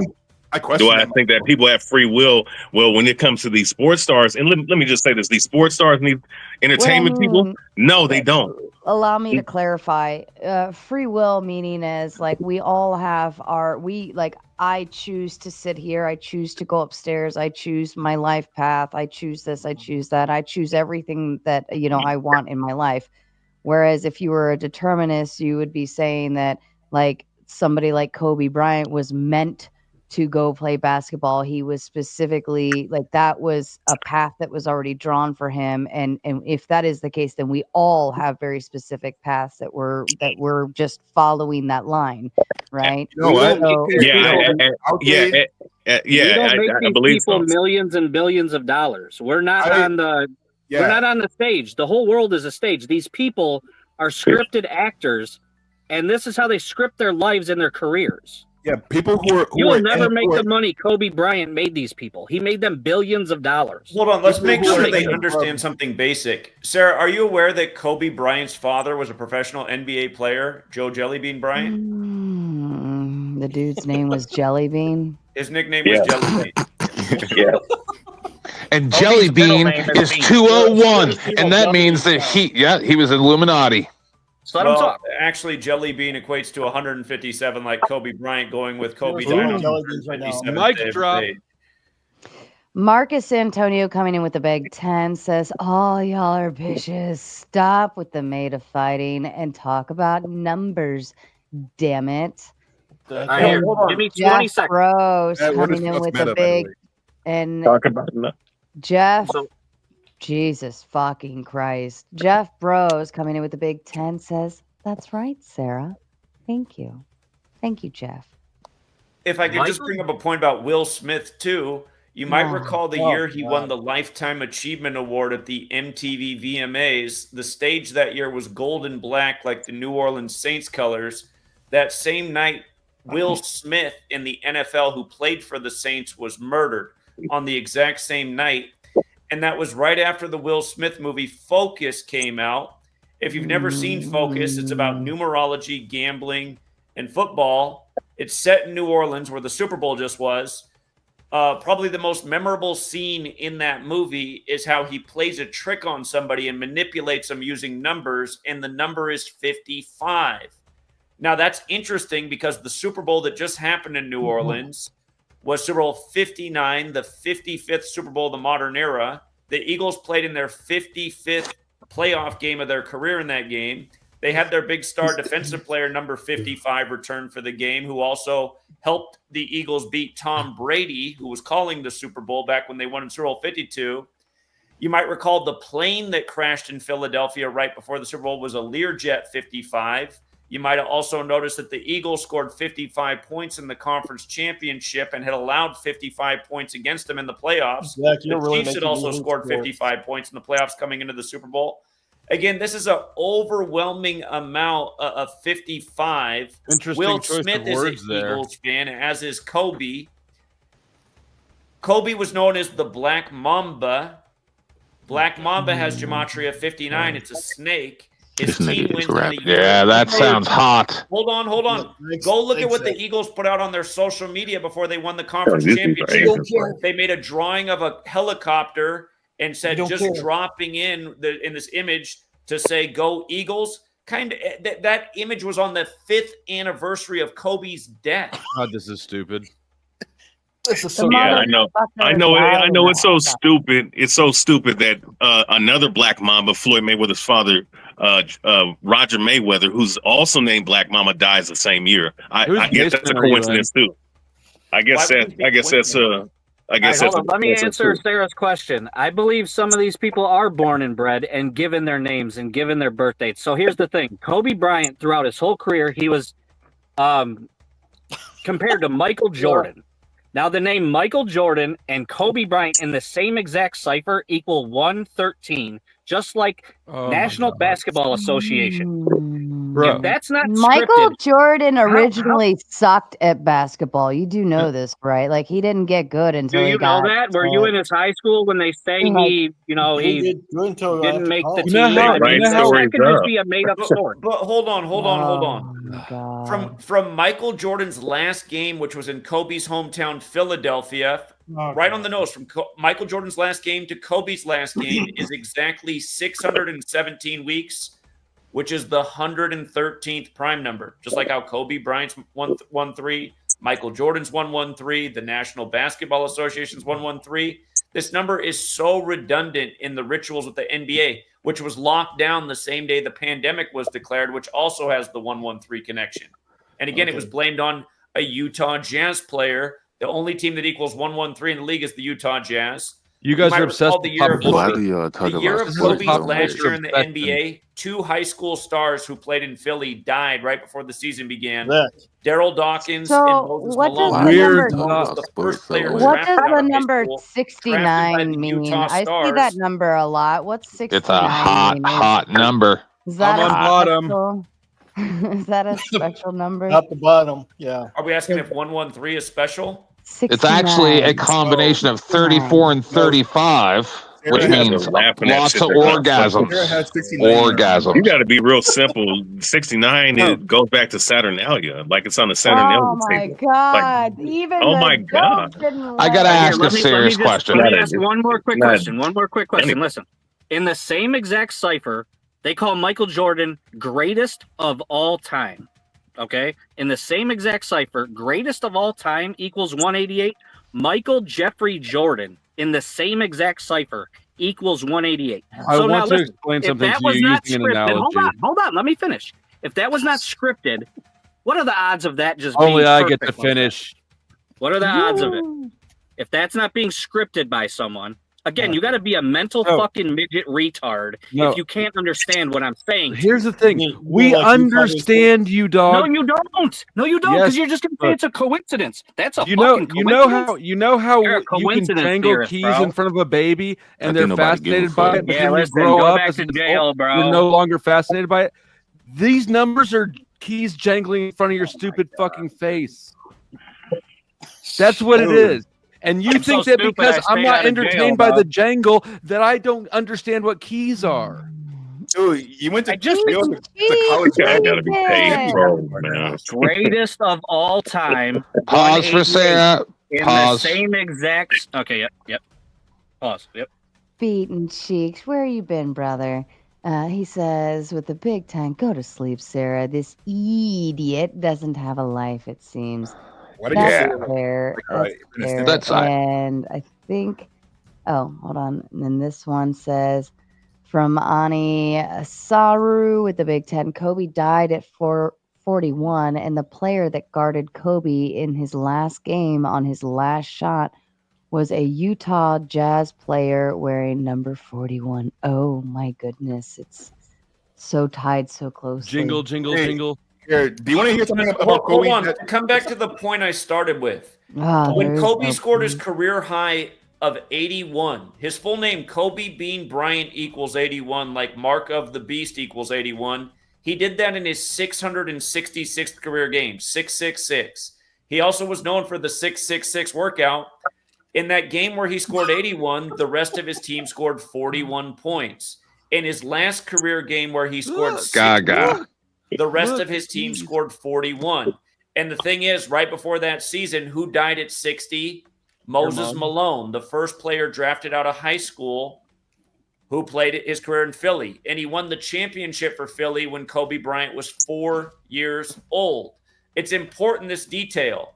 I question do I that. think that people have free will? Well, when it comes to these sports stars, and let me just say this: these sports stars and these entertainment people, no, they don't. Allow me to clarify. Free will meaning is like we all have I choose to sit here. I choose to go upstairs. I choose my life path. I choose this. I choose that. I choose everything that, I want in my life. Whereas if you were a determinist, you would be saying that like somebody like Kobe Bryant was meant to go play basketball. He was specifically like that was a path that was already drawn for him. And if that is the case, then we all have very specific paths that we're just following that line, right? You know what? Yeah, We don't make I these believe people so. millions and billions of dollars. We're not on the stage. The whole world is a stage. These people are scripted actors, and this is how they script their lives and their careers. Yeah, people who You'll are never make the money Kobe Bryant made these people. He made them billions of dollars. Hold on, let's People make who sure are they in the understand something basic. Sarah, are you aware that Kobe Bryant's father was a professional NBA player, Joe Jellybean Bryant? The dude's name was Jellybean. His nickname was Jellybean. Yeah. And Jelly Bean is 201, and that means that he was Illuminati. So let him Well, talk. actually, Jellybean equates to 157, like Kobe Bryant going with Kobe Ooh. died on Jelly beans right now. 157th Mic day of drop. the day. Marcus Antonio coming in with the big 10 says, all y'all are bitches. Stop with the made of fighting and talk about numbers. Damn it. Here, give me 20 Jeff seconds. Rose That word coming is in what's with meta, the by the big way. and Talk about enough. Jeff. So- Jesus fucking Christ. Jeff Bros coming in with the big 10 says, that's right, Sarah. Thank you. Thank you, Jeff. If I could just bring up a point about Will Smith too, You might No. recall the Oh, year he won God. the Lifetime Achievement Award at the MTV VMAs. The stage that year was gold and black, like the New Orleans Saints colors. That same night, Will Smith in the NFL, who played for the Saints, was murdered on the exact same night. And that was right after the Will Smith movie Focus came out. If you've never seen Focus, it's about numerology, gambling, and football. It's set in New Orleans, where the Super Bowl just was. Probably the most memorable scene in that movie is how he plays a trick on somebody and manipulates them using numbers, and the number is 55. Now, that's interesting because the Super Bowl that just happened in New Orleans was Super Bowl 59, the 55th Super Bowl of the modern era. The Eagles played in their 55th playoff game of their career in that game. They had their big star defensive player, number 55, return for the game, who also helped the Eagles beat Tom Brady, who was calling the Super Bowl back when they won in Super Bowl 52. You might recall the plane that crashed in Philadelphia right before the Super Bowl was a Learjet 55. You might have also noticed that the Eagles scored 55 points in the conference championship and had allowed 55 points against them in the playoffs. Zach, you're The really Chiefs had making also me scored hate sports. 55 points in the playoffs coming into the Super Bowl. Again, this is an overwhelming amount of 55. Interesting Will choice Smith of is an words there. Eagles fan, as is Kobe. Kobe was known as the Black Mamba. Black Mamba has Gematria 59. It's a snake. His This team nigga wins is in the rapping. year. Yeah, that sounds hot. Hold on. Go look at what the Eagles put out on their social media before they won the conference these people are championship. Asians, right? They made a drawing of a helicopter and said don't just care. dropping in this image to say "Go Eagles." Kind of that image was on the 5th anniversary of Kobe's death. God, this is stupid. This is so Yeah, I bad. know. I know. It's so stupid. It's so stupid that another Black Mamba, Floyd Mayweather's father, Roger Mayweather, who's also named Black Mamba, dies the same year. I guess that's a coincidence too. I guess that's. All right, hold on. Let me answer Sarah's question. I believe some of these people are born and bred and given their names and given their birth dates. So here's the thing. Kobe Bryant, throughout his whole career, he was compared to Michael Jordan. Now, the name Michael Jordan and Kobe Bryant in the same exact cipher equal 113, just like National Basketball Association. If that's not Michael scripted, Jordan originally sucked at basketball. You do know this, right? Like he didn't get good until do he you know got that? Were you in his high school when they say he didn't make the You know team? how- I mean, you know how- that could just be a made-up story. But hold on. God. From Michael Jordan's last game, which was in Kobe's hometown, Philadelphia, right on the nose, from Michael Jordan's last game to Kobe's last game is exactly 617 weeks, which is the 113th prime number. Just like how Kobe Bryant's 113, Michael Jordan's 113, the National Basketball Association's 113. This number is so redundant in the rituals with the NBA, which was locked down the same day the pandemic was declared, which also has the 113 connection. And again, it was blamed on a Utah Jazz player. The only team that equals 113 in the league is the Utah Jazz. You guys might are obsessed recall the with year pop of culture. Why do y'all talk the year about of sports Kobe's so last much? year in the NBA, 2 high school stars who played in Philly died right before the season began. Daryl Dawkins and So Moses what does Malone. the number? Malone was the first player What drafted does out the of high number school, drafted by 69 the mean? Utah I see Stars. that number a lot. What's 69 It's a hot, mean? hot number. Is that I'm on a bottom. special? Is that a special number? At the bottom, yeah. Are we asking if 113 is special? It's actually a 69. combination of 34 and 35, which Sarah has means her laughing at lots shit of they're not fucking- orgasms. Sarah has 69. You Orgasms. got to be real simple. 69 it goes back to Saturnalia, like it's on the Saturnalia Oh my table. God! Even oh the my joke God. didn't I gotta work. ask a serious question. Let me ask one more quick Not- question. One more quick question. Anyway. Listen, in the same exact cipher, they call Michael Jordan greatest of all time. Okay? In the same exact cipher, greatest of all time equals 188. Michael Jeffrey Jordan in the same exact cipher equals 188. I So now want to listen, explain if something that to was you not using an scripted, analogy. hold on, let me finish. If that was not scripted, what are the odds of that just Only being I get to perfect like that? finish. What are the odds of it? If that's not being scripted by someone, Again, you got to be a mental fucking midget retard if you can't understand what I'm saying. Here's the thing: we understand you, dog. No, you don't. No, you don't, because you're just gonna say it's a coincidence. That's a fucking coincidence. You know how You're a you can coincidence jangle theorist, keys bro. in front of a baby and I they're think nobody give a fascinated by fuck. it, but Yeah, then you listen, grow go up back as to an jail, adult, bro. you're no longer fascinated by it. These numbers are keys jangling in front of your stupid fucking face. That's what it is. And you I'm think so that stupid, because I I'm stayed not out of jail, entertained by bro. the jangle that I don't understand what keys are. Dude, you went to just to college. I gotta be paid, bro, man. Greatest of all time. Pause for 188 Sarah. in Pause. the same exact. Okay, yep. Pause. Yep. Beaten cheeks, where you been, brother? He says, with the big tank, go to sleep, Sarah. This idiot doesn't have a life, it seems. Why did you say That's that? fair. Like, That's fair. That's And I think, oh, hold on. And then this one says, from Ani Saru with the Big Ten, Kobe died at 41, and the player that guarded Kobe in his last game on his last shot was a Utah Jazz player wearing number 41. Oh my goodness, it's so tied so closely. Jingle, jingle, jingle. Here, do you want to hear something about Hold Kobe? on. Come back to the point I started with. Ah, When there is Kobe no scored his point. career high of 81, his full name, Kobe Bean Bryant, equals 81, like Mark of the Beast equals 81. He did that in his 666th career game, 666. He also was known for the 666 workout. In that game where he scored 81, the rest of his team scored 41 points. In his last career game where he scored 60, the rest of his team scored 41. And the thing is, right before that season, who died at 60? Moses Malone, the first player drafted out of high school who played his career in Philly. And he won the championship for Philly when Kobe Bryant was 4 years old. It's important, this detail,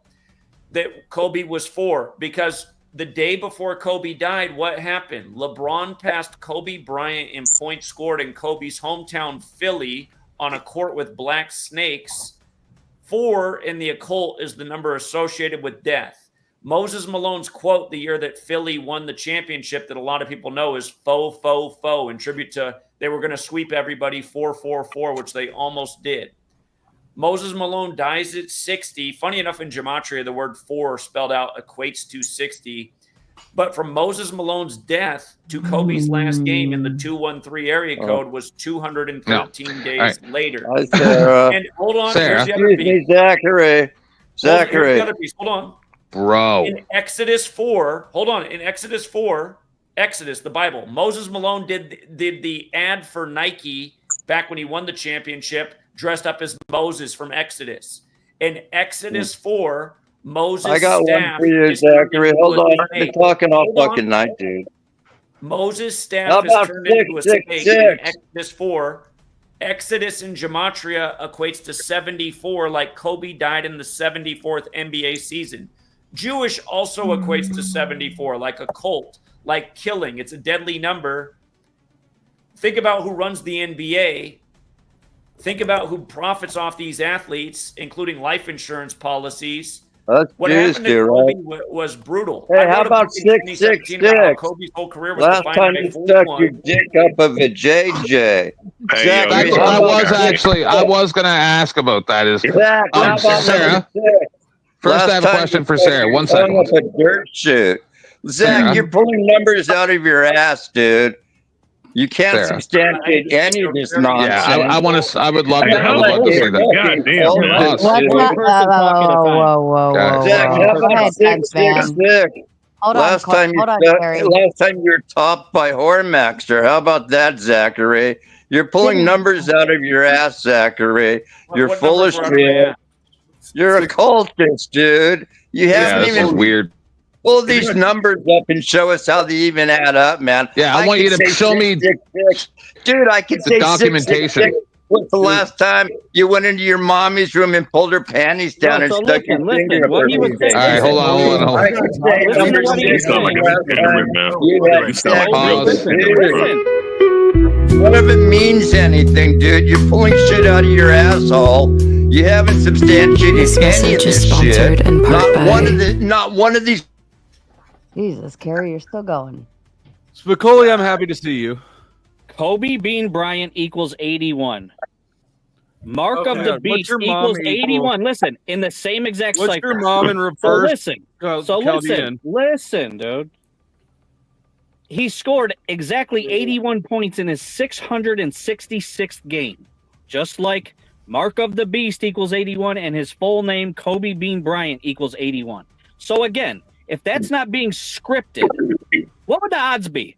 that Kobe was 4, because the day before Kobe died, what happened? LeBron passed Kobe Bryant in points scored in Kobe's hometown, Philly, on a court with black snakes. 4 in the occult is the number associated with death. Moses Malone's quote the year that Philly won the championship that a lot of people know is "faux, faux, faux," in tribute to they were going to sweep everybody 4-4-4, which they almost did. Moses Malone dies at 60. Funny enough, in Gematria, the word 4 spelled out equates to 60. But from Moses Malone's death to Kobe's last game in the 213 area code was 213 days later. Hi, Sarah. And hold on, Sarah. here's the other Excuse me, piece. Zachary. Here's Zachary. the other piece. Hold on. Bro. In Exodus 4, hold on. In Exodus 4, Exodus, the Bible, Moses Malone did the ad for Nike back when he won the championship, dressed up as Moses from Exodus. In Exodus 4, Moses' I got one staff for you, is turned Zachary. into Hold a on. I've been snake. talking all Hold on. fucking night, dude. Moses' staff How is about turned into a snake in 666? Exodus 4. Exodus in Gematria equates to 74, like Kobe died in the 74th NBA season. Jewish also equates to 74, like a cult, like killing. It's a deadly number. Think about who runs the NBA. Think about who profits off these athletes, including life insurance policies. That's What Jews happened to do, Kobe right? was brutal. Hey, I how wrote a about book in 2017 about how 666? Kobe's whole career was Last defined time by you stuck 41. your dick up of a JJ. Hey, Zachary, That's what how I about was actually. I was going to ask about that. Is Zach, how about Sarah? number 6? First, Last I have a time question you for stuck Sarah. your One tongue second. up a dirt chute. Zach, Sarah? you're pulling numbers out of your ass, dude. You can't Sarah. substantiate any of this nonsense. Yeah, I want to. I would love to. I would Like love to it's say that. fucking bullshit, What's dude. that? Whoa. Zach, how Go about ahead, Guns Van. 666? Hold on, Last time hold on, Gary. last time you were topped by Hormaxter. How about that, Zachary? You're pulling numbers out of your ass, Zachary. You're What full of numbers were out of my shit. ass? You're a cultist, dude. You haven't this even is weird. pull these numbers up and show us how they even add up, man. Yeah, I want could you to say show me 666. Dude, I could the say documentation. 666. When's the last time you went into your mommy's room and pulled her panties down and so stuck your finger up what her he was face? saying. All right, hold on. I could say Listen to number what he was 6 saying. was the last time you You had sound like a real sex. pandemic, bro. None of it means anything, dude. You're pulling shit out of your asshole. You haven't substantiated This any of message is this sponsored shit. in part Not by one of these. Jesus, Carrie, you're still going. Spicoli, I'm happy to see you. Kobe Bean Bryant equals 81. Mark of the What's Beast your mom equals 81. Listen, in the same exact What's cipher. your mom in reverse? Listen, dude. He scored exactly 81 points in his 666th game. Just like Mark of the Beast equals 81 and his full name, Kobe Bean Bryant, equals 81. So again, if that's not being scripted, what would the odds be?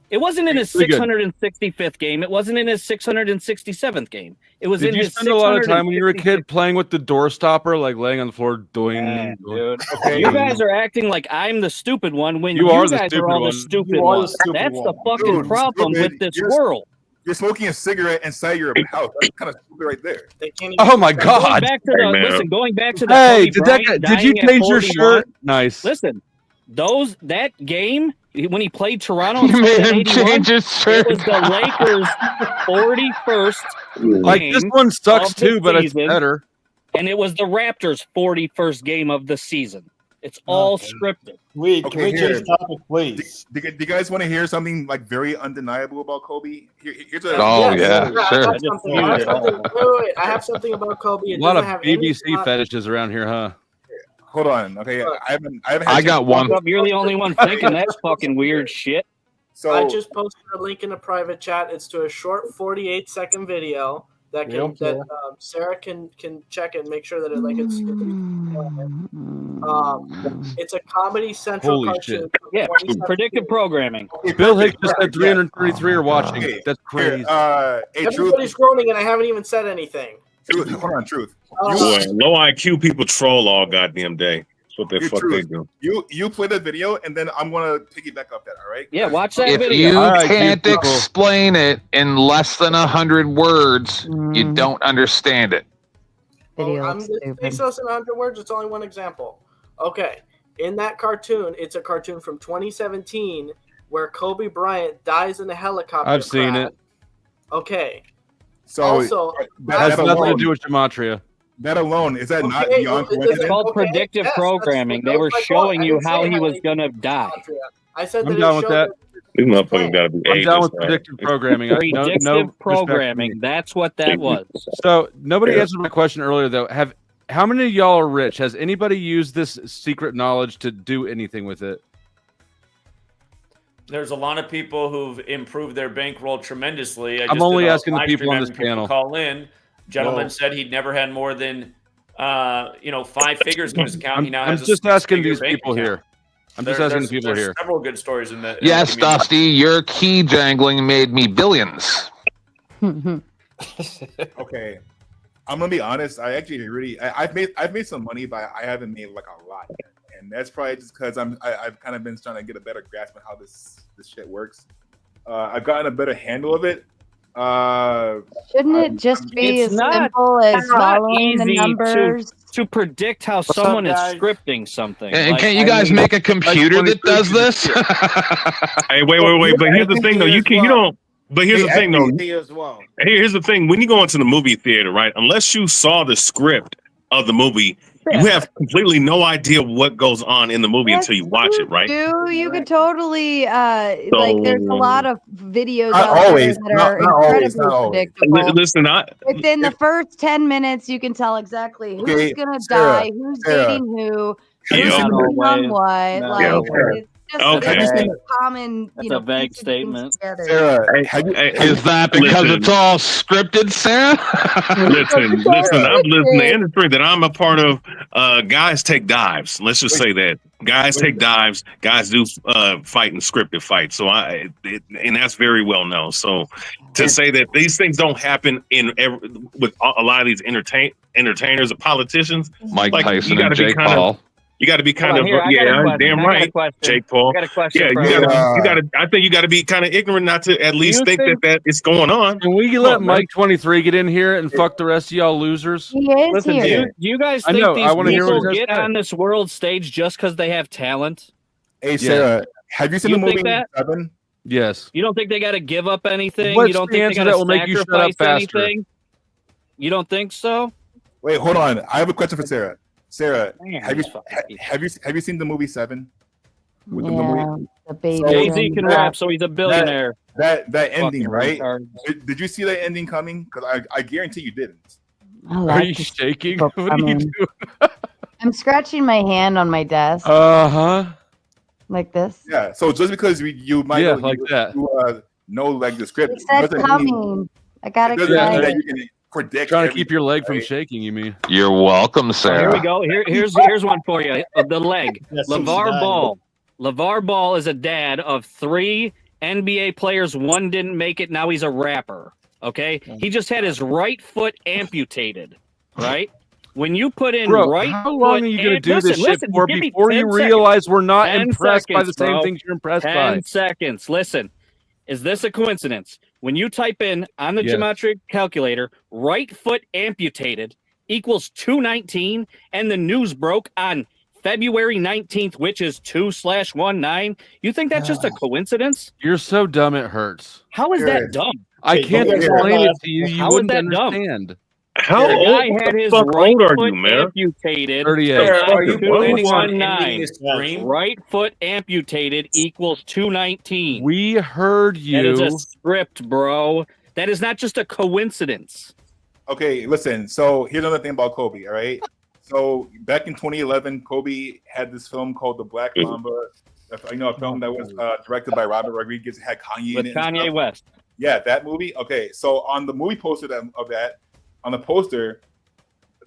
It wasn't in his 665th game. It wasn't in his 667th game. It was Did in you his spend a lot of time when you were a kid playing with the door stopper, like laying on the floor doing? Dude. You guys are acting like I'm the stupid one when You you are the guys stupid are all one. the stupid You are the ones. stupid That's one. the fucking Dude, problem stupid. with this You're- world. You're smoking a cigarette inside your house. That's kind of stupid right there. Oh my God! Going back to going back to the Hey, Kobe Bryant did you dying at change your 41, shirt? Nice. Listen, that game when he played Toronto and You scored made that him 81, change his shirt. it was the Lakers' 41st Like this game one sucks of the too, but it's season, better. and it was the Raptors' 41st game of the season. It's all scripted. Can we change topic, please? Do you guys want to hear something like very undeniable about Kobe? Here's a, Oh, yeah, sure. I have something about Kobe. A It lot of doesn't have any BBC plot. fetishes around here, huh? Hold on, okay. I haven't had I got chance- one. You're the only one thinking that's fucking weird shit. So I just posted a link in the private chat. It's to a short 48-second video that Sarah can check and make sure that it's a Comedy Central Holy cartoon. shit. from Yeah, 2017. predictive programming. Bill Hicks just said 333 are watching. Okay, That's here, crazy. hey, Everybody's groaning, and I haven't even said anything. Truth, hold on, Truth. Boy, low IQ people troll all goddamn day. That's what the You're fuck Truth. they do. You play the video, and then I'm gonna piggyback up that. All right? Yeah, watch that If video. you All right, can't cute people. explain it in less than 100 words, you don't understand it. Video I'm looks this stupid. takes less than 100 words. It's only one example. Okay, in that cartoon, it's a cartoon from 2017 where Kobe Bryant dies in a helicopter. I've seen crash. it. Okay. So Also, It has nothing to do with Gematria. That alone, is that not Okay, beyond well, It's coincidence? called predictive yes, programming. that's They were my point. showing I you didn't how say he how was they- gonna die. I said I'm that down it with showed that. These motherfuckers gotta be I'm ages. down with man. predictive programming. Predictive No respect for programming. me. That's what that was. So nobody Yeah. answered my question earlier though. How many of y'all are rich? Has anybody used this secret knowledge to do anything with it? There's a lot of people who've improved their bankroll tremendously. I'm only asking the live people stream on this having people panel. Call in. Gentleman Whoa. said he'd never had more than 5 figures in his account. He now I'm has just a asking six-figure these bank people account. here. I'm just asking the people there's here. several good stories in the Yes, community. Dusty, your key jangling made me billions. Okay, I'm gonna be honest. I actually I've made some money, but I haven't made like a lot yet. And that's probably just because I've kind of been trying to get a better grasp on how this shit works. I've gotten a better handle of it. Shouldn't it just be It's as not- simple as It's not following the easy numbers? to predict how What's someone up, is guys? scripting something. And Like, can't you I guys mean, make a computer that does this? Hey, wait. But here's the thing, though. You don't. But here's the thing, though. Me as well. Here's the thing. When you go into the movie theater, right? Unless you saw the script of the movie, you have completely no idea what goes on in the movie until you watch it, right? You could totally like there's a lot of videos Not out always, there that are not always, incredibly not always. predictable. Listen, Within the first 10 minutes, you can tell exactly who's Okay, gonna Sarah, die, who's Sarah. dating who, Yeah, who's okay. doing on what. No, Like okay. it's Okay. just a common, That's a vague piecing things statement. together. Sarah, have you, Is that because Listen. it's all scripted, Sarah? Listen. I've lived in the industry that I'm a part of. Guys take dives. Let's just say that guys take dives. Guys do fight and scripted fights. So and that's very well known. So to say that these things don't happen with a lot of these entertainers or politicians, Mike like, Tyson you gotta and be Jake kind Paul. of. You got to be kind Hold on, of here, I got a question. damn I got a right, question. Jake Paul. I got a question Yeah, for you everyone. got to. I think you got to be kind of ignorant not to at least think that it's going on. Can we let Mike 23 get in here and fuck the rest of y'all losers? He is Listen, here. do you guys I think know, these I wanna hear what people he has get to say. on this world stage just because they have talent? Hey, Sarah, have you seen You the think movie that? 7? Yes. You don't think they got to give up anything? What's you don't the think they answer got that to will make you shut up sacrifice faster? anything? You don't think so? Wait, hold on. I have a question for Sarah. Sarah, Man, have you these fucking people. have you seen the movie 7? With the Yeah, movie? The baby. So Jay-Z can rap, so he's a billionaire. That ending, Fucking right? retard. Did you see that ending coming? Because I guarantee you didn't. I Are like you to see shaking? people What are you coming. doing? I'm scratching my hand on my desk Uh-huh. like this. Yeah. So just because you might Yeah, know, like that. know like the script, It said doesn't mean coming. I got it doesn't mean excited. that you can predict. Trying to keep your leg everything, from right? shaking, you mean? You're welcome, So here we Sarah. go. Here's one for you. The leg. Yes, LeVar Cincinnati. Ball. LeVar Ball is a dad of 3 NBA players. 1 didn't make it. Now he's a rapper. Okay. He just had his right foot amputated. Right. When you put in Bro, right how foot, long are you going to do this shit listen, for give me before 10 you seconds. realize we're not 10 impressed by the seconds, same bro. things you're impressed 10 by? seconds. Listen, is this a coincidence? When you type in on the Yes. Gematria calculator, right foot amputated equals 219, and the news broke on February 19th, which is 2/19. You think that's just a coincidence? You're so dumb it hurts. How is that Jared. dumb? I Hey, can't don't get explain mad. it to you. You How is wouldn't that dumb? understand. How The old? guy What had the his fuck right old are foot you, man? amputated. 38. Sarah, are you Fucking planning on 219. ending this stream? Right foot amputated equals 219. We heard That is a you. script, bro. That is not just a coincidence. Okay, listen. So here's another thing about Kobe. All right. So back in 2011, Kobe had this film called The Black Mamba. You know, a film that was directed by Robert Rodriguez. It had Kanye With in it. and Kanye stuff. West. Yeah, that movie. Okay, so on the movie poster of that, on the poster,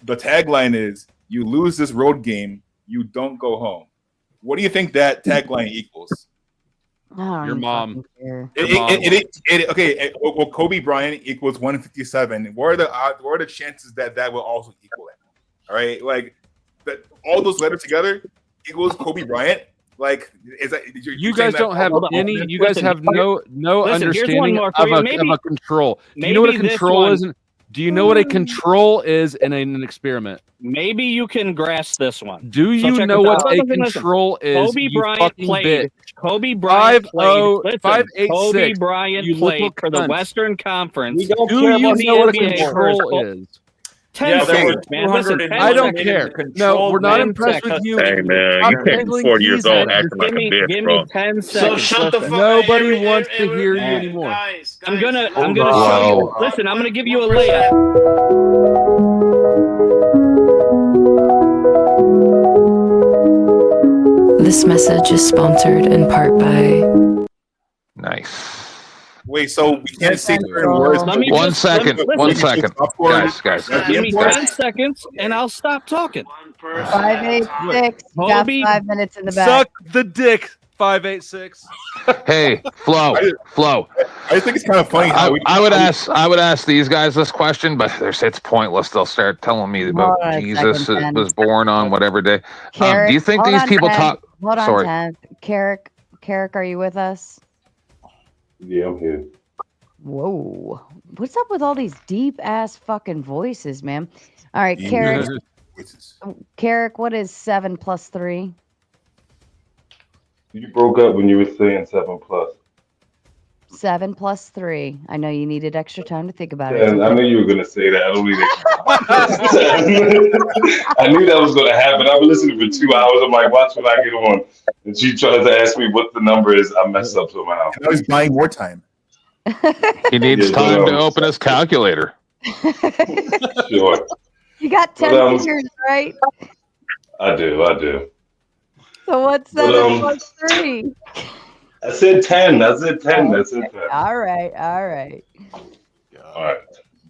the tagline is "You lose this road game, you don't go home." What do you think that tagline equals? Your mom. Okay. Well, Kobe Bryant equals 157. What are the odds? What are the chances that will also equal that? All right, like that. All those letters together equals Kobe Bryant. Like, is that You guys don't have any. You guys have no understanding of a control. Do you know what a control is? Do you know what a control is in an experiment? Maybe you can grasp this one. Do you know what a control is? Kobe Bryant played. Kobe 5-0, played. 5-8-6. Kobe Bryant You played little for the cunt. Western Conference. We don't Do care you about the know what a NBA control is? 10 there were seconds, man. Listen, 200 I don't minutes care. of control, No, we're not man. impressed with you. Hey man, Stop you can't be dangling 40 years keys old at us. acting like a bitch, give bro. me 10 So seconds. shut the Listen. fuck. Nobody wants to hear you anymore. Guys, I'm gonna Hold show on. you. Listen, I'm gonna give you a layup. This message is sponsored in part by. Nice. Wait, so we can't say certain words. Let me One just- second. listen. One second. Guys. Give me 10 seconds and I'll stop talking. 586. You got Kobe- 5 minutes in the back. Suck the dick. 5-8-6. Hey, Flo. I think it's kind of funny how I would ask these guys this question, but it's pointless. They'll start telling me about Hold on a Jesus second, Ken. was born on whatever day. Carrick, Do you think hold these on, people Ted. talk? Hold on, Sorry. Ted. Carrick, are you with us? Yeah, I'm here. Whoa. What's up with all these deep ass fucking voices, man? All right, Carrick, what is 7 plus 3? You broke up when you were saying 7 plus. 7 plus 3. I know you needed extra time to think about it. And I knew you were going to say that. I don't need it. I knew that was going to happen. I've been listening for 2 hours. I'm like, watch when I get on. And she tried to ask me what the number is. I messed up somehow. Now he's buying more time. He needs Yeah, time but, to open his calculator. Sure. You got 10 But, fingers, right? I do. So what's But, 7 plus 3? I said 10. I said 10. I said 10. All right. All right.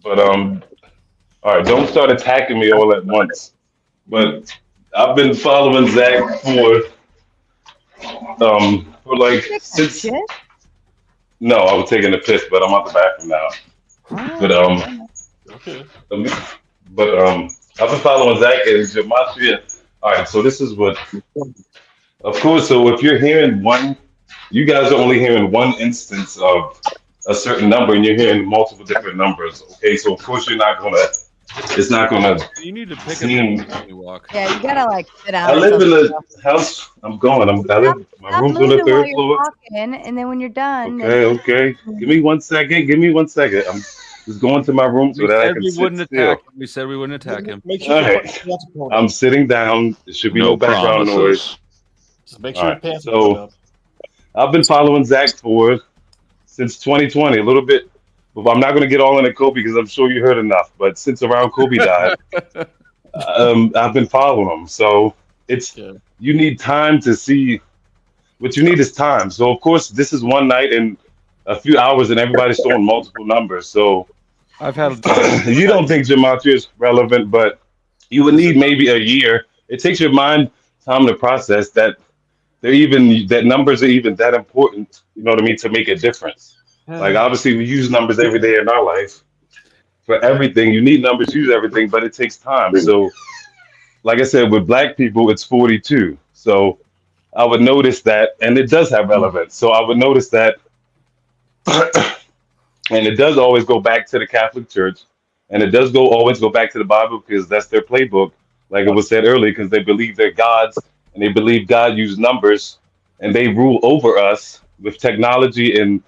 But all right, don't start attacking me all at once. But I've been following Zach for like since. No, I was taking a piss, but I'm out the bathroom now. But I've been following Zach and Gematria. All right, so this is what. Of course, so if you're hearing one, you guys are only hearing one instance of a certain number, and you're hearing multiple different numbers. Okay, so of course you're not gonna. It's not gonna. You need to pick seem, up when you walk. Yeah, you gotta like sit down. I live in a house. I'm going. I live. My room's on the third floor. Walking, and then when you're done. Okay. Give me 1 second. I'm just going to my room so We that I said can we sit wouldn't still. attack him. We said we wouldn't attack him. Make All sure your right. pants are pulled I'm up. sitting down. There should be no background noise. So make sure All your right, pants are so- pulled up. I've been following Zach since 2020, a little bit. But I'm not going to get all into Kobe because I'm sure you heard enough. But since around Kobe died, I've been following him. So you need time to see. What you need is time. So of course, this is one night and a few hours, and everybody's throwing multiple numbers. So I've had. You don't think Gematria is relevant, but you would need maybe a year. It takes your mind time to process that that numbers are even that important. You know what I mean, to make a difference. Like obviously, we use numbers every day in our life for everything. You need numbers, use everything, but it takes time. So, like I said, with Black people, it's 42. So I would notice that, and it does have relevance. So I would notice that, and it does always go back to the Catholic Church, and it does always go back to the Bible because that's their playbook, like it was said earlier, because they believe they're gods, and they believe God used numbers, and they rule over us with technology and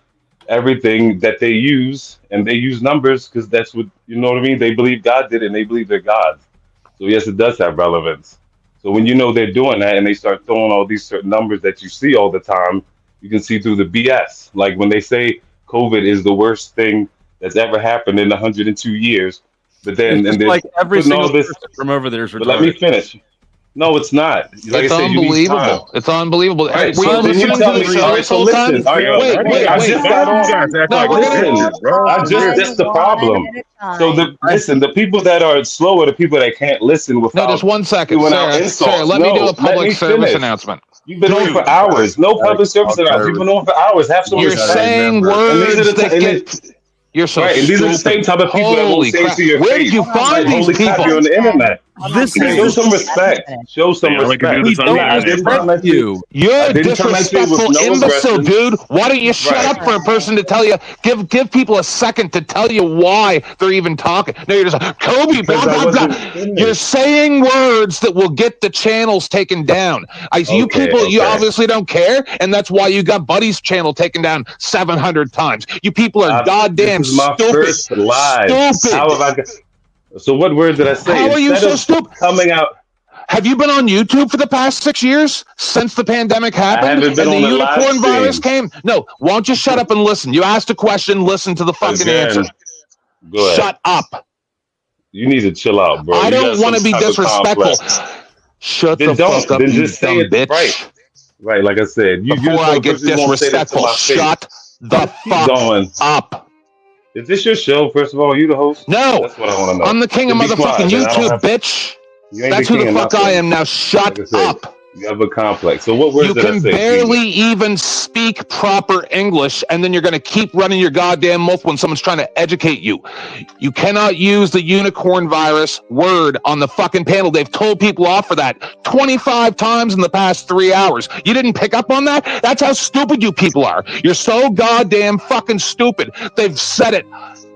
everything that they use, and they use numbers because that's what, you know what I mean? They believe God did it, and they believe they're gods. So yes, it does have relevance. So when you know they're doing that and they start throwing all these certain numbers that you see all the time, you can see through the BS. Like when they say COVID is the worst thing that's ever happened in 102 years, but then It's and just they're like every putting single all this. person from over there is retarded. But let me finish. No, it's not. Like It's I said, you need time. unbelievable. It's unbelievable. Right. Were you So then you listening tell to the me. show All right. this So whole time? listen. All right. Wait. I just got on. No, we're Listen. gonna. That's the problem. So the people that are slow are the people that can't listen No, without just 1 second, doing out Sarah. insults. Let me do No, a let public me service finish. announcement. You've been on for hours. No public service announcement. You've been on for hours. Have some You're respect. saying And these are words the that get. You're so right, and these are the stupid. same type of people that won't Holy say it crap! to your Where face. did you find these Holy crap, people? you're on the internet. This Show is some respect. Show some Yeah, I'd like to respect. do this on the I didn't internet, come bro. at you. You're I a didn't come at you with disrespectful no imbecile, aggression. dude. Why don't you shut up for a person to tell you? Give people a second to tell you why they're even talking. No, you're just like, Kobe. Blah, Because I blah, wasn't blah. finished. You're saying words that will get the channels taken down. You people, you obviously don't care, and that's why you got Buddy's channel taken down 700 times. You people are goddamn This is my stupid. first live. Stupid. How have I got? So what word did I say? How are you Instead so of stupid? coming out, Have you been on YouTube for the past 6 years since the pandemic happened haven't been and the on a live unicorn virus stream. came? No, why don't you shut up and listen? You asked a question, listen to the fucking answer. Go ahead. Shut up. You need to chill out, bro. I You don't got want some to be type of disrespectful. complex. Shut Then the fuck up, Then you just say dumb it bitch. right. Like I said, you're Before the sort I of get person who won't say this to disrespectful, my face. shut the Keep fuck going. up. Is this your show? First of all, are you the host? No, That's what I want to know. I'm the king of Then be motherfucking quiet, then I don't YouTube, have- bitch. You ain't That's the who king the of fuck I nothing. am now. Shut Like I said, up. you have a complex. So what words You did I can say? barely even speak proper English, and then you're going to keep running your goddamn mouth when someone's trying to educate you. You cannot use the unicorn virus word on the fucking panel. They've told people off for that 25 times in the past 3 hours. You didn't pick up on that? That's how stupid you people are. You're so goddamn fucking stupid. They've said it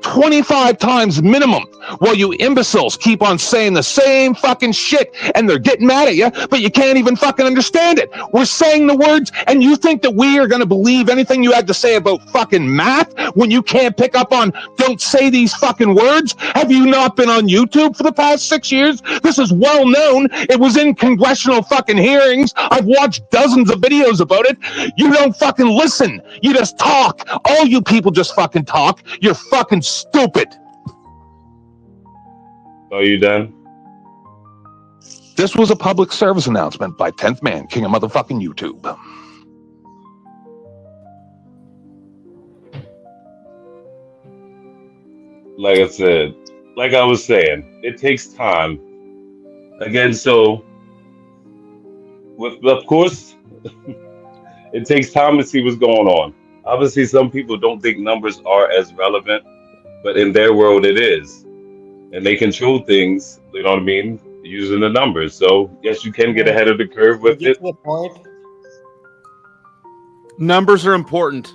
25 times minimum, while you imbeciles keep on saying the same fucking shit, and they're getting mad at you, but you can't even fucking understand it. We're saying the words, and you think that we are going to believe anything you had to say about fucking math when you can't pick up on don't say these fucking words? Have you not been on YouTube for the past 6 years? This is well known. It was in congressional fucking hearings. I've watched dozens of videos about it. You don't fucking listen. You just talk. All you people just fucking talk. You're fucking stupid. Are you done? This was a public service announcement by 10th Man, king of motherfucking YouTube. Like I said, like I was saying, it takes time. Again, so of course, it takes time to see what's going on. Obviously, some people don't think numbers are as relevant, but in their world it is. And they control things, you know what I mean, using the numbers. So yes, you can get ahead of the curve with it. To the point. Numbers are important.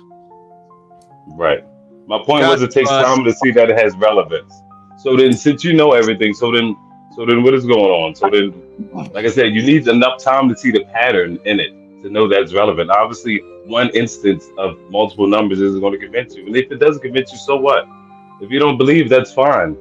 Right. My point was it takes time to see that it has relevance. So then since you know everything, so then what is going on? So then, like I said, you need enough time to see the pattern in it to know that's relevant. Obviously, one instance of multiple numbers isn't going to convince you. And if it doesn't convince you, so what? If you don't believe, that's fine.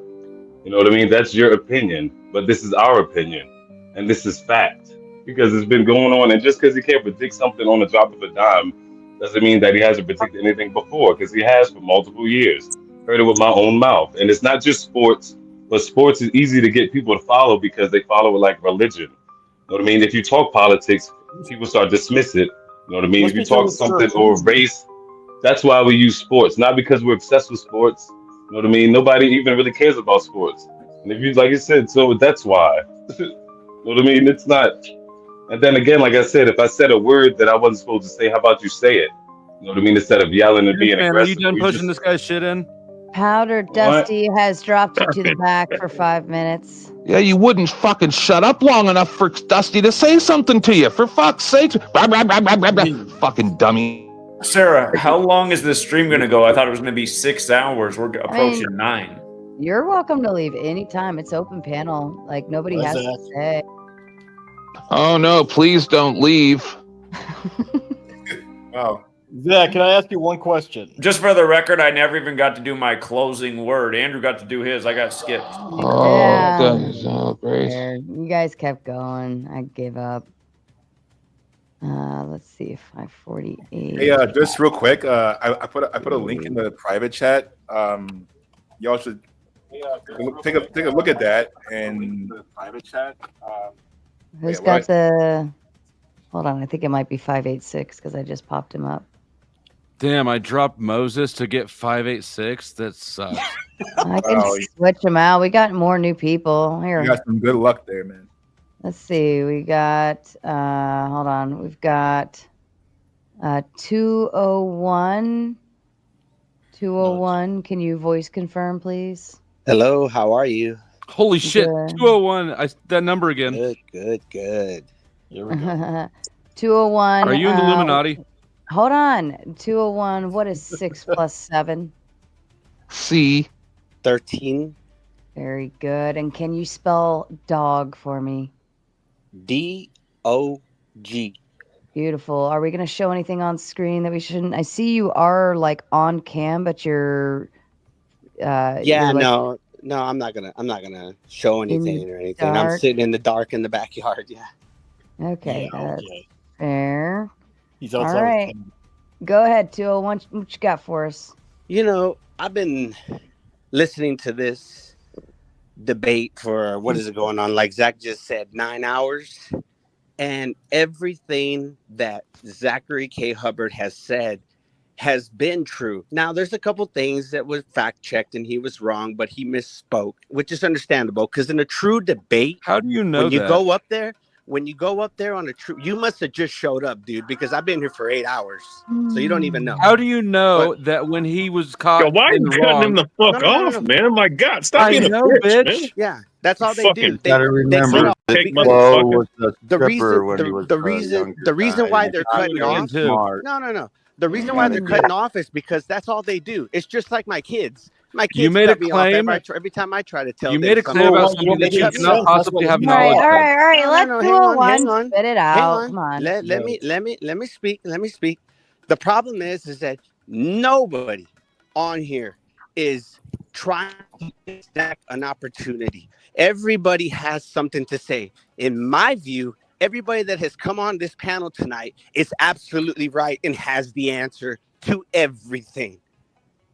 You know what I mean? That's your opinion. But this is our opinion. And this is fact. Because it's been going on. And just because you can't predict something on the drop of a dime doesn't mean that he hasn't predicted anything before, because he has for multiple years. Heard it with my own mouth. And it's not just sports, but sports is easy to get people to follow because they follow it like religion. You know what I mean? If you talk politics, people start dismiss it. You know what I mean? If you talk something or race, that's why we use sports, not because we're obsessed with sports. You know what I mean? Nobody even really cares about sports. And if you, like you said, so that's why. You know what I mean? It's not. And then again, like I said, if I said a word that I wasn't supposed to say, how about you say it? You know what I mean? Instead of yelling and being Man, are you aggressive. done We pushing just, this guy's shit in? Powder Dusty has dropped you to the back for 5 minutes. Yeah, you wouldn't fucking shut up long enough for Dusty to say something to you. For fuck's sake. Fucking dummy. Sarah, how long is this stream going to go? I thought it was going to be 6 hours. We're approaching 9. You're welcome to leave anytime. It's open panel. Like, nobody has to say. Oh no, please don't leave. Wow. Zach, can I ask you one question? Just for the record, I never even got to do my closing word. Andrew got to do his. I got skipped. Yeah. goodness, oh, great. You guys kept going. I gave up. Let's see, 548. Hey, just real quick, I put a link in the private chat. Y'all should take a look at that and the private chat. Who's got the? Hold on, I think it might be 586 because I just popped him up. Damn, I dropped Moses to get 586. That sucks. I can switch them out. We got more new people here. You got some good luck there, man. Let's see. We got. Hold on. We've got 201. 201. Can you voice confirm, please? Hello, how are you? Holy shit, Good. 201. That number again. Good. Here we go. 201. Are you in the Illuminati? Hold on. 201. What is 6 plus 7? C. 13. Very good. And can you spell dog for me? D-O-G. Beautiful. Are we going to show anything on screen that we shouldn't? I see you are like on cam, but you're. Yeah, no, I'm not gonna show anything or anything. dark. I'm sitting in the dark in the backyard. Yeah. Okay, Yeah, that's fair. He's All outside. right. Go ahead, 201. What you got for us? You know, I've been listening to this debate for what is it going on? Like Zach just said, 9 hours. And everything that Zachary K. Hubbard has said has been true. Now, there's a couple things that was fact checked and he was wrong, but he misspoke, which is understandable because in a true debate, how do you know when you that? go up there? When you go up there on a true, you must have just showed up, dude, because I've been here for 8 hours, so you don't even know. How do you know that when he was caught? Yo, why are in you the cutting wrong, him the fuck off, man? Oh my God, stop being a bitch, man. Yeah, that's all they Fucking do. They gotta remember set that because Flo was the reason why they're cutting off. No. The reason why they're cutting off is because that's all they do. It's just like my kids. My kids You made cut a me off claim. every time I try to tell You them made a claim about something. something that you cannot possibly have All knowledge of. right. No, Let's no, do hang on, hang 1. on. Spit it Hang out. on. Come on. Let me speak. The problem is that nobody on here is trying to stack an opportunity. Everybody has something to say. In my view, everybody that has come on this panel tonight is absolutely right and has the answer to everything.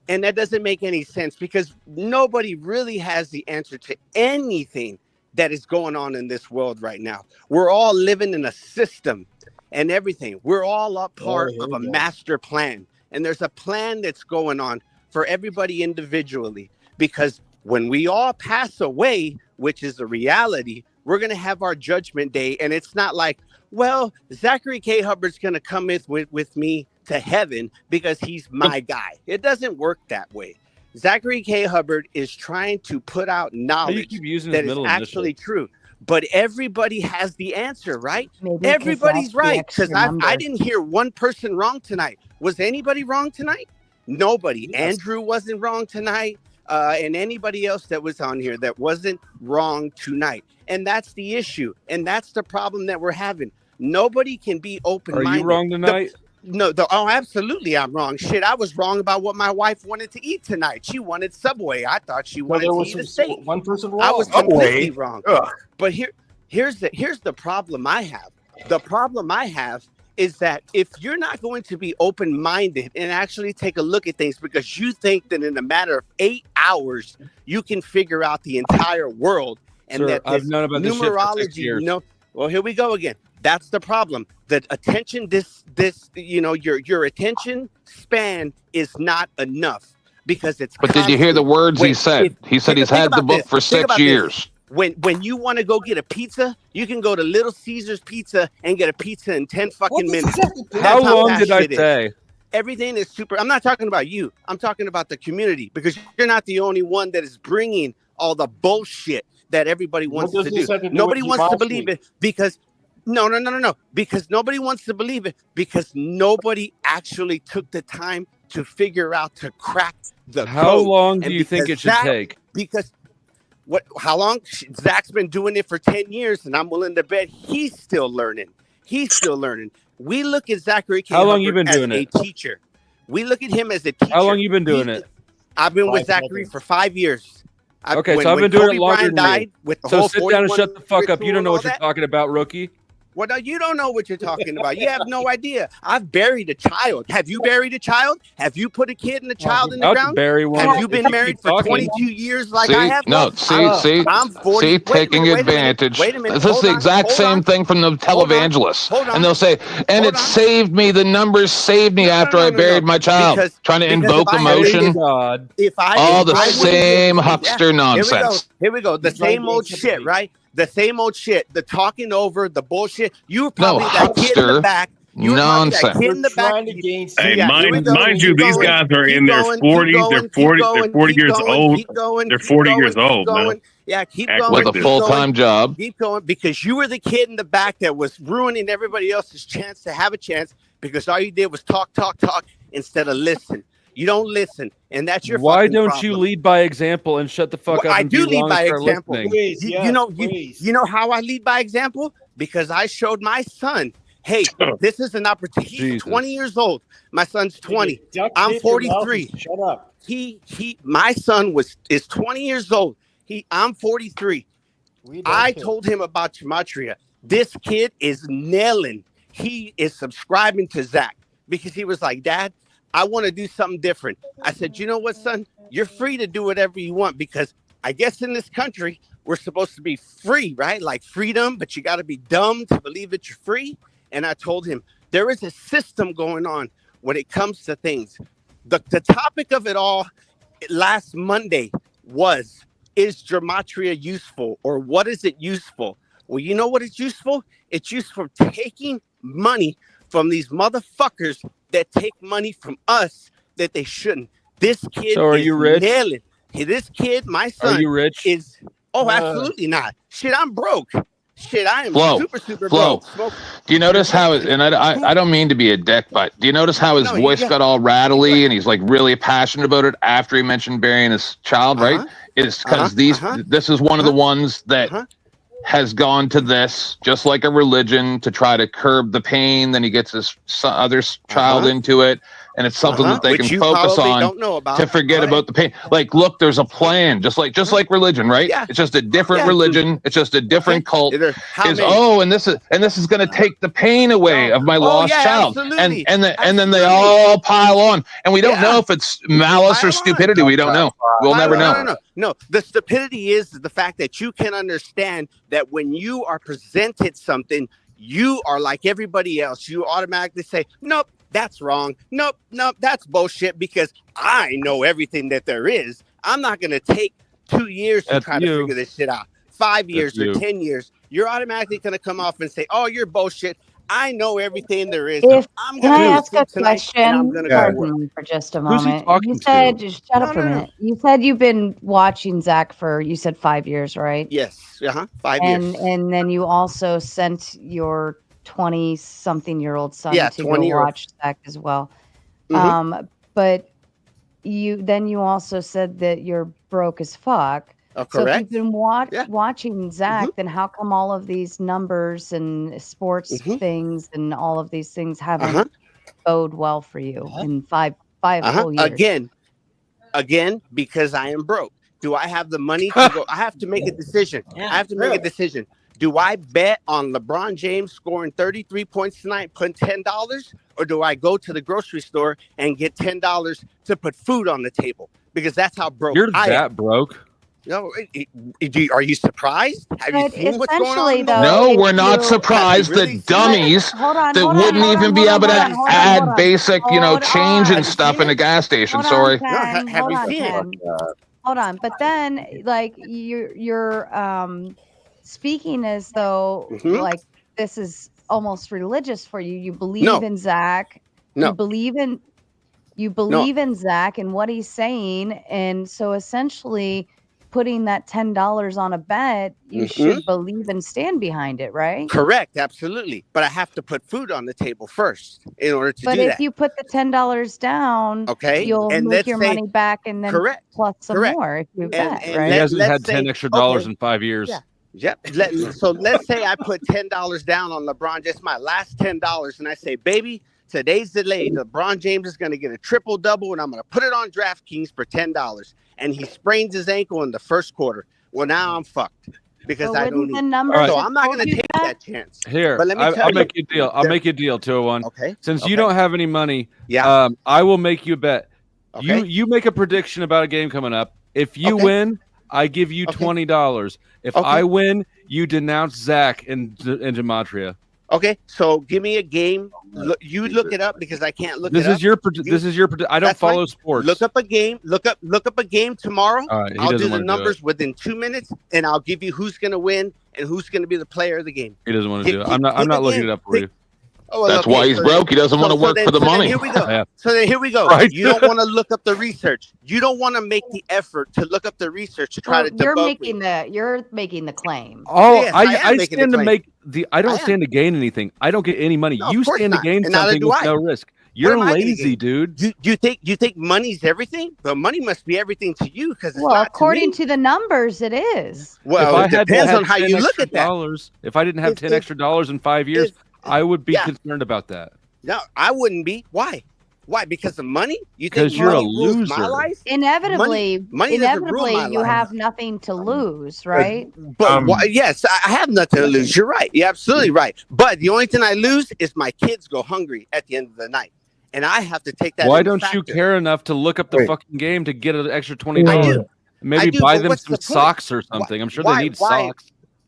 And that doesn't make any sense because nobody really has the answer to anything that is going on in this world right now. We're all living in a system and everything. We're all a part of a master plan. And there's a plan that's going on for everybody individually. Because when we all pass away, which is a reality, we're going to have our judgment day. And it's not like, well, Zachary K. Hubbard's going to come with me to heaven because he's my guy. It doesn't work that way. Zachary K. Hubbard is trying to put out knowledge that is actually true. But everybody has the answer, right? Maybe Everybody's right. Because I number. didn't hear one person wrong tonight. Was anybody wrong tonight? Nobody. Yes. Andrew wasn't wrong tonight. And anybody else that was on here that wasn't wrong tonight. And that's the issue. And that's the problem that we're having. Nobody can be open-minded. Are you wrong tonight? Oh, absolutely, I'm wrong. Shit, I was wrong about what my wife wanted to eat tonight. She wanted Subway. I thought she wanted to eat a steak. One person wrong. I was completely wrong. But here's the problem I have. The problem I have is that if you're not going to be open-minded and actually take a look at things because you think that in a matter of 8 hours you can figure out the entire world, and Sir, that I've this known about this shit for 6 years. well, here we go again. That's the problem. The attention, your attention span is not enough because it's. But did you hear the words he said? He said he's had the book for 6 years. When you want to go get a pizza, you can go to Little Caesars Pizza and get a pizza in 10 fucking minutes. How long did I say? Everything is super. I'm not talking about you. I'm talking about the community, because you're not the only one that is bringing all the bullshit that everybody wants to do. Nobody wants to believe it because no. Because nobody wants to believe it because nobody actually took the time to figure out, to crack the How code. long do And you think because it should take? Because how long? Zach's been doing it for 10 years, and I'm willing to bet he's still learning. We look at Zachary K. How long you Hubbard been doing as it? a teacher. We look at him as a teacher. How long you been doing it? I've been with Zachary for 5 years. Okay, so I've been doing it longer than died, you. with the So whole sit down and shut the fuck up. ritual You don't and know all what you're that. talking about, rookie. Well, no, you don't know what you're talking about. You have no idea. I've buried a child. Have you buried a child? Have you put a kid and a child in the I'll ground? bury one. Have you If been you married keep for talking. 22 years like See, I have? no, I'm 40. taking advantage. Wait a minute. This is the exact same thing from the televangelists. And they'll say, and it saved me, the numbers saved me after I buried my child. Trying to invoke emotion. All the same huckster nonsense. Here we go. The same old shit, right? The same old shit. The talking over, the bullshit. You were probably that kid in the back. You were probably that kid in the back. Hey, Yeah, here we go. mind you, Keep these going. guys are Keep in their going. 40s. They're 40 years old. Keep going. They're Keep 40 going, years keep old now. going. Yeah, keep Act going. With a keep full-time going, job. Keep going, because you were the kid in the back that was ruining everybody else's chance to have a chance, because all you did was talk instead of listen. You don't listen, and that's your Why fucking don't problem. you lead by example and shut the fuck up? I and do be lead long by and start example. listening? You know how I lead by example? Because I showed my son, hey, this is an opportunity. He's 20 years old. My son's 20. I'm 43. Shut up. My son is 20 years old. I'm 43. I told him about Gematria. This kid is nailing. He is subscribing to Zach because he was like, Dad, I want to do something different. I said, you know what, son? You're free to do whatever you want, because I guess in this country, we're supposed to be free, right? Like freedom, but you got to be dumb to believe that you're free. And I told him, there is a system going on when it comes to things. The topic of it all last Monday was, is Gematria useful, or what is it useful? Well, you know what it's useful? It's useful for taking money from these motherfuckers that take money from us that they shouldn't. This kid So are is you rich? nailing. This kid, my son, Are you rich? is absolutely not. Shit, I'm broke. Shit, I am Flo, super Flo, broke. do you notice how, and I don't mean to be a dick, but do you notice how his voice got all rattly and he's like really passionate about it after he mentioned burying his child, right? It's because this is one of the ones that has gone to this, just like a religion, to try to curb the pain. Then he gets his other child into it, and it's something that they Which can you focus probably on don't know about. to forget about the pain. Like, look, there's a plan, just like religion, right? It's just a different religion. It's just a different cult. And this is going to take the pain away of my lost child. Absolutely. And then they all pile on, and we don't know if it's malice or stupidity. We don't know. We'll never know. No, the stupidity is the fact that you can understand that when you are presented something, you are like everybody else. You automatically say, nope, that's wrong. Nope, that's bullshit, because I know everything that there is. I'm not going to take 2 years to try to figure this shit out. 5 years or 10 years. You're automatically going to come off and say, oh, you're bullshit. I know everything there is. Can gonna I go to ask a sleep tonight, and I'm question? gonna go to Pardon work. me for just a Who's he moment. talking You said, to? just shut up for a minute. You said you've been watching Zach for, you said 5 years, right? Yes. 5 years. And then you also sent your 20-something-year-old son to go 20-year-old. watch Zach as well. But you also said that you're broke as fuck. So if Correct. you've been watching Zach, then how come all of these numbers and sports things and all of these things haven't bode well for you in five whole years? Again, because I am broke. Do I have the money to go? I have to make a decision. I have to make a decision. Do I bet on LeBron James scoring 33 points tonight, put $10, or do I go to the grocery store and get $10 to put food on the table? Because that's how broke You're I am. that broke. No, are you surprised? Have you But seen what's going on? essentially, In the though, world? No, if we're not you surprised. Have you really The seen it? dummies hold on, that hold on, wouldn't hold on, even be hold on, able hold to on, hold on, add hold on. basic, Hold change on. and stuff in a gas station. Hold Sorry. on, Ken. have Hold you on, seen it? Ken. Hold on. But then, like, you're speaking as though like this is almost religious for you. You believe No. in Zach. No. You believe in Zach and what he's saying, and so essentially putting that $10 on a bet, you should believe and stand behind it, right? Correct, absolutely. But I have to put food on the table first in order to But do if that. you put the $10 down, Okay, you'll and make let's your say money back and then correct, plus some correct. more if you And bet, and right? He hasn't let's had say 10 extra dollars okay, in 5 years. Yep. So let's say I put $10 down on LeBron, just my last $10, and I say, baby, today's the day. LeBron James is going to get a triple double, and I'm going to put it on DraftKings for $10. And he sprains his ankle in the first quarter. Well, now I'm fucked because But I don't wouldn't the need. numbers So have I'm not told going to you take that chance. Here, But let me tell I'll you, make you a deal. I'll there- make you a deal, 201. Okay. Since okay. you don't have any money, Yeah. I will make you a bet. Okay. You make a prediction about a game coming up. If you Okay. win, I give you $20. If Okay. I win, you denounce Zach in Gematria. Okay, so give me a game. You look it up because I can't look This it up. is your. This is your. I don't That's fine. follow sports. Look up a game. Look up a game tomorrow. All right, he I'll do doesn't the want to do numbers it. within 2 minutes, and I'll give you who's going to win and who's going to be the player of the game. He doesn't want to do it. I'm not looking it up for you. Oh, well, That's okay, why he's so broke. He doesn't want to work for the then money. Here we go. Yeah. So then here we go. Right. You don't want to look up the research. You don't want to make the effort to look up the research to try to you're debunk making me. you're making the claim. Oh, Yes, I am I making stand the to claim. make the. I don't stand to gain anything. I don't get any money. No, of You course stand to not. gain And neither something do with I. no risk. What You're am I gonna lazy, gain? dude. You think money's everything? But money must be everything to you because it's Well, not according to me. to the numbers, it is. Well, it depends on how 10 you look extra at that. dollars, if I didn't have $10 extra in 5 years, I would be concerned about that. No, I wouldn't be. Why? Why? Because of money? You think 'Cause you're a money rules my loser. life? Inevitably, Money doesn't rule my you life. have nothing to lose, right? But yes, I have nothing to lose. You're right. You're absolutely right. But the only thing I lose is my kids go hungry at the end of the night, and I have to take that. Why into don't you factor. care enough to look up the fucking game to get an extra $20? I do. Maybe I do, buy but them what's some the point? socks or something. I'm sure they need socks.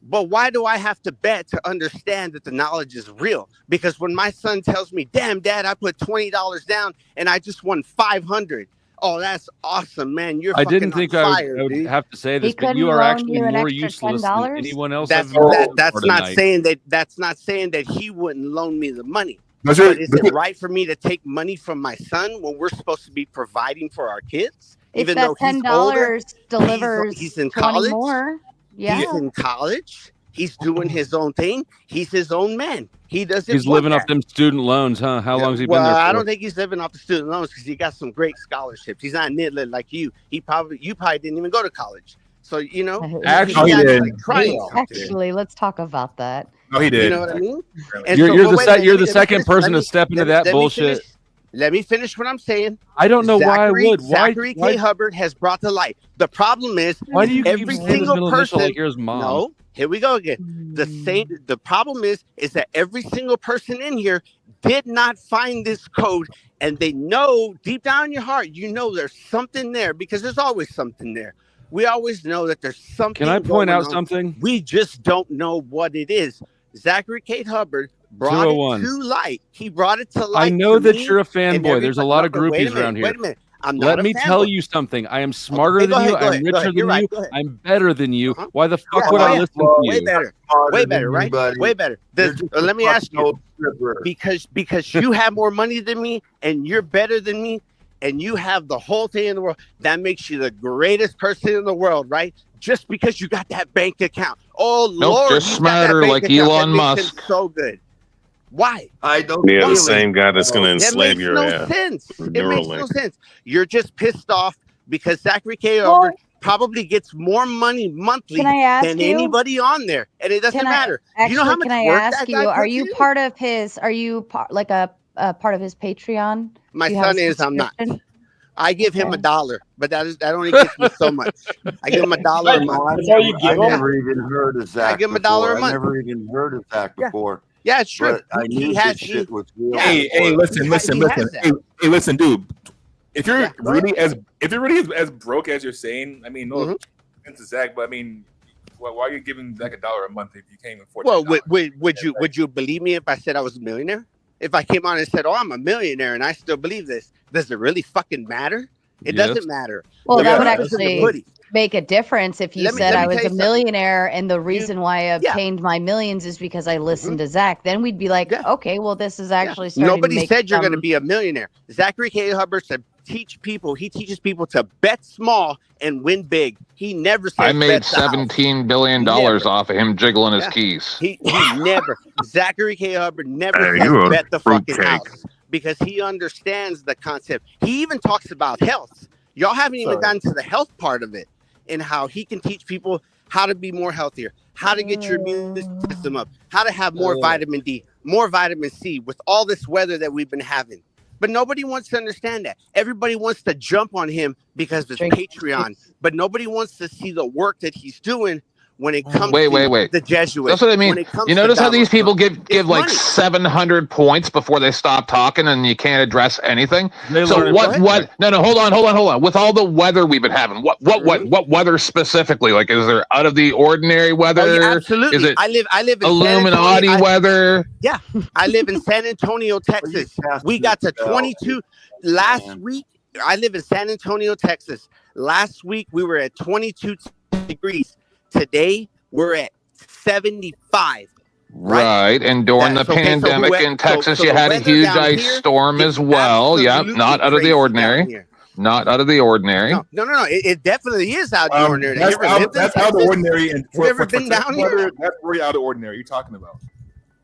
But why do I have to bet to understand that the knowledge is real? Because when my son tells me, "Damn, Dad, I put $20 down and I just won 500." Oh, that's awesome, man! You're I fucking didn't think on I fire, would dude. have to say this, but couldn't you are loan actually you an more extra useless than $10? anyone else. That's I've ever that's for not tonight. saying that. That's not saying that he wouldn't loan me the money. That's But right. is it right for me to take money from my son when we're supposed to be providing for our kids? If Even that though he's older, $10 delivers he's in 20 college. more, yeah. He's in college. He's doing his own thing. He's his own man. He doesn't. He's want living that. off them student loans, huh? How long's he been Well, there for? I don't think he's living off the student loans because he got some great scholarships. He's not NIDLA like you. You probably didn't even go to college. So you know, Actually, he's he actually did. trying something. Actually, let's talk about that. No, he did. You know what I mean? And You're but the wait a minute, you're let me the second finish. person Let to me- step into let me- that let me bullshit. finish. Let me finish what I'm saying. I don't know why I Zachary- would. Why? Zachary K. Why? Hubbard has brought to light. The problem is, Why do you keep every saying his single middle initial person? like you're his mom? No, here we go again. The problem is that every single person in here did not find this code, and they know deep down in your heart, you know there's something there because there's always something there. We always know that there's something. Can I point going out on. something? We just don't know what it is. Zachary K. Hubbard brought 201. it to light. He brought it to light. I know to that me you're a and fanboy. There's a everybody- lot of no, wait a groupies minute, around here. Wait a minute. I'm not Let a me tell fanboy. you something. I am smarter Okay, than you. go I'm ahead, go richer ahead. than You're right, you. go ahead. I'm better than you. Why the fuck Yeah, would oh, I yeah. listen to you? Way better. Way better, right? Way better. Let me ask you, because you have more money than me and you're better than me and you have the whole thing in the world, that makes you the greatest person in the world, right? Just because you got that bank account. Oh, Nope, Lord, just he's got that smarter bank like account. Elon That makes him Musk. so good. Why? I don't. Yeah, Why? the same guy that's going to That enslave makes your no ass. sense. through It makes no Neuralink. sense. You're just pissed off because Zachary K. Hubbard probably gets more money monthly Can I ask than you? anybody on there, and it doesn't matter. You know how much Can I work ask that you? guy Are puts you in? part of his? Are you part of his Patreon? My Do you have son a is. I'm not. subscription? I give him $1, but that only gets me so much. I give him $1 a month. That's all you give I him? never even heard of Zach. I give him $1 before. a month. I never even heard of Zach before. Yeah, it's true. But I knew this shit was real. Hey, listen, listen, dude. If you're really as broke as you're saying, I mean, no offense to Zach, but I mean, why are you giving Zach $1 a month if you can't afford? Well, would you believe me if I said I was a millionaire? If I came on and said, "Oh, I'm a millionaire," and I still believe this, does it really fucking matter? It doesn't matter. Well, that would actually make a difference if you said I was a millionaire and the reason why I obtained my millions is because I listened to Zach. Then we'd be like, okay, well, this is actually starting Nobody to make said you're going to be a millionaire. Zachary K. Hubbard said he teaches people to bet small and win big. He never said I made $17 billion off of him jiggling his keys. He never. Zachary K. Hubbard never Hey, you says a bet the fucking fruitcake. house because he understands the concept. He even talks about health. Y'all haven't even gotten to the health part of it and how he can teach people how to be more healthier, how to get your immune system up, how to have more vitamin D, more vitamin C with all this weather that we've been having. But nobody wants to understand that. Everybody wants to jump on him because of Patreon, but nobody wants to see the work that he's doing when it comes to the Jesuits. That's what I mean. You notice how these people give like money. 700 points before they stop talking and you can't address anything? They So learn what? No, hold on. With all the weather we've been having, what weather specifically? Like, is there out of the ordinary weather? Oh, yeah, absolutely. Is it I live in Illuminati San Antonio. weather? Yeah, I live in San Antonio, Texas. We got to 22 last week. I live in San Antonio, Texas. Last week we were at 22 degrees. Today we're at 75. Right. And during the pandemic in Texas, you had a huge ice storm as well. Yep. Not out of the ordinary. Not out of the ordinary. No. It definitely is out of the ordinary. That's out of the ordinary. And Have you ever been down here? That's really out of the ordinary. You're talking about.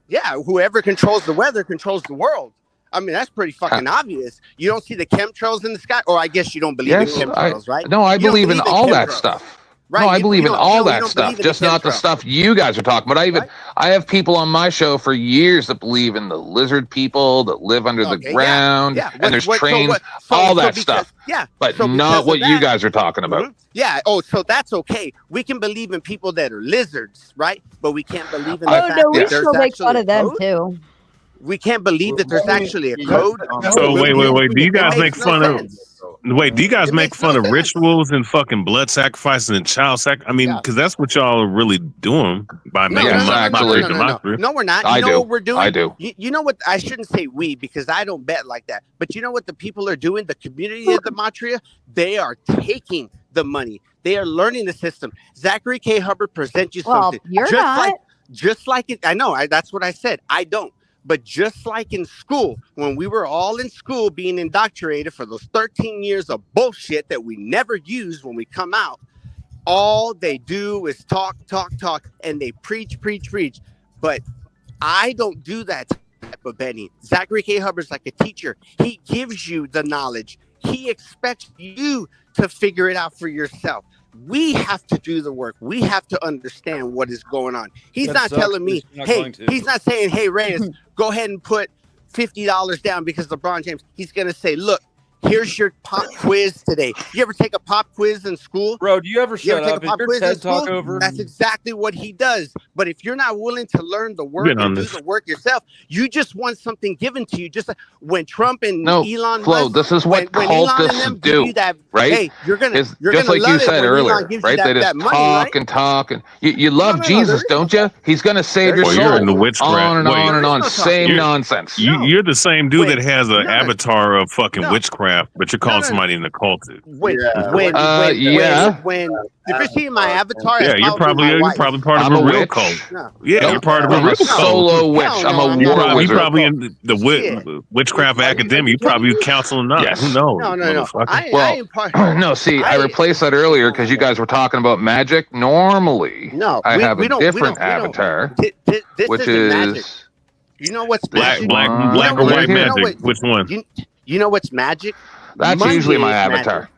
Yeah, whoever controls the weather controls the world. I mean, that's pretty fucking obvious. You don't see the chemtrails in the sky, or I guess you don't believe in chemtrails, right? No, I You don't believe in all that chemtrails. stuff. Right, No, I you believe in don't- all you that don't stuff, believe in just not the chemtrails. stuff you guys are talking about. I have people on my show for years that believe in the lizard people that live under the ground, and there's trains, all that stuff. Yeah, but so not because what of you that- guys are talking about. Yeah. Oh, so that's okay. We can believe in people that are lizards, right? But we can't believe in the Oh fact no, we that there's still make actually fun a of them code. too. We can't believe that there's actually a code. So wait. Do you guys It make makes fun no of? sense. Wait, do you guys make fun of rituals and fucking blood sacrifices and child sac? I mean, because that's what y'all are really doing by making Gematria. No, we're not. I You know do. what we're doing? I do. You know what? I shouldn't say we because I don't bet like that. But you know what the people are doing? The community of Gematria, they are taking the money. They are learning the system. Zachary K. Hubbard presents you Well, something. you're just not. like it. I know. That's what I said. I don't. But just like in school, when we were all in school being indoctrinated for those 13 years of bullshit that we never use when we come out, all they do is talk, and they preach. But I don't do that type of betting. Zachary K. Hubbard's like a teacher. He gives you the knowledge. He expects you to figure it out for yourself. We have to do the work. We have to understand what is going on. He's That not sucks, telling me, but you're not hey, going to. he's not saying, hey, Reyes, go ahead and put $50 down because LeBron James. He's going to say, look, here's your pop quiz today. You ever take a pop quiz in school? Bro, do you ever shut take up? a Is pop your quiz in TED Talk school? over? That's exactly what he does. But if you're not willing to learn the work Been on and do this. the work yourself, you just want something given to you. Just like when Trump and No, Elon Flo, Musk, this is what when Elon and cultists them give do, you that, right? hey, you're gonna Just love like you it said when earlier, Elon gives right? you They just that money, talk right? and talk, and you love no, Jesus, there is don't you? He's going to save your Well, soul. you're in the witchcraft. On and Wait, on and on. no Same You're- nonsense. You're the same dude that has an no. avatar of fucking No. witchcraft, but you're calling no. somebody an occultist. When if you're seeing my avatar, Yeah, it's you're probably my wife. probably part I'm of a a real witch. cult. No. Yeah, No, you're part of I'm a a solo witch. Hell I'm no, a I'm war not. You wizard. probably in the Shit. witchcraft academy. You probably counseling not. Yes. Who knows? No. motherfucker? I Well, ain't part. no, see, I replaced that earlier because you guys were talking about magic. Normally, No, I have we a don't- different we don't- avatar, This which isn't is magic. You know what's Black, magic? black Right or white here. magic. Which one? You know what's magic? That's Money usually my is avatar. magic.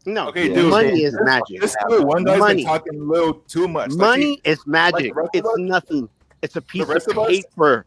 No, Okay, dude. money is magic. This one guy's Money. been talking a little too much. Money is magic. rest of It's us? nothing. It's a piece rest of of us? paper.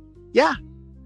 Yeah.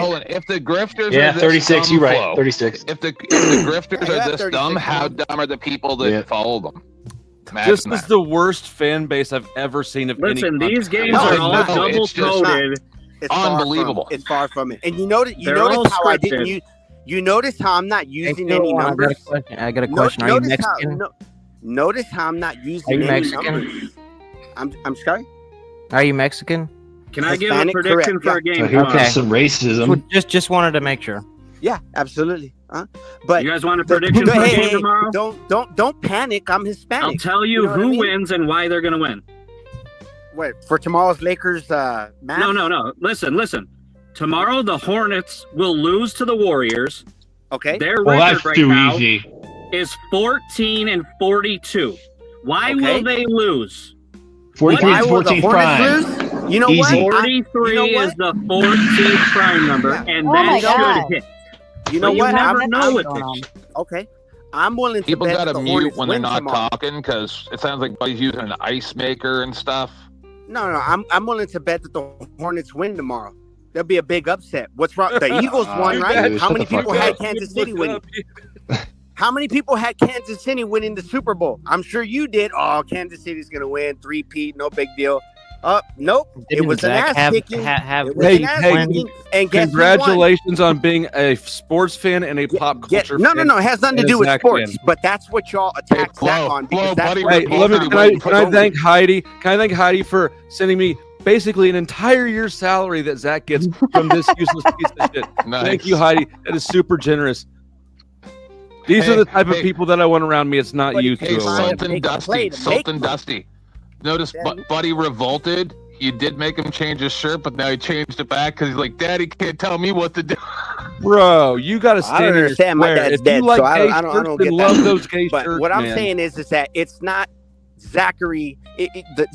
hold on. If the grifters Yeah, are this 36. dumb, You're right. Flo, 36. If the grifters Yeah, are this dumb, 36, how man. dumb are the people that Yeah. follow them? This is the worst fan base I've ever seen of any. Listen, these country. games are all double coded. It's unbelievable. It's far from it. And you notice how I didn't use. You notice how I'm not using any numbers. I got a question. Are you Mexican? Notice how I'm not using any numbers. I'm sorry. Are you Mexican? Can I give a prediction for a game? So here comes some racism. Just wanted to make sure. Yeah, absolutely. But you guys want a prediction for a game tomorrow? Don't panic. I'm Hispanic. I'll tell you who wins and why they're going to win. Wait, for tomorrow's Lakers match? No. Listen. Tomorrow the Hornets will lose to the Warriors. Okay. Their Well, record that's right too now easy. is 14-42. Why will they lose? 43 is 14 prime. You know Easy. what? 43 is the 14th prime number, and that should hit. You know what? You never know with it. Okay. I'm willing to People bet gotta the mute Hornets when they're win not tomorrow. talking because it sounds like Buddy's using an ice maker and stuff. No. I'm willing to bet that the Hornets win tomorrow. There'll be a big upset. What's wrong? The Eagles won, right? Dude, How shut many the fuck people up. had Kansas City winning? How many people had Kansas City winning the Super Bowl? I'm sure you did. Oh, Kansas City's gonna win, 3-peat, no big deal. Nope. It was an ass kicking. And guess congratulations on being a sports fan and a pop culture fan. No. It has nothing to do with sports. But that's what y'all attack Zach on. Because that's what Can I thank Heidi? Can I thank Heidi for sending me basically an entire year's salary that Zach gets from this useless piece of shit? Nice. Thank you, Heidi. That is super generous. These are the type of people that I want around me. It's not you two. Salt and Dusty. Notice Buddy revolted. You did make him change his shirt, but now he changed it back because he's like, Daddy can't tell me what to do. Bro, you got to stand in your understand my square. dad's If dead, you like so I gay don't shirts, get then that. love those gay But shirts, what I'm man. saying is that it's not Zachary,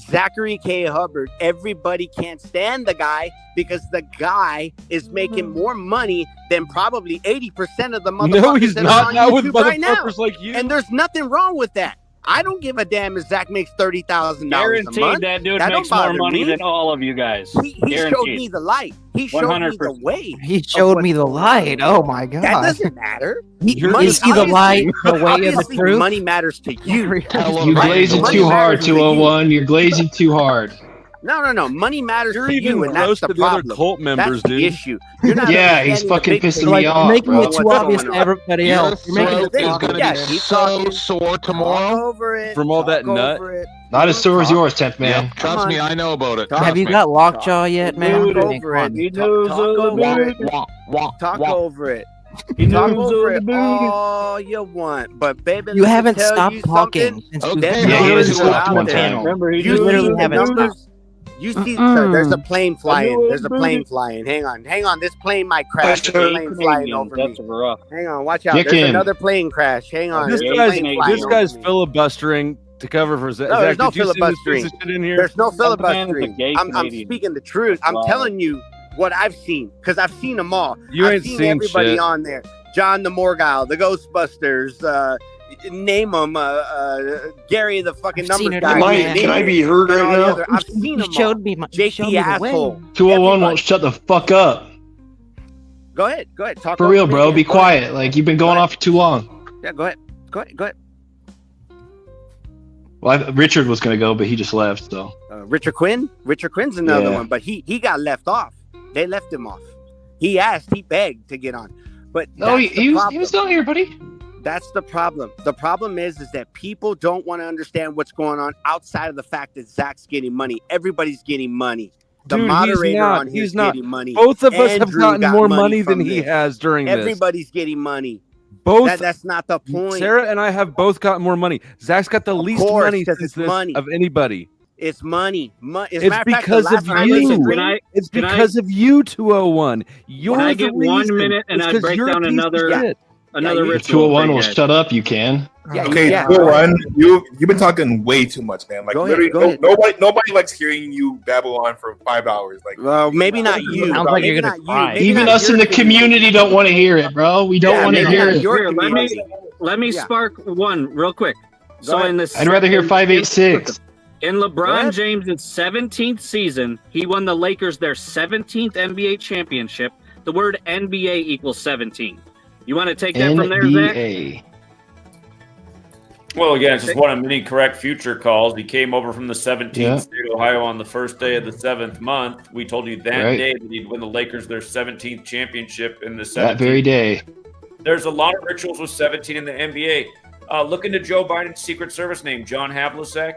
Zachary K. Hubbard. Everybody can't stand the guy because the guy is making more money than probably 80% of the motherfuckers No, he's that not. are Not on with YouTube right now. motherfuckers like you. And there's nothing wrong with that. I don't give a damn if Zach makes $30,000 a Guaranteed month. that dude That makes don't more bother money me. than all of you guys. He showed me the light. He showed me the 100%. way. He showed me the light. Oh my god. That doesn't matter. You see the light, the way of the Obviously, truth. money matters to you. You're glazing too hard, 201. You're glazing too hard. No. Money matters You're to even you, and that's close the to the other problem. cult members, that's dude. the issue. You're not Yeah, he's understanding the fucking big pissing picture. me off, Making bro. it too obvious to everybody Your else. You're making throat it is going to Yeah, be keep so talking. sore tomorrow. Talk over it. From all that Talk nut? over it. Not as sore as yours, 10th man. Yep, trust me, I know about it. Have you Trust me. got lockjaw yet, man? Talk I mean, over come it. on. Talk over it. Talk Wah. over it. Talk over it all you want, but baby, You let me haven't tell stopped you talking something. since Okay. you Them Yeah, he numbers hasn't are stopped out one there. panel. Remember, You You see literally the haven't numbers. stopped. You see, sir, there's a plane flying. There's a plane flying. Hang on. This plane might crash. There's a plane flying over me. That's rough. Hang on, watch out. Dick There's in. another plane crash. Hang on. This There's a guy's plane flying this over guy's me. filibustering to cover for Zach. No, there's no Did you see this filibustering. piece of shit in here? There's no man is a filibustering. gay I'm Canadian. speaking the truth. I'm Wow. telling you what I've seen because I've seen them all. You I've ain't seen seen everybody shit. on there. John the Morgile, the Ghostbusters, name them, Gary the fucking I've numbers seen it guy. all, Can I, man. can I be heard and right all the now? other- I've seen You them all. showed me. You showed JT me the asshole. way. 201 won't shut the fuck up. Go ahead. Talk For over real, me bro. again. Be Go ahead. quiet. Like, you've been going on for too long. Yeah, go ahead. Well, Richard was going to go, but he just left, so. Richard Quinn. Richard Quinn's another Yeah. one, but he got left off. They left him off. He begged to get on, but No, that's the he problem. was down here, buddy. That's the problem. The problem is that people don't want to understand what's going on outside of the fact that Zach's getting money. Everybody's getting money. The Dude, moderator he's not. on here He's is not. getting money. Both of us have Andrew gotten got more money than from he this. has during this. Everybody's getting money. Both. That's not the point. Sarah and I have both got more money. Zach's got the least course, money 'cause since it's this money. of anybody. It's money. As a It's matter of fact, because the of last time I you. listened- It's because of you, 201. You're Can I the get 1 reason. minute and It's I 'cause break you're a down piece of another shit. another If ritual? 201 for will you guys? shut up, you can. Okay, yeah. 201, you've been talking way too much, man. Like Go ahead, literally, go ahead. nobody likes hearing you babble on for 5 hours. Like, Well, maybe not you. Sounds like Maybe you're gonna not you. cry. Maybe Even not us your in the community don't want to hear it, bro. We don't Yeah, want to maybe hear not it. your Here, community. let me Yeah. spark one real quick. So ahead. in this, I'd rather hear 586. in Go LeBron ahead. James' 17th season, he won the Lakers their 17th NBA championship. The word NBA equals 17. You want to take that from there, Zach? NBA. Well, again, it's just one of many correct future calls. He came over from the 17th Yeah. state of Ohio on the first day of the 7th month. We told you that Right. day that he'd win the Lakers their 17th championship in the 17th. That very day. There's a lot of rituals with 17 in the NBA. Look into Joe Biden's Secret Service name, John Havlicek.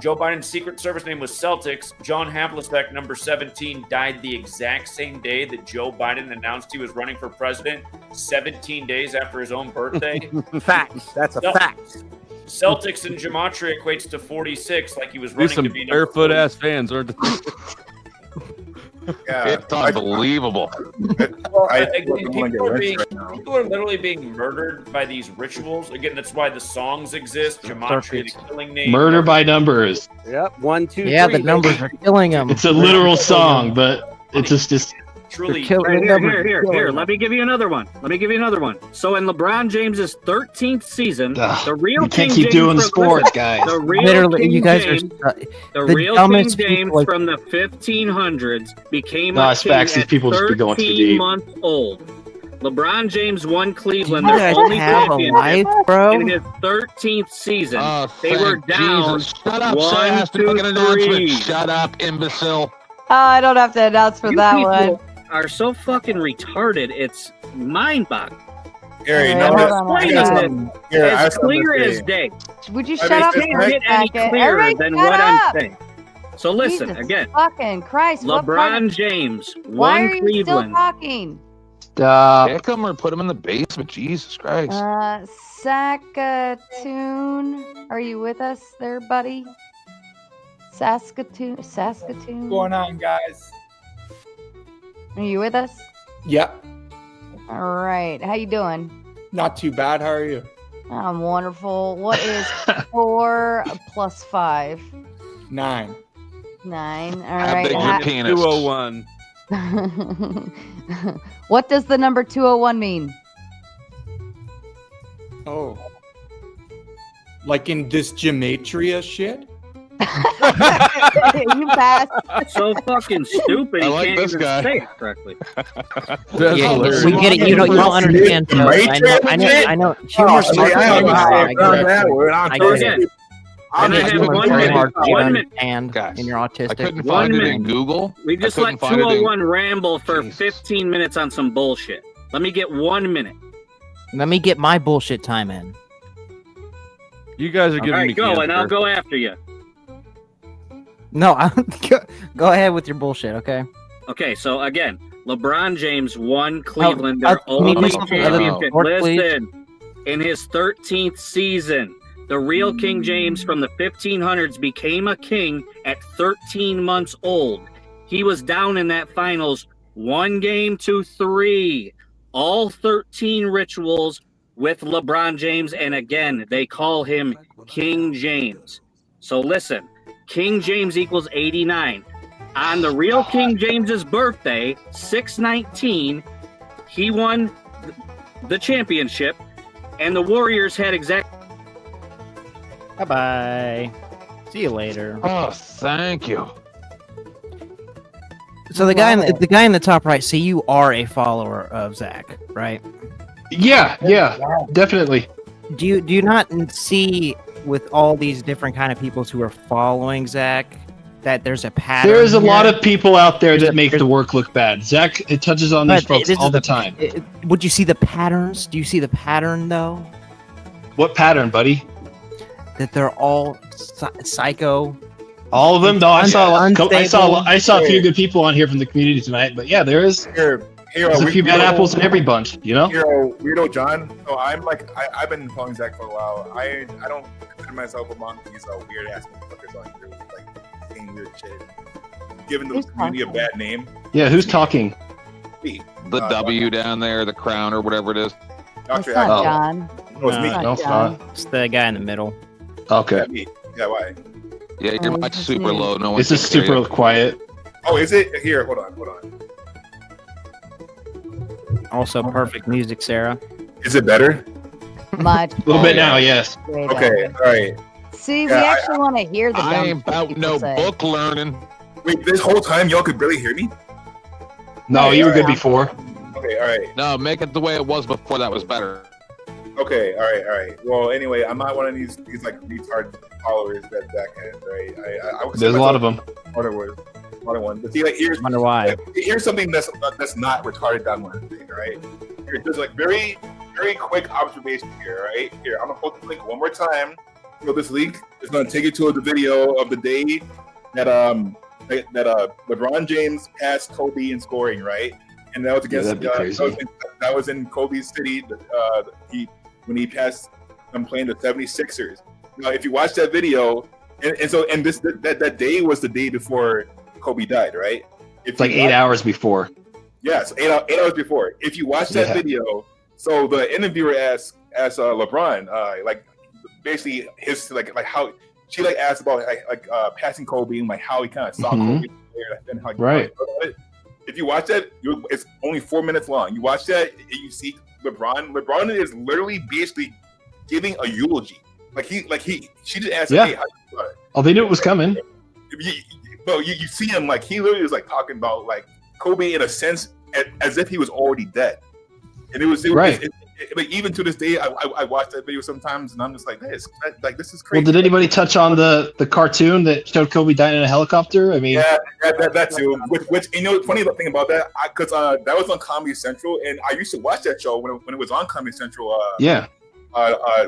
Joe Biden's Secret Service name was Celtics. John Havlicek, number 17, died the exact same day that Joe Biden announced he was running for president, 17 days after his own birthday. Facts. That's a fact. Celtics in Gematria equates to 46, like he was These running some to be number barefoot ass fans, aren't they? It's unbelievable. Well, again, people are literally being murdered by these rituals. Again, that's why the songs exist. Gematria, the killing name. Murder by numbers. Yep. 1, 2, Yeah, 3. the numbers are killing them. It's a literal song, but it's just truly. Right, here. Let me give you another one. So in LeBron James's 13th season, the real you can't King keep James doing from- sports, listen, guys. The real Literally, King you guys James, are the the real King dumbest James people, like- from the 1500s became No, a it's king facts. These at people just be going too 13 deep. months old. LeBron James won Cleveland You their guys only have a championship life, bro? in his 13th season. They were Thank down Jesus. Shut up, Sarah 1, has to make 2, an announcement. 3. Shut up, imbecile. I don't have to announce for You that people one. are so fucking retarded. It's mind-boggling. Gary, All no, right, no, hold on, I got hold something- on. Gary, I have As something to clear say. as day. Would you I shut mean, up? It can't for a get any second? clearer Everybody than shut what up. I'm saying. So listen, Jesus again, fucking Christ! What part LeBron of- James Why won are you still Cleveland. talking? Stop. Kick him or put him in the basement. Jesus Christ. Saskatoon, are you with us there, buddy? Saskatoon. What's going on, guys? Are you with us? Yep. All right. How you doing? Not too bad. How are you? I'm wonderful. What is 4 plus 5? 9. 9. All How right. big's your penis? 201. What does the number 201 mean? Oh. Like in this Gematria shit? You passed. So fucking stupid. I He like can't this even guy. say it correctly. That's Yeah, hilarious. we get it. You don't understand. Though. I know. Humor's hard to understand. I get it. Humor's very hard to understand in your autistic. I couldn't find it in Google. We just I let couldn't find it in- 201 ramble for 15 minutes on some bullshit. Let me get 1 minute. Let me get my bullshit time in. You guys are All giving me right, go, and I'll cancer. go after you. No, go ahead with your bullshit, okay? Okay, so again, LeBron James won Cleveland their can you do only something other than championship. sport, please? Listen, in his 13th season, the real King James from the 1500s became a king at 13 months old. He was down in that finals 1-3. All 13 rituals with LeBron James, and again, they call him King James. So listen, King James equals 89. On the real King James's birthday, 6/19, he won the championship, and the Warriors had exact. Bye-bye. See you later. Oh, thank you. So the guy in the top right, see, you are a follower of Zach, right? Yeah, definitely. Do you not see with all these different kind of people who are following Zach that there's a pattern? There's a lot here? of people out there that make the work look bad. Zach, it touches on these But folks this all is the time. Would you see the patterns? Do you see the pattern though? What pattern, buddy? That they're all psycho. All of them? No, I saw a few Unstable. good people on here from the community tonight. But yeah, there's a few bad apples in every bunch. You know. Weirdo John. So I'm like, I've been following Zach for a while. I don't consider myself among these weird ass motherfuckers on here, like saying weird shit, giving the community a bad name. Yeah, who's talking? The W down there, the crown or whatever it is. It's not John. No, it's me. No, it's not. It's the guy in the middle. Okay. Yeah, me. Yeah, why? Yeah, your mic's super low. No one. It's just super quiet. Oh, is it? Here, hold on. Also, perfect music, Sarah. Is it better? Much. A little bit now, yes. Way Okay, better. all right. See, we Yeah, actually want to hear the I dumb ain't about people no say. book learning. Wait, this whole time y'all could barely hear me? No, you were good before. Okay, all right. No, make it the way it was before. That was better. Okay, all right. Well, anyway, I'm not one of these like retard followers that has, right? I would There's a lot of them. Other one. But see, like Wonder why. here's something that's not retarded down Wednesday, right? There's like very quick observation here, right? Here, I'm gonna post the link one more time. So this link is gonna take you to the video of the day that LeBron James passed Kobe in scoring, right? And that was against that was in Kobe's city. When he passed them playing the 76ers. Now, if you watch that video, that day was the day before Kobe died, right? It's like 8 hours before. Yes, 8 hours before. If you watch that video, so the interviewer asked LeBron, like basically his like how she like asked about like passing Kobe and like how he kind of saw Kobe and how right. If you watch that, it's only 4 minutes long. You watch that, and you see LeBron. LeBron is literally basically giving a eulogy. She didn't ask him, hey, how you feel about it? Oh, they knew it was coming. You see him like he literally was like talking about like Kobe in a sense as if he was already dead, and it was right. Like even to this day, I watch that video sometimes, and I'm just like, this is crazy. Well, did anybody touch on the cartoon that showed Kobe dying in a helicopter? I mean, that too. Which you know, funny thing about that, because that was on Comedy Central, and I used to watch that show when it was on Comedy Central.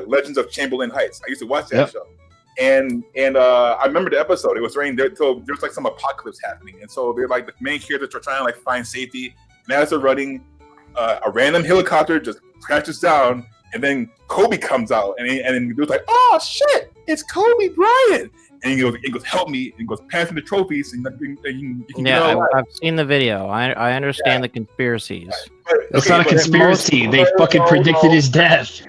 Legends of Chamberlain Heights. I used to watch that show, and I remember the episode. It was raining. So there was like some apocalypse happening, and so they're like the main characters are trying to like find safety, and as they're running, a random helicopter just crashes down, and then Kobe comes out, and then he was like, "Oh shit, it's Kobe Bryant!" And he goes, "Help me!" And he goes, passing the trophies, and you can I've seen the video. I understand the conspiracies. It's not a conspiracy. They fucking predicted his death.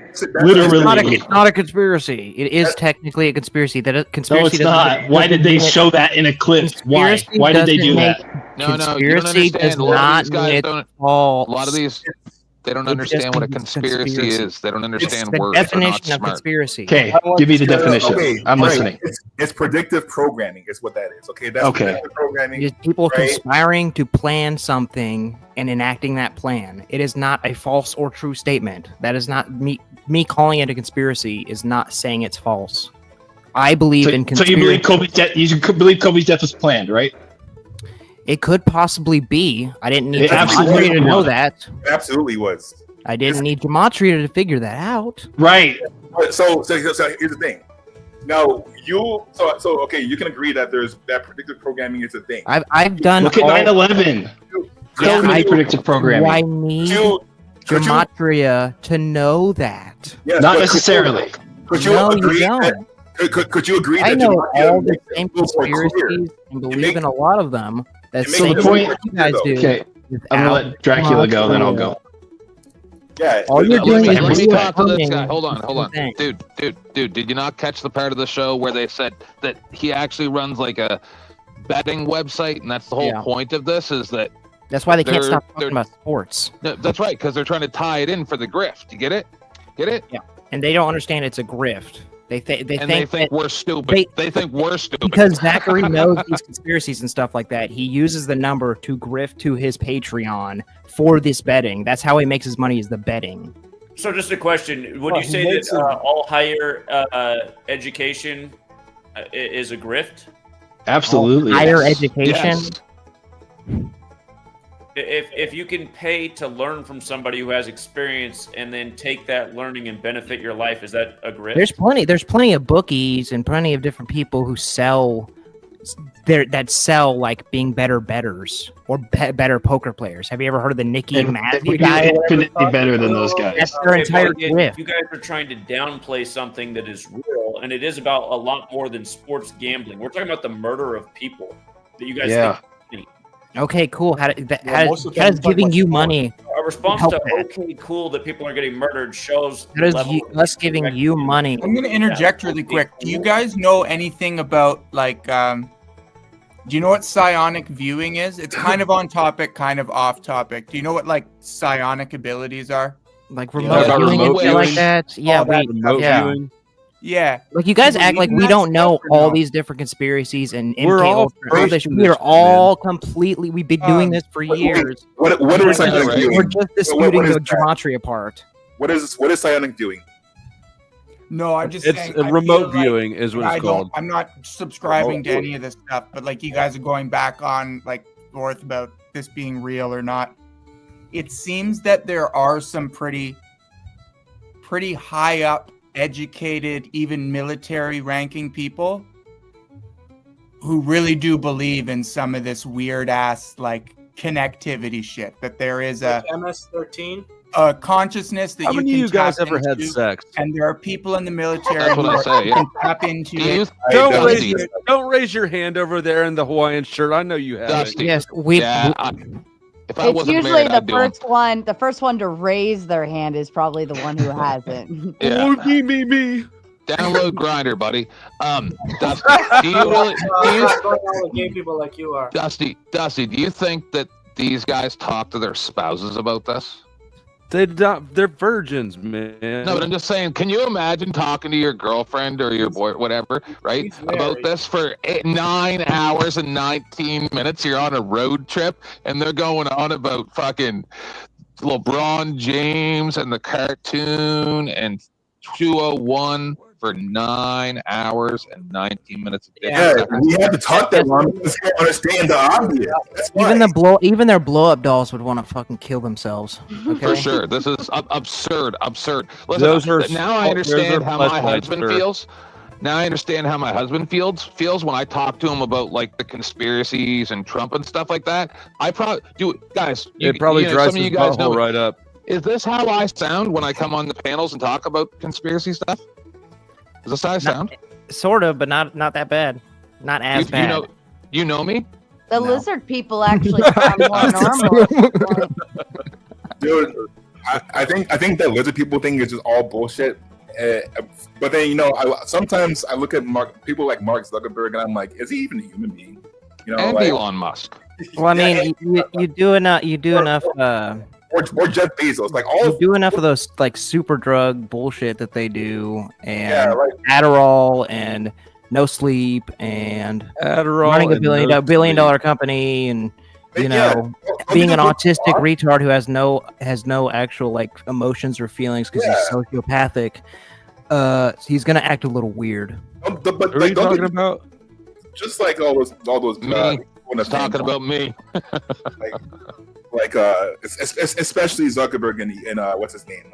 Literally, it's not a conspiracy. It is technically a conspiracy. No, it's not. Why did they show that in a clip? Why did they do that? No, you don't understand. A lot of these guys don't. A lot of these. They don't understand what a conspiracy is. They don't understand words. Definition of conspiracy. Okay, give me the definition. I'm listening. It's predictive programming. Is what that is. Okay, that's predictive programming. It's people conspiring to plan something and enacting that plan. It is not a false or true statement. That is not me calling it a conspiracy. Is not saying it's false. I believe in conspiracy. So you believe Kobe's death? You believe Kobe's death was planned, right? It could possibly be. I didn't need Gematria to know that. It absolutely was. I didn't need Gematria to figure that out. Right. So here's the thing. Now you can agree that there's that predictive programming is a thing. I've done. Look at 9/11. I predictive programming. I need Gematria to know that. Yes, not necessarily. Could you agree? Could you agree? I that know all the same conspiracies and believe in a lot of them. That's so the point you guys do. Okay, I'm gonna let Dracula go, then I'll go. Yeah, all you're doing is let me talk to this guy. Hold on. Dude, did you not catch the part of the show where they said that he actually runs like a betting website, and that's the whole point of this? Is that that's why they can't stop talking about sports. No, that's right, because they're trying to tie it in for the grift. You get it? Yeah, and they don't understand it's a grift. They think we're stupid. They think we're stupid. Because Zachary knows these conspiracies and stuff like that. He uses the number to grift to his Patreon for this betting. That's how he makes his money, is the betting. So just a question. Would you say that all higher education is a grift? Absolutely. Higher education? Yes. If you can pay to learn from somebody who has experience and then take that learning and benefit your life, is that a grift? There's plenty of bookies and plenty of different people who sell like being better bettors or better poker players. Have you ever heard of the Nicky Matthew guy? Infinitely better than those guys. That's their entire grift. You guys are trying to downplay something that is real, and it is about a lot more than sports gambling. We're talking about the murder of people that you guys think. Okay, cool. How does giving you money? A response to okay, cool that people are getting murdered shows us giving you money. I'm going to interject really quick. Do you guys know anything about like? Do you know what psionic viewing is? It's kind of on topic, kind of off topic. Do you know what like psionic abilities are? Like remote viewing and shit like that? Yeah, viewing. Yeah. Like you guys act like we don't know all these different conspiracies and we're all completely. We've been doing this for years. What is psionic viewing? We're just disputing the Gematria part. What is psionic viewing? No, I'm just It's saying. a I remote feel viewing is what it's called. I'm not subscribing to any of this stuff, but like you guys are going back on like forth about this being real or not. It seems that there are some pretty high up, educated, even military ranking people who really do believe in some of this weird ass like connectivity shit. That there is a MS-13. A consciousness that Haven't you can you guys tap ever had into, sex? and there are people in the military That's what I say, who yeah. can tap into it. Don't raise your hand over there in the Hawaiian shirt. I know you have Dusty. it. Yes, we. Yeah, if I It's wasn't usually married, the I'd do 'em. first one. The first one to raise their hand is probably the one who hasn't. Yeah. Me. Download Grinder, buddy. Dusty, do you really? Going on with gay people like you are. Dusty, do you think that these guys talk to their spouses about this? They're virgins, man. No, but I'm just saying, can you imagine talking to your girlfriend or your boy, whatever, right, about this for 9 hours and 19 minutes? You're on a road trip, and they're going on about fucking LeBron James and the cartoon and 201 for 9 hours and 19 minutes. Yeah, we have to talk that long because they don't understand the obvious. That's why. Even their blow up dolls would want to fucking kill themselves. Okay? For sure, this is absurd. Listen, now I those understand are how my flashlights, husband sir. feels. Now I understand how my husband feels when I talk to him about like the conspiracies and Trump and stuff like that. I probably do, guys. It probably drives some of his you guys know butthole me. right up. Is this how I sound when I come on the panels and talk about conspiracy stuff? Is this how I sound? Sort of, but not that bad. Not as bad. You know me? The lizard people actually sound more normal. Dude, I think that lizard people thing is just all bullshit. But then sometimes I look at people like Mark Zuckerberg and I'm like, is he even a human being? And like, Elon Musk. Well, I mean, you do enough. Or Jeff Bezos, like all you do enough of those like super drug bullshit that they do, and Yeah, like- Adderall and no sleep and Adderall running a and $1 billion company, and being an autistic retard who has no actual like emotions or feelings because he's sociopathic. He's gonna act a little weird. But Who are you talking about? Just like all those talking about me. Especially Zuckerberg and what's his name,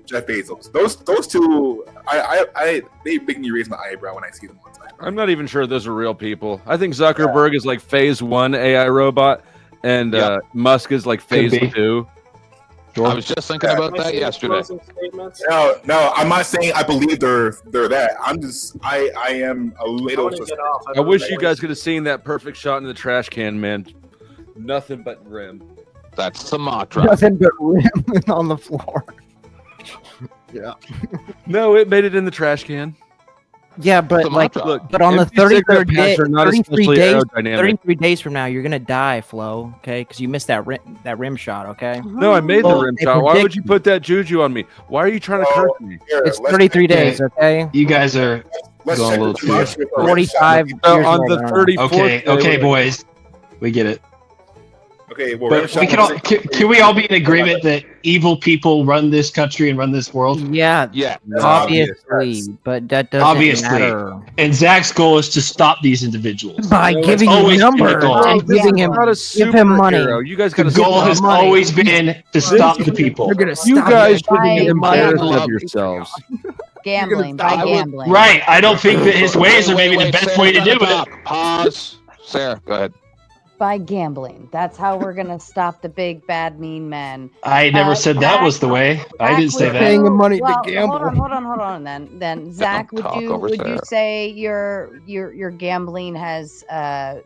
Jeff Bezos. Those two, they make me raise my eyebrow when I see them one time. I'm not even sure those are real people. I think Zuckerberg is like phase 1 AI robot, and Musk is like phase 2. I was just thinking about that yesterday. No, I'm not saying I believe they're that. I am a little. I wish you guys could have seen that perfect shot in the trash can, man. Nothing but rim. That's Sumatra. Nothing but rim on the floor. Yeah. No, it made it in the trash can. Yeah, but Sumatra. like, but on the empty cigarette 33rd day, packs are not 33 especially days, aerodynamic. 33 days from now, you're gonna die, Flo. Okay, because you missed that rim shot. Okay. No, I made the Well, rim they shot. Why would predict- you put that juju on me? Why are you trying to curse me? It's 33 days. Okay. You guys are Let's going a little check too. 45 So years on old, the I don't know. 34th Okay, boys, we get it. Okay, well, But we can we all be in agreement that evil people run this country and run this world? Yeah, obviously, but that doesn't matter. And Zach's goal is to stop these individuals By That's giving him always been the numbers goal. and giving him, give him money. You guys The got goal has always been to stop the people. You're gonna You stop guys it. should be By embarrassed gambling. of yourselves. Gambling, by gambling. Right. I don't think that his ways are maybe the best Sarah, way to do stop. it. Pause. Sarah, go ahead. By gambling. That's how we're gonna stop the big bad mean men. I never said that was the way. I didn't say that. Paying him money Well, to gamble. hold on. Then Zach, would talk you over Sarah. say your gambling has taken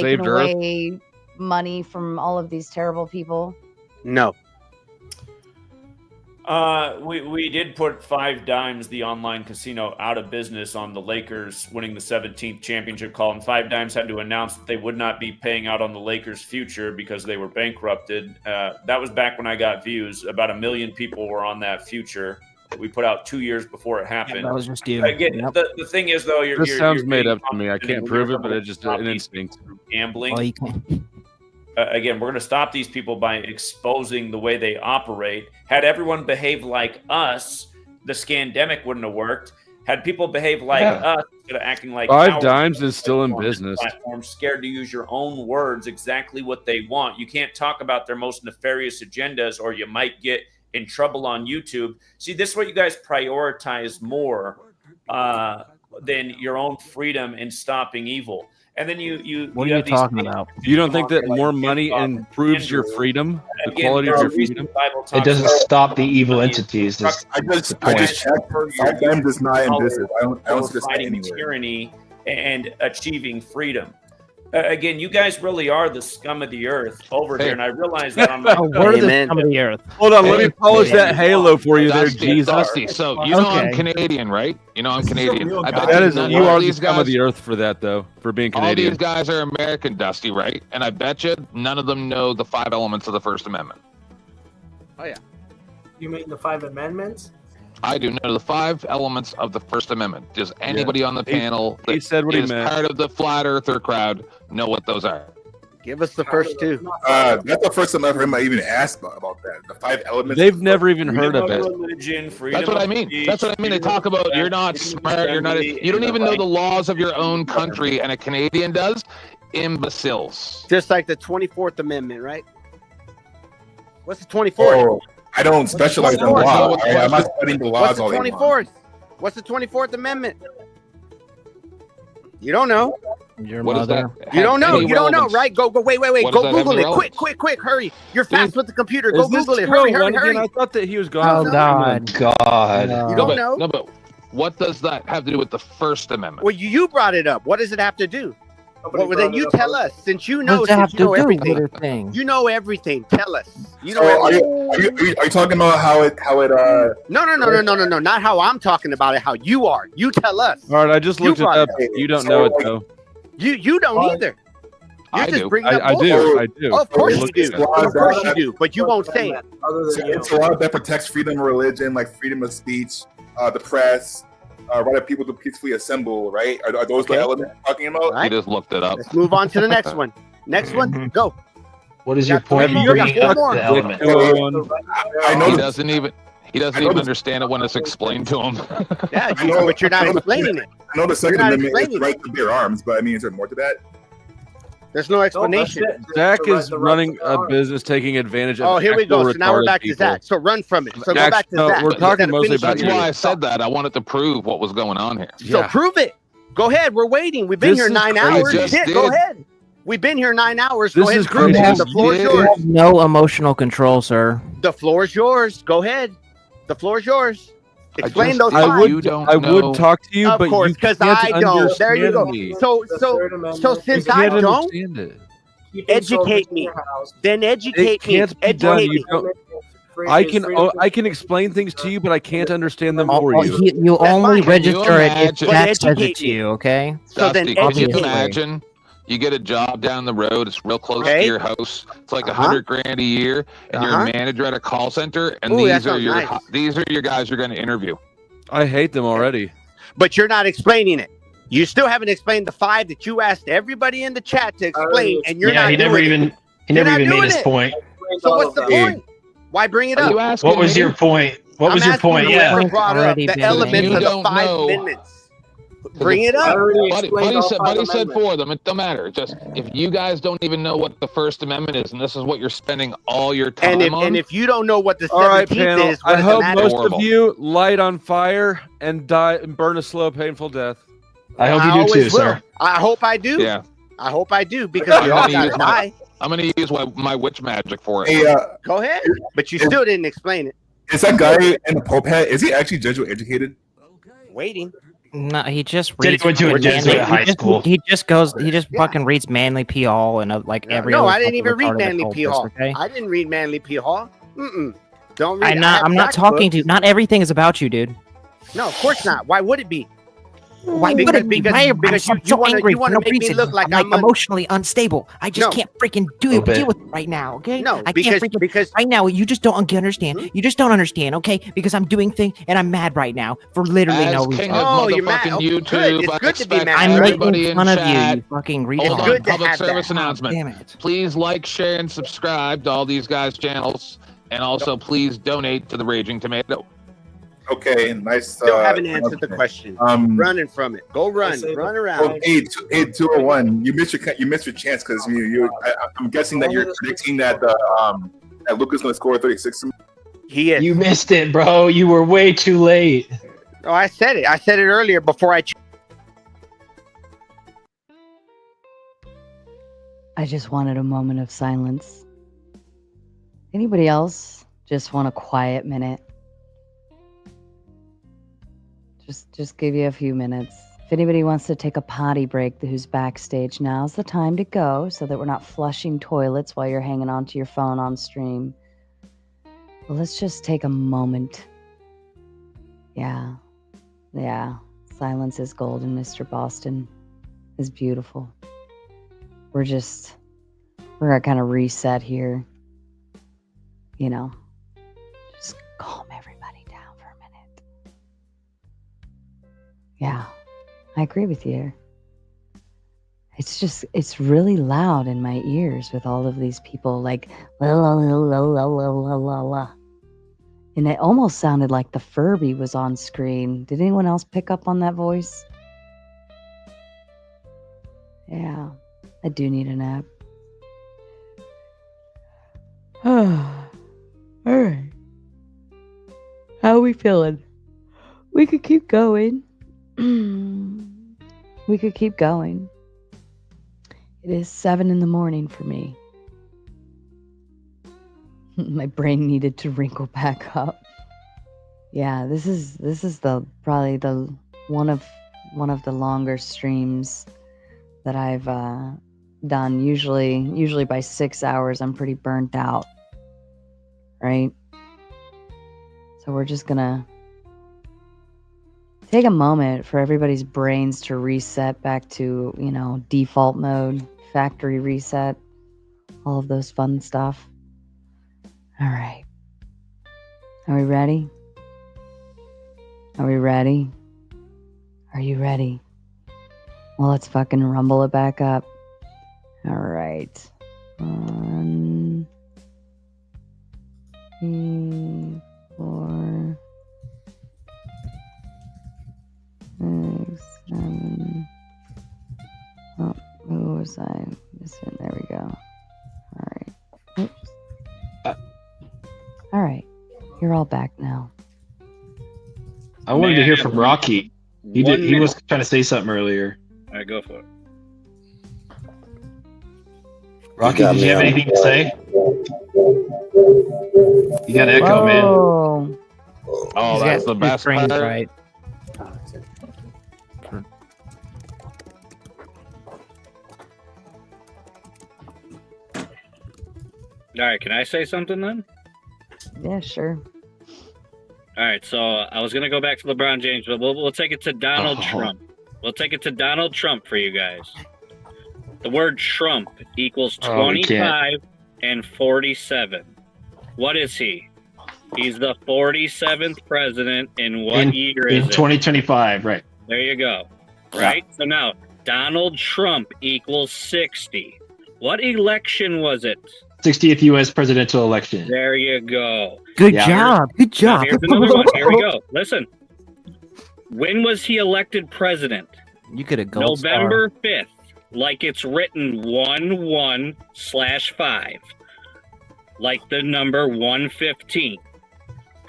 Saved Earth? away money from all of these terrible people? No. We did put 5 Dimes, the online casino, out of business on the Lakers winning the 17th championship call, and 5 Dimes had to announce that they would not be paying out on the Lakers' future because they were bankrupted. That was back when I got views. About 1 million people were on that future. We put out 2 years before it happened. That was just you. Again, Yep. the thing is, though, you're This sounds you're made being up to me. I confident can't in prove it, whatever but it's just stop an these instinct. through gambling. Well, you can. Again, we're going to stop these people by exposing the way they operate. Had everyone behaved like us, the scandemic wouldn't have worked. Had people behave like us instead of acting like Five Dimes is still in business. Platforms scared to use your own words exactly what they want. You can't talk about their most nefarious agendas, or you might get in trouble on YouTube. See, this is what you guys prioritize more than your own freedom in stopping evil. And then you What are you talking about? You don't think that more money improves your freedom, the quality of your freedom? It doesn't stop the evil entities. That's I just checked. 5 Dimes is not in business. I don't see this fighting anywhere. tyranny and achieving freedom. Again, you guys really are the scum of the earth over here, and I realize that on my We're the scum of the earth. Hold on, let me polish that halo for you there, Dusty, Jesus. Dusty. So you know I'm Canadian, right? You know I'm Canadian. I bet That is, none you of are the these scum guys, of the earth for that, though, for being all Canadian. these guys are American, Dusty, right? And I bet you none of them know the 5 elements of the First Amendment. Oh yeah. You mean the 5 amendments? I do know the 5 elements of the First Amendment. Does anybody on the He- panel he that said what he is meant. part of the flat earther crowd know what those are? Give us the first 2. That's the first time I've heard him even ask about that. The 5 elements. They've never even heard of it. Religion, freedom That's what I of mean. speech, That's what I mean. They freedom talk of about you're assembly, not freedom of smart. You're not. assembly, You don't and even know right the laws of your own country, and a Canadian does. Imbeciles. Just like the 24th Amendment, right? What's the 24th? Oh, I don't specialize in law. I'm not studying the laws What's the all day long. 24th? What's the 24th Amendment? You don't know. Your What is that? mother. You don't know. Any You don't know, relevance? right? Go. Wait. What Go does that have Google any it. relevance? Quick. Hurry. You're fast with the computer. Go Is this Google it. 201 Hurry. again? I thought that he was gone. Oh God. God. You No, don't but, know. no, but what does that have to do with the First Amendment? Well, you brought it up. What does it have to do? Well, then you tell us. Since you know, What does that have since you know to do with everything. anything? You know everything. Tell us. You know So everything. are you talking about how it No. Not how I'm talking about it. How you are. You tell us. All right, I just You looked it brought up. it You don't know it, though. You don't either. You're I just do. bringing up I bullshit. do. I do. Oh, of course you Look do. at it. Of course you do. But you won't say it. It's a law that protects freedom of religion, like freedom of speech, the press, right of people to peacefully assemble, right? Are those the elements you're talking about? You just looked it up. Let's move on to the next one. Next one, go. What is your Got point three in more, got bringing four up more. the element? I know He this. doesn't even. He doesn't even understand it when it's explained to him. Yeah, but you're not explaining it. I know the Second You're not Amendment is explaining the right to bear arms, but I mean, is there more to that? There's no explanation. Zach is running a business taking advantage of. Oh, here we go. actual So now we're retarded back to people. Zach. So run from it. So go Zach, back to no, Zach. we're talking Instead of mostly finishing about That's your- why I said that. I wanted to prove what was going on here. So prove it. Go ahead. We're waiting. We've been This here is 9 crazy. hours. Just Shit, did. go ahead. We've been here 9 hours. This Go ahead is and prove crazy. it. The floor is You yours. did. No emotional control, sir. The floor is yours. Go ahead. The floor is yours. Explain just- those I five. would- You don't I know. would talk to you, Of but course, you because can't I don't. There you go. understand me. So since You I can't don't, understand it. educate me. Then It educate me. can't be done. Educate You me. don't, I can explain things to you, but I can't understand them for you. You only fine. register it if imagine- Jack says it educate to me. you, okay? So then Dusty, could you educate me. imagine? You get a job down the road. It's real close Okay. to your house. It's like Uh-huh. $100 grand a year, and you're Uh-huh. a manager at a call center. And Ooh, that these are sounds your nice. these are your guys you're going to interview. I hate them already. But you're not explaining it. You still haven't explained the five that you asked everybody in the chat to explain, and you're Yeah, not he never doing even it. he You're never not even made doing his it. point. So what's the point? Why bring it Are up? you asking What was me? your point? What was I'm your asking point? whoever Yeah. brought up Already the been elements made. of You the don't 5 know. amendments. Bring it up. Buddy said 4 of them. It don't matter. Just if you guys don't even know what the First Amendment is, and this is what you're spending all your time And on. if you don't know what the All right, 17th panel. is, what I does it hope matter? most Horrible. of you light on fire and die and burn a slow, painful death. I hope I you do always too, will. sir. I hope I do. yeah, I hope I do because we all gonna gotta use die. I'm going to use my witch magic for it. Hey, Go ahead. But you still didn't explain it. is that guy in the Pope hat? Is he actually Jesuit educated? Waiting. No, he just Said he reads. went to a manly- Jesuit high he just- school. He just goes. He just fucking reads Manly P. Hall and like every. No, other I didn't fucking even read retarded Manly P. occultist, Hall. Okay? I didn't read Manly P. Hall. Don't read. I'm not. I'm not talking to. Not everything is about you, dude. No, of course not. Why would it be? Why Because- would it be? because- Why- because I'm you so wanna- angry you wanna for no make me reason. look like I'm I'm un- emotionally unstable. I just No. can't freaking Little bit. deal with it right now. Okay? No, I because- can't freaking because- right now. You just don't understand. You just don't understand. Okay? Because I'm doing things and I'm mad right now for literally As no reason. king of Oh, you're mad. motherfucking Oh, YouTube, good. It's I good to be expect mad. I'm everybody making in fun of you. chat. You fucking Hold retard. on, good to public have that. service Oh, announcement. damn it. Please like, share, and subscribe to all these guys' channels, and also please donate to the Raging Tomato. Okay, nice. Still haven't answered the question. Running from it. Go run around. 201. You missed your chance because I'm guessing that you're predicting that that Luka's going to score 36. He is. You missed it, bro. You were way too late. Oh, I said it. I said it earlier before I. I just wanted a moment of silence. Anybody else just want a quiet minute? Just give you a few minutes. If anybody wants to take a potty break who's backstage, now's the time to go so that we're not flushing toilets while you're hanging onto your phone on stream. But let's just take a moment. Yeah. Silence is golden, Mr. Boston. Is beautiful. We're gonna kind of reset here. You know, just calm everybody down for a minute. Yeah, I agree with you. It's really loud in my ears with all of these people like la la la la la la la la la. And it almost sounded like the Furby was on screen. Did anyone else pick up on that voice? Yeah, I do need a nap. All right. How are we feeling? We could keep going. We could keep going. It is 7 a.m. for me. My brain needed to wrinkle back up. Yeah, this is probably the one of the longer streams that I've done. Usually by 6 hours, I'm pretty burnt out. Right? So we're just gonna take a moment for everybody's brains to reset back to, default mode, factory reset, all of those fun stuff. All right. Are we ready? Are we ready? Are you ready? Well, let's fucking rumble it back up. All right. 1, 3, 4, 6, 7. Oh, who was I missing? There we go. All right. Oops. All right. You're all back now. I wanted to hear from Rocky. He was trying to say something earlier. All right, go for it. Rocky, did you have anything to say? You got echo, man. Oh, that's the best part. Right. All right, can I say something then? Yeah, sure. All right, so I was gonna go back to LeBron James, but we'll take it to Donald Trump. We'll take it to Donald Trump for you guys. The word Trump equals 25 and 47. What is he? He's the 47th president in what year is it? In 2025, right. There you go. Right? So now, Donald Trump equals 60. What election was it? 60th U.S. presidential election. There you go. Good job. Good job. Now here's another one. Here we go. Listen. When was he elected president? You could have gold November 5th. Like it's written 11/5. Like the number 115.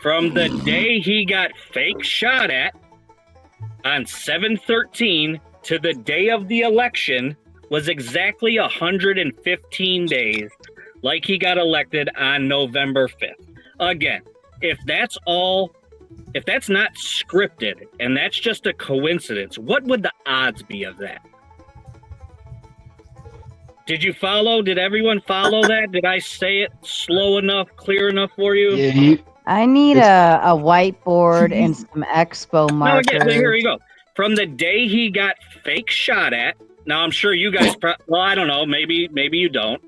From the day he got fake shot at on 7/13 to the day of the election was exactly 115 days. Like he got elected on November 5th. Again, if that's not scripted and that's just a coincidence, what would the odds be of that? Did you follow? Did everyone follow that? Did I say it slow enough, clear enough for you? Yeah, I need a whiteboard and some expo markers. No, again, here we go. From the day he got fake shot at, now I'm sure you guys, well, I don't know, maybe you don't.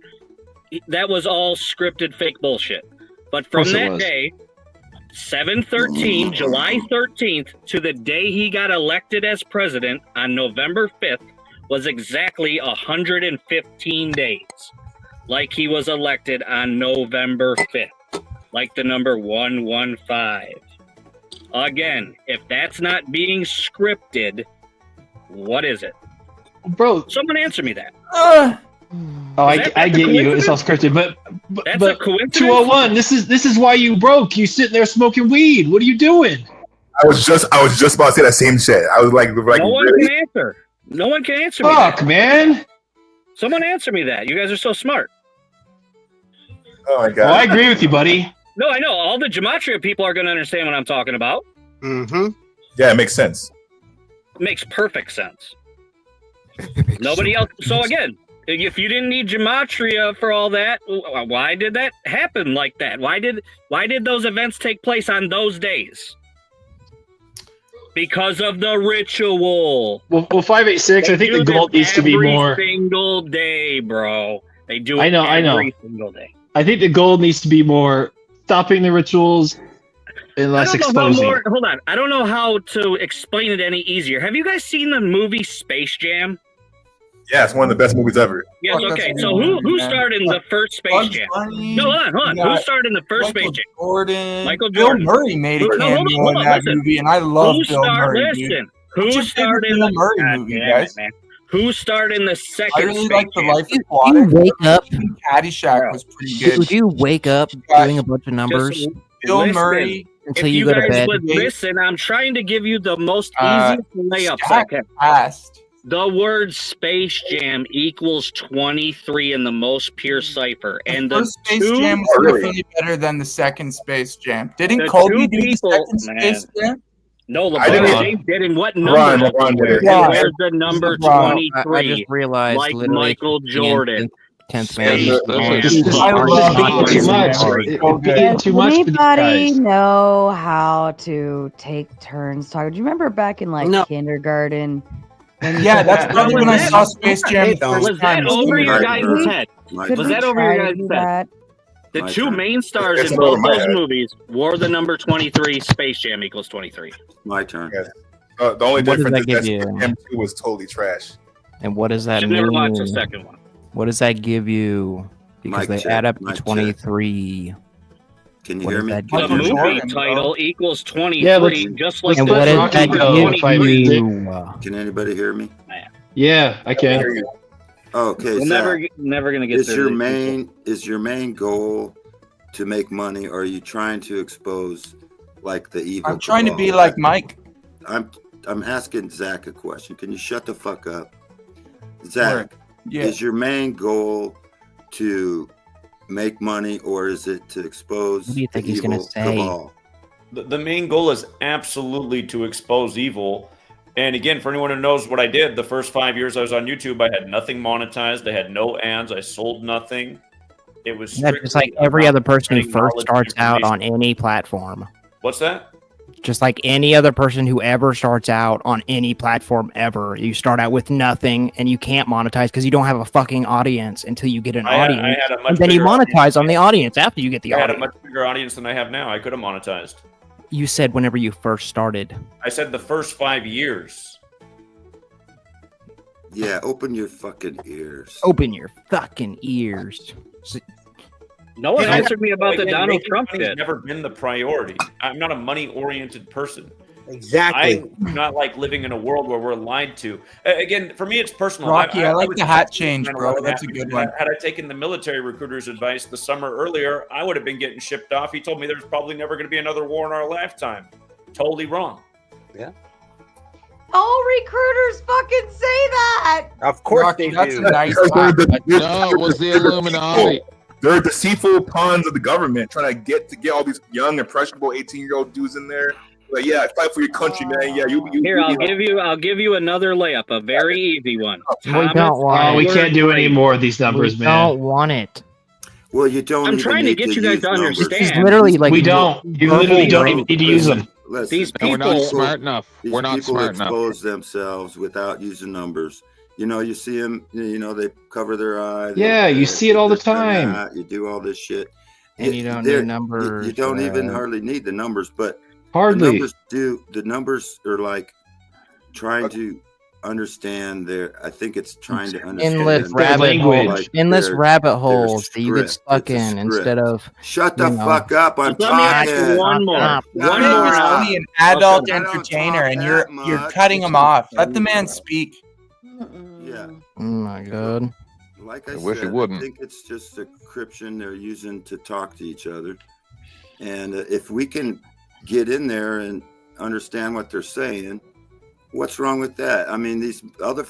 That was all scripted fake bullshit. But from that day, 7/13, July 13th, to the day he got elected as president on November 5th was exactly 115 days. Like he was elected on November 5th. Like the number 115. Again, if that's not being scripted, what is it? Bro, someone answer me that. Oh, I get you. It's all scripted, but That's a coincidence? 201. This is why you broke. You sitting there smoking weed. What are you doing? I was just about to say that same shit. I was like no one really? can answer. No one can answer me. Fuck, that. man. Someone answer me that. You guys are so smart. Oh my god. Well, I agree with you, buddy. No, I know. All the Gematria people are going to understand what I'm talking about. Mm-hmm. Yeah, it makes sense. It makes perfect sense. Nobody else. So again, if you didn't need Gematria for all that, why did that happen like that? Why did those events take place on those days? Because of the ritual. Well, 586. I think the goal needs to be more. Every single day, bro. They do it every single day. I think the goal needs to be more stopping the rituals and less exposing. Hold on. I don't know how to explain it any easier. Have you guys seen the movie Space Jam? Yeah, it's one of the best movies ever. Yes, okay. So who starred in the first Space Jam? No, hold on. Who starred in the first Space Jam? Michael Jordan. Bill Murray made a cameo in that movie, and I love Bill Murray. Listen. Who starred in the Murray movie, guys? Who starred in the second? I really Space like The Jam? Life Aquatic. You wake up. Caddyshack was pretty good. Would you wake up doing a bunch of numbers Bill Murray. until you go to bed? Would listen, I'm trying to give you the most easiest layups I can. The word Space Jam equals 23 in the most pure cipher. And the first Space Jam was definitely better than the second Space Jam. Didn't Kobe do the second Space Jam? No, LeBron James did. In what number? LeBron did. And where's the number 23? I just realized, like literally, Michael Jordan. 10th Does anybody know how to take turns talking? Do you remember back in kindergarten? Yeah, that's probably when I saw Space Jam the first time. Was that over your guys' head? Was that over your guys' head? The two main stars in both those movies wore the number 23. Space Jam equals 23. My turn. Yes. The only What does difference that is give that you? Space Jam 2 was totally trash. And what does that Should mean? never watch the second one. What does that give you? Because they add up to 23. Can you What hear does me? that The give you? movie title equals 23, Yeah, let's- just like And the what does that fucking give 23. you? Can anybody hear me? Yeah, I can. Okay, We're Zach, never gonna get is through your main goal to make money, or are you trying to expose like the evil? I'm trying to cabal? be like Mike. I'm asking Zach a question. Can you shut the fuck up? Zach, Yeah. is your main goal to make money, or is it to expose What do you think the he's gonna evil say? cabal? The main goal is absolutely to expose evil. And again, for anyone who knows what I did, the first 5 years I was on YouTube, I had nothing monetized. I had no ads. I sold nothing. It was That's just like strictly every about other person who spreading first knowledge starts and out on information. any platform. What's that? Just like any other person who ever starts out on any platform ever. You start out with nothing and you can't monetize because you don't have a fucking audience until you get an audience. I had a much And then you bigger monetize on the audience after you get the I had a audience. much bigger audience than I have now. I could have monetized. You said whenever you first started. I said the first 5 years. Yeah, open your fucking ears. Open your fucking ears. No one answered me about the Again, Donald making Trump money's shit. never been the priority. I'm not a money-oriented person. Exactly. I do not like living in a world where we're lied to. Again, for me, it's personal. Rocky, I like was the hat just change, trying to bro. run That's a happy. good one. Had I taken the military recruiter's advice the summer earlier, I would have been getting shipped off. He told me there's probably never going to be another war in our lifetime. Totally wrong. Yeah. All recruiters fucking say that. Of course Rocky, they that's do. a nice Because hat. No, it was the Illuminati. They're deceitful pawns of the government trying to get all these young, impressionable 18-year-old dudes in there. Like, yeah, fight for your country, man. Yeah, you. Here, I'll give you another layup, a very easy one. We don't want We it. can't do any more of these numbers, We man. don't want it. Well, you don't. I'm even trying to need get you guys use to numbers. understand. It's literally like We don't. You literally don't even need to use them. Listen, These And we're not people- smart enough. These We're not people smart enough. expose themselves without using numbers. You know, you see them. You know, they cover their eye. Yeah, you see it all the time. You do all this shit, And you don't They're- need numbers. You don't even hardly need the numbers, but Hardly. The numbers are like trying to understand their. I think it's trying to understand Endless their rabbit language. holes, Like endless their- rabbit their holes that you get script. stuck It's a in script. instead of. Shut the you know, fuck up! I'm Let me ask talking. you one more. Stop. One Man, more. he's and I'll- only an adult I don't entertainer, talk and that you're much. cutting him off. Let the man speak. Yeah. Oh my god. Like I I wish it said, wouldn't. I think it's just a encryption they're using to talk to each other. And if we can get in there and understand what they're saying, what's wrong with that? I mean, these other,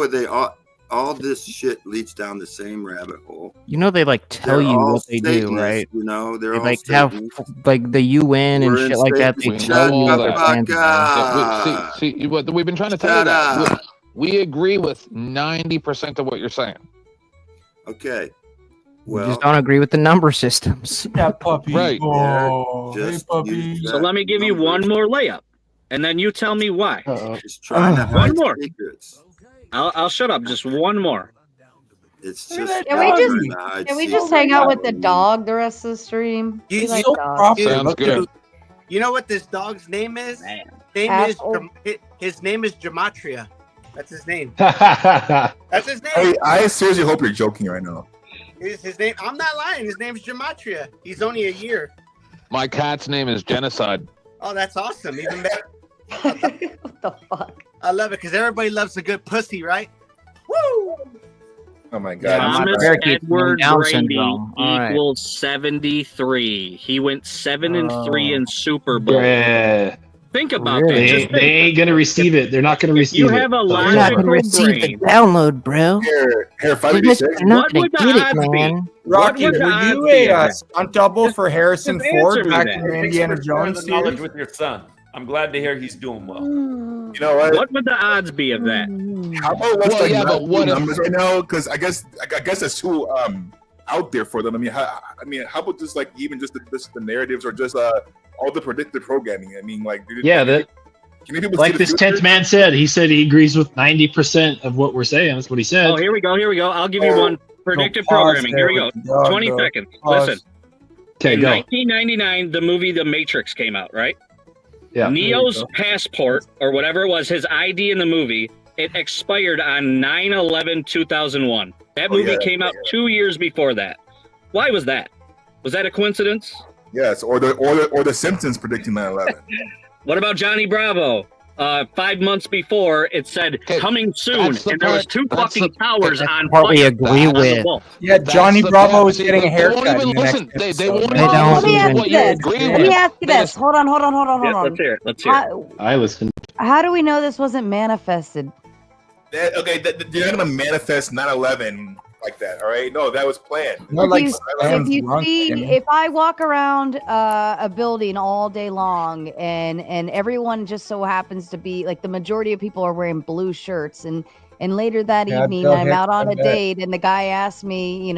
they all this shit leads down the same rabbit hole. You know they like tell They're you all what they do, Satanists, right? You know, they're They all like have Satanists. like the UN and We're in shit like that. They Satan. tell Shut you the what their fuck plans are. up. See, what we've been trying to tell you Shut that up. we agree with 90% of what you're saying. Okay. We Well, just don't agree with the number systems. That puppy. Right. Oh, They're hey, just puppy. use So that let me give you one numbers. more layup, and then you tell me why. Just trying to One hide more. secrets. I'll shut up. Just one more. It's Look at just that Can we not doggy. just trying to hide can we secrets. just hang out with the I mean, dog the rest of the stream? We He's like so dogs. proper. Sounds Look good. at You know what this dog's name is? Asshole. His name is Gematria. That's his name. I, That's his name. I seriously hope you're joking right now. His name. I'm not lying. His name's Gematria. He's only a year. My cat's name is Genocide. Oh, that's awesome. Even better. What the fuck? I love it because everybody loves a good pussy, right? Woo! Oh my god. Thomas Parakeets Edward Down Brady syndrome. All right. equals 73. He went 7-3 in Super Bowl. Bruh. Think about Really? that. They, Just they think. ain't gonna receive it. They're not gonna You receive it. have a So- You're not gonna logical receive the brain. download, bro. Here, They're 586. not What gonna would the get it, odds be? man. Rocky, What would the were odds you be a of that? stunt double for Harrison Just Ford answer me back that. in the Thanks Indiana for sharing Jones the knowledge series? with your son. I'm glad to hear he's doing well. You know what? What would the odds be of that? How about let's Well, like yeah, not but do what if- numbers right now? Because I guess that's too out there for them. I mean, how about just like even just the narratives or just all the predictive programming? I mean, like Yeah, that can people like see the this future? 10th man said. He said he agrees with 90% of what we're saying. That's what he said. Oh, here we go. I'll give you Oh, one. Predictive Go pause programming. Here we there go. with the dog, 20 bro. seconds. Pause. Listen. Okay, In go. 1999, the movie The Matrix came out, right? Yeah. Neo's passport, or whatever it was, his ID in the movie, it expired on 9/11/2001. That movie yeah, came out 2 years before that. Why was that? Was that a coincidence? Yes, or the Simpsons predicting 9/11. What about Johnny Bravo? 5 months before, it said Okay, coming soon, that's the and there was part- two that's fucking the- towers that's on the part we fire agree on the with. wall. Yeah, That's Johnny the Bravo part. was See, getting a they won't haircut even in the next listen. They episode. won't They even don't Let me listen ask to you what you this. agree Let me with. ask you They this. just- Hold on. Yeah, let's hear it. Let's hear it. I listen. How do we know this wasn't manifested? You're not gonna manifest 9/11 like that, all right? No, that was planned. No, If like you, Sam's if you drunk, see, Jimmy. if I walk around a building all day long and everyone just so happens to be like the majority of people are wearing blue shirts and later that Yeah, evening Bill I'm Hicks, out on I a bet. date and the guy asks me,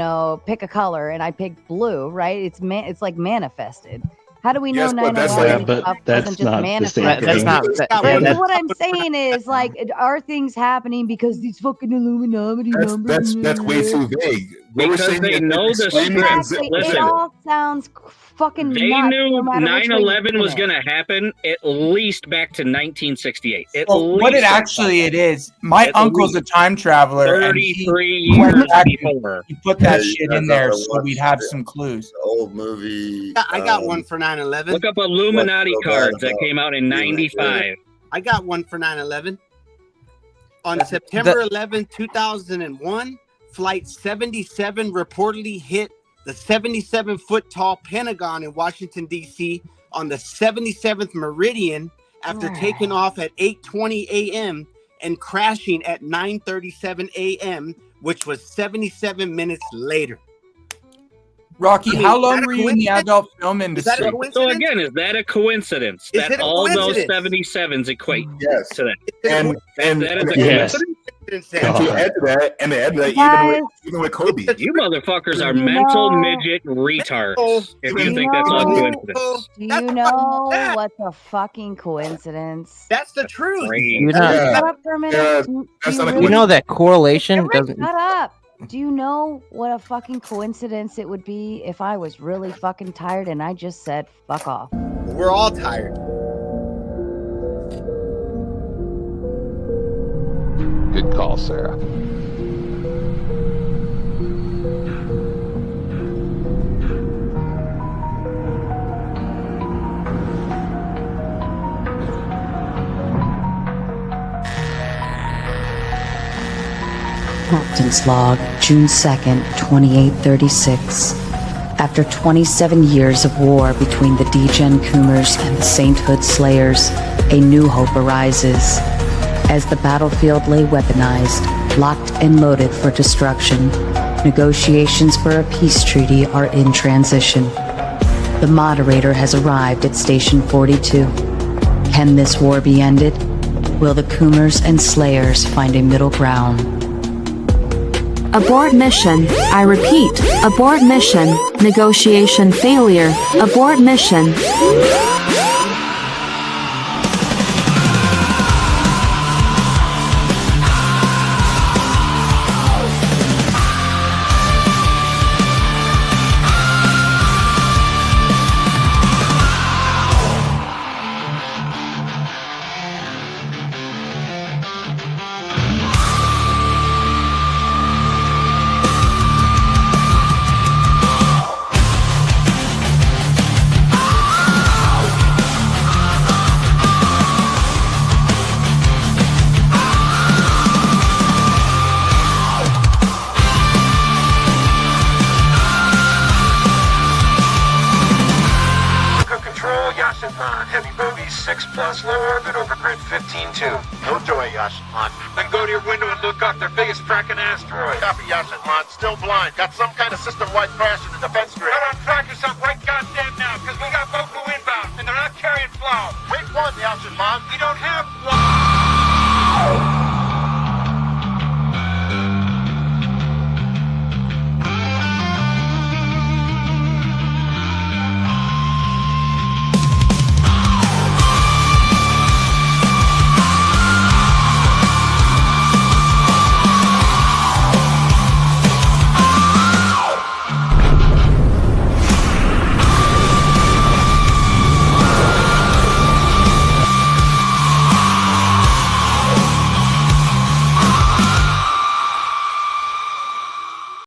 pick a color and I picked blue, right? It's like manifested. How do we know Yes, but that's 9/11 like- but stuff that's wasn't just not the same manifested? That's not. But what I'm saying is, like, are things happening because these fucking Illuminati numbers? That's way too vague. What we're Because saying they is know the extremely script. exi- Exactly. Listen. It all sounds fucking They nuts. knew no matter which way you 9/11 was spin it. going to happen at least back to 1968. At Well, what it least actually it is, my At uncle's a least time traveler, and he 33 went years back before. he put that Yeah, you shit guys in there gotta so watch we'd have the- some clues. The old movie. I got one for 9/11. Look up Illuminati What's so bad cards that about came out in being that 95. I got one for 9/11. On September 11, 2001, Flight 77 reportedly hit the 77-foot tall Pentagon in Washington, D.C. on the 77th meridian after taking off at 8:20 a.m. and crashing at 9:37 a.m., which was 77 minutes later. Rocky, I mean, how is long that a were you in the coincidence? adult film Is that a industry? coincidence? So again, is that a coincidence Is that it a all those coincidence? 77s equate Yes. to that? And That is a Yes. coincidence? and to add to that, Guys. even with Kobe. You motherfuckers are You mental know- midget retards if you You think that's all know- coincidence. Do That's you know what's a fucking coincidence? That's the truth. Crazy. You know, Shut up for a minute. Yeah, Do that's you not a really- you know that correlation Everett, doesn't. shut up. Do you know what a fucking coincidence it would be if I was really fucking tired and I just said fuck off? We're all tired. Good call, Sarah. Captain's log, June 2nd, 2836. After 27 years of war between the Degen Coomers and the Sainthood Slayers, a new hope arises. As the battlefield lay weaponized, locked and loaded for destruction, negotiations for a peace treaty are in transition. The moderator has arrived at Station 42. Can this war be ended? Will the Coomers and Slayers find a middle ground? Abort mission. I repeat, abort mission. Negotiation failure. Abort mission. Heavy booties, 6+, low orbit, over grid 15-2. No joy, Yashin. Then go to your window and look up their biggest fracking asteroid. Copy, Yashin. Still blind. Got some kind of system-wide crash in the defense grid. Put on track yourself right goddamn now, because we got Boku inbound, and they're not carrying flow. Wait one, Yashin. We don't have flow.